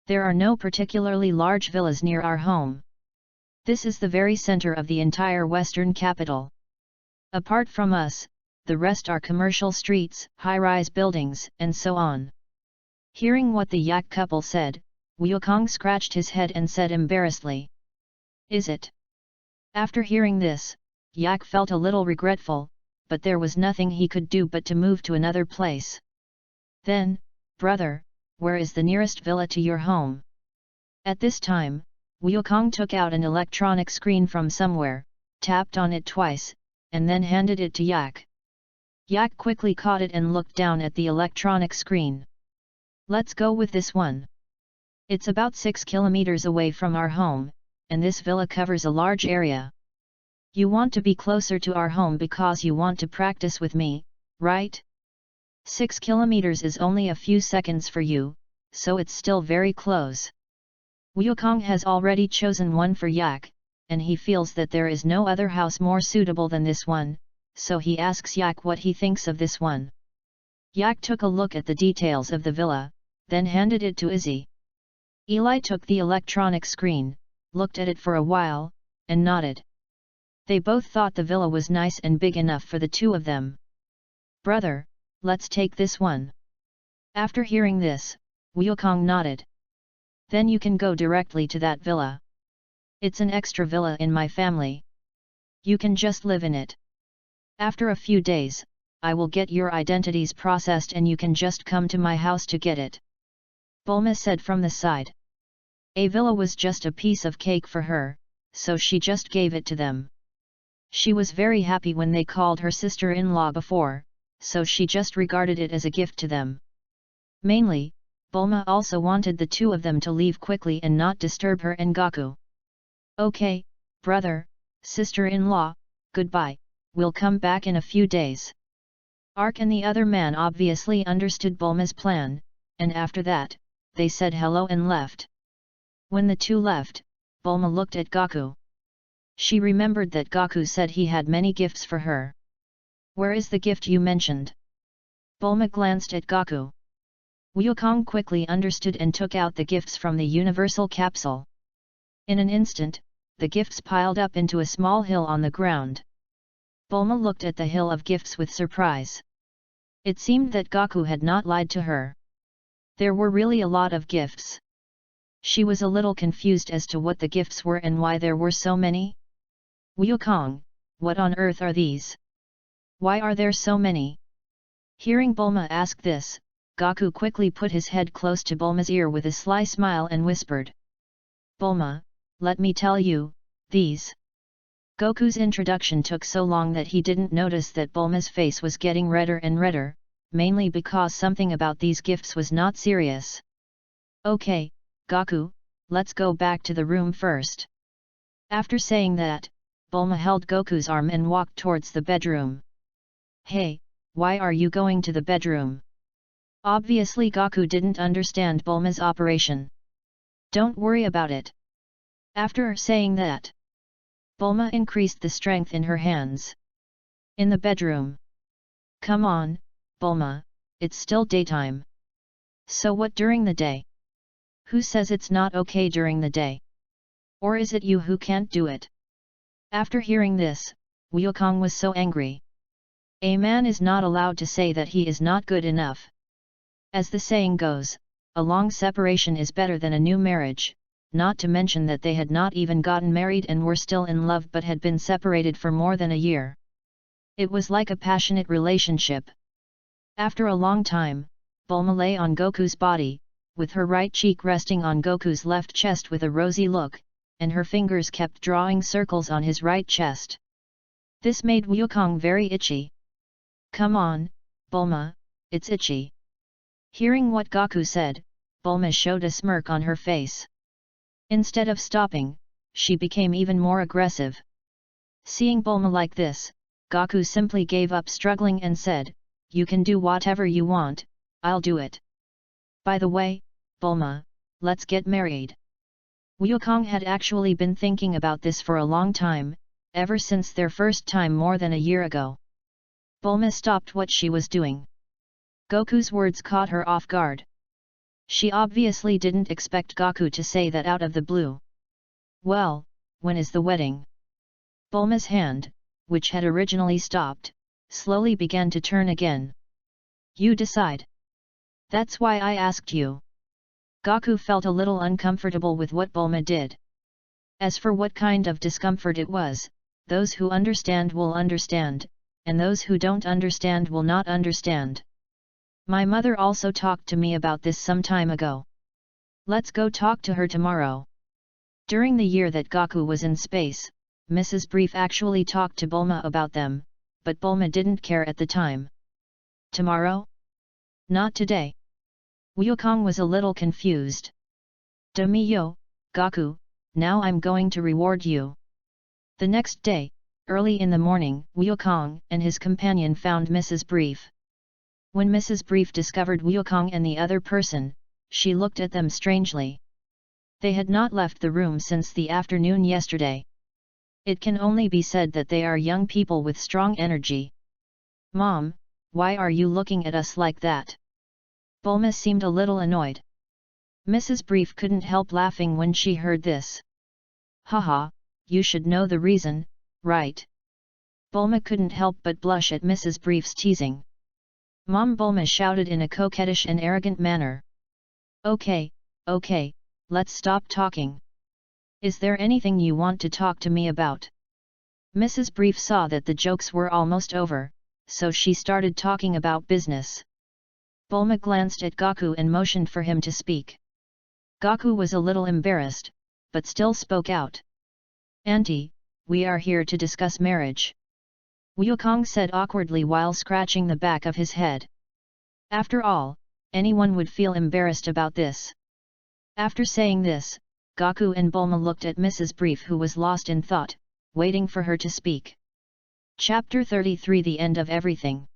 There are no particularly large villas near our home. This is the very center of the entire western capital. Apart from us, the rest are commercial streets, high-rise buildings, and so on. Hearing what the Yak couple said, Wukong scratched his head and said embarrassedly, "Is it?" After hearing this, Yak felt a little regretful, but there was nothing he could do but to move to another place. Then, "Brother, where is the nearest villa to your home?" At this time, Wukong took out an electronic screen from somewhere, tapped on it twice, and then handed it to Yak. Yak quickly caught it and looked down at the electronic screen. "Let's go with this one. It's about 6 kilometers away from our home, and this villa covers a large area. You want to be closer to our home because you want to practice with me, right? 6 kilometers is only a few seconds for you, so it's still very close." Wukong has already chosen one for Yak, and he feels that there is no other house more suitable than this one, so he asks Yak what he thinks of this one. Yak took a look at the details of the villa, then handed it to Izzy. Eli took the electronic screen, looked at it for a while, and nodded. They both thought the villa was nice and big enough for the two of them. "Brother, let's take this one." After hearing this, Wukong nodded. "Then you can go directly to that villa. It's an extra villa in my family. You can just live in it. After a few days, I will get your identities processed and you can just come to my house to get it," Bulma said from the side. A villa was just a piece of cake for her, so she just gave it to them. She was very happy when they called her sister-in-law before, so she just regarded it as a gift to them. Mainly, Bulma also wanted the two of them to leave quickly and not disturb her and Gaku. "Okay, brother, sister-in-law, goodbye, we'll come back in a few days." Ark and the other man obviously understood Bulma's plan, and after that, they said hello and left. When the two left, Bulma looked at Gaku. She remembered that Gaku said he had many gifts for her. "Where is the gift you mentioned?" Bulma glanced at Gaku. Wukong quickly understood and took out the gifts from the universal capsule. In an instant, the gifts piled up into a small hill on the ground. Bulma looked at the hill of gifts with surprise. It seemed that Gaku had not lied to her. There were really a lot of gifts. She was a little confused as to what the gifts were and why there were so many. "Wukong, what on earth are these? Why are there so many?" Hearing Bulma ask this, Gaku quickly put his head close to Bulma's ear with a sly smile and whispered, "Bulma, let me tell you, these..." Goku's introduction took so long that he didn't notice that Bulma's face was getting redder and redder, mainly because something about these gifts was not serious. "Okay, Gaku, let's go back to the room first." After saying that, Bulma held Goku's arm and walked towards the bedroom. "Hey, why are you going to the bedroom?" Obviously Gaku didn't understand Bulma's operation. "Don't worry about it." After saying that, Bulma increased the strength in her hands. In the bedroom. "Come on, Bulma, it's still daytime. So what during the day? Who says it's not okay during the day? Or is it you who can't do it?" After hearing this, Wukong was so angry. A man is not allowed to say that he is not good enough. As the saying goes, a long separation is better than a new marriage, not to mention that they had not even gotten married and were still in love but had been separated for more than a year. It was like a passionate relationship. After a long time, Bulma lay on Goku's body, with her right cheek resting on Goku's left chest with a rosy look, and her fingers kept drawing circles on his right chest. This made Wukong very itchy. "Come on, Bulma, it's itchy." Hearing what Gaku said, Bulma showed a smirk on her face. Instead of stopping, she became even more aggressive. Seeing Bulma like this, Gaku simply gave up struggling and said, "You can do whatever you want, I'll do it. By the way, Bulma, let's get married." Wukong had actually been thinking about this for a long time, ever since their first time more than a year ago. Bulma stopped what she was doing. Goku's words caught her off guard. She obviously didn't expect Gaku to say that out of the blue. "Well, when is the wedding?" Bulma's hand, which had originally stopped, slowly began to turn again. "You decide. That's why I asked you." Gaku felt a little uncomfortable with what Bulma did. As for what kind of discomfort it was, those who understand will understand, and those who don't understand will not understand. My mother also talked to me about this some time ago. Let's go talk to her tomorrow. During the year that Gaku was in space, Mrs. Brief actually talked to Bulma about them, but Bulma didn't care at the time. Tomorrow? Not today. Wukong was a little confused. "Damiyo, Gaku, now I'm going to reward you." The next day, early in the morning, Wukong and his companion found Mrs. Brief. When Mrs. Brief discovered Wukong and the other person, she looked at them strangely. They had not left the room since the afternoon yesterday. It can only be said that they are young people with strong energy. "Mom, why are you looking at us like that?" Bulma seemed a little annoyed. Mrs. Brief couldn't help laughing when she heard this. "Haha, you should know the reason, right?" Bulma couldn't help but blush at Mrs. Brief's teasing. "Mom," Bulma shouted in a coquettish and arrogant manner. Okay, let's stop talking. Is there anything you want to talk to me about?" Mrs. Brief saw that the jokes were almost over, so she started talking about business. Bulma glanced at Gaku and motioned for him to speak. Gaku was a little embarrassed, but still spoke out. "Auntie, we are here to discuss marriage," Wukong said awkwardly while scratching the back of his head. After all, anyone would feel embarrassed about this. After saying this, Gaku and Bulma looked at Mrs. Brief, who was lost in thought, waiting for her to speak. Chapter 33: The End of Everything.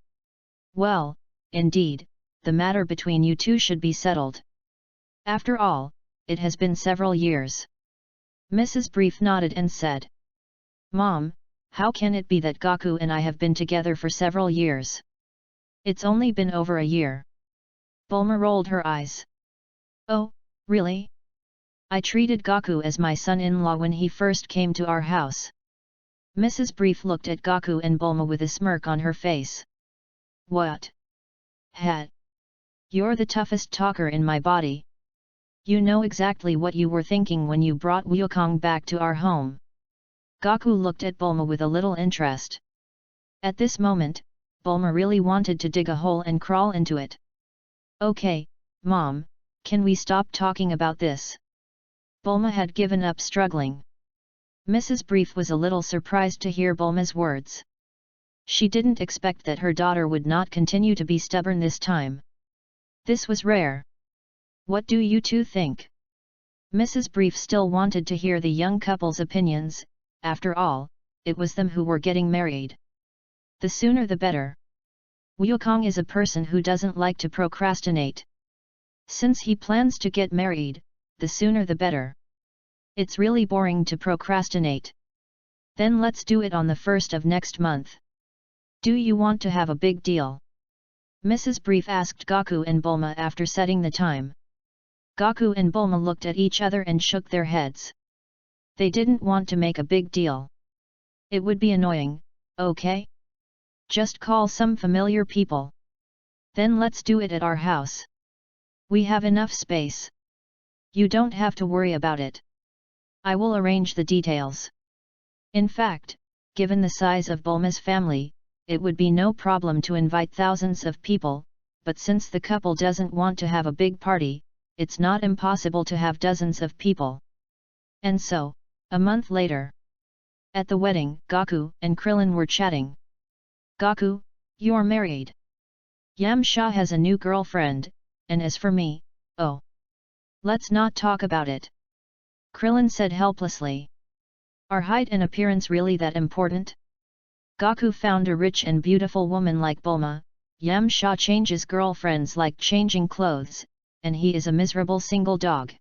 "Well, indeed, the matter between you two should be settled. After all, it has been several years." Mrs. Brief nodded and said. "Mom, how can it be that Gaku and I have been together for several years? It's only been over a year." Bulma rolled her eyes. "Oh, really? I treated Gaku as my son-in-law when he first came to our house." Mrs. Brief looked at Gaku and Bulma with a smirk on her face. "What? Hat? You're the toughest talker in my body. You know exactly what you were thinking when you brought Wukong back to our home." Gaku looked at Bulma with a little interest. At this moment, Bulma really wanted to dig a hole and crawl into it. "Okay, Mom, can we stop talking about this?" Bulma had given up struggling. Mrs. Brief was a little surprised to hear Bulma's words. She didn't expect that her daughter would not continue to be stubborn this time. This was rare. "What do you two think?" Mrs. Brief still wanted to hear the young couple's opinions. After all, it was them who were getting married. The sooner the better. Wukong is a person who doesn't like to procrastinate. Since he plans to get married, the sooner the better. It's really boring to procrastinate. Then let's do it on the 1st of next month. Do you want to have a big deal? Mrs. Brief asked Gaku and Bulma after setting the time. Gaku and Bulma looked at each other and shook their heads. They didn't want to make a big deal. It would be annoying, okay? Just call some familiar people. Then let's do it at our house. We have enough space. You don't have to worry about it. I will arrange the details. In fact, given the size of Bulma's family, it would be no problem to invite thousands of people, but since the couple doesn't want to have a big party, it's not impossible to have dozens of people. And so, A month later. At the wedding, Gaku and Krillin were chatting. Gaku, you're married. Yamcha has a new girlfriend, and as for me, oh. Let's not talk about it. Krillin said helplessly. Are height and appearance really that important? Gaku found a rich and beautiful woman like Bulma, Yamcha changes girlfriends like changing clothes, and he is a miserable single dog.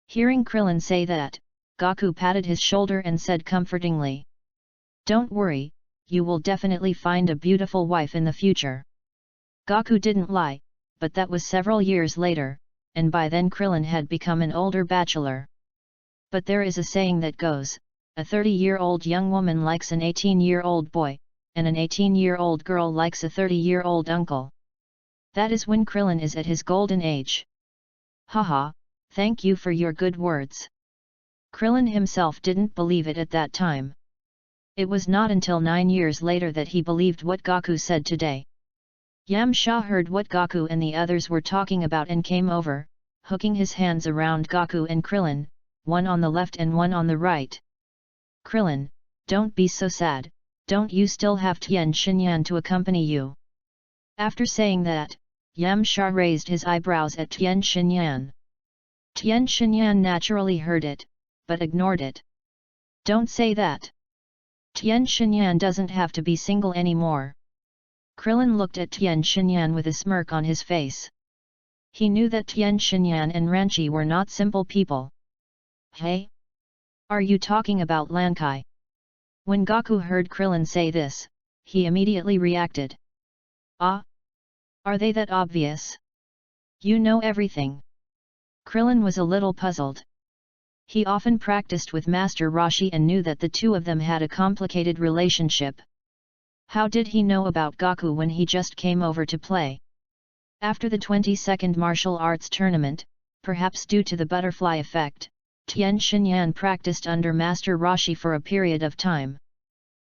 Hearing Krillin say that, Gaku patted his shoulder and said comfortingly. Don't worry, you will definitely find a beautiful wife in the future. Gaku didn't lie, but that was several years later, and by then Krillin had become an older bachelor. But there is a saying that goes, a 30-year-old young woman likes an 18-year-old boy, and an 18-year-old girl likes a 30-year-old uncle. That is when Krillin is at his golden age. Haha, thank you for your good words. Krillin himself didn't believe it at that time. It was not until 9 years later that he believed what Gaku said today. Yamcha heard what Gaku and the others were talking about and came over, hooking his hands around Gaku and Krillin, one on the left and one on the right. Krillin, don't be so sad, don't you still have Tien Shinyan to accompany you? After saying that, Yamcha raised his eyebrows at Tien Shinyan. Tien Shinyan naturally heard it, but ignored it. Don't say that. Tien Shinyan doesn't have to be single anymore. Krillin looked at Tien Shinyan with a smirk on his face. He knew that Tien Shinyan and Ranchi were not simple people. Hey? Are you talking about Lankai? When Gaku heard Krillin say this, he immediately reacted. Ah? Are they that obvious? You know everything. Krillin was a little puzzled. He often practiced with Master Roshi and knew that the two of them had a complicated relationship. How did he know about Gaku when he just came over to play? After the 22nd martial arts tournament, perhaps due to the butterfly effect, Tien Shinyan practiced under Master Roshi for a period of time.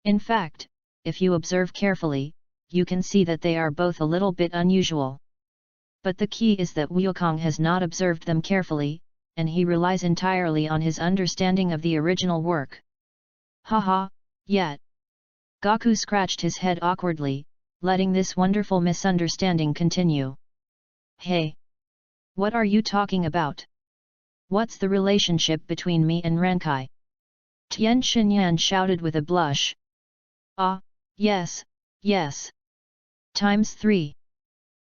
In fact, if you observe carefully, you can see that they are both a little bit unusual. But the key is that Wukong has not observed them carefully, and he relies entirely on his understanding of the original work. Haha, yet. Gaku scratched his head awkwardly, letting this wonderful misunderstanding continue. Hey! What are you talking about? What's the relationship between me and Rankai? Tien Shinyan shouted with a blush. Ah, yes, yes. Times 3.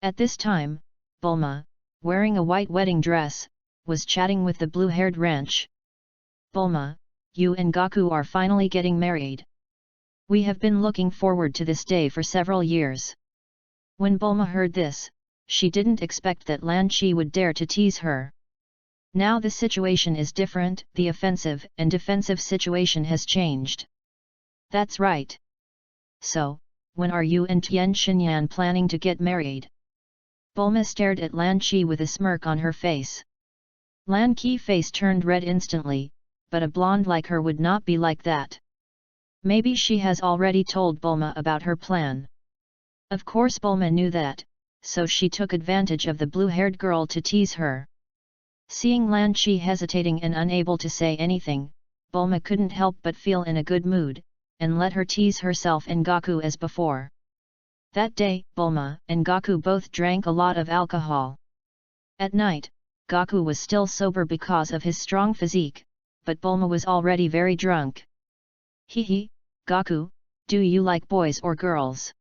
At this time, Bulma, wearing a white wedding dress, was chatting with the blue-haired Ranch. Bulma, you and Gaku are finally getting married. We have been looking forward to this day for several years. When Bulma heard this, she didn't expect that Lan Chi would dare to tease her. Now the situation is different, the offensive and defensive situation has changed. That's right. So, when are you and Tien Shinyan planning to get married? Bulma stared at Lan Chi with a smirk on her face. Lan Chi's face turned red instantly, but a blonde like her would not be like that. Maybe she has already told Bulma about her plan. Of course Bulma knew that, so she took advantage of the blue-haired girl to tease her. Seeing Lan Chi hesitating and unable to say anything, Bulma couldn't help but feel in a good mood, and let her tease herself and Gaku as before. That day, Bulma and Gaku both drank a lot of alcohol. At night, Gaku was still sober because of his strong physique, but Bulma was already very drunk. Hee, Gaku, do you like boys or girls?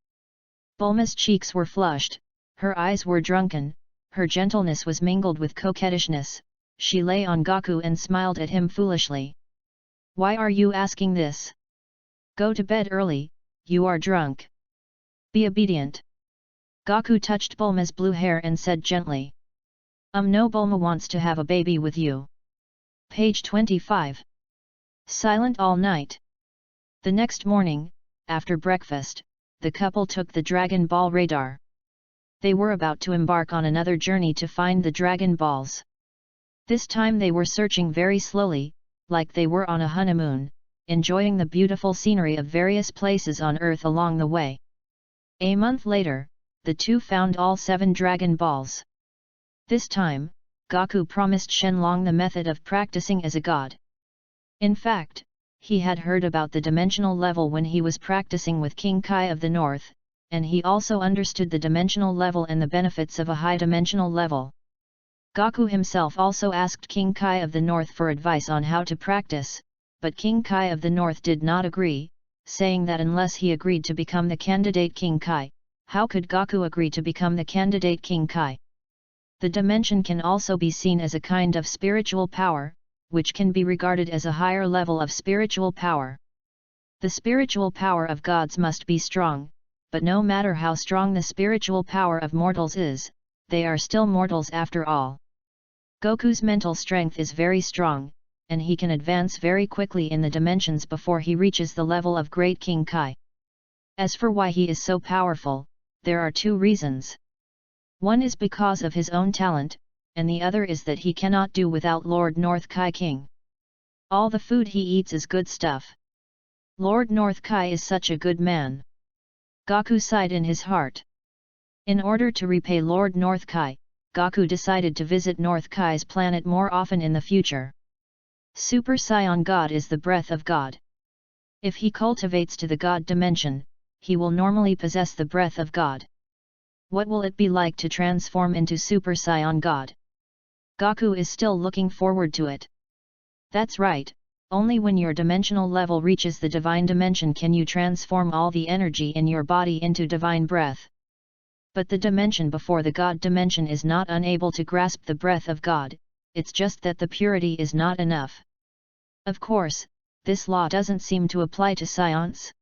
Bulma's cheeks were flushed, her eyes were drunken, her gentleness was mingled with coquettishness. She lay on Gaku and smiled at him foolishly. Why are you asking this? Go to bed early, you are drunk. Be obedient. Gaku touched Bulma's blue hair and said gently. No, Bulma wants to have a baby with you. Page 25. Silent all night. The next morning, after breakfast, the couple took the Dragon Ball radar. They were about to embark on another journey to find the Dragon Balls. This time they were searching very slowly, like they were on a honeymoon, enjoying the beautiful scenery of various places on Earth along the way. A month later, the two found all 7 Dragon Balls. This time, Gaku promised Shenlong the method of practicing as a god. In fact, he had heard about the dimensional level when he was practicing with King Kai of the North, and he also understood the dimensional level and the benefits of a high dimensional level. Gaku himself also asked King Kai of the North for advice on how to practice, but King Kai of the North did not agree, saying that unless he agreed to become the candidate King Kai, how could Gaku agree to become the candidate King Kai? The dimension can also be seen as a kind of spiritual power, which can be regarded as a higher level of spiritual power. The spiritual power of gods must be strong, but no matter how strong the spiritual power of mortals is, they are still mortals after all. Goku's mental strength is very strong, and he can advance very quickly in the dimensions before he reaches the level of Great King Kai. As for why he is so powerful, there are two reasons. One is because of his own talent, and the other is that he cannot do without Lord North Kai King. All the food he eats is good stuff. Lord North Kai is such a good man. Gaku sighed in his heart. In order to repay Lord North Kai, Gaku decided to visit North Kai's planet more often in the future. Super Saiyan God is the breath of God. If he cultivates to the God dimension, he will normally possess the breath of God. What will it be like to transform into Super Saiyan God? Gaku is still looking forward to it. That's right, only when your dimensional level reaches the divine dimension can you transform all the energy in your body into divine breath. But the dimension before the God dimension is not unable to grasp the breath of God, it's just that the purity is not enough. Of course, this law doesn't seem to apply to Saiyans.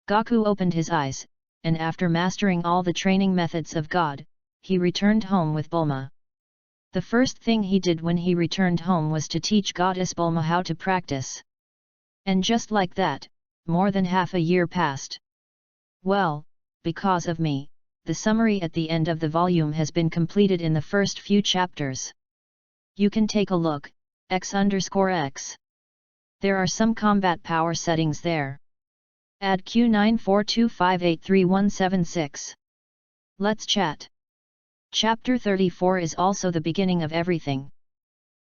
Gaku opened his eyes, and after mastering all the training methods of God, he returned home with Bulma. The first thing he did when he returned home was to teach Goddess Bulma how to practice. And just like that, more than half a year passed. Well, because of me, the summary at the end of the volume has been completed in the first few chapters. You can take a look, X_X. There are some combat power settings there. Add Q942583176. Let's chat. Chapter 34 is also the beginning of everything.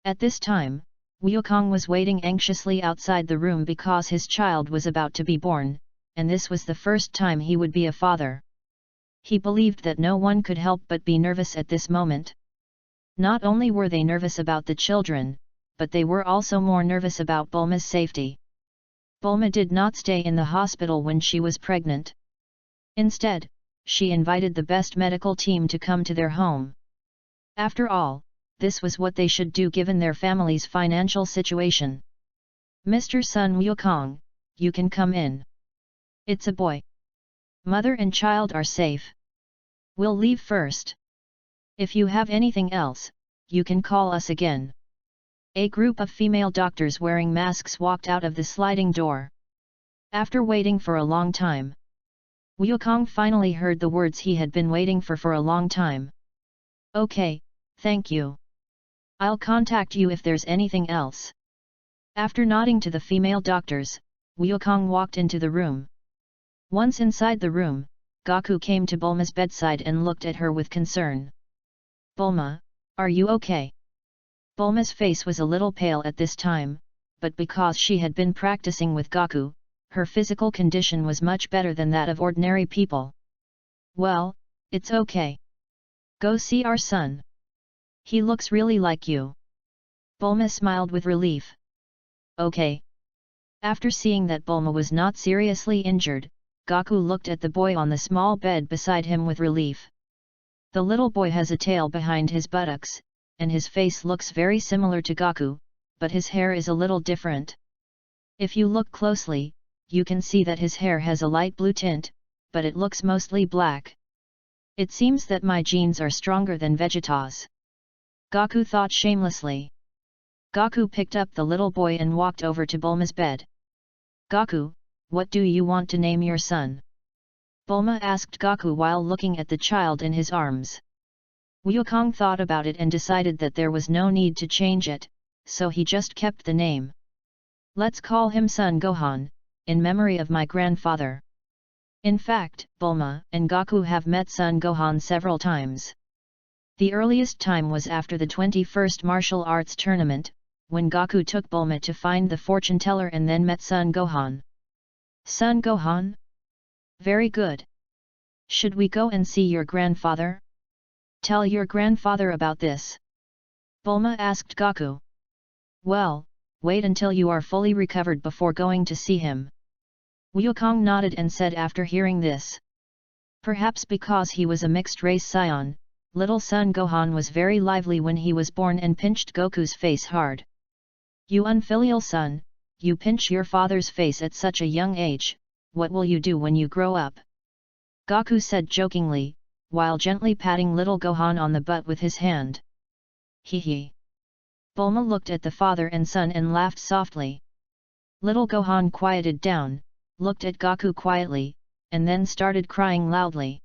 At this time, Wukong was waiting anxiously outside the room because his child was about to be born, and this was the first time he would be a father. He believed that no one could help but be nervous at this moment. Not only were they nervous about the children, but they were also more nervous about Bulma's safety. Bulma did not stay in the hospital when she was pregnant. Instead, she invited the best medical team to come to their home. After all, this was what they should do given their family's financial situation. Mr. Sun Wukong, you can come in. It's a boy. Mother and child are safe. We'll leave first. If you have anything else, you can call us again. A group of female doctors wearing masks walked out of the sliding door. After waiting for a long time, Wukong finally heard the words he had been waiting for a long time. Okay, thank you. I'll contact you if there's anything else. After nodding to the female doctors, Wukong walked into the room. Once inside the room, Gaku came to Bulma's bedside and looked at her with concern. Bulma, are you okay? Bulma's face was a little pale at this time, but because she had been practicing with Gaku, her physical condition was much better than that of ordinary people. Well, it's okay. Go see our son. He looks really like you. Bulma smiled with relief. Okay. After seeing that Bulma was not seriously injured, Gaku looked at the boy on the small bed beside him with relief. The little boy has a tail behind his buttocks, and his face looks very similar to Gaku, but his hair is a little different. If you look closely, you can see that his hair has a light blue tint, but it looks mostly black. It seems that my genes are stronger than Vegeta's. Gaku thought shamelessly. Gaku picked up the little boy and walked over to Bulma's bed. Gaku, what do you want to name your son? Bulma asked Gaku while looking at the child in his arms. Wukong thought about it and decided that there was no need to change it, so he just kept the name. Let's call him Son Gohan, in memory of my grandfather. In fact, Bulma and Gaku have met Son Gohan several times. The earliest time was after the 21st martial arts tournament, when Gaku took Bulma to find the fortune teller and then met Son Gohan. Son Gohan? Very good. Should we go and see your grandfather? Tell your grandfather about this. Bulma asked Gaku. Well, wait until you are fully recovered before going to see him. Wukong nodded and said after hearing this. Perhaps because he was a mixed-race scion, little son Gohan was very lively when he was born and pinched Goku's face hard. You unfilial son, you pinch your father's face at such a young age, what will you do when you grow up? Gaku said jokingly, while gently patting little Gohan on the butt with his hand. Hee hee. Bulma looked at the father and son and laughed softly. Little Gohan quieted down, looked at Gaku quietly, and then started crying loudly.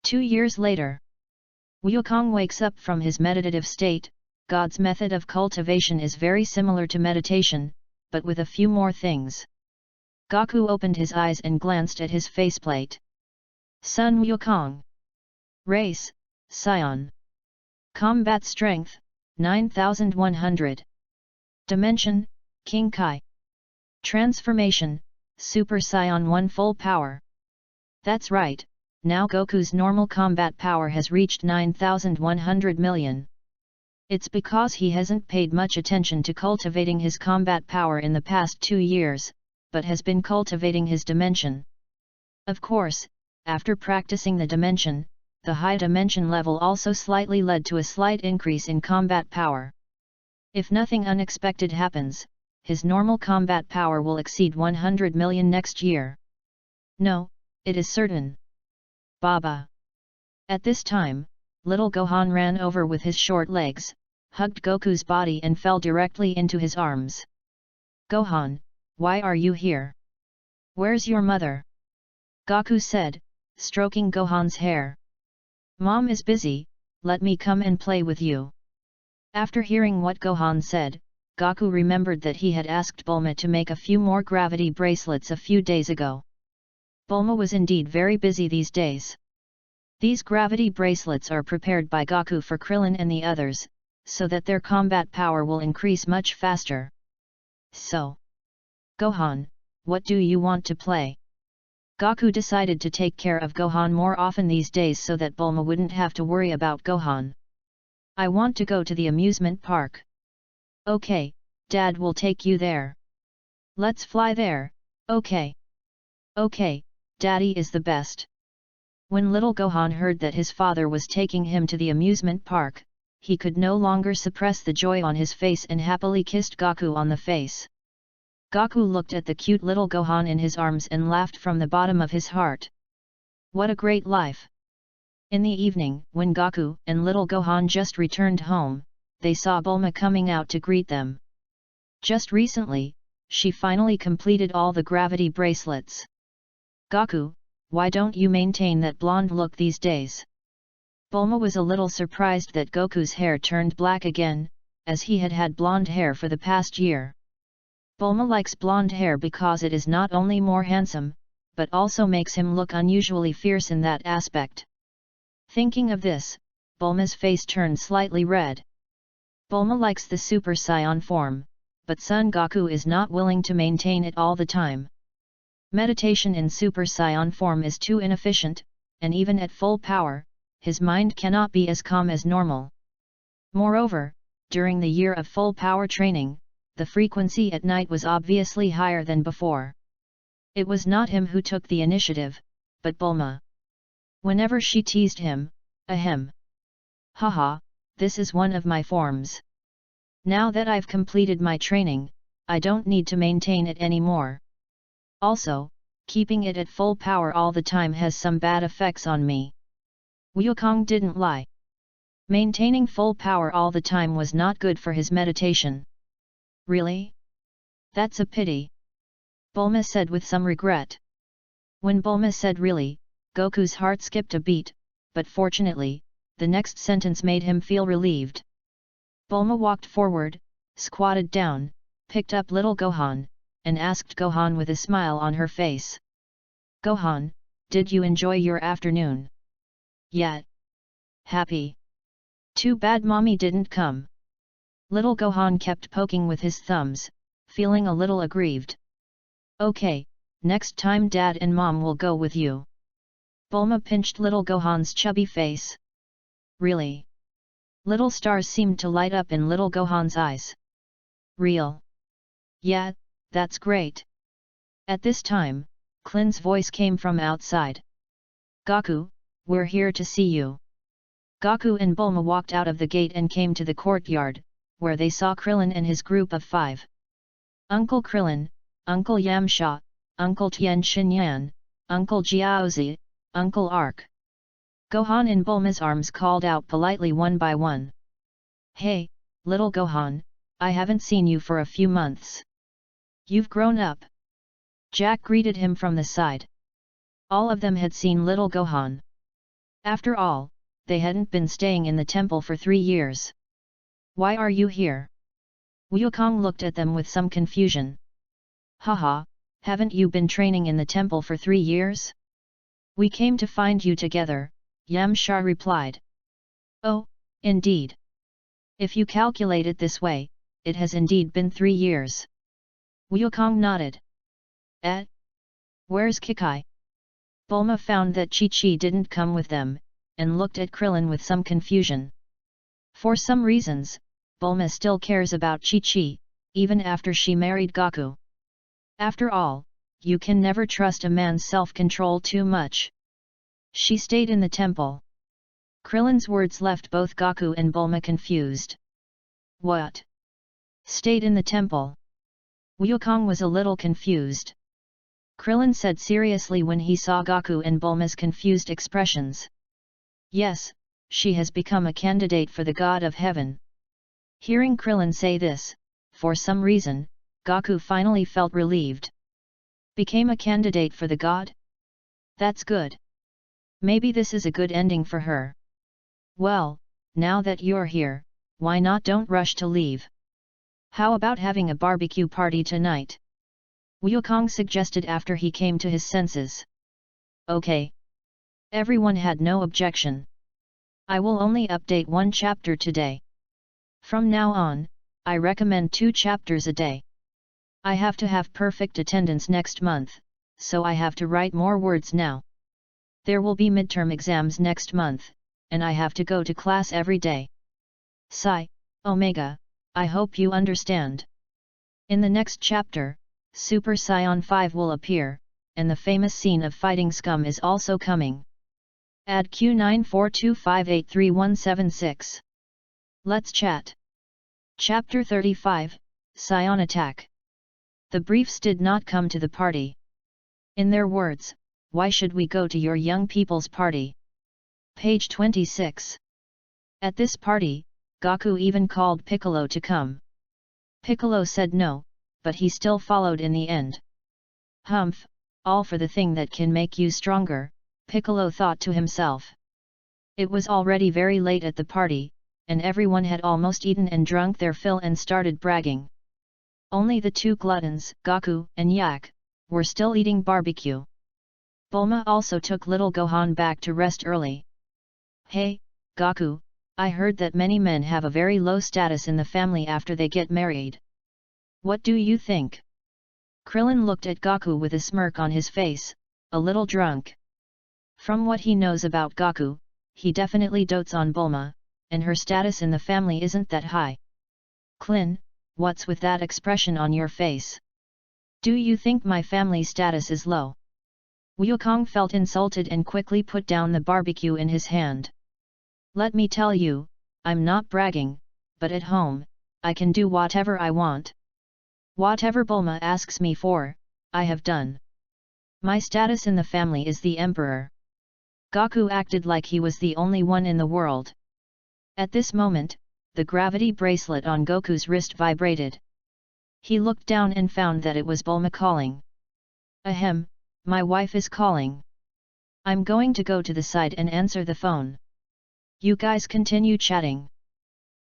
2 years later. Wukong wakes up from his meditative state. God's method of cultivation is very similar to meditation, but with a few more things. Gaku opened his eyes and glanced at his faceplate. Son Wukong. Race, Scion. Combat Strength, 9100. Dimension, King Kai. Transformation, Super Saiyan 1 full power. That's right, now Goku's normal combat power has reached 9,100 million. It's because he hasn't paid much attention to cultivating his combat power in the past 2 years, but has been cultivating his dimension. Of course, after practicing the dimension, the high dimension level also slightly led to a slight increase in combat power. If nothing unexpected happens, his normal combat power will exceed 100 million next year. No, it is certain. Baba. At this time, little Gohan ran over with his short legs, hugged Goku's body and fell directly into his arms. Gohan, why are you here? Where's your mother? Gaku said, stroking Gohan's hair. Mom is busy, let me come and play with you. After hearing what Gohan said, Gaku remembered that he had asked Bulma to make a few more gravity bracelets a few days ago. Bulma was indeed very busy these days. These gravity bracelets are prepared by Gaku for Krillin and the others, so that their combat power will increase much faster. So, Gohan, what do you want to play? Gaku decided to take care of Gohan more often these days so that Bulma wouldn't have to worry about Gohan. I want to go to the amusement park. Okay, Dad will take you there. Let's fly there, okay. Okay, Daddy is the best. When little Gohan heard that his father was taking him to the amusement park, he could no longer suppress the joy on his face and happily kissed Gaku on the face. Gaku looked at the cute little Gohan in his arms and laughed from the bottom of his heart. What a great life! In the evening, when Gaku and little Gohan just returned home, they saw Bulma coming out to greet them. Just recently, she finally completed all the gravity bracelets. Gaku, why don't you maintain that blonde look these days? Bulma was a little surprised that Goku's hair turned black again, as he had had blonde hair for the past year. Bulma likes blonde hair because it is not only more handsome, but also makes him look unusually fierce in that aspect. Thinking of this, Bulma's face turned slightly red. Bulma likes the Super Saiyan form, but Son Goku is not willing to maintain it all the time. Meditation in Super Saiyan form is too inefficient, and even at full power, his mind cannot be as calm as normal. Moreover, during the year of full power training, the frequency at night was obviously higher than before. It was not him who took the initiative, but Bulma. Whenever she teased him, ahem. Haha, this is one of my forms. Now that I've completed my training, I don't need to maintain it anymore. Also, keeping it at full power all the time has some bad effects on me. Wukong didn't lie. Maintaining full power all the time was not good for his meditation. Really? That's a pity. Bulma said with some regret. When Bulma said really, Goku's heart skipped a beat, but fortunately, the next sentence made him feel relieved. Bulma walked forward, squatted down, picked up little Gohan, and asked Gohan with a smile on her face. Gohan, did you enjoy your afternoon? Yet. Happy. Too bad mommy didn't come. Little Gohan kept poking with his thumbs, feeling a little aggrieved. Okay, next time Dad and Mom will go with you. Bulma pinched little Gohan's chubby face. Really? Little stars seemed to light up in little Gohan's eyes. Real? Yeah, that's great. At this time, Klin's voice came from outside. Goku, we're here to see you. Goku and Bulma walked out of the gate and came to the courtyard, where they saw Krillin and his group of 5. Uncle Krillin, Uncle Yamcha, Uncle Tien Shinyan, Uncle Jiaozi, Uncle Ark. Gohan in Bulma's arms called out politely one by one. Hey, little Gohan, I haven't seen you for a few months. You've grown up. Jack greeted him from the side. All of them had seen little Gohan. After all, they hadn't been staying in the temple for 3 years. Why are you here? Wukong looked at them with some confusion. Haha, haven't you been training in the temple for 3 years? We came to find you together, Yamcha replied. Oh, indeed. If you calculate it this way, it has indeed been 3 years. Wukong nodded. Where's Kikai? Bulma found that Chi-Chi didn't come with them, and looked at Krillin with some confusion. For some reasons, Bulma still cares about Chi-Chi, even after she married Goku. After all, you can never trust a man's self-control too much. She stayed in the temple. Krillin's words left both Goku and Bulma confused. What? Stayed in the temple? Wukong was a little confused. Krillin said seriously when he saw Goku and Bulma's confused expressions. Yes, she has become a candidate for the God of Heaven. Hearing Krillin say this, for some reason, Goku finally felt relieved. Became a candidate for the God? That's good. Maybe this is a good ending for her. Well, now that you're here, why not don't rush to leave? How about having a barbecue party tonight? Wukong suggested after he came to his senses. Okay. Everyone had no objection. I will only update 1 chapter today. From now on, I recommend 2 chapters a day. I have to have perfect attendance next month, so I have to write more words now. There will be midterm exams next month, and I have to go to class every day. Psi, Omega, I hope you understand. In the next chapter, Super Saiyan 5 will appear, and the famous scene of fighting Scum is also coming. Add Q942583176. Let's chat. Chapter 35, Saiyan Attack. The briefs did not come to the party. In their words, why should we go to your young people's party? Page 26. At this party, Goku even called Piccolo to come. Piccolo said no, but he still followed in the end. Humph, all for the thing that can make you stronger, Piccolo thought to himself. It was already very late at the party, and everyone had almost eaten and drunk their fill and started bragging. Only the 2 gluttons, Goku and Yak, were still eating barbecue. Bulma also took little Gohan back to rest early. Hey, Goku, I heard that many men have a very low status in the family after they get married. What do you think? Krillin looked at Goku with a smirk on his face, a little drunk. From what he knows about Goku, he definitely dotes on Bulma, and her status in the family isn't that high. Klin, what's with that expression on your face? Do you think my family status is low? Wukong felt insulted and quickly put down the barbecue in his hand. Let me tell you, I'm not bragging, but at home, I can do whatever I want. Whatever Bulma asks me for, I have done. My status in the family is the Emperor. Goku acted like he was the only one in the world. At this moment, the gravity bracelet on Goku's wrist vibrated. He looked down and found that it was Bulma calling. Ahem, my wife is calling. I'm going to go to the side and answer the phone. You guys continue chatting.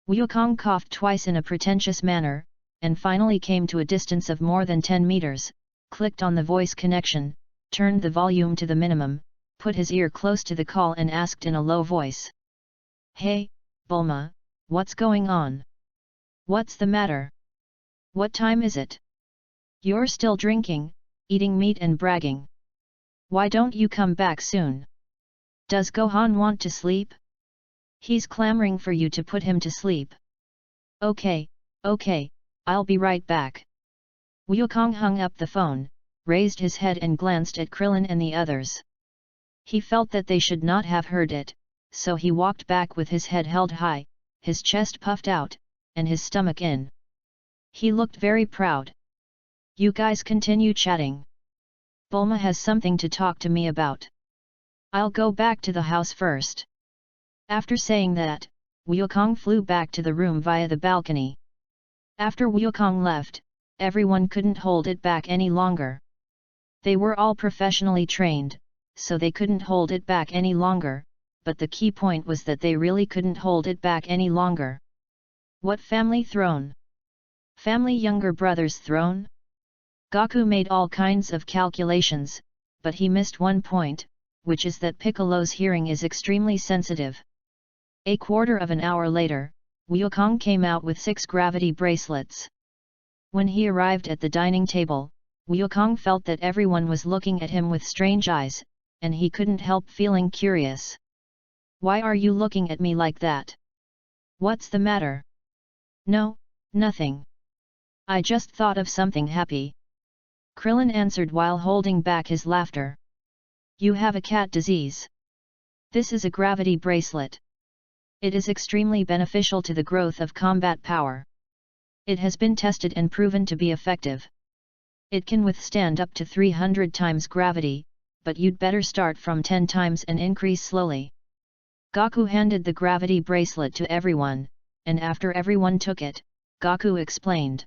Wukong coughed twice in a pretentious manner, and finally came to a distance of more than 10 meters, clicked on the voice connection, turned the volume to the minimum, put his ear close to the call and asked in a low voice. Hey, Bulma, what's going on? What's the matter? What time is it? You're still drinking, eating meat and bragging. Why don't you come back soon? Does Gohan want to sleep? He's clamoring for you to put him to sleep. Okay, I'll be right back. Wukong hung up the phone, raised his head and glanced at Krillin and the others. He felt that they should not have heard it, so he walked back with his head held high, his chest puffed out, and his stomach in. He looked very proud. You guys continue chatting. Bulma has something to talk to me about. I'll go back to the house first. After saying that, Wukong flew back to the room via the balcony. After Wukong left, everyone couldn't hold it back any longer. They were all professionally trained, so they couldn't hold it back any longer, but the key point was that they really couldn't hold it back any longer. What family throne? Family younger brother's throne? Goku made all kinds of calculations, but he missed one point, which is that Piccolo's hearing is extremely sensitive. A quarter of an hour later, Wukong came out with 6 gravity bracelets. When he arrived at the dining table, Wukong felt that everyone was looking at him with strange eyes, and he couldn't help feeling curious. Why are you looking at me like that? What's the matter? No, nothing. I just thought of something happy. Krillin answered while holding back his laughter. You have a cat disease. This is a gravity bracelet. It is extremely beneficial to the growth of combat power. It has been tested and proven to be effective. It can withstand up to 300 times gravity, but you'd better start from 10 times and increase slowly. Goku handed the gravity bracelet to everyone, and after everyone took it, Goku explained.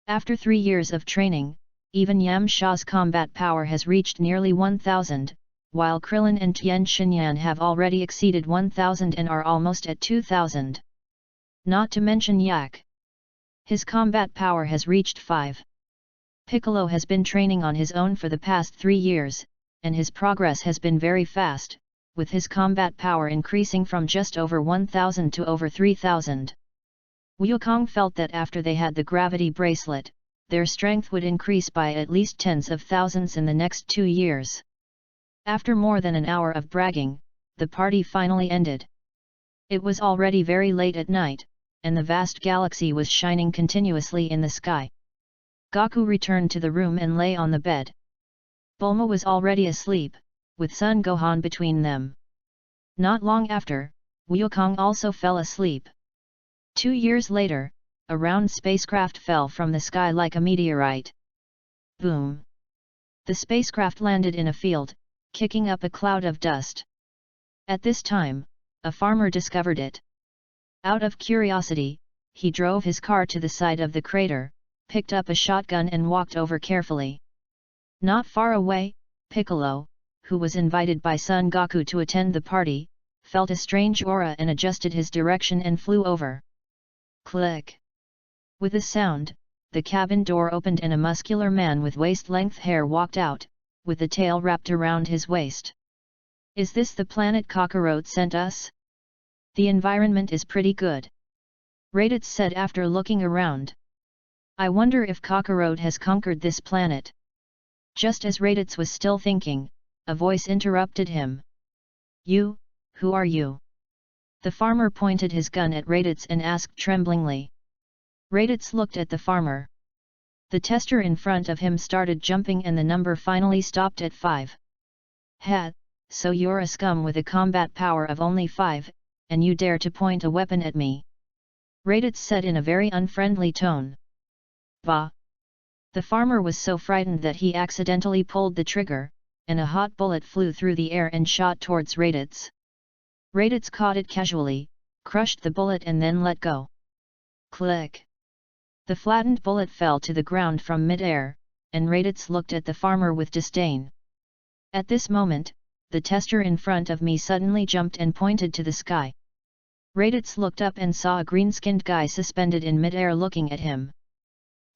After 3 years of training, even Yamcha's combat power has reached nearly 1000, while Krillin and Tien Shinyan have already exceeded 1000 and are almost at 2000. Not to mention Yak. His combat power has reached 5. Piccolo has been training on his own for the past 3 years, and his progress has been very fast, with his combat power increasing from just over 1000 to over 3000. Wukong felt that after they had the gravity bracelet, their strength would increase by at least tens of thousands in the next 2 years. After more than an hour of bragging, the party finally ended. It was already very late at night, and the vast galaxy was shining continuously in the sky. Goku returned to the room and lay on the bed. Bulma was already asleep, with Son Gohan between them. Not long after, Wukong also fell asleep. 2 years later, a round spacecraft fell from the sky like a meteorite. Boom! The spacecraft landed in a field, kicking up a cloud of dust. At this time, a farmer discovered it. Out of curiosity, he drove his car to the side of the crater, picked up a shotgun and walked over carefully. Not far away, Piccolo, who was invited by Son Goku to attend the party, felt a strange aura and adjusted his direction and flew over. Click! With a sound, the cabin door opened and a muscular man with waist-length hair walked out, with the tail wrapped around his waist. Is this the planet Kakarot sent us? The environment is pretty good. Raditz said after looking around. I wonder if Kakarot has conquered this planet. Just as Raditz was still thinking, a voice interrupted him. You, who are you? The farmer pointed his gun at Raditz and asked tremblingly. Raditz looked at the farmer. The tester in front of him started jumping and the number finally stopped at 5. Ha, so you're a scum with a combat power of only 5, and you dare to point a weapon at me? Raditz said in a very unfriendly tone. Bah! The farmer was so frightened that he accidentally pulled the trigger, and a hot bullet flew through the air and shot towards Raditz. Raditz caught it casually, crushed the bullet and then let go. Click! The flattened bullet fell to the ground from mid-air, and Raditz looked at the farmer with disdain. At this moment, the tester in front of me suddenly jumped and pointed to the sky. Raditz looked up and saw a green-skinned guy suspended in mid-air looking at him.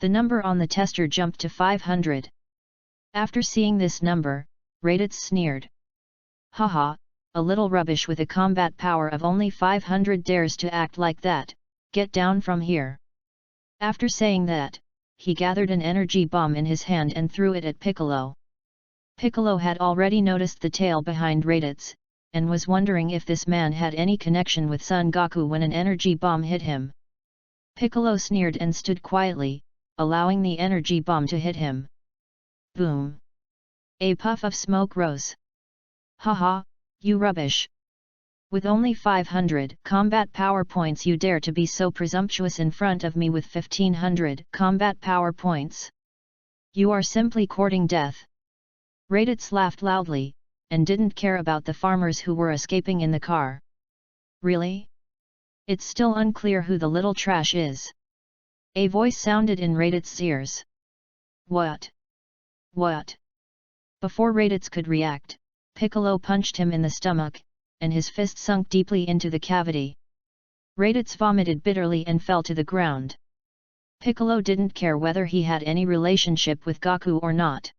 The number on the tester jumped to 500. After seeing this number, Raditz sneered. Haha, a little rubbish with a combat power of only 500 dares to act like that, get down from here. After saying that, he gathered an energy bomb in his hand and threw it at Piccolo. Piccolo had already noticed the tail behind Raditz, and was wondering if this man had any connection with Son Goku when an energy bomb hit him. Piccolo sneered and stood quietly, allowing the energy bomb to hit him. Boom! A puff of smoke rose. Haha, you rubbish! With only 500 combat power points you dare to be so presumptuous in front of me with 1500 combat power points? You are simply courting death. Raditz laughed loudly, and didn't care about the farmers who were escaping in the car. Really? It's still unclear who the little trash is. A voice sounded in Raditz's ears. What? What? Before Raditz could react, Piccolo punched him in the stomach, and his fist sunk deeply into the cavity. Raditz vomited bitterly and fell to the ground. Piccolo didn't care whether he had any relationship with Goku or not.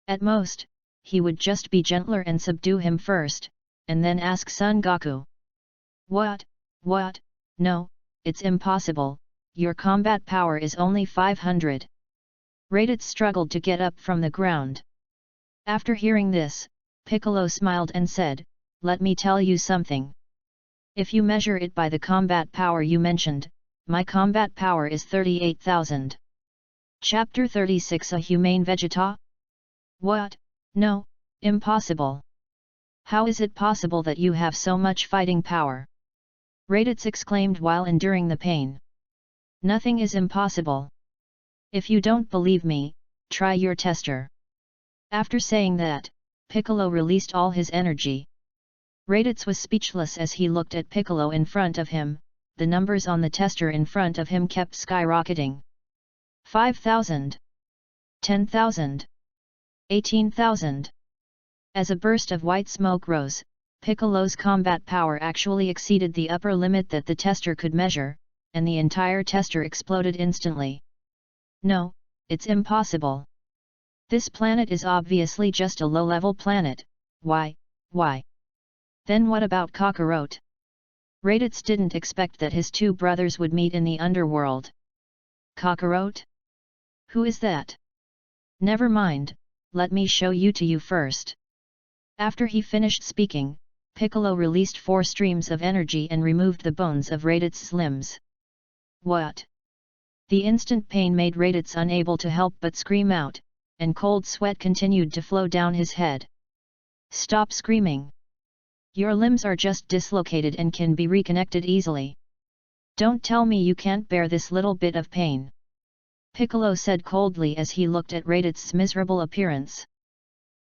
At most, he would just be gentler and subdue him first, and then ask Son Goku. What? No, it's impossible, your combat power is only 500. Raditz struggled to get up from the ground. After hearing this, Piccolo smiled and said, "Let me tell you something. If you measure it by the combat power you mentioned, my combat power is 38,000. Chapter 36 A Humane Vegeta? What? No, impossible. How is it possible that you have so much fighting power?" Raditz exclaimed while enduring the pain. Nothing is impossible. If you don't believe me, try your tester. After saying that, Piccolo released all his energy. Raditz was speechless as he looked at Piccolo in front of him. The numbers on the tester in front of him kept skyrocketing. 5,000. 10,000. 18,000. As a burst of white smoke rose, Piccolo's combat power actually exceeded the upper limit that the tester could measure, and the entire tester exploded instantly. No, it's impossible. This planet is obviously just a low-level planet. Why? Then what about Kakarot? Raditz didn't expect that his two brothers would meet in the underworld. Kakarot? Who is that? Never mind, let me show you to you first. After he finished speaking, Piccolo released 4 streams of energy and removed the bones of Raditz's limbs. What? The instant pain made Raditz unable to help but scream out, and cold sweat continued to flow down his head. Stop screaming. Your limbs are just dislocated and can be reconnected easily. Don't tell me you can't bear this little bit of pain. Piccolo said coldly as he looked at Raditz's miserable appearance.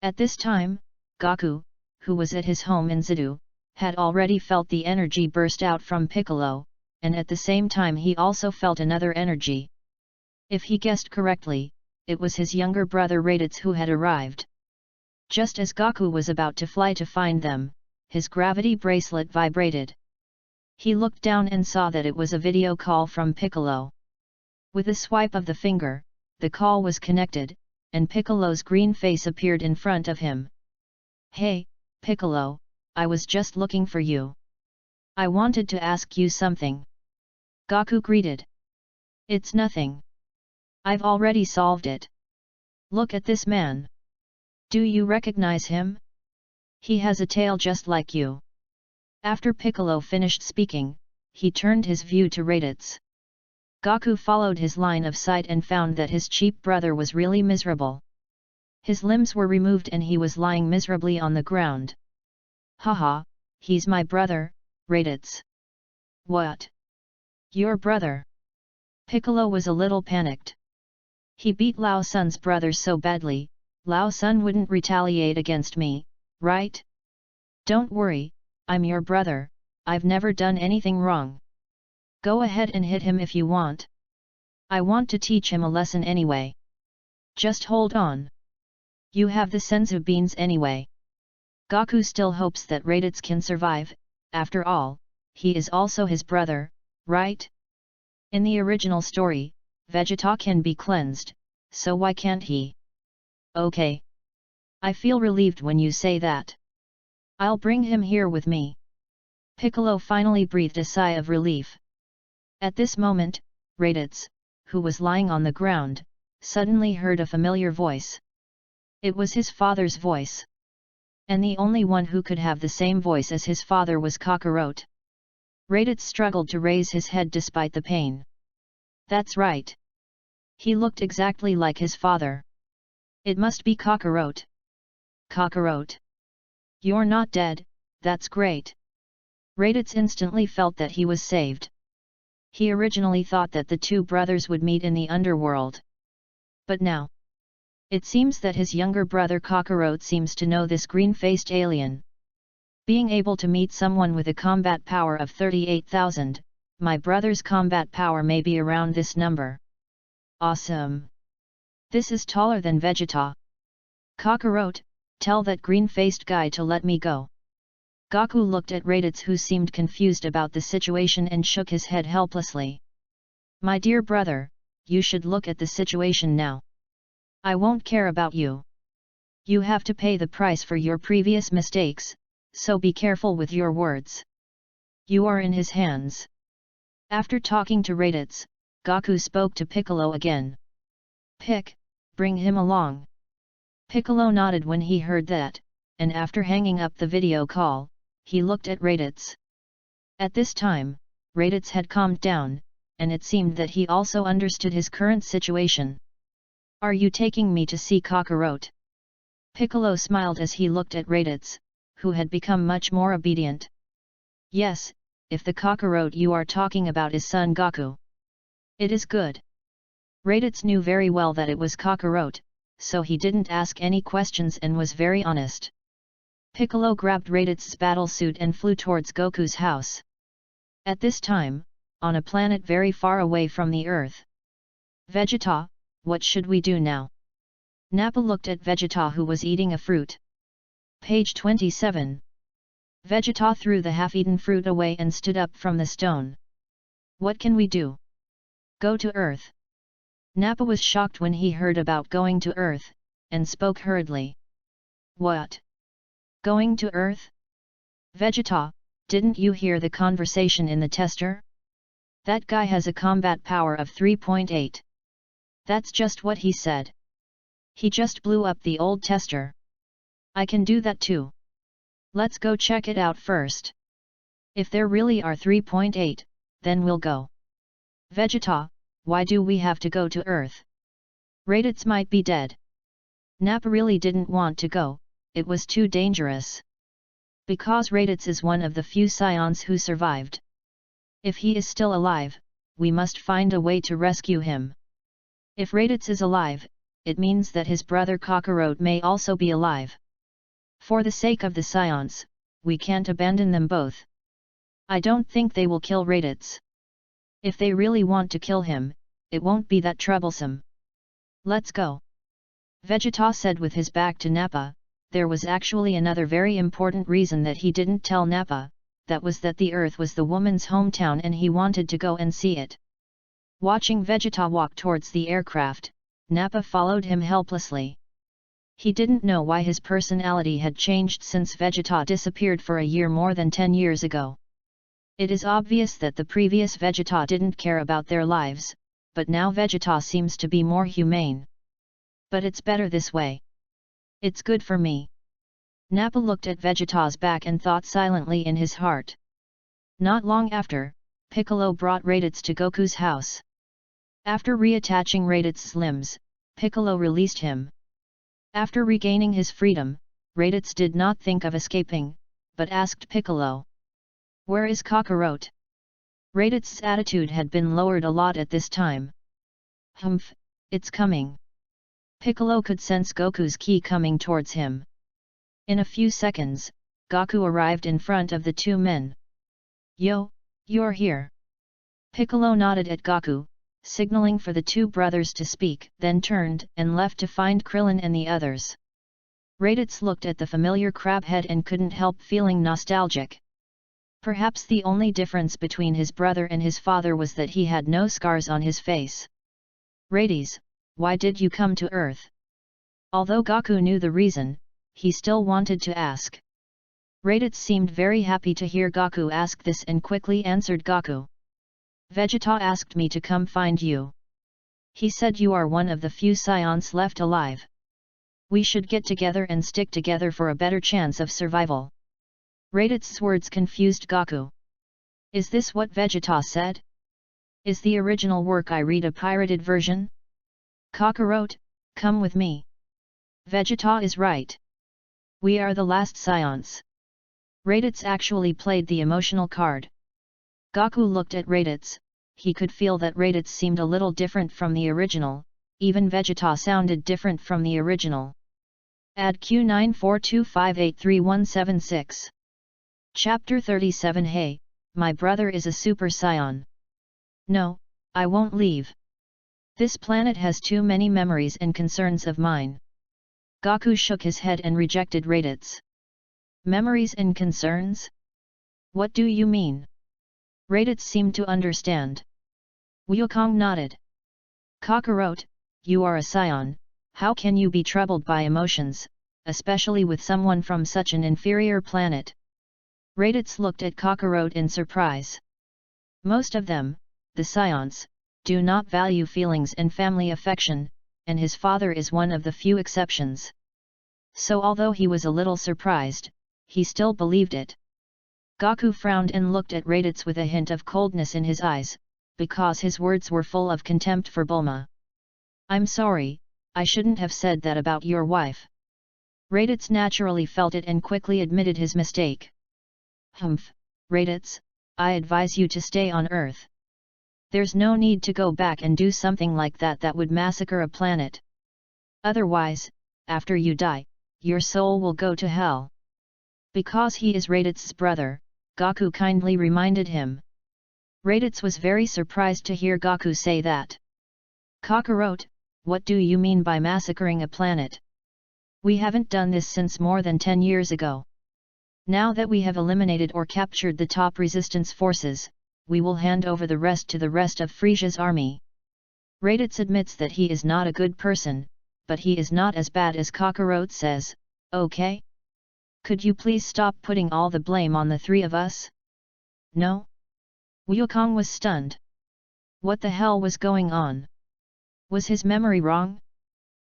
At this time, Goku, who was at his home in Zidu, had already felt the energy burst out from Piccolo, and at the same time he also felt another energy. If he guessed correctly, it was his younger brother Raditz who had arrived. Just as Goku was about to fly to find them, his gravity bracelet vibrated. He looked down and saw that it was a video call from Piccolo. With a swipe of the finger, the call was connected, and Piccolo's green face appeared in front of him. Hey, Piccolo, I was just looking for you. I wanted to ask you something. Goku greeted. It's nothing. I've already solved it. Look at this man. Do you recognize him? He has a tail just like you. After Piccolo finished speaking, he turned his view to Raditz. Goku followed his line of sight and found that his cheap brother was really miserable. His limbs were removed and he was lying miserably on the ground. Haha, he's my brother, Raditz. What? Your brother? Piccolo was a little panicked. He beat Lao Sun's brothers so badly, Lao Sun wouldn't retaliate against me, right? Don't worry, I'm your brother, I've never done anything wrong. Go ahead and hit him if you want. I want to teach him a lesson anyway. Just hold on. You have the senzu beans anyway. Goku still hopes that Raditz can survive, after all, he is also his brother, right? In the original story, Vegeta can be cleansed, so why can't he? Okay. I feel relieved when you say that. I'll bring him here with me. Piccolo finally breathed a sigh of relief. At this moment, Raditz, who was lying on the ground, suddenly heard a familiar voice. It was his father's voice. And the only one who could have the same voice as his father was Kakarot. Raditz struggled to raise his head despite the pain. That's right. He looked exactly like his father. It must be Kakarot. Kakarot. You're not dead, that's great. Raditz instantly felt that he was saved. He originally thought that the two brothers would meet in the underworld. But now, it seems that his younger brother Kakarot seems to know this green-faced alien. Being able to meet someone with a combat power of 38,000, my brother's combat power may be around this number. Awesome! This is taller than Vegeta. Kakarot, tell that green-faced guy to let me go. Goku looked at Raditz, who seemed confused about the situation, and shook his head helplessly. My dear brother, you should look at the situation now. I won't care about you. You have to pay the price for your previous mistakes, so be careful with your words. You are in his hands. After talking to Raditz, Goku spoke to Piccolo again. Pick, bring him along. Piccolo nodded when he heard that, and after hanging up the video call, he looked at Raditz. At this time, Raditz had calmed down, and it seemed that he also understood his current situation. Are you taking me to see Kakarot? Piccolo smiled as he looked at Raditz, who had become much more obedient. Yes, if the Kakarot you are talking about is Son Goku. It is good. Raditz knew very well that it was Kakarot, so he didn't ask any questions and was very honest. Piccolo grabbed Raditz's battle suit and flew towards Goku's house. At this time, on a planet very far away from the Earth. Vegeta, what should we do now? Nappa looked at Vegeta, who was eating a fruit. Page 27. Vegeta threw the half-eaten fruit away and stood up from the stone. What can we do? Go to Earth. Nappa was shocked when he heard about going to Earth, and spoke hurriedly. What? Going to Earth? Vegeta, didn't you hear the conversation in the tester? That guy has a combat power of 3.8. That's just what he said. He just blew up the old tester. I can do that too. Let's go check it out first. If there really are 3.8, then we'll go. Vegeta, why do we have to go to Earth? Raditz might be dead. Nappa really didn't want to go, it was too dangerous. Because Raditz is one of the few Scions who survived. If he is still alive, we must find a way to rescue him. If Raditz is alive, it means that his brother Kakarot may also be alive. For the sake of the Scions, we can't abandon them both. I don't think they will kill Raditz. If they really want to kill him, it won't be that troublesome. Let's go. Vegeta said with his back to Nappa. There was actually another very important reason that he didn't tell Nappa, that was that the Earth was the woman's hometown and he wanted to go and see it. Watching Vegeta walk towards the aircraft, Nappa followed him helplessly. He didn't know why his personality had changed since Vegeta disappeared for a year more than 10 years ago. It is obvious that the previous Vegeta didn't care about their lives, but now Vegeta seems to be more humane. But it's better this way. It's good for me. Nappa looked at Vegeta's back and thought silently in his heart. Not long after, Piccolo brought Raditz to Goku's house. After reattaching Raditz's limbs, Piccolo released him. After regaining his freedom, Raditz did not think of escaping, but asked Piccolo. Where is Kakarot? Raditz's attitude had been lowered a lot at this time. Humph, it's coming. Piccolo could sense Goku's ki coming towards him. In a few seconds, Goku arrived in front of the two men. Yo, you're here. Piccolo nodded at Goku, signaling for the two brothers to speak, then turned and left to find Krillin and the others. Raditz looked at the familiar crab head and couldn't help feeling nostalgic. Perhaps the only difference between his brother and his father was that he had no scars on his face. Raditz, why did you come to Earth? Although Goku knew the reason, he still wanted to ask. Raditz seemed very happy to hear Goku ask this and quickly answered Goku. Vegeta asked me to come find you. He said you are one of the few scions left alive. We should get together and stick together for a better chance of survival. Raditz' words confused Gaku. Is this what Vegeta said? Is the original work I read a pirated version? Kakarot, come with me. Vegeta is right. We are the last scions. Raditz actually played the emotional card. Gaku looked at Raditz. He could feel that Raditz seemed a little different from the original, even Vegeta sounded different from the original. Add Q942583176. Chapter 37. Hey, my brother is a super scion. No, I won't leave. This planet has too many memories and concerns of mine. Gaku shook his head and rejected Raditz. Memories and concerns? What do you mean? Raditz seemed to understand. Wukong nodded. Kakarot, you are a scion, how can you be troubled by emotions, especially with someone from such an inferior planet? Raditz looked at Kakarot in surprise. Most of them, the scions, do not value feelings and family affection, and his father is one of the few exceptions. So although he was a little surprised, he still believed it. Gaku frowned and looked at Raditz with a hint of coldness in his eyes, because his words were full of contempt for Bulma. I'm sorry, I shouldn't have said that about your wife. Raditz naturally felt it and quickly admitted his mistake. Humph, Raditz, I advise you to stay on Earth. There's no need to go back and do something like that would massacre a planet. Otherwise, after you die, your soul will go to hell. Because he is Raditz's brother, Gaku kindly reminded him. Raditz was very surprised to hear Gaku say that. Kakarot, what do you mean by massacring a planet? We haven't done this since more than 10 years ago. Now that we have eliminated or captured the top resistance forces, we will hand over the rest to the rest of Frisia's army. Raditz admits that he is not a good person, but he is not as bad as Kakarot says, okay? Could you please stop putting all the blame on the three of us? No? Wukong was stunned. What the hell was going on? Was his memory wrong?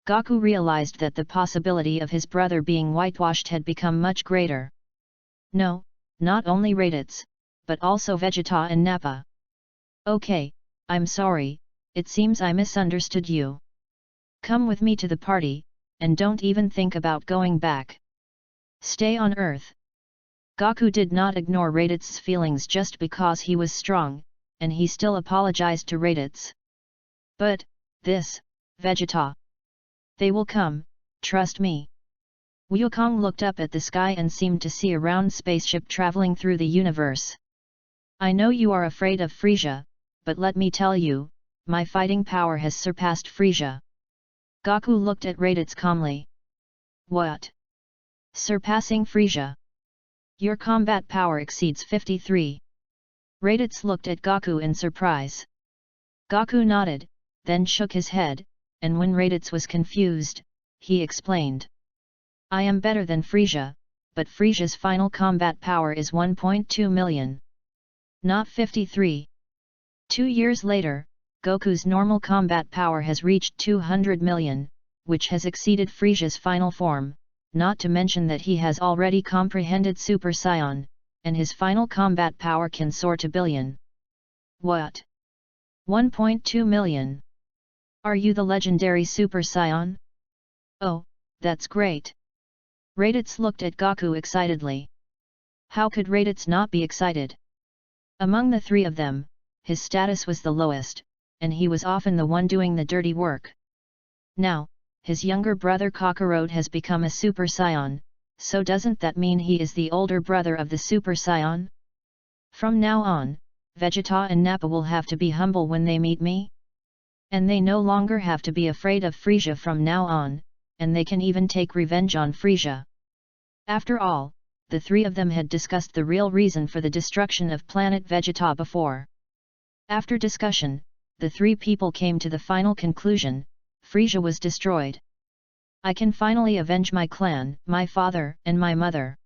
Gaku realized that the possibility of his brother being whitewashed had become much greater. No, not only Raditz, but also Vegeta and Nappa. Okay, I'm sorry, it seems I misunderstood you. Come with me to the party, and don't even think about going back. Stay on Earth. Gaku did not ignore Raditz's feelings just because he was strong, and he still apologized to Raditz. But, Vegeta. They will come, trust me. Wukong looked up at the sky and seemed to see a round spaceship traveling through the universe. I know you are afraid of Frisia, but let me tell you, my fighting power has surpassed Frisia. Gaku looked at Raditz calmly. What? Surpassing Frisia? Your combat power exceeds 53. Raditz looked at Gaku in surprise. Gaku nodded, then shook his head, and when Raditz was confused, he explained. I am better than Frisia, but Frisia's final combat power is 1.2 million. Not 53. 2 years later, Goku's normal combat power has reached 200 million, which has exceeded Frisia's final form, not to mention that he has already comprehended Super Saiyan, and his final combat power can soar to billion. What? 1.2 million? Are you the legendary Super Saiyan? Oh, that's great! Raditz looked at Gaku excitedly. How could Raditz not be excited? Among the three of them, his status was the lowest, and he was often the one doing the dirty work. Now, his younger brother Kakarot has become a Super Saiyan, so doesn't that mean he is the older brother of the Super Saiyan? From now on, Vegeta and Nappa will have to be humble when they meet me? And they no longer have to be afraid of Frisia from now on, and they can even take revenge on Frisia. After all, the three of them had discussed the real reason for the destruction of planet Vegeta before. After discussion, the three people came to the final conclusion: Frisia was destroyed. I can finally avenge my clan, my father, and my mother.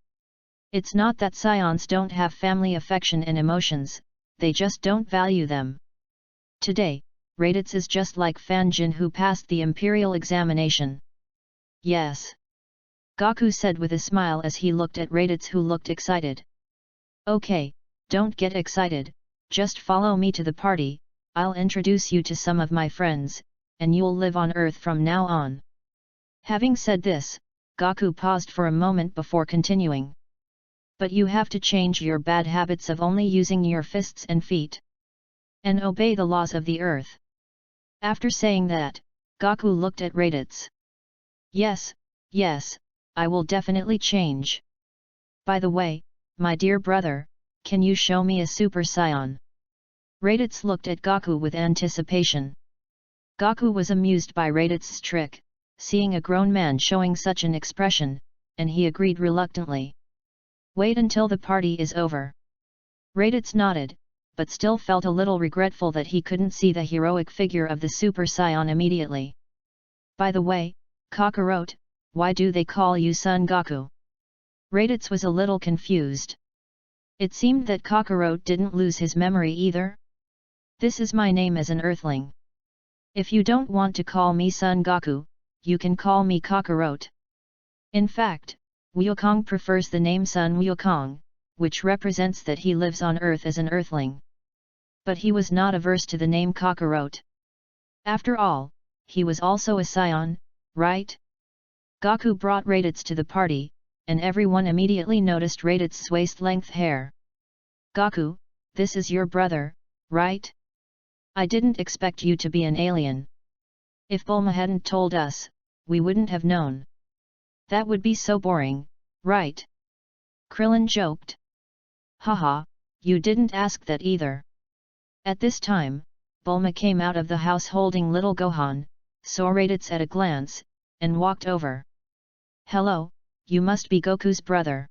It's not that Scions don't have family affection and emotions, they just don't value them. Today, Raditz is just like Fan Jin who passed the imperial examination. Yes. Gaku said with a smile as he looked at Raditz who looked excited. Okay, don't get excited, just follow me to the party, I'll introduce you to some of my friends, and you'll live on Earth from now on. Having said this, Gaku paused for a moment before continuing. But you have to change your bad habits of only using your fists and feet. And obey the laws of the Earth. After saying that, Gaku looked at Raditz. Yes, I will definitely change. By the way, my dear brother, can you show me a Super Saiyan? Raditz looked at Gaku with anticipation. Gaku was amused by Raditz's trick, seeing a grown man showing such an expression, and he agreed reluctantly. Wait until the party is over. Raditz nodded, but still felt a little regretful that he couldn't see the heroic figure of the Super Saiyan immediately. By the way, Kakarot, why do they call you Son Goku? Raditz was a little confused. It seemed that Kakarot didn't lose his memory either. This is my name as an Earthling. If you don't want to call me Son Goku, you can call me Kakarot. In fact, Wukong prefers the name Son Wukong, which represents that he lives on Earth as an Earthling. But he was not averse to the name Kakarot. After all, he was also a Saiyan, right? Gaku brought Raditz to the party, and everyone immediately noticed Raditz's waist-length hair. Gaku, this is your brother, right? I didn't expect you to be an alien. If Bulma hadn't told us, we wouldn't have known. That would be so boring, right? Krillin joked. Haha, you didn't ask that either. At this time, Bulma came out of the house holding little Gohan, saw Raditz at a glance, and walked over. Hello, you must be Goku's brother.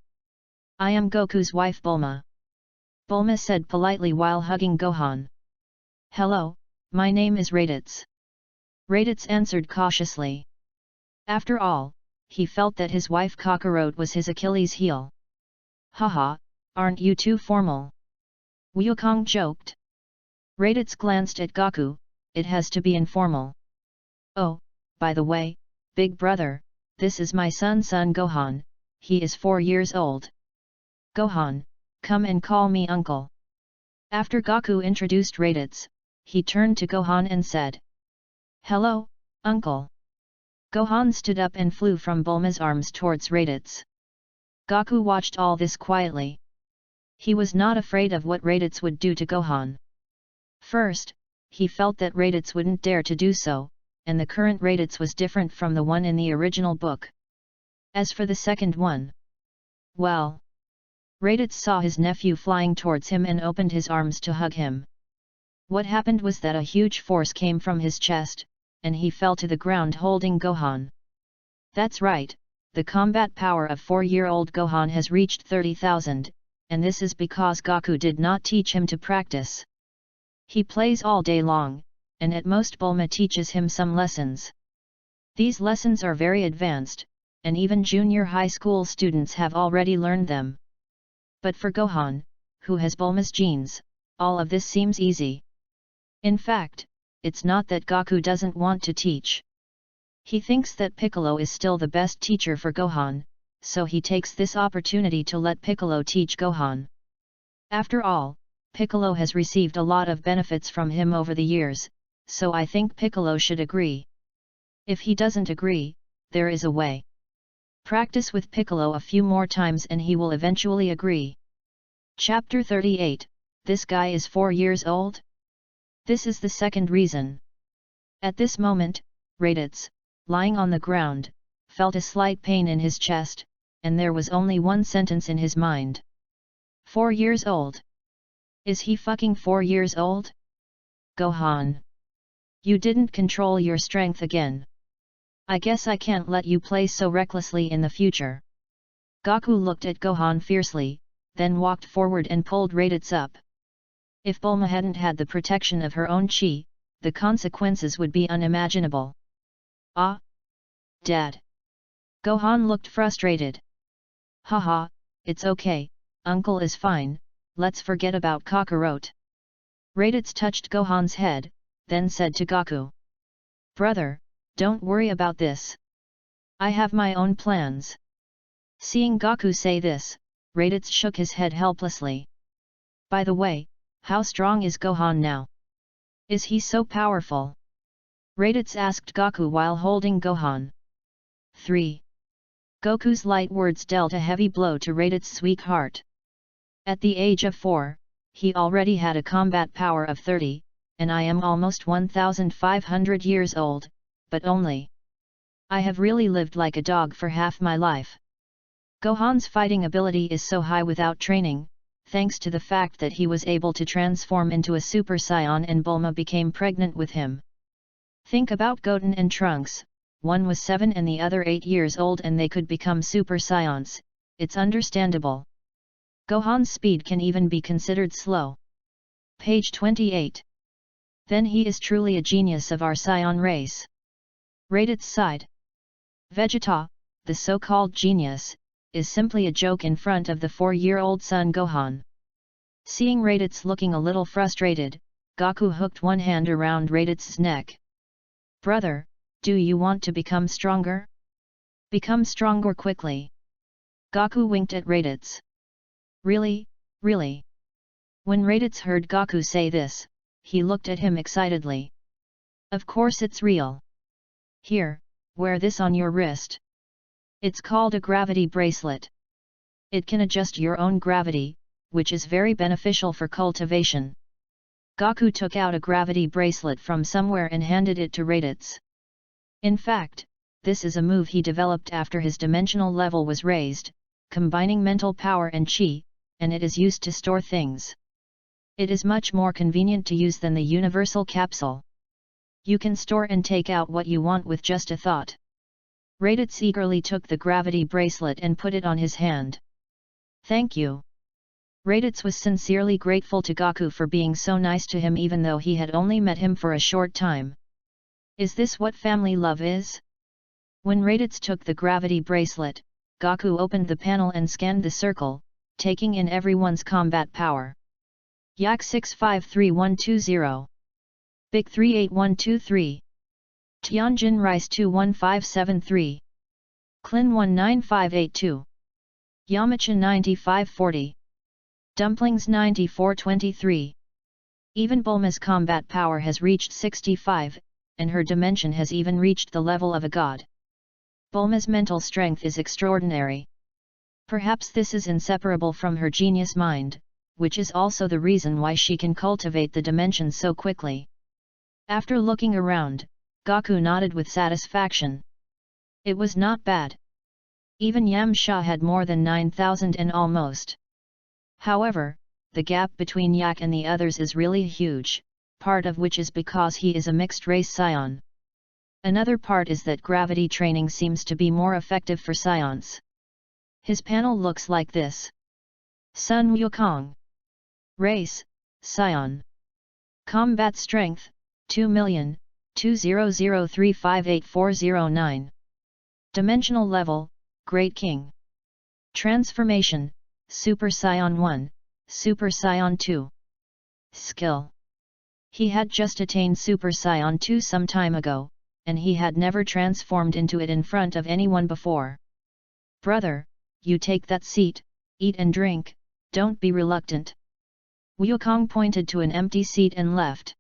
I am Goku's wife Bulma. Bulma said politely while hugging Gohan. Hello, my name is Raditz. Raditz answered cautiously. After all, he felt that his wife Kakarot was his Achilles heel. Haha, aren't you too formal? Wukong joked. Raditz glanced at Gaku, it has to be informal. Oh, by the way, big brother, this is my son Gohan, he is 4 years old. Gohan, come and call me uncle. After Gaku introduced Raditz, he turned to Gohan and said. Hello, uncle. Gohan stood up and flew from Bulma's arms towards Raditz. Gaku watched all this quietly. He was not afraid of what Raditz would do to Gohan. First, he felt that Raditz wouldn't dare to do so, and the current Raditz was different from the one in the original book. As for the second one, well, Raditz saw his nephew flying towards him and opened his arms to hug him. What happened was that a huge force came from his chest, and he fell to the ground holding Gohan. That's right, the combat power of 4-year-old Gohan has reached 30,000, and this is because Gaku did not teach him to practice. He plays all day long, and at most Bulma teaches him some lessons. These lessons are very advanced, and even junior high school students have already learned them. But for Gohan, who has Bulma's genes, all of this seems easy. In fact, it's not that Gaku doesn't want to teach. He thinks that Piccolo is still the best teacher for Gohan, so he takes this opportunity to let Piccolo teach Gohan. After all, Piccolo has received a lot of benefits from him over the years, so I think Piccolo should agree. If he doesn't agree, there is a way. Practice with Piccolo a few more times and he will eventually agree. Chapter 38, This guy is 4 years old? This is the second reason. At this moment, Raditz, lying on the ground, felt a slight pain in his chest, and there was only one sentence in his mind. 4 years old? Is he fucking 4 years old? Gohan. You didn't control your strength again. I guess I can't let you play so recklessly in the future. Gaku looked at Gohan fiercely, then walked forward and pulled Raditz up. If Bulma hadn't had the protection of her own chi, the consequences would be unimaginable. Ah? Dad. Gohan looked frustrated. Haha, it's okay, Uncle is fine, let's forget about Kakarot. Raditz touched Gohan's head, then said to Gaku. Brother, don't worry about this. I have my own plans. Seeing Gaku say this, Raditz shook his head helplessly. By the way, how strong is Gohan now? Is he so powerful? Raditz asked Gaku while holding Gohan. 3. Goku's light words dealt a heavy blow to Raditz's weak heart. At the age of 4, he already had a combat power of 30, and I am almost 1,500 years old, but only. I have really lived like a dog for half my life. Gohan's fighting ability is so high without training, thanks to the fact that he was able to transform into a Super Saiyan and Bulma became pregnant with him. Think about Goten and Trunks, one was 7 and the other 8 years old and they could become Super Saiyans, it's understandable. Gohan's speed can even be considered slow. Page 28. Then he is truly a genius of our Saiyan race. Raditz sighed. Vegeta, the so-called genius, is simply a joke in front of the 4-year-old son Gohan. Seeing Raditz looking a little frustrated, Gaku hooked one hand around Raditz's neck. Brother, do you want to become stronger? Become stronger quickly. Gaku winked at Raditz. Really, really? When Raditz heard Gaku say this, he looked at him excitedly. Of course it's real. Here, wear this on your wrist. It's called a gravity bracelet. It can adjust your own gravity, which is very beneficial for cultivation. Gaku took out a gravity bracelet from somewhere and handed it to Raditz. In fact, this is a move he developed after his dimensional level was raised, combining mental power and chi, and it is used to store things. It is much more convenient to use than the universal capsule. You can store and take out what you want with just a thought. Raditz eagerly took the gravity bracelet and put it on his hand. Thank you. Raditz was sincerely grateful to Gaku for being so nice to him even though he had only met him for a short time. Is this what family love is? When Raditz took the gravity bracelet, Gaku opened the panel and scanned the circle, taking in everyone's combat power. Yak 653120. Big 38123. Tianjin Rice 21573. Klin 19582. Yamcha 9540. Dumplings 9423. Even Bulma's combat power has reached 65, and her dimension has even reached the level of a god. Bulma's mental strength is extraordinary. Perhaps this is inseparable from her genius mind, which is also the reason why she can cultivate the dimensions so quickly. After looking around, Gaku nodded with satisfaction. It was not bad. Even Yamcha had more than 9,000 and almost. However, the gap between Yak and the others is really huge, part of which is because he is a mixed-race Saiyan. Another part is that gravity training seems to be more effective for Saiyans. His panel looks like this. Sun Wukong. Race, Saiyan. Combat Strength, 2,200,358,409. Dimensional Level, Great King. Transformation, Super Saiyan 1, Super Saiyan 2. Skill. He had just attained Super Saiyan 2 some time ago, and he had never transformed into it in front of anyone before. Brother, you take that seat, eat and drink, don't be reluctant. Wukong pointed to an empty seat and left.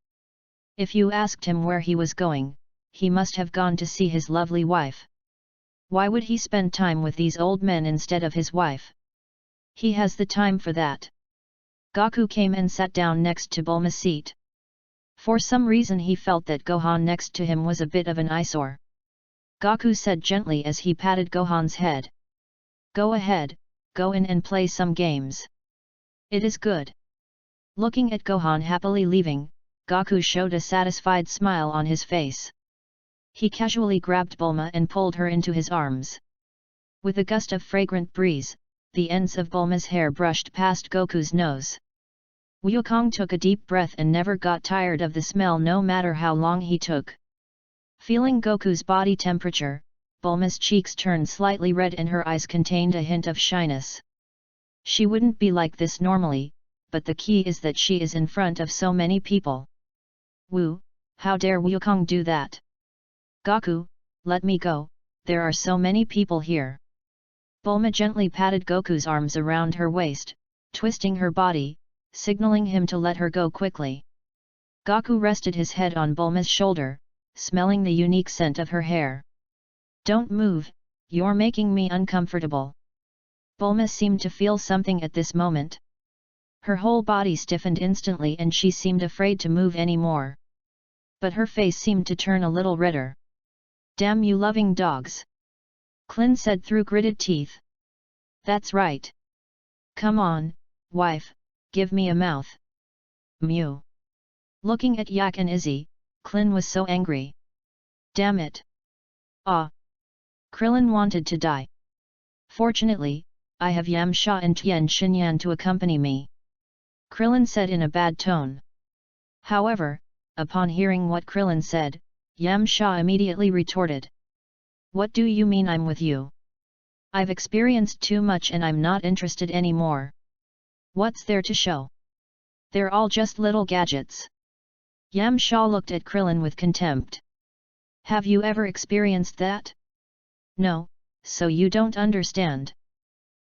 If you asked him where he was going, he must have gone to see his lovely wife. Why would he spend time with these old men instead of his wife? He has the time for that. Gaku came and sat down next to Bulma's seat. For some reason he felt that Gohan next to him was a bit of an eyesore. Gaku said gently as he patted Gohan's head. Go ahead, go in and play some games. It is good. Looking at Gohan happily leaving, Gaku showed a satisfied smile on his face. He casually grabbed Bulma and pulled her into his arms. With a gust of fragrant breeze, the ends of Bulma's hair brushed past Goku's nose. Wukong took a deep breath and never got tired of the smell no matter how long he took. Feeling Goku's body temperature, Bulma's cheeks turned slightly red and her eyes contained a hint of shyness. She wouldn't be like this normally, but the key is that she is in front of so many people. Wu, How dare Wukong do that? Goku, let me go, there are so many people here. Bulma gently patted Goku's arms around her waist, twisting her body, signaling him to let her go quickly. Goku rested his head on Bulma's shoulder, smelling the unique scent of her hair. Don't move, you're making me uncomfortable. Bulma seemed to feel something at this moment. Her whole body stiffened instantly and she seemed afraid to move anymore. But her face seemed to turn a little redder. Damn you loving dogs! Klin said through gritted teeth. That's right. Come on, wife, give me a mouth. Mew. Looking at Yak and Izzy, Klin was so angry. Damn it! Ah! Krillin wanted to die. Fortunately, I have Yamcha and Tien Shinyan to accompany me. Krillin said in a bad tone. However, upon hearing what Krillin said, Yamcha immediately retorted. What do you mean I'm with you? I've experienced too much and I'm not interested anymore. What's there to show? They're all just little gadgets. Yamcha looked at Krillin with contempt. Have you ever experienced that? No, so you don't understand.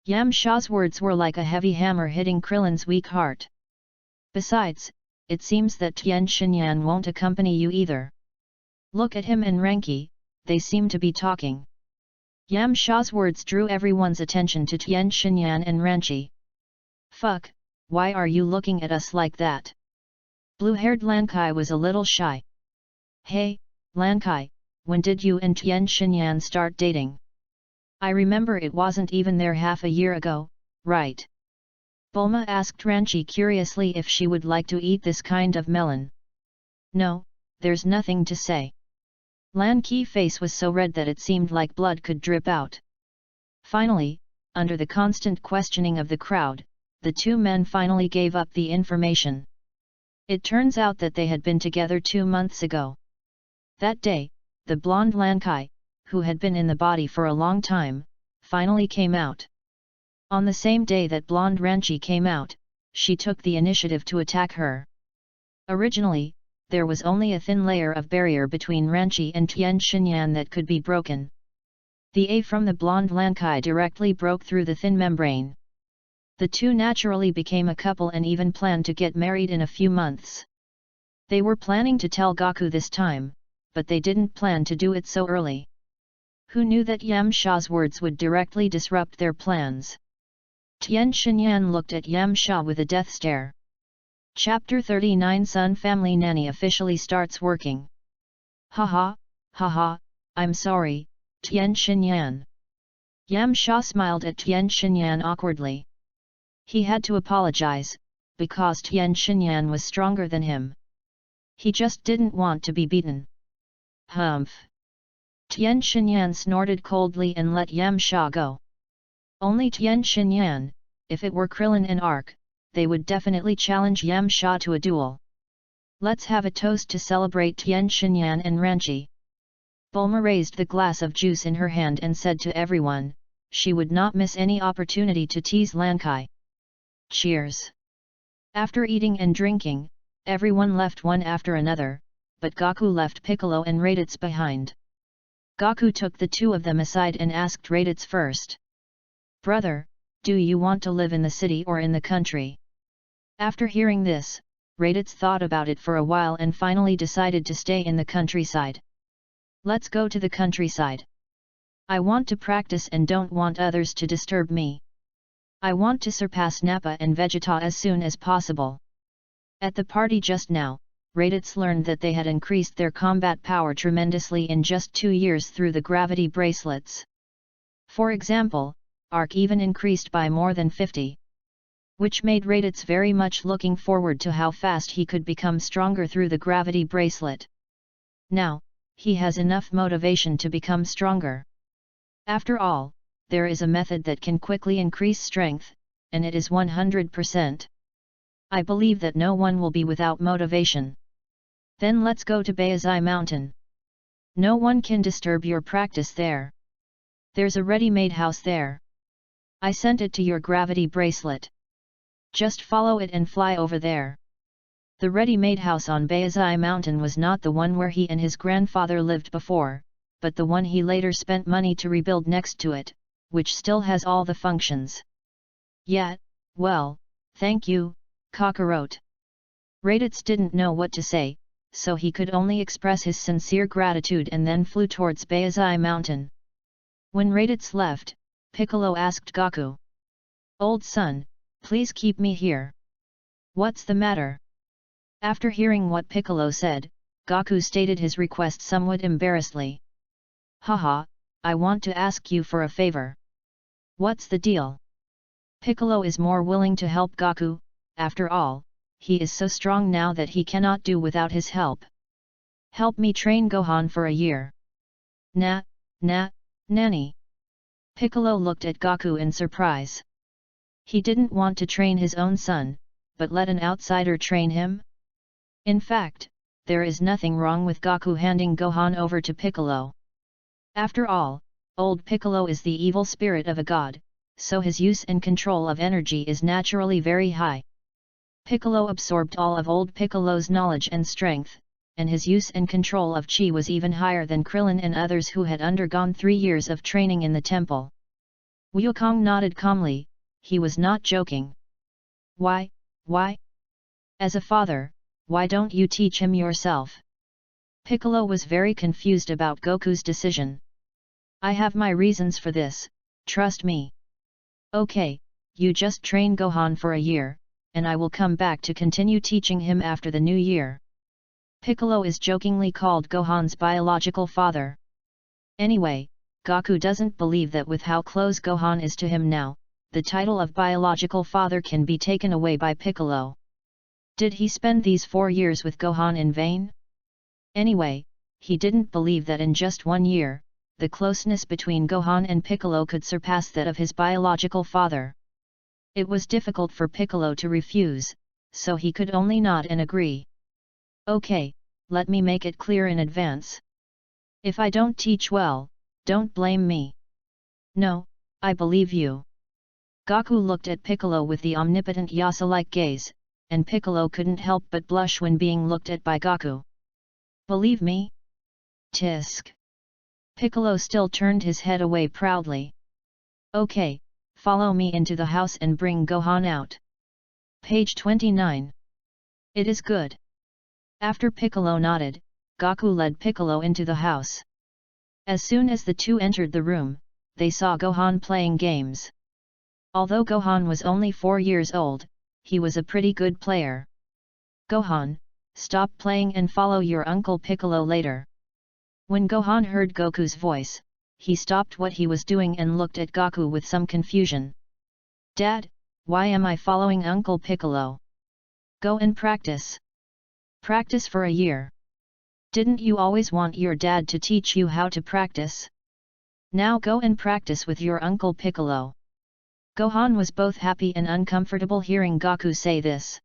Yamcha's words were like a heavy hammer hitting Krillin's weak heart. Besides, it seems that Tien Shinyan won't accompany you either. Look at him and Ranky, they seem to be talking. Yamcha's words drew everyone's attention to Tien Shinyan and Ranchi. Fuck, why are you looking at us like that? Blue-haired Lankai was a little shy. Hey, Lankai, when did you and Tien Shinyan start dating? I remember it wasn't even there half a year ago, right? Bulma asked Ranchi curiously if she would like to eat this kind of melon. No, there's nothing to say. Lan Ki's face was so red that it seemed like blood could drip out. Finally, under the constant questioning of the crowd, the two men finally gave up the information. It turns out that they had been together 2 months ago. That day, the blonde Lankai, who had been in the body for a long time, finally came out. On the same day that blonde Ranchi came out, she took the initiative to attack her. Originally, there was only a thin layer of barrier between Ranchi and Tien Shinyan that could be broken. The A from the blonde Lankai directly broke through the thin membrane. The two naturally became a couple and even planned to get married in a few months. They were planning to tell Goku this time, but they didn't plan to do it so early. Who knew that Yamcha's words would directly disrupt their plans? Tien Shinyan looked at Yamcha with a death stare. Chapter 39 Sun Family Nanny officially starts working. Haha, haha, I'm sorry, Tien Shinyan. Yamcha smiled at Tien Shinyan awkwardly. He had to apologize, because Tien Shinyan was stronger than him. He just didn't want to be beaten. Humph. Tien Shinyan snorted coldly and let Yamcha go. Only Tien Shinyan, if it were Krillin and Ark, they would definitely challenge Yamcha to a duel. Let's have a toast to celebrate Tien Shinyan and Ranchi. Bulma raised the glass of juice in her hand and said to everyone, she would not miss any opportunity to tease Lankai. Cheers! After eating and drinking, everyone left one after another, but Goku left Piccolo and Raditz behind. Goku took the two of them aside and asked Raditz first. Brother, do you want to live in the city or in the country? After hearing this, Raditz thought about it for a while and finally decided to stay in the countryside. Let's go to the countryside. I want to practice and don't want others to disturb me. I want to surpass Nappa and Vegeta as soon as possible. At the party just now, Raditz learned that they had increased their combat power tremendously in just 2 years through the gravity bracelets. For example, Ark even increased by more than 50. Which made Raditz very much looking forward to how fast he could become stronger through the gravity bracelet. Now, he has enough motivation to become stronger. After all, there is a method that can quickly increase strength, and it is 100%. I believe that no one will be without motivation. Then let's go to Bayazai Mountain. No one can disturb your practice there. There's a ready-made house there. I sent it to your gravity bracelet. Just follow it and fly over there. The ready-made house on Bayazai Mountain was not the one where he and his grandfather lived before, but the one he later spent money to rebuild next to it, which still has all the functions. Yet, well, thank you, Kakarot. Raditz didn't know what to say, so he could only express his sincere gratitude and then flew towards Bayazai Mountain. When Raditz left, Piccolo asked Gaku. "Old son, please keep me here." "What's the matter?" After hearing what Piccolo said, Gaku stated his request somewhat embarrassedly. "Haha, I want to ask you for a favor." "What's the deal?" Piccolo is more willing to help Gaku, after all, he is so strong now that he cannot do without his help. "Help me train Gohan for a year." Nanny. Piccolo looked at Gaku in surprise. He didn't want to train his own son, but let an outsider train him? In fact, there is nothing wrong with Gaku handing Gohan over to Piccolo. After all, old Piccolo is the evil spirit of a god, so his use and control of energy is naturally very high. Piccolo absorbed all of old Piccolo's knowledge and strength, and his use and control of chi was even higher than Krillin and others who had undergone 3 years of training in the temple. Wukong nodded calmly, he was not joking. Why? As a father, why don't you teach him yourself? Piccolo was very confused about Goku's decision. I have my reasons for this, trust me. Okay, you just train Gohan for a year, and I will come back to continue teaching him after the new year. Piccolo is jokingly called Gohan's biological father. Anyway, Gaku doesn't believe that with how close Gohan is to him now, the title of biological father can be taken away by Piccolo. Did he spend these 4 years with Gohan in vain? Anyway, he didn't believe that in just 1 year, the closeness between Gohan and Piccolo could surpass that of his biological father. It was difficult for Piccolo to refuse, so he could only nod and agree. Okay, let me make it clear in advance. If I don't teach well, don't blame me. No, I believe you. Gaku looked at Piccolo with the omnipotent Yasa-like gaze, and Piccolo couldn't help but blush when being looked at by Gaku. Believe me? Tisk. Piccolo still turned his head away proudly. Okay, follow me into the house and bring Gohan out. Page 29. It is good. After Piccolo nodded, Gaku led Piccolo into the house. As soon as the two entered the room, they saw Gohan playing games. Although Gohan was only 4 years old, he was a pretty good player. Gohan, stop playing and follow your uncle Piccolo later. When Gohan heard Goku's voice, he stopped what he was doing and looked at Gaku with some confusion. Dad, why am I following Uncle Piccolo? Go and practice. Practice for a year. Didn't you always want your dad to teach you how to practice? Now go and practice with your Uncle Piccolo. Gohan was both happy and uncomfortable hearing Gaku say this.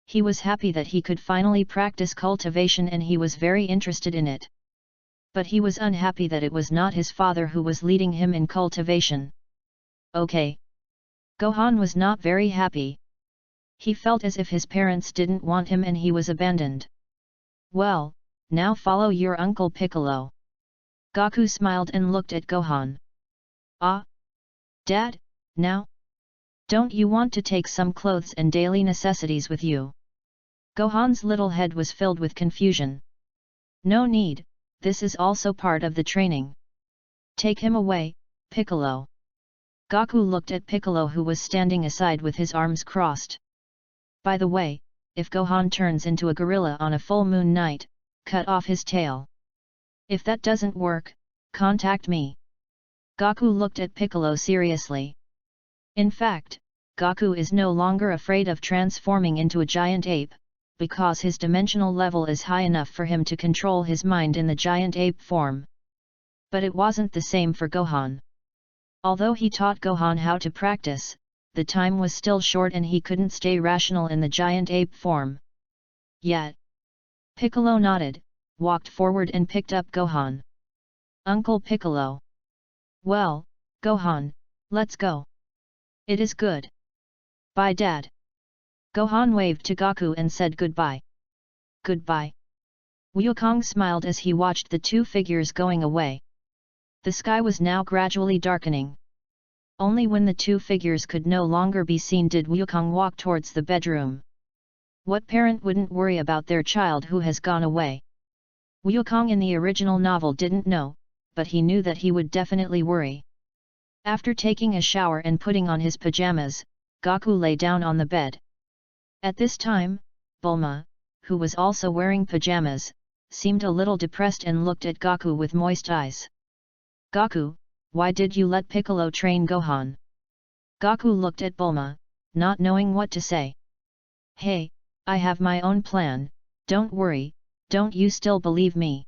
He was happy that he could finally practice cultivation and he was very interested in it. But he was unhappy that it was not his father who was leading him in cultivation. Okay. Gohan was not very happy. He felt as if his parents didn't want him and he was abandoned. Well, now follow your Uncle Piccolo. Gaku smiled and looked at Gohan. Ah? Dad, now? Don't you want to take some clothes and daily necessities with you? Gohan's little head was filled with confusion. No need, this is also part of the training. Take him away, Piccolo. Gaku looked at Piccolo who was standing aside with his arms crossed. By the way, if Gohan turns into a gorilla on a full moon night, cut off his tail. If that doesn't work, contact me. Gaku looked at Piccolo seriously. In fact, Gaku is no longer afraid of transforming into a giant ape, because his dimensional level is high enough for him to control his mind in the giant ape form. But it wasn't the same for Gohan. Although he taught Gohan how to practice, the time was still short and he couldn't stay rational in the giant ape form. Yet. Piccolo nodded, walked forward and picked up Gohan. Uncle Piccolo. Well, Gohan, let's go. It is good. Bye Dad. Gohan waved to Goku and said goodbye. Goodbye. Wukong smiled as he watched the two figures going away. The sky was now gradually darkening. Only when the two figures could no longer be seen did Wukong walk towards the bedroom. What parent wouldn't worry about their child who has gone away? Wukong in the original novel didn't know, but he knew that he would definitely worry. After taking a shower and putting on his pajamas, Goku lay down on the bed. At this time, Bulma, who was also wearing pajamas, seemed a little depressed and looked at Goku with moist eyes. Goku, why did you let Piccolo train Gohan? Goku looked at Bulma, not knowing what to say. Hey, I have my own plan, don't worry, don't you still believe me?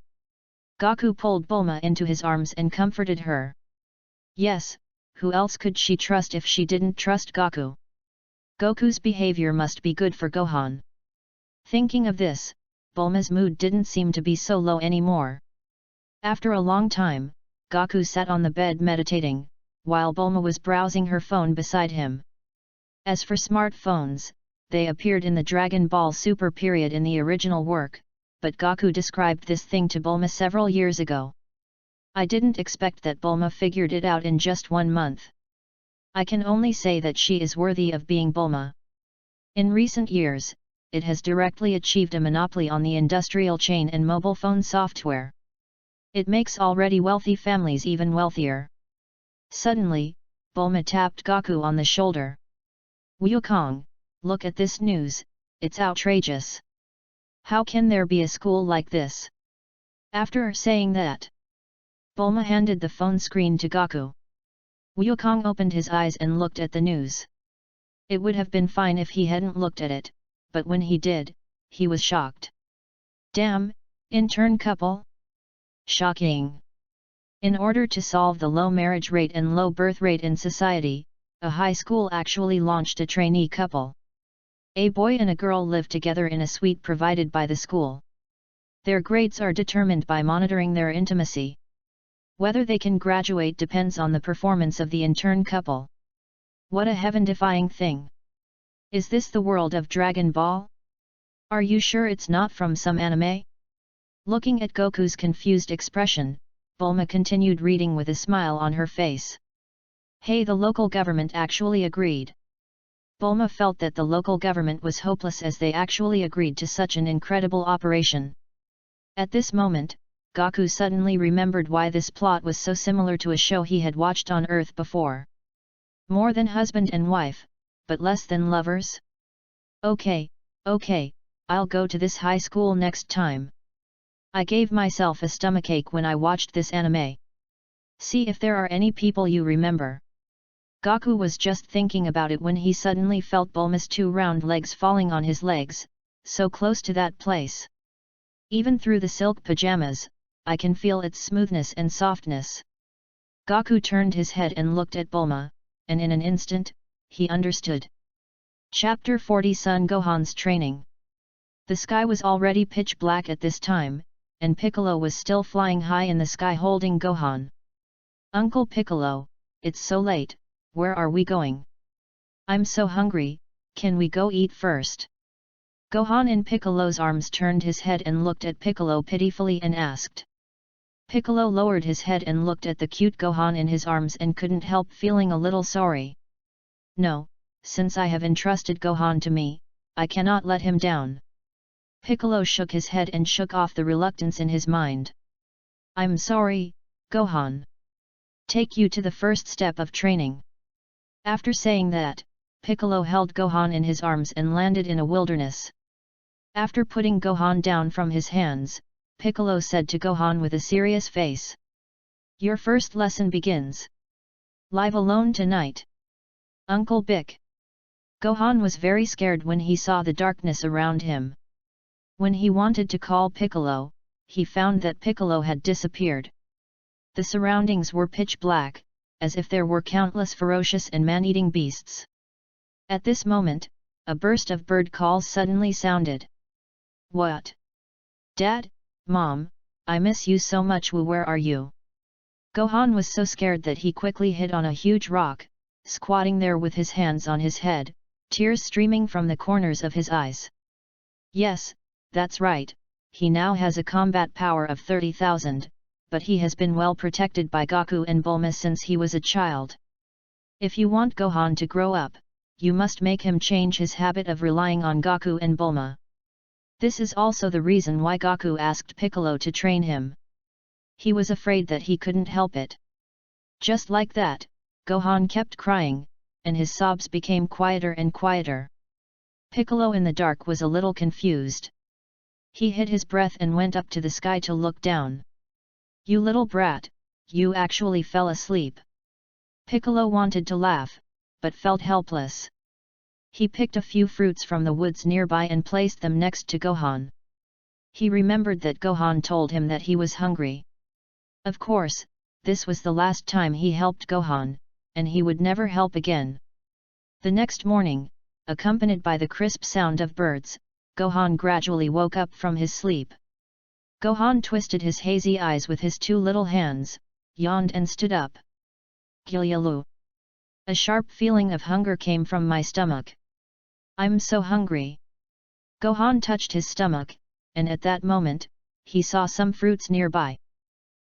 Goku pulled Bulma into his arms and comforted her. Yes, who else could she trust if she didn't trust Goku? Goku's behavior must be good for Gohan. Thinking of this, Bulma's mood didn't seem to be so low anymore. After a long time, Goku sat on the bed meditating, while Bulma was browsing her phone beside him. As for smartphones, they appeared in the Dragon Ball Super period in the original work, but Goku described this thing to Bulma several years ago. I didn't expect that Bulma figured it out in just 1 month. I can only say that she is worthy of being Bulma. In recent years, it has directly achieved a monopoly on the industrial chain and mobile phone software. It makes already wealthy families even wealthier. Suddenly, Bulma tapped Goku on the shoulder. Wukong, look at this news, it's outrageous. How can there be a school like this? After saying that, Bulma handed the phone screen to Goku. Wukong opened his eyes and looked at the news. It would have been fine if he hadn't looked at it, but when he did, he was shocked. Damn, intern couple? Shocking. In order to solve the low marriage rate and low birth rate in society, a high school actually launched a trainee couple. A boy and a girl live together in a suite provided by the school. Their grades are determined by monitoring their intimacy. Whether they can graduate depends on the performance of the intern couple. What a heaven-defying thing! Is this the world of Dragon Ball? Are you sure it's not from some anime? Looking at Goku's confused expression, Bulma continued reading with a smile on her face. Hey, the local government actually agreed. Bulma felt that the local government was hopeless as they actually agreed to such an incredible operation. At this moment, Goku suddenly remembered why this plot was so similar to a show he had watched on Earth before. More than husband and wife, but less than lovers? Okay, I'll go to this high school next time. I gave myself a stomachache when I watched this anime. See if there are any people you remember. Goku was just thinking about it when he suddenly felt Bulma's 2 round legs falling on his legs, so close to that place. Even through the silk pajamas, I can feel its smoothness and softness. Goku turned his head and looked at Bulma, and in an instant, he understood. Chapter 40 Son Gohan's Training. The sky was already pitch black at this time, and Piccolo was still flying high in the sky holding Gohan. Uncle Piccolo, it's so late, where are we going? I'm so hungry, can we go eat first? Gohan in Piccolo's arms turned his head and looked at Piccolo pitifully and asked. Piccolo lowered his head and looked at the cute Gohan in his arms and couldn't help feeling a little sorry. No, since I have entrusted Gohan to me, I cannot let him down. Piccolo shook his head and shook off the reluctance in his mind. I'm sorry, Gohan. Take you to the first step of training. After saying that, Piccolo held Gohan in his arms and landed in a wilderness. After putting Gohan down from his hands, Piccolo said to Gohan with a serious face. Your first lesson begins. Live alone tonight. Uncle Bick. Gohan was very scared when he saw the darkness around him. When he wanted to call Piccolo, he found that Piccolo had disappeared. The surroundings were pitch black, as if there were countless ferocious and man-eating beasts. At this moment, a burst of bird calls suddenly sounded. What? Dad, Mom, I miss you so much. Where are you? Gohan was so scared that he quickly hid on a huge rock, squatting there with his hands on his head, tears streaming from the corners of his eyes. Yes, that's right, he now has a combat power of 30,000, but he has been well protected by Goku and Bulma since he was a child. If you want Gohan to grow up, you must make him change his habit of relying on Goku and Bulma. This is also the reason why Goku asked Piccolo to train him. He was afraid that he couldn't help it. Just like that, Gohan kept crying, and his sobs became quieter and quieter. Piccolo in the dark was a little confused. He hid his breath and went up to the sky to look down. You little brat, you actually fell asleep. Piccolo wanted to laugh, but felt helpless. He picked a few fruits from the woods nearby and placed them next to Gohan. He remembered that Gohan told him that he was hungry. Of course, this was the last time he helped Gohan, and he would never help again. The next morning, accompanied by the crisp sound of birds, Gohan gradually woke up from his sleep. Gohan twisted his hazy eyes with his two little hands, yawned and stood up. Gilyalu. A sharp feeling of hunger came from my stomach. I'm so hungry. Gohan touched his stomach, and at that moment, he saw some fruits nearby.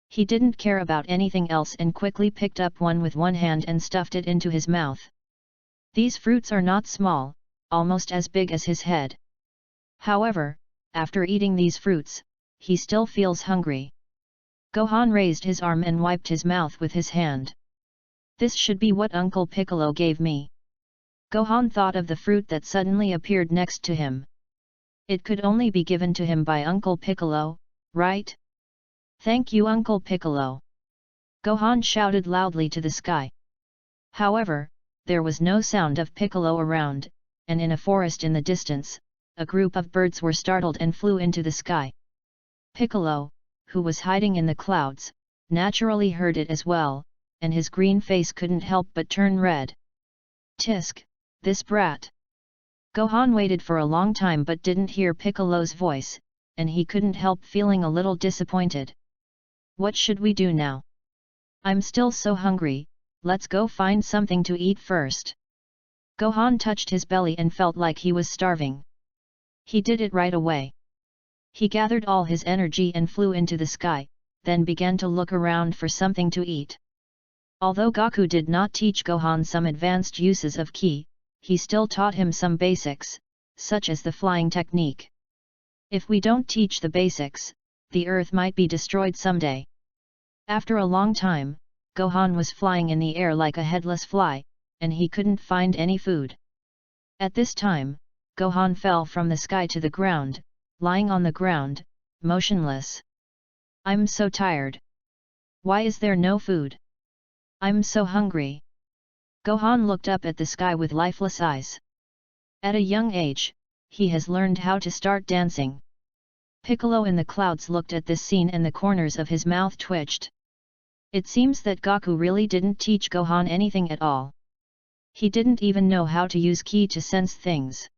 He didn't care about anything else and quickly picked up one with one hand and stuffed it into his mouth. These fruits are not small, almost as big as his head. However, after eating these fruits, he still feels hungry. Gohan raised his arm and wiped his mouth with his hand. This should be what Uncle Piccolo gave me. Gohan thought of the fruit that suddenly appeared next to him. It could only be given to him by Uncle Piccolo, right? Thank you, Uncle Piccolo. Gohan shouted loudly to the sky. However, there was no sound of Piccolo around, and in a forest in the distance, a group of birds were startled and flew into the sky. Piccolo, who was hiding in the clouds, naturally heard it as well, and his green face couldn't help but turn red. Tisk, this brat. Gohan waited for a long time but didn't hear Piccolo's voice, and he couldn't help feeling a little disappointed. What should we do now? I'm still so hungry, let's go find something to eat first. Gohan touched his belly and felt like he was starving. He did it right away. He gathered all his energy and flew into the sky, then began to look around for something to eat. Although Goku did not teach Gohan some advanced uses of ki, he still taught him some basics, such as the flying technique. If we don't teach the basics, the earth might be destroyed someday. After a long time, Gohan was flying in the air like a headless fly, and he couldn't find any food. At this time, Gohan fell from the sky to the ground, lying on the ground, motionless. I'm so tired. Why is there no food? I'm so hungry. Gohan looked up at the sky with lifeless eyes. At a young age, he has learned how to start dancing. Piccolo in the clouds looked at this scene and the corners of his mouth twitched. It seems that Goku really didn't teach Gohan anything at all. He didn't even know how to use ki to sense things.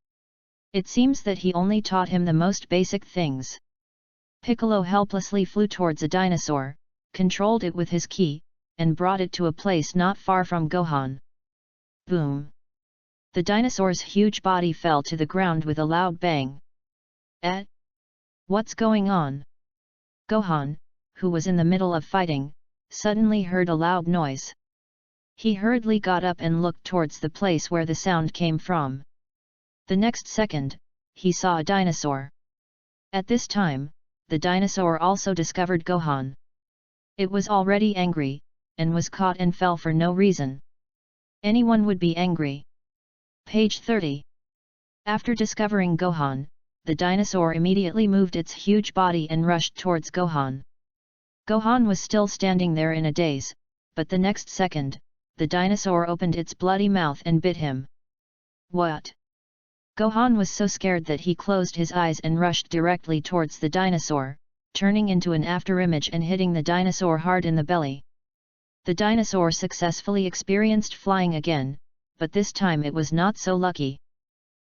It seems that he only taught him the most basic things. Piccolo helplessly flew towards a dinosaur, controlled it with his ki, and brought it to a place not far from Gohan. Boom! The dinosaur's huge body fell to the ground with a loud bang. What's going on? Gohan, who was in the middle of fighting, suddenly heard a loud noise. He hurriedly got up and looked towards the place where the sound came from. The next second, he saw a dinosaur. At this time, the dinosaur also discovered Gohan. It was already angry, and was caught and fell for no reason. Anyone would be angry. Page 30. After discovering Gohan, the dinosaur immediately moved its huge body and rushed towards Gohan. Gohan was still standing there in a daze, but the next second, the dinosaur opened its bloody mouth and bit him. What? Gohan was so scared that he closed his eyes and rushed directly towards the dinosaur, turning into an afterimage and hitting the dinosaur hard in the belly. The dinosaur successfully experienced flying again, but this time it was not so lucky.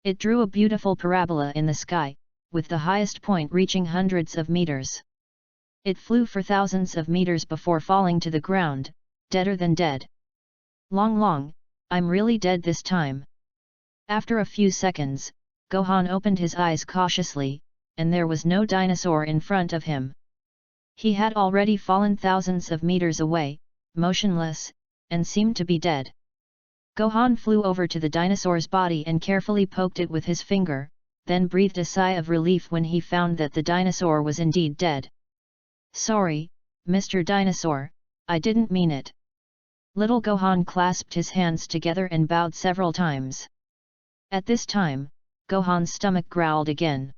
It drew a beautiful parabola in the sky, with the highest point reaching hundreds of meters. It flew for thousands of meters before falling to the ground, deader than dead. Long, I'm really dead this time. After a few seconds, Gohan opened his eyes cautiously, and there was no dinosaur in front of him. He had already fallen thousands of meters away, motionless, and seemed to be dead. Gohan flew over to the dinosaur's body and carefully poked it with his finger, then breathed a sigh of relief when he found that the dinosaur was indeed dead. "Sorry, Mr. Dinosaur, I didn't mean it." Little Gohan clasped his hands together and bowed several times. At this time, Gohan's stomach growled again.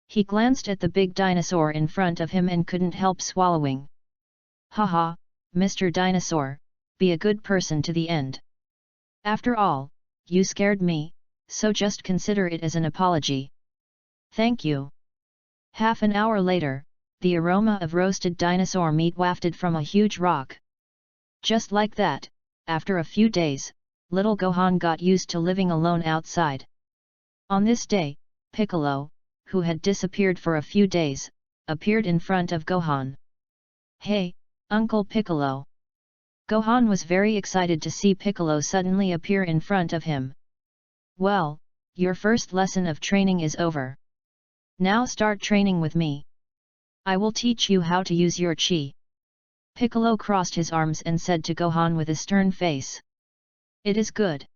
He glanced at the big dinosaur in front of him and couldn't help swallowing. "Haha, Mr. Dinosaur, be a good person to the end. After all, you scared me, so just consider it as an apology." "Thank you." Half an hour later, the aroma of roasted dinosaur meat wafted from a huge rock. Just like that, after a few days, little Gohan got used to living alone outside. On this day, Piccolo, who had disappeared for a few days, appeared in front of Gohan. "Hey, Uncle Piccolo!" Gohan was very excited to see Piccolo suddenly appear in front of him. "Well, your first lesson of training is over. Now start training with me. I will teach you how to use your chi." Piccolo crossed his arms and said to Gohan with a stern face. "It is good."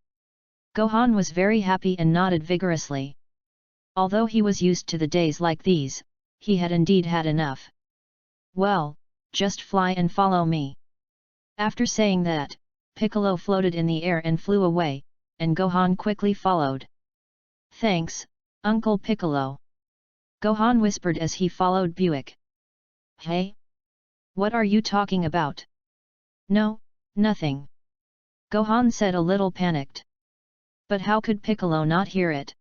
Gohan was very happy and nodded vigorously. Although he was used to the days like these, he had indeed had enough. "Well, just fly and follow me." After saying that, Piccolo floated in the air and flew away, and Gohan quickly followed. "Thanks, Uncle Piccolo." Gohan whispered as he followed Buick. "Hey? What are you talking about?" "No, nothing." Gohan said a little panicked. But how could Piccolo not hear it?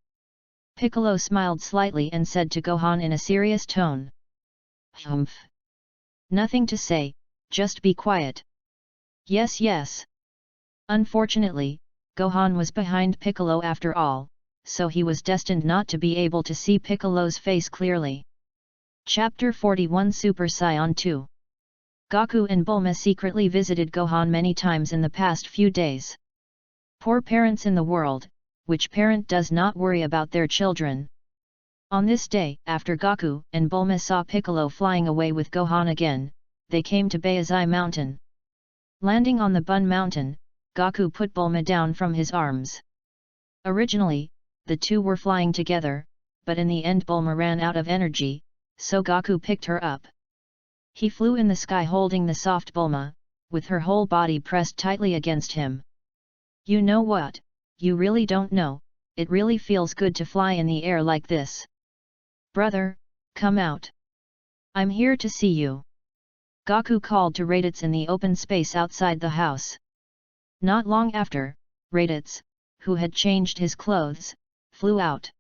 Piccolo smiled slightly and said to Gohan in a serious tone. "Humph! Nothing to say, just be quiet." "Yes, yes." Unfortunately, Gohan was behind Piccolo after all, so he was destined not to be able to see Piccolo's face clearly. Chapter 41 Super Saiyan 2. Goku and Bulma secretly visited Gohan many times in the past few days. Poor parents in the world, which parent does not worry about their children? On this day, after Goku and Bulma saw Piccolo flying away with Gohan again, they came to Bayazai Mountain. Landing on the Bun Mountain, Goku put Bulma down from his arms. Originally, the two were flying together, but in the end Bulma ran out of energy, so Goku picked her up. He flew in the sky holding the soft Bulma, with her whole body pressed tightly against him. "You know what, you really don't know, it really feels good to fly in the air like this. Brother, come out. I'm here to see you." Goku called to Raditz in the open space outside the house. Not long after, Raditz, who had changed his clothes, flew out.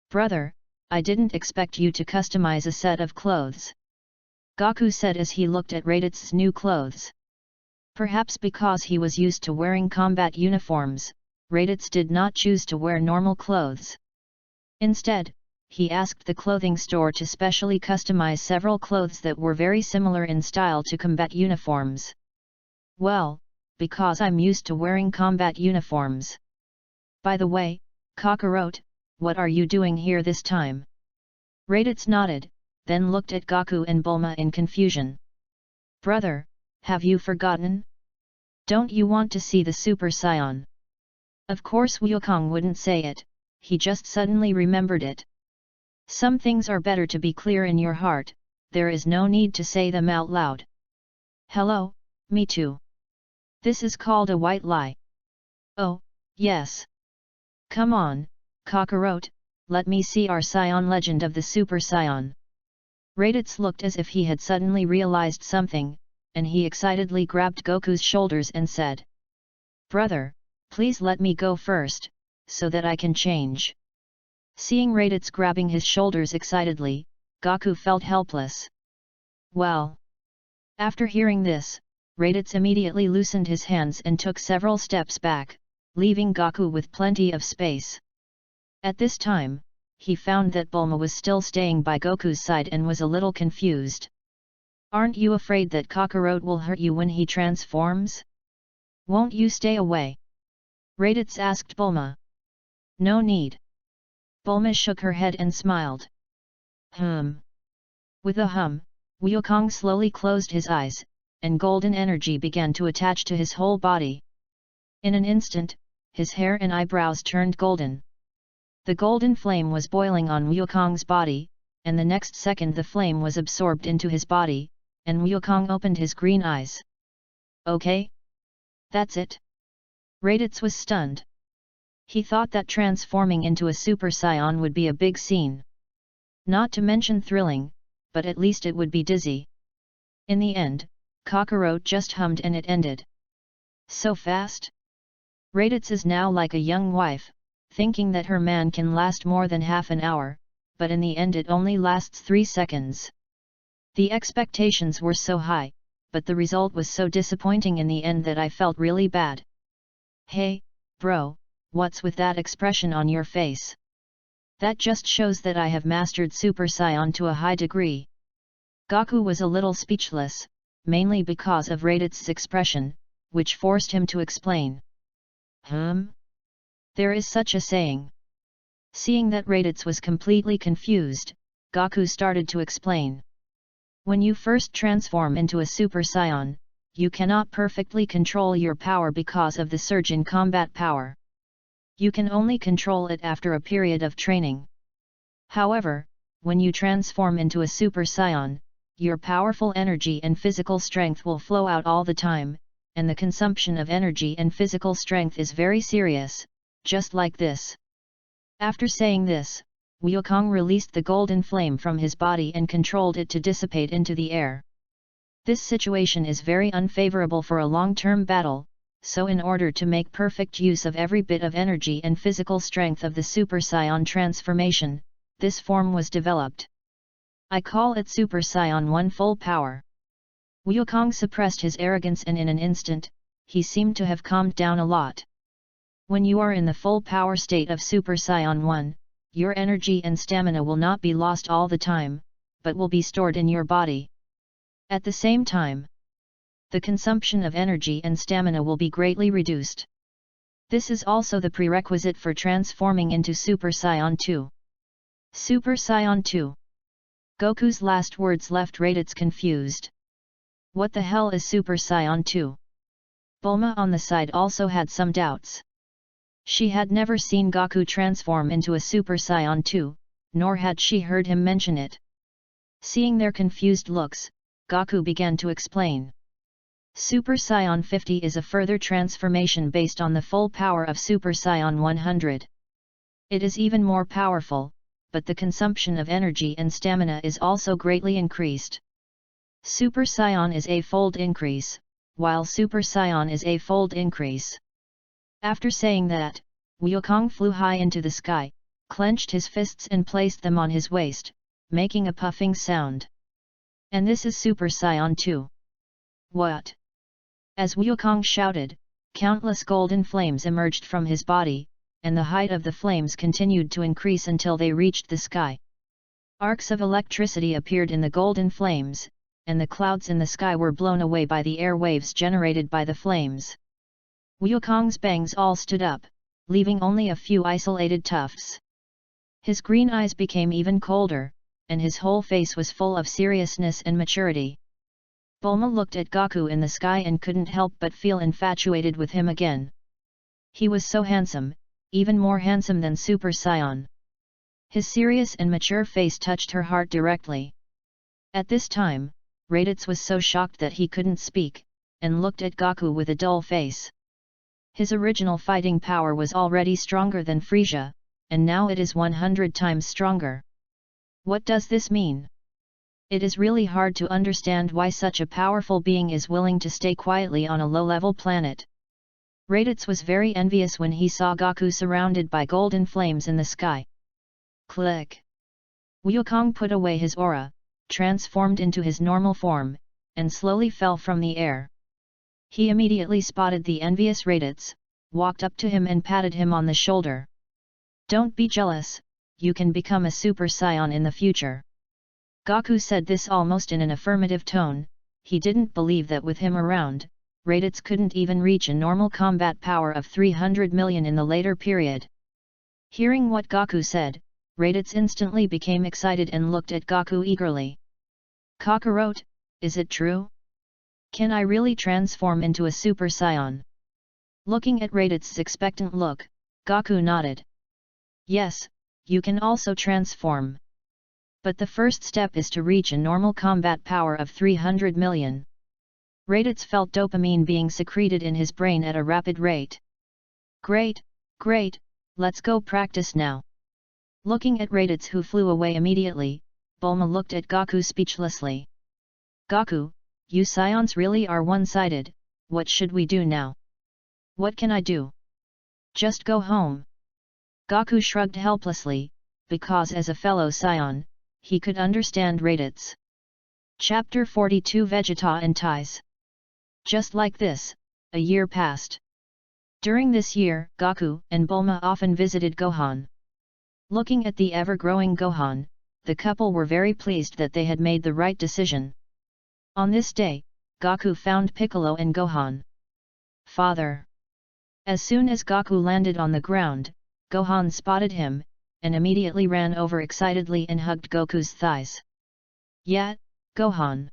"Brother, I didn't expect you to customize a set of clothes," Goku said as he looked at Raditz's new clothes. Perhaps because he was used to wearing combat uniforms, Raditz did not choose to wear normal clothes. Instead, he asked the clothing store to specially customize several clothes that were very similar in style to combat uniforms. "Well, because I'm used to wearing combat uniforms. By the way, Kakarot, what are you doing here this time?" Raditz nodded, then looked at Goku and Bulma in confusion. "Brother, have you forgotten? Don't you want to see the Super Saiyan?" Of course Wukong wouldn't say it, he just suddenly remembered it. Some things are better to be clear in your heart, there is no need to say them out loud. "Hello, me too. This is called a white lie." "Oh, yes. Come on, Kakarot, let me see our Saiyan legend of the Super Saiyan." Raditz looked as if he had suddenly realized something, and he excitedly grabbed Goku's shoulders and said, "Brother, please let me go first, so that I can change." Seeing Raditz grabbing his shoulders excitedly, Goku felt helpless. "Well." After hearing this, Raditz immediately loosened his hands and took several steps back, leaving Goku with plenty of space. At this time, he found that Bulma was still staying by Goku's side and was a little confused. "Aren't you afraid that Kakarot will hurt you when he transforms? Won't you stay away?" Raditz asked Bulma. No need. Bulma shook her head and smiled. With a hum, Wukong slowly closed his eyes, and golden energy began to attach to his whole body. In an instant, his hair and eyebrows turned golden. The golden flame was boiling on Wukong's body, and the next second the flame was absorbed into his body, and Wukong opened his green eyes. Okay? That's it? Raditz was stunned. He thought that transforming into a Super Saiyan would be a big scene. Not to mention thrilling, but at least it would be dizzy. In the end, Kakarot just hummed and it ended. So fast? Raditz is now like a young wife, thinking that her man can last more than half an hour, but in the end it only lasts 3 seconds. The expectations were so high, but the result was so disappointing in the end that I felt really bad. Hey, bro, what's with that expression on your face? That just shows that I have mastered Super Saiyan to a high degree. Goku was a little speechless, mainly because of Raditz's expression, which forced him to explain. There is such a saying. Seeing that Raditz was completely confused, Goku started to explain. When you first transform into a Super Saiyan, you cannot perfectly control your power because of the surge in combat power. You can only control it after a period of training. However, when you transform into a Super Saiyan, your powerful energy and physical strength will flow out all the time, and the consumption of energy and physical strength is very serious, just like this. After saying this, Wukong released the golden flame from his body and controlled it to dissipate into the air. This situation is very unfavorable for a long-term battle, so in order to make perfect use of every bit of energy and physical strength of the Super Saiyan transformation, this form was developed. I call it Super Saiyan 1 Full Power. Wukong suppressed his arrogance and in an instant, he seemed to have calmed down a lot. When you are in the full power state of Super Saiyan 1, your energy and stamina will not be lost all the time, but will be stored in your body. At the same time, the consumption of energy and stamina will be greatly reduced. This is also the prerequisite for transforming into Super Saiyan 2. Super Saiyan 2. Goku's last words left Raditz confused. What the hell is Super Saiyan 2? Bulma on the side also had some doubts. She had never seen Goku transform into a Super Saiyan 2, nor had she heard him mention it. Seeing their confused looks, Goku began to explain. Super Saiyan 50 is a further transformation based on the full power of Super Saiyan 100. It is even more powerful, but the consumption of energy and stamina is also greatly increased. Super Saiyan is a fold increase, while Super Saiyan is a fold increase. After saying that, Wukong flew high into the sky, clenched his fists and placed them on his waist, making a puffing sound. And this is Super Saiyan 2. What? As Wukong shouted, countless golden flames emerged from his body, and the height of the flames continued to increase until they reached the sky. Arcs of electricity appeared in the golden flames, and the clouds in the sky were blown away by the air waves generated by the flames. Wukong's bangs all stood up, leaving only a few isolated tufts. His green eyes became even colder, and his whole face was full of seriousness and maturity. Bulma looked at Goku in the sky and couldn't help but feel infatuated with him again. He was so handsome, even more handsome than Super Saiyan. His serious and mature face touched her heart directly. At this time, Raditz was so shocked that he couldn't speak, and looked at Goku with a dull face. His original fighting power was already stronger than Frieza, and now it is 100 times stronger. What does this mean? It is really hard to understand why such a powerful being is willing to stay quietly on a low-level planet. Raditz was very envious when he saw Goku surrounded by golden flames in the sky. Click! Wukong put away his aura, transformed into his normal form, and slowly fell from the air. He immediately spotted the envious Raditz, walked up to him and patted him on the shoulder. Don't be jealous, you can become a Super Saiyan in the future. Goku said this almost in an affirmative tone. He didn't believe that with him around, Raditz couldn't even reach a normal combat power of 300 million in the later period. Hearing what Gaku said, Raditz instantly became excited and looked at Gaku eagerly. Kakarot, is it true? Can I really transform into a Super Saiyan? Looking at Raditz's expectant look, Gaku nodded. Yes, you can also transform. But the first step is to reach a normal combat power of 300 million. Raditz felt dopamine being secreted in his brain at a rapid rate. Great, great, let's go practice now. Looking at Raditz, who flew away immediately, Bulma looked at Gaku speechlessly. Gaku, you Saiyans really are one-sided, what should we do now? What can I do? Just go home. Gaku shrugged helplessly, because as a fellow Saiyan, he could understand Raditz. Chapter 42 Vegeta and Ties. Just like this, a year passed. During this year, Gaku and Bulma often visited Gohan. Looking at the ever-growing Gohan, the couple were very pleased that they had made the right decision. On this day, Gaku found Piccolo and Gohan. Father. As soon as Gaku landed on the ground, Gohan spotted him, and immediately ran over excitedly and hugged Goku's thighs. Yeah, Gohan.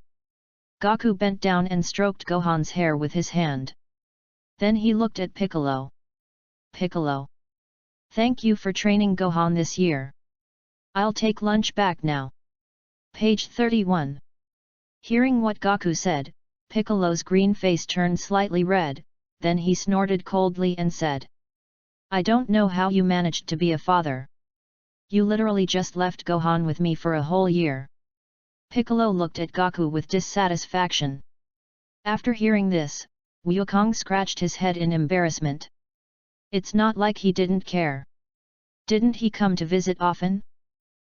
Gaku bent down and stroked Gohan's hair with his hand. Then he looked at Piccolo. Piccolo. Thank you for training Gohan this year. I'll take lunch back now. Page 31. Hearing what Gaku said, Piccolo's green face turned slightly red, then he snorted coldly and said. I don't know how you managed to be a father. You literally just left Gohan with me for a whole year. Piccolo looked at Gaku with dissatisfaction. After hearing this, Wukong scratched his head in embarrassment. It's not like he didn't care. Didn't he come to visit often?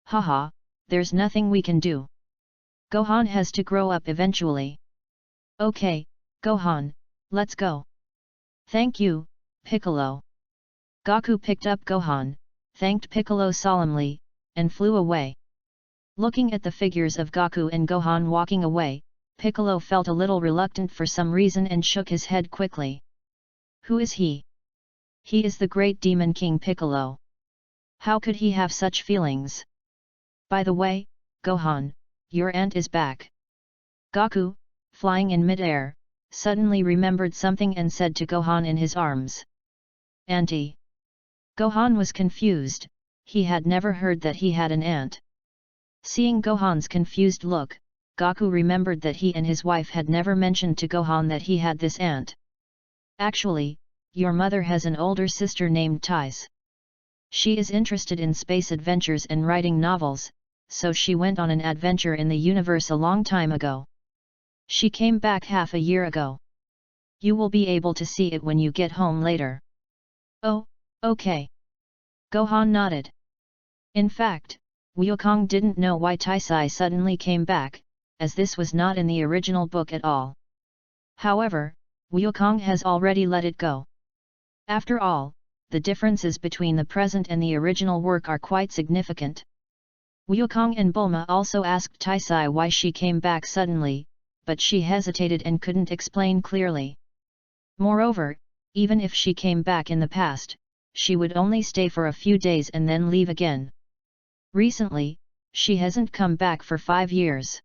Haha, there's nothing we can do. Gohan has to grow up eventually. Okay, Gohan, let's go. Thank you, Piccolo. Gaku picked up Gohan, thanked Piccolo solemnly, and flew away. Looking at the figures of Gaku and Gohan walking away, Piccolo felt a little reluctant for some reason and shook his head quickly. Who is he? He is the great demon king Piccolo. How could he have such feelings? By the way, Gohan, your aunt is back. Gaku, flying in mid-air, suddenly remembered something and said to Gohan in his arms. Auntie. Gohan was confused, he had never heard that he had an aunt. Seeing Gohan's confused look, Gaku remembered that he and his wife had never mentioned to Gohan that he had this aunt. Actually, your mother has an older sister named Ties. She is interested in space adventures and writing novels, so she went on an adventure in the universe a long time ago. She came back half a year ago. You will be able to see it when you get home later. Oh, okay. Gohan nodded. In fact, Wukong didn't know why Taisai suddenly came back, as this was not in the original book at all. However, Wukong has already let it go. After all, the differences between the present and the original work are quite significant. Wukong and Bulma also asked Taisai why she came back suddenly, but she hesitated and couldn't explain clearly. Moreover, even if she came back in the past, she would only stay for a few days and then leave again. Recently, she hasn't come back for 5 years.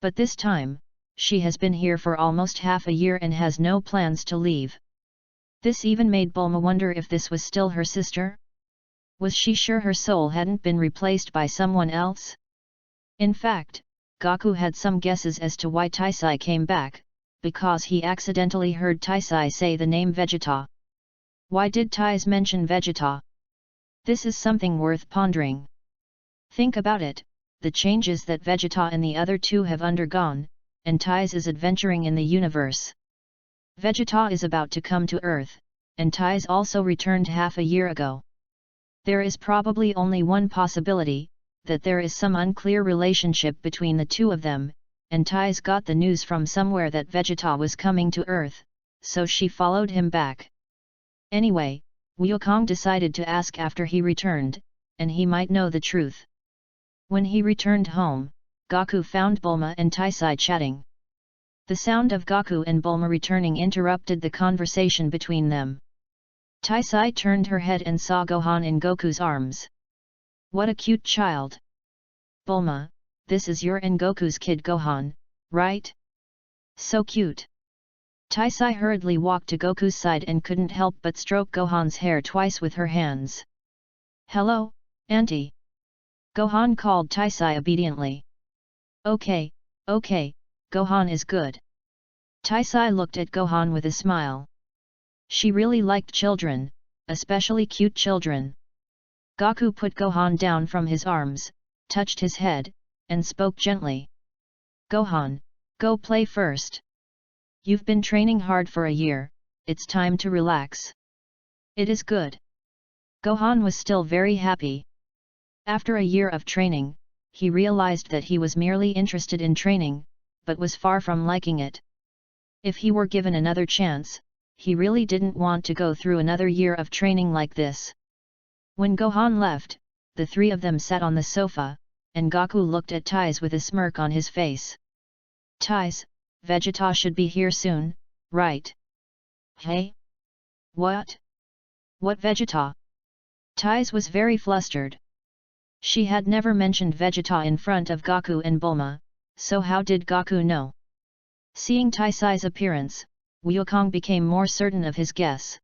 But this time, she has been here for almost half a year and has no plans to leave. This even made Bulma wonder if this was still her sister? Was she sure her soul hadn't been replaced by someone else? In fact, Gaku had some guesses as to why Taisai came back, because he accidentally heard Taisai say the name Vegeta. Why did Tais mention Vegeta? This is something worth pondering. Think about it, the changes that Vegeta and the other two have undergone, and Tais is adventuring in the universe. Vegeta is about to come to Earth, and Tais also returned half a year ago. There is probably only one possibility, that there is some unclear relationship between the two of them, and Tais got the news from somewhere that Vegeta was coming to Earth, so she followed him back. Anyway, Wukong decided to ask after he returned, and he might know the truth. When he returned home, Gaku found Bulma and Taisai chatting. The sound of Gaku and Bulma returning interrupted the conversation between them. Taisai turned her head and saw Gohan in Goku's arms. What a cute child! Bulma, this is your and Goku's kid Gohan, right? So cute! Taisai hurriedly walked to Goku's side and couldn't help but stroke Gohan's hair twice with her hands. Hello, Auntie! Gohan called Taisai obediently. Okay, Gohan is good. Taisai looked at Gohan with a smile. She really liked children, especially cute children. Goku put Gohan down from his arms, touched his head, and spoke gently. Gohan, go play first. You've been training hard for a year, it's time to relax. It is good. Gohan was still very happy. After a year of training, he realized that he was merely interested in training, but was far from liking it. If he were given another chance, he really didn't want to go through another year of training like this. When Gohan left, the three of them sat on the sofa, and Goku looked at Tais with a smirk on his face. Tais, Vegeta should be here soon, right? Hey? What? What Vegeta? Tais was very flustered. She had never mentioned Vegeta in front of Goku and Bulma, so how did Goku know? Seeing Taisai's appearance, Wukong became more certain of his guess.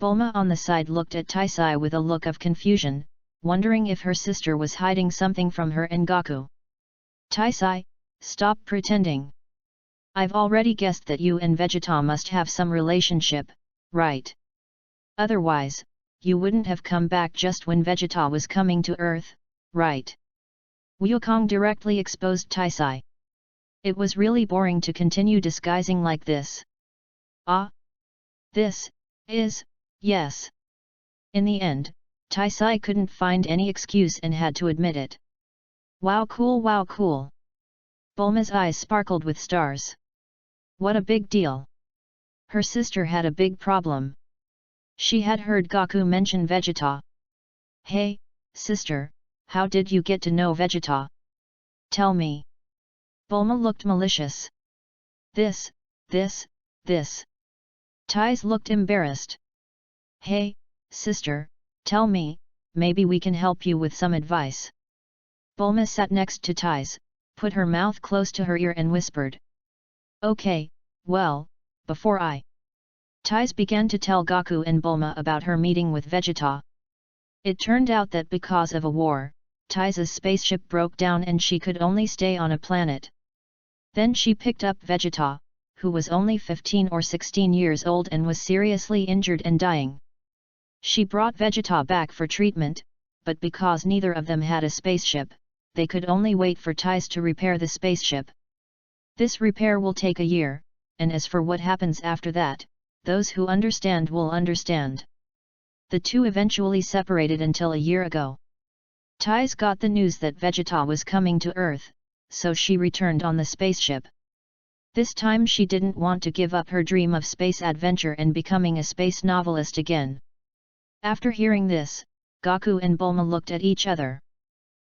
Bulma on the side looked at Taisai with a look of confusion, wondering if her sister was hiding something from her and Goku. Taisai, stop pretending. I've already guessed that you and Vegeta must have some relationship, right? Otherwise, you wouldn't have come back just when Vegeta was coming to Earth, right? Wukong directly exposed Taisai. It was really boring to continue disguising like this. This is, yes. In the end, Taisai couldn't find any excuse and had to admit it. Wow cool. Bulma's eyes sparkled with stars. What a big deal. Her sister had a big problem. She had heard Goku mention Vegeta. Hey, sister, how did you get to know Vegeta? Tell me. Bulma looked malicious. This. Tais looked embarrassed. Hey, sister, tell me, maybe we can help you with some advice. Bulma sat next to Tais, put her mouth close to her ear and whispered. Okay, well, before Tais began to tell Goku and Bulma about her meeting with Vegeta. It turned out that because of a war, Tais' spaceship broke down and she could only stay on a planet. Then she picked up Vegeta, who was only 15 or 16 years old and was seriously injured and dying. She brought Vegeta back for treatment, but because neither of them had a spaceship, they could only wait for Tais to repair the spaceship. This repair will take a year, and as for what happens after that, those who understand will understand. The two eventually separated until a year ago. Tais got the news that Vegeta was coming to Earth, so she returned on the spaceship. This time she didn't want to give up her dream of space adventure and becoming a space novelist again. After hearing this, Goku and Bulma looked at each other.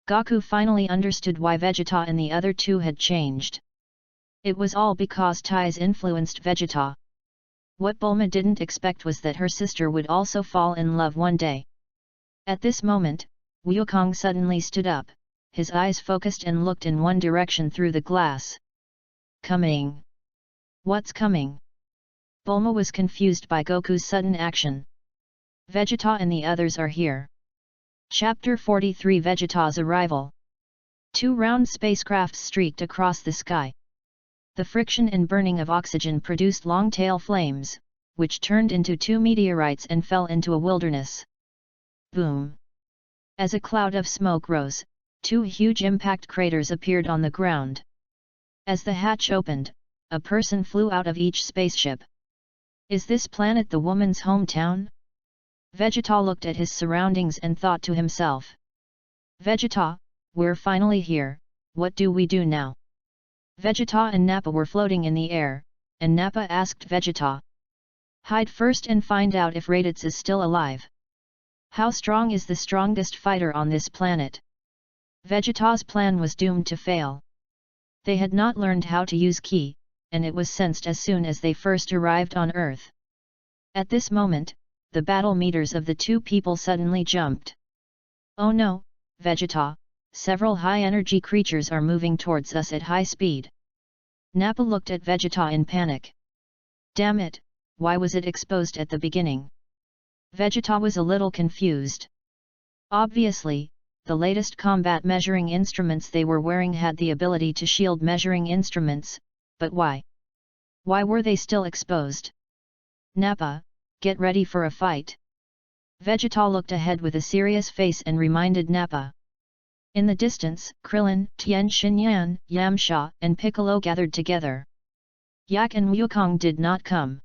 Goku finally understood why Vegeta and the other two had changed. It was all because Tais influenced Vegeta. What Bulma didn't expect was that her sister would also fall in love one day. At this moment, Wukong suddenly stood up, his eyes focused and looked in one direction through the glass. Coming. What's coming? Bulma was confused by Goku's sudden action. Vegeta and the others are here. Chapter 43 Vegeta's arrival. Two round spacecrafts streaked across the sky. The friction and burning of oxygen produced long tail flames, which turned into two meteorites and fell into a wilderness. Boom! As a cloud of smoke rose, two huge impact craters appeared on the ground. As the hatch opened, a person flew out of each spaceship. Is this planet the woman's hometown? Vegeta looked at his surroundings and thought to himself. Vegeta, we're finally here, what do we do now? Vegeta and Nappa were floating in the air, and Nappa asked Vegeta. Hide first and find out if Raditz is still alive. How strong is the strongest fighter on this planet? Vegeta's plan was doomed to fail. They had not learned how to use ki, and it was sensed as soon as they first arrived on Earth. At this moment, the battle meters of the two people suddenly jumped. Oh no, Vegeta, several high-energy creatures are moving towards us at high speed. Nappa looked at Vegeta in panic. Damn it, why was it exposed at the beginning? Vegeta was a little confused. Obviously, the latest combat measuring instruments they were wearing had the ability to shield measuring instruments, but why? Why were they still exposed? Nappa, get ready for a fight. Vegeta looked ahead with a serious face and reminded Nappa. In the distance, Krillin, Tien Shinyan, Yamcha, and Piccolo gathered together. Yak and Wukong did not come.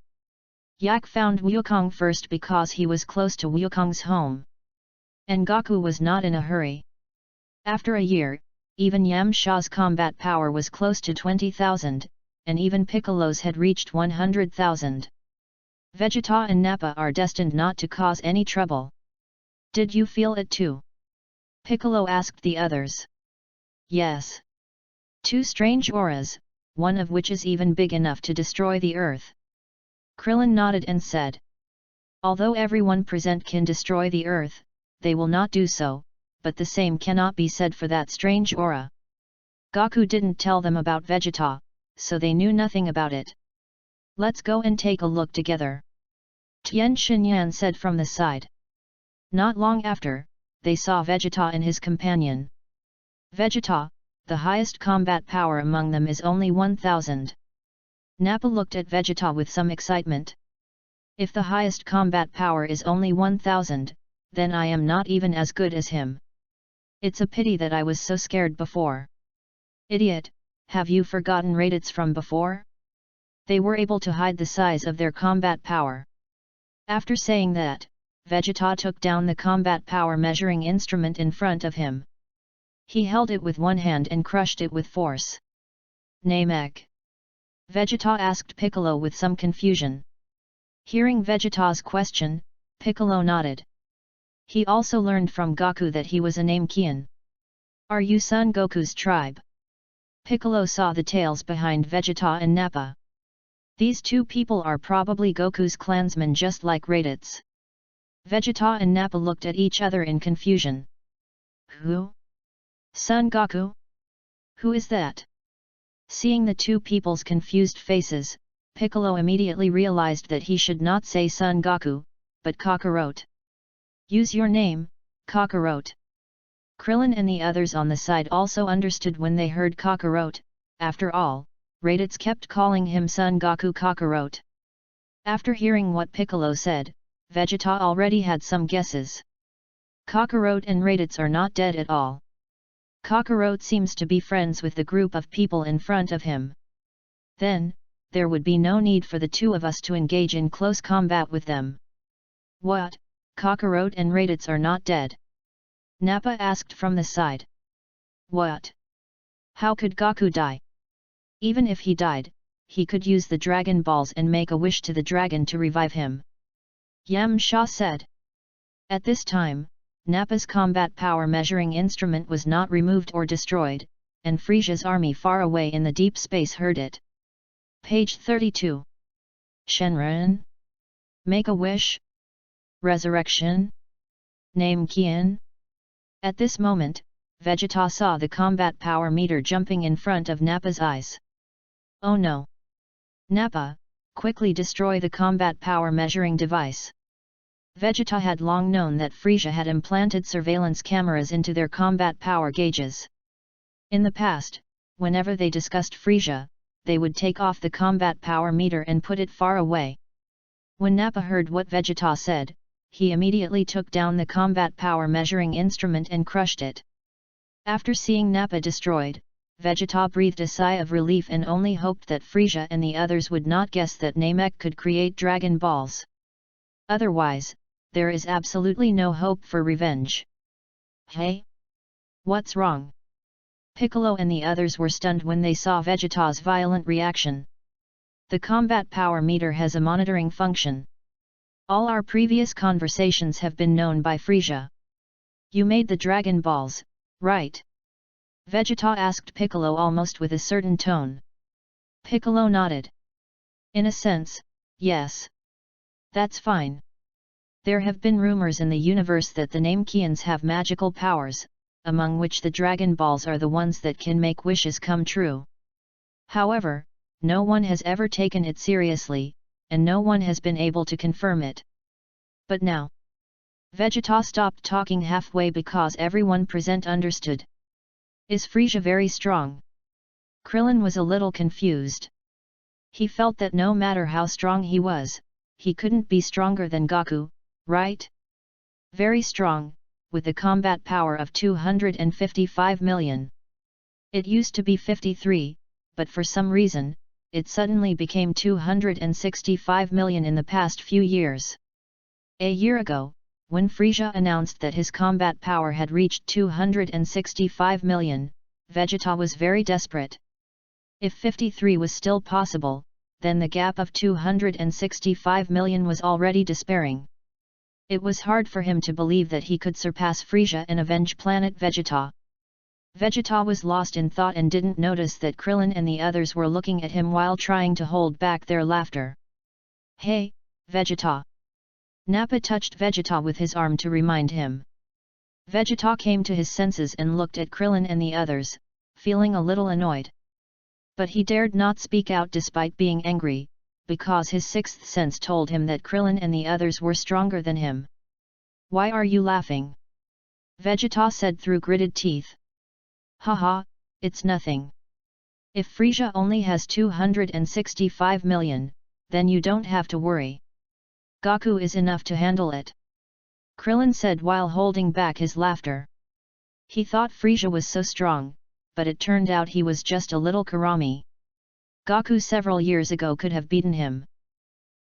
Yak found Wukong first because he was close to Wukong's home. And Goku was not in a hurry. After a year, even Yamcha's combat power was close to 20,000, and even Piccolo's had reached 100,000. Vegeta and Nappa are destined not to cause any trouble. Did you feel it too? Piccolo asked the others. Yes. Two strange auras, one of which is even big enough to destroy the earth. Krillin nodded and said. Although everyone present can destroy the earth, they will not do so, but the same cannot be said for that strange aura. Goku didn't tell them about Vegeta, so they knew nothing about it. Let's go and take a look together. Tien Shinyan said from the side. Not long after, they saw Vegeta and his companion. Vegeta, the highest combat power among them is only 1,000. Nappa looked at Vegeta with some excitement. If the highest combat power is only 1,000, then I am not even as good as him. It's a pity that I was so scared before. Idiot, have you forgotten Raditz from before? They were able to hide the size of their combat power. After saying that, Vegeta took down the combat power measuring instrument in front of him. He held it with one hand and crushed it with force. Namek? Vegeta asked Piccolo with some confusion. Hearing Vegeta's question, Piccolo nodded. He also learned from Goku that he was a Namekian. Are you Son Goku's tribe? Piccolo saw the tails behind Vegeta and Nappa. These two people are probably Goku's clansmen just like Raditz. Vegeta and Nappa looked at each other in confusion. Who? Son Goku? Who is that? Seeing the two people's confused faces, Piccolo immediately realized that he should not say Son Goku, but Kakarot. Use your name, Kakarot. Krillin and the others on the side also understood when they heard Kakarot. After all, Raditz kept calling him Son Goku Kakarot. After hearing what Piccolo said, Vegeta already had some guesses. Kakarot and Raditz are not dead at all. Kakarot seems to be friends with the group of people in front of him. Then, there would be no need for the two of us to engage in close combat with them. What, Kakarot and Raditz are not dead? Nappa asked from the side. What? How could Goku die? Even if he died, he could use the Dragon Balls and make a wish to the dragon to revive him. Yamcha said. At this time, Nappa's combat power measuring instrument was not removed or destroyed, and Frisia's army far away in the deep space heard it. Page 32. Shenron? Make a wish? Resurrection? Namekian? At this moment, Vegeta saw the combat power meter jumping in front of Nappa's eyes. Oh no! Nappa, quickly destroy the combat power measuring device. Vegeta had long known that Frisia had implanted surveillance cameras into their combat power gauges. In the past, whenever they discussed Frisia, they would take off the combat power meter and put it far away. When Nappa heard what Vegeta said, he immediately took down the combat power measuring instrument and crushed it. After seeing Nappa destroyed, Vegeta breathed a sigh of relief and only hoped that Frisia and the others would not guess that Namek could create Dragon Balls. Otherwise, there is absolutely no hope for revenge. Hey? What's wrong? Piccolo and the others were stunned when they saw Vegeta's violent reaction. The combat power meter has a monitoring function. All our previous conversations have been known by Frisia. You made the Dragon Balls, right? Vegeta asked Piccolo almost with a certain tone. Piccolo nodded. In a sense, yes. That's fine. There have been rumors in the universe that the Namekians have magical powers, among which the Dragon Balls are the ones that can make wishes come true. However, no one has ever taken it seriously, and no one has been able to confirm it. But now, Vegeta stopped talking halfway because everyone present understood. Is Frieza very strong? Krillin was a little confused. He felt that no matter how strong he was, he couldn't be stronger than Goku, right? Very strong, with a combat power of 255 million. It used to be 53, but for some reason, it suddenly became 265 million in the past few years. A year ago, when Frieza announced that his combat power had reached 265 million, Vegeta was very desperate. If 53 was still possible, then the gap of 265 million was already despairing. It was hard for him to believe that he could surpass Frieza and avenge planet Vegeta. Vegeta was lost in thought and didn't notice that Krillin and the others were looking at him while trying to hold back their laughter. Hey, Vegeta! Nappa touched Vegeta with his arm to remind him. Vegeta came to his senses and looked at Krillin and the others, feeling a little annoyed. But he dared not speak out despite being angry, because his sixth sense told him that Krillin and the others were stronger than him. Why are you laughing? Vegeta said through gritted teeth. Haha, it's nothing. If Frieza only has 265 million, then you don't have to worry. Goku is enough to handle it. Krillin said while holding back his laughter. He thought Frieza was so strong, but it turned out he was just a little Karami. Goku several years ago could have beaten him.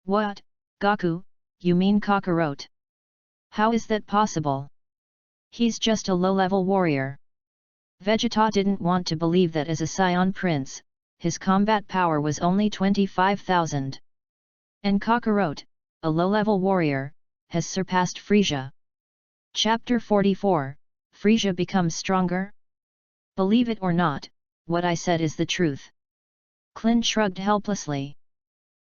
What, Goku, you mean Kakarot? How is that possible? He's just a low-level warrior. Vegeta didn't want to believe that as a Saiyan Prince, his combat power was only 25,000. And Kakarot, a low-level warrior, has surpassed Frieza. Chapter 44, Frieza becomes stronger? Believe it or not, what I said is the truth. Klin shrugged helplessly.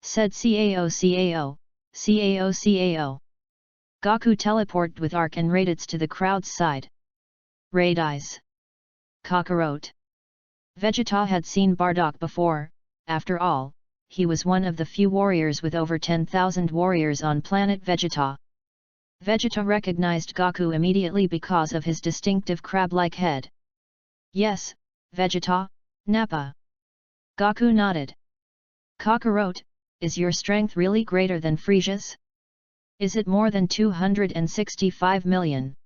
Said Cao Cao, Cao Cao. Goku teleported with Arc and Raditz to the crowd's side. Raid eyes. Kakarot. Vegeta had seen Bardock before, after all, he was one of the few warriors with over 10,000 warriors on planet Vegeta. Vegeta recognized Goku immediately because of his distinctive crab-like head. Yes, Vegeta, Nappa. Goku nodded. Kakarot, is your strength really greater than Frieza's? Is it more than 265 million?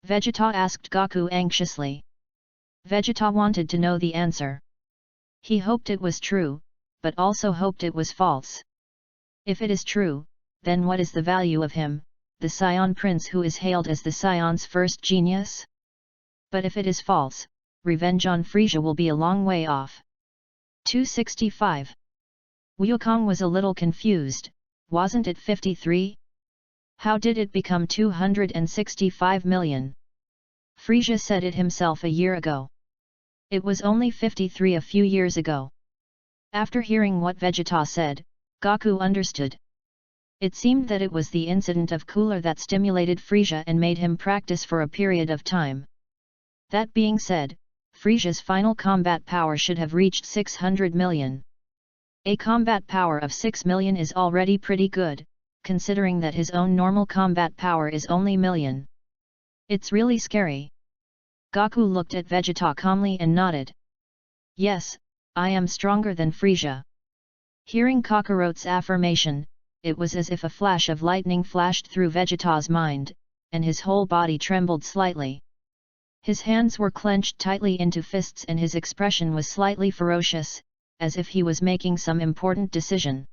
Vegeta asked Goku anxiously. Vegeta wanted to know the answer. He hoped it was true, but also hoped it was false. If it is true, then what is the value of him, the Saiyan Prince who is hailed as the Saiyan's first genius? But if it is false, revenge on Frieza will be a long way off. 265. Wukong was a little confused, wasn't it 53? How did it become 265 million? Frieza said it himself a year ago. It was only 53 a few years ago. After hearing what Vegeta said, Goku understood. It seemed that it was the incident of Cooler that stimulated Frieza and made him practice for a period of time. That being said, Frieza's final combat power should have reached 600 million. A combat power of 6 million is already pretty good, considering that his own normal combat power is only million. It's really scary. Goku looked at Vegeta calmly and nodded. Yes, I am stronger than Frieza. Hearing Kakarot's affirmation, it was as if a flash of lightning flashed through Vegeta's mind, and his whole body trembled slightly. His hands were clenched tightly into fists and his expression was slightly ferocious, as if he was making some important decision.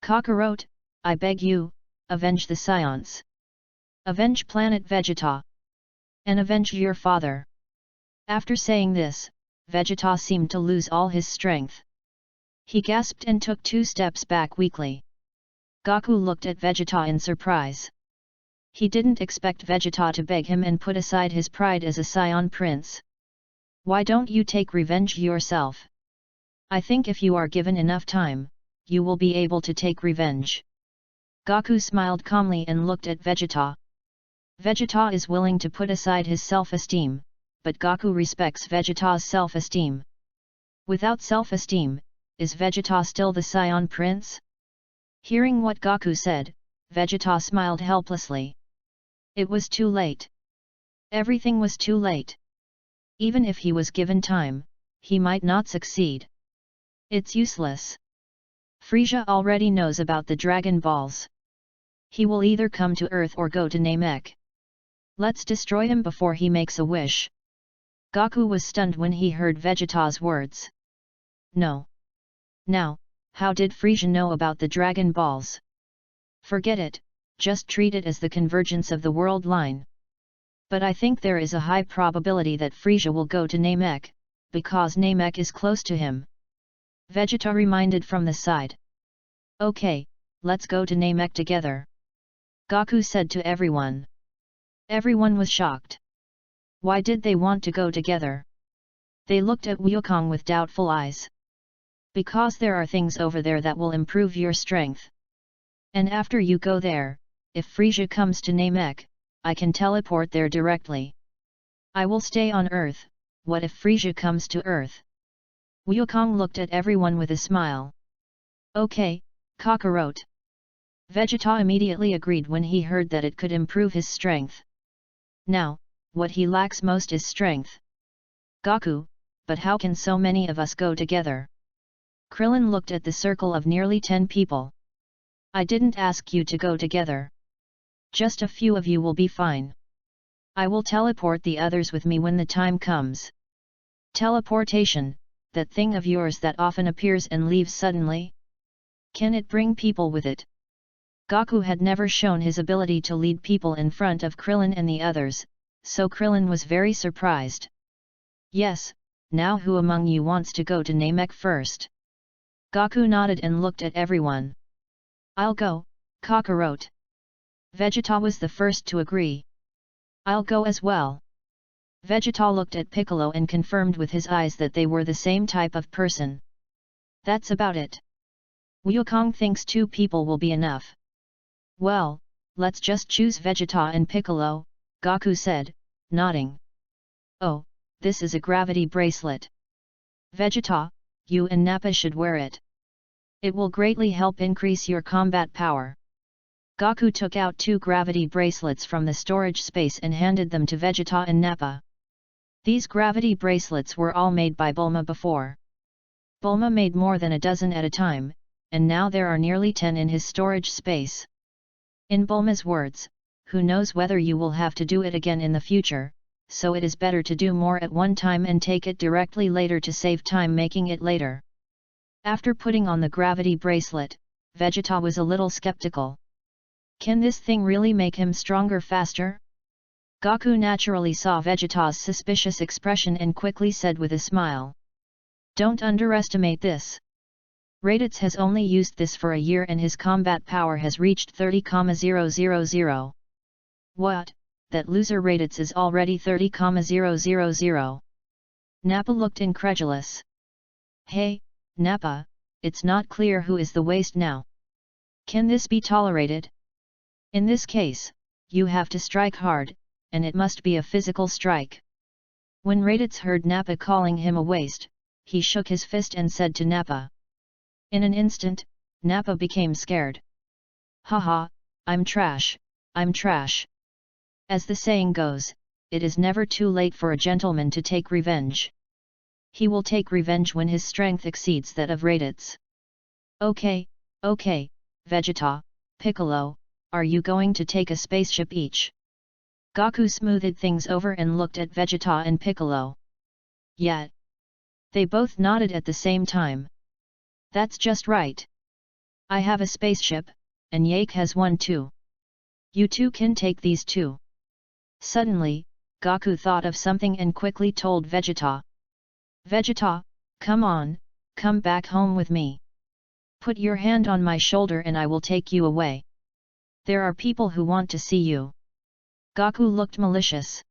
Kakarot, I beg you, avenge the Saiyans. Avenge planet Vegeta. And avenge your father. After saying this, Vegeta seemed to lose all his strength. He gasped and took 2 steps back weakly. Goku looked at Vegeta in surprise. He didn't expect Vegeta to beg him and put aside his pride as a Saiyan Prince. Why don't you take revenge yourself? I think if you are given enough time, you will be able to take revenge. Gaku smiled calmly and looked at Vegeta. Vegeta is willing to put aside his self-esteem, but Gaku respects Vegeta's self-esteem. Without self-esteem, is Vegeta still the Scion Prince? Hearing what Gaku said, Vegeta smiled helplessly. It was too late. Everything was too late. Even if he was given time, he might not succeed. It's useless. Frieza already knows about the Dragon Balls. He will either come to Earth or go to Namek. Let's destroy him before he makes a wish. Gaku was stunned when he heard Vegeta's words. No. Now, how did Frieza know about the Dragon Balls? Forget it, just treat it as the convergence of the world line. But I think there is a high probability that Frieza will go to Namek, because Namek is close to him. Vegeta reminded from the side. Okay, let's go to Namek together. Gaku said to everyone. Everyone was shocked. Why did they want to go together? They looked at Wukong with doubtful eyes. Because there are things over there that will improve your strength. And after you go there, if Frieza comes to Namek, I can teleport there directly. I will stay on Earth. What if Frieza comes to Earth? Wukong looked at everyone with a smile. Okay, Kakarot. Vegeta immediately agreed when he heard that it could improve his strength. Now, what he lacks most is strength. Gaku, but how can so many of us go together? Krillin looked at the circle of nearly 10 people. I didn't ask you to go together. Just a few of you will be fine. I will teleport the others with me when the time comes. Teleportation, that thing of yours that often appears and leaves suddenly? Can it bring people with it? Gaku had never shown his ability to lead people in front of Krillin and the others, so Krillin was very surprised. Yes, now who among you wants to go to Namek first? Gaku nodded and looked at everyone. I'll go, Kakarot. Vegeta was the first to agree. I'll go as well. Vegeta looked at Piccolo and confirmed with his eyes that they were the same type of person. That's about it. Wukong thinks 2 people will be enough. Well, let's just choose Vegeta and Piccolo, Gaku said, nodding. Oh, this is a gravity bracelet. Vegeta, you and Nappa should wear it. It will greatly help increase your combat power. Gaku took out 2 gravity bracelets from the storage space and handed them to Vegeta and Nappa. These gravity bracelets were all made by Bulma before. Bulma made more than a dozen at a time, and now there are nearly 10 in his storage space. In Bulma's words, who knows whether you will have to do it again in the future, so it is better to do more at one time and take it directly later to save time making it later. After putting on the gravity bracelet, Vegeta was a little skeptical. Can this thing really make him stronger faster? Gaku naturally saw Vegeta's suspicious expression and quickly said with a smile. Don't underestimate this. Raditz has only used this for a year and his combat power has reached 30,000. What, that loser Raditz is already 30,000? Nappa looked incredulous. Hey, Nappa, it's not clear who is the waste now. Can this be tolerated? In this case, you have to strike hard, and it must be a physical strike. When Raditz heard Nappa calling him a waste, he shook his fist and said to Nappa. In an instant, Nappa became scared. Haha, I'm trash, I'm trash. As the saying goes, it is never too late for a gentleman to take revenge. He will take revenge when his strength exceeds that of Raditz. Okay, Vegeta, Piccolo, are you going to take a spaceship each? Gaku smoothed things over and looked at Vegeta and Piccolo. Yeah. They both nodded at the same time. That's just right. I have a spaceship, and Yake has one too. You two can take these two. Suddenly, Gaku thought of something and quickly told Vegeta. Vegeta, come on, come back home with me. Put your hand on my shoulder and I will take you away. There are people who want to see you. Gaku looked malicious.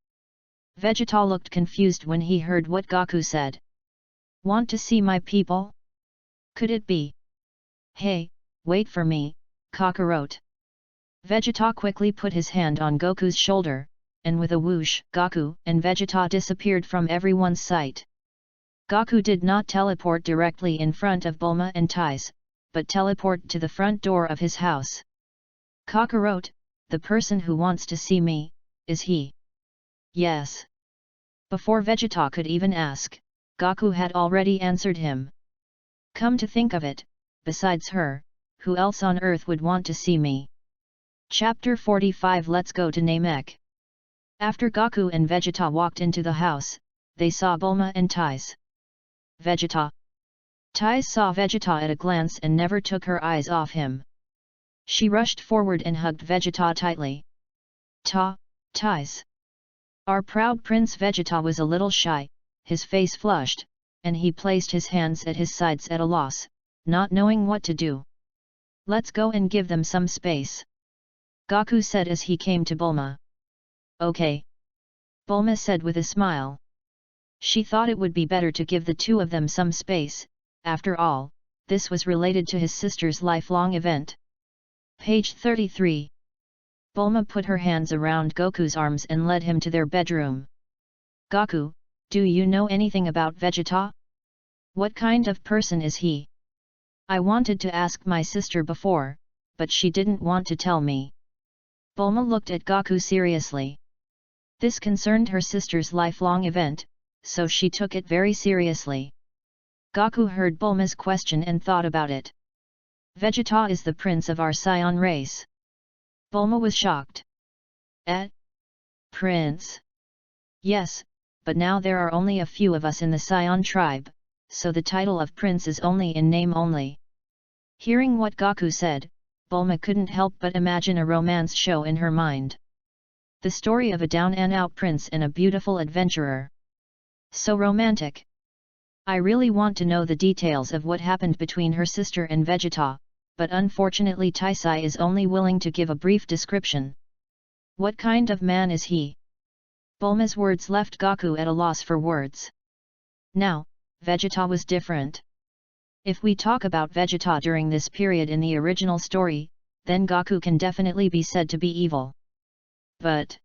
Vegeta looked confused when he heard what Gaku said. Want to see my people? Could it be? Hey, wait for me, Kakarot. Vegeta quickly put his hand on Goku's shoulder, and with a whoosh, Goku and Vegeta disappeared from everyone's sight. Goku did not teleport directly in front of Bulma and Tais, but teleport to the front door of his house. Kakarot, the person who wants to see me, is he? Yes. Before Vegeta could even ask, Goku had already answered him. Come to think of it, besides her, who else on earth would want to see me? Chapter 45. Let's go to Namek. After Goku and Vegeta walked into the house, they saw Bulma and Tais. Vegeta. Tais saw Vegeta at a glance and never took her eyes off him. She rushed forward and hugged Vegeta tightly. Tais. Our proud Prince. Vegeta was a little shy, his face flushed, and he placed his hands at his sides at a loss, not knowing what to do. Let's go and give them some space, Goku said as he came to Bulma. Okay. Bulma said with a smile. She thought it would be better to give the two of them some space, after all, this was related to his sister's lifelong event. Page 33. Bulma put her hands around Goku's arms and led him to their bedroom. Goku, do you know anything about Vegeta? What kind of person is he? I wanted to ask my sister before, but she didn't want to tell me. Bulma looked at Goku seriously. This concerned her sister's lifelong event, so she took it very seriously. Goku heard Bulma's question and thought about it. Vegeta is the prince of our Saiyan race. Bulma was shocked. Prince? Yes, but now there are only a few of us in the Saiyan tribe, so the title of prince is only in name only. Hearing what Goku said, Bulma couldn't help but imagine a romance show in her mind. The story of a down-and-out prince and a beautiful adventurer. So romantic. I really want to know the details of what happened between her sister and Vegeta, but unfortunately Taisai is only willing to give a brief description. What kind of man is he? Bulma's words left Goku at a loss for words. Now, Vegeta was different. If we talk about Vegeta during this period in the original story, then Goku can definitely be said to be evil. But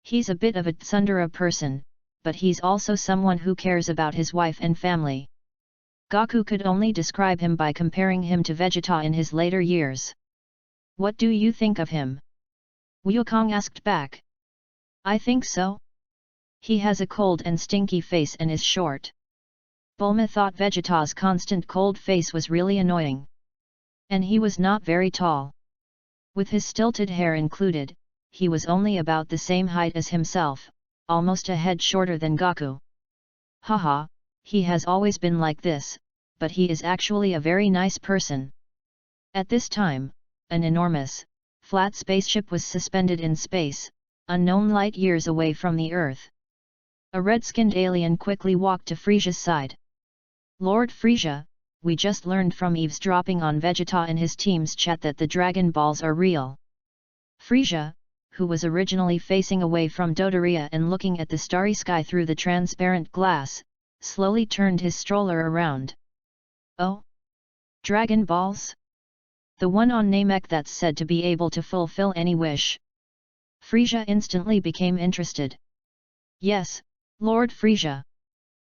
he's a bit of a tsundere person, but he's also someone who cares about his wife and family. Goku could only describe him by comparing him to Vegeta in his later years. What do you think of him? Wukong asked back. I think so. He has a cold and stinky face and is short. Bulma thought Vegeta's constant cold face was really annoying. And he was not very tall. With his stilted hair included, he was only about the same height as himself, almost a head shorter than Goku. Haha, he has always been like this, but he is actually a very nice person. At this time, an enormous, flat spaceship was suspended in space, unknown light years away from the Earth. A red-skinned alien quickly walked to Frisia's side. Lord Frisia, we just learned from eavesdropping on Vegeta and his team's chat that the Dragon Balls are real. Frisia, who was originally facing away from Dodoria and looking at the starry sky through the transparent glass, slowly turned his stroller around. Oh? Dragon Balls? The one on Namek that's said to be able to fulfill any wish. Frisia instantly became interested. Yes, Lord Frisia.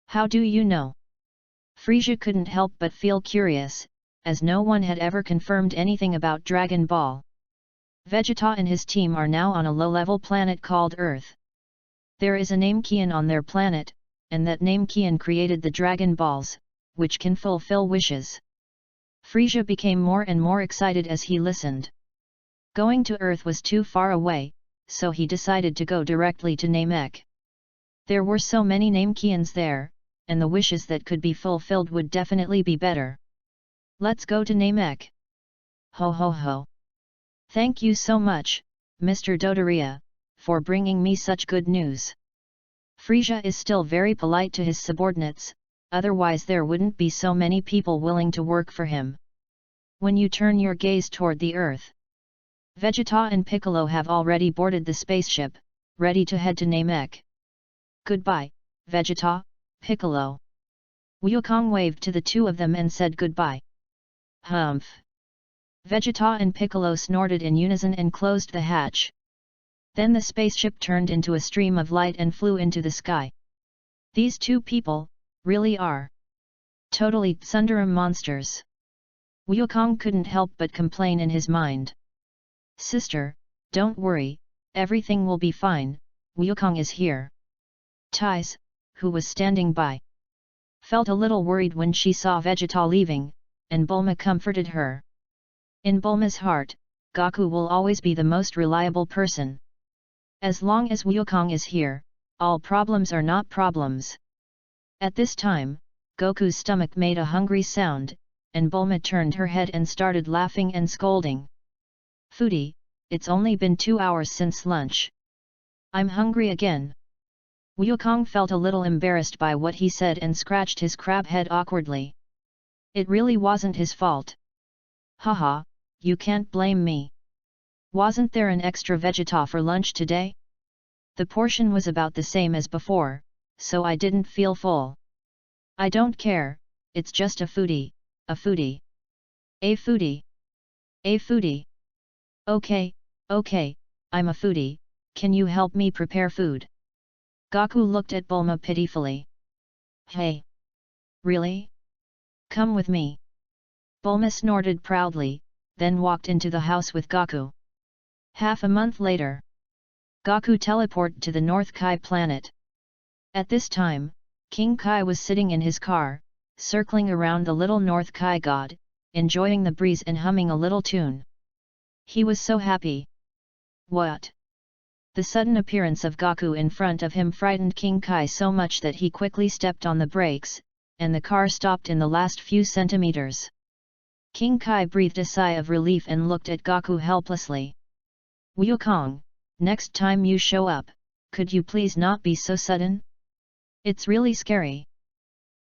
How do you know? Frisia couldn't help but feel curious, as no one had ever confirmed anything about Dragon Ball. Vegeta and his team are now on a low-level planet called Earth. There is a Namekian on their planet, and that Namekian created the Dragon Balls, which can fulfill wishes. Frisia became more and more excited as he listened. Going to Earth was too far away, so he decided to go directly to Namek. There were so many Namekians there, and the wishes that could be fulfilled would definitely be better. Let's go to Namek. Ho ho ho. Thank you so much, Mr. Dodoria, for bringing me such good news. Frisia is still very polite to his subordinates, otherwise there wouldn't be so many people willing to work for him. When you turn your gaze toward the Earth, Vegeta and Piccolo have already boarded the spaceship, ready to head to Namek. Goodbye, Vegeta, Piccolo. Wukong waved to the two of them and said goodbye. Humph. Vegeta and Piccolo snorted in unison and closed the hatch. Then the spaceship turned into a stream of light and flew into the sky. These two people, really are totally Sundaram monsters. Wukong couldn't help but complain in his mind. Sister, don't worry, everything will be fine, Wukong is here. Tais, who was standing by, felt a little worried when she saw Vegeta leaving, and Bulma comforted her. In Bulma's heart, Goku will always be the most reliable person. As long as Wukong is here, all problems are not problems. At this time, Goku's stomach made a hungry sound, and Bulma turned her head and started laughing and scolding. Foodie, it's only been 2 hours since lunch. I'm hungry again. Wukong felt a little embarrassed by what he said and scratched his crab head awkwardly. It really wasn't his fault. Haha, you can't blame me. Wasn't there an extra Vegeta for lunch today? The portion was about the same as before, so I didn't feel full. I don't care, it's just a foodie, a foodie. A foodie. A foodie. Okay, I'm a foodie, can you help me prepare food? Goku looked at Bulma pitifully. Hey! Really? Come with me. Bulma snorted proudly, then walked into the house with Goku. Half a month later, Goku teleported to the North Kai planet. At this time, King Kai was sitting in his car, circling around the little North Kai god, enjoying the breeze and humming a little tune. He was so happy. What? The sudden appearance of Goku in front of him frightened King Kai so much that he quickly stepped on the brakes, and the car stopped in the last few centimeters. King Kai breathed a sigh of relief and looked at Goku helplessly. Wukong, next time you show up, could you please not be so sudden? It's really scary.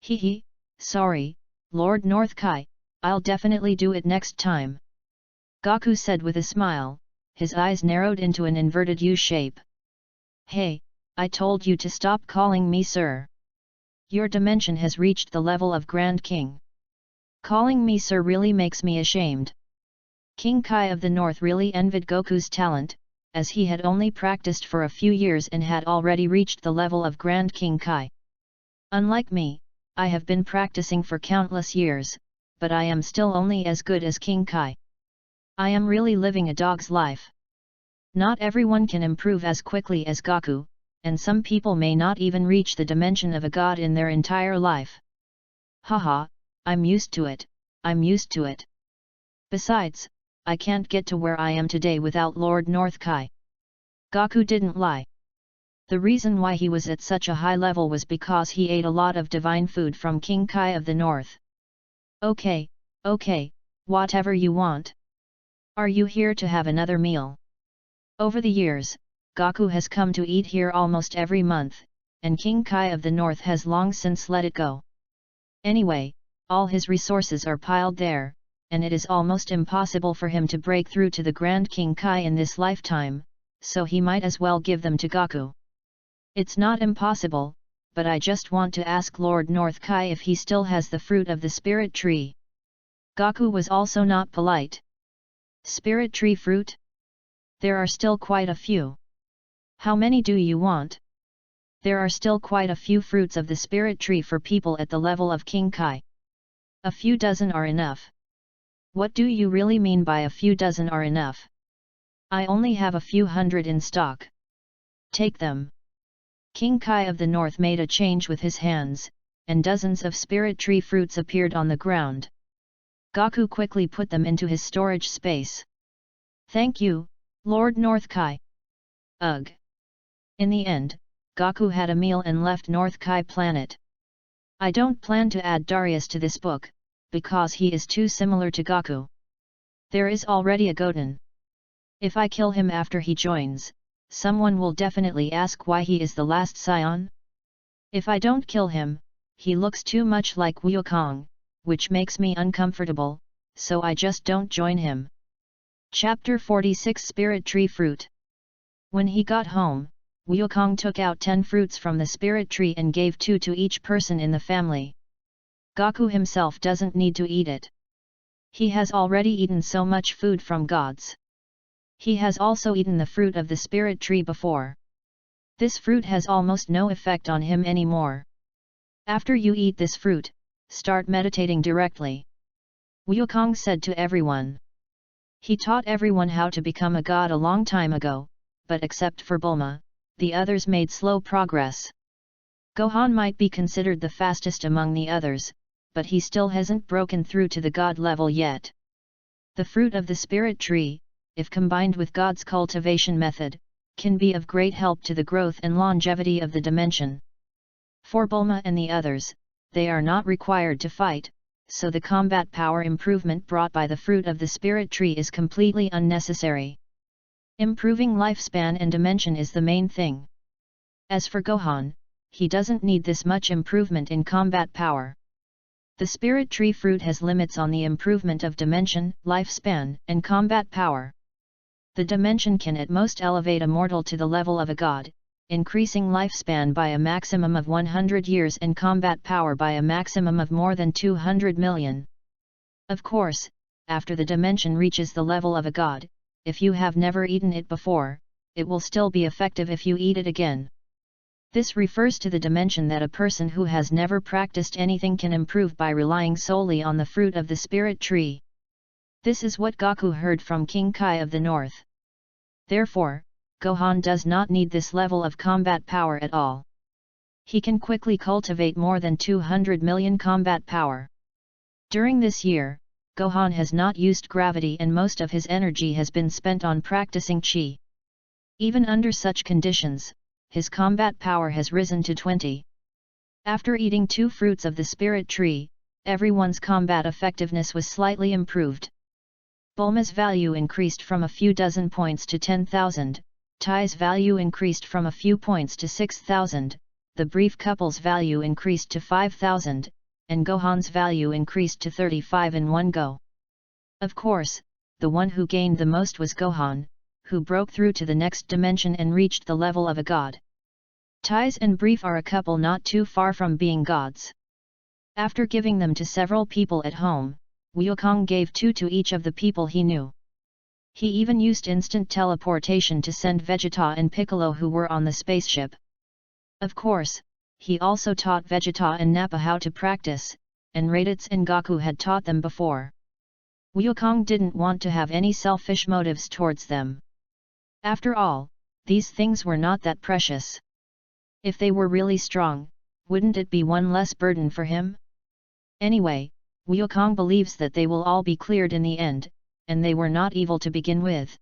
Hee, sorry, Lord North Kai, I'll definitely do it next time. Goku said with a smile, his eyes narrowed into an inverted U shape. Hey, I told you to stop calling me sir. Your dimension has reached the level of Grand King. Calling me sir really makes me ashamed. King Kai of the North really envied Goku's talent, as he had only practiced for a few years and had already reached the level of Grand King Kai. Unlike me, I have been practicing for countless years, but I am still only as good as King Kai. I am really living a dog's life. Not everyone can improve as quickly as Goku, and some people may not even reach the dimension of a god in their entire life. Haha, I'm used to it, I'm used to it. Besides, I can't get to where I am today without Lord North Kai. Goku didn't lie. The reason why he was at such a high level was because he ate a lot of divine food from King Kai of the North. Okay, whatever you want. Are you here to have another meal? Over the years, Goku has come to eat here almost every month, and King Kai of the North has long since let it go. Anyway, all his resources are piled there, and it is almost impossible for him to break through to the Grand King Kai in this lifetime, so he might as well give them to Goku. It's not impossible, but I just want to ask Lord North Kai if he still has the fruit of the spirit tree. Goku was also not polite. Spirit tree fruit? There are still quite a few. How many do you want? There are still quite a few fruits of the spirit tree for people at the level of King Kai. A few dozen are enough. What do you really mean by a few dozen are enough? I only have a few hundred in stock. Take them. King Kai of the North made a change with his hands, and dozens of spirit tree fruits appeared on the ground. Goku quickly put them into his storage space. Thank you, Lord North Kai. Ugh. In the end, Goku had a meal and left North Kai planet. I don't plan to add Darius to this book, because he is too similar to Goku. There is already a Goten. If I kill him after he joins, someone will definitely ask why he is the last scion. If I don't kill him, he looks too much like Wukong, which makes me uncomfortable, so I just don't join him. Chapter 46 Spirit Tree Fruit. When he got home, Wukong took out 10 fruits from the spirit tree and gave 2 to each person in the family. Goku himself doesn't need to eat it. He has already eaten so much food from gods. He has also eaten the fruit of the spirit tree before. This fruit has almost no effect on him anymore. After you eat this fruit, start meditating directly. Wukong said to everyone. He taught everyone how to become a god a long time ago, but except for Bulma, the others made slow progress. Gohan might be considered the fastest among the others, but he still hasn't broken through to the god level yet. The fruit of the spirit tree, if combined with God's cultivation method, can be of great help to the growth and longevity of the dimension. For Bulma and the others, they are not required to fight, so the combat power improvement brought by the fruit of the spirit tree is completely unnecessary. Improving lifespan and dimension is the main thing. As for Gohan, he doesn't need this much improvement in combat power. The spirit tree fruit has limits on the improvement of dimension, lifespan, and combat power. The dimension can at most elevate a mortal to the level of a god, increasing lifespan by a maximum of 100 years and combat power by a maximum of more than 200 million. Of course, after the dimension reaches the level of a god, if you have never eaten it before, it will still be effective if you eat it again. This refers to the dimension that a person who has never practiced anything can improve by relying solely on the fruit of the spirit tree. This is what Goku heard from King Kai of the North. Therefore, Gohan does not need this level of combat power at all. He can quickly cultivate more than 200 million combat power. During this year, Gohan has not used gravity and most of his energy has been spent on practicing Qi. Even under such conditions, his combat power has risen to 20. After eating 2 fruits of the spirit tree, everyone's combat effectiveness was slightly improved. Bulma's value increased from a few dozen points to 10,000, Tai's value increased from a few points to 6,000, the brief couple's value increased to 5,000, and Gohan's value increased to 35 in one go. Of course, the one who gained the most was Gohan, who broke through to the next dimension and reached the level of a god. Tai's and Brief are a couple not too far from being gods. After giving them to several people at home, Wukong gave 2 to each of the people he knew. He even used instant teleportation to send Vegeta and Piccolo who were on the spaceship. Of course, he also taught Vegeta and Nappa how to practice, and Raditz and Goku had taught them before. Wukong didn't want to have any selfish motives towards them. After all, these things were not that precious. If they were really strong, wouldn't it be one less burden for him? Anyway, Wukong believes that they will all be cleared in the end, and they were not evil to begin with.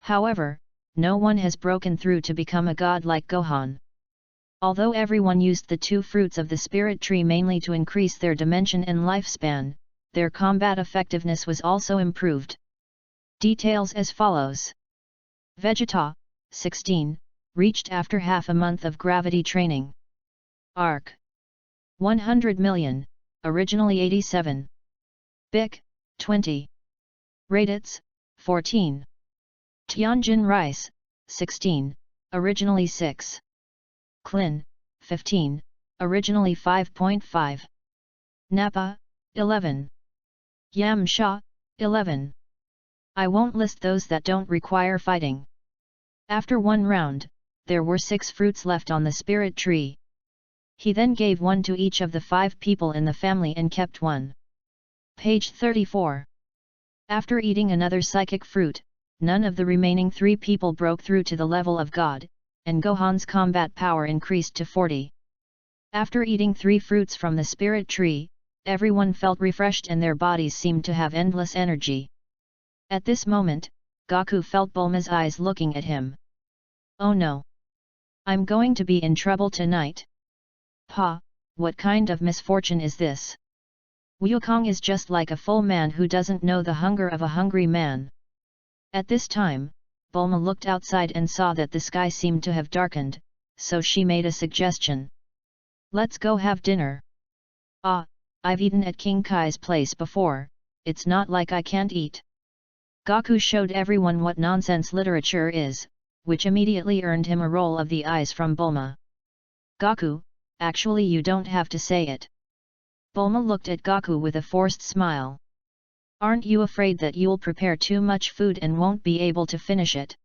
However, no one has broken through to become a god like Gohan. Although everyone used the 2 fruits of the spirit tree mainly to increase their dimension and lifespan, their combat effectiveness was also improved. Details as follows. Vegeta, 16, reached after half a month of gravity training. Arc. 100 million, originally 87. Bic, 20. Raditz, 14. Tianjin Rice, 16, originally 6. Klin, 15, originally 5.5. Nappa, 11. Yamcha, 11. I won't list those that don't require fighting. After one round, there were 6 fruits left on the spirit tree. He then gave one to each of the 5 people in the family and kept one. Page 34. After eating another psychic fruit, none of the remaining 3 people broke through to the level of God, and Gohan's combat power increased to 40. After eating 3 fruits from the spirit tree, everyone felt refreshed and their bodies seemed to have endless energy. At this moment, Goku felt Bulma's eyes looking at him. Oh no! I'm going to be in trouble tonight. Pa, what kind of misfortune is this? Wukong is just like a full man who doesn't know the hunger of a hungry man. At this time, Bulma looked outside and saw that the sky seemed to have darkened, so she made a suggestion. Let's go have dinner. Ah, I've eaten at King Kai's place before, it's not like I can't eat. Goku showed everyone what nonsense literature is, which immediately earned him a roll of the eyes from Bulma. Goku, actually you don't have to say it. Bulma looked at Goku with a forced smile. Aren't you afraid that you'll prepare too much food and won't be able to finish it?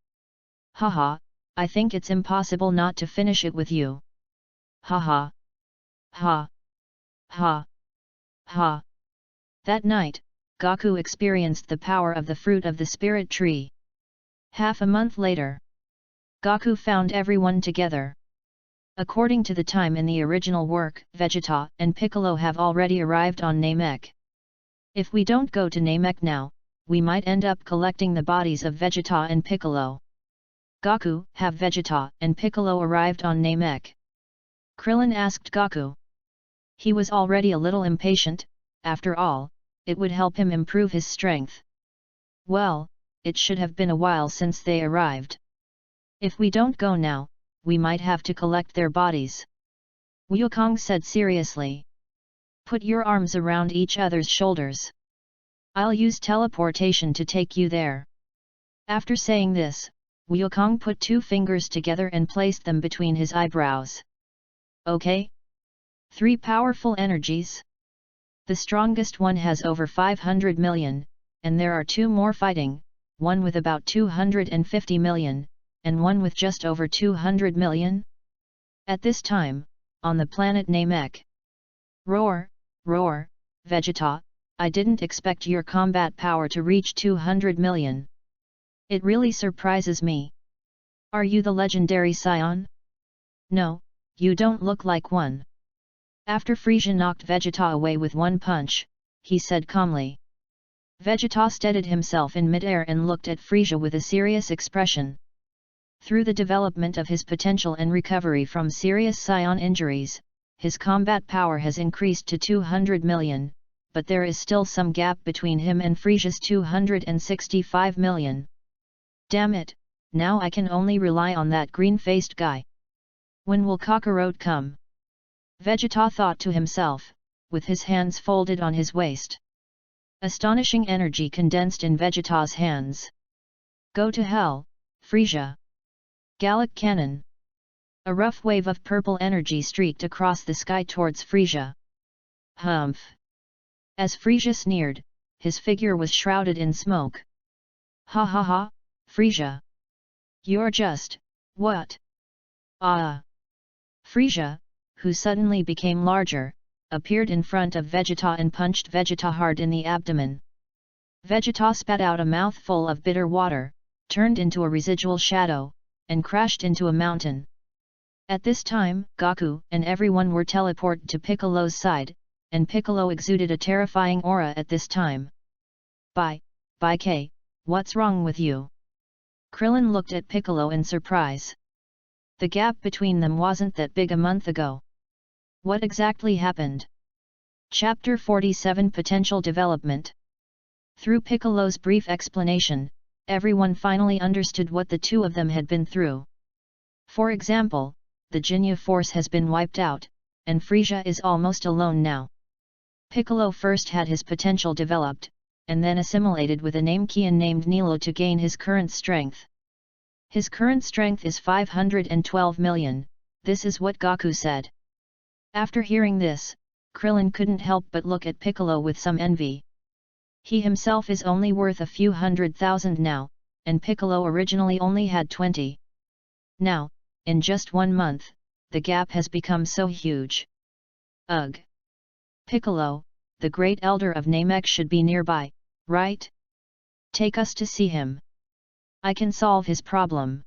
Haha, I think it's impossible not to finish it with you. Haha. Ha. Ha. Ha. That night, Gaku experienced the power of the fruit of the spirit tree. Half a month later, Gaku found everyone together. According to the time in the original work, Vegeta and Piccolo have already arrived on Namek. If we don't go to Namek now, we might end up collecting the bodies of Vegeta and Piccolo. Gaku, have Vegeta and Piccolo arrived on Namek? Krillin asked Gaku. He was already a little impatient, after all, it would help him improve his strength. Well, it should have been a while since they arrived. If we don't go now, we might have to collect their bodies. Wukong said seriously. Put your arms around each other's shoulders. I'll use teleportation to take you there. After saying this, Wukong put 2 fingers together and placed them between his eyebrows. Okay? 3 powerful energies. The strongest one has over 500 million, and there are 2 more fighting, one with about 250 million, and one with just over 200 million. At this time, on the planet Namek. Roar, roar, Vegeta, I didn't expect your combat power to reach 200 million. It really surprises me. Are you the legendary Scion? No, you don't look like one. After Frieza knocked Vegeta away with one punch, he said calmly. Vegeta steadied himself in midair and looked at Frieza with a serious expression. Through the development of his potential and recovery from serious Scion injuries, his combat power has increased to 200 million, but there is still some gap between him and Frieza's 265 million. Damn it, now I can only rely on that green-faced guy. When will Kakarot come? Vegeta thought to himself, with his hands folded on his waist. Astonishing energy condensed in Vegeta's hands. Go to hell, Frieza! Gallic Cannon. A rough wave of purple energy streaked across the sky towards Frieza. Humph! As Frieza sneered, his figure was shrouded in smoke. Ha ha ha, Frieza! You're just, what? Ah! Frieza, who suddenly became larger, appeared in front of Vegeta and punched Vegeta hard in the abdomen. Vegeta spat out a mouthful of bitter water, turned into a residual shadow, and crashed into a mountain. At this time, Gaku and everyone were teleported to Piccolo's side, and Piccolo exuded a terrifying aura at this time. By K, what's wrong with you? Krillin looked at Piccolo in surprise. The gap between them wasn't that big a month ago. What exactly happened? Chapter 47 Potential Development. Through Piccolo's brief explanation, everyone finally understood what the two of them had been through. For example, the Jinyu force has been wiped out, and Frieza is almost alone now. Piccolo first had his potential developed, and then assimilated with a Namekian named Nilo to gain his current strength. His current strength is 512 million, this is what Gaku said. After hearing this, Krillin couldn't help but look at Piccolo with some envy. He himself is only worth a few 100,000 now, and Piccolo originally only had 20. Now, in just 1 month, the gap has become so huge. Ugh! Piccolo, the great elder of Namek should be nearby, right? Take us to see him. I can solve his problem.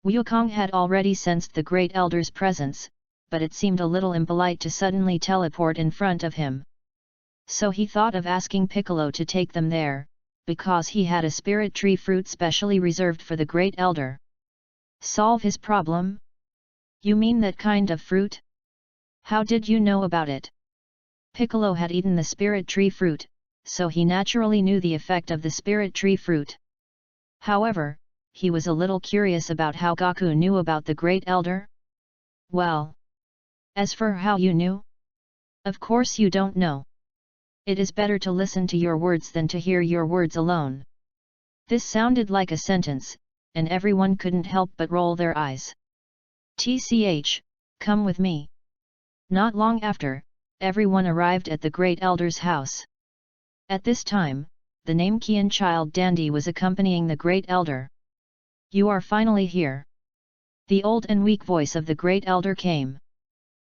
Wukong had already sensed the great elder's presence, but it seemed a little impolite to suddenly teleport in front of him. So he thought of asking Piccolo to take them there, because he had a spirit tree fruit specially reserved for the great elder. Solve his problem? You mean that kind of fruit? How did you know about it? Piccolo had eaten the spirit tree fruit, so he naturally knew the effect of the spirit tree fruit. However, he was a little curious about how Gaku knew about the great elder. Well, as for how you knew? Of course you don't know. It is better to listen to your words than to hear your words alone. This sounded like a sentence, and everyone couldn't help but roll their eyes. TCH, come with me. Not long after, everyone arrived at the great elder's house. At this time, the Namekian child Dandy was accompanying the Great Elder. "You are finally here." The old and weak voice of the Great Elder came.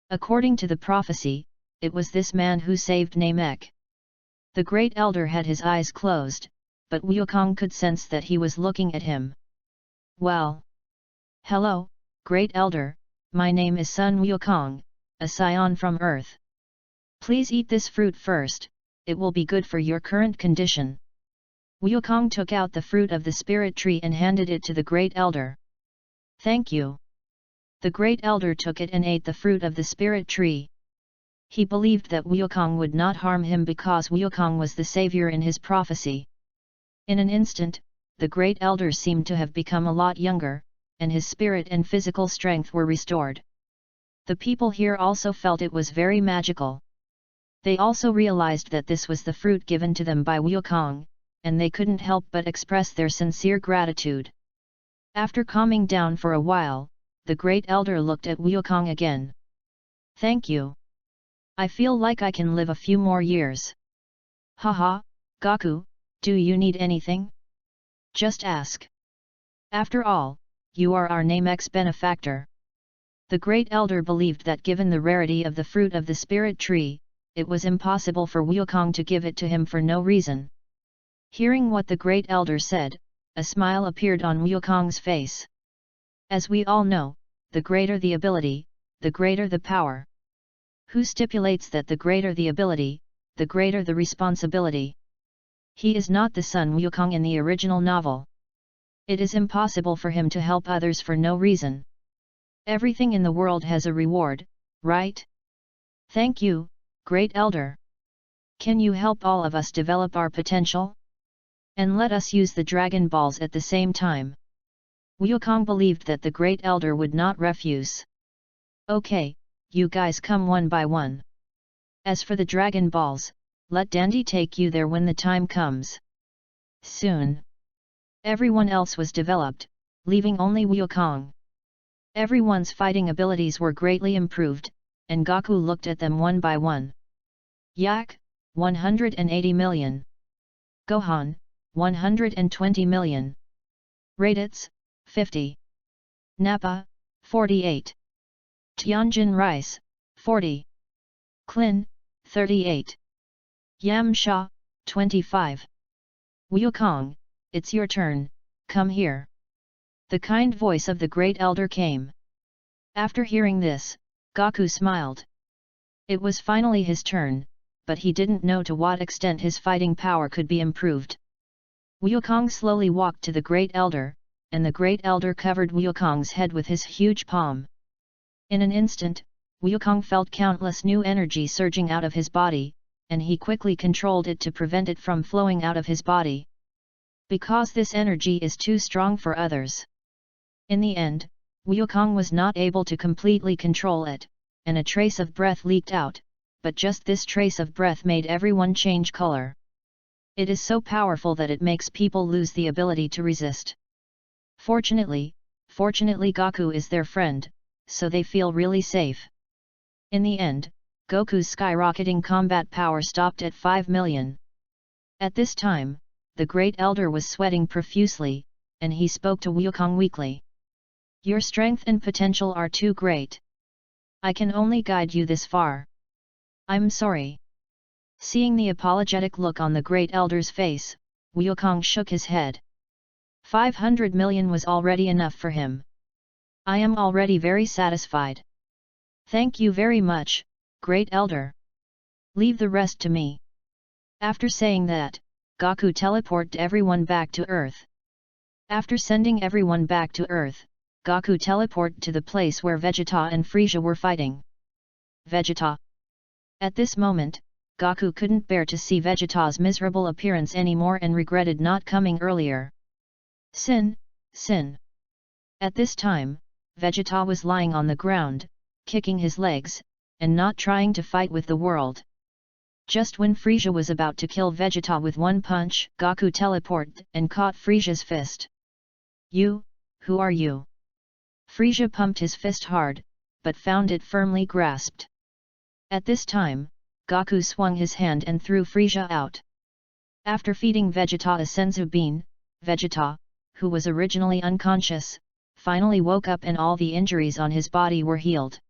According to the prophecy, it was this man who saved Namek. The Great Elder had his eyes closed, but Wukong could sense that he was looking at him. "Well. Hello, Great Elder, my name is Sun Wukong, a scion from Earth. Please eat this fruit first, it will be good for your current condition." Wukong took out the fruit of the spirit tree and handed it to the Great Elder. "Thank you." The Great Elder took it and ate the fruit of the spirit tree. He believed that Wukong would not harm him because Wukong was the savior in his prophecy. In an instant, the Great Elder seemed to have become a lot younger, and his spirit and physical strength were restored. The people here also felt it was very magical. They also realized that this was the fruit given to them by Wukong, and they couldn't help but express their sincere gratitude. After calming down for a while, the Great Elder looked at Wukong again. "Thank you. I feel like I can live a few more years." "Haha, Gaku, do you need anything? Just ask. After all, you are our Namek's benefactor." The Great Elder believed that given the rarity of the fruit of the spirit tree, it was impossible for Wukong to give it to him for no reason. Hearing what the Great Elder said, a smile appeared on Wukong's face. As we all know, the greater the ability, the greater the power. Who stipulates that the greater the ability, the greater the responsibility? He is not the Sun Wukong in the original novel. It is impossible for him to help others for no reason. Everything in the world has a reward, right? Thank you, Great Elder. Can you help all of us develop our potential? And let us use the Dragon Balls at the same time. Wukong believed that the Great Elder would not refuse. "Okay, you guys come one by one. As for the Dragon Balls, let Dandy take you there when the time comes." Soon, everyone else was developed, leaving only Wukong. Everyone's fighting abilities were greatly improved, and Gaku looked at them one by one. Yak, 180 million. Gohan, 120 million. Raditz, 50. Nappa, 48. Tianjin Rice, 40. Klin, 38. Yamsha, 25. Wukong, it's your turn, come here. The kind voice of the Great Elder came. After hearing this, Gaku smiled. It was finally his turn, but he didn't know to what extent his fighting power could be improved. Wukong slowly walked to the Great Elder, and the Great Elder covered Wukong's head with his huge palm. In an instant, Wukong felt countless new energy surging out of his body, and he quickly controlled it to prevent it from flowing out of his body. Because this energy is too strong for others. In the end, Wukong was not able to completely control it, and a trace of breath leaked out, but just this trace of breath made everyone change color. It is so powerful that it makes people lose the ability to resist. Fortunately Gaku is their friend, so they feel really safe. In the end, Goku's skyrocketing combat power stopped at 5 million. At this time, the Great Elder was sweating profusely, and he spoke to Wukong weakly. "Your strength and potential are too great. I can only guide you this far. I'm sorry." Seeing the apologetic look on the Great Elder's face, Wukong shook his head. 500 million was already enough for him. "I am already very satisfied. Thank you very much, Great Elder. Leave the rest to me." After saying that, Gaku teleported everyone back to Earth. After sending everyone back to Earth, Gaku teleported to the place where Vegeta and Frieza were fighting. Vegeta. At this moment, Gaku couldn't bear to see Vegeta's miserable appearance anymore and regretted not coming earlier. Sin. At this time, Vegeta was lying on the ground, kicking his legs, and not trying to fight with the world. Just when Frieza was about to kill Vegeta with one punch, Gaku teleported and caught Frieza's fist. "You, who are you?" Frieza pumped his fist hard, but found it firmly grasped. At this time, Gaku swung his hand and threw Frieza out. After feeding Vegeta a senzu bean, Vegeta, who was originally unconscious, finally woke up and all the injuries on his body were healed.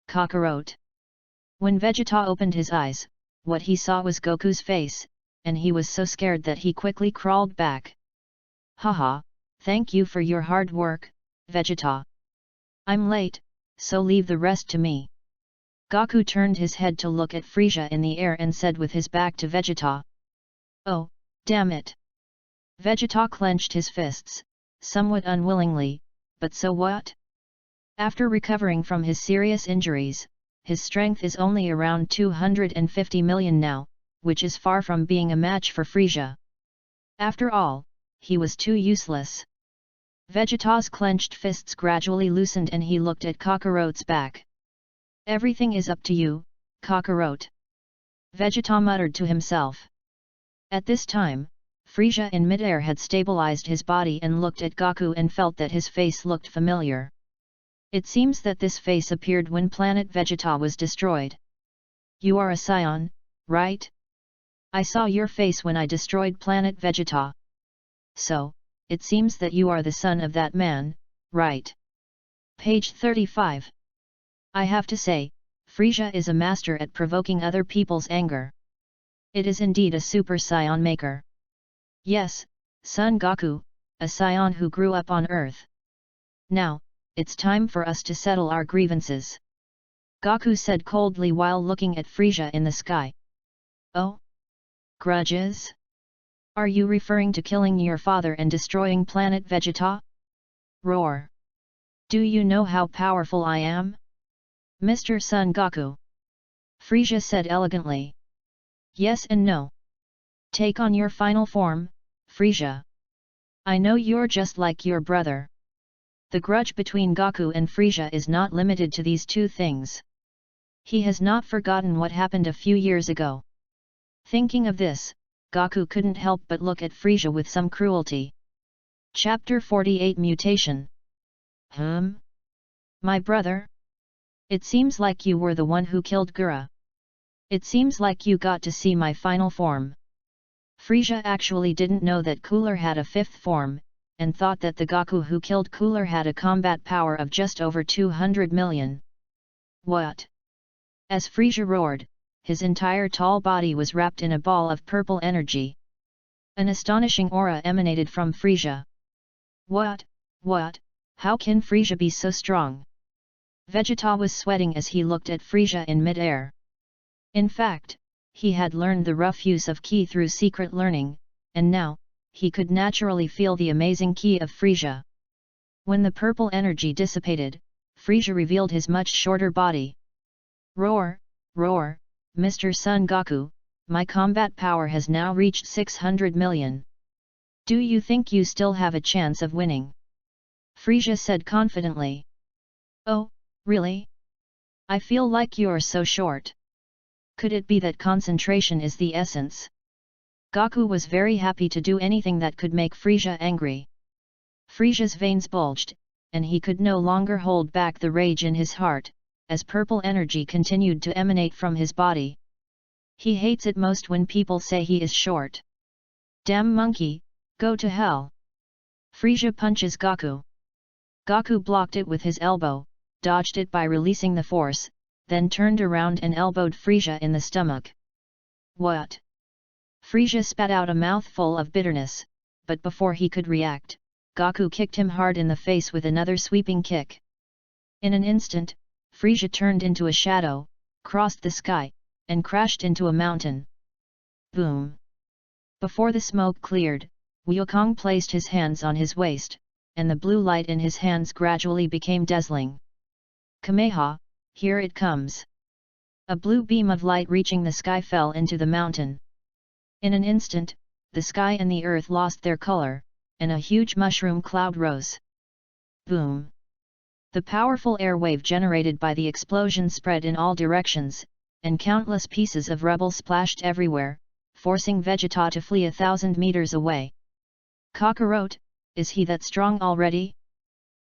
Kakarot. When Vegeta opened his eyes, what he saw was Goku's face, and he was so scared that he quickly crawled back. Haha, thank you for your hard work, Vegeta. I'm late, so leave the rest to me. Goku turned his head to look at Frieza in the air and said with his back to Vegeta. Oh, damn it. Vegeta clenched his fists, somewhat unwillingly, but so what? After recovering from his serious injuries, his strength is only around 250 million now, which is far from being a match for Frieza. After all, he was too useless. Vegeta's clenched fists gradually loosened and he looked at Kakarot's back. Everything is up to you, Kakarot. Vegeta muttered to himself. At this time, Frieza in midair had stabilized his body and looked at Goku and felt that his face looked familiar. It seems that this face appeared when planet Vegeta was destroyed. You are a Scion, right? I saw your face when I destroyed planet Vegeta. So, it seems that you are the son of that man, right? Page 35. I have to say, Frieza is a master at provoking other people's anger. It is indeed a super Scion maker. Yes, Son Goku, a Scion who grew up on Earth. Now, it's time for us to settle our grievances. Goku said coldly while looking at Frieza in the sky. Oh? Grudges? Are you referring to killing your father and destroying planet Vegeta? Roar! Do you know how powerful I am? Mr. Son Goku. Frieza said elegantly. Yes and no. Take on your final form, Frieza. I know you're just like your brother. The grudge between Goku and Frieza is not limited to these two things. He has not forgotten what happened a few years ago. Thinking of this, Goku couldn't help but look at Frieza with some cruelty. Chapter 48 Mutation. My brother? It seems like you were the one who killed Gura. It seems like you got to see my final form. Frieza actually didn't know that Cooler had a fifth form, and thought that the Goku who killed Cooler had a combat power of just over 200 million. What? As Frieza roared, his entire tall body was wrapped in a ball of purple energy. An astonishing aura emanated from Frieza. What? How can Frieza be so strong? Vegeta was sweating as he looked at Frieza in midair. In fact, he had learned the rough use of ki through secret learning, and now, he could naturally feel the amazing ki of Frieza. When the purple energy dissipated, Frieza revealed his much shorter body. Roar, roar, Mr. Son Goku, my combat power has now reached 600 million. Do you think you still have a chance of winning? Frieza said confidently. Oh, really? I feel like you're so short. Could it be that concentration is the essence? Goku was very happy to do anything that could make Frieza angry. Frieza's veins bulged, and he could no longer hold back the rage in his heart, as purple energy continued to emanate from his body. He hates it most when people say he is short. Damn monkey, go to hell! Frieza punches Goku. Goku blocked it with his elbow, dodged it by releasing the force, then turned around and elbowed Frieza in the stomach. What? Frieza spat out a mouthful of bitterness, but before he could react, Goku kicked him hard in the face with another sweeping kick. In an instant, Frieza turned into a shadow, crossed the sky, and crashed into a mountain. Boom! Before the smoke cleared, Wukong placed his hands on his waist, and the blue light in his hands gradually became dazzling. Kameha, here it comes! A blue beam of light reaching the sky fell into the mountain. In an instant, the sky and the earth lost their color, and a huge mushroom cloud rose. Boom! The powerful air wave generated by the explosion spread in all directions, and countless pieces of rubble splashed everywhere, forcing Vegeta to flee 1,000 meters away. Kakarot, is he that strong already?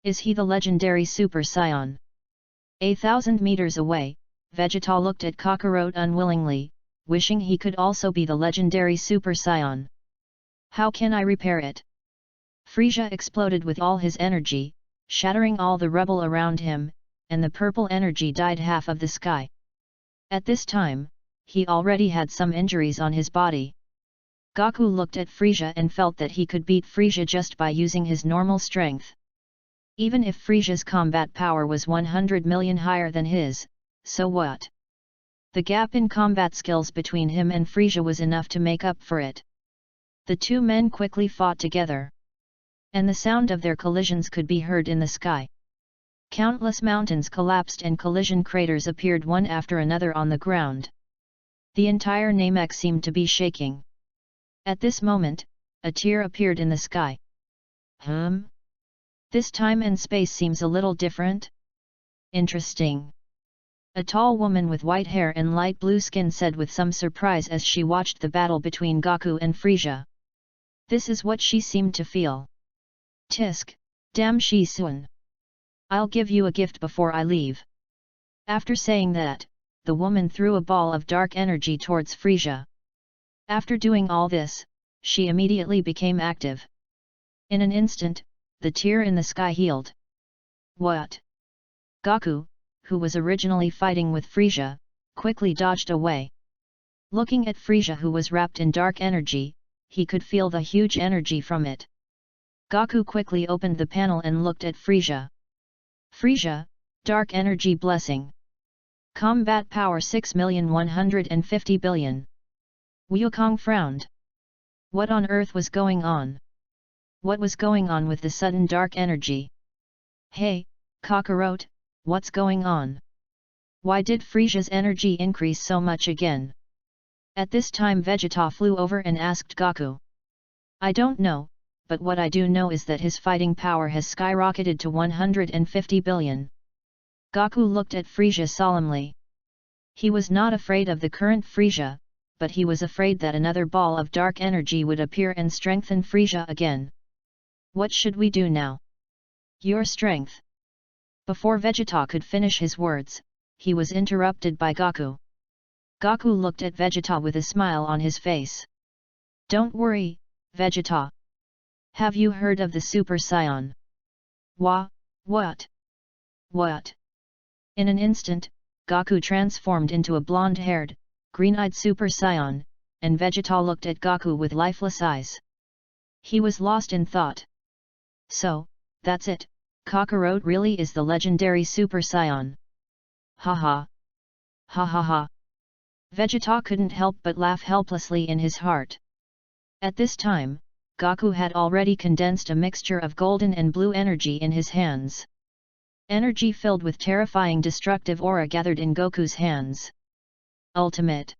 Is he the legendary Super Saiyan? 1,000 meters away, Vegeta looked at Kakarot unwillingly, wishing he could also be the legendary Super Saiyan. How can I repair it? Frisia exploded with all his energy, shattering all the rubble around him, and the purple energy dyed half of the sky. At this time, he already had some injuries on his body. Goku looked at Frisia and felt that he could beat Frisia just by using his normal strength. Even if Frisia's combat power was 100 million higher than his, so what? The gap in combat skills between him and Frisia was enough to make up for it. The two men quickly fought together, and the sound of their collisions could be heard in the sky. Countless mountains collapsed and collision craters appeared one after another on the ground. The entire Namek seemed to be shaking. At this moment, a tear appeared in the sky. This time and space seems a little different? Interesting. A tall woman with white hair and light blue skin said with some surprise as she watched the battle between Goku and Frisia. This is what she seemed to feel. Tisk, damn Shi Sun. I'll give you a gift before I leave. After saying that, the woman threw a ball of dark energy towards Frisia. After doing all this, she immediately became active. In an instant, the tear in the sky healed. What? Goku, who was originally fighting with Frisia, quickly dodged away. Looking at Frisia, who was wrapped in dark energy, he could feel the huge energy from it. Goku quickly opened the panel and looked at Frisia. Frisia, dark energy blessing. Combat power 6,150 billion. Wukong frowned. What on earth was going on? What was going on with the sudden dark energy? Hey, Kakarot, what's going on? Why did Frisia's energy increase so much again? At this time Vegeta flew over and asked Goku. I don't know, but what I do know is that his fighting power has skyrocketed to 150 billion. Goku looked at Frisia solemnly. He was not afraid of the current Frisia, but he was afraid that another ball of dark energy would appear and strengthen Frisia again. What should we do now? Your strength. Before Vegeta could finish his words, he was interrupted by Goku. Goku looked at Vegeta with a smile on his face. Don't worry, Vegeta. Have you heard of the Super Saiyan? What? What? In an instant, Goku transformed into a blonde-haired, green-eyed Super Saiyan, and Vegeta looked at Goku with lifeless eyes. He was lost in thought. So, that's it, Kakarot really is the legendary Super Saiyan. Ha ha. Ha ha ha. Vegeta couldn't help but laugh helplessly in his heart. At this time, Goku had already condensed a mixture of golden and blue energy in his hands. Energy filled with terrifying destructive aura gathered in Goku's hands. Ultimate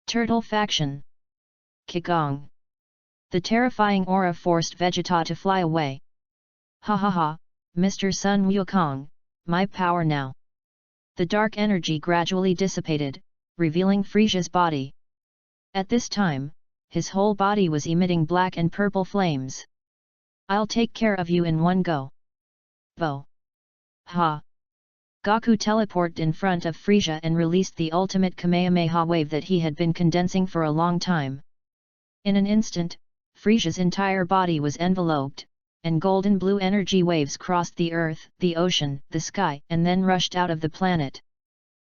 Turtle Faction. Kigong. The terrifying aura forced Vegeta to fly away. Ha ha ha, Mr. Sun Wukong, my power now. The dark energy gradually dissipated, revealing Frisia's body. At this time, his whole body was emitting black and purple flames. I'll take care of you in one go. Bo. Ha. Goku teleported in front of Frisia and released the ultimate Kamehameha wave that he had been condensing for a long time. In an instant, Frisia's entire body was enveloped, and golden blue energy waves crossed the earth, the ocean, the sky, and then rushed out of the planet.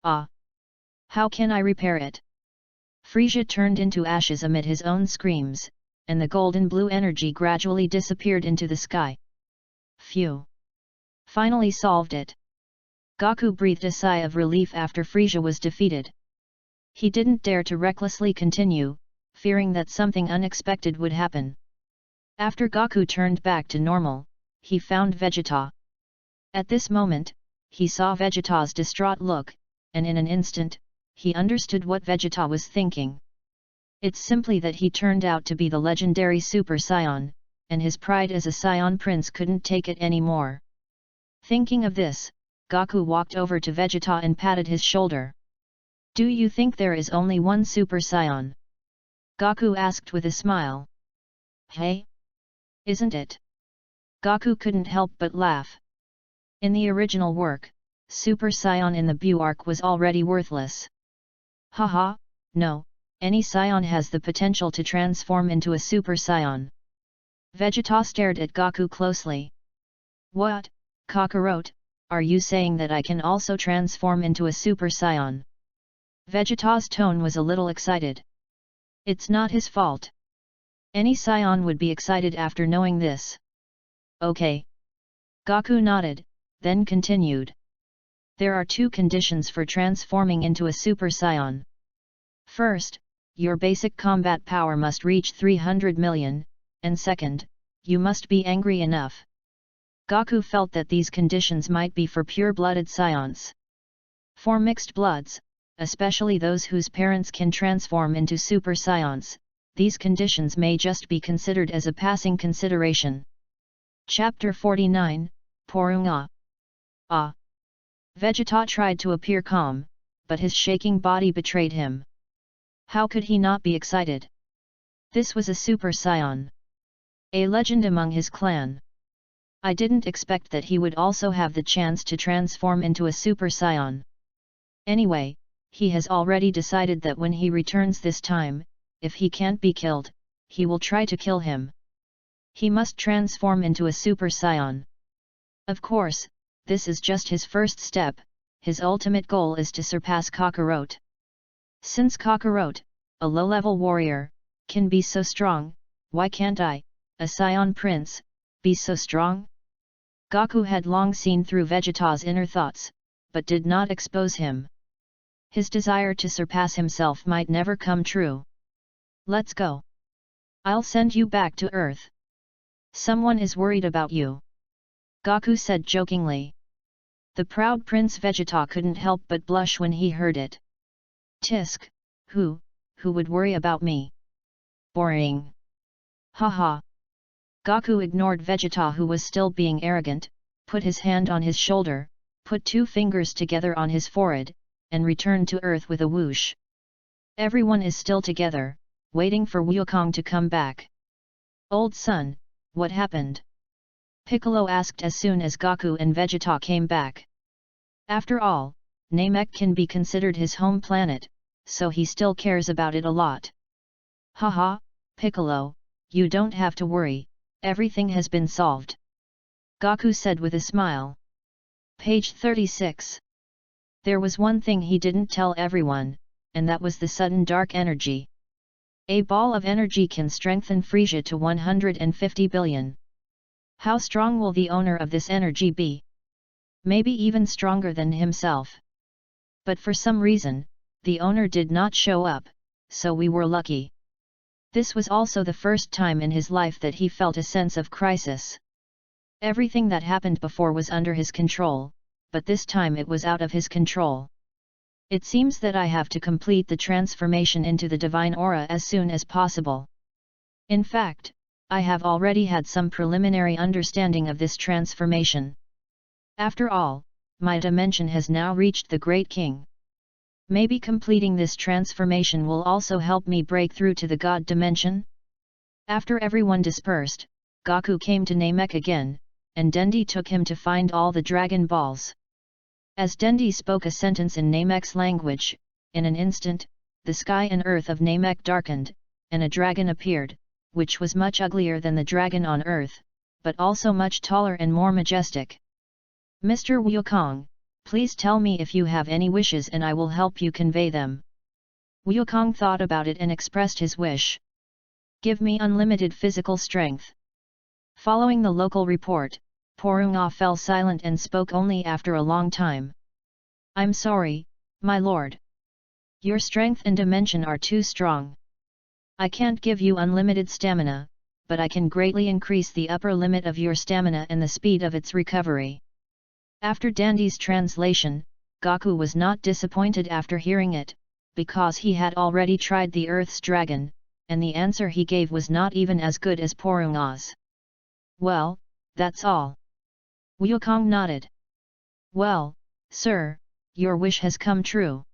Ah! How can I repair it? Frisia turned into ashes amid his own screams, and the golden blue energy gradually disappeared into the sky. Phew! Finally solved it. Goku breathed a sigh of relief after Frisia was defeated. He didn't dare to recklessly continue, fearing that something unexpected would happen. After Goku turned back to normal, he found Vegeta. At this moment, he saw Vegeta's distraught look, and in an instant, he understood what Vegeta was thinking. It's simply that he turned out to be the legendary Super Saiyan, and his pride as a Saiyan prince couldn't take it anymore. Thinking of this, Goku walked over to Vegeta and patted his shoulder. Do you think there is only one Super Saiyan? Goku asked with a smile. Hey? Isn't it? Goku couldn't help but laugh. In the original work, Super Saiyan in the Buu arc was already worthless. Haha, no, any scion has the potential to transform into a super scion. Vegeta stared at Goku closely. What, Kakarot, are you saying that I can also transform into a super scion? Vegeta's tone was a little excited. It's not his fault. Any scion would be excited after knowing this. Okay. Goku nodded, then continued. There are two conditions for transforming into a super scion. First, your basic combat power must reach 300 million, and second, you must be angry enough. Goku felt that these conditions might be for pure-blooded scions. For mixed bloods, especially those whose parents can transform into super scions, these conditions may just be considered as a passing consideration. Chapter 49, Porunga. Ah! Vegeta tried to appear calm, but his shaking body betrayed him. How could he not be excited? This was a super scion. A legend among his clan. I didn't expect that he would also have the chance to transform into a super scion. Anyway, he has already decided that when he returns this time, if he can't be killed, he will try to kill him. He must transform into a super scion. Of course, this is just his first step, his ultimate goal is to surpass Kakarot. Since Kakarot, a low-level warrior, can be so strong, why can't I, a scion prince, be so strong? Goku had long seen through Vegeta's inner thoughts, but did not expose him. His desire to surpass himself might never come true. Let's go. I'll send you back to Earth. Someone is worried about you. Goku said jokingly. The proud Prince Vegeta couldn't help but blush when he heard it. Tisk, who would worry about me? Boring. Haha. Goku ignored Vegeta, who was still being arrogant, put his hand on his shoulder, put two fingers together on his forehead, and returned to Earth with a whoosh. Everyone is still together, waiting for Wukong to come back. Old son, what happened? Piccolo asked as soon as Goku and Vegeta came back. After all, Namek can be considered his home planet, so he still cares about it a lot. Haha, Piccolo, you don't have to worry, everything has been solved. Goku said with a smile. Page 36. There was one thing he didn't tell everyone, and that was the sudden dark energy. A ball of energy can strengthen Frisia to 150 billion. How strong will the owner of this energy be? Maybe even stronger than himself. But for some reason, the owner did not show up, so we were lucky. This was also the first time in his life that he felt a sense of crisis. Everything that happened before was under his control, but this time it was out of his control. It seems that I have to complete the transformation into the divine aura as soon as possible. In fact, I have already had some preliminary understanding of this transformation. After all, my dimension has now reached the Great King. Maybe completing this transformation will also help me break through to the God dimension? After everyone dispersed, Goku came to Namek again, and Dendi took him to find all the Dragon Balls. As Dendi spoke a sentence in Namek's language, in an instant, the sky and earth of Namek darkened, and a dragon appeared, which was much uglier than the dragon on earth, but also much taller and more majestic. Mr. Wukong, please tell me if you have any wishes and I will help you convey them. Wukong thought about it and expressed his wish. Give me unlimited physical strength. Following the local report, Porunga fell silent and spoke only after a long time. I'm sorry, my lord. Your strength and dimension are too strong. I can't give you unlimited stamina, but I can greatly increase the upper limit of your stamina and the speed of its recovery. After Dandi's translation, Goku was not disappointed after hearing it, because he had already tried the Earth's dragon, and the answer he gave was not even as good as Porunga's. Well, that's all. Wukong nodded. Well, sir, your wish has come true.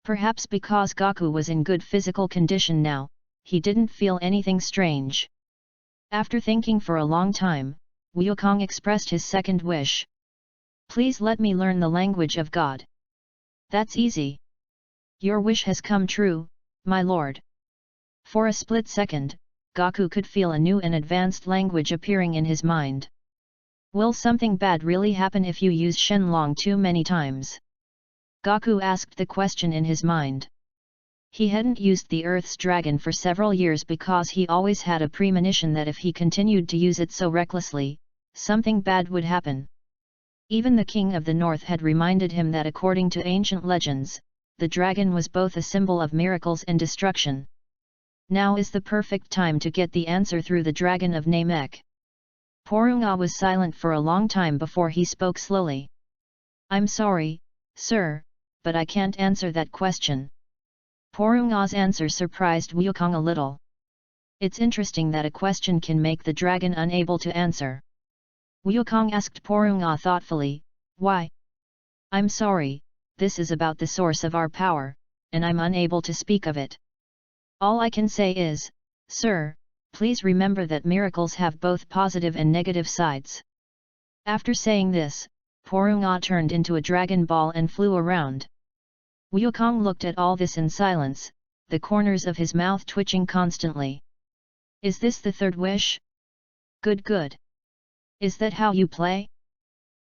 Perhaps because Goku was in good physical condition now, he didn't feel anything strange. After thinking for a long time, Wukong expressed his second wish. Please let me learn the language of God. That's easy. Your wish has come true, my lord. For a split second, Gaku could feel a new and advanced language appearing in his mind. Will something bad really happen if you use Shenlong too many times? Gaku asked the question in his mind. He hadn't used the Earth's dragon for several years because he always had a premonition that if he continued to use it so recklessly, something bad would happen. Even the King of the North had reminded him that according to ancient legends, the dragon was both a symbol of miracles and destruction. Now is the perfect time to get the answer through the dragon of Namek. Porunga was silent for a long time before he spoke slowly. I'm sorry, sir, but I can't answer that question. Porunga's answer surprised Wukong a little. It's interesting that a question can make the dragon unable to answer. Wukong asked Porunga thoughtfully, why? I'm sorry, this is about the source of our power, and I'm unable to speak of it. All I can say is, sir, please remember that miracles have both positive and negative sides. After saying this, Porunga turned into a dragon ball and flew around. Wukong looked at all this in silence, the corners of his mouth twitching constantly. Is this the third wish? Good good. Is that how you play?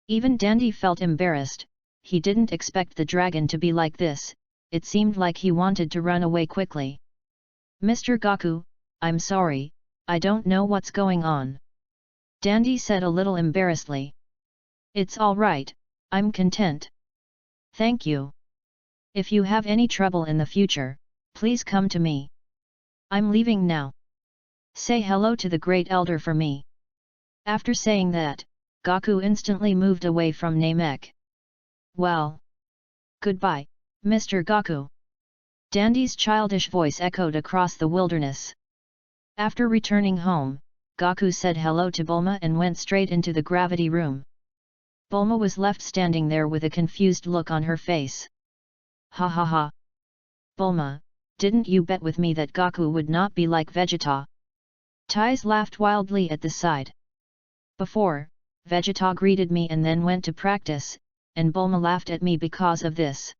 Even Dandy felt embarrassed, he didn't expect the dragon to be like this, it seemed like he wanted to run away quickly. Mr. Gaku, I'm sorry, I don't know what's going on. Dandy said a little embarrassedly. It's all right, I'm content. Thank you. If you have any trouble in the future, please come to me. I'm leaving now. Say hello to the Great Elder for me. After saying that, Gaku instantly moved away from Namek. Well. Goodbye, Mr. Gaku. Dandy's childish voice echoed across the wilderness. After returning home, Gaku said hello to Bulma and went straight into the gravity room. Bulma was left standing there with a confused look on her face. Ha ha ha. Bulma, didn't you bet with me that Gaku would not be like Vegeta? Tais laughed wildly at the side. Before, Vegeta greeted me and then went to practice, and Bulma laughed at me because of this.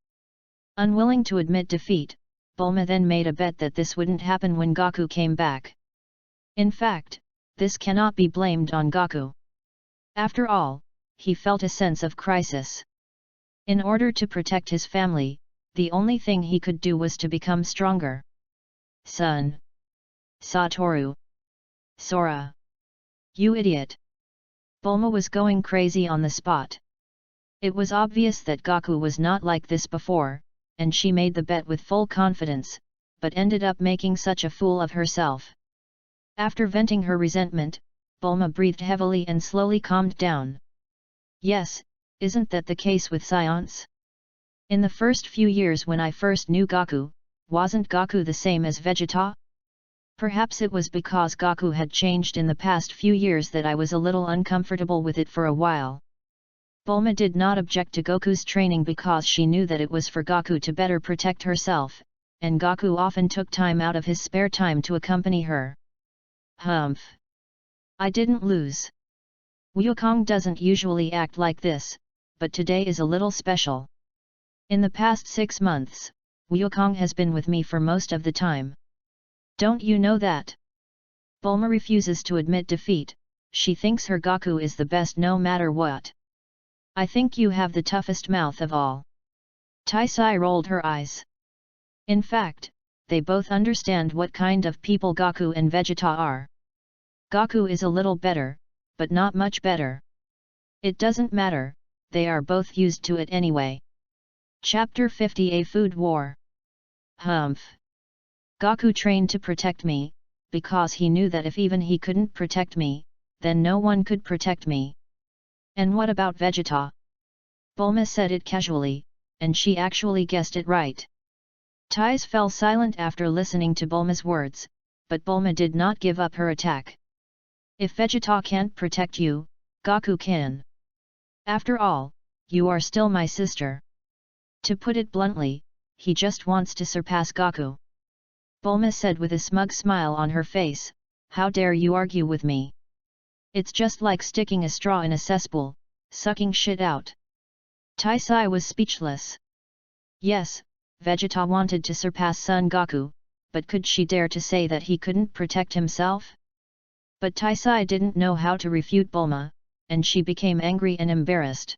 Unwilling to admit defeat, Bulma then made a bet that this wouldn't happen when Gaku came back. In fact, this cannot be blamed on Gaku. After all, he felt a sense of crisis. In order to protect his family, the only thing he could do was to become stronger. Son. Satoru. Sora. You idiot. Bulma was going crazy on the spot. It was obvious that Gaku was not like this before, and she made the bet with full confidence, but ended up making such a fool of herself. After venting her resentment, Bulma breathed heavily and slowly calmed down. Yes, isn't that the case with science? In the first few years when I first knew Gaku, wasn't Gaku the same as Vegeta? Perhaps it was because Gaku had changed in the past few years that I was a little uncomfortable with it for a while. Bulma did not object to Goku's training because she knew that it was for Gaku to better protect herself, and Gaku often took time out of his spare time to accompany her. Humph! I didn't lose. Wukong doesn't usually act like this, but today is a little special. In the past 6 months, Wukong has been with me for most of the time. Don't you know that? Bulma refuses to admit defeat, she thinks her Gaku is the best no matter what. I think you have the toughest mouth of all. Taisai rolled her eyes. In fact, they both understand what kind of people Gaku and Vegeta are. Gaku is a little better, but not much better. It doesn't matter, they are both used to it anyway. Chapter 50 A Food War. Humph! Gaku trained to protect me, because he knew that if even he couldn't protect me, then no one could protect me. And what about Vegeta? Bulma said it casually, and she actually guessed it right. Tais fell silent after listening to Bulma's words, but Bulma did not give up her attack. If Vegeta can't protect you, Gaku can. After all, you are still my sister. To put it bluntly, he just wants to surpass Gaku. Bulma said with a smug smile on her face, how dare you argue with me? It's just like sticking a straw in a cesspool, sucking shit out. Taisai was speechless. Yes, Vegeta wanted to surpass Son Goku, but could she dare to say that he couldn't protect himself? But Taisai didn't know how to refute Bulma, and she became angry and embarrassed.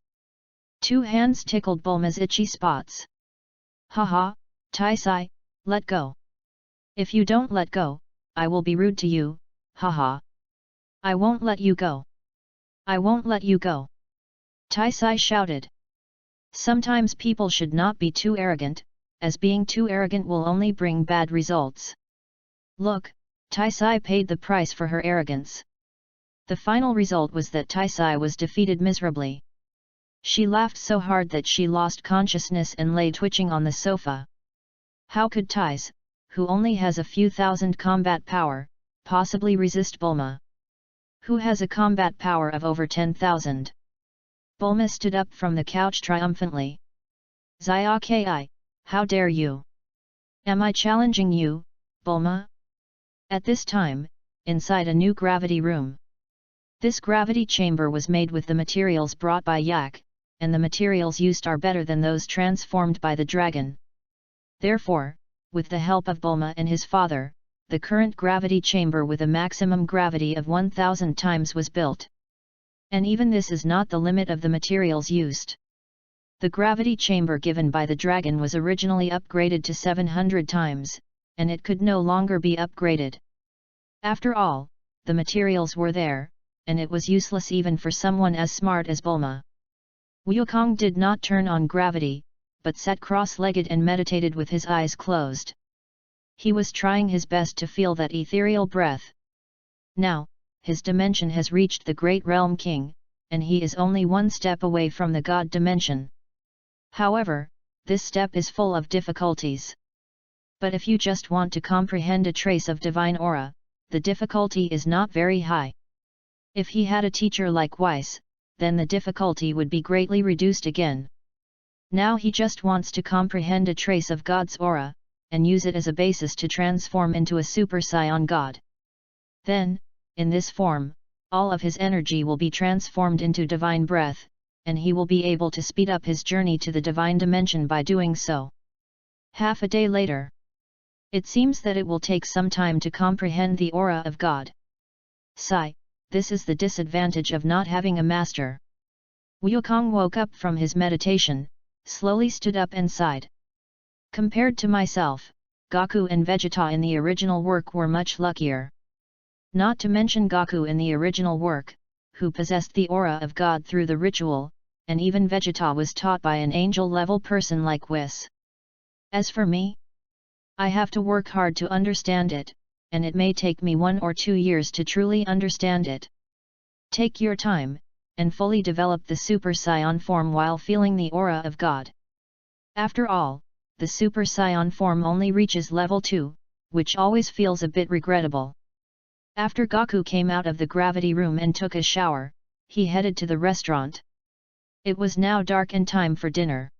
2 hands tickled Bulma's itchy spots. Haha, Taisai, let go. If you don't let go, I will be rude to you, haha. I won't let you go. I won't let you go. Taisai shouted. Sometimes people should not be too arrogant, as being too arrogant will only bring bad results. Look, Taisai paid the price for her arrogance. The final result was that Taisai was defeated miserably. She laughed so hard that she lost consciousness and lay twitching on the sofa. How could Tais, who only has a few thousand combat power, possibly resist Bulma, who has a combat power of over 10,000? Bulma stood up from the couch triumphantly. Xiaoki, how dare you? Am I challenging you, Bulma? At this time, inside a new gravity room. This gravity chamber was made with the materials brought by Yak, and the materials used are better than those transformed by the dragon. Therefore, with the help of Bulma and his father, the current gravity chamber with a maximum gravity of 1000 times was built. And even this is not the limit of the materials used. The gravity chamber given by the dragon was originally upgraded to 700 times, and it could no longer be upgraded. After all, the materials were there, and it was useless even for someone as smart as Bulma. Wukong did not turn on gravity, but sat cross-legged and meditated with his eyes closed. He was trying his best to feel that ethereal breath. Now, his dimension has reached the Great Realm King, and he is only one step away from the God dimension. However, this step is full of difficulties. But if you just want to comprehend a trace of divine aura, the difficulty is not very high. If he had a teacher like Weiss, then the difficulty would be greatly reduced again. Now he just wants to comprehend a trace of God's aura, and use it as a basis to transform into a Super Saiyan God. Then, in this form, all of his energy will be transformed into divine breath, and he will be able to speed up his journey to the divine dimension by doing so. Half a day later. It seems that it will take some time to comprehend the aura of God. Sigh, this is the disadvantage of not having a master. Wukong woke up from his meditation, slowly stood up and sighed. Compared to myself, Goku and Vegeta in the original work were much luckier. Not to mention Goku in the original work, who possessed the aura of God through the ritual, and even Vegeta was taught by an angel-level person like Whis. As for me, I have to work hard to understand it, and it may take me 1 or 2 years to truly understand it. Take your time, and fully develop the Super Saiyan form while feeling the aura of God. After all, the Super Saiyan form only reaches level 2, which always feels a bit regrettable. After Goku came out of the gravity room and took a shower, he headed to the restaurant. It was now dark and time for dinner.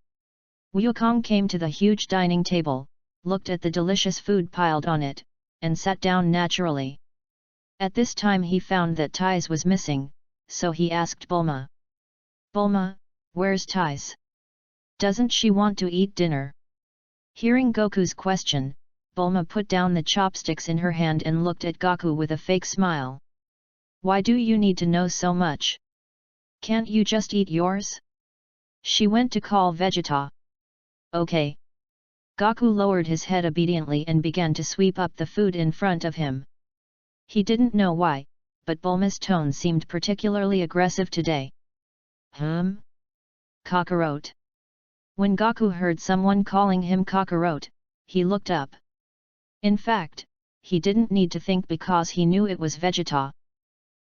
Wukong came to the huge dining table, looked at the delicious food piled on it, and sat down naturally. At this time he found that Tais was missing, so he asked Bulma. Bulma, where's Tais? Doesn't she want to eat dinner? Hearing Goku's question, Bulma put down the chopsticks in her hand and looked at Goku with a fake smile. Why do you need to know so much? Can't you just eat yours? She went to call Vegeta. Okay. Goku lowered his head obediently and began to sweep up the food in front of him. He didn't know why, but Bulma's tone seemed particularly aggressive today. Kakarot. When Goku heard someone calling him Kakarot, he looked up. In fact, he didn't need to think because he knew it was Vegeta.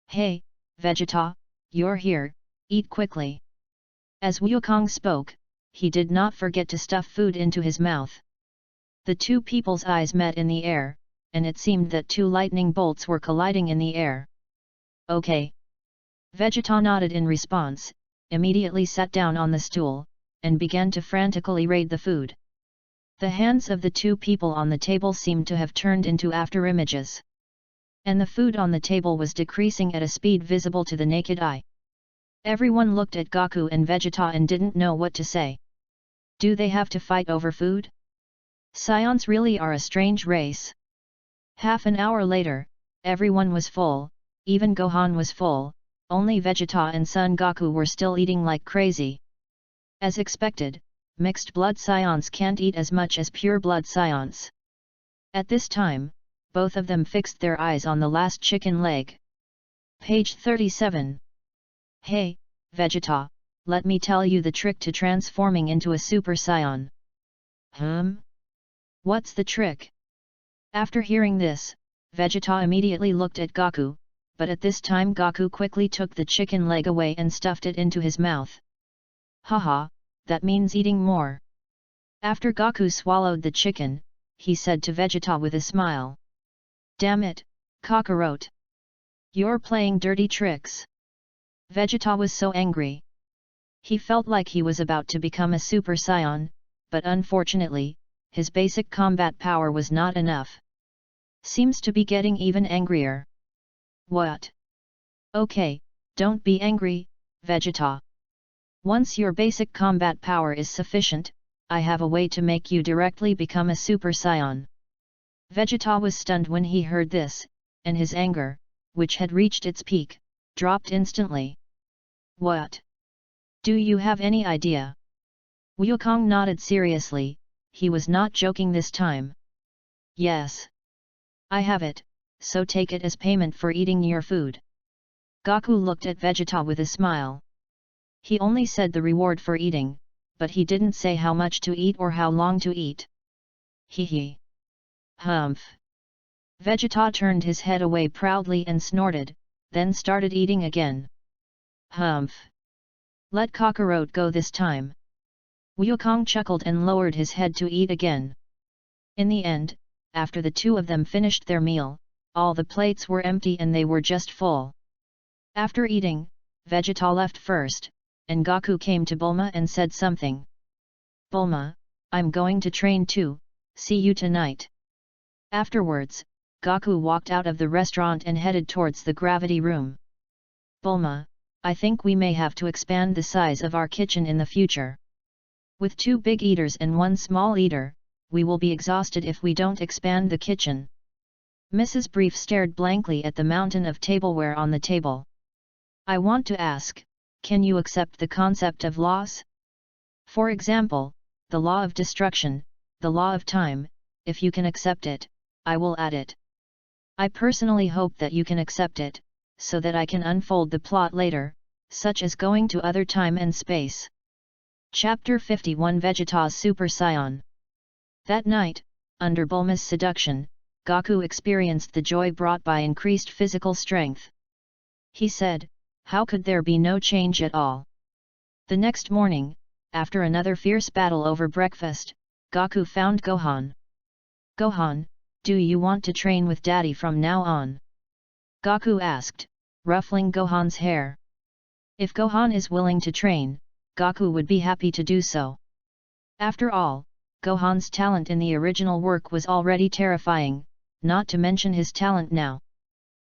Hey, Vegeta, you're here, eat quickly. As Wukong spoke, he did not forget to stuff food into his mouth. The two people's eyes met in the air, and it seemed that 2 lightning bolts were colliding in the air. Okay. Vegeta nodded in response, immediately sat down on the stool, and began to frantically raid the food. The hands of the 2 people on the table seemed to have turned into afterimages. And the food on the table was decreasing at a speed visible to the naked eye. Everyone looked at Goku and Vegeta and didn't know what to say. Do they have to fight over food? Scions really are a strange race. Half an hour later, everyone was full, even Gohan was full, only Vegeta and Son Goku were still eating like crazy. As expected, mixed blood scions can't eat as much as pure blood scions. At this time, both of them fixed their eyes on the last chicken leg. Page 37. Hey, Vegeta, let me tell you the trick to transforming into a Super Saiyan. What's the trick? After hearing this, Vegeta immediately looked at Goku, but at this time Goku quickly took the chicken leg away and stuffed it into his mouth. Haha, that means eating more. After Goku swallowed the chicken, he said to Vegeta with a smile. Damn it, Kakarot. You're playing dirty tricks. Vegeta was so angry. He felt like he was about to become a Super Saiyan, but unfortunately, his basic combat power was not enough. Seems to be getting even angrier. What? Okay, don't be angry, Vegeta. Once your basic combat power is sufficient, I have a way to make you directly become a Super Saiyan. Vegeta was stunned when he heard this, and his anger, which had reached its peak, dropped instantly. What? Do you have any idea? Wukong nodded seriously, he was not joking this time. Yes. I have it, so take it as payment for eating your food. Goku looked at Vegeta with a smile. He only said the reward for eating, but he didn't say how much to eat or how long to eat. Hee. Humph. Vegeta turned his head away proudly and snorted, then started eating again. Humph. Let Kakarot go this time. Wukong chuckled and lowered his head to eat again. In the end, after the two of them finished their meal, all the plates were empty and they were just full. After eating, Vegeta left first, and Goku came to Bulma and said something. Bulma, I'm going to train too, see you tonight. Afterwards, Goku walked out of the restaurant and headed towards the gravity room. Bulma, I think we may have to expand the size of our kitchen in the future. With 2 big eaters and 1 small eater, we will be exhausted if we don't expand the kitchen. Mrs. Brief stared blankly at the mountain of tableware on the table. I want to ask, can you accept the concept of laws? For example, the law of destruction, the law of time, if you can accept it, I will add it. I personally hope that you can accept it, so that I can unfold the plot later, such as going to other time and space. Chapter 51 Vegeta's Super Saiyan. That night, under Bulma's seduction, Goku experienced the joy brought by increased physical strength. He said, how could there be no change at all? The next morning, after another fierce battle over breakfast, Goku found Gohan. Gohan, do you want to train with Daddy from now on? Goku asked, ruffling Gohan's hair. If Gohan is willing to train, Goku would be happy to do so. After all, Gohan's talent in the original work was already terrifying, not to mention his talent now.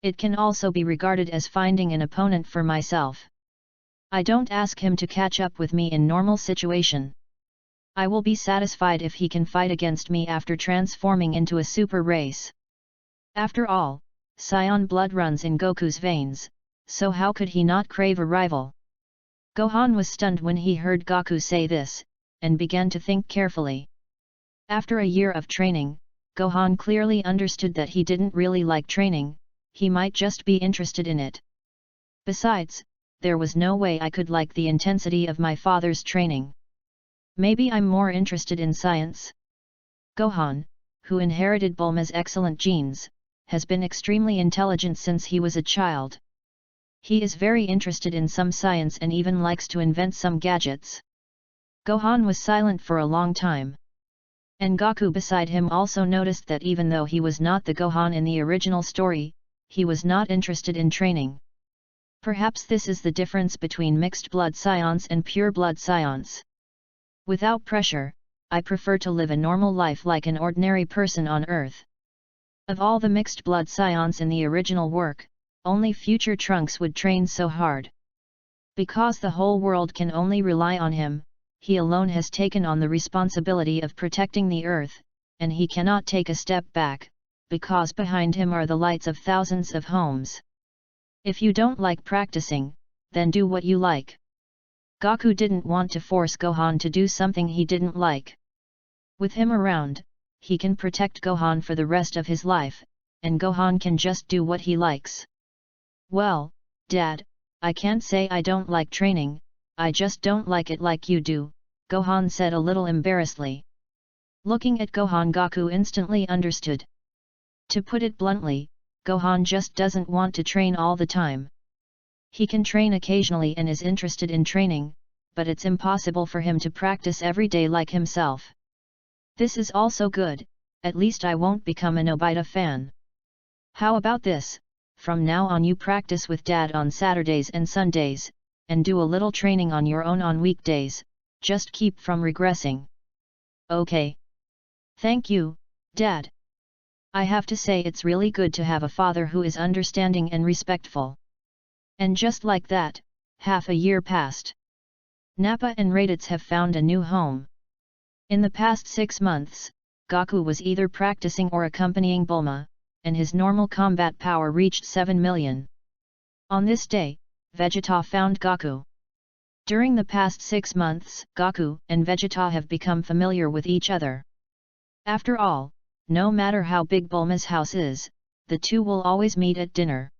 It can also be regarded as finding an opponent for myself. I don't ask him to catch up with me in normal situation. I will be satisfied if he can fight against me after transforming into a super race. After all, Saiyan blood runs in Goku's veins, so how could he not crave a rival? Gohan was stunned when he heard Goku say this, and began to think carefully. After a year of training, Gohan clearly understood that he didn't really like training, he might just be interested in it. Besides, there was no way I could like the intensity of my father's training. Maybe I'm more interested in science. Gohan, who inherited Bulma's excellent genes, has been extremely intelligent since he was a child. He is very interested in some science and even likes to invent some gadgets. Gohan was silent for a long time. And Goku beside him also noticed that even though he was not the Gohan in the original story, he was not interested in training. Perhaps this is the difference between mixed blood scions and pure blood scions. Without pressure, I prefer to live a normal life like an ordinary person on Earth. Of all the mixed blood scions in the original work, only future Trunks would train so hard. Because the whole world can only rely on him, he alone has taken on the responsibility of protecting the Earth, and he cannot take a step back, because behind him are the lights of thousands of homes. If you don't like practicing, then do what you like. Goku didn't want to force Gohan to do something he didn't like. With him around, he can protect Gohan for the rest of his life, and Gohan can just do what he likes. Well, Dad, I can't say I don't like training, I just don't like it like you do, Gohan said a little embarrassedly. Looking at Gohan, Goku instantly understood. To put it bluntly, Gohan just doesn't want to train all the time. He can train occasionally and is interested in training, but it's impossible for him to practice every day like himself. This is also good, at least I won't become a Nobita fan. How about this, from now on you practice with Dad on Saturdays and Sundays, and do a little training on your own on weekdays, just keep from regressing. Okay. Thank you, Dad. I have to say it's really good to have a father who is understanding and respectful. And just like that, half a year passed. Nappa and Raditz have found a new home. In the past 6 months, Goku was either practicing or accompanying Bulma, and his normal combat power reached 7 million. On this day, Vegeta found Goku. During the past 6 months, Goku and Vegeta have become familiar with each other. After all, no matter how big Bulma's house is, the two will always meet at dinner.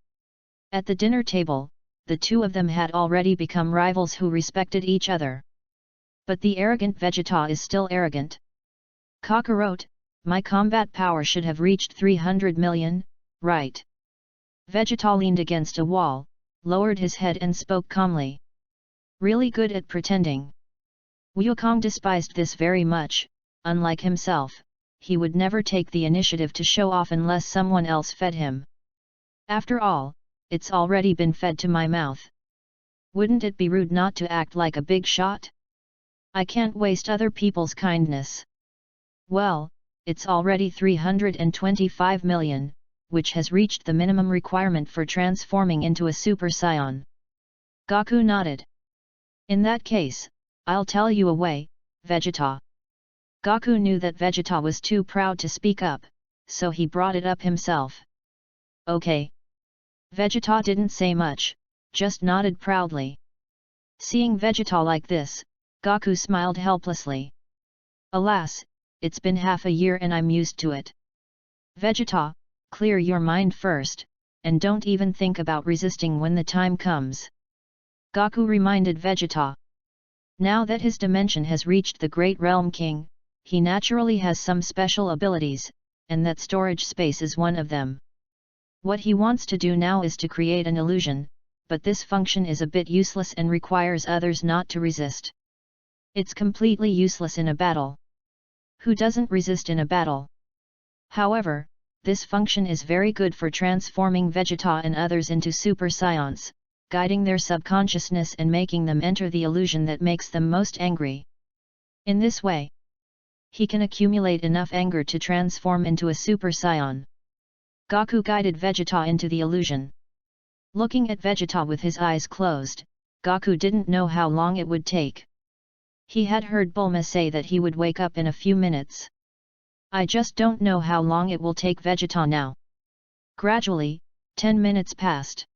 At the dinner table, the two of them had already become rivals who respected each other. But the arrogant Vegeta is still arrogant. Kakarot, my combat power should have reached 300 million, right? Vegeta leaned against a wall, lowered his head and spoke calmly. Really good at pretending. Wukong despised this very much. Unlike himself, he would never take the initiative to show off unless someone else fed him. After all, it's already been fed to my mouth. Wouldn't it be rude not to act like a big shot? I can't waste other people's kindness. Well, it's already 325 million, which has reached the minimum requirement for transforming into a Super Saiyan. Goku nodded. In that case, I'll tell you a way, Vegeta. Goku knew that Vegeta was too proud to speak up, so he brought it up himself. Okay. Vegeta didn't say much, just nodded proudly. Seeing Vegeta like this, Goku smiled helplessly. Alas, it's been half a year and I'm used to it. Vegeta, clear your mind first, and don't even think about resisting when the time comes. Goku reminded Vegeta. Now that his dimension has reached the Great Realm King, he naturally has some special abilities, and that storage space is one of them. What he wants to do now is to create an illusion, but this function is a bit useless and requires others not to resist. It's completely useless in a battle. Who doesn't resist in a battle? However, this function is very good for transforming Vegeta and others into Super Saiyans, guiding their subconsciousness and making them enter the illusion that makes them most angry. In this way, he can accumulate enough anger to transform into a Super Saiyan. Goku guided Vegeta into the illusion. Looking at Vegeta with his eyes closed, Goku didn't know how long it would take. He had heard Bulma say that he would wake up in a few minutes. I just don't know how long it will take Vegeta now. Gradually, 10 minutes passed.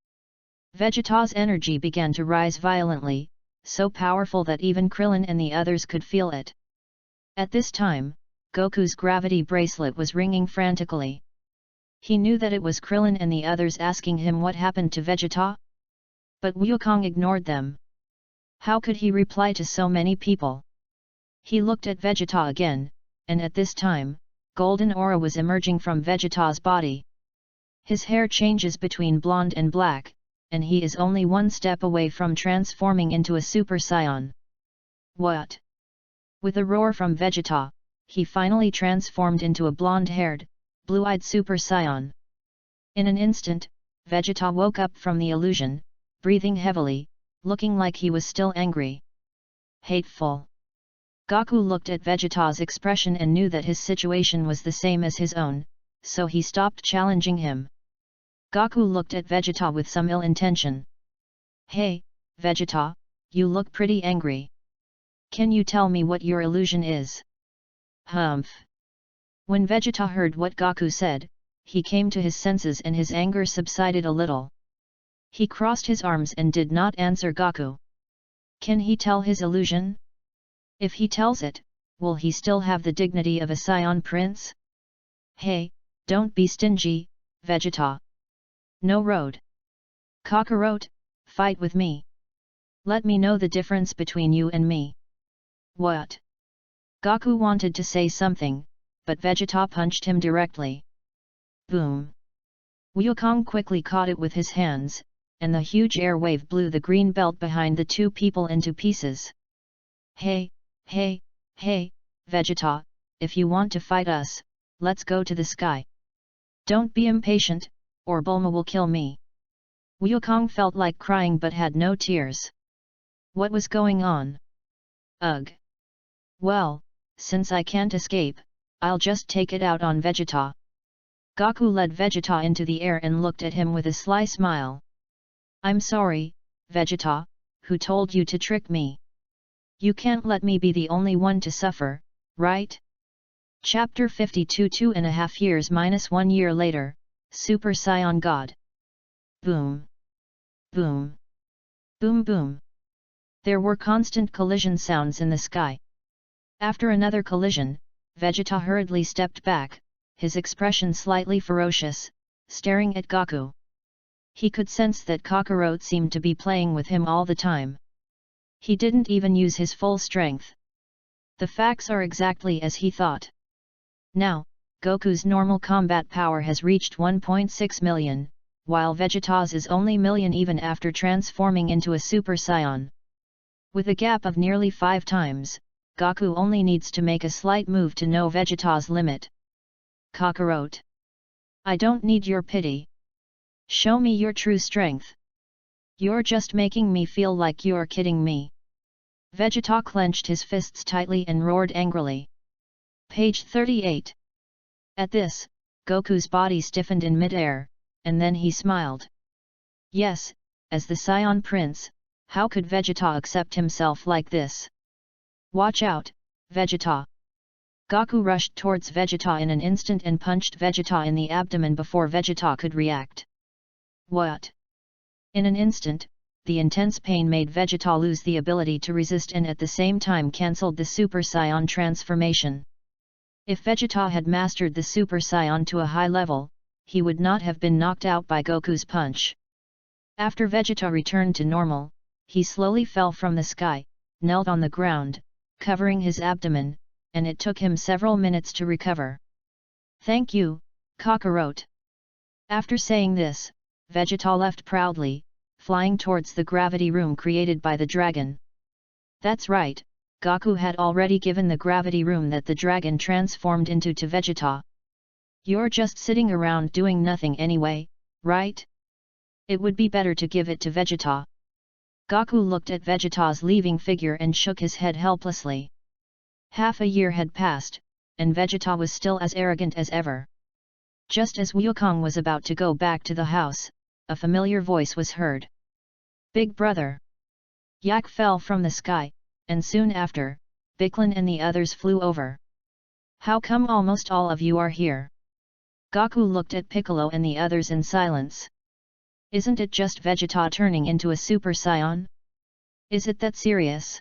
Vegeta's energy began to rise violently, so powerful that even Krillin and the others could feel it. At this time, Goku's gravity bracelet was ringing frantically. He knew that it was Krillin and the others asking him what happened to Vegeta. But Wukong ignored them. How could he reply to so many people? He looked at Vegeta again, and at this time, golden aura was emerging from Vegeta's body. His hair changes between blonde and black, and he is only one step away from transforming into a Super Saiyan. What? With a roar from Vegeta, he finally transformed into a blonde-haired, blue-eyed Super Saiyan. In an instant, Vegeta woke up from the illusion, breathing heavily, looking like he was still angry. Hateful. Goku looked at Vegeta's expression and knew that his situation was the same as his own, so he stopped challenging him. Goku looked at Vegeta with some ill intention. Hey, Vegeta, you look pretty angry. Can you tell me what your illusion is? Humph. When Vegeta heard what Goku said, he came to his senses and his anger subsided a little. He crossed his arms and did not answer Goku. Can he tell his illusion? If he tells it, will he still have the dignity of a Scion Prince? Hey, don't be stingy, Vegeta. No road. Kakarot, fight with me. Let me know the difference between you and me. What? Goku wanted to say something, but Vegeta punched him directly. Boom! Wukong quickly caught it with his hands, and the huge air wave blew the green belt behind the two people into pieces. Hey, hey, hey, Vegeta, if you want to fight us, let's go to the sky. Don't be impatient, or Bulma will kill me. Wukong felt like crying but had no tears. What was going on? Ugh! Well, since I can't escape, I'll just take it out on Vegeta. Goku led Vegeta into the air and looked at him with a sly smile. I'm sorry, Vegeta, who told you to trick me? You can't let me be the only one to suffer, right? Chapter 52 2.5 years - 1 year later, Super Saiyan God. Boom! Boom! Boom boom! There were constant collision sounds in the sky. After another collision, Vegeta hurriedly stepped back, his expression slightly ferocious, staring at Goku. He could sense that Kakarot seemed to be playing with him all the time. He didn't even use his full strength. The facts are exactly as he thought. Now, Goku's normal combat power has reached 1.6 million, while Vegeta's is only million even after transforming into a Super Saiyan. With a gap of nearly 5 times, Goku only needs to make a slight move to know Vegeta's limit. Kakarot. I don't need your pity. Show me your true strength. You're just making me feel like you're kidding me. Vegeta clenched his fists tightly and roared angrily. Page 38. At this, Goku's body stiffened in mid-air, and then he smiled. Yes, as the Saiyan Prince, how could Vegeta accept himself like this? Watch out, Vegeta! Goku rushed towards Vegeta in an instant and punched Vegeta in the abdomen before Vegeta could react. What? In an instant, the intense pain made Vegeta lose the ability to resist and at the same time cancelled the Super Saiyan transformation. If Vegeta had mastered the Super Saiyan to a high level, he would not have been knocked out by Goku's punch. After Vegeta returned to normal, he slowly fell from the sky, knelt on the ground, covering his abdomen, and it took him several minutes to recover. Thank you, Kakarot. After saying this, Vegeta left proudly, flying towards the gravity room created by the dragon. That's right, Goku had already given the gravity room that the dragon transformed into to Vegeta. You're just sitting around doing nothing anyway, right? It would be better to give it to Vegeta. Goku looked at Vegeta's leaving figure and shook his head helplessly. Half a year had passed, and Vegeta was still as arrogant as ever. Just as Wukong was about to go back to the house, a familiar voice was heard. Big brother! Yak fell from the sky, and soon after, Bicklin and the others flew over. How come almost all of you are here? Goku looked at Piccolo and the others in silence. Isn't it just Vegeta turning into a Super Saiyan? Is it that serious?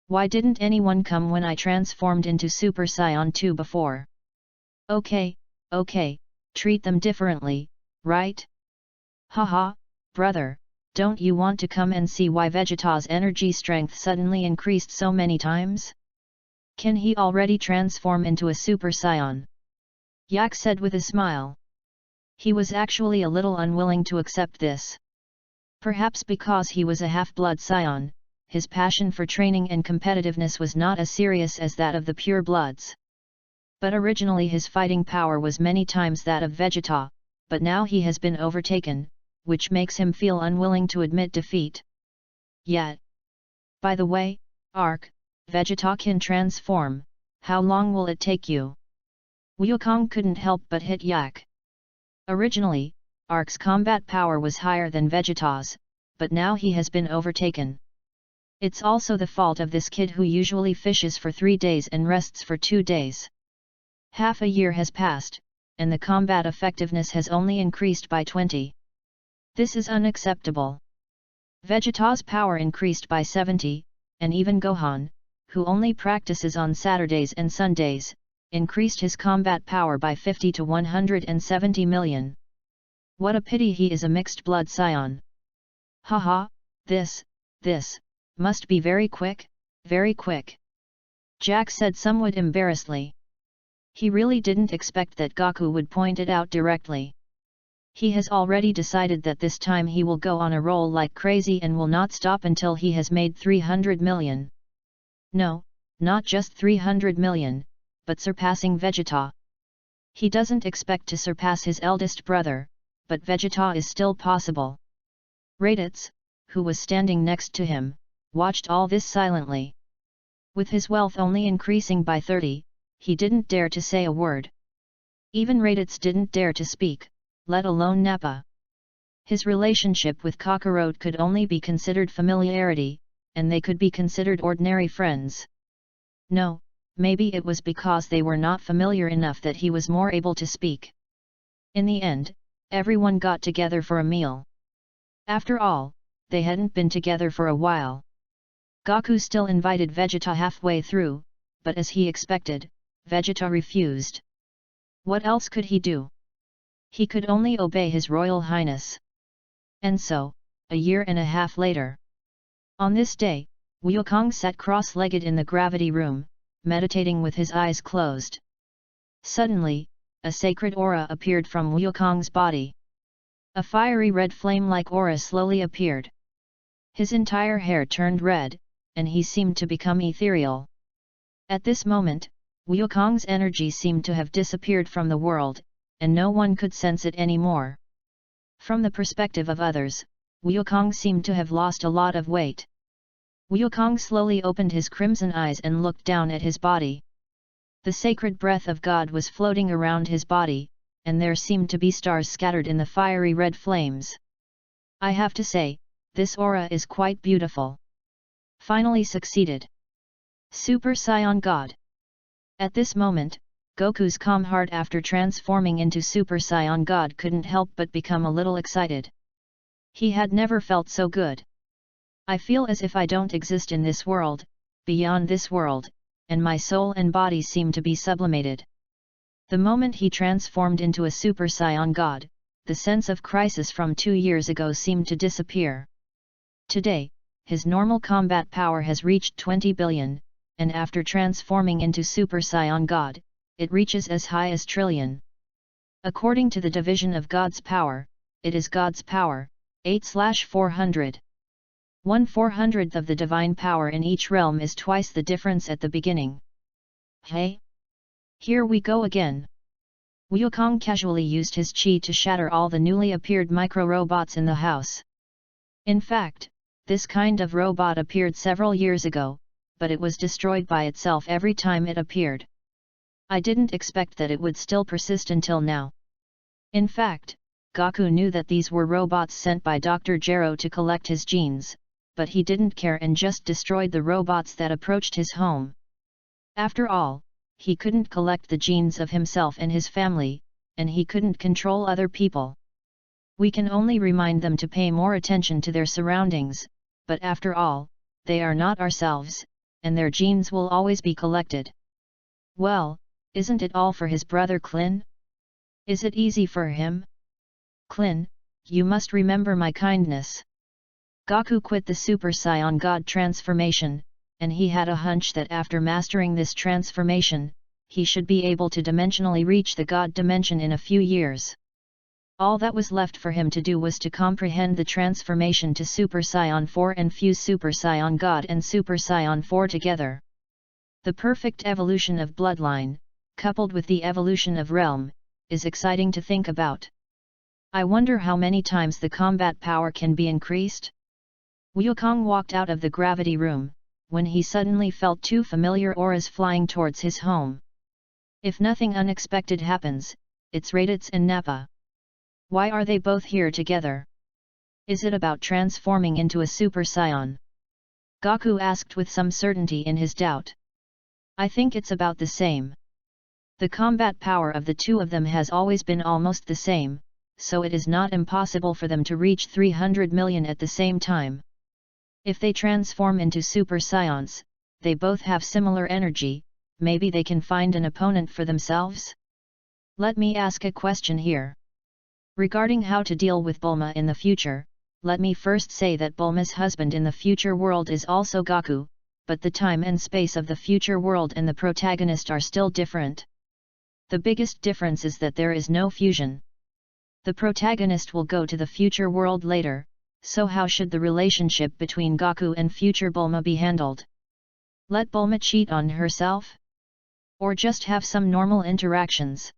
Why didn't anyone come when I transformed into Super Saiyan 2 before? Okay, treat them differently, right? Haha, brother, don't you want to come and see why Vegeta's energy strength suddenly increased so many times? Can he already transform into a Super Saiyan? Yak said with a smile. He was actually a little unwilling to accept this. Perhaps because he was a half-blood Saiyan, his passion for training and competitiveness was not as serious as that of the pure bloods. But originally his fighting power was many times that of Vegeta, but now he has been overtaken, which makes him feel unwilling to admit defeat. Yet. By the way, Ark, Vegeta can transform, how long will it take you? Wukong couldn't help but hit Yak. Originally, Ark's combat power was higher than Vegeta's, but now he has been overtaken. It's also the fault of this kid who usually fishes for 3 days and rests for 2 days. Half a year has passed, and the combat effectiveness has only increased by 20. This is unacceptable. Vegeta's power increased by 70, and even Gohan, who only practices on Saturdays and Sundays, increased his combat power by 50 to 170 million. What a pity he is a mixed blood scion. Haha, this must be very quick, very quick. Jack said somewhat embarrassedly. He really didn't expect that Goku would point it out directly. He has already decided that this time he will go on a roll like crazy and will not stop until he has made 300 million. No, not just 300 million, but surpassing Vegeta. He doesn't expect to surpass his eldest brother, but Vegeta is still possible. Raditz, who was standing next to him, watched all this silently. With his wealth only increasing by 30, he didn't dare to say a word. Even Raditz didn't dare to speak, let alone Nappa. His relationship with Kakarot could only be considered familiarity, and they could be considered ordinary friends. No, maybe it was because they were not familiar enough that he was more able to speak. In the end, everyone got together for a meal. After all, they hadn't been together for a while. Goku still invited Vegeta halfway through, but as he expected, Vegeta refused. What else could he do? He could only obey His Royal Highness. And so, a year and a half later. On this day, Wukong sat cross-legged in the gravity room, meditating with his eyes closed. Suddenly, a sacred aura appeared from Wukong's body. A fiery red flame-like aura slowly appeared. His entire hair turned red, and he seemed to become ethereal. At this moment, Wukong's energy seemed to have disappeared from the world, and no one could sense it anymore. From the perspective of others, Wukong seemed to have lost a lot of weight. Wukong slowly opened his crimson eyes and looked down at his body. The sacred breath of God was floating around his body, and there seemed to be stars scattered in the fiery red flames. I have to say, this aura is quite beautiful. Finally succeeded. Super Saiyan God. At this moment, Goku's calm heart after transforming into Super Saiyan God couldn't help but become a little excited. He had never felt so good. I feel as if I don't exist in this world, beyond this world, and my soul and body seem to be sublimated. The moment he transformed into a Super Saiyan God, the sense of crisis from 2 years ago seemed to disappear. Today, his normal combat power has reached 20 billion, and after transforming into Super Saiyan God, it reaches as high as trillion. According to the division of God's power, it is God's power, 8/400. 1/400th of the divine power in each realm is twice the difference at the beginning. Hey! Here we go again! Wukong casually used his chi to shatter all the newly appeared micro-robots in the house. In fact, this kind of robot appeared several years ago, but it was destroyed by itself every time it appeared. I didn't expect that it would still persist until now. In fact, Goku knew that these were robots sent by Dr. Gero to collect his genes, but he didn't care and just destroyed the robots that approached his home. After all, he couldn't collect the genes of himself and his family, and he couldn't control other people. We can only remind them to pay more attention to their surroundings, but after all, they are not ourselves, and their genes will always be collected. Well, isn't it all for his brother Klin? Is it easy for him? Klin, you must remember my kindness. Goku quit the Super Saiyan God transformation, and he had a hunch that after mastering this transformation, he should be able to dimensionally reach the God dimension in a few years. All that was left for him to do was to comprehend the transformation to Super Saiyan 4 and fuse Super Saiyan God and Super Saiyan 4 together. The perfect evolution of bloodline, coupled with the evolution of realm, is exciting to think about. I wonder how many times the combat power can be increased? Wukong walked out of the gravity room, when he suddenly felt 2 familiar auras flying towards his home. If nothing unexpected happens, it's Raditz and Nappa. Why are they both here together? Is it about transforming into a Super Saiyan? Goku asked with some certainty in his doubt. I think it's about the same. The combat power of the two of them has always been almost the same, so it is not impossible for them to reach 300 million at the same time. If they transform into Super Saions, they both have similar energy, maybe they can find an opponent for themselves? Let me ask a question here. Regarding how to deal with Bulma in the future, let me first say that Bulma's husband in the future world is also Goku, but the time and space of the future world and the protagonist are still different. The biggest difference is that there is no fusion. The protagonist will go to the future world later, so how should the relationship between Goku and future Bulma be handled? Let Bulma cheat on herself? Or just have some normal interactions?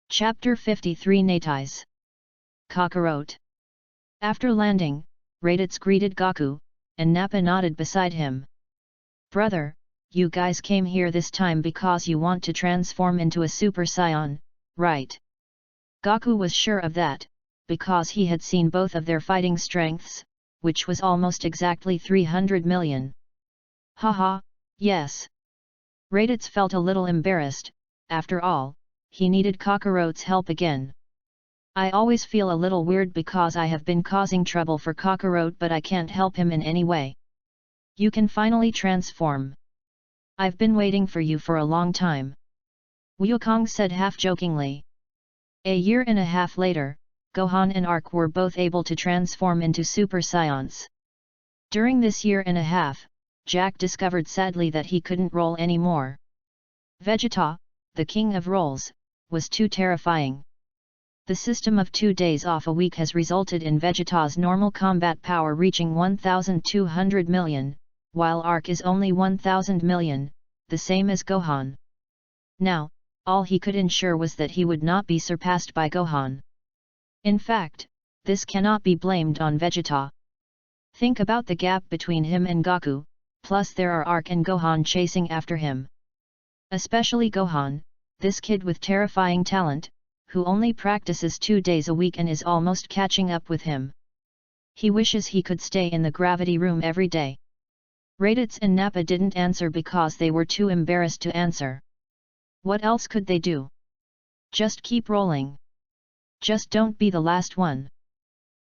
Chapter 53 Natais. Kakarot. After landing, Raditz greeted Goku, and Nappa nodded beside him. Brother, you guys came here this time because you want to transform into a Super Saiyan, right? Goku was sure of that, because he had seen both of their fighting strengths, which was almost exactly 300 million. Haha, yes. Raditz felt a little embarrassed, after all, he needed Kakarot's help again. I always feel a little weird because I have been causing trouble for Kakarot but I can't help him in any way. You can finally transform. I've been waiting for you for a long time. Wukong said half-jokingly. A year and a half later, Gohan and Ark were both able to transform into Super Saions. During this year and a half, Jack discovered sadly that he couldn't roll anymore. Vegeta, the king of rolls, was too terrifying. The system of 2 days off a week has resulted in Vegeta's normal combat power reaching 1,200 million, while Ark is only 1,000 million, the same as Gohan. Now, all he could ensure was that he would not be surpassed by Gohan. In fact, this cannot be blamed on Vegeta. Think about the gap between him and Goku, plus there are Ark and Gohan chasing after him. Especially Gohan, this kid with terrifying talent, who only practices 2 days a week and is almost catching up with him. He wishes he could stay in the gravity room every day. Raditz and Nappa didn't answer because they were too embarrassed to answer. What else could they do? Just keep rolling. Just don't be the last one.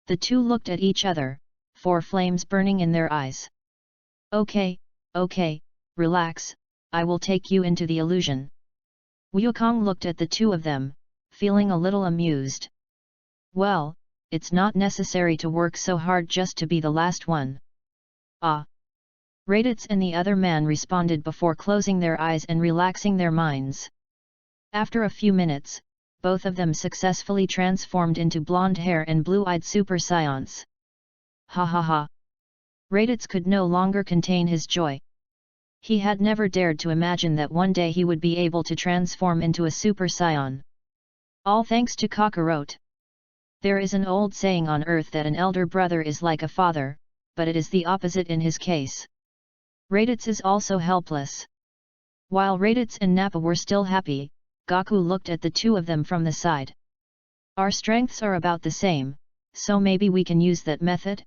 The two looked at each other, 4 flames burning in their eyes. Okay, relax, I will take you into the illusion. Wukong looked at the two of them, feeling a little amused. Well, it's not necessary to work so hard just to be the last one. Ah! Raditz and the other man responded before closing their eyes and relaxing their minds. After a few minutes, both of them successfully transformed into blonde hair and blue-eyed Super Saions. Ha ha ha! Raditz could no longer contain his joy. He had never dared to imagine that one day he would be able to transform into a Super Saiyan. All thanks to Kakarot. There is an old saying on Earth that an elder brother is like a father, but it is the opposite in his case. Raditz is also helpless. While Raditz and Nappa were still happy, Goku looked at the two of them from the side. Our strengths are about the same, so maybe we can use that method?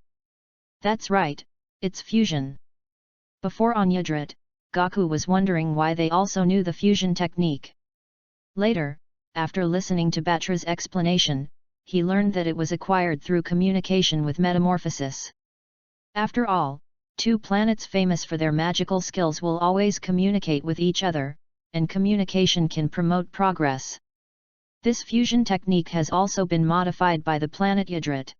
That's right, it's fusion. Before Anyadrit, Goku was wondering why they also knew the fusion technique. Later, after listening to Batra's explanation, he learned that it was acquired through communication with metamorphosis. After all, 2 planets famous for their magical skills will always communicate with each other, and communication can promote progress. This fusion technique has also been modified by the planet Yadrit.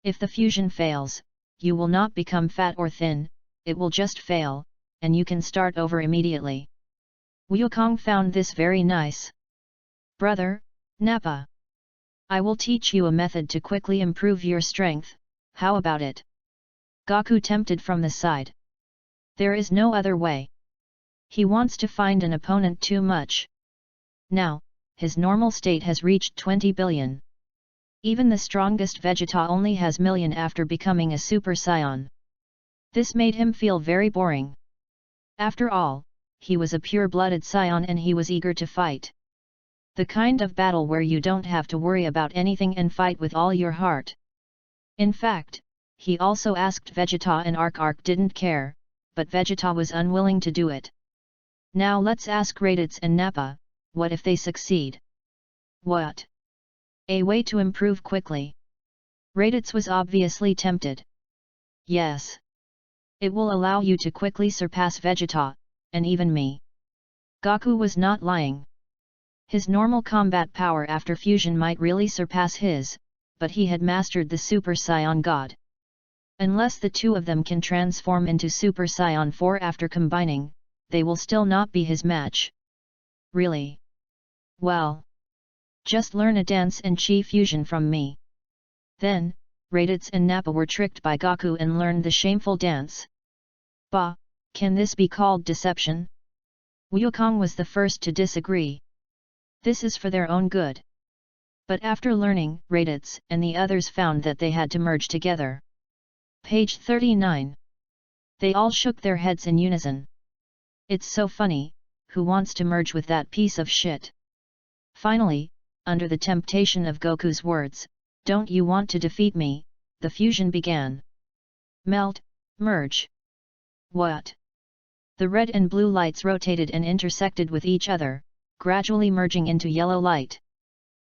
If the fusion fails, you will not become fat or thin, it will just fail, and you can start over immediately. Wukong found this very nice. Brother, Nappa. I will teach you a method to quickly improve your strength, how about it? Goku tempted from the side. There is no other way. He wants to find an opponent too much. Now, his normal state has reached 20 billion. Even the strongest Vegeta only has million after becoming a Super Saiyan. This made him feel very boring. After all, he was a pure-blooded Saiyan and he was eager to fight. The kind of battle where you don't have to worry about anything and fight with all your heart. In fact, he also asked Vegeta and Ark didn't care, but Vegeta was unwilling to do it. Now let's ask Raditz and Nappa, what if they succeed? What? A way to improve quickly. Raditz was obviously tempted. Yes. It will allow you to quickly surpass Vegeta, and even me. Goku was not lying. His normal combat power after fusion might really surpass his, but he had mastered the Super Saiyan God. Unless the two of them can transform into Super Saiyan 4 after combining, they will still not be his match. Really? Well. Just learn a dance and chi fusion from me. Then, Raditz and Nappa were tricked by Goku and learned the shameful dance. Bah, can this be called deception? Wukong was the first to disagree. This is for their own good. But after learning, Raditz and the others found that they had to merge together. Page 39. They all shook their heads in unison. It's so funny, who wants to merge with that piece of shit? Finally, under the temptation of Goku's words, don't you want to defeat me, the fusion began. Melt, merge. What? The red and blue lights rotated and intersected with each other, gradually merging into yellow light.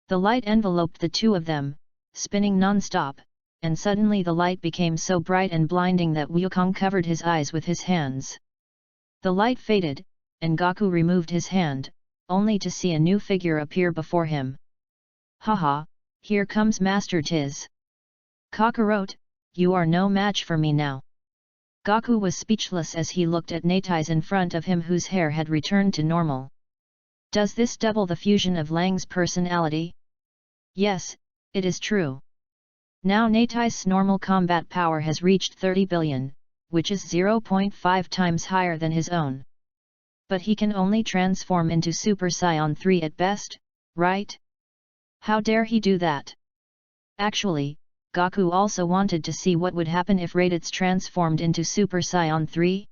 The light enveloped the two of them, spinning non-stop, and suddenly the light became so bright and blinding that Wukong covered his eyes with his hands. The light faded, and Goku removed his hand, only to see a new figure appear before him. Haha, here comes Master Tiz. Kakarot, you are no match for me now. Goku was speechless as he looked at Natai's in front of him whose hair had returned to normal. Does this double the fusion of Lang's personality? Yes, it is true. Now Natai's normal combat power has reached 30 billion, which is 0.5 times higher than his own. But he can only transform into Super Saiyan 3 at best, right? How dare he do that? Actually, Goku also wanted to see what would happen if Raditz transformed into Super Saiyan 3.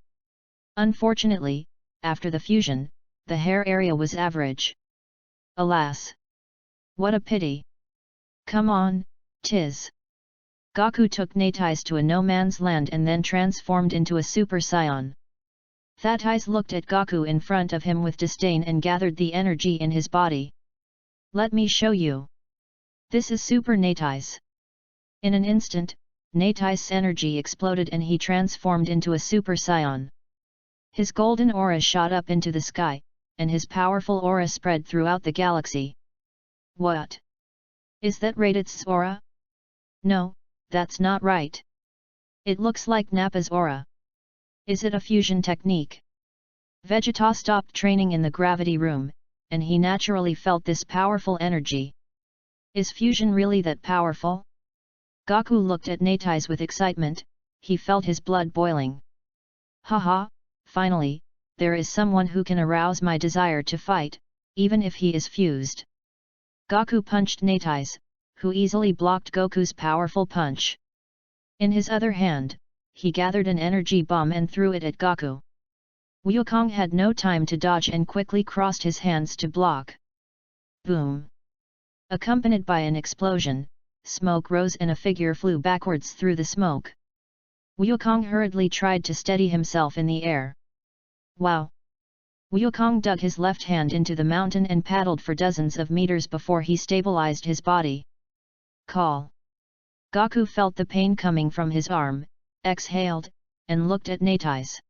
Unfortunately, after the fusion, the hair area was average. Alas! What a pity! Come on, Tiz! Goku took Natai's to a no-man's land and then transformed into a Super Saiyan. Thatai's looked at Goku in front of him with disdain and gathered the energy in his body. Let me show you. This is Super Natai's. In an instant, Natai's energy exploded and he transformed into a Super Saiyan. His golden aura shot up into the sky, and his powerful aura spread throughout the galaxy. What? Is that Raditz's aura? No, that's not right. It looks like Nappa's aura. Is it a fusion technique? Vegeta stopped training in the gravity room, and he naturally felt this powerful energy. Is fusion really that powerful? Goku looked at Natai's with excitement, he felt his blood boiling. Haha, finally, there is someone who can arouse my desire to fight, even if he is fused. Goku punched Natai's, who easily blocked Goku's powerful punch. In his other hand, he gathered an energy bomb and threw it at Goku. Wukong had no time to dodge and quickly crossed his hands to block. Boom! Accompanied by an explosion, smoke rose and a figure flew backwards through the smoke. Wukong hurriedly tried to steady himself in the air. Wow! Wukong dug his left hand into the mountain and paddled for dozens of meters before he stabilized his body. Call! Goku felt the pain coming from his arm, exhaled, and looked at Natai's.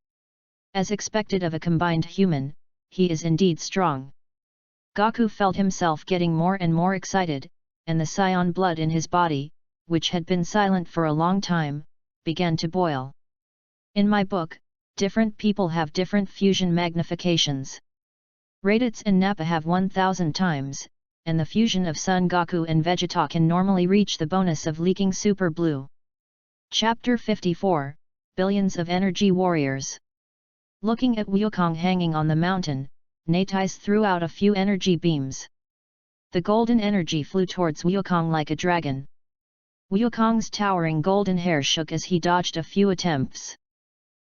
As expected of a combined human, he is indeed strong. Goku felt himself getting more and more excited, and the Saiyan blood in his body, which had been silent for a long time, began to boil. In my book, different people have different fusion magnifications. Raditz and Nappa have 1000 times, and the fusion of Son Goku and Vegeta can normally reach the bonus of leaking Super Blue. Chapter 54, Billions of Energy Warriors. Looking at Wukong hanging on the mountain, Natai's threw out a few energy beams. The golden energy flew towards Wukong like a dragon. Wukong's towering golden hair shook as he dodged a few attempts.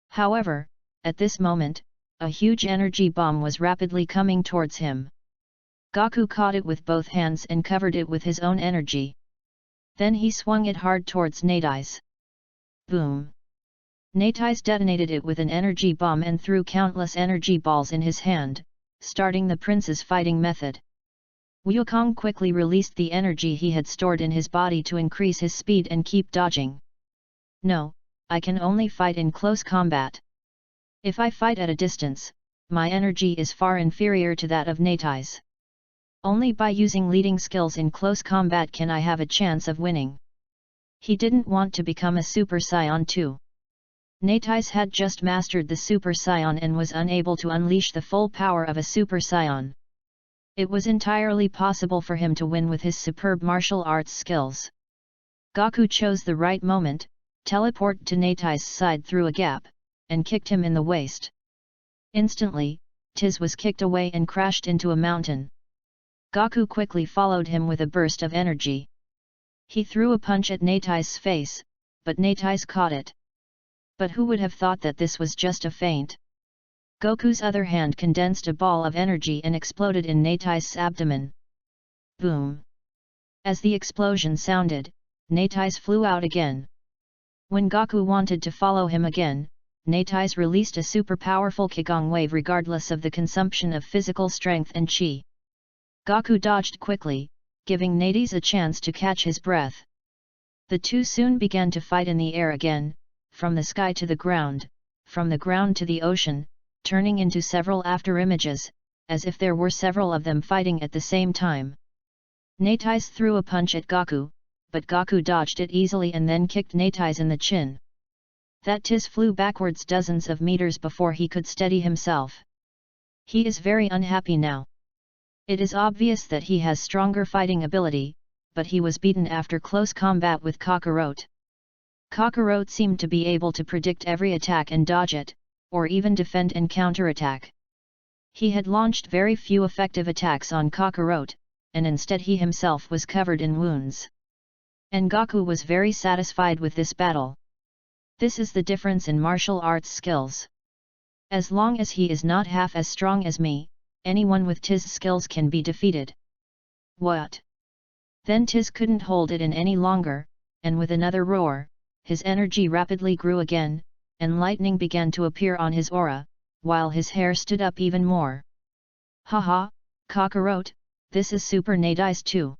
However, at this moment, a huge energy bomb was rapidly coming towards him. Goku caught it with both hands and covered it with his own energy. Then he swung it hard towards Natai's. Boom! Natai's detonated it with an energy bomb and threw countless energy balls in his hand, starting the prince's fighting method. Wukong quickly released the energy he had stored in his body to increase his speed and keep dodging. No, I can only fight in close combat. If I fight at a distance, my energy is far inferior to that of Neitais. Only by using leading skills in close combat can I have a chance of winning. He didn't want to become a Super Saiyan too. Neitais had just mastered the Super Saiyan and was unable to unleash the full power of a Super Saiyan. It was entirely possible for him to win with his superb martial arts skills. Goku chose the right moment, teleported to Neitais' side through a gap, and kicked him in the waist. Instantly, Tiz was kicked away and crashed into a mountain. Goku quickly followed him with a burst of energy. He threw a punch at Neitais' face, but Neitais caught it. But who would have thought that this was just a feint? Goku's other hand condensed a ball of energy and exploded in Neitais' abdomen. Boom! As the explosion sounded, Neitais flew out again. When Goku wanted to follow him again, Neitais released a super powerful Qigong wave regardless of the consumption of physical strength and chi. Goku dodged quickly, giving Neitais a chance to catch his breath. The two soon began to fight in the air again, from the sky to the ground, from the ground to the ocean, turning into several afterimages, as if there were several of them fighting at the same time. Neitais threw a punch at Goku, but Goku dodged it easily and then kicked Neitais in the chin. That Tiz flew backwards dozens of meters before he could steady himself. He is very unhappy now. It is obvious that he has stronger fighting ability, but he was beaten after close combat with Kakarot. Kakarot seemed to be able to predict every attack and dodge it, or even defend and counterattack. He had launched very few effective attacks on Kakarot, and instead he himself was covered in wounds. And Goku was very satisfied with this battle. This is the difference in martial arts skills. As long as he is not half as strong as me, anyone with Tiz's skills can be defeated. What? Then Tiz couldn't hold it in any longer, and with another roar, his energy rapidly grew again, and lightning began to appear on his aura, while his hair stood up even more. Haha, Kakarot, this is Super Neitais too.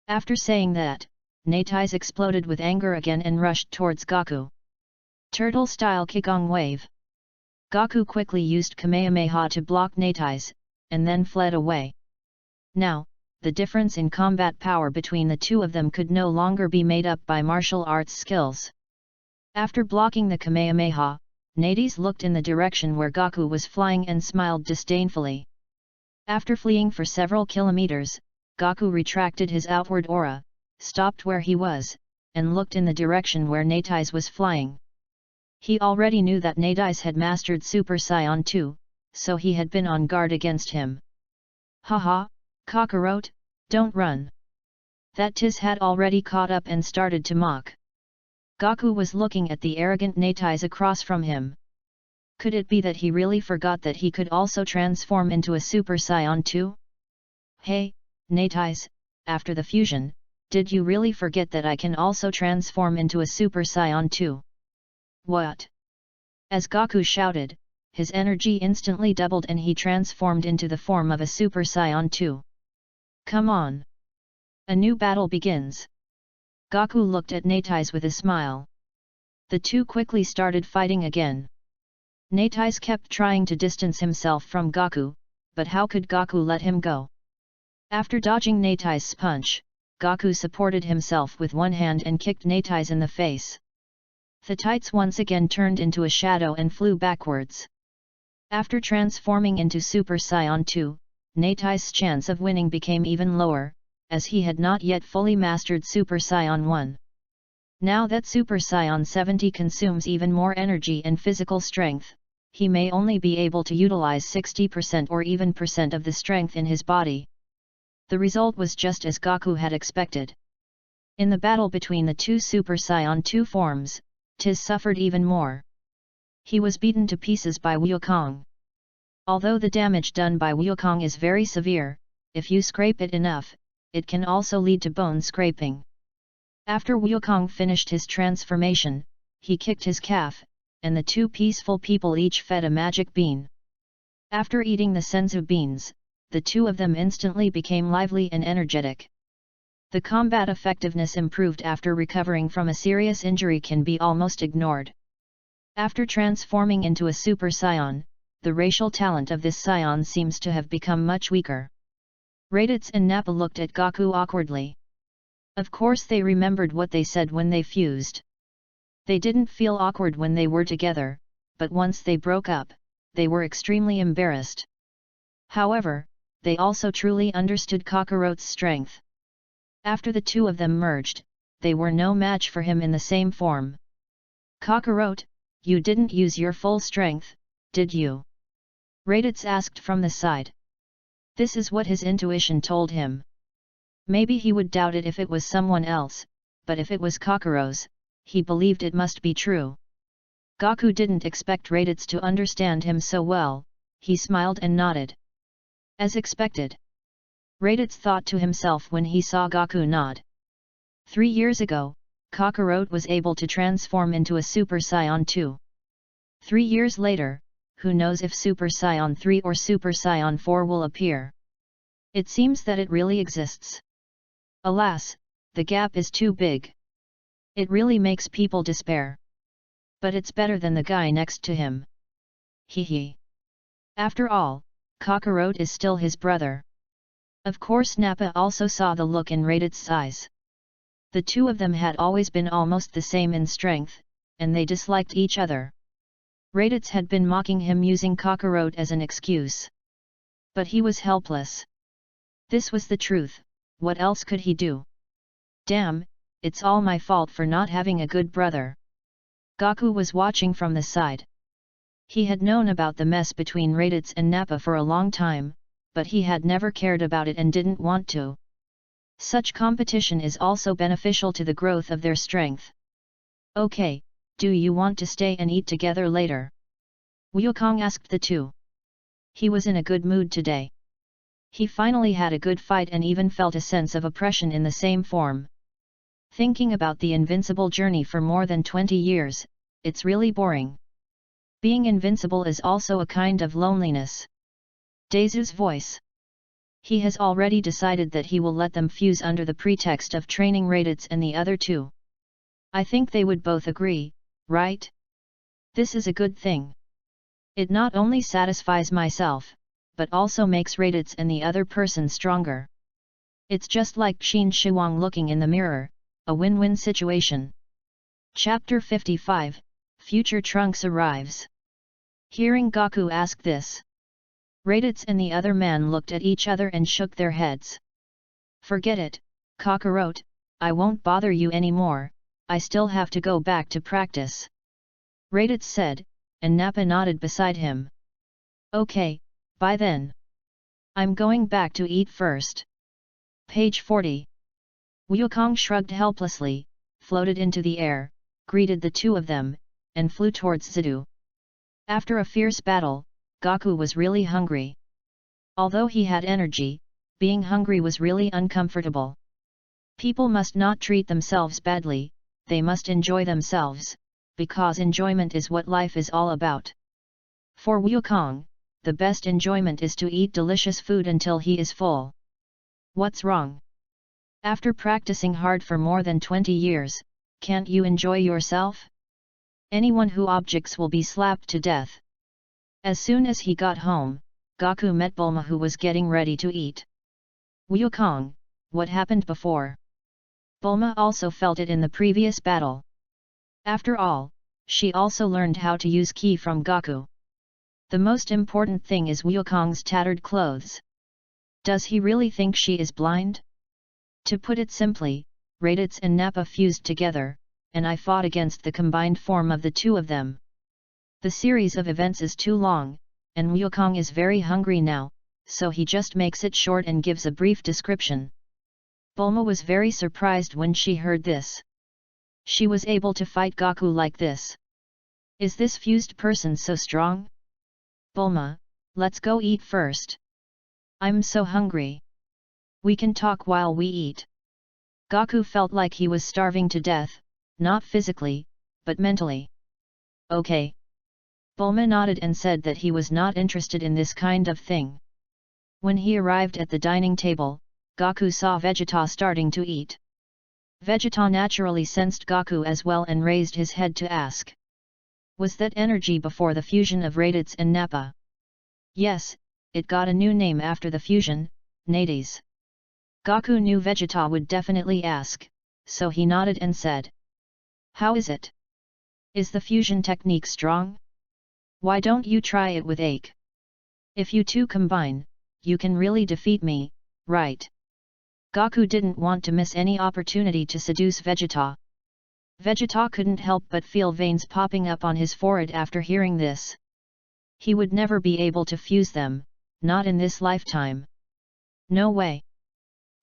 After saying that, Neitais exploded with anger again and rushed towards Goku. Turtle-style Qigong wave. Goku quickly used Kamehameha to block Neitais, and then fled away. Now, the difference in combat power between the two of them could no longer be made up by martial arts skills. After blocking the Kamehameha, Neitais looked in the direction where Goku was flying and smiled disdainfully. After fleeing for several kilometers, Goku retracted his outward aura, stopped where he was, and looked in the direction where Neitais was flying. He already knew that Neitais had mastered Super Saiyan 2, so he had been on guard against him. Haha, Kakarot, don't run. That Tiz had already caught up and started to mock. Goku was looking at the arrogant Neitais across from him. Could it be that he really forgot that he could also transform into a Super Saiyan 2? Hey, Neitais, after the fusion, did you really forget that I can also transform into a Super Saiyan 2? What? As Goku shouted, his energy instantly doubled and he transformed into the form of a Super Saiyan 2. Come on! A new battle begins. Goku looked at Neitais with a smile. The two quickly started fighting again. Neitais kept trying to distance himself from Goku, but how could Goku let him go? After dodging Neitais' punch, Goku supported himself with one hand and kicked Neitais in the face. The tights once again turned into a shadow and flew backwards. After transforming into Super Saiyan 2, Neitais' chance of winning became even lower, as he had not yet fully mastered Super Saiyan 1. Now that Super Saiyan 70 consumes even more energy and physical strength, he may only be able to utilize 60% or even % of the strength in his body. The result was just as Goku had expected. In the battle between the two Super Saiyan 2 forms, Tiz suffered even more. He was beaten to pieces by Wukong. Although the damage done by Wukong is very severe, if you scrape it enough, it can also lead to bone scraping. After Wukong finished his transformation, he kicked his calf, and the two peaceful people each fed a magic bean. After eating the senzu beans, the two of them instantly became lively and energetic. The combat effectiveness improved after recovering from a serious injury can be almost ignored. After transforming into a Super Saiyan, the racial talent of this Saiyan seems to have become much weaker. Raditz and Nappa looked at Gaku awkwardly. Of course they remembered what they said when they fused. They didn't feel awkward when they were together, but once they broke up, they were extremely embarrassed. However, they also truly understood Kakarot's strength. After the two of them merged, they were no match for him in the same form. Kakarot, you didn't use your full strength, did you? Raditz asked from the side. This is what his intuition told him. Maybe he would doubt it if it was someone else, but if it was Kakarot's, he believed it must be true. Gaku didn't expect Raditz to understand him so well, he smiled and nodded. As expected. Raditz thought to himself when he saw Gaku nod. 3 years ago, Kakarot was able to transform into a Super Saiyan 2. 3 years later, who knows if Super Saiyan 3 or Super Saiyan 4 will appear. It seems that it really exists. Alas, the gap is too big. It really makes people despair. But it's better than the guy next to him. Hee. After all, Kakarot is still his brother. Of course Nappa also saw the look in Raditz's eyes. The two of them had always been almost the same in strength, and they disliked each other. Raditz had been mocking him using Kakarot as an excuse. But he was helpless. This was the truth, what else could he do? Damn, it's all my fault for not having a good brother. Gaku was watching from the side. He had known about the mess between Raditz and Nappa for a long time, but he had never cared about it and didn't want to. Such competition is also beneficial to the growth of their strength. Okay, do you want to stay and eat together later? Wukong asked the two. He was in a good mood today. He finally had a good fight and even felt a sense of oppression in the same form. Thinking about the invincible journey for more than 20 years, it's really boring. Being invincible is also a kind of loneliness. Daisu's voice. He has already decided that he will let them fuse under the pretext of training Raditz and the other two. I think they would both agree, right? This is a good thing. It not only satisfies myself, but also makes Raditz and the other person stronger. It's just like Qin Shiwang looking in the mirror, a win-win situation. Chapter 55, Future Trunks arrives. Hearing Gaku ask this, Raditz and the other man looked at each other and shook their heads. Forget it, Kakarot, I won't bother you anymore, I still have to go back to practice. Raditz said, and Nappa nodded beside him. Okay, bye then. I'm going back to eat first. Page 40. Wukong shrugged helplessly, floated into the air, greeted the two of them, and flew towards Zidu. After a fierce battle, Gaku was really hungry. Although he had energy, being hungry was really uncomfortable. People must not treat themselves badly, they must enjoy themselves, because enjoyment is what life is all about. For Wukong, the best enjoyment is to eat delicious food until he is full. What's wrong? After practicing hard for more than 20 years, can't you enjoy yourself? Anyone who objects will be slapped to death. As soon as he got home, Gaku met Bulma who was getting ready to eat. Wukong, what happened before? Bulma also felt it in the previous battle. After all, she also learned how to use ki from Gaku. The most important thing is Wukong's tattered clothes. Does he really think she is blind? To put it simply, Raditz and Nappa fused together, and I fought against the combined form of the two of them. The series of events is too long, and Wukong is very hungry now, so he just makes it short and gives a brief description. Bulma was very surprised when she heard this. She was able to fight Gaku like this. Is this fused person so strong? Bulma, let's go eat first. I'm so hungry. We can talk while we eat. Gaku felt like he was starving to death, not physically, but mentally. Okay. Bulma nodded and said that he was not interested in this kind of thing. When he arrived at the dining table, Goku saw Vegeta starting to eat. Vegeta naturally sensed Goku as well and raised his head to ask. Was that energy before the fusion of Raditz and Nappa? Yes, it got a new name after the fusion, Nades. Goku knew Vegeta would definitely ask, so he nodded and said. How is it? Is the fusion technique strong? Why don't you try it with Ache? If you two combine, you can really defeat me, right? Goku didn't want to miss any opportunity to seduce Vegeta. Vegeta couldn't help but feel veins popping up on his forehead after hearing this. He would never be able to fuse them, not in this lifetime. No way.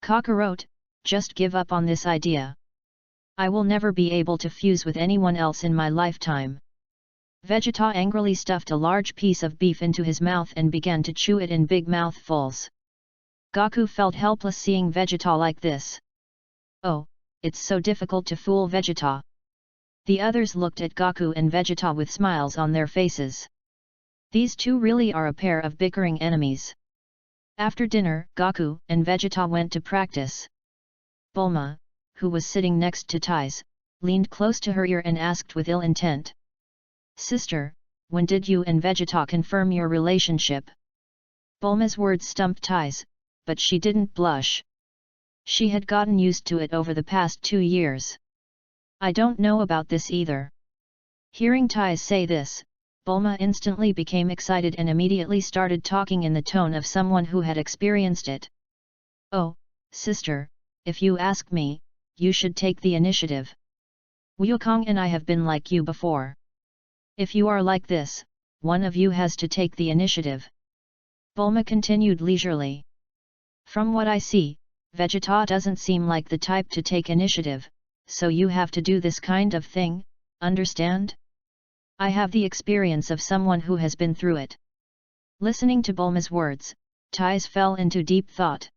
Kakarot, just give up on this idea. I will never be able to fuse with anyone else in my lifetime. Vegeta angrily stuffed a large piece of beef into his mouth and began to chew it in big mouthfuls. Goku felt helpless seeing Vegeta like this. Oh, it's so difficult to fool Vegeta. The others looked at Goku and Vegeta with smiles on their faces. These two really are a pair of bickering enemies. After dinner, Goku and Vegeta went to practice. Bulma, who was sitting next to Tais, leaned close to her ear and asked with ill intent. Sister, when did you and Vegeta confirm your relationship? Bulma's words stumped Tais, but she didn't blush. She had gotten used to it over the past 2 years. I don't know about this either. Hearing Tais say this, Bulma instantly became excited and immediately started talking in the tone of someone who had experienced it. Oh, sister, if you ask me, you should take the initiative. Wukong and I have been like you before. If you are like this, one of you has to take the initiative. Bulma continued leisurely. From what I see, Vegeta doesn't seem like the type to take initiative, so you have to do this kind of thing, understand? I have the experience of someone who has been through it. Listening to Bulma's words, Tais fell into deep thought.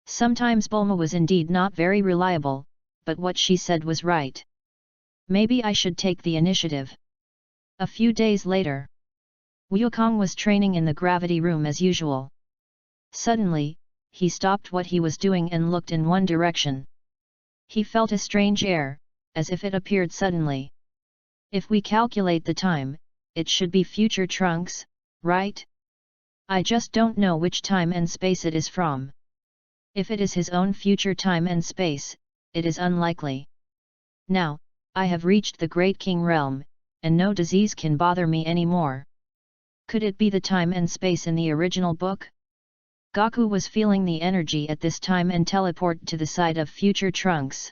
Sometimes Bulma was indeed not very reliable, but what she said was right. Maybe I should take the initiative. A few days later, Wukong was training in the gravity room as usual. Suddenly, he stopped what he was doing and looked in one direction. He felt a strange air, as if it appeared suddenly. If we calculate the time, it should be future Trunks, right? I just don't know which time and space it is from. If it is his own future time and space, it is unlikely. Now, I have reached the Great King realm, and no disease can bother me anymore. Could it be the time and space in the original book? Goku was feeling the energy at this time and teleported to the side of future Trunks.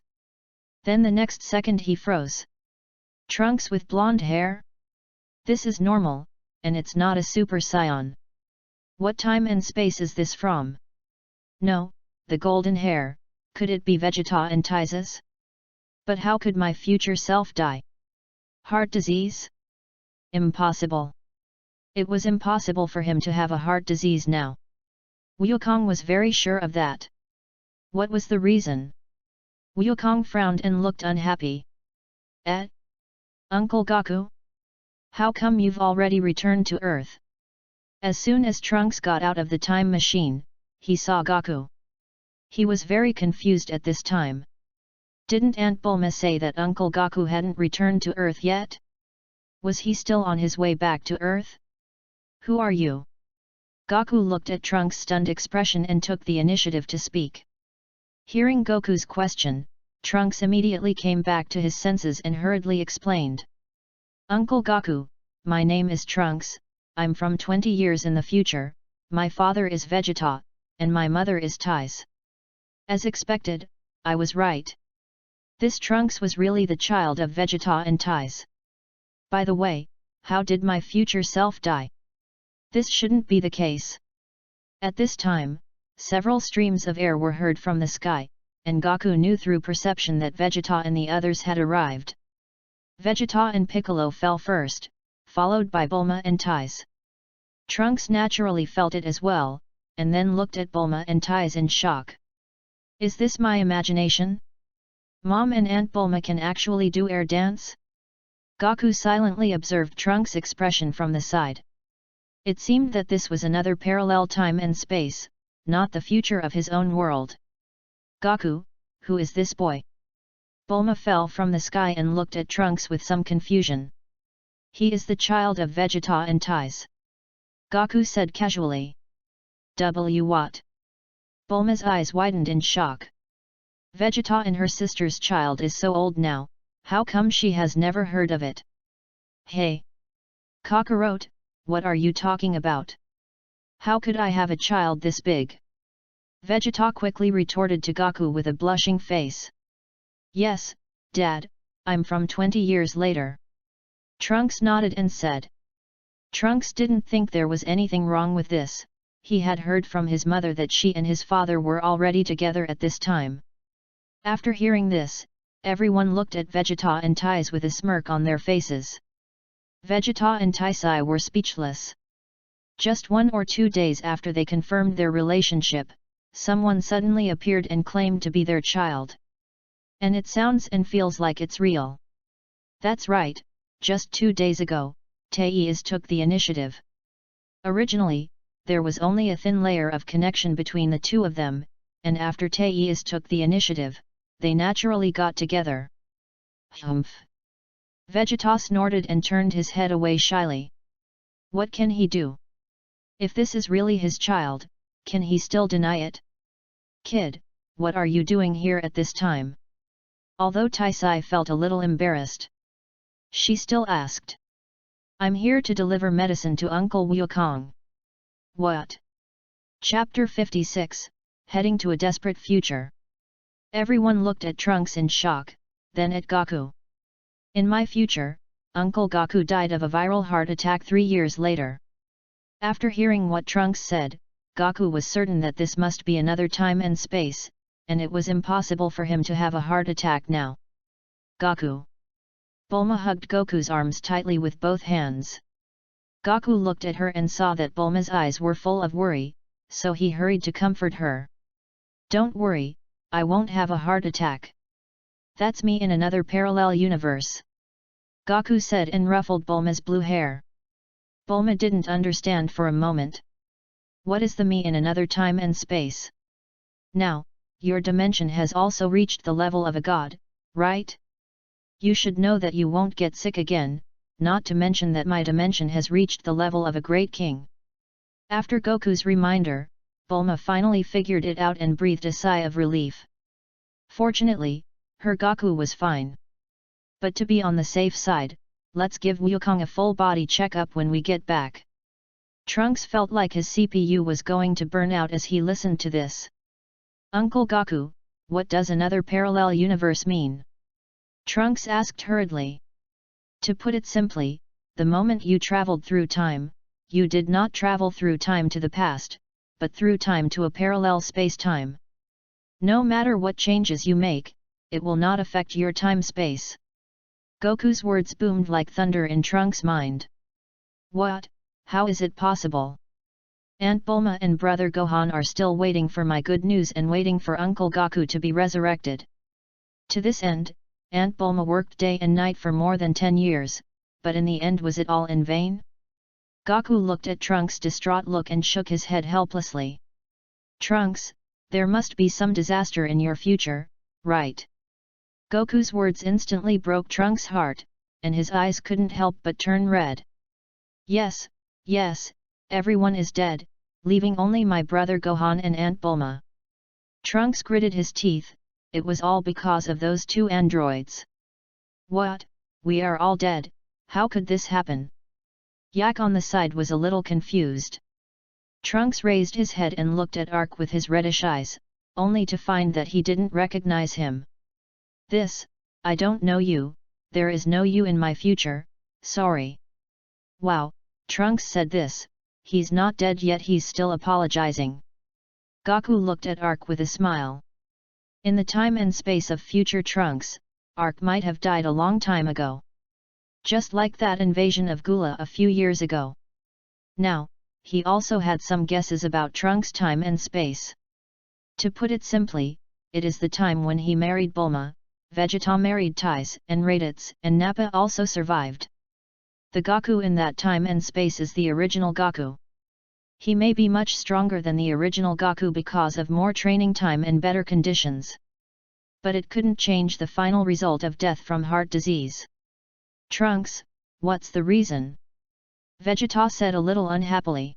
Then the next second he froze. Trunks with blonde hair? This is normal, and it's not a Super Saiyan. What time and space is this from? No, the golden hair, could it be Vegeta and Taiza's? But how could my future self die? Heart disease? Impossible. It was impossible for him to have a heart disease now. Wukong was very sure of that. What was the reason? Wukong frowned and looked unhappy. Uncle Goku? How come you've already returned to Earth? As soon as Trunks got out of the time machine, he saw Goku. He was very confused at this time. Didn't Aunt Bulma say that Uncle Goku hadn't returned to Earth yet? Was he still on his way back to Earth? Who are you? Goku looked at Trunks' stunned expression and took the initiative to speak. Hearing Goku's question, Trunks immediately came back to his senses and hurriedly explained. Uncle Goku, my name is Trunks, I'm from 20 years in the future, my father is Vegeta, and my mother is Tais. As expected, I was right. This Trunks was really the child of Vegeta and Tais. By the way, how did my future self die? This shouldn't be the case. At this time, several streams of air were heard from the sky, and Goku knew through perception that Vegeta and the others had arrived. Vegeta and Piccolo fell first, followed by Bulma and Tais. Trunks naturally felt it as well, and then looked at Bulma and Tais in shock. Is this my imagination? Mom and Aunt Bulma can actually do air dance? Goku silently observed Trunks' expression from the side. It seemed that this was another parallel time and space, not the future of his own world. Goku, who is this boy? Bulma fell from the sky and looked at Trunks with some confusion. He is the child of Vegeta and Tais. Goku said casually. What? Bulma's eyes widened in shock. Vegeta and her sister's child is so old now, how come she has never heard of it? Hey! Kakarot, what are you talking about? How could I have a child this big? Vegeta quickly retorted to Goku with a blushing face. Yes, Dad, I'm from 20 years later. Trunks nodded and said. Trunks didn't think there was anything wrong with this, he had heard from his mother that she and his father were already together at this time. After hearing this, everyone looked at Vegeta and Tais with a smirk on their faces. Vegeta and Taisai were speechless. Just 1 or 2 days after they confirmed their relationship, someone suddenly appeared and claimed to be their child. And it sounds and feels like it's real. That's right, just 2 days ago, Tais took the initiative. Originally, there was only a thin layer of connection between the two of them, and after Tais took the initiative, they naturally got together. Humph! Vegeta snorted and turned his head away shyly. What can he do? If this is really his child, can he still deny it? Kid, what are you doing here at this time? Although Taisai felt a little embarrassed, she still asked. I'm here to deliver medicine to Uncle Wukong. What? Chapter 56, Heading to a Desperate Future. Everyone looked at Trunks in shock, then at Goku. In my future, Uncle Goku died of a viral heart attack 3 years later. After hearing what Trunks said, Goku was certain that this must be another time and space, and it was impossible for him to have a heart attack now. Goku. Bulma hugged Goku's arms tightly with both hands. Goku looked at her and saw that Bulma's eyes were full of worry, so he hurried to comfort her. Don't worry, I won't have a heart attack. That's me in another parallel universe. Goku said and ruffled Bulma's blue hair. Bulma didn't understand for a moment. What is the me in another time and space? Now, your dimension has also reached the level of a god, right? You should know that you won't get sick again, not to mention that my dimension has reached the level of a great king. After Goku's reminder, Bulma finally figured it out and breathed a sigh of relief. Fortunately, her Goku was fine. But to be on the safe side, let's give Wukong a full body checkup when we get back. Trunks felt like his CPU was going to burn out as he listened to this. Uncle Goku, what does another parallel universe mean? Trunks asked hurriedly. To put it simply, the moment you traveled through time, you did not travel through time to the past, but through time to a parallel space-time. No matter what changes you make, it will not affect your time-space. Goku's words boomed like thunder in Trunks' mind. What? How is it possible? Aunt Bulma and Brother Gohan are still waiting for my good news and waiting for Uncle Goku to be resurrected. To this end, Aunt Bulma worked day and night for more than 10 years, but in the end was it all in vain? Goku looked at Trunks' distraught look and shook his head helplessly. Trunks, there must be some disaster in your future, right? Goku's words instantly broke Trunks' heart, and his eyes couldn't help but turn red. Yes, everyone is dead, leaving only my brother Gohan and Aunt Bulma. Trunks gritted his teeth, it was all because of those 2 androids. What, we are all dead, how could this happen? Yak on the side was a little confused. Trunks raised his head and looked at Ark with his reddish eyes, only to find that he didn't recognize him. I don't know you, there is no you in my future, sorry. Wow, Trunks said this, he's not dead yet, he's still apologizing. Goku looked at Ark with a smile. In the time and space of future Trunks, Ark might have died a long time ago. Just like that invasion of Gula a few years ago. Now, he also had some guesses about Trunks' time and space. To put it simply, it is the time when he married Bulma, Vegeta married Tais and Raditz, and Nappa also survived. The Goku in that time and space is the original Goku. He may be much stronger than the original Goku because of more training time and better conditions. But it couldn't change the final result of death from heart disease. Trunks, what's the reason? Vegeta said a little unhappily.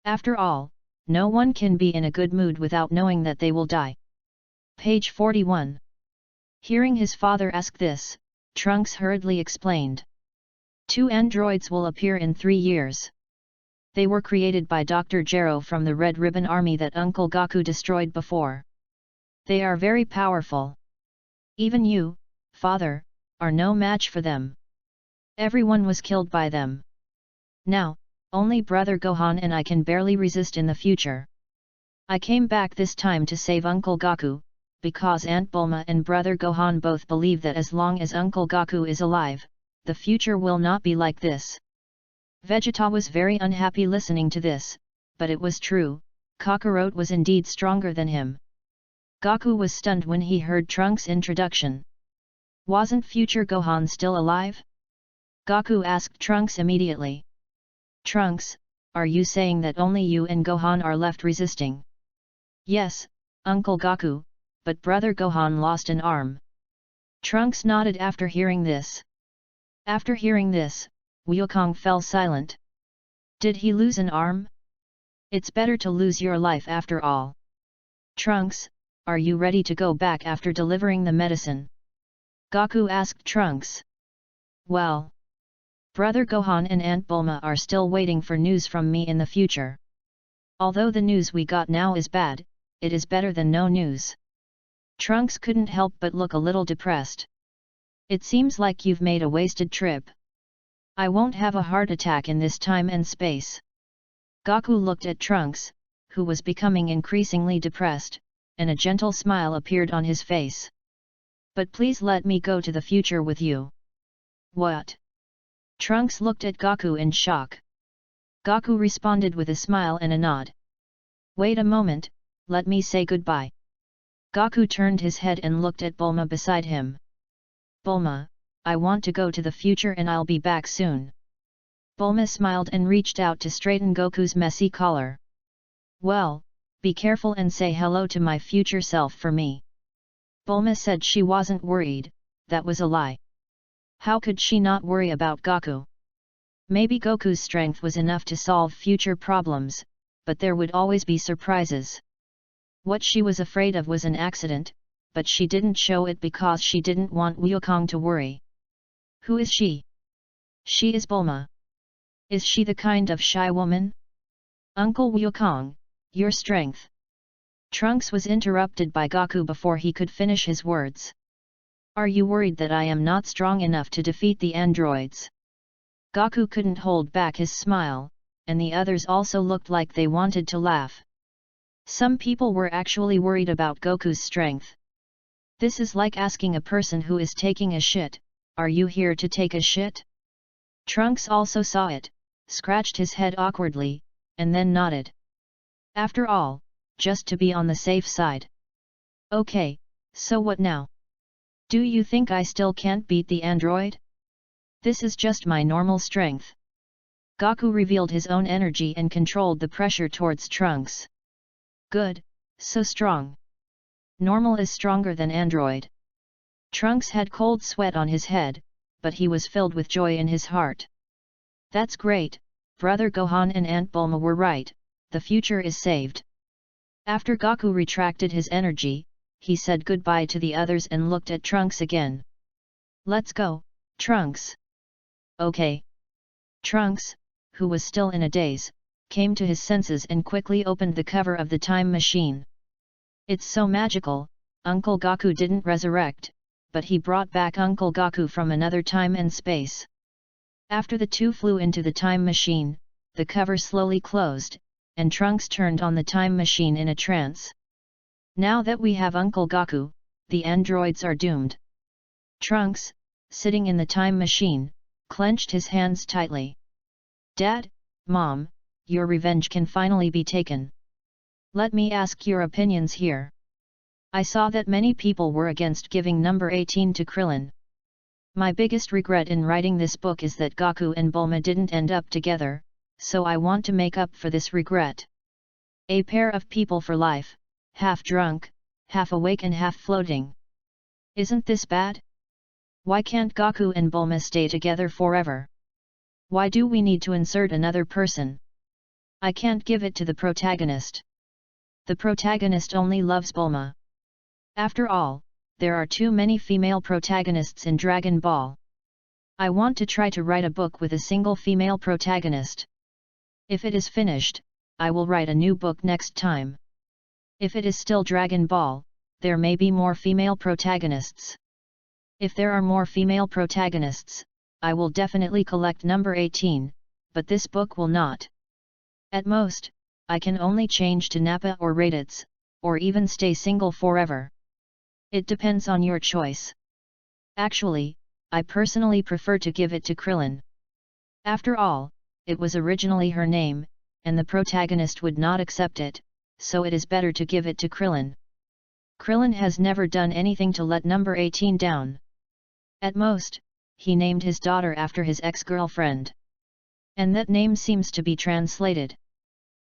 After all, no one can be in a good mood without knowing that they will die. Page 41. Hearing his father ask this, Trunks hurriedly explained. 2 androids will appear in 3 years. They were created by Dr. Gero from the Red Ribbon Army that Uncle Goku destroyed before. They are very powerful. Even you, father, are no match for them. Everyone was killed by them. Now, only Brother Gohan and I can barely resist in the future. I came back this time to save Uncle Goku, because Aunt Bulma and Brother Gohan both believe that as long as Uncle Goku is alive, the future will not be like this. Vegeta was very unhappy listening to this, but it was true, Kakarot was indeed stronger than him. Goku was stunned when he heard Trunks' introduction. Wasn't future Gohan still alive? Goku asked Trunks immediately. Trunks, are you saying that only you and Gohan are left resisting? Yes, Uncle Goku, but Brother Gohan lost an arm. Trunks nodded after hearing this. After hearing this, Wukong fell silent. Did he lose an arm? It's better to lose your life after all. Trunks, are you ready to go back after delivering the medicine? Goku asked Trunks. Well, Brother Gohan and Aunt Bulma are still waiting for news from me in the future. Although the news we got now is bad, it is better than no news. Trunks couldn't help but look a little depressed. It seems like you've made a wasted trip. I won't have a heart attack in this time and space. Goku looked at Trunks, who was becoming increasingly depressed, and a gentle smile appeared on his face. But please let me go to the future with you. What? Trunks looked at Goku in shock. Goku responded with a smile and a nod. Wait a moment, let me say goodbye. Goku turned his head and looked at Bulma beside him. Bulma, I want to go to the future and I'll be back soon. Bulma smiled and reached out to straighten Goku's messy collar. Well, be careful and say hello to my future self for me. Bulma said she wasn't worried, that was a lie. How could she not worry about Goku? Maybe Goku's strength was enough to solve future problems, but there would always be surprises. What she was afraid of was an accident, but she didn't show it because she didn't want Wukong to worry. Who is she? She is Bulma. Is she the kind of shy woman? Uncle Wukong, your strength. Trunks was interrupted by Goku before he could finish his words. Are you worried that I am not strong enough to defeat the androids? Goku couldn't hold back his smile, and the others also looked like they wanted to laugh. Some people were actually worried about Goku's strength. This is like asking a person who is taking a shit, are you here to take a shit? Trunks also saw it, scratched his head awkwardly, and then nodded. After all, just to be on the safe side. Okay, so what now? Do you think I still can't beat the android? This is just my normal strength. Goku revealed his own energy and controlled the pressure towards Trunks. Good, so strong. Normal is stronger than android. Trunks had cold sweat on his head, but he was filled with joy in his heart. That's great, Brother Gohan and Aunt Bulma were right, the future is saved. After Goku retracted his energy, he said goodbye to the others and looked at Trunks again. Let's go, Trunks. Okay. Trunks, who was still in a daze, came to his senses and quickly opened the cover of the time machine. It's so magical, Uncle Goku didn't resurrect, but he brought back Uncle Goku from another time and space. After the two flew into the time machine, the cover slowly closed, and Trunks turned on the time machine in a trance. Now that we have Uncle Goku, the androids are doomed. Trunks, sitting in the time machine, clenched his hands tightly. Dad, Mom, your revenge can finally be taken. Let me ask your opinions here. I saw that many people were against giving number 18 to Krillin. My biggest regret in writing this book is that Goku and Bulma didn't end up together, so I want to make up for this regret. A pair of people for life, half drunk, half awake and half floating. Isn't this bad? Why can't Goku and Bulma stay together forever? Why do we need to insert another person? I can't give it to the protagonist. The protagonist only loves Bulma. After all, there are too many female protagonists in Dragon Ball. I want to try to write a book with a single female protagonist. If it is finished, I will write a new book next time. If it is still Dragon Ball, there may be more female protagonists. If there are more female protagonists, I will definitely collect number 18, but this book will not. At most, I can only change to Nappa or Raditz, or even stay single forever. It depends on your choice. Actually, I personally prefer to give it to Krillin. After all, it was originally her name, and the protagonist would not accept it, so it is better to give it to Krillin. Krillin has never done anything to let number 18 down. At most, he named his daughter after his ex-girlfriend. And that name seems to be translated.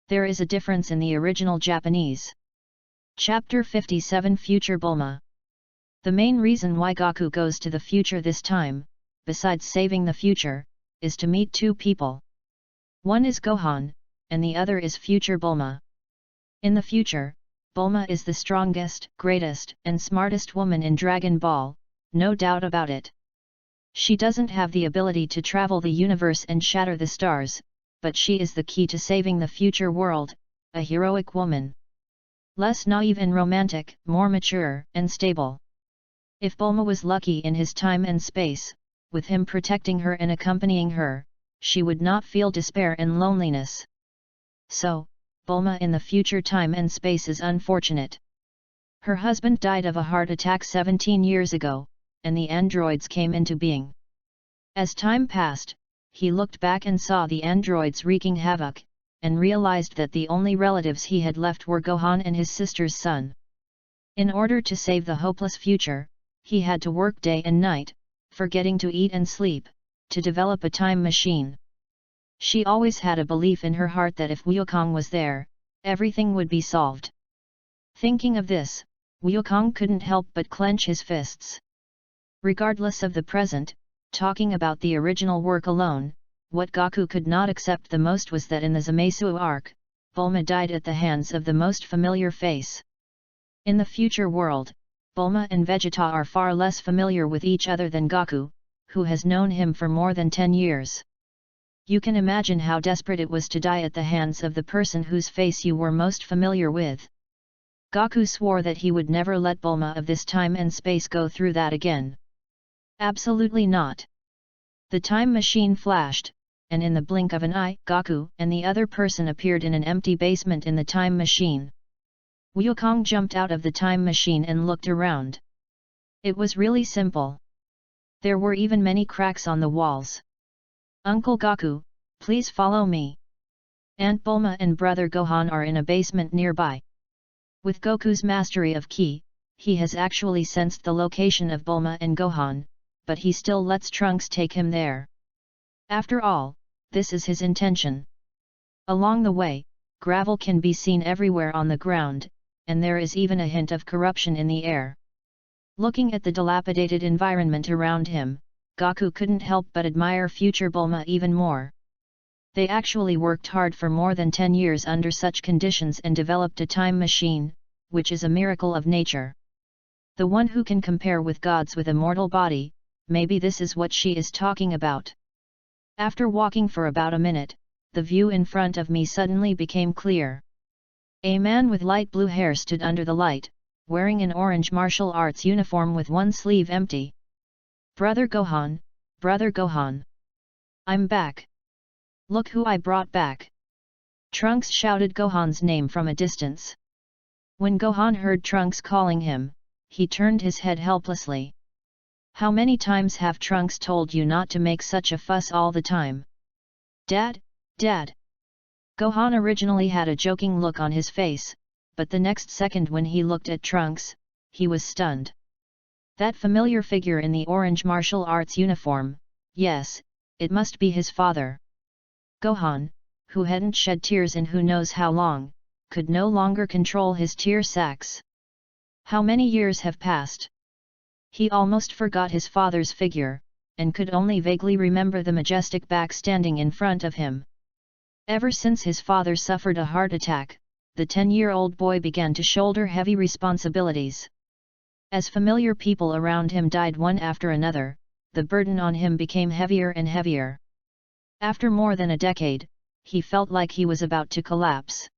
There is a difference in the original Japanese. Chapter 57 Future Bulma. The main reason why Goku goes to the future this time, besides saving the future, is to meet two people. One is Gohan, and the other is future Bulma. In the future, Bulma is the strongest, greatest, and smartest woman in Dragon Ball, no doubt about it. She doesn't have the ability to travel the universe and shatter the stars, but she is the key to saving the future world, a heroic woman. Less naive and romantic, more mature and stable. If Bulma was lucky in his time and space, with him protecting her and accompanying her, she would not feel despair and loneliness. So, Bulma in the future time and space is unfortunate. Her husband died of a heart attack 17 years ago, and the androids came into being. As time passed, he looked back and saw the androids wreaking havoc, and realized that the only relatives he had left were Gohan and his sister's son. In order to save the hopeless future, he had to work day and night, forgetting to eat and sleep, to develop a time machine. She always had a belief in her heart that if Wukong was there, everything would be solved. Thinking of this, Wukong couldn't help but clench his fists. Regardless of the present, talking about the original work alone, what Goku could not accept the most was that in the Zamasu arc, Bulma died at the hands of the most familiar face. In the future world, Bulma and Vegeta are far less familiar with each other than Goku, who has known him for more than 10 years. You can imagine how desperate it was to die at the hands of the person whose face you were most familiar with. Goku swore that he would never let Bulma of this time and space go through that again. Absolutely not. The time machine flashed, and in the blink of an eye, Goku and the other person appeared in an empty basement in the time machine. Wukong jumped out of the time machine and looked around. It was really simple. There were even many cracks on the walls. Uncle Goku, please follow me. Aunt Bulma and brother Gohan are in a basement nearby. With Goku's mastery of Ki, he has actually sensed the location of Bulma and Gohan, but he still lets Trunks take him there. After all, this is his intention. Along the way, gravel can be seen everywhere on the ground, and there is even a hint of corruption in the air. Looking at the dilapidated environment around him, Goku couldn't help but admire future Bulma even more. They actually worked hard for more than 10 years under such conditions and developed a time machine, which is a miracle of nature. The one who can compare with gods with a mortal body, maybe this is what she is talking about. After walking for about a minute, the view in front of me suddenly became clear. A man with light blue hair stood under the light, wearing an orange martial arts uniform with one sleeve empty. Brother Gohan, Brother Gohan. I'm back. Look who I brought back. Trunks shouted Gohan's name from a distance. When Gohan heard Trunks calling him, he turned his head helplessly. How many times have Trunks told you not to make such a fuss all the time? Dad, Dad. Gohan originally had a joking look on his face, but the next second when he looked at Trunks, he was stunned. That familiar figure in the orange martial arts uniform, yes, it must be his father. Gohan, who hadn't shed tears in who knows how long, could no longer control his tear sacs. How many years have passed? He almost forgot his father's figure, and could only vaguely remember the majestic back standing in front of him. Ever since his father suffered a heart attack, the 10-year-old boy began to shoulder heavy responsibilities. As familiar people around him died one after another, the burden on him became heavier and heavier. After more than a decade, he felt like he was about to collapse.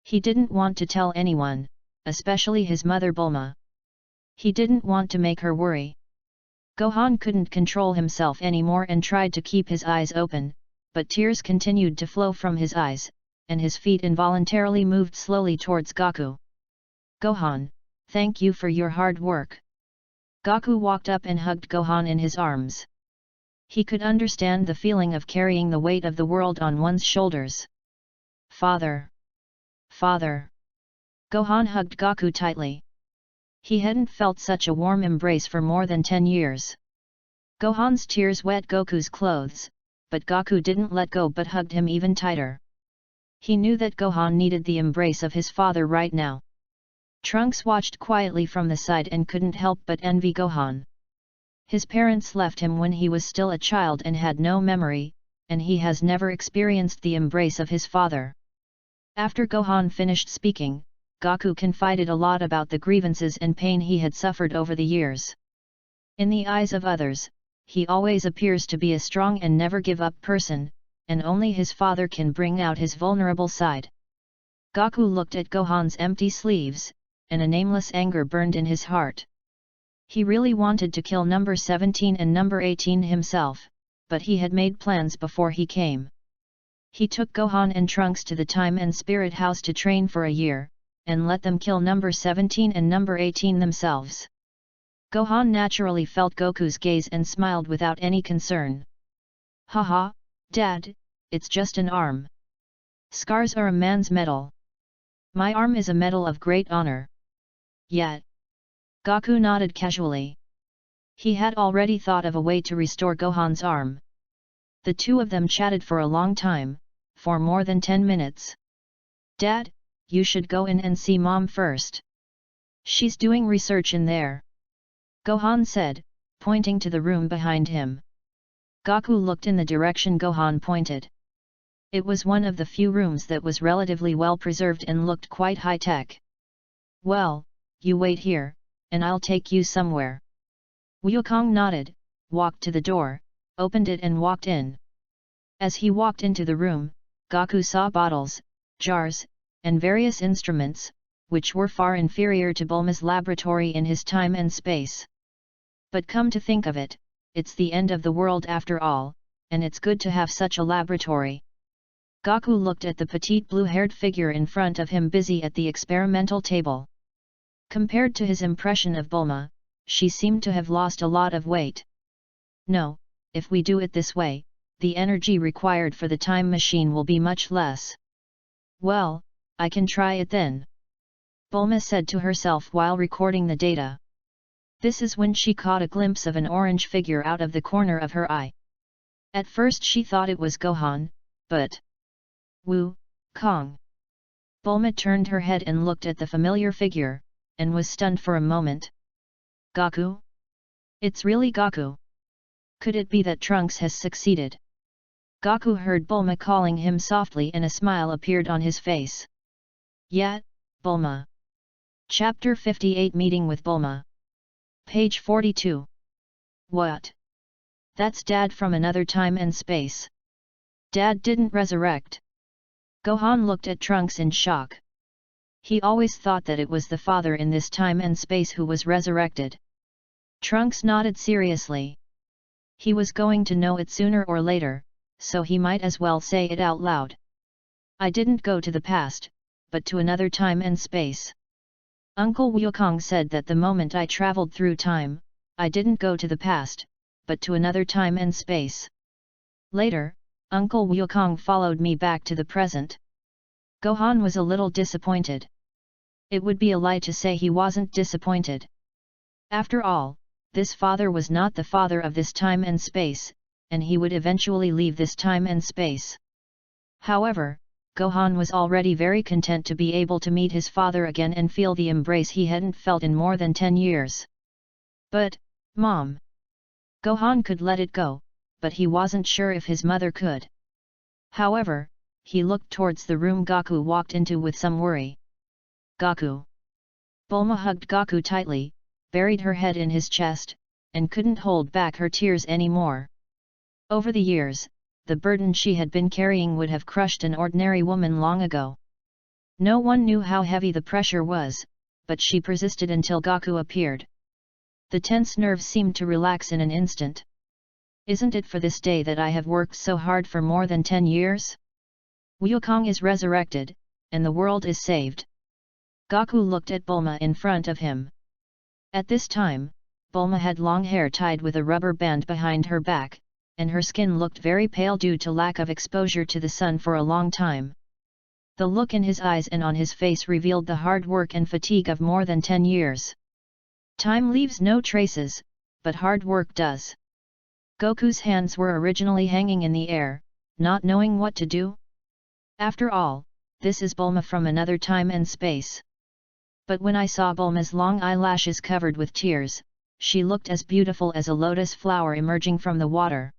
He didn't want to tell anyone, especially his mother Bulma. He didn't want to make her worry. Gohan couldn't control himself anymore and tried to keep his eyes open, but tears continued to flow from his eyes, and his feet involuntarily moved slowly towards Goku. Gohan, thank you for your hard work. Goku walked up and hugged Gohan in his arms. He could understand the feeling of carrying the weight of the world on one's shoulders. Father! Father! Gohan hugged Goku tightly. He hadn't felt such a warm embrace for more than 10 years. Gohan's tears wet Goku's clothes, but Goku didn't let go but hugged him even tighter. He knew that Gohan needed the embrace of his father right now. Trunks watched quietly from the side and couldn't help but envy Gohan. His parents left him when he was still a child and had no memory, and he has never experienced the embrace of his father. After Gohan finished speaking, Goku confided a lot about the grievances and pain he had suffered over the years. In the eyes of others, he always appears to be a strong and never give up person, and only his father can bring out his vulnerable side. Goku looked at Gohan's empty sleeves, and a nameless anger burned in his heart. He really wanted to kill number 17 and number 18 himself, but he had made plans before he came. He took Gohan and Trunks to the Time and Spirit House to train for a year, and let them kill number 17 and number 18 themselves. Gohan naturally felt Goku's gaze and smiled without any concern. Haha, Dad, it's just an arm. Scars are a man's medal. My arm is a medal of great honor. Yet. Goku nodded casually. He had already thought of a way to restore Gohan's arm. The two of them chatted for a long time, for more than 10 minutes. Dad, you should go in and see Mom first. She's doing research in there. Gohan said, pointing to the room behind him. Goku looked in the direction Gohan pointed. It was one of the few rooms that was relatively well preserved and looked quite high-tech. Well, you wait here, and I'll take you somewhere. Wukong nodded, walked to the door, opened it and walked in. As he walked into the room, Goku saw bottles, jars, and various instruments, which were far inferior to Bulma's laboratory in his time and space. But come to think of it, it's the end of the world after all, and it's good to have such a laboratory. Goku looked at the petite blue-haired figure in front of him busy at the experimental table. Compared to his impression of Bulma, she seemed to have lost a lot of weight. No, if we do it this way, the energy required for the time machine will be much less. Well, I can try it then. Bulma said to herself while recording the data. This is when she caught a glimpse of an orange figure out of the corner of her eye. At first she thought it was Gohan, but... Wukong. Bulma turned her head and looked at the familiar figure, and was stunned for a moment. Goku? It's really Goku. Could it be that Trunks has succeeded? Goku heard Bulma calling him softly and a smile appeared on his face. Yeah, Bulma. Chapter 58 Meeting with Bulma. Page 42. What? That's Dad from another time and space. Dad didn't resurrect. Gohan looked at Trunks in shock. He always thought that it was the father in this time and space who was resurrected. Trunks nodded seriously. He was going to know it sooner or later, so he might as well say it out loud. I didn't go to the past, but to another time and space. Uncle Wukong said that the moment I traveled through time, I didn't go to the past, but to another time and space. Later, Uncle Wukong followed me back to the present. Gohan was a little disappointed. It would be a lie to say he wasn't disappointed. After all, this father was not the father of this time and space, and he would eventually leave this time and space. However, Gohan was already very content to be able to meet his father again and feel the embrace he hadn't felt in more than 10 years. But, Mom! Gohan could let it go, but he wasn't sure if his mother could. However, he looked towards the room Goku walked into with some worry. Goku! Bulma hugged Goku tightly, buried her head in his chest, and couldn't hold back her tears anymore. Over the years, the burden she had been carrying would have crushed an ordinary woman long ago. No one knew how heavy the pressure was, but she persisted until Goku appeared. The tense nerves seemed to relax in an instant. Isn't it for this day that I have worked so hard for more than 10 years? Wukong is resurrected, and the world is saved. Goku looked at Bulma in front of him. At this time, Bulma had long hair tied with a rubber band behind her back, and her skin looked very pale due to lack of exposure to the sun for a long time. The look in his eyes and on his face revealed the hard work and fatigue of more than 10 years. Time leaves no traces, but hard work does. Goku's hands were originally hanging in the air, not knowing what to do. After all, this is Bulma from another time and space. But when I saw Bulma's long eyelashes covered with tears, she looked as beautiful as a lotus flower emerging from the water.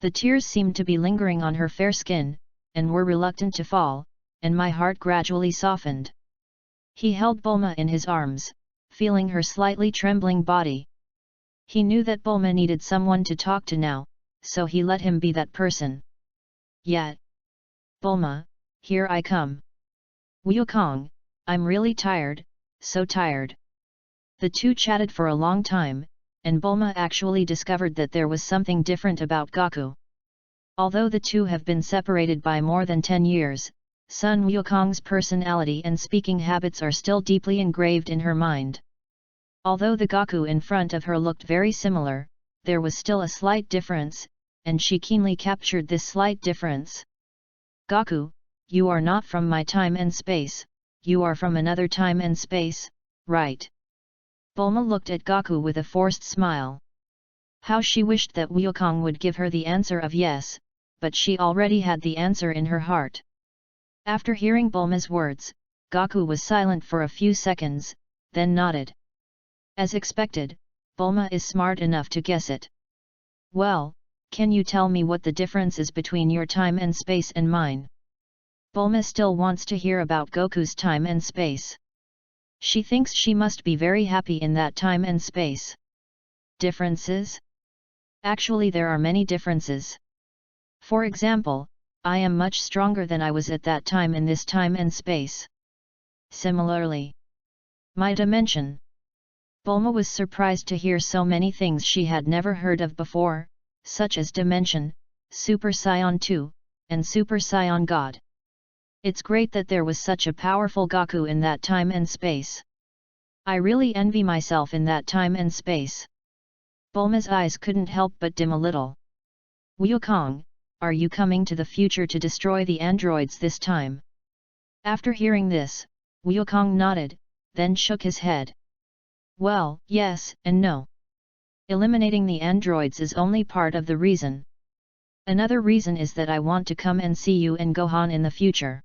The tears seemed to be lingering on her fair skin, and were reluctant to fall, and my heart gradually softened. He held Bulma in his arms, feeling her slightly trembling body. He knew that Bulma needed someone to talk to now, so he let him be that person. Yet, Bulma, here I come. Wukong, I'm really tired, so tired. The two chatted for a long time, and Bulma actually discovered that there was something different about Goku. Although the two have been separated by more than 10 years, Sun Wukong's personality and speaking habits are still deeply engraved in her mind. Although the Goku in front of her looked very similar, there was still a slight difference, and she keenly captured this slight difference. Goku, you are not from my time and space, you are from another time and space, right? Bulma looked at Goku with a forced smile. How she wished that Wukong would give her the answer of yes, but she already had the answer in her heart. After hearing Bulma's words, Goku was silent for a few seconds, then nodded. As expected, Bulma is smart enough to guess it. Well, can you tell me what the difference is between your time and space and mine? Bulma still wants to hear about Goku's time and space. She thinks she must be very happy in that time and space. Differences? Actually, there are many differences. For example, I am much stronger than I was at that time in this time and space. Similarly, my dimension. Bulma was surprised to hear so many things she had never heard of before, such as dimension, Super Saiyan 2, and Super Saiyan God. It's great that there was such a powerful Goku in that time and space. I really envy myself in that time and space. Bulma's eyes couldn't help but dim a little. Wukong, are you coming to the future to destroy the androids this time? After hearing this, Wukong nodded, then shook his head. Well, yes and no. Eliminating the androids is only part of the reason. Another reason is that I want to come and see you and Gohan in the future.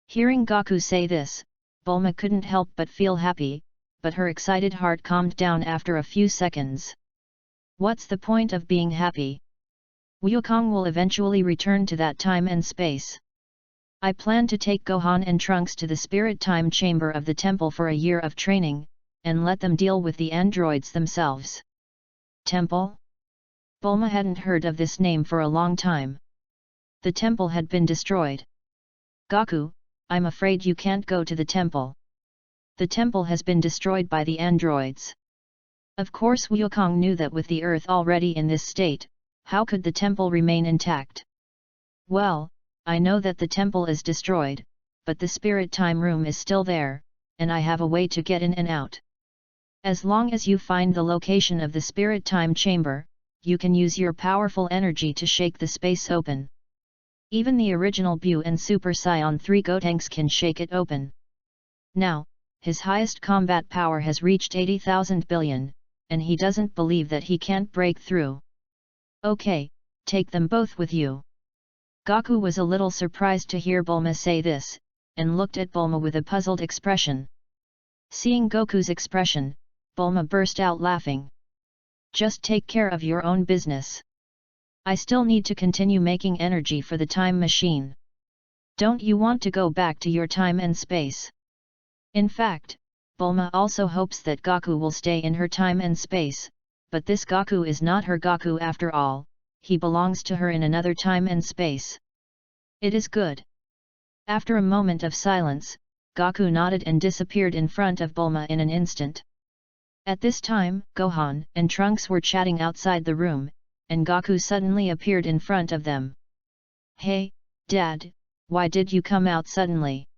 Hearing Goku say this, Bulma couldn't help but feel happy, but her excited heart calmed down after a few seconds. What's the point of being happy? Wukong will eventually return to that time and space. I plan to take Gohan and Trunks to the spirit time chamber of the temple for a year of training, and let them deal with the androids themselves. Temple? Bulma hadn't heard of this name for a long time. The temple had been destroyed. Goku, I'm afraid you can't go to the temple. The temple has been destroyed by the androids. Of course Wukong knew that with the Earth already in this state, how could the temple remain intact? Well, I know that the temple is destroyed, but the spirit time room is still there, and I have a way to get in and out. As long as you find the location of the spirit time chamber, you can use your powerful energy to shake the space open. Even the original Bu and Super Saiyan 3 Gotenks can shake it open. Now, his highest combat power has reached 80,000 billion, and he doesn't believe that he can't break through. Okay, take them both with you. Goku was a little surprised to hear Bulma say this, and looked at Bulma with a puzzled expression. Seeing Goku's expression, Bulma burst out laughing. Just take care of your own business. I still need to continue making energy for the time machine. Don't you want to go back to your time and space? In fact, Bulma also hopes that Goku will stay in her time and space, but this Goku is not her Goku after all, he belongs to her in another time and space. It is good. After a moment of silence, Goku nodded and disappeared in front of Bulma in an instant. At this time, Gohan and Trunks were chatting outside the room, and Goku suddenly appeared in front of them. Hey, Dad, why did you come out suddenly?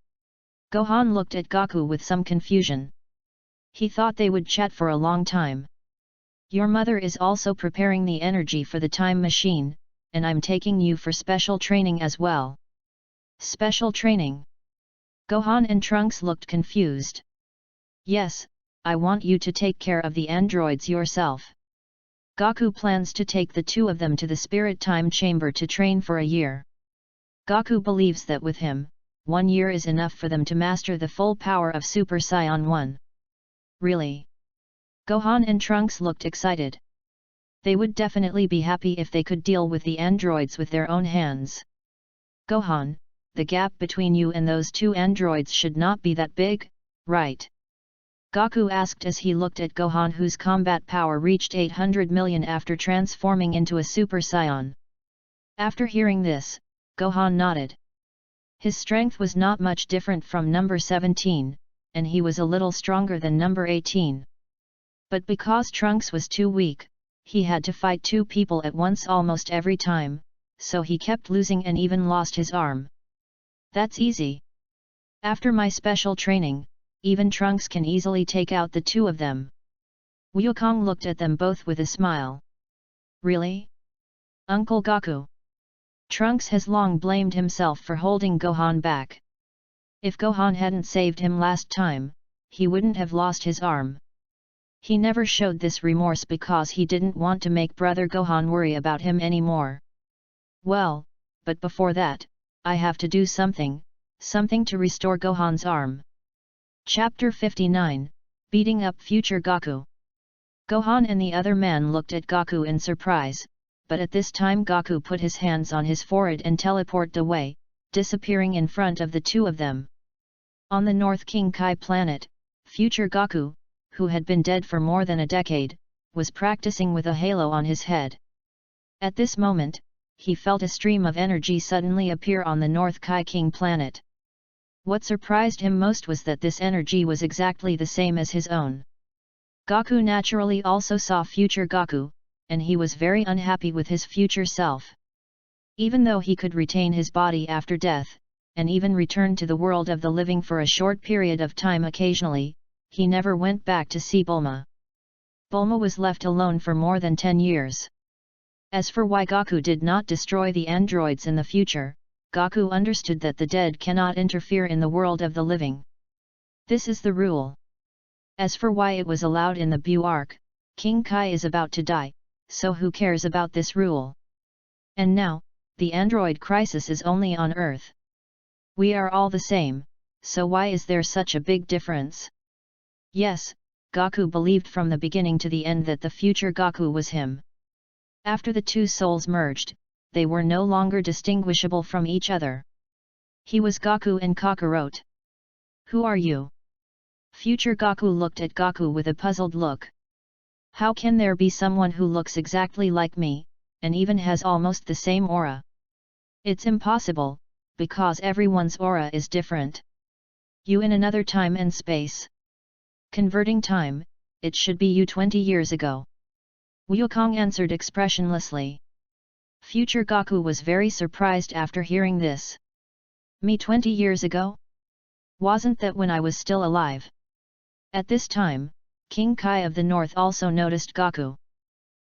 Gohan looked at Goku with some confusion. He thought they would chat for a long time. Your mother is also preparing the energy for the time machine, and I'm taking you for special training as well. Special training? Gohan and Trunks looked confused. Yes, I want you to take care of the androids yourself. Goku plans to take the two of them to the Spirit Time Chamber to train for a year. Goku believes that with him, 1 year is enough for them to master the full power of Super Saiyan 1. Really? Gohan and Trunks looked excited. They would definitely be happy if they could deal with the androids with their own hands. Gohan, the gap between you and those two androids should not be that big, right? Goku asked as he looked at Gohan, whose combat power reached 800 million after transforming into a Super Saiyan. After hearing this, Gohan nodded. His strength was not much different from number 17, and he was a little stronger than number 18. But because Trunks was too weak, he had to fight two people at once almost every time, so he kept losing and even lost his arm. That's easy. After my special training, even Trunks can easily take out the two of them. Wukong looked at them both with a smile. Really? Uncle Goku? Trunks has long blamed himself for holding Gohan back. If Gohan hadn't saved him last time, he wouldn't have lost his arm. He never showed this remorse because he didn't want to make brother Gohan worry about him anymore. Well, but before that, I have to do something to restore Gohan's arm. Chapter 59, Beating Up Future Goku. Gohan and the other man looked at Goku in surprise, but at this time Goku put his hands on his forehead and teleported away, disappearing in front of the two of them. On the North King Kai planet, future Goku, who had been dead for more than a decade, was practicing with a halo on his head. At this moment, he felt a stream of energy suddenly appear on the North Kai King planet. What surprised him most was that this energy was exactly the same as his own. Goku naturally also saw future Goku, and he was very unhappy with his future self. Even though he could retain his body after death, and even return to the world of the living for a short period of time occasionally, he never went back to see Bulma. Bulma was left alone for more than 10 years. As for why Goku did not destroy the androids in the future, Goku understood that the dead cannot interfere in the world of the living. This is the rule. As for why it was allowed in the Bu arc, King Kai is about to die, so who cares about this rule? And now, the android crisis is only on Earth. We are all the same, so why is there such a big difference? Yes, Goku believed from the beginning to the end that the future Goku was him. After the two souls merged, they were no longer distinguishable from each other. He was Goku and Kakarot. Who are you? Future Goku looked at Goku with a puzzled look. How can there be someone who looks exactly like me, and even has almost the same aura? It's impossible, because everyone's aura is different. You in another time and space. Converting time, it should be you 20 years ago. Wukong answered expressionlessly. Future Goku was very surprised after hearing this. Me 20 years ago? Wasn't that when I was still alive? At this time, King Kai of the North also noticed Goku.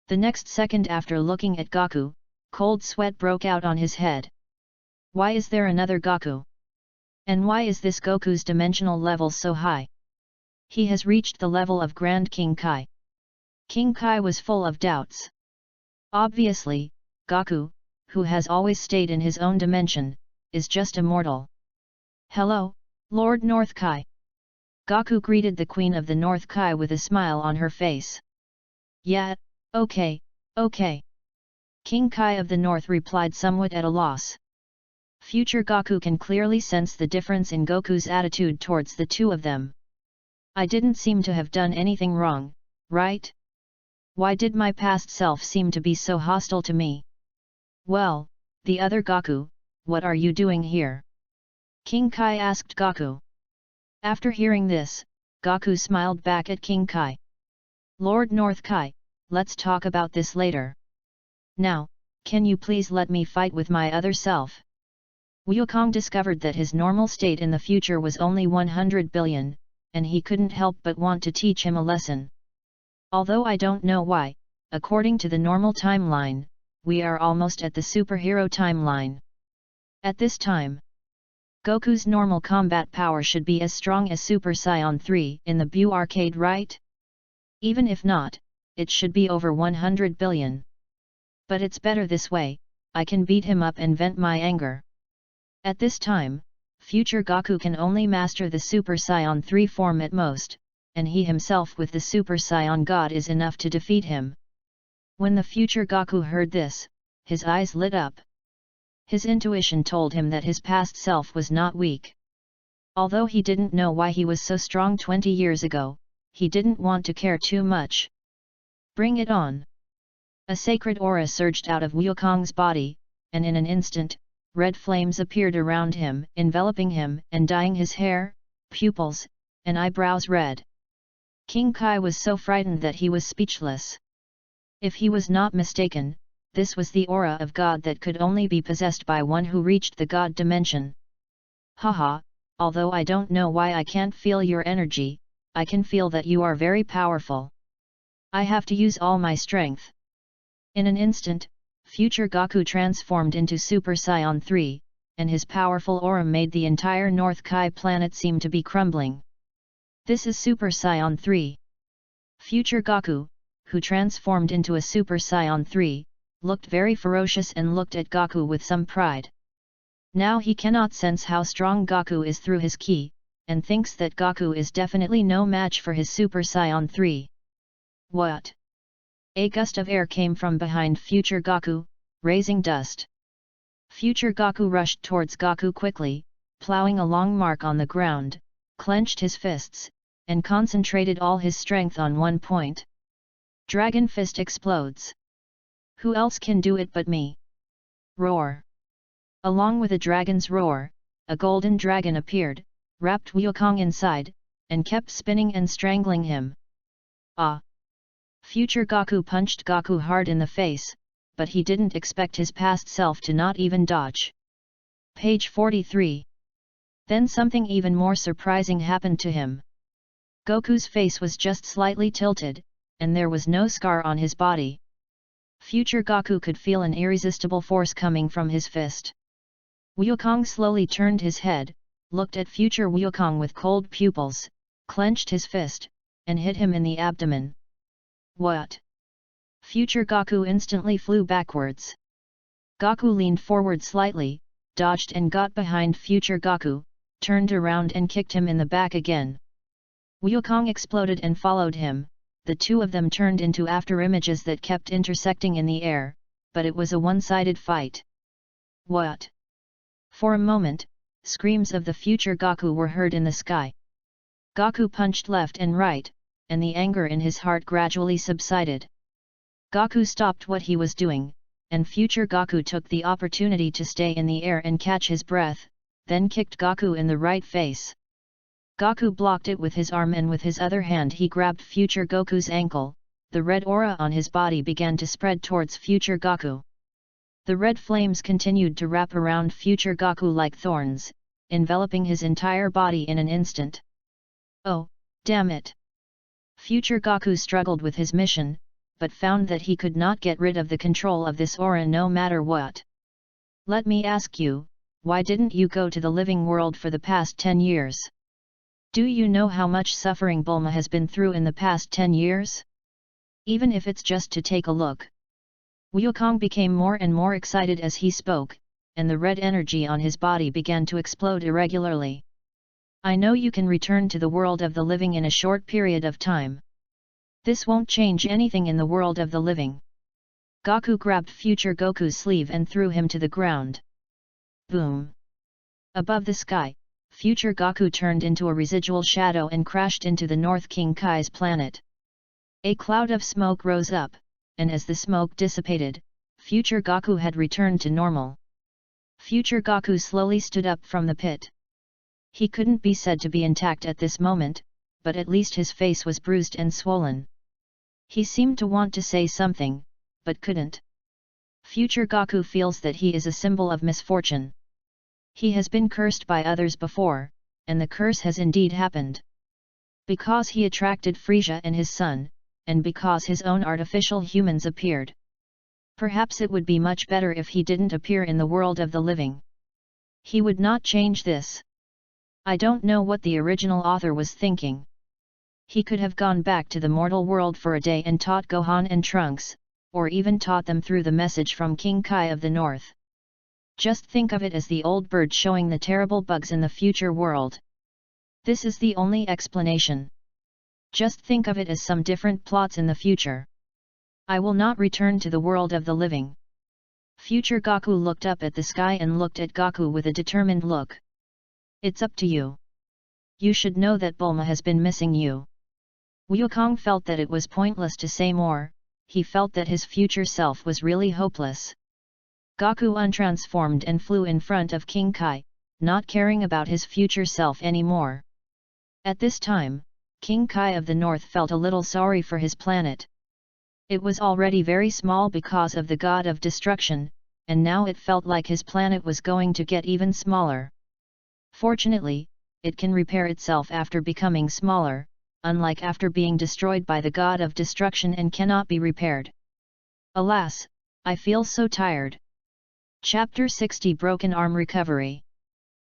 The next second after looking at Goku, cold sweat broke out on his head. Why is there another Goku? And why is this Goku's dimensional level so high? He has reached the level of Grand King Kai. King Kai was full of doubts. Obviously, Goku, who has always stayed in his own dimension, is just a mortal. Hello, Lord North Kai. Goku greeted the Queen of the North Kai with a smile on her face. Yeah, okay, okay. King Kai of the North replied somewhat at a loss. Future Goku can clearly sense the difference in Goku's attitude towards the two of them. I didn't seem to have done anything wrong, right? Why did my past self seem to be so hostile to me? Well, the other Goku, what are you doing here? King Kai asked Goku. After hearing this, Goku smiled back at King Kai. Lord North Kai, let's talk about this later. Now, can you please let me fight with my other self? Wukong discovered that his normal state in the future was only 100 billion, and he couldn't help but want to teach him a lesson. Although I don't know why, according to the normal timeline, we are almost at the superhero timeline. At this time, Goku's normal combat power should be as strong as Super Saiyan 3 in the Buu arcade, right? Even if not, it should be over 100 billion. But it's better this way, I can beat him up and vent my anger. At this time, future Goku can only master the Super Saiyan 3 form at most, and he himself with the Super Saiyan God is enough to defeat him. When the future Goku heard this, his eyes lit up. His intuition told him that his past self was not weak. Although he didn't know why he was so strong 20 years ago, he didn't want to care too much. Bring it on! A sacred aura surged out of Wukong's body, and in an instant, red flames appeared around him, enveloping him and dyeing his hair, pupils, and eyebrows red. King Kai was so frightened that he was speechless. If he was not mistaken, this was the aura of God that could only be possessed by one who reached the God dimension. Haha, although I don't know why I can't feel your energy, I can feel that you are very powerful. I have to use all my strength. In an instant, future Goku transformed into Super Saiyan 3, and his powerful aura made the entire North Kai planet seem to be crumbling. This is Super Saiyan 3. Future Goku, who transformed into a Super Saiyan 3, looked very ferocious and looked at Goku with some pride. Now he cannot sense how strong Goku is through his ki, and thinks that Goku is definitely no match for his Super Saiyan 3. What? A gust of air came from behind future Goku, raising dust. Future Goku rushed towards Goku quickly, plowing a long mark on the ground, clenched his fists, and concentrated all his strength on one point. Dragon Fist explodes. Who else can do it but me? Roar! Along with a dragon's roar, a golden dragon appeared, wrapped Wukong inside, and kept spinning and strangling him. Ah! Future Goku punched Goku hard in the face, but he didn't expect his past self to not even dodge. Page 43. Then something even more surprising happened to him. Goku's face was just slightly tilted, and there was no scar on his body. Future Goku could feel an irresistible force coming from his fist. Wukong slowly turned his head, looked at future Wukong with cold pupils, clenched his fist, and hit him in the abdomen. What? Future Goku instantly flew backwards. Goku leaned forward slightly, dodged and got behind future Goku, turned around and kicked him in the back again. Wukong exploded and followed him. The two of them turned into afterimages that kept intersecting in the air, but it was a one-sided fight. What? For a moment, screams of the future Goku were heard in the sky. Goku punched left and right, and the anger in his heart gradually subsided. Goku stopped what he was doing, and future Goku took the opportunity to stay in the air and catch his breath, then kicked Goku in the right face. Goku blocked it with his arm and with his other hand he grabbed future Goku's ankle. The red aura on his body began to spread towards future Goku. The red flames continued to wrap around future Goku like thorns, enveloping his entire body in an instant. Oh, damn it! Future Goku struggled with his mission, but found that he could not get rid of the control of this aura no matter what. Let me ask you, why didn't you go to the living world for the past 10 years? Do you know how much suffering Bulma has been through in the past 10 years? Even if it's just to take a look. Wukong became more and more excited as he spoke, and the red energy on his body began to explode irregularly. I know you can return to the world of the living in a short period of time. This won't change anything in the world of the living. Goku grabbed future Goku's sleeve and threw him to the ground. Boom! Above the sky, future Goku turned into a residual shadow and crashed into the North King Kai's planet. A cloud of smoke rose up, and as the smoke dissipated, future Goku had returned to normal. Future Goku slowly stood up from the pit. He couldn't be said to be intact at this moment, but at least his face was bruised and swollen. He seemed to want to say something, but couldn't. Future Goku feels that he is a symbol of misfortune. He has been cursed by others before, and the curse has indeed happened. Because he attracted Frieza and his son, and because his own artificial humans appeared. Perhaps it would be much better if he didn't appear in the world of the living. He would not change this. I don't know what the original author was thinking. He could have gone back to the mortal world for a day and taught Gohan and Trunks, or even taught them through the message from King Kai of the North. Just think of it as the old bird showing the terrible bugs in the future world. This is the only explanation. Just think of it as some different plots in the future. I will not return to the world of the living. Future Goku looked up at the sky and looked at Goku with a determined look. It's up to you. You should know that Bulma has been missing you. Wukong felt that it was pointless to say more, he felt that his future self was really hopeless. Goku untransformed and flew in front of King Kai, not caring about his future self anymore. At this time, King Kai of the North felt a little sorry for his planet. It was already very small because of the god of destruction, and now it felt like his planet was going to get even smaller. Fortunately, it can repair itself after becoming smaller, unlike after being destroyed by the god of destruction and cannot be repaired. Alas, I feel so tired. Chapter 60 Broken Arm Recovery.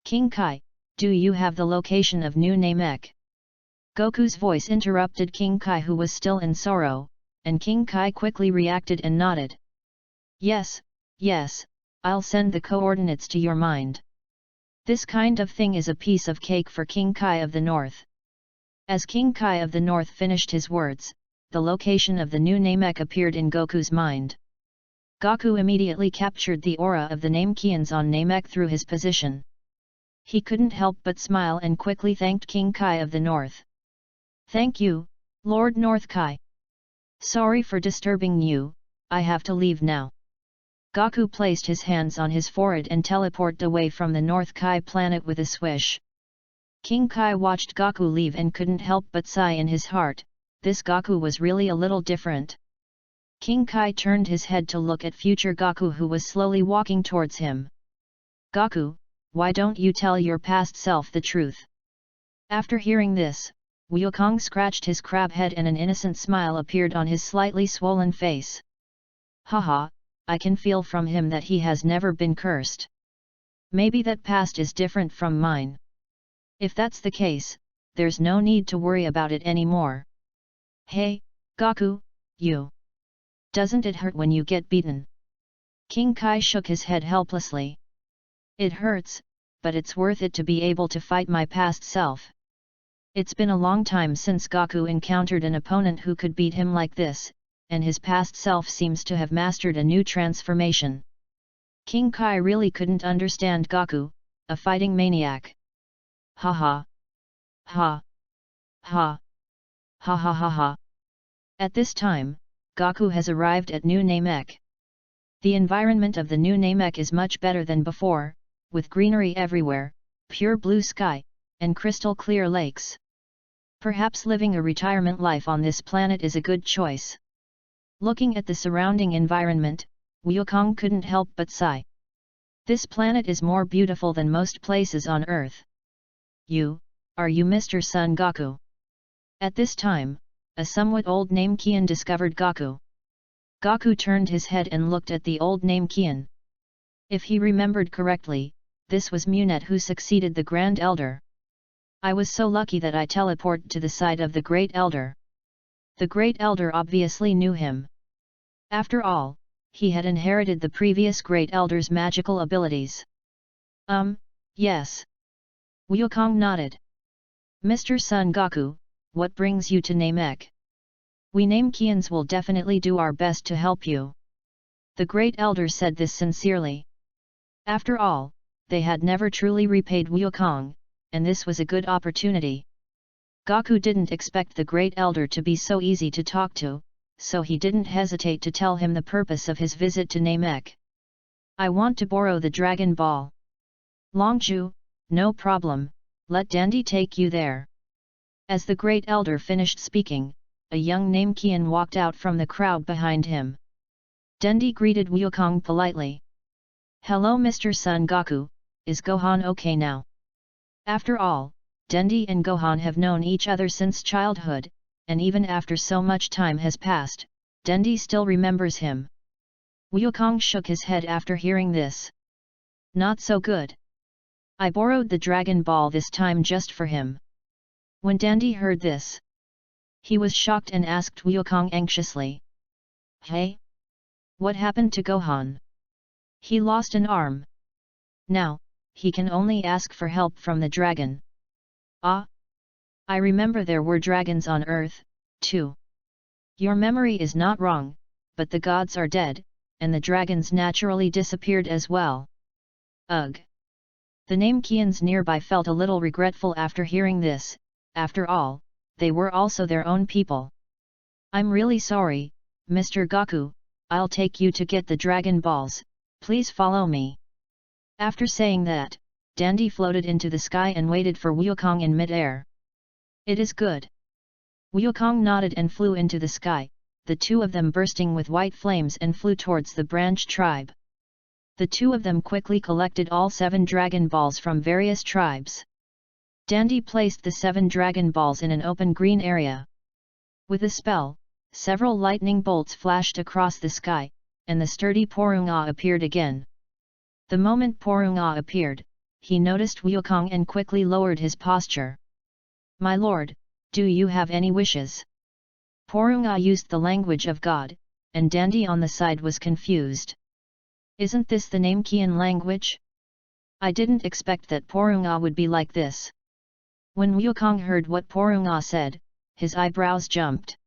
King Kai, do you have the location of New Namek? Goku's voice interrupted King Kai, who was still in sorrow, and King Kai quickly reacted and nodded. Yes, I'll send the coordinates to your mind. This kind of thing is a piece of cake for King Kai of the North. As King Kai of the North finished his words, the location of the new Namek appeared in Goku's mind. Goku immediately captured the aura of the Namekians on Namek through his position. He couldn't help but smile and quickly thanked King Kai of the North. Thank you, Lord North Kai. Sorry for disturbing you, I have to leave now. Goku placed his hands on his forehead and teleported away from the North Kai planet with a swish. King Kai watched Goku leave and couldn't help but sigh in his heart, this Goku was really a little different. King Kai turned his head to look at future Goku, who was slowly walking towards him. Goku, why don't you tell your past self the truth? After hearing this, Wukong scratched his crab head and an innocent smile appeared on his slightly swollen face. Haha, I can feel from him that he has never been cursed. Maybe that past is different from mine. If that's the case, there's no need to worry about it anymore. Hey, Goku, you. Doesn't it hurt when you get beaten? King Kai shook his head helplessly. It hurts, but it's worth it to be able to fight my past self. It's been a long time since Goku encountered an opponent who could beat him like this, and his past self seems to have mastered a new transformation. King Kai really couldn't understand Goku, a fighting maniac. Ha ha. Ha. Ha. Ha ha ha ha. At this time, Goku has arrived at New Namek. The environment of the New Namek is much better than before, with greenery everywhere, pure blue sky, and crystal clear lakes. Perhaps living a retirement life on this planet is a good choice. Looking at the surrounding environment, Wukong couldn't help but sigh. This planet is more beautiful than most places on Earth. Are you Mr. Son Goku? At this time, a somewhat old Namekian discovered Goku. Goku turned his head and looked at the old Namekian. If he remembered correctly, this was Munette who succeeded the Grand Elder. I was so lucky that I teleported to the side of the Great Elder. The Great Elder obviously knew him. After all, he had inherited the previous Great Elder's magical abilities. Yes. Wukong nodded. Mr. Son Goku, what brings you to Namek? We Namekians will definitely do our best to help you. The Great Elder said this sincerely. After all, they had never truly repaid Wukong, and this was a good opportunity. Goku didn't expect the Great Elder to be so easy to talk to, so he didn't hesitate to tell him the purpose of his visit to Namek. I want to borrow the Dragon Ball. Longju, no problem, let Dandy take you there. As the Great Elder finished speaking, a young Namekian walked out from the crowd behind him. Dandy greeted Wukong politely. Hello Mr. Son Goku, is Gohan okay now? After all, Dandy and Gohan have known each other since childhood, and even after so much time has passed, Dandy still remembers him. Wukong shook his head after hearing this. Not so good. I borrowed the Dragon Ball this time just for him. When Dandy heard this, he was shocked and asked Wukong anxiously. Hey? What happened to Gohan? He lost an arm. Now, he can only ask for help from the dragon. Ah! I remember there were dragons on Earth, too. Your memory is not wrong, but the gods are dead, and the dragons naturally disappeared as well. Ugh! The Namekians nearby felt a little regretful after hearing this. After all, they were also their own people. I'm really sorry, Mr. Goku, I'll take you to get the Dragon Balls, please follow me. After saying that, Dandy floated into the sky and waited for Wukong in mid-air. It is good. Wukong nodded and flew into the sky, the two of them bursting with white flames and flew towards the branch tribe. The two of them quickly collected all 7 Dragon Balls from various tribes. Dandy placed the 7 Dragon Balls in an open green area. With a spell, several lightning bolts flashed across the sky, and the sturdy Porunga appeared again. The moment Porunga appeared, he noticed Wukong and quickly lowered his posture. My lord, do you have any wishes? Porunga used the language of God, and Dandy on the side was confused. Isn't this the Namekian language? I didn't expect that Porunga would be like this. When Wukong heard what Porunga said, his eyebrows jumped.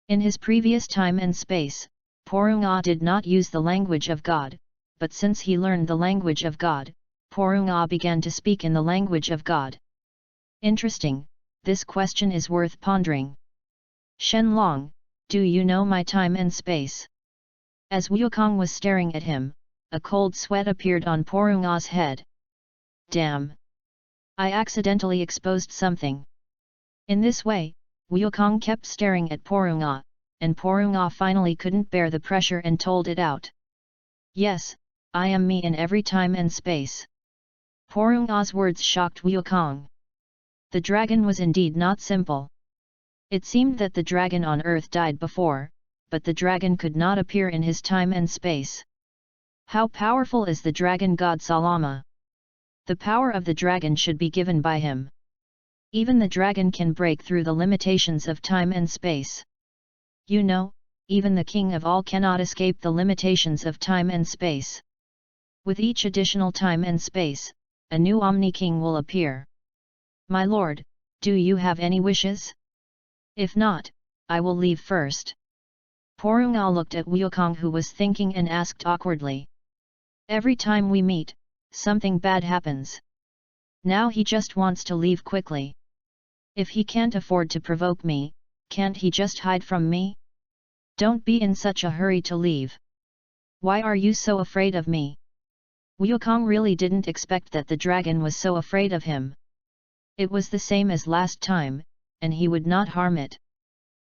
In his previous time and space, Porunga did not use the language of God, but since he learned the language of God, Porunga began to speak in the language of God. Interesting, this question is worth pondering. Shenlong, do you know my time and space? As Wukong was staring at him, a cold sweat appeared on Porunga's head. Damn! I accidentally exposed something. In this way, Wukong kept staring at Porunga, and Porunga finally couldn't bear the pressure and told it out. Yes, I am me in every time and space. Porunga's words shocked Wukong. The dragon was indeed not simple. It seemed that the dragon on Earth died before, but the dragon could not appear in his time and space. How powerful is the dragon god Salama? The power of the dragon should be given by him. Even the dragon can break through the limitations of time and space. You know, even the king of all cannot escape the limitations of time and space. With each additional time and space, a new Omni-King will appear. My lord, do you have any wishes? If not, I will leave first. Porunga looked at Wukong who was thinking and asked awkwardly. Every time we meet, something bad happens. Now he just wants to leave quickly. If he can't afford to provoke me, can't he just hide from me? Don't be in such a hurry to leave. Why are you so afraid of me? Wukong really didn't expect that the dragon was so afraid of him. It was the same as last time, and he would not harm it.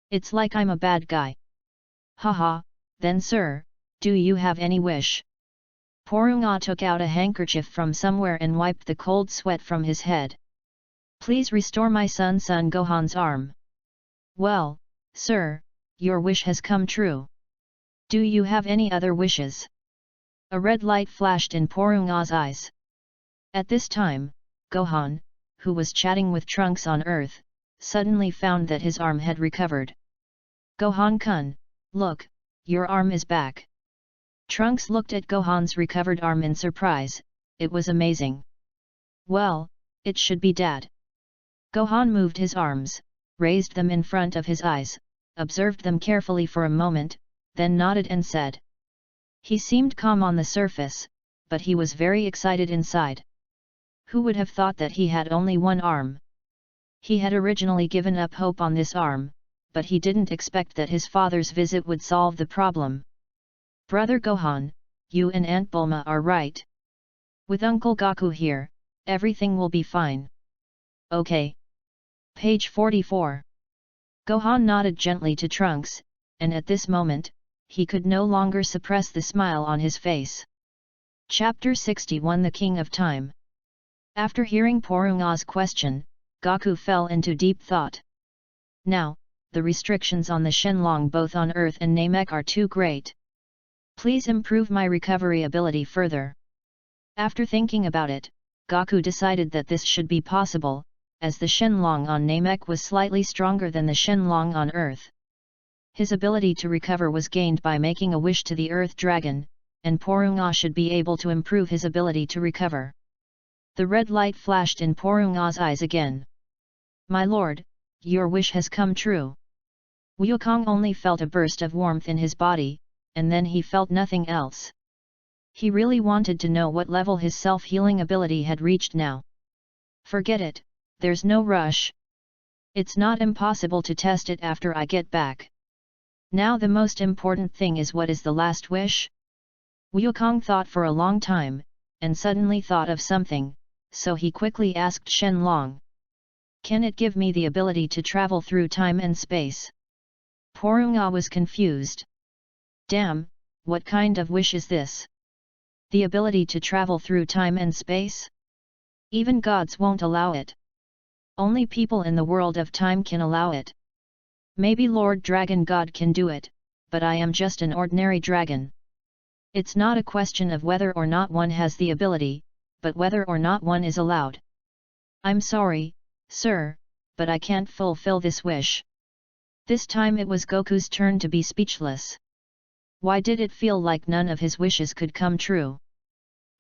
It's like I'm a bad guy. Haha, then sir, do you have any wish? Porunga took out a handkerchief from somewhere and wiped the cold sweat from his head. Please restore my son Gohan's arm. Well, sir, your wish has come true. Do you have any other wishes? A red light flashed in Porunga's eyes. At this time, Gohan, who was chatting with Trunks on Earth, suddenly found that his arm had recovered. Gohan-kun, look, your arm is back. Trunks looked at Gohan's recovered arm in surprise. It was amazing. Well, it should be Dad. Gohan moved his arms, raised them in front of his eyes, observed them carefully for a moment, then nodded and said. He seemed calm on the surface, but he was very excited inside. Who would have thought that he had only one arm? He had originally given up hope on this arm, but he didn't expect that his father's visit would solve the problem. Brother Gohan, you and Aunt Bulma are right. With Uncle Goku here, everything will be fine. Okay. Page 44. Gohan nodded gently to Trunks, and at this moment, he could no longer suppress the smile on his face. Chapter 61 The King of Time. After hearing Porunga's question, Goku fell into deep thought. Now, the restrictions on the Shenlong both on Earth and Namek are too great. Please improve my recovery ability further. After thinking about it, Goku decided that this should be possible, as the Shenlong on Namek was slightly stronger than the Shenlong on Earth. His ability to recover was gained by making a wish to the Earth Dragon, and Porunga should be able to improve his ability to recover. The red light flashed in Porunga's eyes again. My lord, your wish has come true. Wukong only felt a burst of warmth in his body, and then he felt nothing else. He really wanted to know what level his self-healing ability had reached now. Forget it, there's no rush. It's not impossible to test it after I get back. Now the most important thing is, what is the last wish? Wukong thought for a long time, and suddenly thought of something, so he quickly asked Shenlong. Can it give me the ability to travel through time and space? Porunga was confused. Damn, what kind of wish is this? The ability to travel through time and space? Even gods won't allow it. Only people in the world of time can allow it. Maybe Lord Dragon God can do it, but I am just an ordinary dragon. It's not a question of whether or not one has the ability, but whether or not one is allowed. I'm sorry, sir, but I can't fulfill this wish. This time it was Goku's turn to be speechless. Why did it feel like none of his wishes could come true?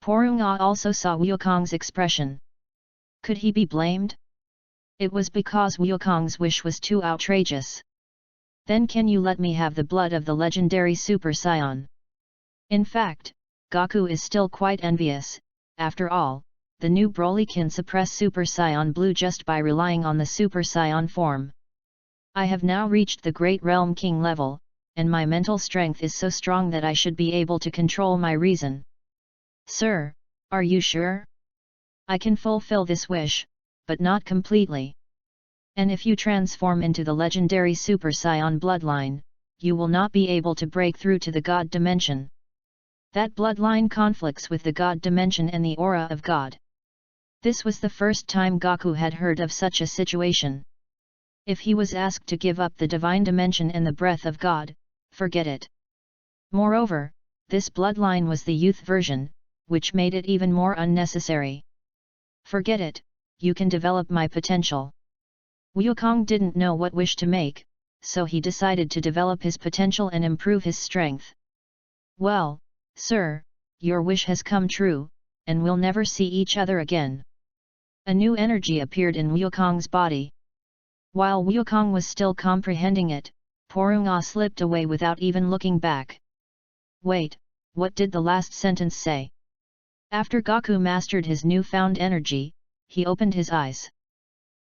Porunga also saw Wukong's expression. Could he be blamed? It was because Wukong's wish was too outrageous. Then can you let me have the blood of the legendary Super Saiyan? In fact, Goku is still quite envious. After all, the new Broly can suppress Super Saiyan Blue just by relying on the Super Saiyan form. I have now reached the Great Realm King level, and my mental strength is so strong that I should be able to control my reason. Sir, are you sure? I can fulfill this wish, but not completely. And if you transform into the legendary Super Saiyan bloodline, you will not be able to break through to the God dimension. That bloodline conflicts with the God dimension and the aura of God. This was the first time Goku had heard of such a situation. If he was asked to give up the divine dimension and the breath of God, forget it. Moreover, this bloodline was the youth version, which made it even more unnecessary. Forget it, you can develop my potential. Wukong didn't know what wish to make, so he decided to develop his potential and improve his strength. Well, sir, your wish has come true, and we'll never see each other again. A new energy appeared in Wukong's body. While Wukong was still comprehending it, Porunga slipped away without even looking back. Wait, what did the last sentence say? After Goku mastered his newfound energy, he opened his eyes.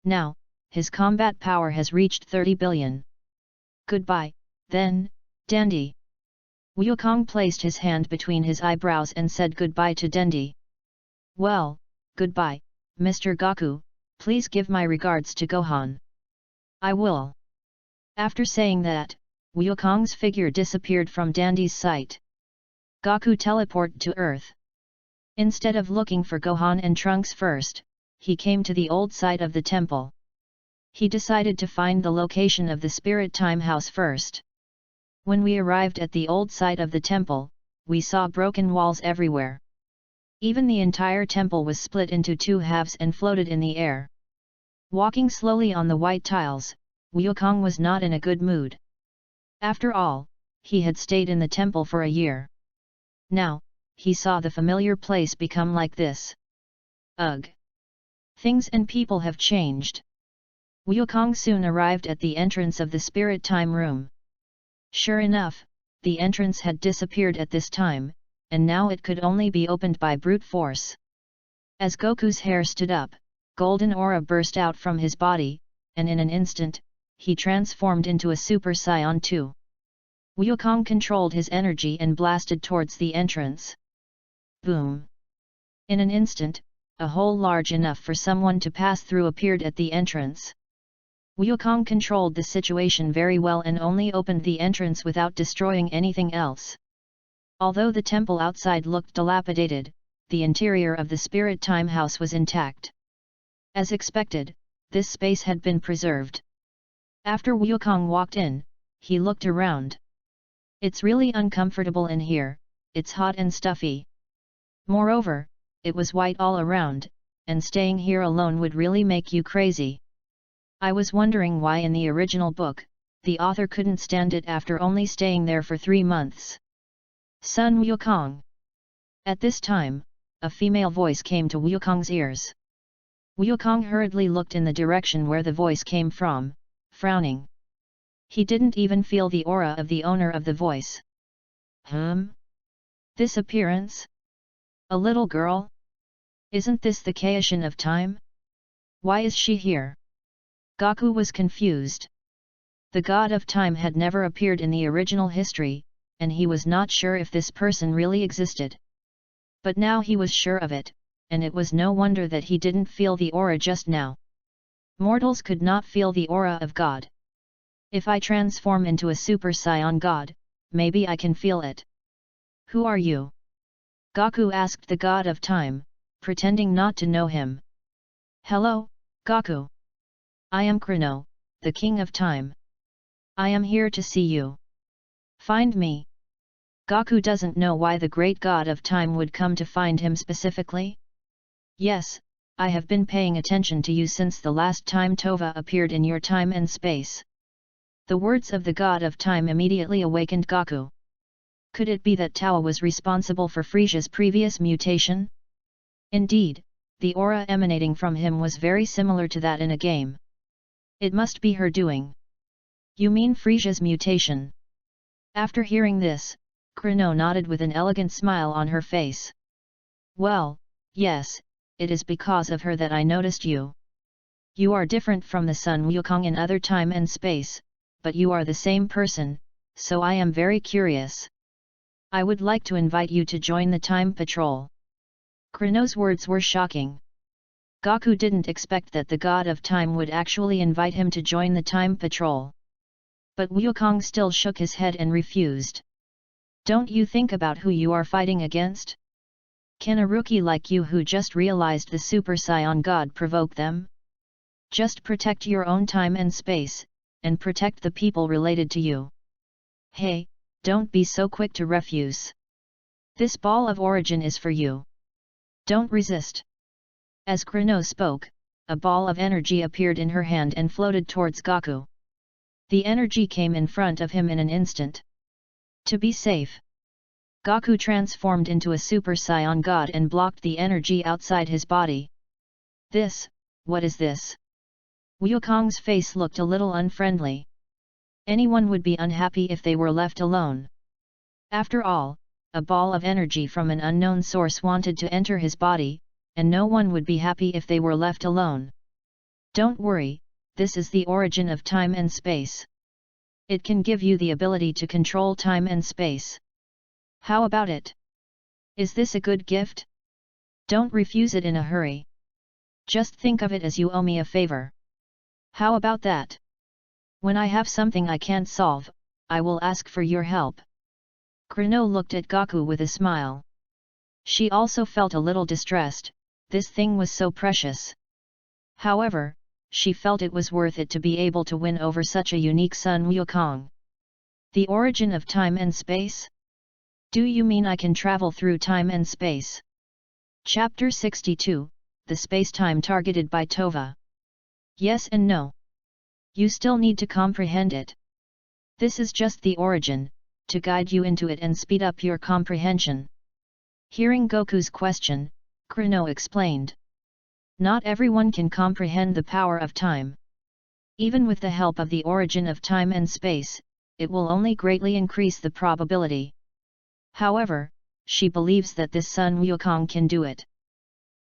Now, his combat power has reached 30 billion. Goodbye, then, Dandy. Wukong placed his hand between his eyebrows and said goodbye to Dendi. Well, goodbye, Mr. Goku, please give my regards to Gohan. I will. After saying that, Wukong's figure disappeared from Dandy's sight. Goku teleported to Earth. Instead of looking for Gohan and Trunks first, he came to the old site of the temple. He decided to find the location of the Spirit Time House first. When we arrived at the old site of the temple, we saw broken walls everywhere. Even the entire temple was split into two halves and floated in the air. Walking slowly on the white tiles, Wukong was not in a good mood. After all, he had stayed in the temple for a year. Now, he saw the familiar place become like this. Ugh! Things and people have changed. Wukong soon arrived at the entrance of the spirit time room. Sure enough, the entrance had disappeared at this time, and now it could only be opened by brute force. As Goku's hair stood up, golden aura burst out from his body, and in an instant, he transformed into a Super Saiyan 2. Wukong controlled his energy and blasted towards the entrance. Boom! In an instant, a hole large enough for someone to pass through appeared at the entrance. Wukong controlled the situation very well and only opened the entrance without destroying anything else. Although the temple outside looked dilapidated, the interior of the spirit time house was intact. As expected, this space had been preserved. After Wukong walked in, he looked around. It's really uncomfortable in here, it's hot and stuffy. Moreover, it was white all around, and staying here alone would really make you crazy. I was wondering why in the original book, the author couldn't stand it after only staying there for 3 months. Son Wukong. At this time, a female voice came to Wukong's ears. Wukong hurriedly looked in the direction where the voice came from, frowning. He didn't even feel the aura of the owner of the voice. This appearance? A little girl? Isn't this the Kaishin of time? Why is she here? Goku was confused. The god of time had never appeared in the original history, and he was not sure if this person really existed. But now he was sure of it, and it was no wonder that he didn't feel the aura just now. Mortals could not feel the aura of God. If I transform into a Super Saiyan God, maybe I can feel it. Who are you? Goku asked the god of time, pretending not to know him. Hello, Goku. I am Chrono, the king of time. I am here to see you. Find me. Goku doesn't know why the great god of time would come to find him specifically. Yes, I have been paying attention to you since the last time Tova appeared in your time and space. The words of the god of time immediately awakened Goku. Could it be that Tawa was responsible for Frisia's previous mutation? Indeed, the aura emanating from him was very similar to that in a game. It must be her doing. You mean Frisia's mutation? After hearing this, Chrono nodded with an elegant smile on her face. Well, yes, it is because of her that I noticed you. You are different from the Son Wukong in other time and space, but you are the same person, so I am very curious. I would like to invite you to join the Time Patrol. Chrono's words were shocking. Goku didn't expect that the god of time would actually invite him to join the Time Patrol. But Wukong still shook his head and refused. Don't you think about who you are fighting against? Can a rookie like you who just realized the Super Saiyan God provoke them? Just protect your own time and space, and protect the people related to you. Hey, don't be so quick to refuse. This ball of origin is for you. Don't resist. As Chrono spoke, a ball of energy appeared in her hand and floated towards Goku. The energy came in front of him in an instant. To be safe, Goku transformed into a Super Saiyan God and blocked the energy outside his body. What is this? Wukong's face looked a little unfriendly. Anyone would be unhappy if they were left alone. After all, a ball of energy from an unknown source wanted to enter his body, and no one would be happy if they were left alone. Don't worry, this is the origin of time and space. It can give you the ability to control time and space. How about it? Is this a good gift? Don't refuse it in a hurry. Just think of it as you owe me a favor. How about that? When I have something I can't solve, I will ask for your help. Chrono looked at Goku with a smile. She also felt a little distressed, this thing was so precious. However, she felt it was worth it to be able to win over such a unique Son Wukong. The origin of time and space? Do you mean I can travel through time and space? Chapter 62, The Space-Time Targeted by Tova. Yes and no. You still need to comprehend it. This is just the origin, to guide you into it and speed up your comprehension. Hearing Goku's question, Kuno explained. Not everyone can comprehend the power of time. Even with the help of the origin of time and space, it will only greatly increase the probability. However, she believes that this son Wukong can do it.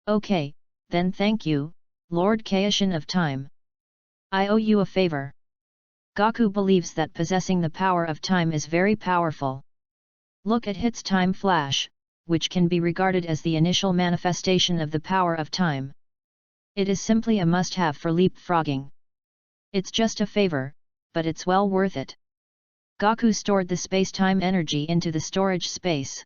Okay, then thank you, Lord Kaishin of Time. I owe you a favor. Goku believes that possessing the power of time is very powerful. Look at Hit's time flash, which can be regarded as the initial manifestation of the power of time. It is simply a must-have for leapfrogging. It's just a favor, but it's well worth it. Goku stored the space-time energy into the storage space.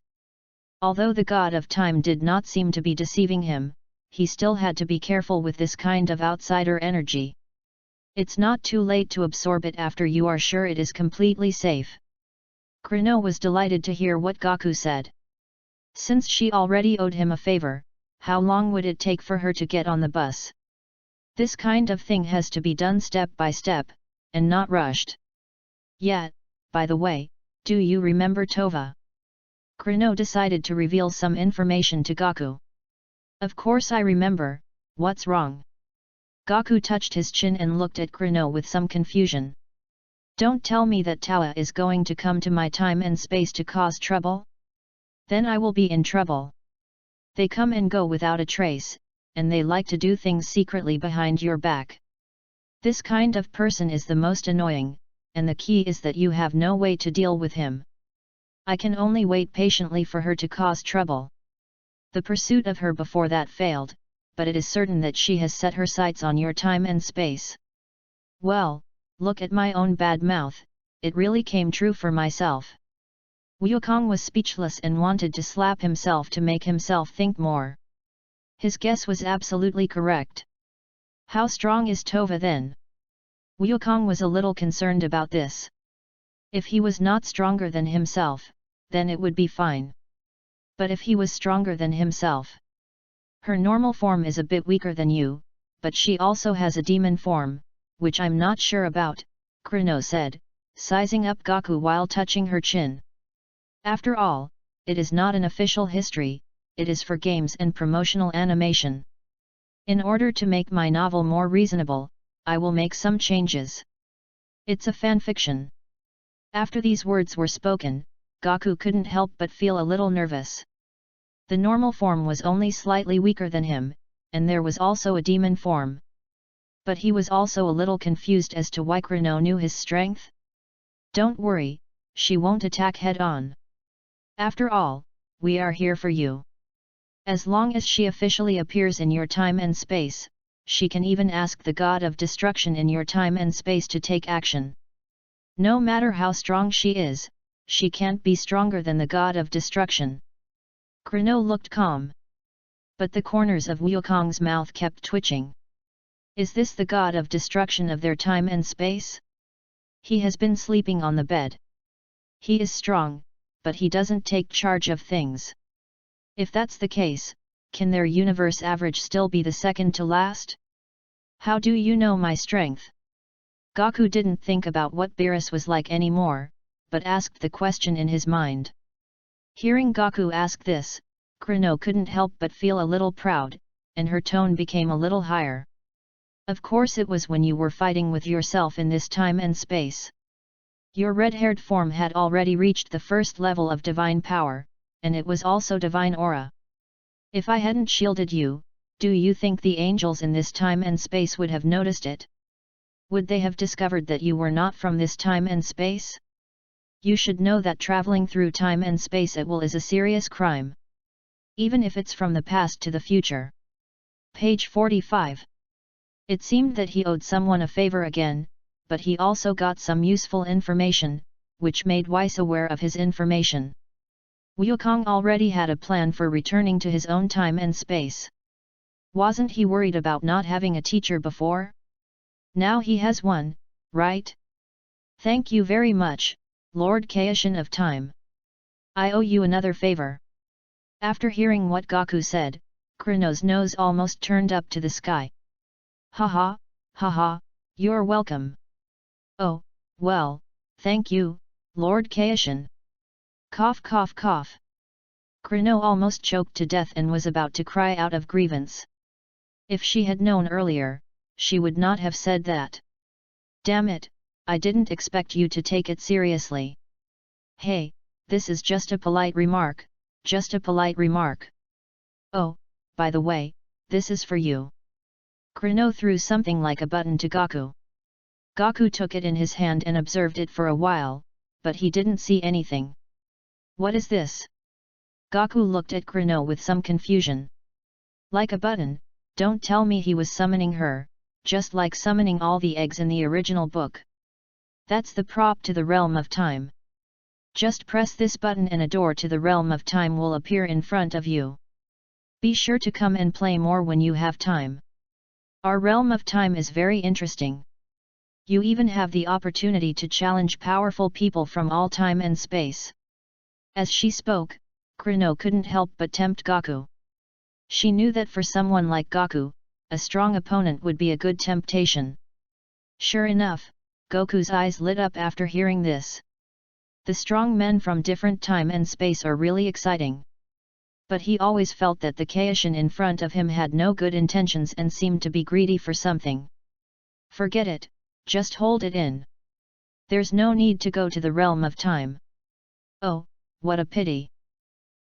Although the god of time did not seem to be deceiving him, he still had to be careful with this kind of outsider energy. It's not too late to absorb it after you are sure it is completely safe. Kuno was delighted to hear what Goku said. Since she already owed him a favor, how long would it take for her to get on the bus? This kind of thing has to be done step by step, and not rushed. Yeah, by the way, do you remember Tova? Kuno decided to reveal some information to Goku. Of course I remember, what's wrong? Goku touched his chin and looked at Kuno with some confusion. Don't tell me that Towa is going to come to my time and space to cause trouble? Then I will be in trouble. They come and go without a trace, and they like to do things secretly behind your back. This kind of person is the most annoying, and the key is that you have no way to deal with him. I can only wait patiently for her to cause trouble. The pursuit of her before that failed, but it is certain that she has set her sights on your time and space. Well, look at my own bad mouth, it really came true for myself. Wukong was speechless and wanted to slap himself to make himself think more. His guess was absolutely correct. How strong is Tova then? Wukong was a little concerned about this. If he was not stronger than himself, then it would be fine. But if he was stronger than himself? Her normal form is a bit weaker than you, but she also has a demon form, which I'm not sure about, Kuno said, sizing up Goku while touching her chin. After all, it is not an official history, it is for games and promotional animation. In order to make my novel more reasonable, I will make some changes. It's a fanfiction. After these words were spoken, Goku couldn't help but feel a little nervous. The normal form was only slightly weaker than him, and there was also a demon form. But he was also a little confused as to why Kuno knew his strength. Don't worry, she won't attack head-on. After all, we are here for you. As long as she officially appears in your time and space, she can even ask the god of destruction in your time and space to take action. No matter how strong she is, she can't be stronger than the god of destruction. Kuno looked calm. But the corners of Wukong's mouth kept twitching. Is this the god of destruction of their time and space? He has been sleeping on the bed. He is strong, but he doesn't take charge of things. If that's the case, can their universe average still be the second to last? How do you know my strength? Goku didn't think about what Beerus was like anymore, but asked the question in his mind. Hearing Goku ask this, Kuno couldn't help but feel a little proud, and her tone became a little higher. Of course it was when you were fighting with yourself in this time and space. Your red-haired form had already reached the first level of divine power, and it was also divine aura. If I hadn't shielded you, do you think the angels in this time and space would have noticed it? Would they have discovered that you were not from this time and space? You should know that traveling through time and space at will is a serious crime. Even if it's from the past to the future. Page 45. It seemed that he owed someone a favor again, but he also got some useful information, which made Weiss aware of his information. Wukong already had a plan for returning to his own time and space. Wasn't he worried about not having a teacher before? Now he has one, right? Thank you very much, Lord Kaishin of Time. I owe you another favor. After hearing what Goku said, Kuno's nose almost turned up to the sky. Haha, Haha, you're welcome. Oh, well, thank you, Lord Kaishin. Cough cough cough. Krino almost choked to death and was about to cry out of grievance. If she had known earlier, she would not have said that. Damn it, I didn't expect you to take it seriously. Hey, this is just a polite remark, just a polite remark. Oh, by the way, this is for you. Krino threw something like a button to Gaku. Gaku took it in his hand and observed it for a while, but he didn't see anything. What is this? Gaku looked at Krino with some confusion. Like a button, don't tell me he was summoning her, just like summoning all the eggs in the original book. That's the prop to the realm of time. Just press this button and a door to the realm of time will appear in front of you. Be sure to come and play more when you have time. Our realm of time is very interesting. You even have the opportunity to challenge powerful people from all time and space. As she spoke, Krino couldn't help but tempt Gaku. She knew that for someone like Gaku, a strong opponent would be a good temptation. Sure enough, Goku's eyes lit up after hearing this. The strong men from different time and space are really exciting. But he always felt that the Kaishin in front of him had no good intentions and seemed to be greedy for something. Forget it, just hold it in. There's no need to go to the realm of time. Oh, what a pity.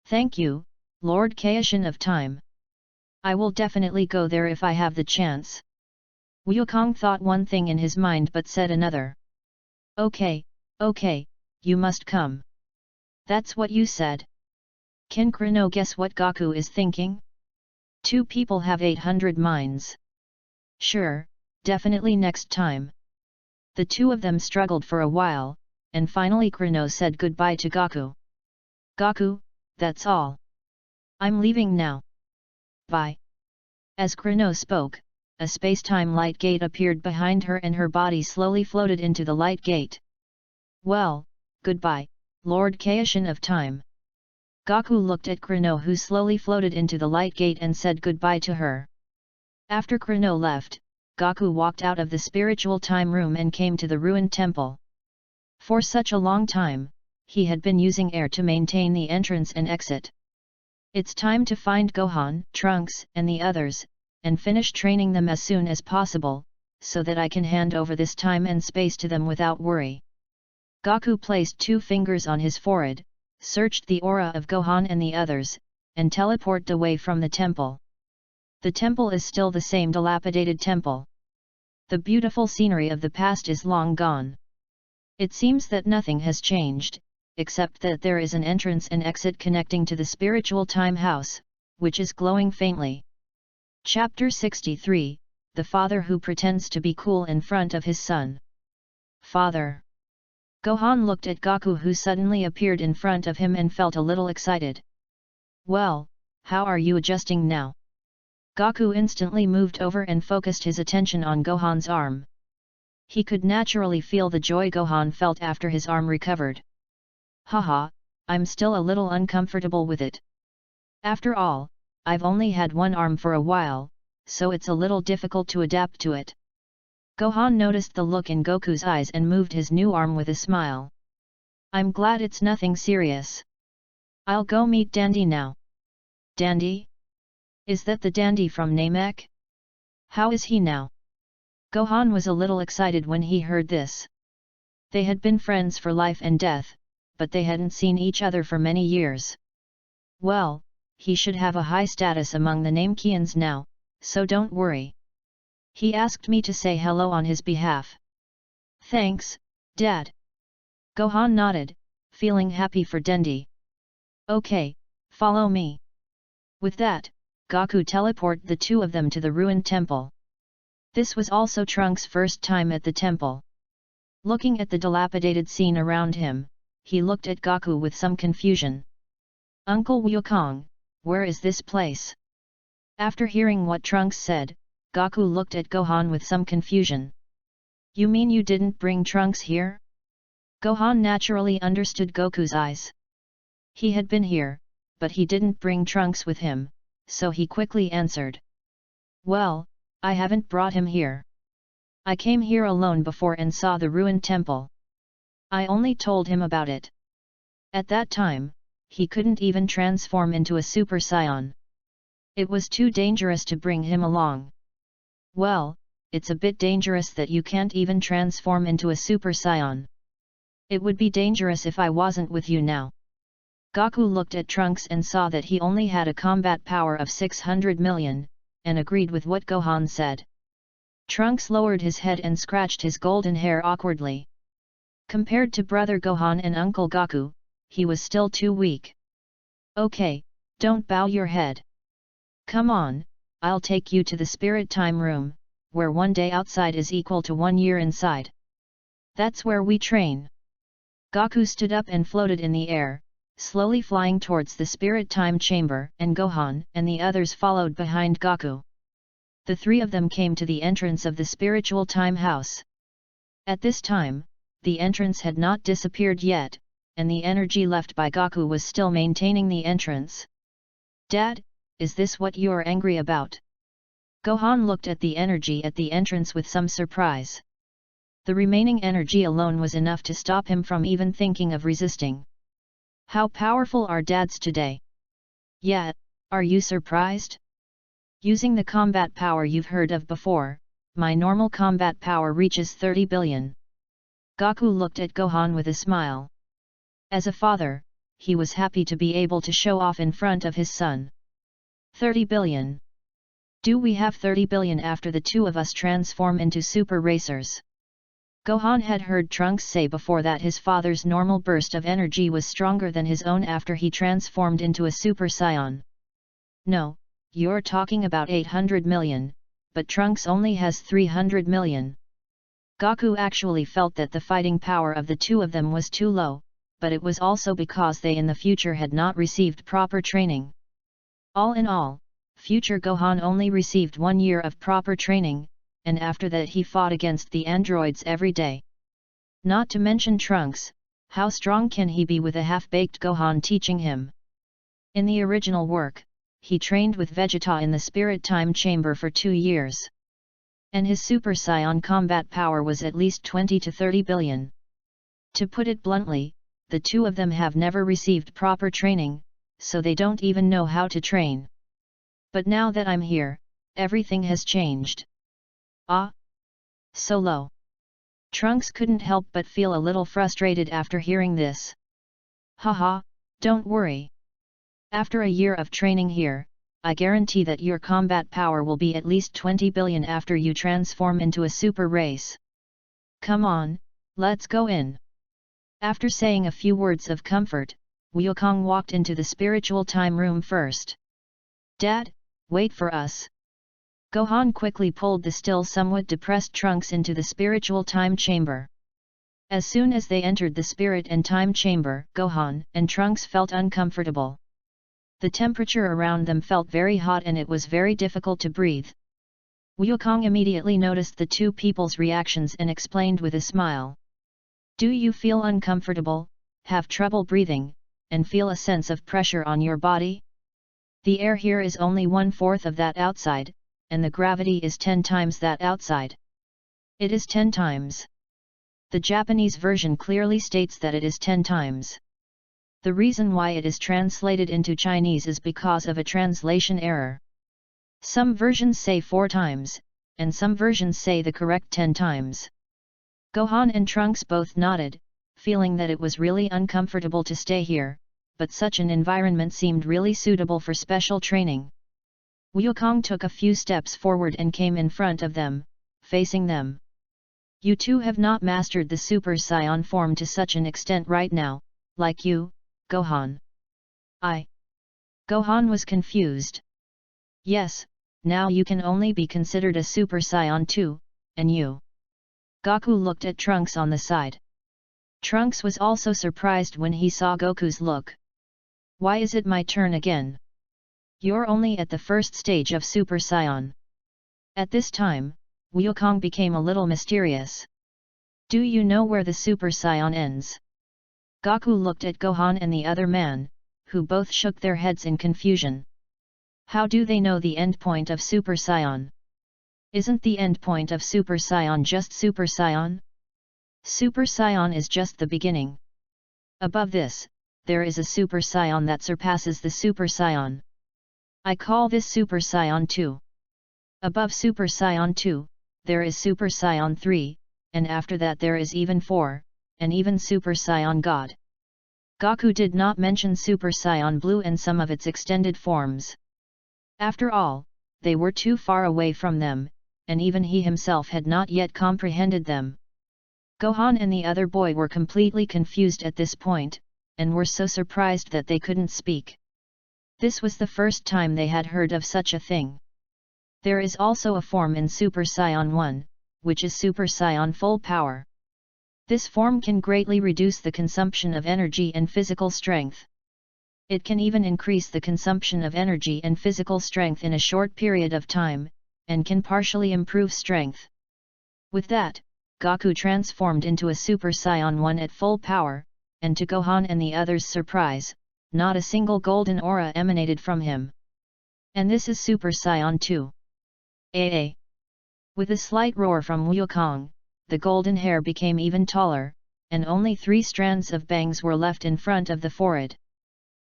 Thank you, Lord Kaishin of Time. I will definitely go there if I have the chance. Wukong thought one thing in his mind but said another. Okay, you must come. That's what you said. Can Krino guess what Gaku is thinking? Two people have 800 minds. Sure, definitely next time. The two of them struggled for a while, and finally Krino said goodbye to Gaku. Gaku, that's all. I'm leaving now. Bye. As Krino spoke, a space-time light gate appeared behind her and her body slowly floated into the light gate. Well, goodbye, Lord Kaishin of Time. Gaku looked at Krino who slowly floated into the light gate and said goodbye to her. After Krino left, Gaku walked out of the spiritual time room and came to the ruined temple. For such a long time, he had been using air to maintain the entrance and exit. It's time to find Gohan, Trunks, and the others, and finish training them as soon as possible, so that I can hand over this time and space to them without worry. Gaku placed 2 fingers on his forehead, searched the aura of Gohan and the others, and teleported away from the temple. The temple is still the same dilapidated temple. The beautiful scenery of the past is long gone. It seems that nothing has changed, except that there is an entrance and exit connecting to the spiritual time house, which is glowing faintly. Chapter 63, The Father Who Pretends to be Cool in Front of His Son. Father. Gohan looked at Gaku who suddenly appeared in front of him and felt a little excited. Well, how are you adjusting now? Gaku instantly moved over and focused his attention on Gohan's arm. He could naturally feel the joy Gohan felt after his arm recovered. Haha, I'm still a little uncomfortable with it. After all, I've only had one arm for a while, so it's a little difficult to adapt to it. Gohan noticed the look in Goku's eyes and moved his new arm with a smile. I'm glad it's nothing serious. I'll go meet Dandy now. Dandy? Is that the Dandy from Namek? How is he now? Gohan was a little excited when he heard this. They had been friends for life and death, but they hadn't seen each other for many years. Well, he should have a high status among the Namekians now, so don't worry. He asked me to say hello on his behalf. Thanks, Dad. Gohan nodded, feeling happy for Dandy. Okay, follow me. With that, Gaku teleported the two of them to the ruined temple. This was also Trunks' first time at the temple. Looking at the dilapidated scene around him, he looked at Gaku with some confusion. Uncle Wukong, where is this place? After hearing what Trunks said, Gaku looked at Gohan with some confusion. You mean you didn't bring Trunks here? Gohan naturally understood Goku's eyes. He had been here, but he didn't bring Trunks with him, so he quickly answered. Well, I haven't brought him here. I came here alone before and saw the ruined temple. I only told him about it. At that time, he couldn't even transform into a Super Saiyan. It was too dangerous to bring him along. Well, it's a bit dangerous that you can't even transform into a Super Saiyan. It would be dangerous if I wasn't with you now. Goku looked at Trunks and saw that he only had a combat power of 600 million, and agreed with what Gohan said. Trunks lowered his head and scratched his golden hair awkwardly. Compared to brother Gohan and Uncle Goku, he was still too weak. Okay, don't bow your head. Come on, I'll take you to the spirit time room, where 1 day outside is equal to 1 year inside. That's where we train. Goku stood up and floated in the air, slowly flying towards the spirit time chamber, and Gohan and the others followed behind Goku. The three of them came to the entrance of the spiritual time house. At this time, the entrance had not disappeared yet, and the energy left by Goku was still maintaining the entrance. Dad, is this what you're angry about? Gohan looked at the energy at the entrance with some surprise. The remaining energy alone was enough to stop him from even thinking of resisting. How powerful are dads today? Yeah, are you surprised? Using the combat power you've heard of before, my normal combat power reaches 30 billion. Goku looked at Gohan with a smile. As a father, he was happy to be able to show off in front of his son. 30 billion. Do we have 30 billion after the two of us transform into super racers? Gohan had heard Trunks say before that his father's normal burst of energy was stronger than his own after he transformed into a Super Saiyan. No, you're talking about 800 million, but Trunks only has 300 million. Goku actually felt that the fighting power of the two of them was too low, but it was also because they in the future had not received proper training. All in all, future Gohan only received 1 year of proper training, and after that he fought against the androids every day. Not to mention Trunks, how strong can he be with a half-baked Gohan teaching him? In the original work, he trained with Vegeta in the Spirit Time Chamber for 2 years. And his Super Saiyan combat power was at least 20 to 30 billion. To put it bluntly, the two of them have never received proper training, so they don't even know how to train. But now that I'm here, everything has changed. Ah! So low. Trunks couldn't help but feel a little frustrated after hearing this. Haha, don't worry. After a year of training here, I guarantee that your combat power will be at least 20 billion after you transform into a super race. Come on, let's go in. After saying a few words of comfort, Wukong walked into the spiritual time room first. Dad, wait for us. Gohan quickly pulled the still somewhat depressed Trunks into the spiritual time chamber. As soon as they entered the spirit and time chamber, Gohan and Trunks felt uncomfortable. The temperature around them felt very hot and it was very difficult to breathe. Wukong immediately noticed the two people's reactions and explained with a smile. Do you feel uncomfortable, have trouble breathing, and feel a sense of pressure on your body? The air here is only 1/4 of that outside, and the gravity is 10 times that outside. It is 10 times. The Japanese version clearly states that it is 10 times. The reason why it is translated into Chinese is because of a translation error. Some versions say 4 times, and some versions say the correct 10 times. Gohan and Trunks both nodded, feeling that it was really uncomfortable to stay here, but such an environment seemed really suitable for special training. Wukong took a few steps forward and came in front of them, facing them. You two have not mastered the Super Saiyan form to such an extent right now, like you, Gohan. Gohan was confused. Yes, now you can only be considered a Super Saiyan too, and you. Goku looked at Trunks on the side. Trunks was also surprised when he saw Goku's look. Why is it my turn again? You're only at the first stage of Super Saiyan. At this time, Wukong became a little mysterious. Do you know where the Super Saiyan ends? Goku looked at Gohan and the other man, who both shook their heads in confusion. How do they know the endpoint of Super Saiyan? Isn't the endpoint of Super Saiyan just Super Saiyan? Super Saiyan is just the beginning. Above this, there is a Super Saiyan that surpasses the Super Saiyan. I call this Super Saiyan 2. Above Super Saiyan 2, there is Super Saiyan 3, and after that there is even 4, and even Super Saiyan God. Goku did not mention Super Saiyan Blue and some of its extended forms. After all, they were too far away from them, and even he himself had not yet comprehended them. Gohan and the other boy were completely confused at this point, and were so surprised that they couldn't speak. This was the first time they had heard of such a thing. There is also a form in Super Saiyan 1, which is Super Saiyan Full Power. This form can greatly reduce the consumption of energy and physical strength. It can even increase the consumption of energy and physical strength in a short period of time, and can partially improve strength. With that, Goku transformed into a Super Saiyan 1 at full power, and to Gohan and the others' surprise, not a single golden aura emanated from him. And this is Super Saiyan 2. AA. With a slight roar from Wukong, the golden hair became even taller, and only 3 strands of bangs were left in front of the forehead.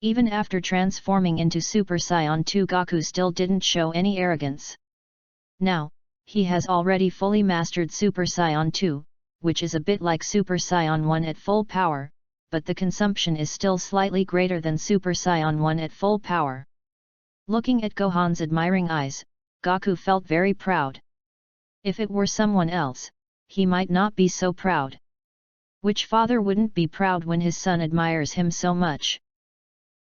Even after transforming into Super Saiyan 2, Goku still didn't show any arrogance. Now, he has already fully mastered Super Saiyan 2, which is a bit like Super Saiyan 1 at full power, but the consumption is still slightly greater than Super Saiyan 1 at full power. Looking at Gohan's admiring eyes, Goku felt very proud. If it were someone else, he might not be so proud. Which father wouldn't be proud when his son admires him so much?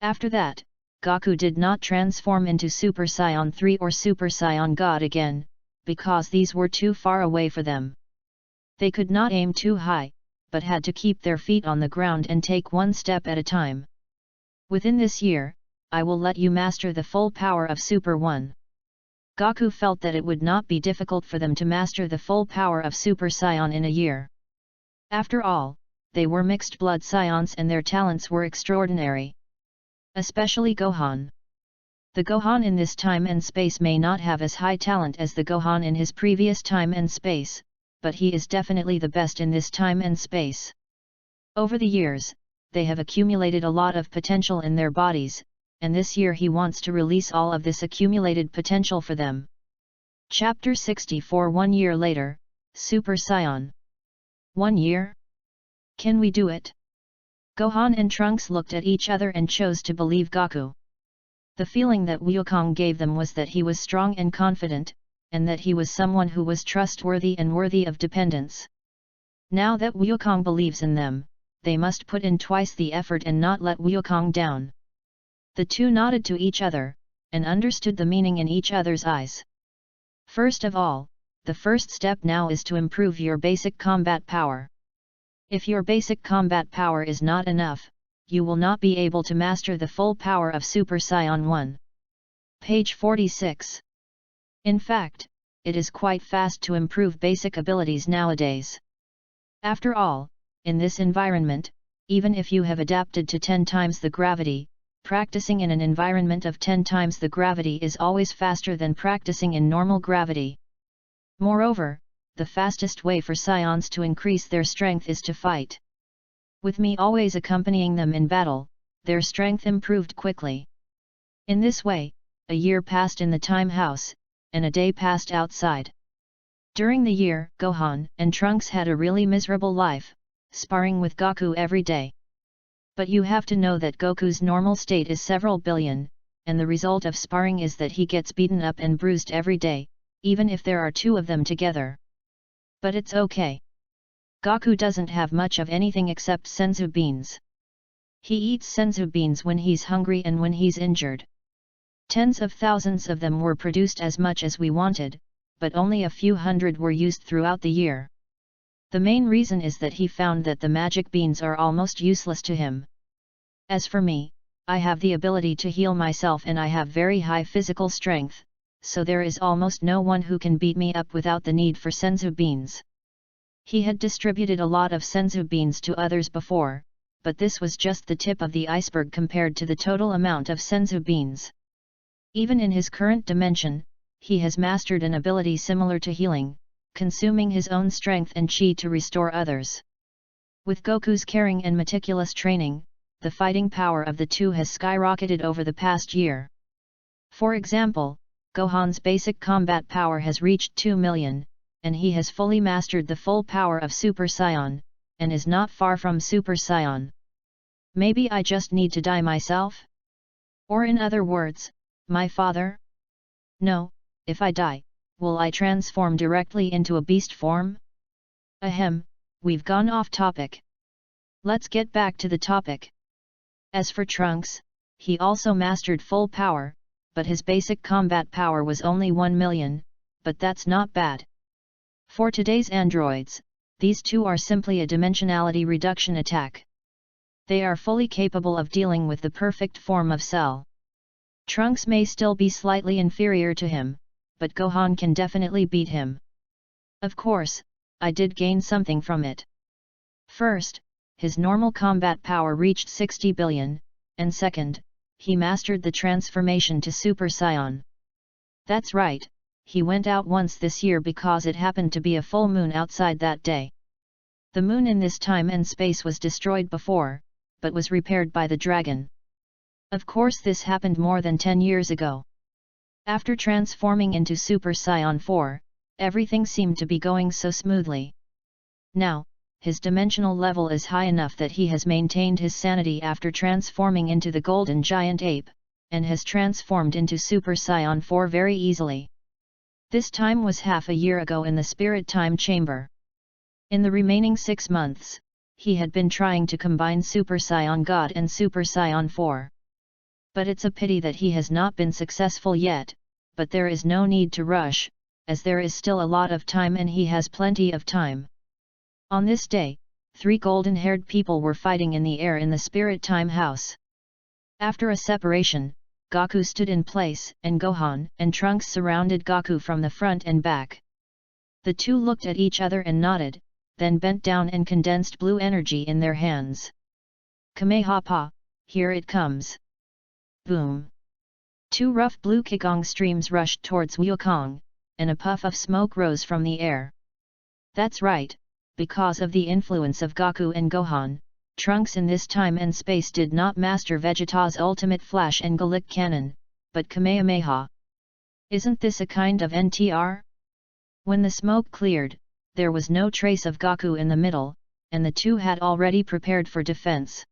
After that, Goku did not transform into Super Saiyan 3 or Super Saiyan God again, because these were too far away for them. They could not aim too high, but had to keep their feet on the ground and take one step at a time. Within this year, I will let you master the full power of Super 1. Goku felt that it would not be difficult for them to master the full power of Super Saiyan in a year. After all, they were mixed blood Saiyans and their talents were extraordinary. Especially Gohan. The Gohan in this time and space may not have as high talent as the Gohan in his previous time and space, but he is definitely the best in this time and space. Over the years, they have accumulated a lot of potential in their bodies, and this year he wants to release all of this accumulated potential for them. Chapter 64. 1 year later, Super Saiyan. 1 year? Can we do it? Gohan and Trunks looked at each other and chose to believe Goku. The feeling that Wukong gave them was that he was strong and confident, and that he was someone who was trustworthy and worthy of dependence. Now that Wukong believes in them, they must put in twice the effort and not let Wukong down. The two nodded to each other, and understood the meaning in each other's eyes. First of all, the first step now is to improve your basic combat power. If your basic combat power is not enough, you will not be able to master the full power of Super Saiyan 1. Page 46. In fact, it is quite fast to improve basic abilities nowadays. After all, in this environment, even if you have adapted to 10 times the gravity, practicing in an environment of 10 times the gravity is always faster than practicing in normal gravity. Moreover, the fastest way for Saiyans to increase their strength is to fight. With me always accompanying them in battle, their strength improved quickly. In this way, a year passed in the time house, and a day passed outside. During the year, Gohan and Trunks had a really miserable life, sparring with Goku every day. But you have to know that Goku's normal state is several billion, and the result of sparring is that he gets beaten up and bruised every day, even if there are 2 of them together. But it's okay. Goku doesn't have much of anything except senzu beans. He eats senzu beans when he's hungry and when he's injured. Tens of thousands of them were produced as much as we wanted, but only a few hundred were used throughout the year. The main reason is that he found that the magic beans are almost useless to him. As for me, I have the ability to heal myself and I have very high physical strength, so there is almost no one who can beat me up without the need for senzu beans. He had distributed a lot of senzu beans to others before, but this was just the tip of the iceberg compared to the total amount of senzu beans. Even in his current dimension, he has mastered an ability similar to healing, consuming his own strength and chi to restore others. With Goku's caring and meticulous training, the fighting power of the two has skyrocketed over the past year. For example, Gohan's basic combat power has reached 2 million, and he has fully mastered the full power of Super Saiyan, and is not far from Super Saiyan. Maybe I just need to die myself? Or in other words, my father? No, if I die, will I transform directly into a beast form? Ahem, we've gone off topic. Let's get back to the topic. As for Trunks, he also mastered full power, but his basic combat power was only 1 million, but that's not bad. For today's androids, these two are simply a dimensionality reduction attack. They are fully capable of dealing with the perfect form of Cell. Trunks may still be slightly inferior to him, but Gohan can definitely beat him. Of course, I did gain something from it. First, his normal combat power reached 60 billion, and second, he mastered the transformation to Super Saiyan. That's right, he went out once this year because it happened to be a full moon outside that day. The moon in this time and space was destroyed before, but was repaired by the dragon. Of course this happened more than 10 years ago. After transforming into Super Saiyan 4, everything seemed to be going so smoothly. Now, his dimensional level is high enough that he has maintained his sanity after transforming into the Golden Giant Ape, and has transformed into Super Saiyan 4 very easily. This time was half a year ago in the Spirit Time Chamber. In the remaining 6 months, he had been trying to combine Super Saiyan God and Super Saiyan 4. But it's a pity that he has not been successful yet, but there is no need to rush, as there is still a lot of time and he has plenty of time. On this day, 3 golden-haired people were fighting in the air in the Spirit Time House. After a separation, Goku stood in place and Gohan and Trunks surrounded Goku from the front and back. The two looked at each other and nodded, then bent down and condensed blue energy in their hands. Kamehameha, here it comes. Boom! 2 rough blue Kikong streams rushed towards Wukong, and a puff of smoke rose from the air. That's right. Because of the influence of Goku and Gohan, Trunks in this time and space did not master Vegeta's ultimate flash and Gallic cannon, but Kamehameha. Isn't this a kind of NTR? When the smoke cleared, there was no trace of Goku in the middle, and the two had already prepared for defense.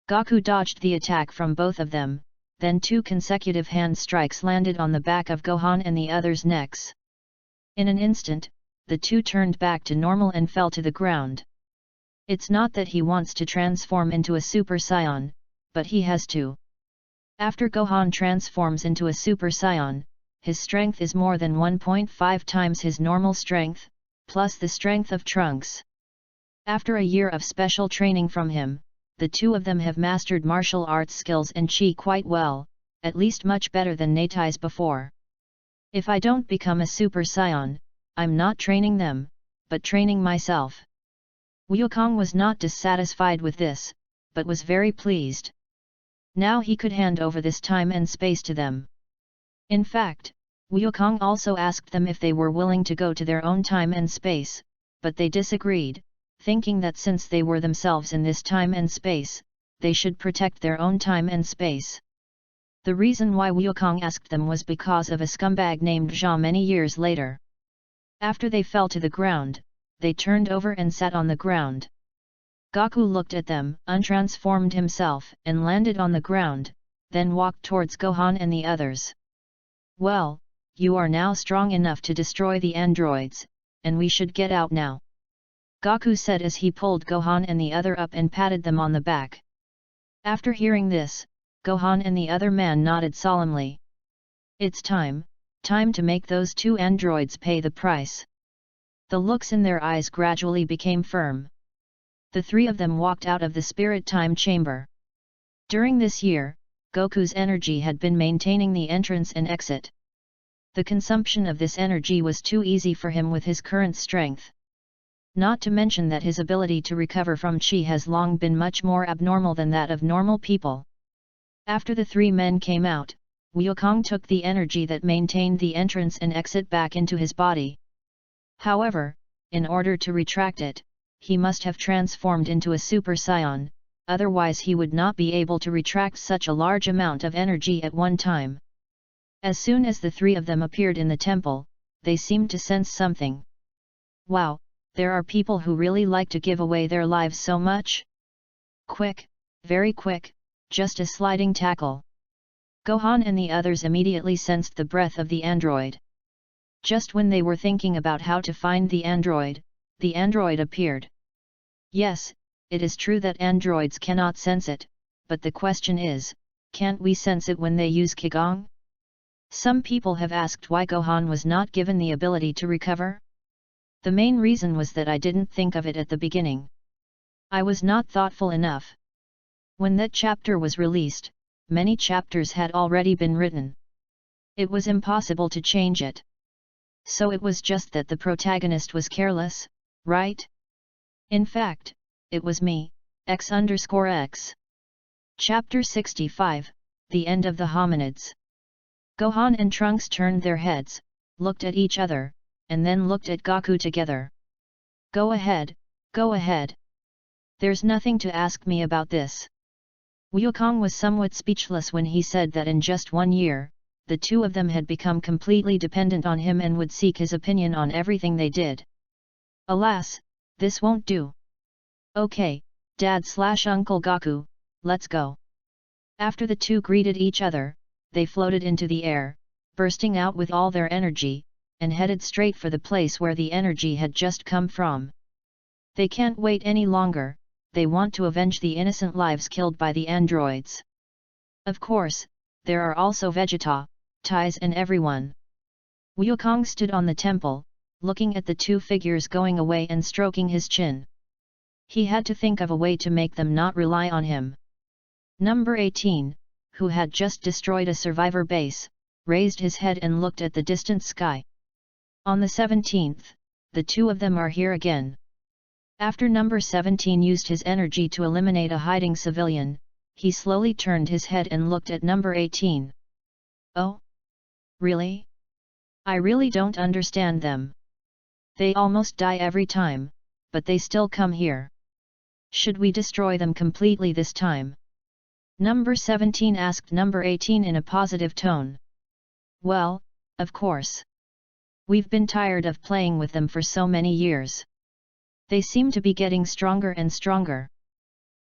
Goku dodged the attack from both of them, then 2 consecutive hand strikes landed on the back of Gohan and the others' necks. In an instant, the two turned back to normal and fell to the ground. It's not that he wants to transform into a Super Saiyan, but he has to. After Gohan transforms into a Super Saiyan, his strength is more than 1.5 times his normal strength, plus the strength of Trunks. After a year of special training from him, the two of them have mastered martial arts skills and chi quite well, at least much better than Natai's before. If I don't become a Super Saiyan, I'm not training them, but training myself. Wukong was not dissatisfied with this, but was very pleased. Now he could hand over this time and space to them. In fact, Wukong also asked them if they were willing to go to their own time and space, but they disagreed, thinking that since they were themselves in this time and space, they should protect their own time and space. The reason why Wukong asked them was because of a scumbag named Zha many years later. After they fell to the ground, they turned over and sat on the ground. Goku looked at them, untransformed himself, and landed on the ground, then walked towards Gohan and the others. Well, you are now strong enough to destroy the androids, and we should get out now. Goku said as he pulled Gohan and the other up and patted them on the back. After hearing this, Gohan and the other man nodded solemnly. It's time to make those 2 androids pay the price. The looks in their eyes gradually became firm. The 3 of them walked out of the Spirit Time Chamber. During this year, Goku's energy had been maintaining the entrance and exit. The consumption of this energy was too easy for him with his current strength. Not to mention that his ability to recover from chi has long been much more abnormal than that of normal people. After the 3 men came out, Wukong took the energy that maintained the entrance and exit back into his body. However, in order to retract it, he must have transformed into a Super Saiyan, otherwise he would not be able to retract such a large amount of energy at one time. As soon as the three of them appeared in the temple, they seemed to sense something. Wow, there are people who really like to give away their lives so much? Quick, very quick, just a sliding tackle. Gohan and the others immediately sensed the breath of the android. Just when they were thinking about how to find the android appeared. Yes, it is true that androids cannot sense it, but the question is, can't we sense it when they use Qigong? Some people have asked why Gohan was not given the ability to recover. The main reason was that I didn't think of it at the beginning. I was not thoughtful enough. When that chapter was released, many chapters had already been written. It was impossible to change it. So it was just that the protagonist was careless, right? In fact, it was me, X_X. Chapter 65, The End of the Hominids. Gohan and Trunks turned their heads, looked at each other, and then looked at Goku together. Go ahead, go ahead. There's nothing to ask me about this. Wukong was somewhat speechless when he said that in just 1 year, the two of them had become completely dependent on him and would seek his opinion on everything they did. Alas, this won't do. Okay, Dad/Uncle Goku, let's go. After the two greeted each other, they floated into the air, bursting out with all their energy, and headed straight for the place where the energy had just come from. They can't wait any longer, they want to avenge the innocent lives killed by the androids. Of course, there are also Vegeta, Tais and everyone. Wukong stood on the temple, looking at the two figures going away and stroking his chin. He had to think of a way to make them not rely on him. Number 18, who had just destroyed a survivor base, raised his head and looked at the distant sky. On the 17th, the two of them are here again. After number 17 used his energy to eliminate a hiding civilian, he slowly turned his head and looked at number 18. Oh? Really? I really don't understand them. They almost die every time, but they still come here. Should we destroy them completely this time? Number 17 asked number 18 in a positive tone. Well, of course. We've been tired of playing with them for so many years. They seem to be getting stronger and stronger.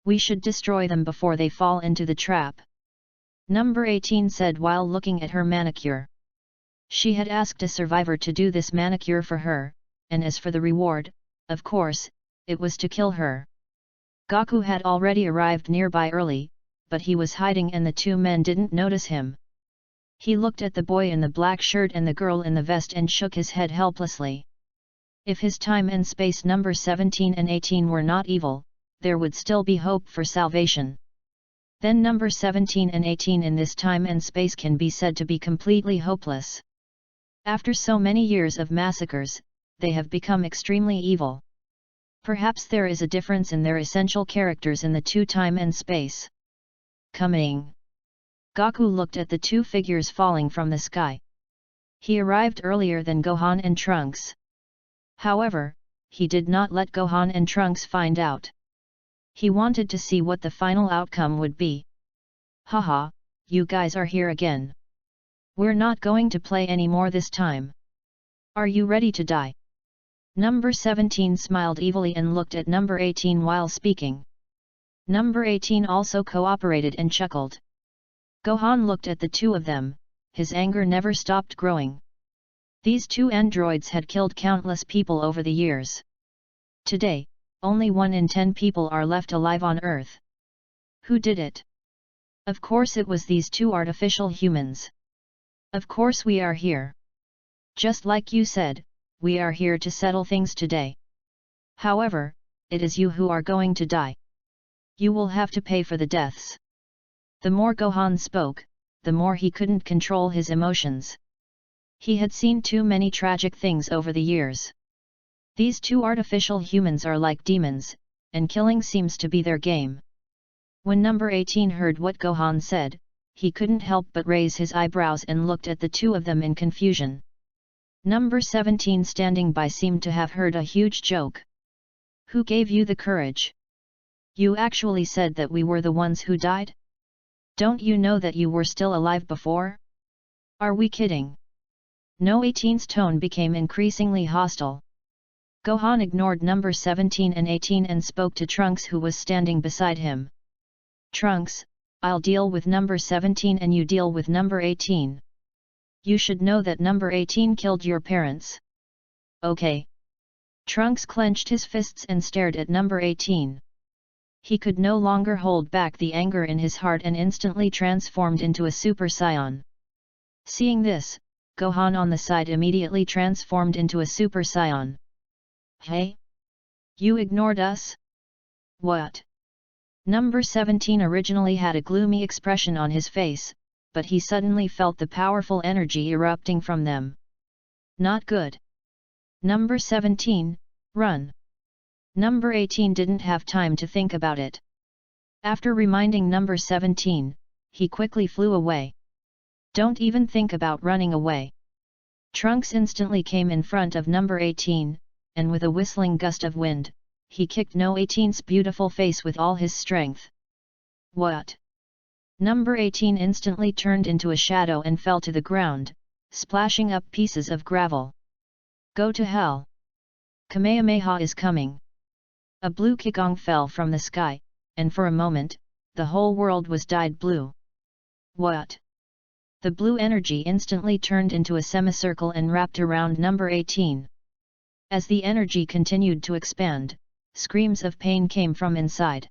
We should destroy them before they fall into the trap. Number 18 said while looking at her manicure. She had asked a survivor to do this manicure for her, and as for the reward, of course, it was to kill her. Goku had already arrived nearby early, but he was hiding and the two men didn't notice him. He looked at the boy in the black shirt and the girl in the vest and shook his head helplessly. If his time and space number 17 and 18 were not evil, there would still be hope for salvation. Then number 17 and 18 in this time and space can be said to be completely hopeless. After so many years of massacres, they have become extremely evil. Perhaps there is a difference in their essential characters in the two time and space. Coming. Goku looked at the two figures falling from the sky. He arrived earlier than Gohan and Trunks. However, he did not let Gohan and Trunks find out. He wanted to see what the final outcome would be. Haha, you guys are here again. We're not going to play anymore this time. Are you ready to die? Number 17 smiled evilly and looked at number 18 while speaking. Number 18 also cooperated and chuckled. Gohan looked at the two of them, his anger never stopped growing. These two androids had killed countless people over the years. Today, only 1 in 10 people are left alive on Earth. Who did it? Of course it was these two artificial humans. Of course we are here. Just like you said, we are here to settle things today. However, it is you who are going to die. You will have to pay for the deaths. The more Gohan spoke, the more he couldn't control his emotions. He had seen too many tragic things over the years. These two artificial humans are like demons, and killing seems to be their game. When number 18 heard what Gohan said, he couldn't help but raise his eyebrows and looked at the two of them in confusion. Number 17 standing by seemed to have heard a huge joke. Who gave you the courage? You actually said that we were the ones who died? Don't you know that you were still alive before? Are we kidding? No 18's tone became increasingly hostile. Gohan ignored number 17 and 18 and spoke to Trunks, who was standing beside him. Trunks, I'll deal with number 17 and you deal with number 18. You should know that number 18 killed your parents. Okay. Trunks clenched his fists and stared at number 18. He could no longer hold back the anger in his heart and instantly transformed into a Super Saiyan. Seeing this, Gohan on the side immediately transformed into a Super Saiyan. Hey? You ignored us? What? Number 17 originally had a gloomy expression on his face, but he suddenly felt the powerful energy erupting from them. Not good. Number 17, run. Number 18 didn't have time to think about it. After reminding number 17, he quickly flew away. Don't even think about running away. Trunks instantly came in front of number 18, and with a whistling gust of wind, he kicked No 18's beautiful face with all his strength. What? Number 18 instantly turned into a shadow and fell to the ground, splashing up pieces of gravel. Go to hell! Kamehameha is coming! A blue Kikong fell from the sky, and for a moment, the whole world was dyed blue. What? The blue energy instantly turned into a semicircle and wrapped around number 18. As the energy continued to expand, screams of pain came from inside.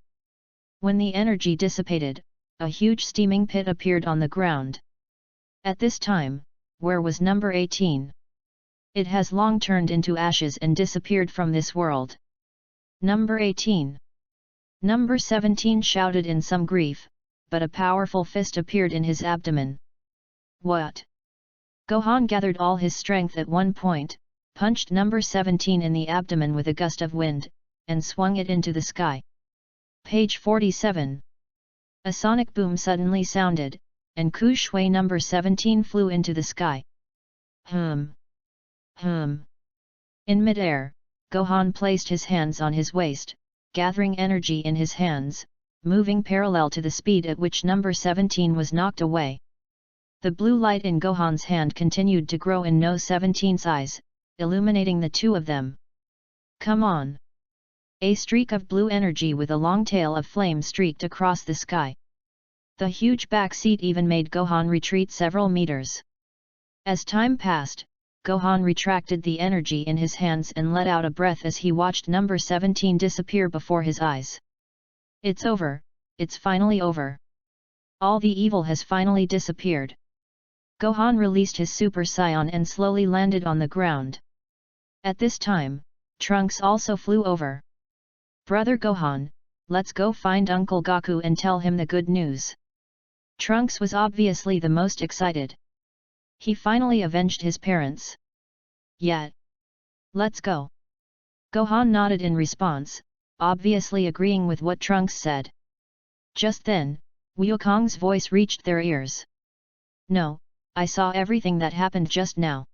When the energy dissipated, a huge steaming pit appeared on the ground. At this time, where was number 18? It has long turned into ashes and disappeared from this world. Number 18. Number 17 shouted in some grief, but a powerful fist appeared in his abdomen. What? Gohan gathered all his strength at one point, punched number 17 in the abdomen with a gust of wind, and swung it into the sky. Page 47. A sonic boom suddenly sounded, and Ku Shui number 17 flew into the sky. In midair, Gohan placed his hands on his waist, gathering energy in his hands, moving parallel to the speed at which number 17 was knocked away. The blue light in Gohan's hand continued to grow in No 17's eyes, illuminating the two of them. Come on! A streak of blue energy with a long tail of flame streaked across the sky. The huge back seat even made Gohan retreat several meters. As time passed, Gohan retracted the energy in his hands and let out a breath as he watched number 17 disappear before his eyes. It's over, it's finally over. All the evil has finally disappeared. Gohan released his Super Saiyan and slowly landed on the ground. At this time, Trunks also flew over. Brother Gohan, let's go find Uncle Goku and tell him the good news. Trunks was obviously the most excited. He finally avenged his parents. Yet. Let's go. Gohan nodded in response, obviously agreeing with what Trunks said. Just then, Wukong's voice reached their ears. No, I saw everything that happened just now.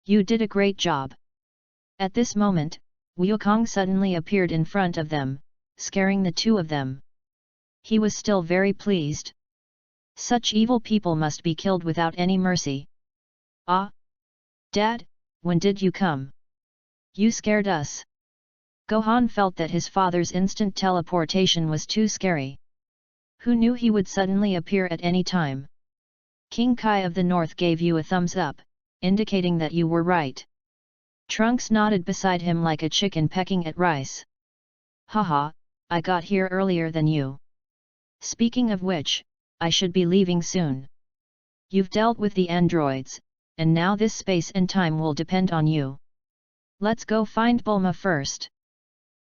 You did a great job. At this moment, Wukong suddenly appeared in front of them, scaring the two of them. He was still very pleased. Such evil people must be killed without any mercy. Ah! Dad, when did you come? You scared us. Gohan felt that his father's instant teleportation was too scary. Who knew he would suddenly appear at any time? King Kai of the North gave you a thumbs up, indicating that you were right. Trunks nodded beside him like a chicken pecking at rice. Haha, I got here earlier than you. Speaking of which, I should be leaving soon. You've dealt with the androids, and now this space and time will depend on you. Let's go find Bulma first.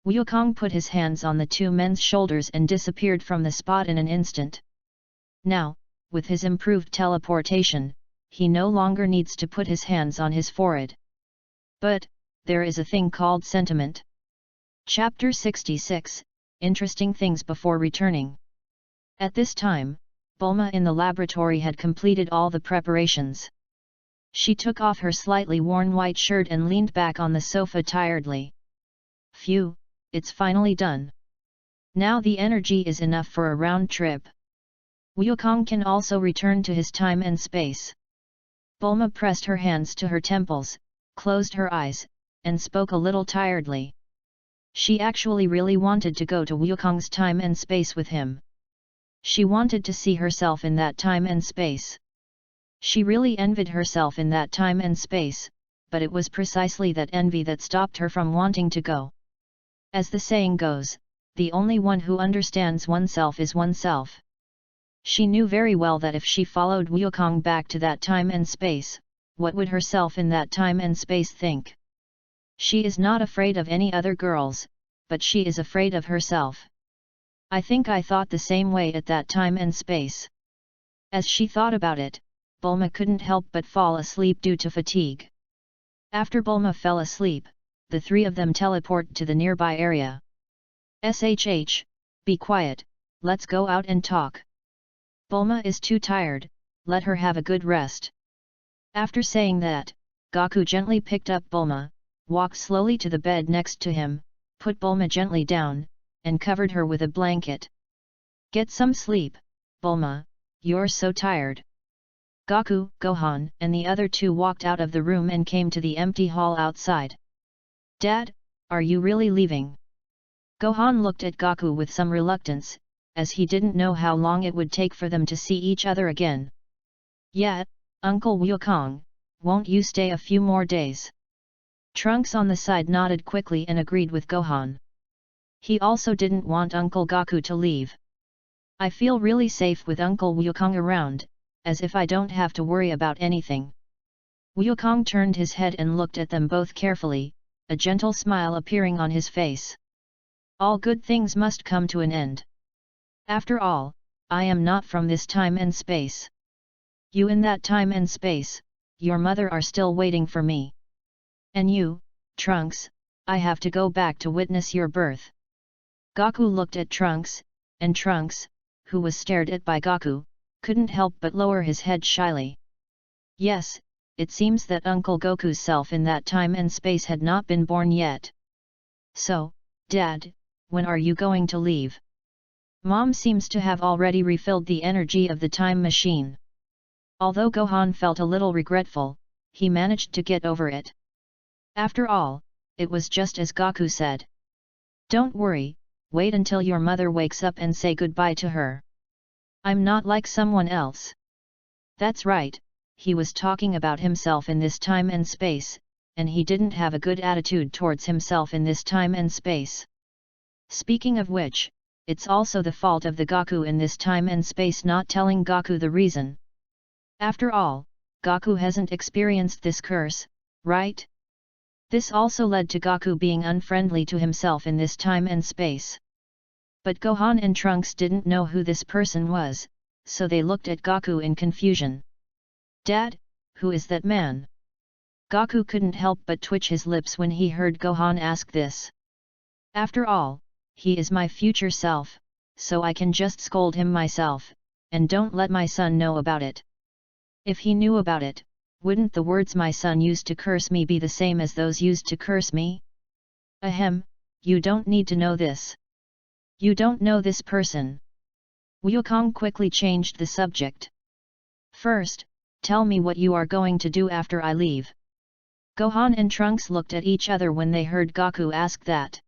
Wukong put his hands on the two men's shoulders and disappeared from the spot in an instant. Now, with his improved teleportation, he no longer needs to put his hands on his forehead. But, there is a thing called sentiment. Chapter 66, Interesting Things Before Returning. At this time, Bulma in the laboratory had completed all the preparations. She took off her slightly worn white shirt and leaned back on the sofa tiredly. Phew, it's finally done. Now the energy is enough for a round trip. Wukong can also return to his time and space. Bulma pressed her hands to her temples, closed her eyes, and spoke a little tiredly. She actually really wanted to go to Wukong's time and space with him. She wanted to see herself in that time and space. She really envied herself in that time and space, but it was precisely that envy that stopped her from wanting to go. As the saying goes, the only one who understands oneself is oneself. She knew very well that if she followed Wukong back to that time and space, what would herself in that time and space think? She is not afraid of any other girls, but she is afraid of herself. I think I thought the same way at that time and space. As she thought about it, Bulma couldn't help but fall asleep due to fatigue. After Bulma fell asleep, the three of them teleported to the nearby area. "Shh, be quiet, let's go out and talk. Bulma is too tired, let her have a good rest." After saying that, Goku gently picked up Bulma, walked slowly to the bed next to him, put Bulma gently down, and covered her with a blanket. "Get some sleep, Bulma, you're so tired." Goku, Gohan, and the other two walked out of the room and came to the empty hall outside. "Dad, are you really leaving?" Gohan looked at Goku with some reluctance, as he didn't know how long it would take for them to see each other again. "Yeah, Uncle Wukong, won't you stay a few more days?" Trunks on the side nodded quickly and agreed with Gohan. He also didn't want Uncle Goku to leave. "I feel really safe with Uncle Wukong around, as if I don't have to worry about anything." Wukong turned his head and looked at them both carefully, a gentle smile appearing on his face. "All good things must come to an end. After all, I am not from this time and space. You in that time and space, your mother are still waiting for me. And you, Trunks, I have to go back to witness your birth." Goku looked at Trunks, and Trunks, who was stared at by Goku, couldn't help but lower his head shyly. Yes, it seems that Uncle Goku's self in that time and space had not been born yet. "So, Dad, when are you going to leave?" Mom seems to have already refilled the energy of the time machine. Although Gohan felt a little regretful, he managed to get over it. After all, it was just as Goku said. "Don't worry, wait until your mother wakes up and say goodbye to her. I'm not like someone else." That's right, he was talking about himself in this time and space, and he didn't have a good attitude towards himself in this time and space. Speaking of which, it's also the fault of the Goku in this time and space not telling Goku the reason. After all, Goku hasn't experienced this curse, right? This also led to Goku being unfriendly to himself in this time and space. But Gohan and Trunks didn't know who this person was, so they looked at Goku in confusion. "Dad, who is that man?" Goku couldn't help but twitch his lips when he heard Gohan ask this. After all, he is my future self, so I can just scold him myself, and don't let my son know about it. If he knew about it, wouldn't the words my son used to curse me be the same as those used to curse me? Ahem, you don't need to know this. You don't know this person. Wukong quickly changed the subject. "First, tell me what you are going to do after I leave." Gohan and Trunks looked at each other when they heard Goku ask that.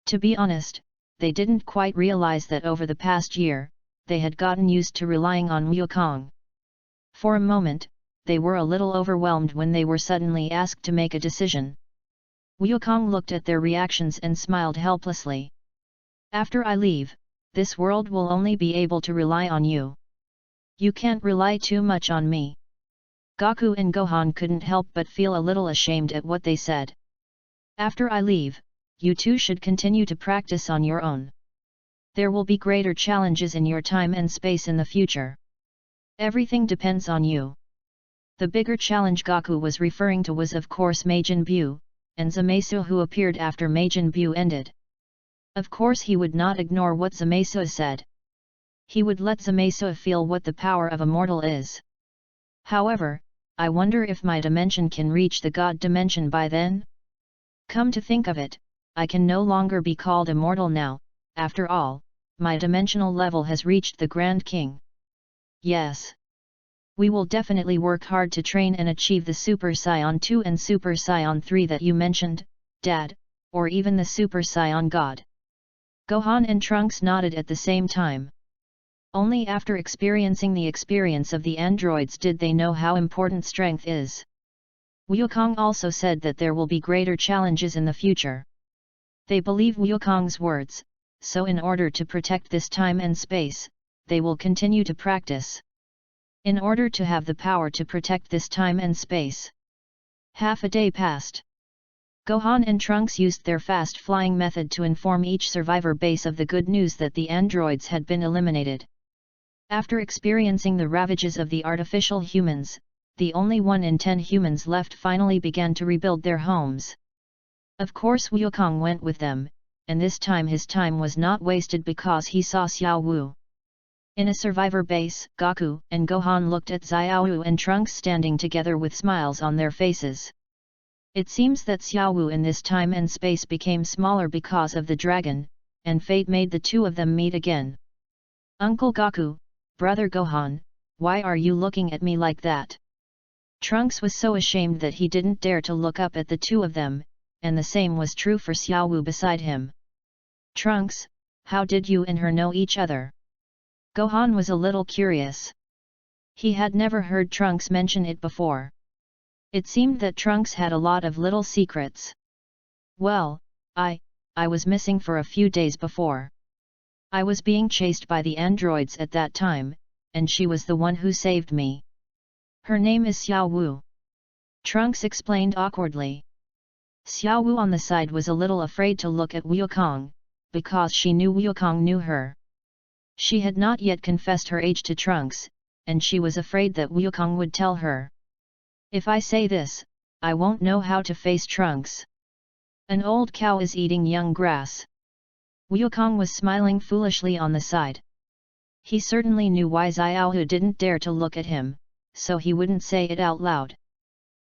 To be honest, they didn't quite realize that over the past year, they had gotten used to relying on Wukong. For a moment, they were a little overwhelmed when they were suddenly asked to make a decision. Wukong looked at their reactions and smiled helplessly. "After I leave, this world will only be able to rely on you. You can't rely too much on me." Goku and Gohan couldn't help but feel a little ashamed at what they said. "After I leave, you two should continue to practice on your own. There will be greater challenges in your time and space in the future. Everything depends on you." The bigger challenge Goku was referring to was of course Majin Buu, and Zamasu who appeared after Majin Buu ended. Of course he would not ignore what Zamasu said. he would let Zamasu feel what the power of a mortal is. However, I wonder if my dimension can reach the God dimension by then? Come to think of it, I can no longer be called immortal now, after all, my dimensional level has reached the Grand King. Yes. We will definitely work hard to train and achieve the Super Saiyan 2 and Super Saiyan 3 that you mentioned, Dad, or even the Super Saiyan God. Gohan and Trunks nodded at the same time. Only after experiencing the experience of the androids did they know how important strength is. Wukong also said that there will be greater challenges in the future. They believe Wukong's words, so in order to protect this time and space, they will continue to practice. In order to have the power to protect this time and space. Half a day passed. Gohan and Trunks used their fast flying method to inform each survivor base of the good news that the androids had been eliminated. After experiencing the ravages of the artificial humans, the only 1 in 10 humans left finally began to rebuild their homes. Of course Wukong went with them, and this time his time was not wasted because he saw Xiao Wu. In a survivor base, Goku and Gohan looked at Xiao Wu and Trunks standing together with smiles on their faces. It seems that Xiao Wu in this time and space became smaller because of the dragon, and fate made the two of them meet again. Uncle Goku, Brother Gohan, why are you looking at me like that? Trunks was so ashamed that he didn't dare to look up at the two of them, and the same was true for Xiao Wu beside him. Trunks, how did you and her know each other? Gohan was a little curious. He had never heard Trunks mention it before. It seemed that Trunks had a lot of little secrets. Well, I was missing for a few days before. I was being chased by the androids at that time, and she was the one who saved me. Her name is Xiao Wu. Trunks explained awkwardly. Xiao Wu on the side was a little afraid to look at Wukong, because she knew Wukong knew her. She had not yet confessed her age to Trunks, and she was afraid that Wukong would tell her. If I say this, I won't know how to face Trunks. An old cow is eating young grass. Wukong was smiling foolishly on the side. He certainly knew why Xiaohu didn't dare to look at him, so he wouldn't say it out loud.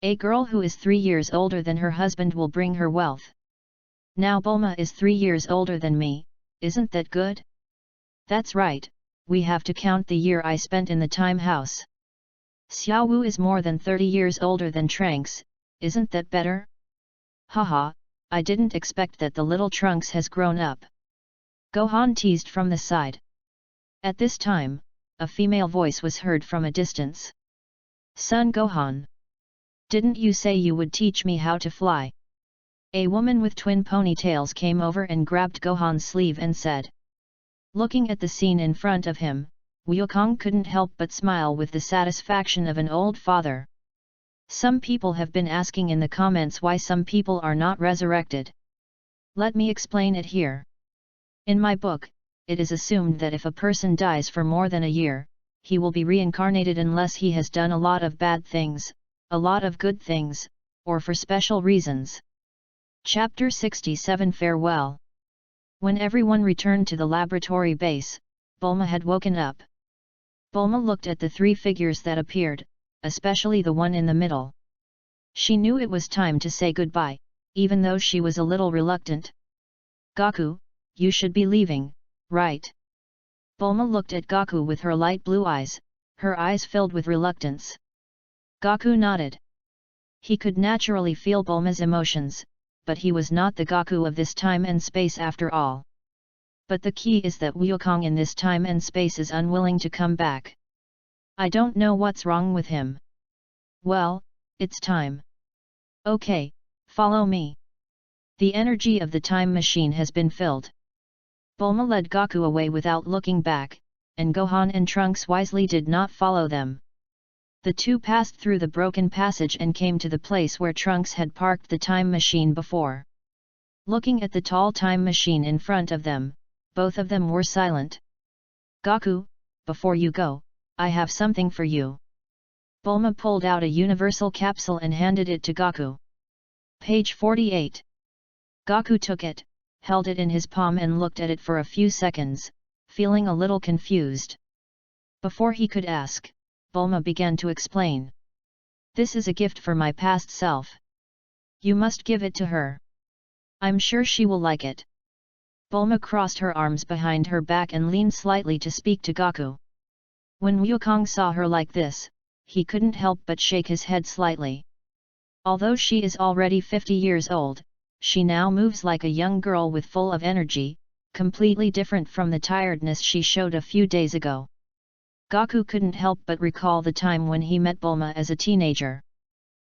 A girl who is 3 years older than her husband will bring her wealth. Now Bulma is 3 years older than me, isn't that good? That's right, we have to count the year I spent in the time house. Xiao Wu is more than 30 years older than Trunks, isn't that better? Haha, I didn't expect that the little Trunks has grown up. Gohan teased from the side. At this time, a female voice was heard from a distance. Son Gohan. Didn't you say you would teach me how to fly? A woman with twin ponytails came over and grabbed Gohan's sleeve and said. Looking at the scene in front of him, Wukong couldn't help but smile with the satisfaction of an old father. Some people have been asking in the comments why some people are not resurrected. Let me explain it here. In my book, it is assumed that if a person dies for more than a year, he will be reincarnated unless he has done a lot of bad things, a lot of good things, or for special reasons. Chapter 67 Farewell. When everyone returned to the laboratory base, Bulma had woken up. Bulma looked at the 3 figures that appeared, especially the one in the middle. She knew it was time to say goodbye, even though she was a little reluctant. Goku, you should be leaving, right? Bulma looked at Goku with her light blue eyes, her eyes filled with reluctance. Goku nodded. He could naturally feel Bulma's emotions, but he was not the Goku of this time and space after all. But the key is that Wukong in this time and space is unwilling to come back. I don't know what's wrong with him. Well, it's time. Okay, follow me. The energy of the time machine has been filled. Bulma led Goku away without looking back, and Gohan and Trunks wisely did not follow them. The two passed through the broken passage and came to the place where Trunks had parked the time machine before. Looking at the tall time machine in front of them, both of them were silent. Goku, before you go, I have something for you. Bulma pulled out a universal capsule and handed it to Goku. Page 48. Goku took it, held it in his palm and looked at it for a few seconds, feeling a little confused. Before he could ask, Bulma began to explain. This is a gift for my past self. You must give it to her. I'm sure she will like it. Bulma crossed her arms behind her back and leaned slightly to speak to Gaku. When Wukong saw her like this, he couldn't help but shake his head slightly. Although she is already 50 years old, she now moves like a young girl with full of energy, completely different from the tiredness she showed a few days ago. Gaku couldn't help but recall the time when he met Bulma as a teenager.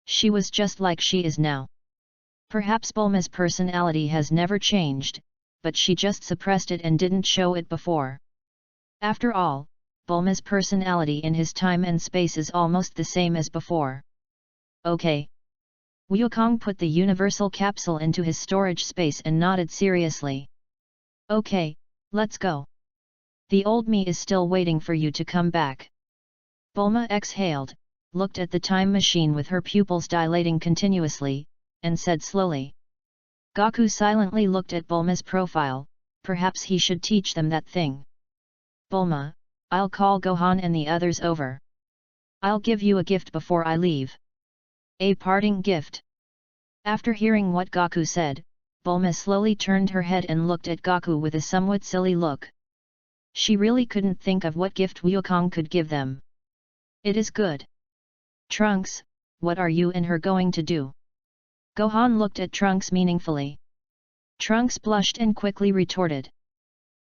She was just like she is now. Perhaps Bulma's personality has never changed, but she just suppressed it and didn't show it before. After all, Bulma's personality in his time and space is almost the same as before. Okay. Wukong put the universal capsule into his storage space and nodded seriously. Okay, let's go. The old me is still waiting for you to come back. Bulma exhaled, looked at the time machine with her pupils dilating continuously, and said slowly. Gaku silently looked at Bulma's profile, perhaps he should teach them that thing. Bulma, I'll call Gohan and the others over. I'll give you a gift before I leave. A parting gift. After hearing what Gaku said, Bulma slowly turned her head and looked at Gaku with a somewhat silly look. She really couldn't think of what gift Wukong could give them. It is good. Trunks, what are you and her going to do? Gohan looked at Trunks meaningfully. Trunks blushed and quickly retorted.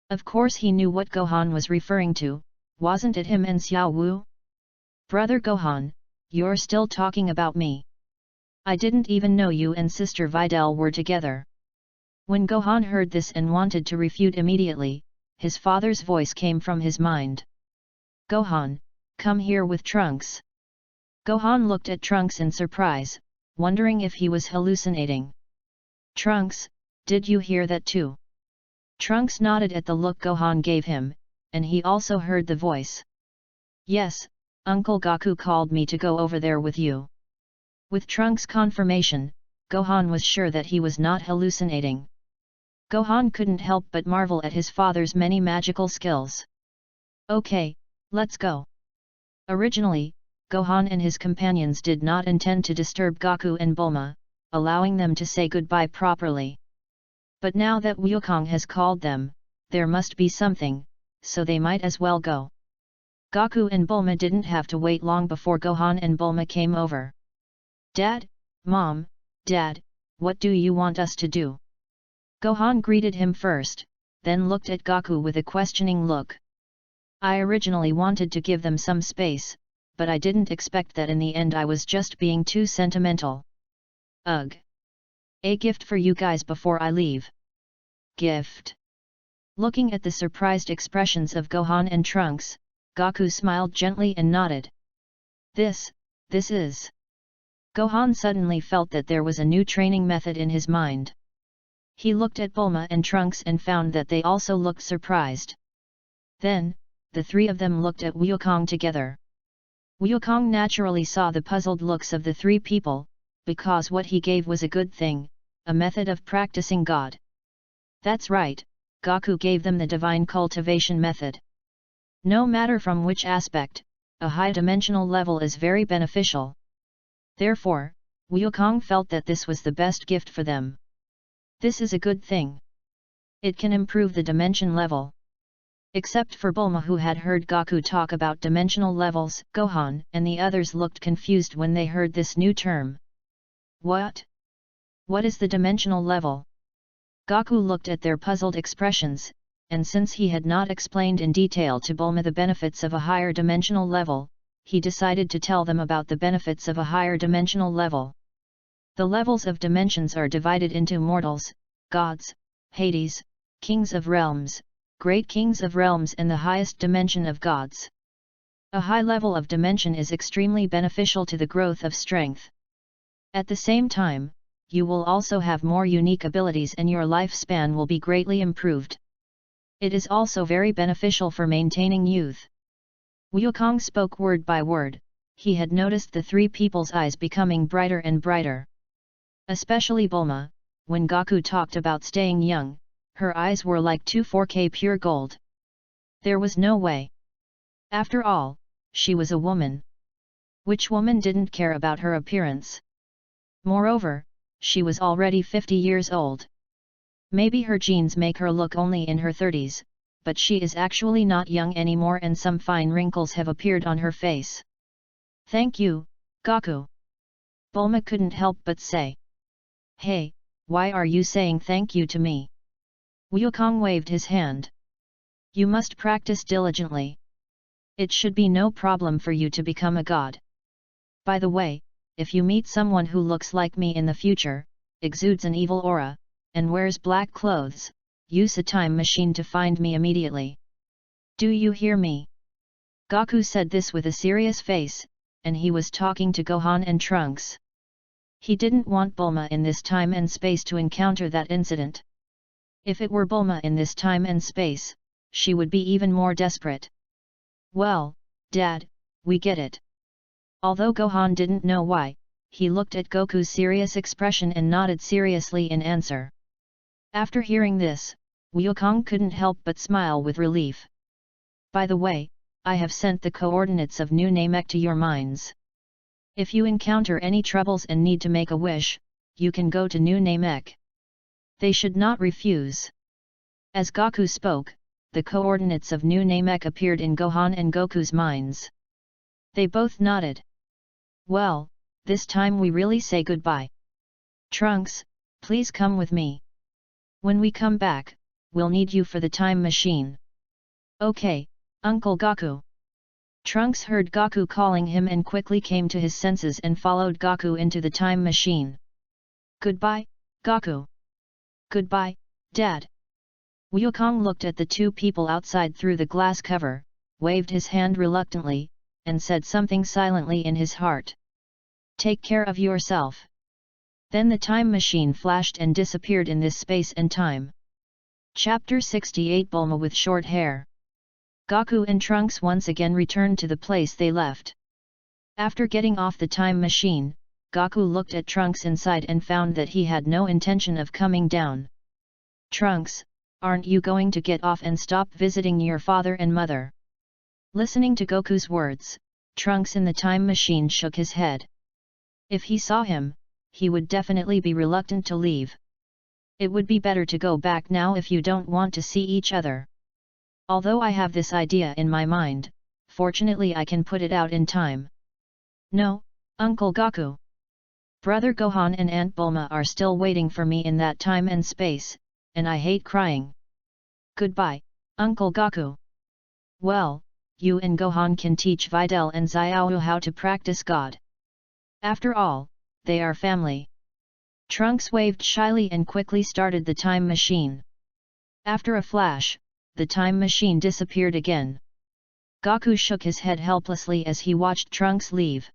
Of course he knew what Gohan was referring to, wasn't it him and Xiao Wu? Brother Gohan, you're still talking about me. I didn't even know you and Sister Videl were together. When Gohan heard this and wanted to refute immediately, his father's voice came from his mind. Gohan, come here with Trunks. Gohan looked at Trunks in surprise, wondering if he was hallucinating. Trunks, did you hear that too? Trunks nodded at the look Gohan gave him, and he also heard the voice. Yes, Uncle Gaku called me to go over there with you. With Trunks' confirmation, Gohan was sure that he was not hallucinating. Gohan couldn't help but marvel at his father's many magical skills. Okay, let's go. Originally, Gohan and his companions did not intend to disturb Gaku and Bulma, allowing them to say goodbye properly. But now that Wukong has called them, there must be something, so they might as well go. Gaku and Bulma didn't have to wait long before Gohan and Bulma came over. Dad, Mom, Dad, what do you want us to do? Gohan greeted him first, then looked at Gaku with a questioning look. I originally wanted to give them some space, but I didn't expect that in the end I was just being too sentimental. Ugh. A gift for you guys before I leave. Gift. Looking at the surprised expressions of Gohan and Trunks, Gaku smiled gently and nodded. This is... Gohan suddenly felt that there was a new training method in his mind. He looked at Bulma and Trunks and found that they also looked surprised. Then, the three of them looked at Wukong together. Wukong naturally saw the puzzled looks of the three people, because what he gave was a good thing, a method of practicing God. That's right, Gaku gave them the divine cultivation method. No matter from which aspect, a high-dimensional level is very beneficial. Therefore, Wukong felt that this was the best gift for them. This is a good thing. It can improve the dimension level. Except for Bulma, who had heard Gaku talk about dimensional levels, Gohan and the others looked confused when they heard this new term. What? What is the dimensional level? Gaku looked at their puzzled expressions, and since he had not explained in detail to Bulma the benefits of a higher dimensional level, he decided to tell them about the benefits of a higher dimensional level. The levels of dimensions are divided into mortals, gods, Hades, kings of realms, great kings of realms and the highest dimension of gods. A high level of dimension is extremely beneficial to the growth of strength. At the same time, you will also have more unique abilities and your lifespan will be greatly improved. It is also very beneficial for maintaining youth. Wukong spoke word by word. He had noticed the three people's eyes becoming brighter and brighter. Especially Bulma, when Gaku talked about staying young, her eyes were like two 4K pure gold. There was no way. After all, she was a woman. Which woman didn't care about her appearance? Moreover, she was already 50 years old. Maybe her genes make her look only in her 30s, but she is actually not young anymore and some fine wrinkles have appeared on her face. Thank you, Gaku. Bulma couldn't help but say. Hey, why are you saying thank you to me? Wukong waved his hand. You must practice diligently. It should be no problem for you to become a god. By the way, if you meet someone who looks like me in the future, exudes an evil aura, and wears black clothes, use a time machine to find me immediately. Do you hear me? Gaku said this with a serious face, and he was talking to Gohan and Trunks. He didn't want Bulma in this time and space to encounter that incident. If it were Bulma in this time and space, she would be even more desperate. Well, Dad, we get it. Although Gohan didn't know why, he looked at Goku's serious expression and nodded seriously in answer. After hearing this, Wukong couldn't help but smile with relief. By the way, I have sent the coordinates of New Namek to your minds. If you encounter any troubles and need to make a wish, you can go to New Namek. They should not refuse. As Gaku spoke, the coordinates of New Namek appeared in Gohan and Goku's minds. They both nodded. Well, this time we really say goodbye. Trunks, please come with me. When we come back, we'll need you for the time machine. Okay, Uncle Gaku. Trunks heard Gaku calling him and quickly came to his senses and followed Gaku into the time machine. Goodbye, Gaku. Goodbye, Dad. Wukong looked at the two people outside through the glass cover, waved his hand reluctantly, and said something silently in his heart. Take care of yourself. Then the time machine flashed and disappeared in this space and time. Chapter 68 Bulma with short hair. Gaku and Trunks once again returned to the place they left. After getting off the time machine, Gaku looked at Trunks inside and found that he had no intention of coming down. Trunks, aren't you going to get off and stop visiting your father and mother? Listening to Goku's words, Trunks in the time machine shook his head. If he saw him, he would definitely be reluctant to leave. It would be better to go back now if you don't want to see each other. Although I have this idea in my mind, fortunately I can put it out in time. No, Uncle Gaku. Brother Gohan and Aunt Bulma are still waiting for me in that time and space, and I hate crying. Goodbye, Uncle Gaku. Well, you and Gohan can teach Videl and Xiao how to practice God. After all, they are family. Trunks waved shyly and quickly started the time machine. After a flash, the time machine disappeared again. Gaku shook his head helplessly as he watched Trunks leave.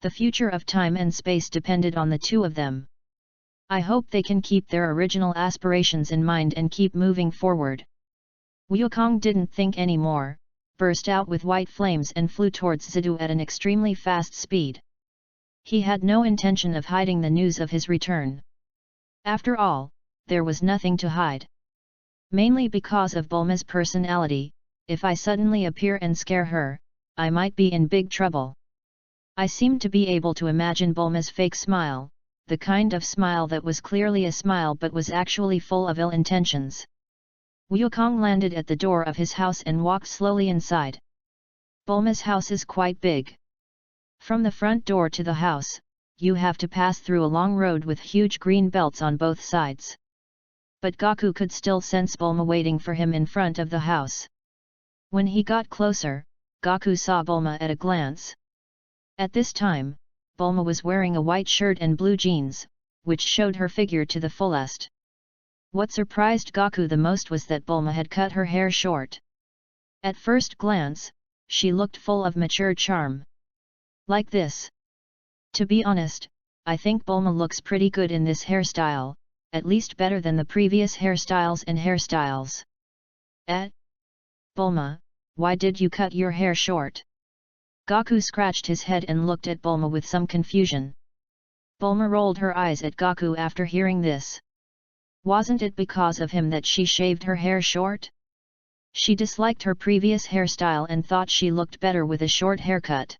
The future of time and space depended on the two of them. I hope they can keep their original aspirations in mind and keep moving forward. Wukong didn't think any more, burst out with white flames and flew towards Zidu at an extremely fast speed. He had no intention of hiding the news of his return. After all, there was nothing to hide. Mainly because of Bulma's personality, if I suddenly appear and scare her, I might be in big trouble. I seemed to be able to imagine Bulma's fake smile, the kind of smile that was clearly a smile but was actually full of ill intentions. Wukong landed at the door of his house and walked slowly inside. Bulma's house is quite big. From the front door to the house, you have to pass through a long road with huge green belts on both sides. But Gaku could still sense Bulma waiting for him in front of the house. When he got closer, Gaku saw Bulma at a glance. At this time, Bulma was wearing a white shirt and blue jeans, which showed her figure to the fullest. What surprised Gaku the most was that Bulma had cut her hair short. At first glance, she looked full of mature charm. Like this. To be honest, I think Bulma looks pretty good in this hairstyle, at least better than the previous hairstyles and hairstyles. Bulma, why did you cut your hair short? Gaku scratched his head and looked at Bulma with some confusion. Bulma rolled her eyes at Gaku after hearing this. Wasn't it because of him that she shaved her hair short? She disliked her previous hairstyle and thought she looked better with a short haircut.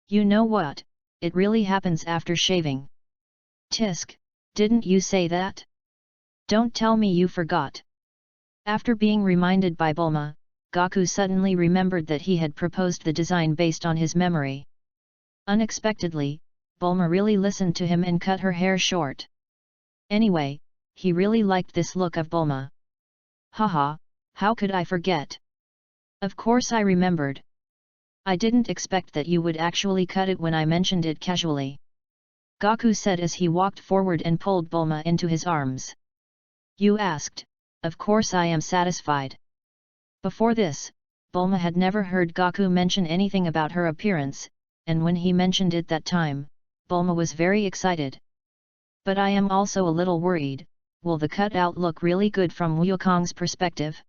You know what, it really happens after shaving. Tisk, didn't you say that? Don't tell me you forgot. After being reminded by Bulma, Gaku suddenly remembered that he had proposed the design based on his memory. Unexpectedly, Bulma really listened to him and cut her hair short. Anyway, he really liked this look of Bulma. Haha, how could I forget? Of course I remembered. I didn't expect that you would actually cut it when I mentioned it casually. Gaku said as he walked forward and pulled Bulma into his arms. You asked, of course I am satisfied. Before this, Bulma had never heard Gaku mention anything about her appearance, and when he mentioned it that time, Bulma was very excited. But I am also a little worried, will the cutout look really good from Wukong's perspective?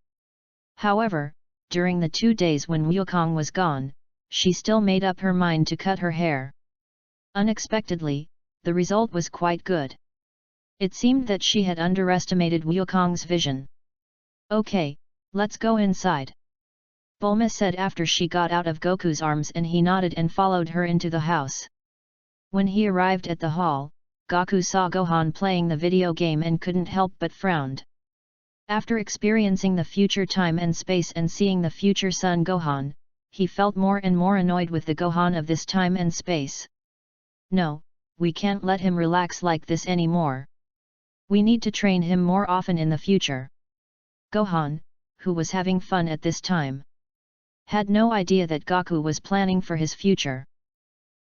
However, during the 2 days when Wukong was gone, she still made up her mind to cut her hair. Unexpectedly, the result was quite good. It seemed that she had underestimated Wukong's vision. Okay, let's go inside. Bulma said after she got out of Goku's arms, and he nodded and followed her into the house. When he arrived at the hall, Gaku saw Gohan playing the video game and couldn't help but frowned. After experiencing the future time and space and seeing the future son Gohan, he felt more and more annoyed with the Gohan of this time and space. No, we can't let him relax like this anymore. We need to train him more often in the future. Gohan, who was having fun at this time, had no idea that Gaku was planning for his future.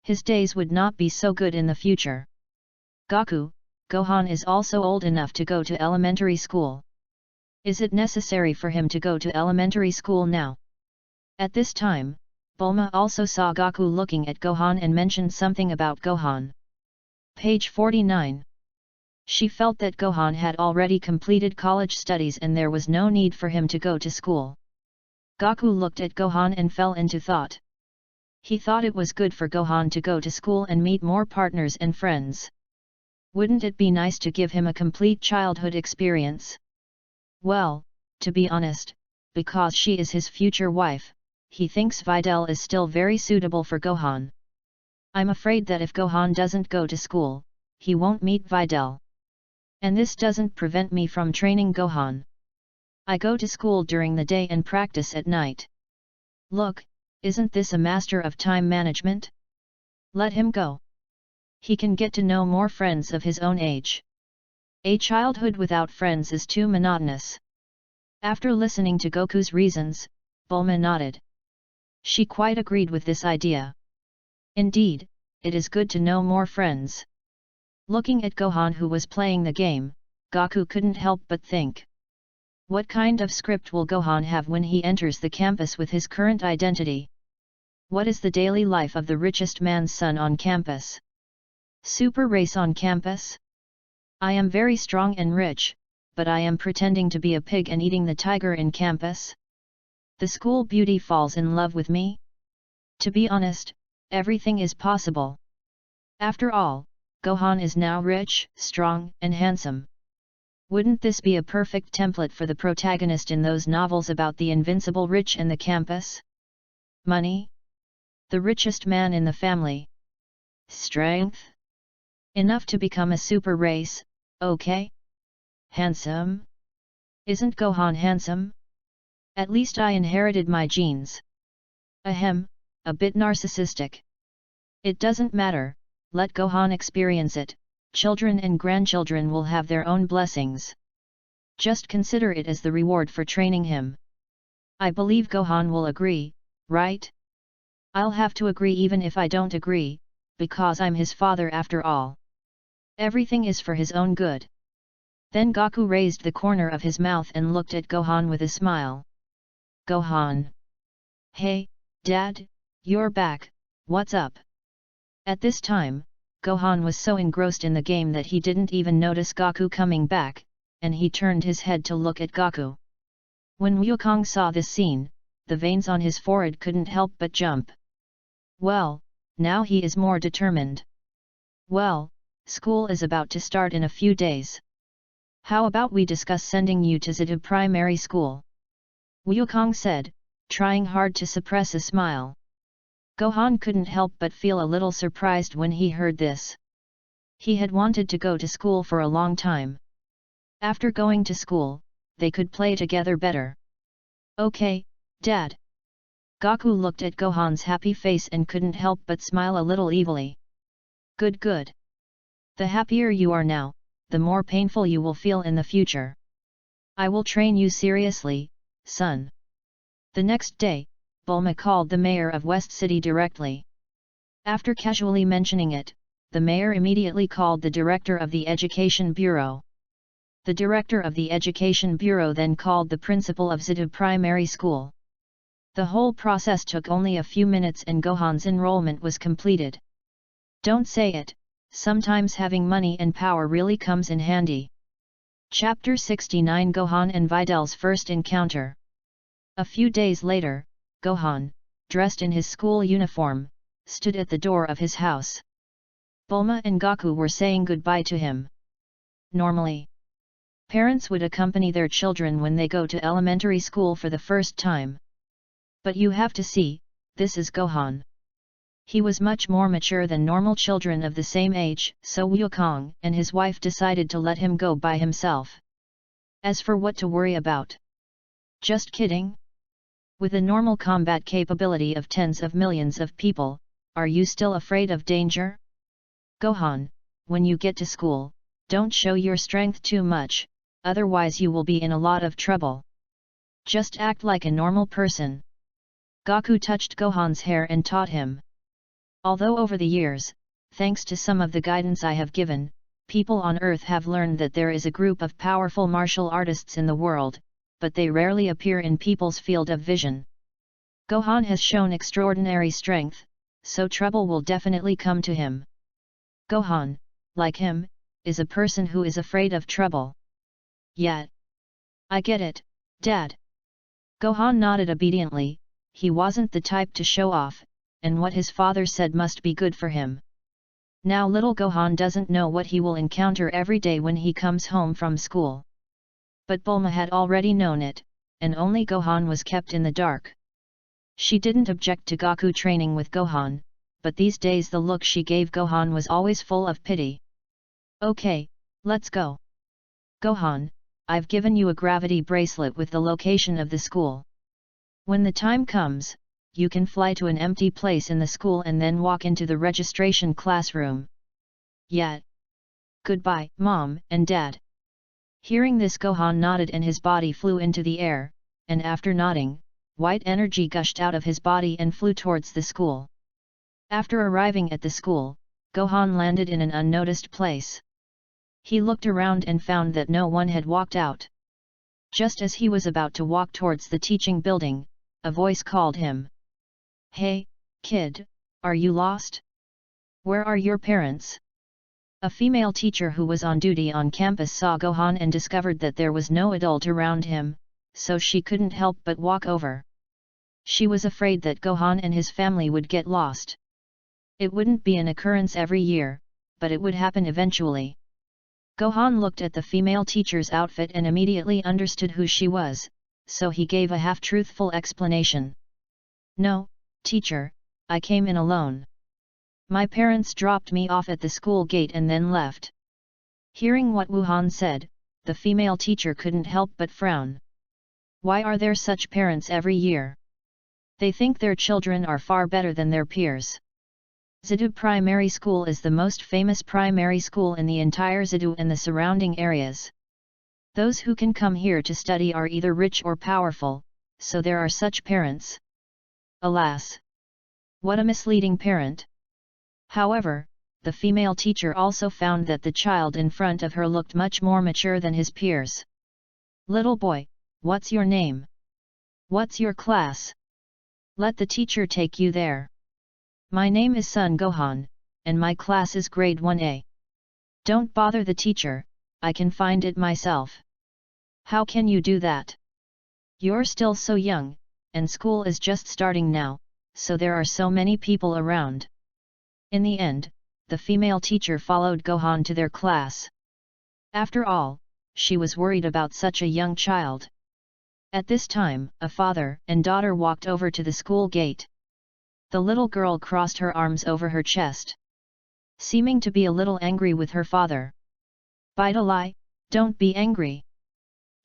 His days would not be so good in the future. Gohan is also old enough to go to elementary school. Is it necessary for him to go to elementary school now? At this time, Bulma also saw Gaku looking at Gohan and mentioned something about Gohan. Page 49. She felt that Gohan had already completed college studies and there was no need for him to go to school. Gaku looked at Gohan and fell into thought. He thought it was good for Gohan to go to school and meet more partners and friends. Wouldn't it be nice to give him a complete childhood experience? Well, to be honest, because she is his future wife, he thinks Videl is still very suitable for Gohan. I'm afraid that if Gohan doesn't go to school, he won't meet Videl. And this doesn't prevent me from training Gohan. I go to school during the day and practice at night. Look, isn't this a master of time management? Let him go. He can get to know more friends of his own age. A childhood without friends is too monotonous. After listening to Goku's reasons, Bulma nodded. She quite agreed with this idea. Indeed, it is good to know more friends. Looking at Gohan who was playing the game, Gaku couldn't help but think. What kind of script will Gohan have when he enters the campus with his current identity? What is the daily life of the richest man's son on campus? Super race on campus? I am very strong and rich, but I am pretending to be a pig and eating the tiger in campus? The school beauty falls in love with me? To be honest, everything is possible. After all, Gohan is now rich, strong, and handsome. Wouldn't this be a perfect template for the protagonist in those novels about the invincible rich and the campus? Money? The richest man in the family. Strength? Enough to become a super race, okay? Handsome? Isn't Gohan handsome? At least I inherited my genes. Ahem, a bit narcissistic. It doesn't matter, let Gohan experience it, children and grandchildren will have their own blessings. Just consider it as the reward for training him. I believe Gohan will agree, right? I'll have to agree even if I don't agree, because I'm his father after all. Everything is for his own good. Then Gaku raised the corner of his mouth and looked at Gohan with a smile. Gohan. Hey, Dad, you're back, what's up? At this time, Gohan was so engrossed in the game that he didn't even notice Gaku coming back, and he turned his head to look at Gaku. When Wukong saw this scene, the veins on his forehead couldn't help but jump. Well, now he is more determined. Well, school is about to start in a few days. How about we discuss sending you to Zidab Primary School? Wukong said, trying hard to suppress a smile. Gohan couldn't help but feel a little surprised when he heard this. He had wanted to go to school for a long time. After going to school, they could play together better. Okay, Dad. Goku looked at Gohan's happy face and couldn't help but smile a little evilly. Good good. The happier you are now, the more painful you will feel in the future. I will train you seriously, son. The next day, Bulma called the mayor of West City directly. After casually mentioning it, the mayor immediately called the director of the Education Bureau. The director of the Education Bureau then called the principal of Zidu Primary School. The whole process took only a few minutes and Gohan's enrollment was completed. Don't say it, sometimes having money and power really comes in handy. Chapter 69 Gohan and Vidal's First Encounter. A few days later, Gohan, dressed in his school uniform, stood at the door of his house. Bulma and Goku were saying goodbye to him. Normally, parents would accompany their children when they go to elementary school for the first time. But you have to see, this is Gohan. He was much more mature than normal children of the same age, so Wukong and his wife decided to let him go by himself. As for what to worry about? Just kidding. With a normal combat capability of tens of millions of people, are you still afraid of danger? Gohan, when you get to school, don't show your strength too much, otherwise you will be in a lot of trouble. Just act like a normal person. Goku touched Gohan's hair and taught him. Although over the years, thanks to some of the guidance I have given, people on Earth have learned that there is a group of powerful martial artists in the world, but they rarely appear in people's field of vision. Gohan has shown extraordinary strength, so trouble will definitely come to him. Gohan, like him, is a person who is afraid of trouble. Yet. I get it, Dad. Gohan nodded obediently. He wasn't the type to show off, and what his father said must be good for him. Now little Gohan doesn't know what he will encounter every day when he comes home from school. But Bulma had already known it, and only Gohan was kept in the dark. She didn't object to Goku training with Gohan, but these days the look she gave Gohan was always full of pity. Okay, let's go. Gohan, I've given you a gravity bracelet with the location of the school. When the time comes, you can fly to an empty place in the school and then walk into the registration classroom. Yet. Goodbye, Mom and Dad. Hearing this, Gohan nodded and his body flew into the air, and after nodding, white energy gushed out of his body and flew towards the school. After arriving at the school, Gohan landed in an unnoticed place. He looked around and found that no one had walked out. Just as he was about to walk towards the teaching building, a voice called him. Hey, kid, are you lost? Where are your parents? A female teacher who was on duty on campus saw Gohan and discovered that there was no adult around him, so she couldn't help but walk over. She was afraid that Gohan and his family would get lost. It wouldn't be an occurrence every year, but it would happen eventually. Gohan looked at the female teacher's outfit and immediately understood who she was, so he gave a half-truthful explanation. No, teacher, I came in alone. My parents dropped me off at the school gate and then left. Hearing what Wuhan said, the female teacher couldn't help but frown. Why are there such parents every year? They think their children are far better than their peers. Zidu Primary School is the most famous primary school in the entire Zidu and the surrounding areas. Those who can come here to study are either rich or powerful, so there are such parents. Alas! What a misleading parent! However, the female teacher also found that the child in front of her looked much more mature than his peers. Little boy, what's your name? What's your class? Let the teacher take you there. My name is Son Gohan, and my class is grade 1A. Don't bother the teacher, I can find it myself. How can you do that? You're still so young, and school is just starting now, so there are so many people around. In the end, the female teacher followed Gohan to their class. After all, she was worried about such a young child. At this time, a father and daughter walked over to the school gate. The little girl crossed her arms over her chest, seeming to be a little angry with her father. Bidalai, don't be angry.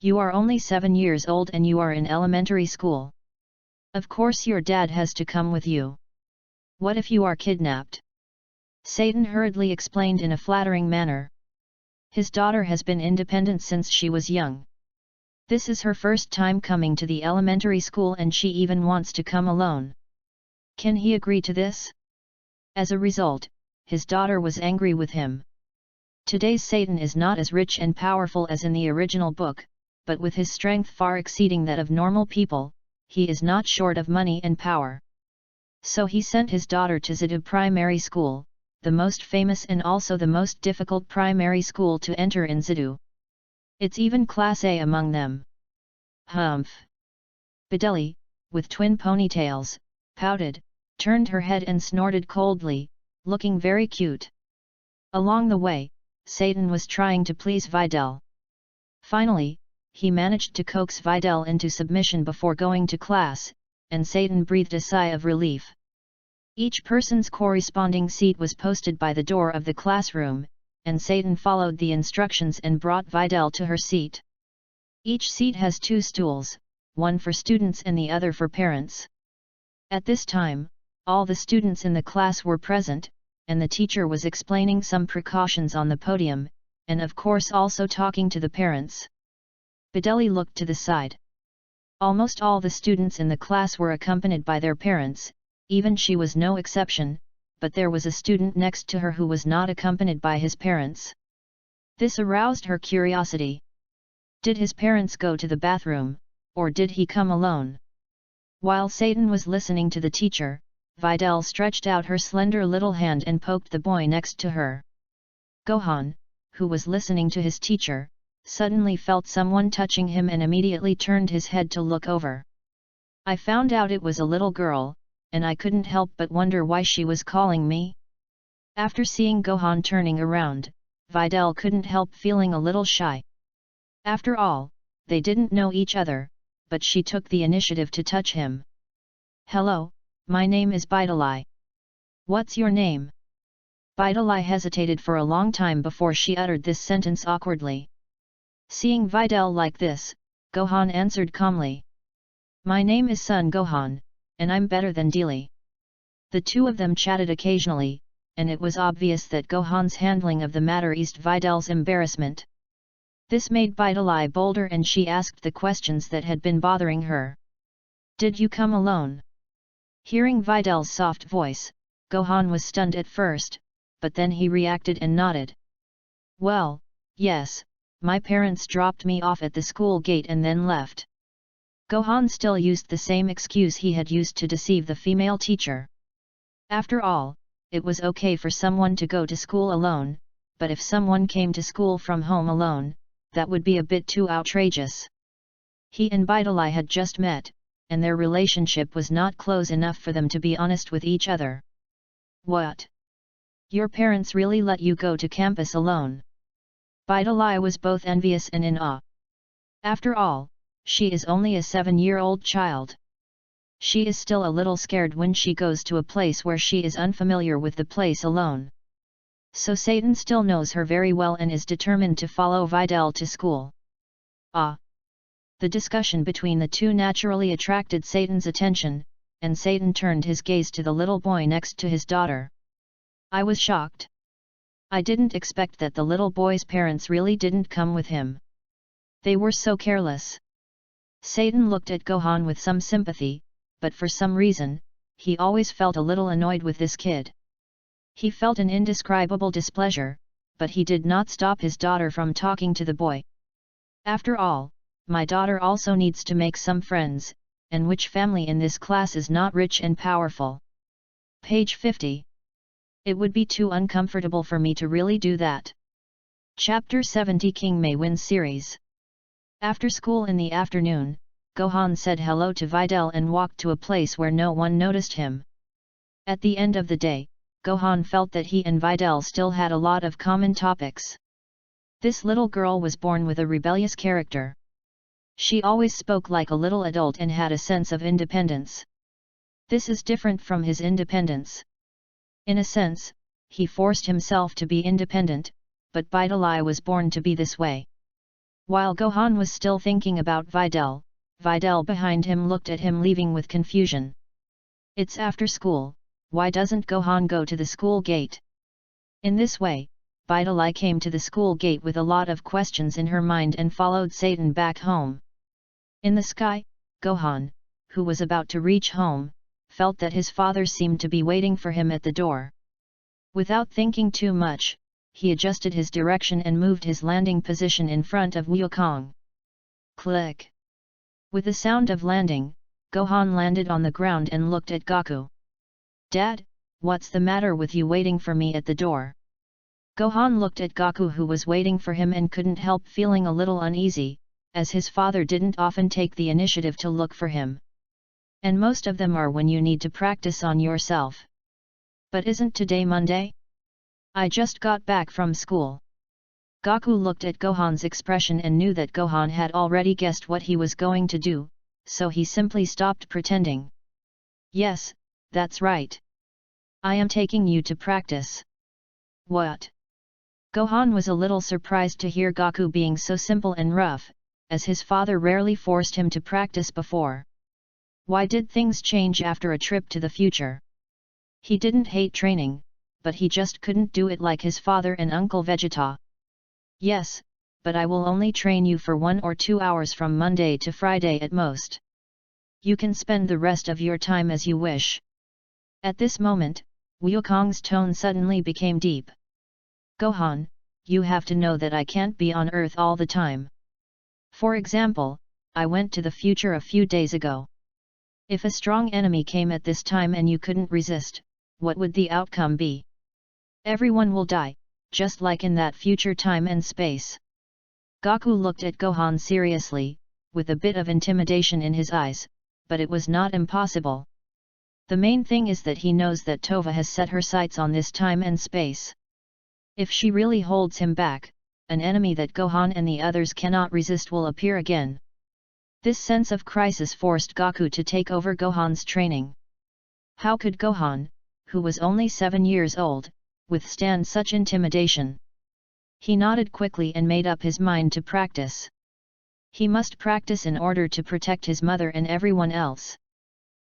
You are only 7 years old and you are in elementary school. Of course your dad has to come with you. What if you are kidnapped? Satan hurriedly explained in a flattering manner. His daughter has been independent since she was young. This is her first time coming to the elementary school and she even wants to come alone. Can he agree to this? As a result, his daughter was angry with him. Today's Satan is not as rich and powerful as in the original book, but with his strength far exceeding that of normal people, he is not short of money and power. So he sent his daughter to Zidu Primary School, the most famous and also the most difficult primary school to enter in Zidu. It's even Class A among them. Humph! Bideli, with twin ponytails, pouted, turned her head and snorted coldly, looking very cute. Along the way, Satan was trying to please Videl. Finally, he managed to coax Videl into submission before going to class, and Satan breathed a sigh of relief. Each person's corresponding seat was posted by the door of the classroom, and Satan followed the instructions and brought Videl to her seat. Each seat has 2 stools, one for students and the other for parents. At this time, all the students in the class were present, and the teacher was explaining some precautions on the podium, and of course also talking to the parents. Bideli looked to the side. Almost all the students in the class were accompanied by their parents, even she was no exception, but there was a student next to her who was not accompanied by his parents. This aroused her curiosity. Did his parents go to the bathroom, or did he come alone? While Satan was listening to the teacher, Videl stretched out her slender little hand and poked the boy next to her. Gohan, who was listening to his teacher, suddenly felt someone touching him and immediately turned his head to look over. I found out it was a little girl, and I couldn't help but wonder why she was calling me. After seeing Gohan turning around, Videl couldn't help feeling a little shy. After all, they didn't know each other, but she took the initiative to touch him. Hello, my name is Bidalai. What's your name? Bidalai hesitated for a long time before she uttered this sentence awkwardly. Seeing Videl like this, Gohan answered calmly. My name is Son Gohan, and I'm better than Dili. The two of them chatted occasionally, and it was obvious that Gohan's handling of the matter eased Videl's embarrassment. This made Bidalai bolder and she asked the questions that had been bothering her. Did you come alone? Hearing Videl's soft voice, Gohan was stunned at first, but then he reacted and nodded. Well, yes, my parents dropped me off at the school gate and then left. Gohan still used the same excuse he had used to deceive the female teacher. After all, it was okay for someone to go to school alone, but if someone came to school from home alone, that would be a bit too outrageous. He and Bidalai had just met, and their relationship was not close enough for them to be honest with each other. What? Your parents really let you go to campus alone? Bidalai was both envious and in awe. After all, she is only a 7-year-old child. She is still a little scared when she goes to a place where she is unfamiliar with the place alone. So Satan still knows her very well and is determined to follow Videl to school. Ah! The discussion between the two naturally attracted Satan's attention, and Satan turned his gaze to the little boy next to his daughter. I was shocked. I didn't expect that the little boy's parents really didn't come with him. They were so careless. Satan looked at Gohan with some sympathy, but for some reason, he always felt a little annoyed with this kid. He felt an indescribable displeasure, but he did not stop his daughter from talking to the boy. After all, my daughter also needs to make some friends, and which family in this class is not rich and powerful? Page 50. It would be too uncomfortable for me to really do that. Chapter 70 King May Win Series. After school in the afternoon, Gohan said hello to Videl and walked to a place where no one noticed him. At the end of the day, Gohan felt that he and Videl still had a lot of common topics. This little girl was born with a rebellious character. She always spoke like a little adult and had a sense of independence. This is different from his independence. In a sense, he forced himself to be independent, but Vidalai was born to be this way. While Gohan was still thinking about Videl, Videl behind him looked at him leaving with confusion. It's after school, why doesn't Gohan go to the school gate? In this way, Vidalai came to the school gate with a lot of questions in her mind and followed Satan back home. In the sky, Gohan, who was about to reach home, felt that his father seemed to be waiting for him at the door. Without thinking too much, he adjusted his direction and moved his landing position in front of Wukong. Click! With the sound of landing, Gohan landed on the ground and looked at Goku. Dad, what's the matter with you waiting for me at the door? Gohan looked at Goku who was waiting for him and couldn't help feeling a little uneasy, as his father didn't often take the initiative to look for him. And most of them are when you need to practice on yourself. But isn't today Monday? I just got back from school. Goku looked at Gohan's expression and knew that Gohan had already guessed what he was going to do, so he simply stopped pretending. Yes, that's right. I am taking you to practice. What? Gohan was a little surprised to hear Goku being so simple and rough, as his father rarely forced him to practice before. Why did things change after a trip to the future? He didn't hate training, but he just couldn't do it like his father and Uncle Vegeta. Yes, but I will only train you for 1 or 2 hours from Monday to Friday at most. You can spend the rest of your time as you wish. At this moment, Wukong's tone suddenly became deep. Gohan, you have to know that I can't be on Earth all the time. For example, I went to the future a few days ago. If a strong enemy came at this time and you couldn't resist, what would the outcome be? Everyone will die, just like in that future time and space. Goku looked at Gohan seriously, with a bit of intimidation in his eyes, but it was not impossible. The main thing is that he knows that Tova has set her sights on this time and space. If she really holds him back, an enemy that Gohan and the others cannot resist will appear again. This sense of crisis forced Goku to take over Gohan's training. How could Gohan, who was only 7 years old, withstand such intimidation? He nodded quickly and made up his mind to practice. He must practice in order to protect his mother and everyone else.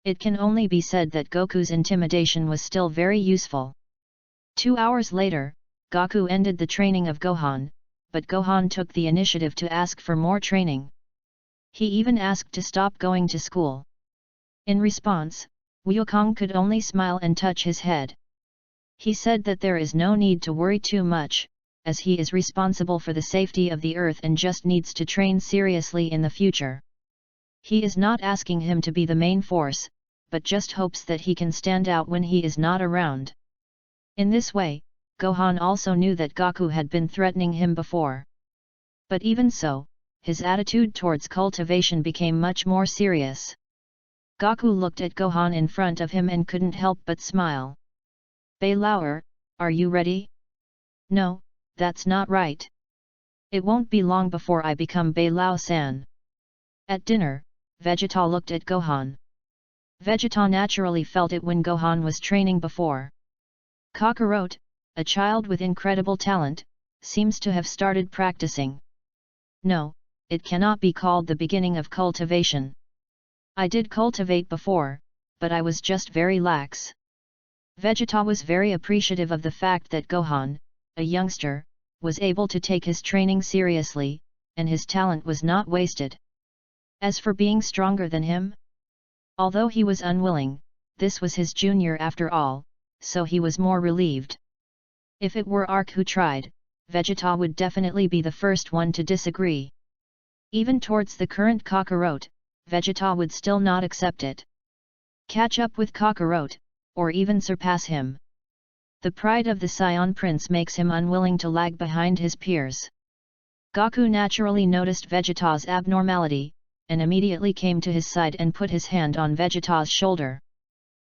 It can only be said that Goku's intimidation was still very useful. 2 hours later, Goku ended the training of Gohan, but Gohan took the initiative to ask for more training. He even asked to stop going to school. In response, Wukong could only smile and touch his head. He said that there is no need to worry too much, as he is responsible for the safety of the Earth and just needs to train seriously in the future. He is not asking him to be the main force, but just hopes that he can stand out when he is not around. In this way, Gohan also knew that Goku had been threatening him before. But even so, his attitude towards cultivation became much more serious. Goku looked at Gohan in front of him and couldn't help but smile. Beilauer, are you ready? No, that's not right. It won't be long before I become Beilao-san. At dinner, Vegeta looked at Gohan. Vegeta naturally felt it when Gohan was training before. Kakarot, a child with incredible talent, seems to have started practicing. No, it cannot be called the beginning of cultivation. I did cultivate before, but I was just very lax. Vegeta was very appreciative of the fact that Gohan, a youngster, was able to take his training seriously, and his talent was not wasted. As for being stronger than him, although he was unwilling, this was his junior after all, so he was more relieved. If it were Ark who tried, Vegeta would definitely be the first one to disagree. Even towards the current Kakarot, Vegeta would still not accept it. Catch up with Kakarot, or even surpass him. The pride of the Scion Prince makes him unwilling to lag behind his peers. Goku naturally noticed Vegeta's abnormality, and immediately came to his side and put his hand on Vegeta's shoulder.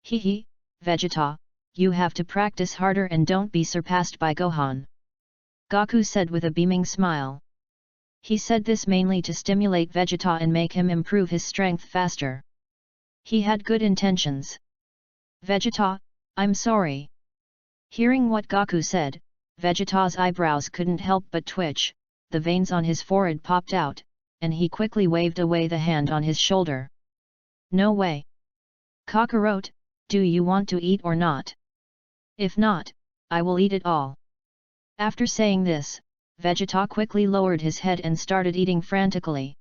Hehe, Vegeta, you have to practice harder and don't be surpassed by Gohan. Goku said with a beaming smile. He said this mainly to stimulate Vegeta and make him improve his strength faster. He had good intentions. Vegeta, I'm sorry. Hearing what Goku said, Vegeta's eyebrows couldn't help but twitch, the veins on his forehead popped out, and he quickly waved away the hand on his shoulder. No way. Kakarot, do you want to eat or not? If not, I will eat it all. After saying this, Vegeta quickly lowered his head and started eating frantically.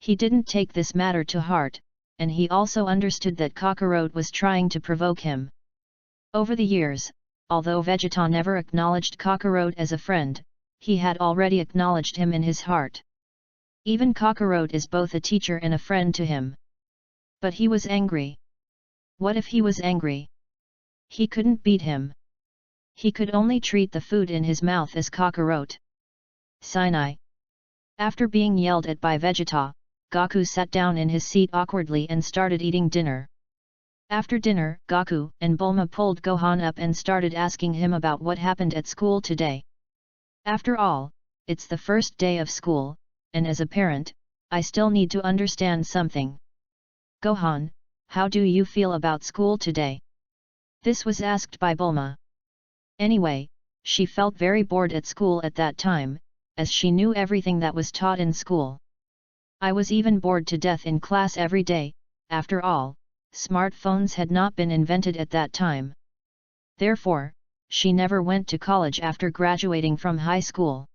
He didn't take this matter to heart, and he also understood that Kakarot was trying to provoke him. Over the years, although Vegeta never acknowledged Kakarot as a friend, he had already acknowledged him in his heart. Even Kakarot is both a teacher and a friend to him. But he was angry. What if he was angry? He couldn't beat him. He could only treat the food in his mouth as Kakarot. Sinai. After being yelled at by Vegeta, Goku sat down in his seat awkwardly and started eating dinner. After dinner, Goku and Bulma pulled Gohan up and started asking him about what happened at school today. After all, it's the first day of school, and as a parent, I still need to understand something. Gohan, how do you feel about school today? This was asked by Bulma. Anyway, she felt very bored at school at that time, as she knew everything that was taught in school. I was even bored to death in class every day. After all, smartphones had not been invented at that time. Therefore, she never went to college after graduating from high school.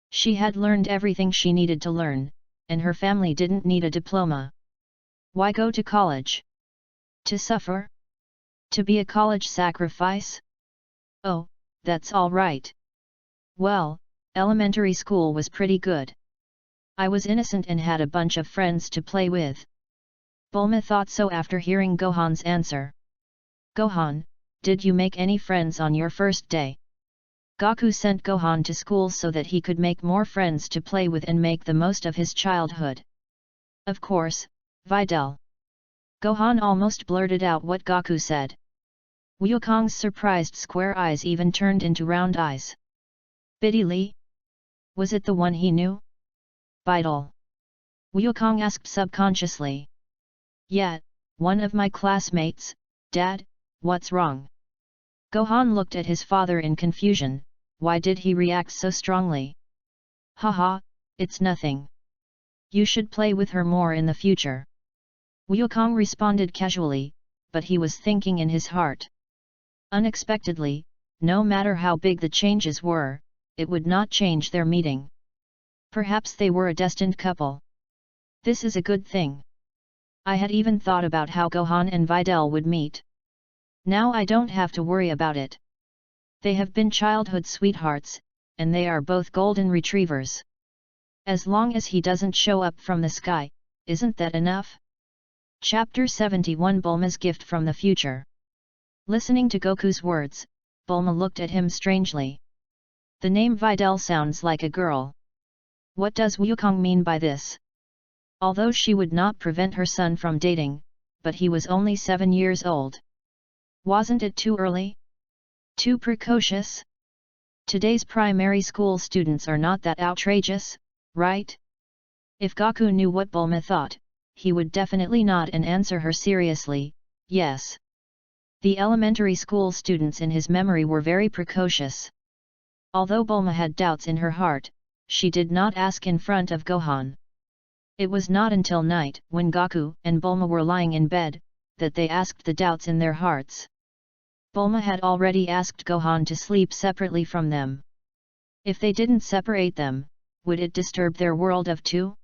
She had learned everything she needed to learn, and her family didn't need a diploma. Why go to college? To suffer? To be a college sacrifice? Oh, that's all right. Well, elementary school was pretty good. I was innocent and had a bunch of friends to play with. Bulma thought so after hearing Gohan's answer. Gohan, did you make any friends on your first day? Goku sent Gohan to school so that he could make more friends to play with and make the most of his childhood. Of course, Videl. Gohan almost blurted out what Goku said. Wukong's surprised square eyes even turned into round eyes. Biddy Lee? Was it the one he knew? Videl. Wukong asked subconsciously. Yeah, one of my classmates. Dad, what's wrong? Gohan looked at his father in confusion. Why did he react so strongly? Haha, it's nothing. You should play with her more in the future. Wukong responded casually, but he was thinking in his heart. Unexpectedly, no matter how big the changes were, it would not change their meeting. Perhaps they were a destined couple. This is a good thing. I had even thought about how Gohan and Videl would meet. Now I don't have to worry about it. They have been childhood sweethearts, and they are both golden retrievers. As long as he doesn't show up from the sky, isn't that enough? Chapter 71 Bulma's Gift from the Future. Listening to Goku's words, Bulma looked at him strangely. The name Videl sounds like a girl. What does Wukong mean by this? Although she would not prevent her son from dating, but he was only 7 years old. Wasn't it too early? Too precocious? Today's primary school students are not that outrageous, right? If Goku knew what Bulma thought, he would definitely nod and answer her seriously, yes. The elementary school students in his memory were very precocious. Although Bulma had doubts in her heart, she did not ask in front of Gohan. It was not until night, when Goku and Bulma were lying in bed, that they asked the doubts in their hearts. Bulma had already asked Gohan to sleep separately from them. If they didn't separate them, would it disturb their world of two?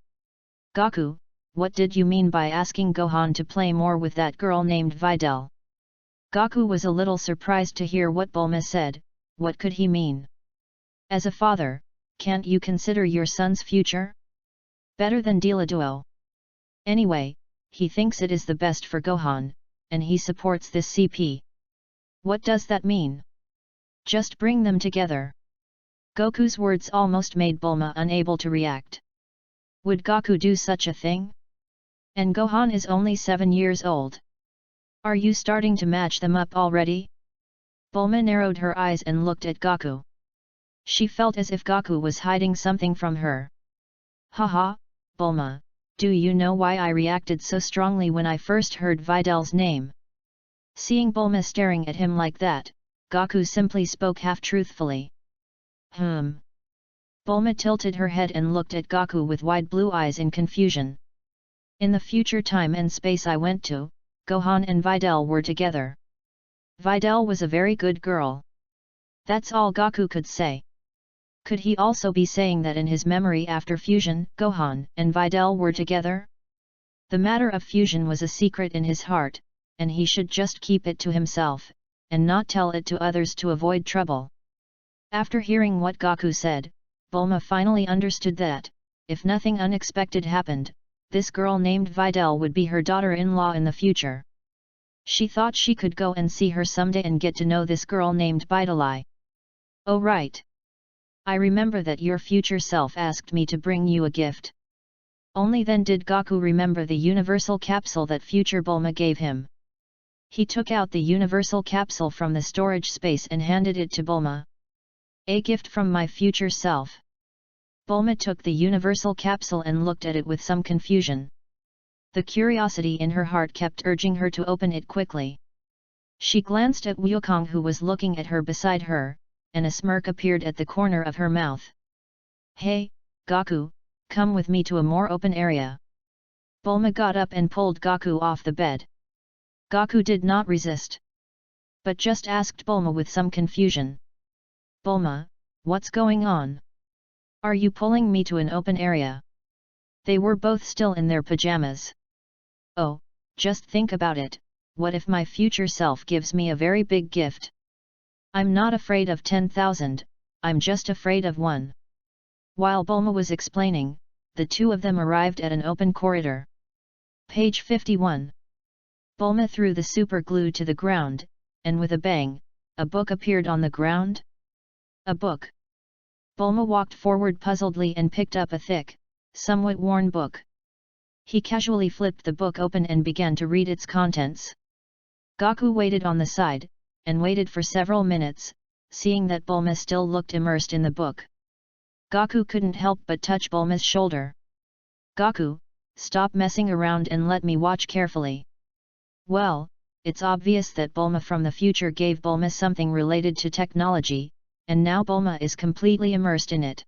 Goku, what did you mean by asking Gohan to play more with that girl named Videl? Goku was a little surprised to hear what Bulma said. What could he mean? As a father, can't you consider your son's future better than Diladuo? Anyway, he thinks it is the best for Gohan, and he supports this CP. What does that mean? Just bring them together. Goku's words almost made Bulma unable to react. Would Goku do such a thing? And Gohan is only 7 years old. Are you starting to match them up already? Bulma narrowed her eyes and looked at Goku. She felt as if Goku was hiding something from her. Haha, Bulma, do you know why I reacted so strongly when I first heard Vidal's name? Seeing Bulma staring at him like that, Gaku simply spoke half-truthfully. Bulma tilted her head and looked at Gaku with wide blue eyes in confusion. In the future time and space I went to, Gohan and Vidal were together. Vidal was a very good girl. That's all Gaku could say. Could he also be saying that in his memory after fusion, Gohan and Vidal were together? The matter of fusion was a secret in his heart, and he should just keep it to himself, and not tell it to others to avoid trouble. After hearing what Gaku said, Bulma finally understood that, if nothing unexpected happened, this girl named Vidal would be her daughter-in-law in the future. She thought she could go and see her someday and get to know this girl named Vidali. Oh right. I remember that your future self asked me to bring you a gift. Only then did Gaku remember the universal capsule that future Bulma gave him. He took out the universal capsule from the storage space and handed it to Bulma. A gift from my future self. Bulma took the universal capsule and looked at it with some confusion. The curiosity in her heart kept urging her to open it quickly. She glanced at Wukong who was looking at her beside her, and a smirk appeared at the corner of her mouth. Hey, Gaku, come with me to a more open area. Bulma got up and pulled Gaku off the bed. Gaku did not resist, but just asked Bulma with some confusion. Bulma, what's going on? Are you pulling me to an open area? They were both still in their pajamas. Oh, just think about it, what if my future self gives me a very big gift? I'm not afraid of 10,000, I'm just afraid of one. While Bulma was explaining, the two of them arrived at an open corridor. Page 51. Bulma threw the super glue to the ground, and with a bang, a book appeared on the ground. A book. Bulma walked forward puzzledly and picked up a thick, somewhat worn book. He casually flipped the book open and began to read its contents. Gaku waited on the side, and waited for several minutes, seeing that Bulma still looked immersed in the book. Gaku couldn't help but touch Bulma's shoulder. Gaku, stop messing around and let me watch carefully. Well, it's obvious that Bulma from the future gave Bulma something related to technology, and now Bulma is completely immersed in it.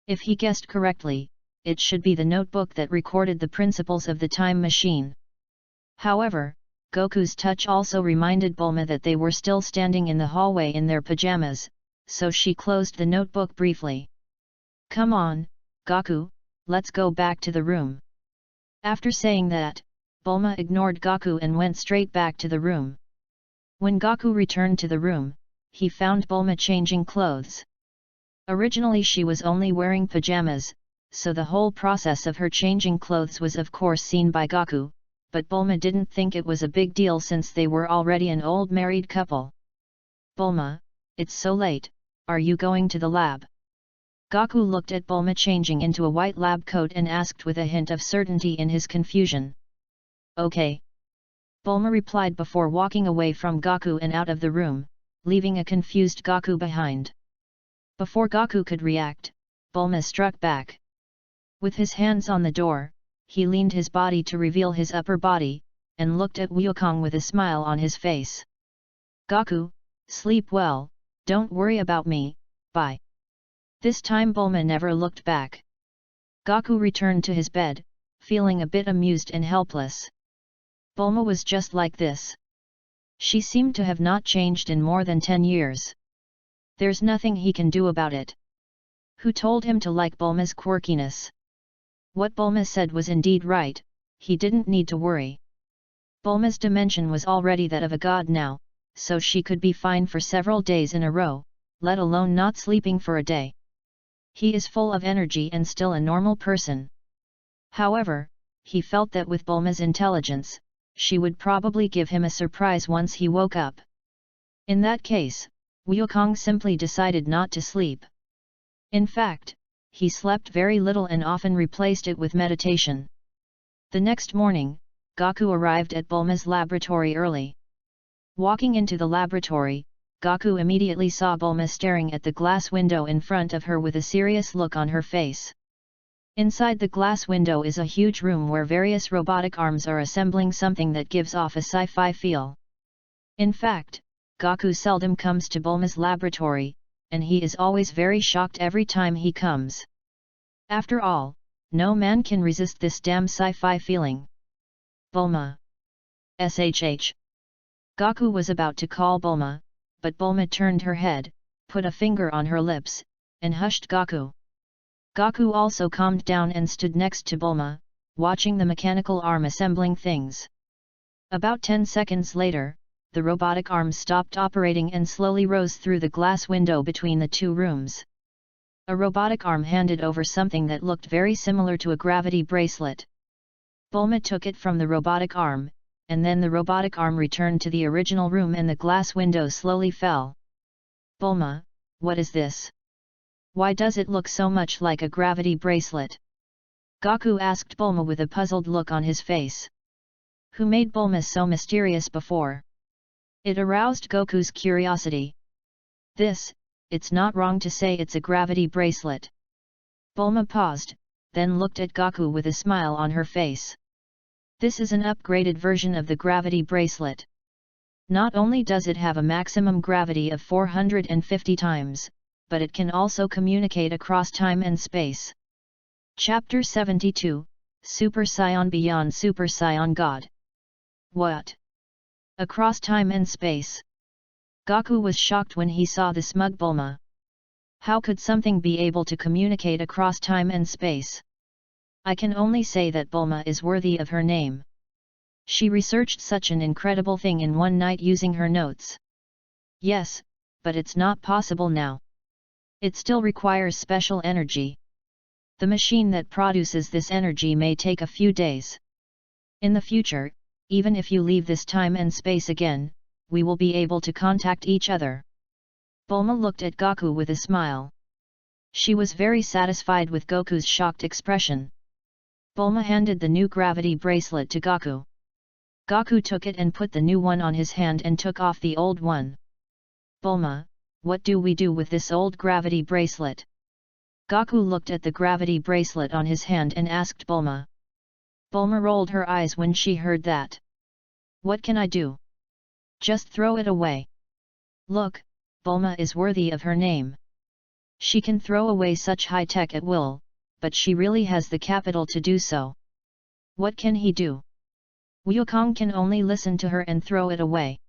If he guessed correctly, it should be the notebook that recorded the principles of the time machine. However, Goku's touch also reminded Bulma that they were still standing in the hallway in their pajamas, so she closed the notebook briefly. Come on, Gaku, let's go back to the room. After saying that, Bulma ignored Gaku and went straight back to the room. When Gaku returned to the room, he found Bulma changing clothes. Originally she was only wearing pajamas, so the whole process of her changing clothes was of course seen by Gaku, but Bulma didn't think it was a big deal since they were already an old married couple. Bulma, it's so late, are you going to the lab? Gaku looked at Bulma changing into a white lab coat and asked with a hint of certainty in his confusion. Okay. Bulma replied before walking away from Gaku and out of the room, leaving a confused Gaku behind. Before Gaku could react, Bulma struck back. With his hands on the door, he leaned his body to reveal his upper body, and looked at Wukong with a smile on his face. Gaku, sleep well, don't worry about me, bye. This time Bulma never looked back. Gaku returned to his bed, feeling a bit amused and helpless. Bulma was just like this. She seemed to have not changed in more than 10 years. There's nothing he can do about it. Who told him to like Bulma's quirkiness? What Bulma said was indeed right, he didn't need to worry. Bulma's dimension was already that of a god now, so she could be fine for several days in a row, let alone not sleeping for a day. He is full of energy and still a normal person. However, he felt that with Bulma's intelligence, she would probably give him a surprise once he woke up. In that case, Wukong simply decided not to sleep. In fact, he slept very little and often replaced it with meditation. The next morning, Gaku arrived at Bulma's laboratory early. Walking into the laboratory, Gaku immediately saw Bulma staring at the glass window in front of her with a serious look on her face. Inside the glass window is a huge room where various robotic arms are assembling something that gives off a sci-fi feel. In fact, Gaku seldom comes to Bulma's laboratory, and he is always very shocked every time he comes. After all, no man can resist this damn sci-fi feeling. Bulma. SHH. Gaku was about to call Bulma, but Bulma turned her head, put a finger on her lips, and hushed Gaku. Gaku also calmed down and stood next to Bulma, watching the mechanical arm assembling things. About 10 seconds later, the robotic arm stopped operating and slowly rose through the glass window between the two rooms. A robotic arm handed over something that looked very similar to a gravity bracelet. Bulma took it from the robotic arm, and then the robotic arm returned to the original room and the glass window slowly fell. Bulma, what is this? Why does it look so much like a gravity bracelet? Gaku asked Bulma with a puzzled look on his face. Who made Bulma so mysterious before? It aroused Goku's curiosity. It's not wrong to say it's a gravity bracelet. Bulma paused, then looked at Gaku with a smile on her face. This is an upgraded version of the gravity bracelet. Not only does it have a maximum gravity of 450 times, but it can also communicate across time and space. Chapter 72, Super Saiyan Beyond Super Saiyan God. What? Across time and space? Gaku was shocked when he saw the smug Bulma. How could something be able to communicate across time and space? I can only say that Bulma is worthy of her name. She researched such an incredible thing in one night using her notes. Yes, but it's not possible now. It still requires special energy. The machine that produces this energy may take a few days. In the future, even if you leave this time and space again, we will be able to contact each other. Bulma looked at Gaku with a smile. She was very satisfied with Goku's shocked expression. Bulma handed the new gravity bracelet to Gaku. Gaku took it and put the new one on his hand and took off the old one. Bulma, what do we do with this old gravity bracelet? Gaku looked at the gravity bracelet on his hand and asked Bulma. Bulma rolled her eyes when she heard that. What can I do? Just throw it away. Look, Bulma is worthy of her name. She can throw away such high-tech at will, but she really has the capital to do so. What can he do? Wukong can only listen to her and throw it away.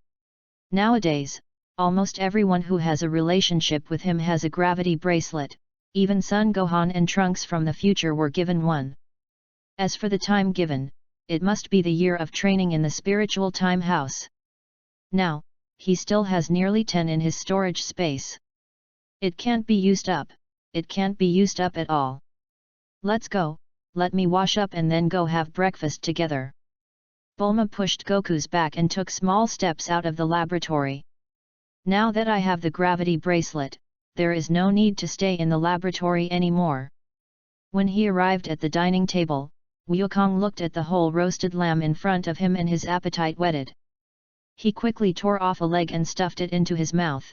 Nowadays, almost everyone who has a relationship with him has a gravity bracelet, even Son Gohan and Trunks from the future were given one. As for the time given, it must be the year of training in the spiritual time house. Now, he still has nearly 10 in his storage space. It can't be used up, it can't be used up at all. Let's go, let me wash up and then go have breakfast together. Bulma pushed Goku's back and took small steps out of the laboratory. Now that I have the gravity bracelet, there is no need to stay in the laboratory anymore. When he arrived at the dining table, Wukong looked at the whole roasted lamb in front of him and his appetite whetted. He quickly tore off a leg and stuffed it into his mouth.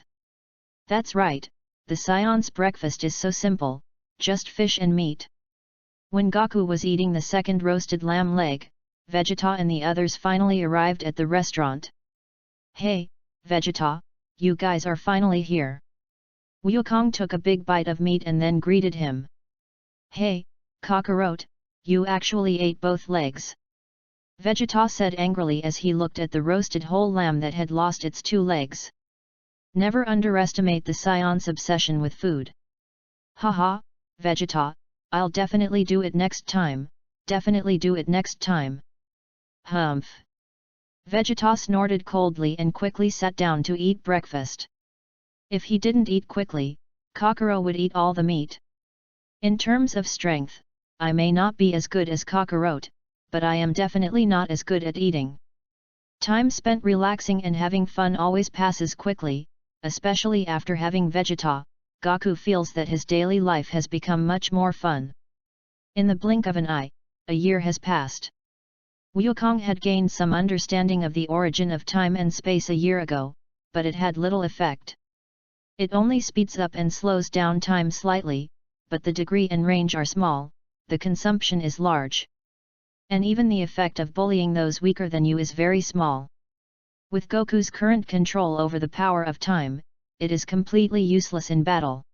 That's right, the Scion's breakfast is so simple, just fish and meat. When Gaku was eating the second roasted lamb leg, Vegeta and the others finally arrived at the restaurant. Hey, Vegeta, you guys are finally here. Wukong took a big bite of meat and then greeted him. Hey, Kakarot, you actually ate both legs. Vegeta said angrily as he looked at the roasted whole lamb that had lost its 2 legs. Never underestimate the Scion's obsession with food. Haha, Vegeta, I'll definitely do it next time, definitely do it next time. Humph. Vegeta snorted coldly and quickly sat down to eat breakfast. If he didn't eat quickly, Kakarot would eat all the meat. In terms of strength, I may not be as good as Kakarot, but I am definitely not as good at eating. Time spent relaxing and having fun always passes quickly, especially after having Vegeta. Gaku feels that his daily life has become much more fun. In the blink of an eye, a year has passed. Wukong had gained some understanding of the origin of time and space a year ago, but it had little effect. It only speeds up and slows down time slightly, but the degree and range are small, the consumption is large. And even the effect of bullying those weaker than you is very small. With Goku's current control over the power of time, it is completely useless in battle.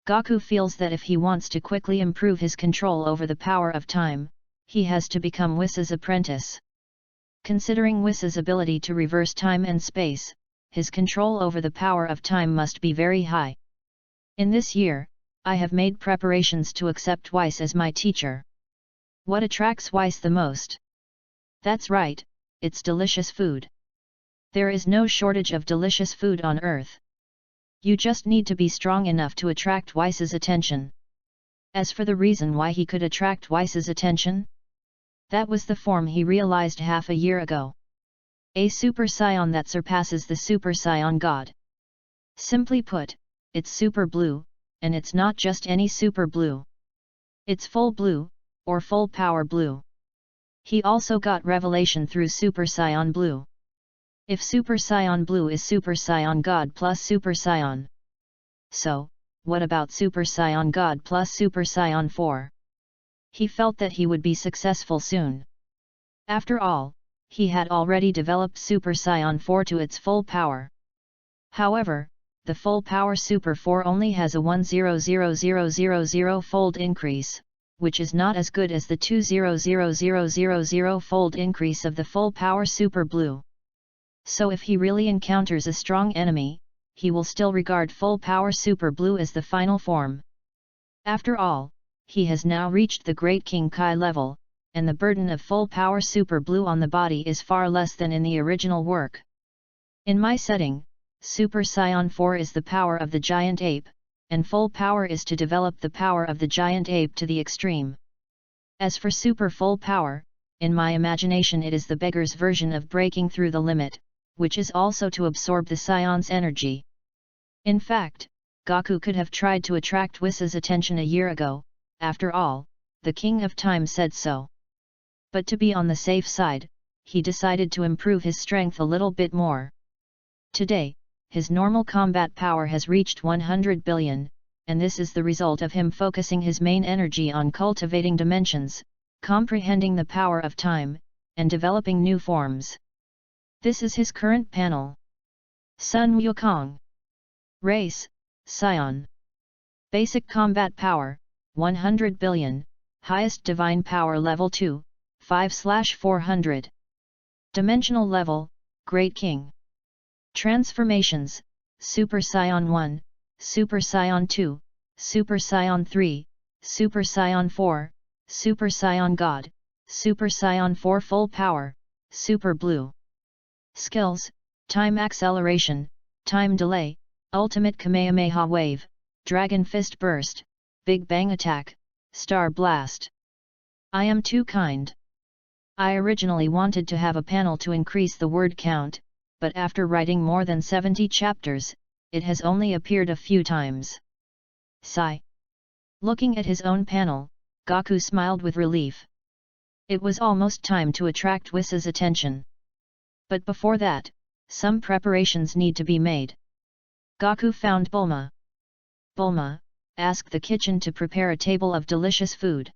Goku feels that if he wants to quickly improve his control over the power of time, he has to become Whis' apprentice. Considering Whis' ability to reverse time and space, his control over the power of time must be very high. In this year, I have made preparations to accept Whis as my teacher. What attracts Whis the most? That's right, it's delicious food. There is no shortage of delicious food on earth. You just need to be strong enough to attract Whis' attention. As for the reason why he could attract Whis' attention, that was the form he realized half a year ago. A Super Saiyan that surpasses the Super Saiyan God. Simply put, it's super blue, and it's not just any super blue. It's full blue, or full power blue. He also got revelation through Super Saiyan Blue. If Super Saiyan Blue is Super Saiyan God plus Super Saiyan. So, what about Super Saiyan God plus Super Saiyan 4? He felt that he would be successful soon. After all, he had already developed Super Saiyan 4 to its full power. However, the full power Super 4 only has a 100,000 fold increase, which is not as good as the 200,000 fold increase of the full power Super Blue. So if he really encounters a strong enemy, he will still regard full power Super Blue as the final form. After all, he has now reached the Great King Kai level, and the burden of full power Super Blue on the body is far less than in the original work. In my setting, Super Saiyan 4 is the power of the giant ape, and full power is to develop the power of the giant ape to the extreme. As for super full power, in my imagination it is the beggar's version of breaking through the limit, which is also to absorb the Saiyan's energy. In fact, Goku could have tried to attract Whis' attention a year ago, after all, the King of Time said so. But to be on the safe side, he decided to improve his strength a little bit more. Today, his normal combat power has reached 100 billion, and this is the result of him focusing his main energy on cultivating dimensions, comprehending the power of time, and developing new forms. This is his current panel. Sun Wukong. Race, Scion. Basic combat power, 100 billion, highest divine power level 2, 5/400. Dimensional level, Great King. Transformations, Super Saiyan 1, Super Saiyan 2, Super Saiyan 3, Super Saiyan 4, Super Saiyan God, Super Saiyan 4 full power, Super Blue. Skills, Time Acceleration, Time Delay, Ultimate Kamehameha Wave, Dragon Fist Burst, Big Bang Attack, Star Blast. I am too kind. I originally wanted to have a panel to increase the word count, but after writing more than 70 chapters, it has only appeared a few times. Sigh. Looking at his own panel, Goku smiled with relief. It was almost time to attract Whis' attention. But before that, some preparations need to be made. Goku found Bulma. Bulma, ask the kitchen to prepare a table of delicious food.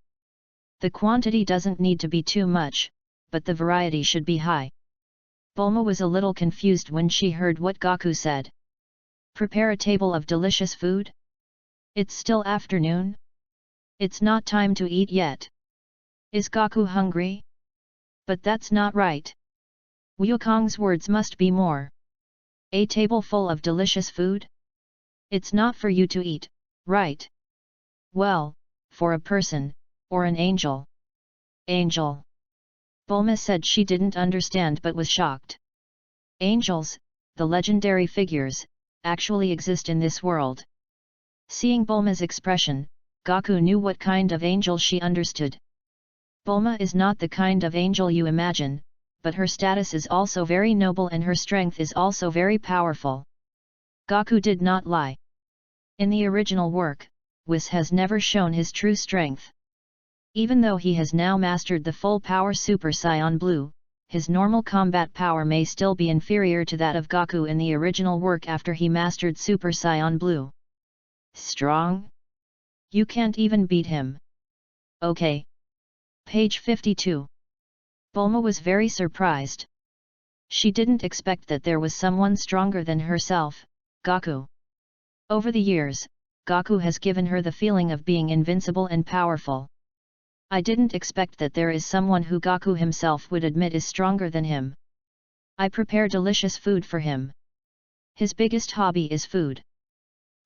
The quantity doesn't need to be too much, but the variety should be high. Bulma was a little confused when she heard what Goku said. Prepare a table of delicious food? It's still afternoon? It's not time to eat yet. Is Goku hungry? But that's not right. Wukong's words must be more. A table full of delicious food? It's not for you to eat, right? Well, for a person, or an angel. Angel. Bulma said she didn't understand but was shocked. Angels, the legendary figures, actually exist in this world. Seeing Bulma's expression, Goku knew what kind of angel she understood. Bulma is not the kind of angel you imagine, but her status is also very noble and her strength is also very powerful. Goku did not lie. In the original work, Whis has never shown his true strength. Even though he has now mastered the full power Super Saiyan Blue, his normal combat power may still be inferior to that of Goku in the original work after he mastered Super Saiyan Blue. Strong? You can't even beat him. okay. Page 52. Bulma was very surprised. She didn't expect that there was someone stronger than herself, Goku. Over the years, Goku has given her the feeling of being invincible and powerful. I didn't expect that there is someone who Goku himself would admit is stronger than him. I prepare delicious food for him. His biggest hobby is food.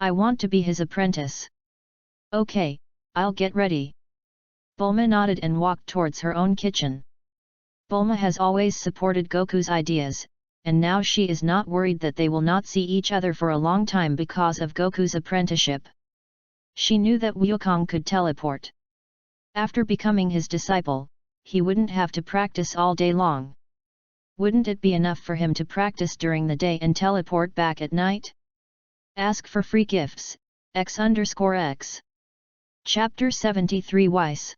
I want to be his apprentice. Okay, I'll get ready. Bulma nodded and walked towards her own kitchen. Bulma has always supported Goku's ideas, and now she is not worried that they will not see each other for a long time because of Goku's apprenticeship. She knew that Wukong could teleport. After becoming his disciple, he wouldn't have to practice all day long. Wouldn't it be enough for him to practice during the day and teleport back at night? Ask for free gifts, X_X. Chapter 73 Weiss.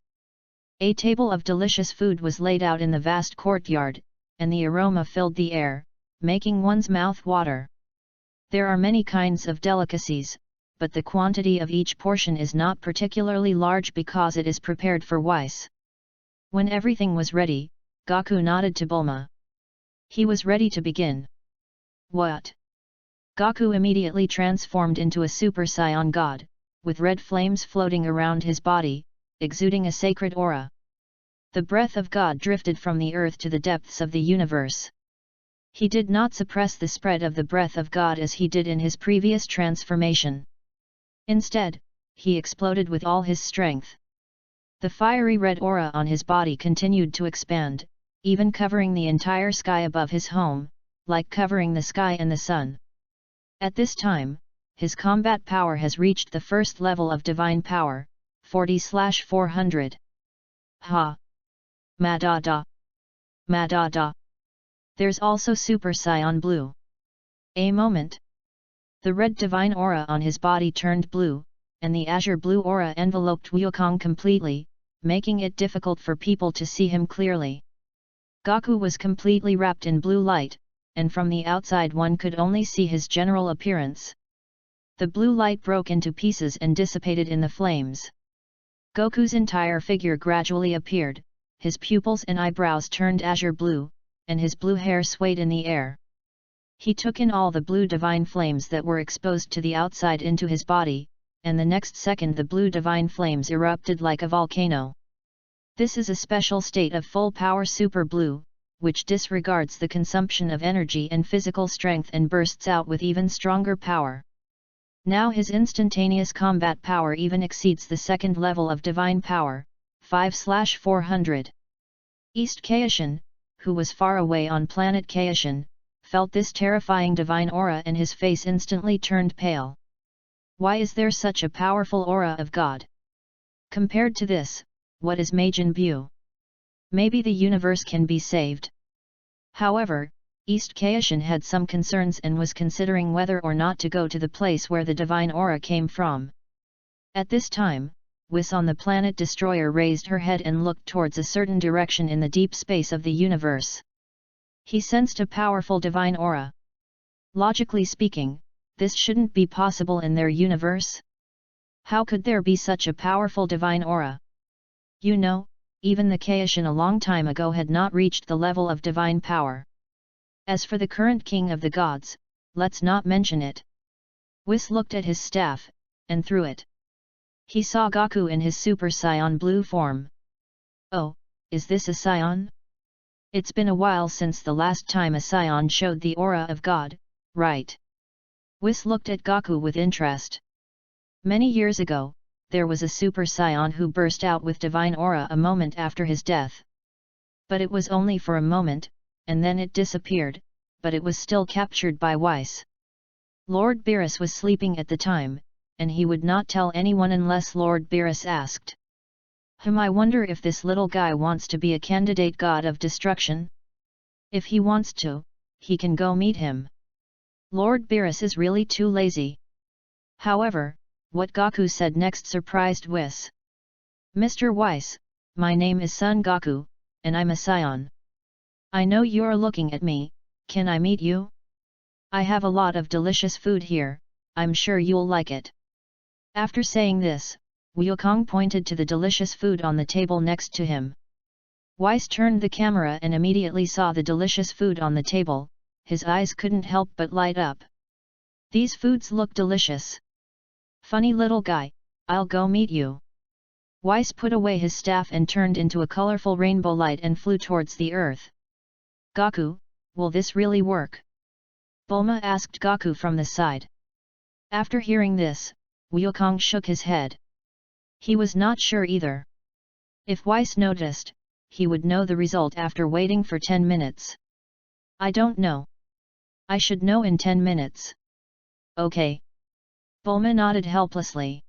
A table of delicious food was laid out in the vast courtyard, and the aroma filled the air, making one's mouth water. There are many kinds of delicacies, but the quantity of each portion is not particularly large because it is prepared for Weiss. When everything was ready, Goku nodded to Bulma. He was ready to begin. What? Goku immediately transformed into a Super Saiyan God, with red flames floating around his body, exuding a sacred aura. The breath of God drifted from the earth to the depths of the universe. He did not suppress the spread of the breath of God as he did in his previous transformation. Instead, he exploded with all his strength. The fiery red aura on his body continued to expand, even covering the entire sky above his home, like covering the sky and the sun. At this time, his combat power has reached the first level of divine power, 40/400. Ha! Madada! Madada! There's also Super Saiyan Blue. A moment. The red divine aura on his body turned blue, and the azure blue aura enveloped Wukong completely, making it difficult for people to see him clearly. Goku was completely wrapped in blue light, and from the outside one could only see his general appearance. The blue light broke into pieces and dissipated in the flames. Goku's entire figure gradually appeared, his pupils and eyebrows turned azure blue, and his blue hair swayed in the air. He took in all the blue divine flames that were exposed to the outside into his body, and the next second the blue divine flames erupted like a volcano. This is a special state of full power super blue, which disregards the consumption of energy and physical strength and bursts out with even stronger power. Now his instantaneous combat power even exceeds the second level of divine power, 5/400. East Kaishan, who was far away on planet Kaishan, felt this terrifying divine aura and his face instantly turned pale. Why is there such a powerful aura of God? Compared to this, what is Majin Buu? Maybe the universe can be saved. However, East Kaishan had some concerns and was considering whether or not to go to the place where the divine aura came from. At this time, Whis on the planet destroyer raised her head and looked towards a certain direction in the deep space of the universe. He sensed a powerful divine aura. Logically speaking, this shouldn't be possible in their universe. How could there be such a powerful divine aura? You know, even the Kaishan a long time ago had not reached the level of divine power. As for the current king of the gods, let's not mention it. Whis looked at his staff, and threw it. He saw Goku in his Super Saiyan Blue form. Oh, is this a Saiyan? It's been a while since the last time a Saiyan showed the aura of God, right? Whis looked at Goku with interest. Many years ago, there was a Super Saiyan who burst out with divine aura a moment after his death. But it was only for a moment, and then it disappeared, but it was still captured by Weiss. Lord Beerus was sleeping at the time, and he would not tell anyone unless Lord Beerus asked. I wonder if this little guy wants to be a candidate god of destruction? If he wants to, he can go meet him. Lord Beerus is really too lazy. However, what Goku said next surprised Whis. Mr. Weiss, my name is Son Goku, and I'm a Saiyan. I know you're looking at me, can I meet you? I have a lot of delicious food here, I'm sure you'll like it. After saying this, Wukong pointed to the delicious food on the table next to him. Weiss turned the camera and immediately saw the delicious food on the table. His eyes couldn't help but light up. These foods look delicious. Funny little guy, I'll go meet you. Weiss put away his staff and turned into a colorful rainbow light and flew towards the earth. Gaku, will this really work? Bulma asked Gaku from the side. After hearing this, Wukong shook his head. He was not sure either. If Weiss noticed, he would know the result after waiting for 10 minutes. I don't know. I should know in 10 minutes. Okay. Bulma nodded helplessly.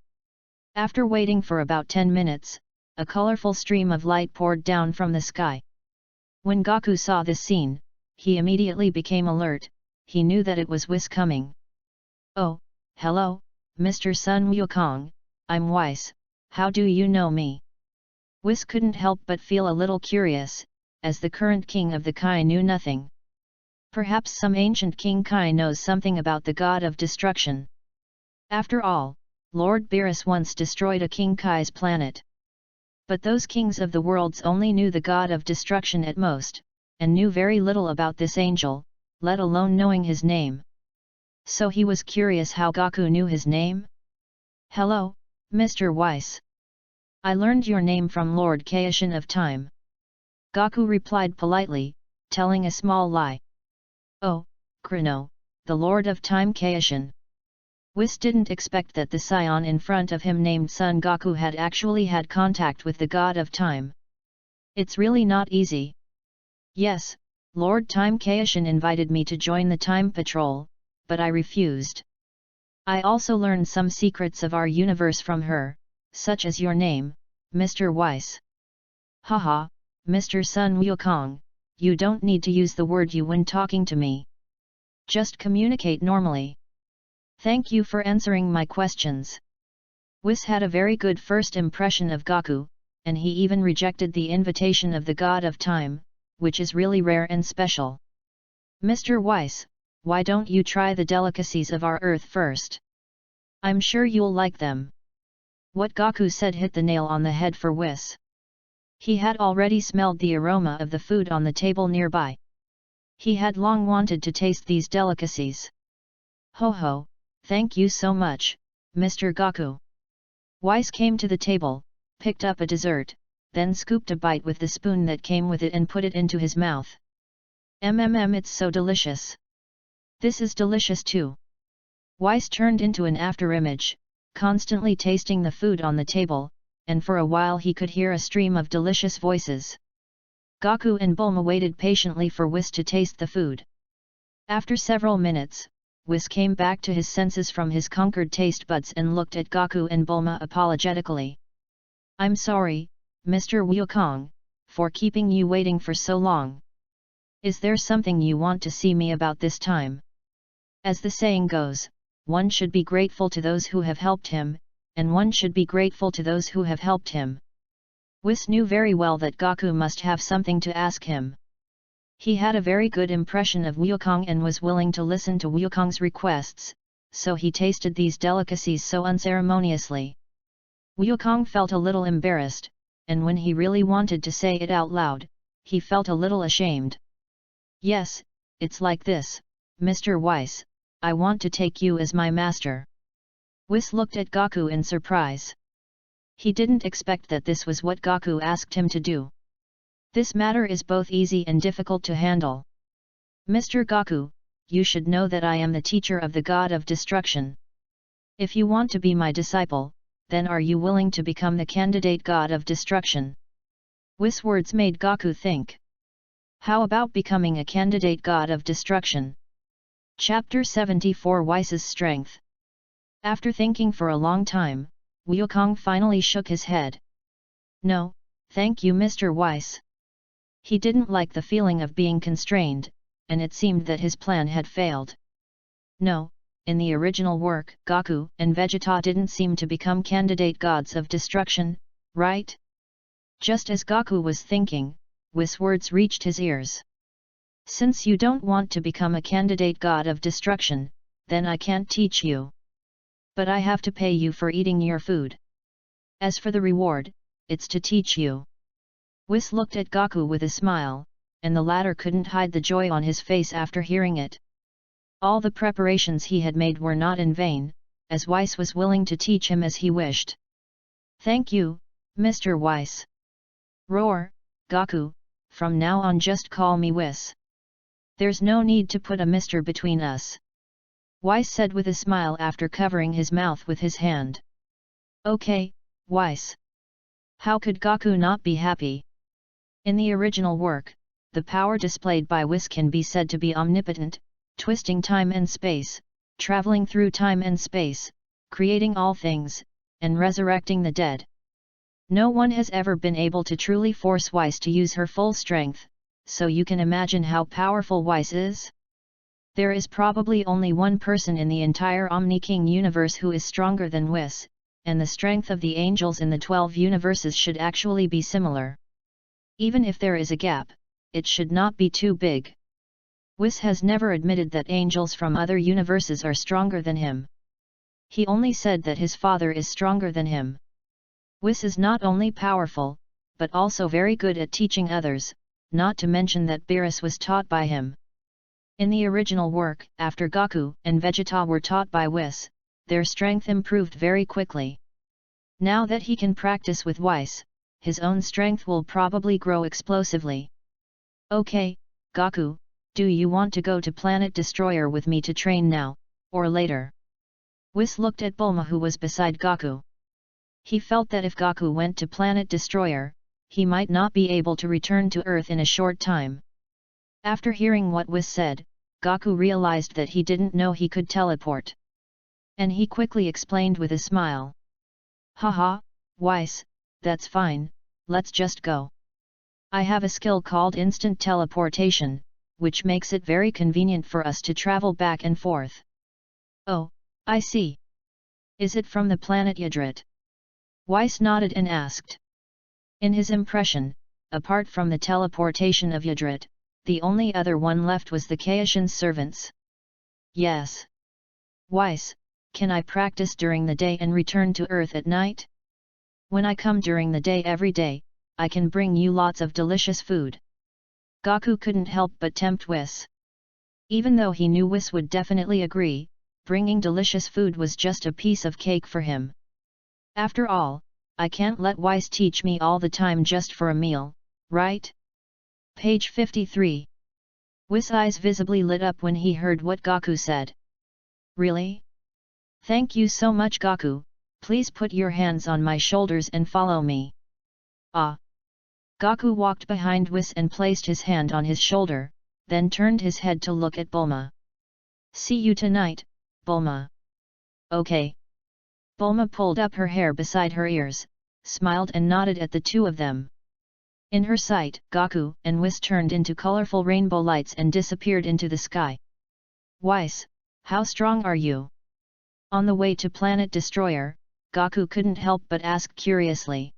After waiting for about 10 minutes, a colorful stream of light poured down from the sky. When Gaku saw this scene, he immediately became alert. He knew that it was Whis coming. Oh, hello, Mr. Sun Wukong, I'm Weiss, how do you know me? Whis couldn't help but feel a little curious, as the current king of the Kai knew nothing. Perhaps some ancient King Kai knows something about the god of destruction. After all, Lord Beerus once destroyed a King Kai's planet. But those kings of the worlds only knew the god of destruction at most, and knew very little about this angel, let alone knowing his name. So he was curious how Gaku knew his name? Hello, Mr. Weiss. I learned your name from Lord Kaishin of Time. Gaku replied politely, telling a small lie. Oh, Chrono, the Lord of Time Kaishin. Whis didn't expect that the scion in front of him named Son Goku had actually had contact with the god of time. It's really not easy. Yes, Lord Time Kaishin invited me to join the Time Patrol, but I refused. I also learned some secrets of our universe from her, such as your name, Mr. Weiss. Haha, Mr. Sun Wukong, you don't need to use the word you when talking to me. Just communicate normally. Thank you for answering my questions. Whis had a very good first impression of Gaku, and he even rejected the invitation of the god of time, which is really rare and special. Mr. Weiss, why don't you try the delicacies of our earth first? I'm sure you'll like them. What Gaku said hit the nail on the head for Whis. He had already smelled the aroma of the food on the table nearby. He had long wanted to taste these delicacies. Ho ho, thank you so much, Mr. Gaku. Weiss came to the table, picked up a dessert, then scooped a bite with the spoon that came with it and put it into his mouth. It's so delicious. This is delicious too. Weiss turned into an afterimage, constantly tasting the food on the table, and for a while he could hear a stream of delicious voices. Gaku and Bulma waited patiently for Whis to taste the food. After several minutes, Whis came back to his senses from his conquered taste buds and looked at Gaku and Bulma apologetically. I'm sorry, Mr. Wukong, for keeping you waiting for so long. Is there something you want to see me about this time? As the saying goes, one should be grateful to those who have helped him, and one should be grateful to those who have helped him. Whis knew very well that Gaku must have something to ask him. He had a very good impression of Wukong and was willing to listen to Wukong's requests, so he tasted these delicacies so unceremoniously. Wukong felt a little embarrassed, and when he really wanted to say it out loud, he felt a little ashamed. Yes, it's like this, Mr. Weiss, I want to take you as my master. Whis looked at Gaku in surprise. He didn't expect that this was what Gaku asked him to do. This matter is both easy and difficult to handle. Mr. Gaku, you should know that I am the teacher of the god of destruction. If you want to be my disciple, then are you willing to become the candidate god of destruction? Whis' words made Gaku think. How about becoming a candidate god of destruction? Chapter 74 Weiss's Strength. After thinking for a long time, Wukong finally shook his head. No, thank you Mr. Weiss. He didn't like the feeling of being constrained, and it seemed that his plan had failed. No, in the original work, Gaku and Vegeta didn't seem to become candidate gods of destruction, right? Just as Gaku was thinking, Whis' words reached his ears. Since you don't want to become a candidate god of destruction, then I can't teach you. But I have to pay you for eating your food. As for the reward, it's to teach you. Whis looked at Gaku with a smile, and the latter couldn't hide the joy on his face after hearing it. All the preparations he had made were not in vain, as Weiss was willing to teach him as he wished. "Thank you, Mr. Weiss." "Roar, Gaku, from now on just call me Whis. There's no need to put a Mr. between us," Weiss said with a smile after covering his mouth with his hand. "Okay, Weiss." How could Gaku not be happy? In the original work, the power displayed by Whis can be said to be omnipotent, twisting time and space, traveling through time and space, creating all things, and resurrecting the dead. No one has ever been able to truly force Weiss to use her full strength, so you can imagine how powerful Weiss is. There is probably only one person in the entire Omni King universe who is stronger than Whis, and the strength of the angels in the 12 universes should actually be similar. Even if there is a gap, it should not be too big. Whis has never admitted that angels from other universes are stronger than him. He only said that his father is stronger than him. Whis is not only powerful, but also very good at teaching others, not to mention that Beerus was taught by him. In the original work, after Gaku and Vegeta were taught by Whis, their strength improved very quickly. Now that he can practice with Weiss, his own strength will probably grow explosively. "Okay, Gaku, do you want to go to Planet Destroyer with me to train now, or later?" Whis looked at Bulma, who was beside Gaku. He felt that if Gaku went to Planet Destroyer, he might not be able to return to Earth in a short time. After hearing what Whis said, Gaku realized that he didn't know he could teleport. And he quickly explained with a smile. "Haha, Weiss, that's fine, let's just go. I have a skill called instant teleportation, which makes it very convenient for us to travel back and forth." "Oh, I see. Is it from the planet Ydrit?" Weiss nodded and asked. In his impression, apart from the teleportation of Ydrit, the only other one left was the Kaishin's servants. "Yes. Weiss, can I practice during the day and return to Earth at night? When I come during the day every day, I can bring you lots of delicious food." Gaku couldn't help but tempt Whis. Even though he knew Whis would definitely agree, bringing delicious food was just a piece of cake for him. After all, I can't let Weiss teach me all the time just for a meal, right? Page 53. Whis' eyes visibly lit up when he heard what Gaku said. "Really? Thank you so much, Gaku, please put your hands on my shoulders and follow me." "Ah." Gaku walked behind Whis and placed his hand on his shoulder, then turned his head to look at Bulma. "See you tonight, Bulma." "Okay." Bulma pulled up her hair beside her ears, smiled and nodded at the two of them. In her sight, Gaku and Whis turned into colorful rainbow lights and disappeared into the sky. "Weiss, how strong are you?" On the way to Planet Destroyer, Gaku couldn't help but ask curiously.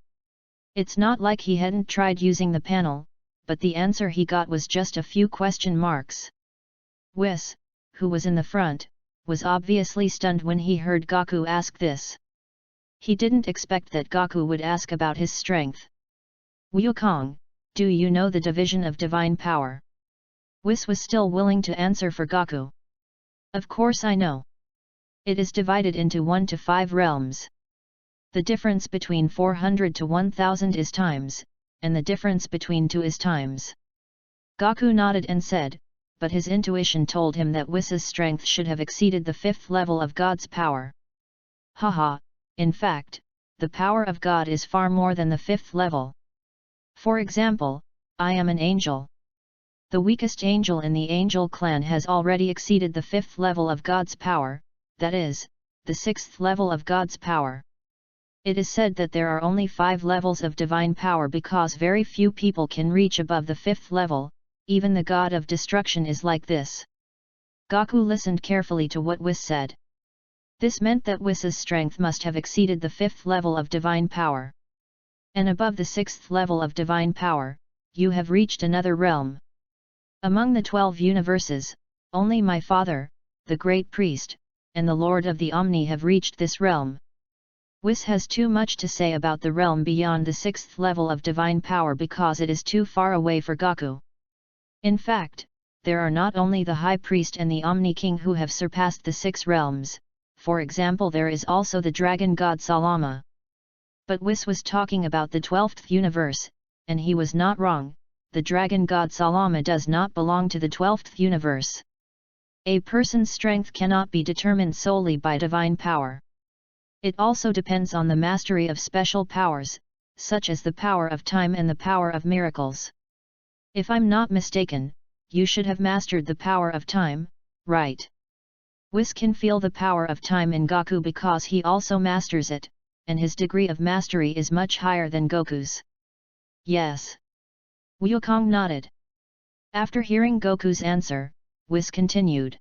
It's not like he hadn't tried using the panel, but the answer he got was just a few question marks. Whis, who was in the front, was obviously stunned when he heard Gaku ask this. He didn't expect that Gaku would ask about his strength. "Wukong, do you know the division of divine power?" Whis was still willing to answer for Gaku. "Of course I know. It is divided into 1 to 5 realms. The difference between 400 to 1000 is times, and the difference between 2 is times." Gaku nodded and said, but his intuition told him that Whis' strength should have exceeded the 5th level of God's power. Haha, in fact, the power of God is far more than the 5th level. For example, I am an angel. The weakest angel in the angel clan has already exceeded the 5th level of God's power, that is, the 6th level of God's power. It is said that there are only 5 levels of divine power because very few people can reach above the 5th level, even the god of destruction is like this. Gaku listened carefully to what Whis said. This meant that Whis' strength must have exceeded the 5th level of divine power. And above the 6th level of divine power, you have reached another realm. Among the 12 universes, only my father, the great priest, and the Lord of the Omni have reached this realm. Whis has too much to say about the realm beyond the 6th level of divine power because it is too far away for Gaku. In fact, there are not only the High Priest and the Omni King who have surpassed the 6 realms, for example there is also the Dragon God Salama. But Whis was talking about the 12th universe, and he was not wrong, the Dragon God Salama does not belong to the 12th universe. A person's strength cannot be determined solely by divine power. It also depends on the mastery of special powers, such as the power of time and the power of miracles. If I'm not mistaken, you should have mastered the power of time, right? Whis can feel the power of time in Gaku because he also masters it, and his degree of mastery is much higher than Goku's. Yes. Wukong nodded. After hearing Goku's answer, Whis continued.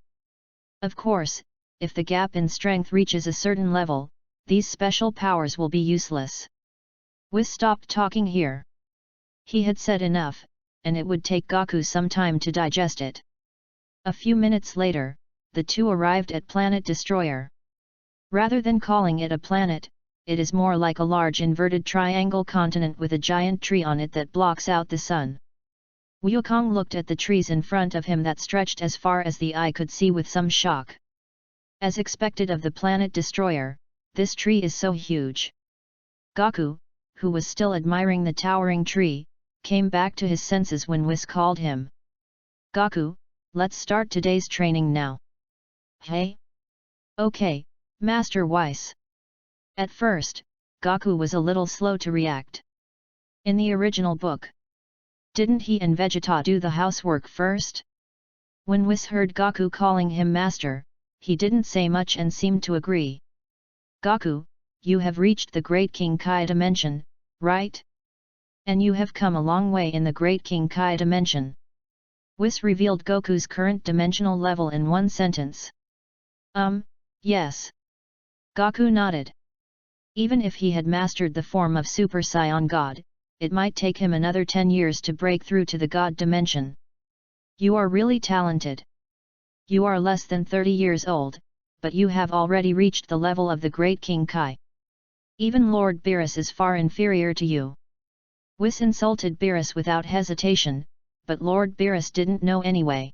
Of course, if the gap in strength reaches a certain level, these special powers will be useless. Whis stopped talking here. He had said enough, and it would take Gaku some time to digest it. A few minutes later, the two arrived at Planet Destroyer. Rather than calling it a planet, it is more like a large inverted triangle continent with a giant tree on it that blocks out the sun. Wukong looked at the trees in front of him that stretched as far as the eye could see with some shock. As expected of the Planet Destroyer, this tree is so huge. Gaku, who was still admiring the towering tree, came back to his senses when Whis called him. Gaku, let's start today's training now. Hey? Okay, Master Whis. At first, Gaku was a little slow to react. In the original book, didn't he and Vegeta do the housework first? When Whis heard Gaku calling him master, he didn't say much and seemed to agree. Gaku, you have reached the Great King Kai dimension, right? And you have come a long way in the Great King Kai dimension. Whis revealed Goku's current dimensional level in one sentence. Yes. Gaku nodded. Even if he had mastered the form of Super Saiyan God, it might take him another 10 years to break through to the God dimension. You are really talented. You are less than 30 years old, but you have already reached the level of the Great King Kai. Even Lord Beerus is far inferior to you. Whis insulted Beerus without hesitation, but Lord Beerus didn't know anyway.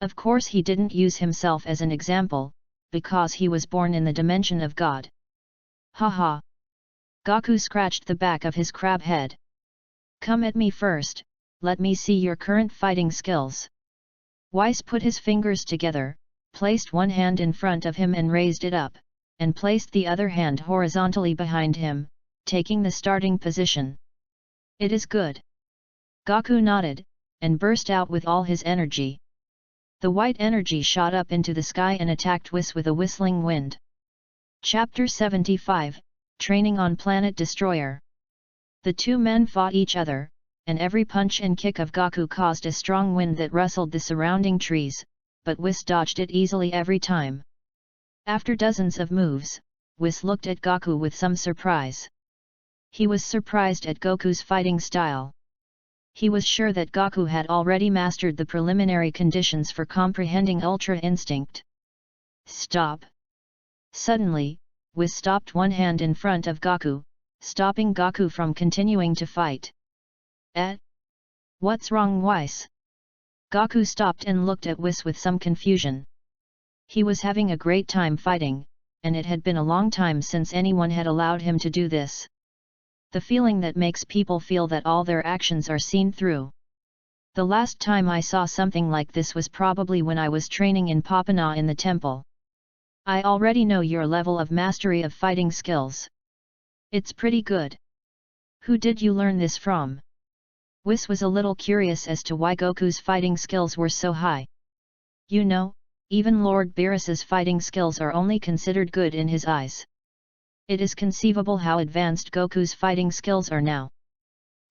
Of course he didn't use himself as an example, because he was born in the dimension of God. Haha. Gaku scratched the back of his crab head. Come at me first, let me see your current fighting skills. Whis put his fingers together, placed one hand in front of him and raised it up, and placed the other hand horizontally behind him, taking the starting position. It is good. Gaku nodded, and burst out with all his energy. The white energy shot up into the sky and attacked Whis with a whistling wind. Chapter 75, Training on Planet Destroyer. The two men fought each other, and every punch and kick of Gaku caused a strong wind that rustled the surrounding trees, but Whis dodged it easily every time. After dozens of moves, Whis looked at Gaku with some surprise. He was surprised at Goku's fighting style. He was sure that Gaku had already mastered the preliminary conditions for comprehending Ultra Instinct. Stop! Suddenly, Whis stopped one hand in front of Gaku, stopping Gaku from continuing to fight. What's wrong, Whis? Gaku stopped and looked at Whis with some confusion. He was having a great time fighting, and it had been a long time since anyone had allowed him to do this. The feeling that makes people feel that all their actions are seen through. The last time I saw something like this was probably when I was training in Papana in the temple. I already know your level of mastery of fighting skills. It's pretty good. Who did you learn this from? Whis was a little curious as to why Goku's fighting skills were so high. You know, even Lord Beerus's fighting skills are only considered good in his eyes. It is conceivable how advanced Goku's fighting skills are now.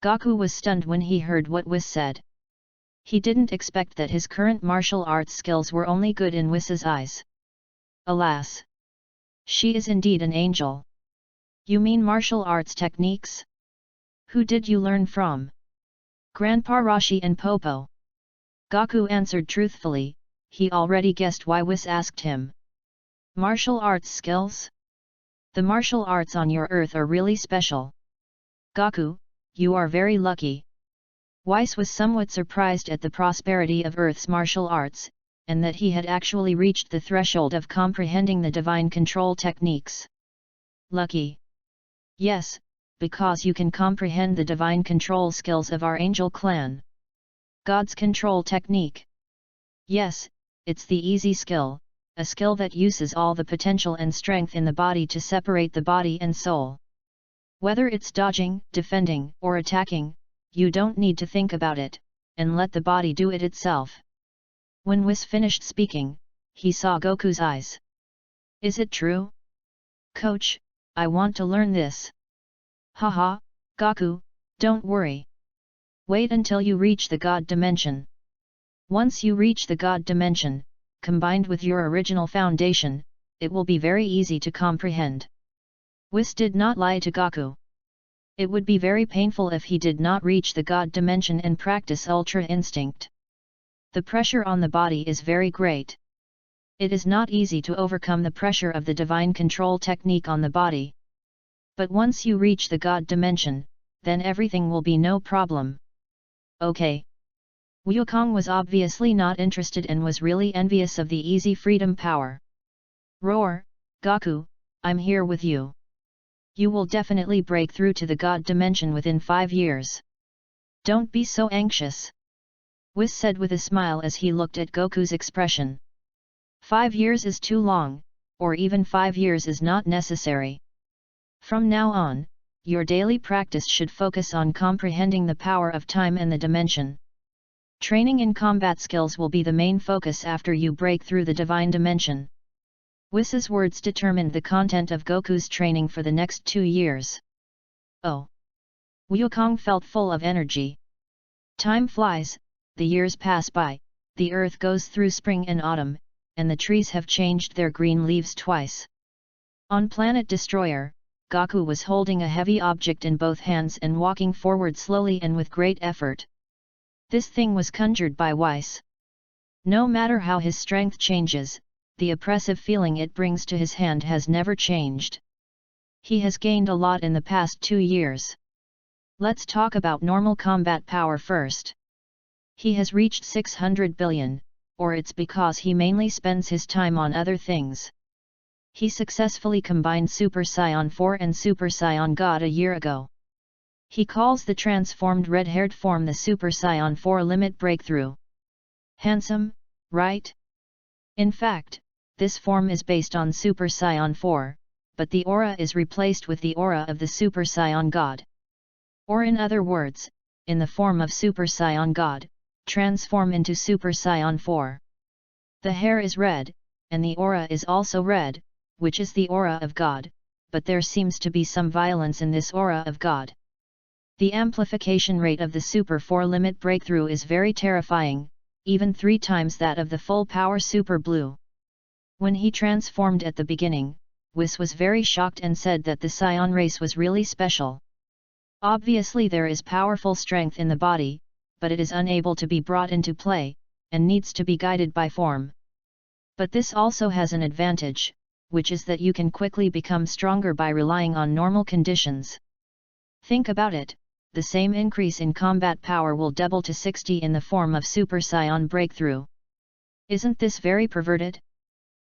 Gaku was stunned when he heard what Whis said. He didn't expect that his current martial arts skills were only good in Whis's eyes. Alas! She is indeed an angel. You mean martial arts techniques? Who did you learn from? Grandpa Rashi and Popo. Gaku answered truthfully, he already guessed why Whis asked him. Martial arts skills? The martial arts on your earth are really special. Goku, you are very lucky. Whis was somewhat surprised at the prosperity of Earth's martial arts, and that he had actually reached the threshold of comprehending the divine control techniques. Lucky? Yes, because you can comprehend the divine control skills of our angel clan. God's control technique. Yes, it's the easy skill, a skill that uses all the potential and strength in the body to separate the body and soul. Whether it's dodging, defending, or attacking, you don't need to think about it, and let the body do it itself. When Whis finished speaking, he saw Goku's eyes. Is it true? Coach, I want to learn this. Haha, Goku, don't worry. Wait until you reach the God dimension. Once you reach the God dimension, combined with your original foundation, it will be very easy to comprehend. Whis did not lie to Goku. It would be very painful if he did not reach the God dimension and practice Ultra Instinct. The pressure on the body is very great. It is not easy to overcome the pressure of the divine control technique on the body. But once you reach the God dimension, then everything will be no problem. Okay. Wukong was obviously not interested and was really envious of the easy freedom power. Roar, Goku, I'm here with you. You will definitely break through to the God dimension within 5 years. Don't be so anxious. Whis said with a smile as he looked at Goku's expression. 5 years is too long, or even 5 years is not necessary. From now on, your daily practice should focus on comprehending the power of time and the dimension. Training in combat skills will be the main focus after you break through the divine dimension. Wis's words determined the content of Goku's training for the next 2 years. Oh! Wukong felt full of energy. Time flies, the years pass by, the earth goes through spring and autumn, and the trees have changed their green leaves twice. On Planet Destroyer, Goku was holding a heavy object in both hands and walking forward slowly and with great effort. This thing was conjured by Whis. No matter how his strength changes, the oppressive feeling it brings to his hand has never changed. He has gained a lot in the past 2 years. Let's talk about normal combat power first. He has reached 600 billion, or it's because he mainly spends his time on other things. He successfully combined Super Saiyan 4 and Super Saiyan God a year ago. He calls the transformed red-haired form the Super Saiyan 4 Limit Breakthrough. Handsome, right? In fact, this form is based on Super Saiyan 4, but the aura is replaced with the aura of the Super Saiyan God. Or in other words, in the form of Super Saiyan God, transform into Super Saiyan 4. The hair is red, and the aura is also red, which is the aura of God, but there seems to be some violence in this aura of God. The amplification rate of the Super 4 Limit Breakthrough is very terrifying, even 3 times that of the full power Super Blue. When he transformed at the beginning, Whis was very shocked and said that the Saiyan race was really special. Obviously there is powerful strength in the body, but it is unable to be brought into play, and needs to be guided by form. But this also has an advantage, which is that you can quickly become stronger by relying on normal conditions. Think about it, the same increase in combat power will double to 60 in the form of Super Saiyan Breakthrough. Isn't this very perverted?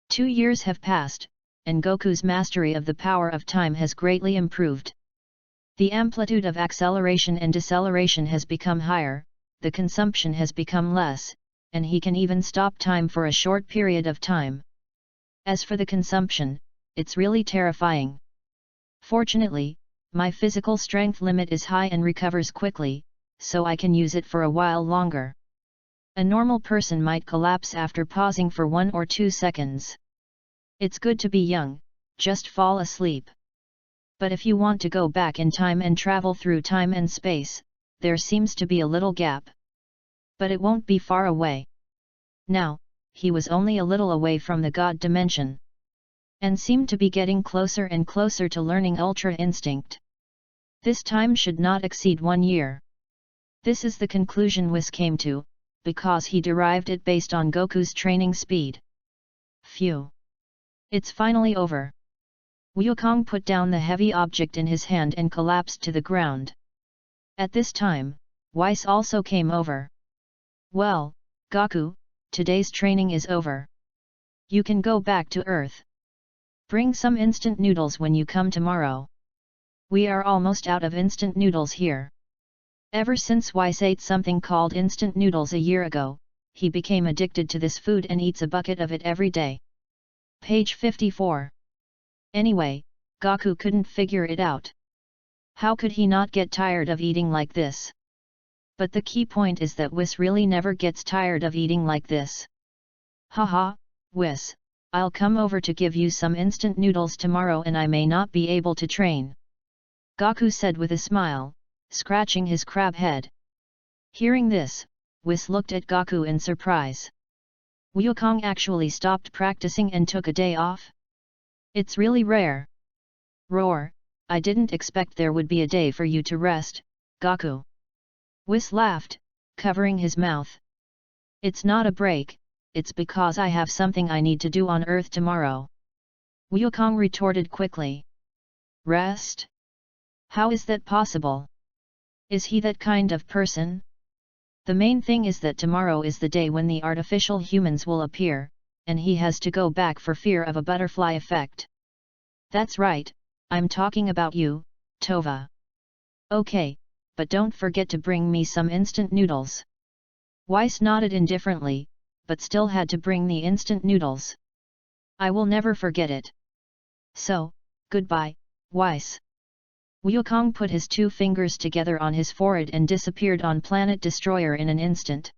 2 years have passed, and Goku's mastery of the power of time has greatly improved. The amplitude of acceleration and deceleration has become higher, the consumption has become less, and he can even stop time for a short period of time. As for the consumption, it's really terrifying. Fortunately, my physical strength limit is high and recovers quickly, so I can use it for a while longer. A normal person might collapse after pausing for 1 or 2 seconds. It's good to be young, just fall asleep. But if you want to go back in time and travel through time and space, there seems to be a little gap. But it won't be far away. Now, he was only a little away from the God dimension, and seemed to be getting closer and closer to learning Ultra Instinct. This time should not exceed 1 year. This is the conclusion Whis came to, because he derived it based on Goku's training speed. Phew! It's finally over. Wukong put down the heavy object in his hand and collapsed to the ground. At this time, Weiss also came over. Well, Gaku, today's training is over. You can go back to Earth. Bring some instant noodles when you come tomorrow. We are almost out of instant noodles here. Ever since Weiss ate something called instant noodles a year ago, he became addicted to this food and eats a bucket of it every day. Page 54. Anyway, Gaku couldn't figure it out. How could he not get tired of eating like this? But the key point is that Weiss really never gets tired of eating like this. Haha, Weiss, I'll come over to give you some instant noodles tomorrow and I may not be able to train. Gaku said with a smile, scratching his crab head. Hearing this, Weiss looked at Gaku in surprise. Wukong actually stopped practicing and took a day off? It's really rare. Roar, I didn't expect there would be a day for you to rest, Gaku. Weiss laughed, covering his mouth. It's not a break, it's because I have something I need to do on Earth tomorrow. Wukong retorted quickly. Rest? How is that possible? Is he that kind of person? The main thing is that tomorrow is the day when the artificial humans will appear, and he has to go back for fear of a butterfly effect. That's right, I'm talking about you, Tova. Okay, but don't forget to bring me some instant noodles. Weiss nodded indifferently, but still had to bring the instant noodles. I will never forget it. So, goodbye, Weiss. Wukong put his 2 fingers together on his forehead and disappeared on Planet Destroyer in an instant.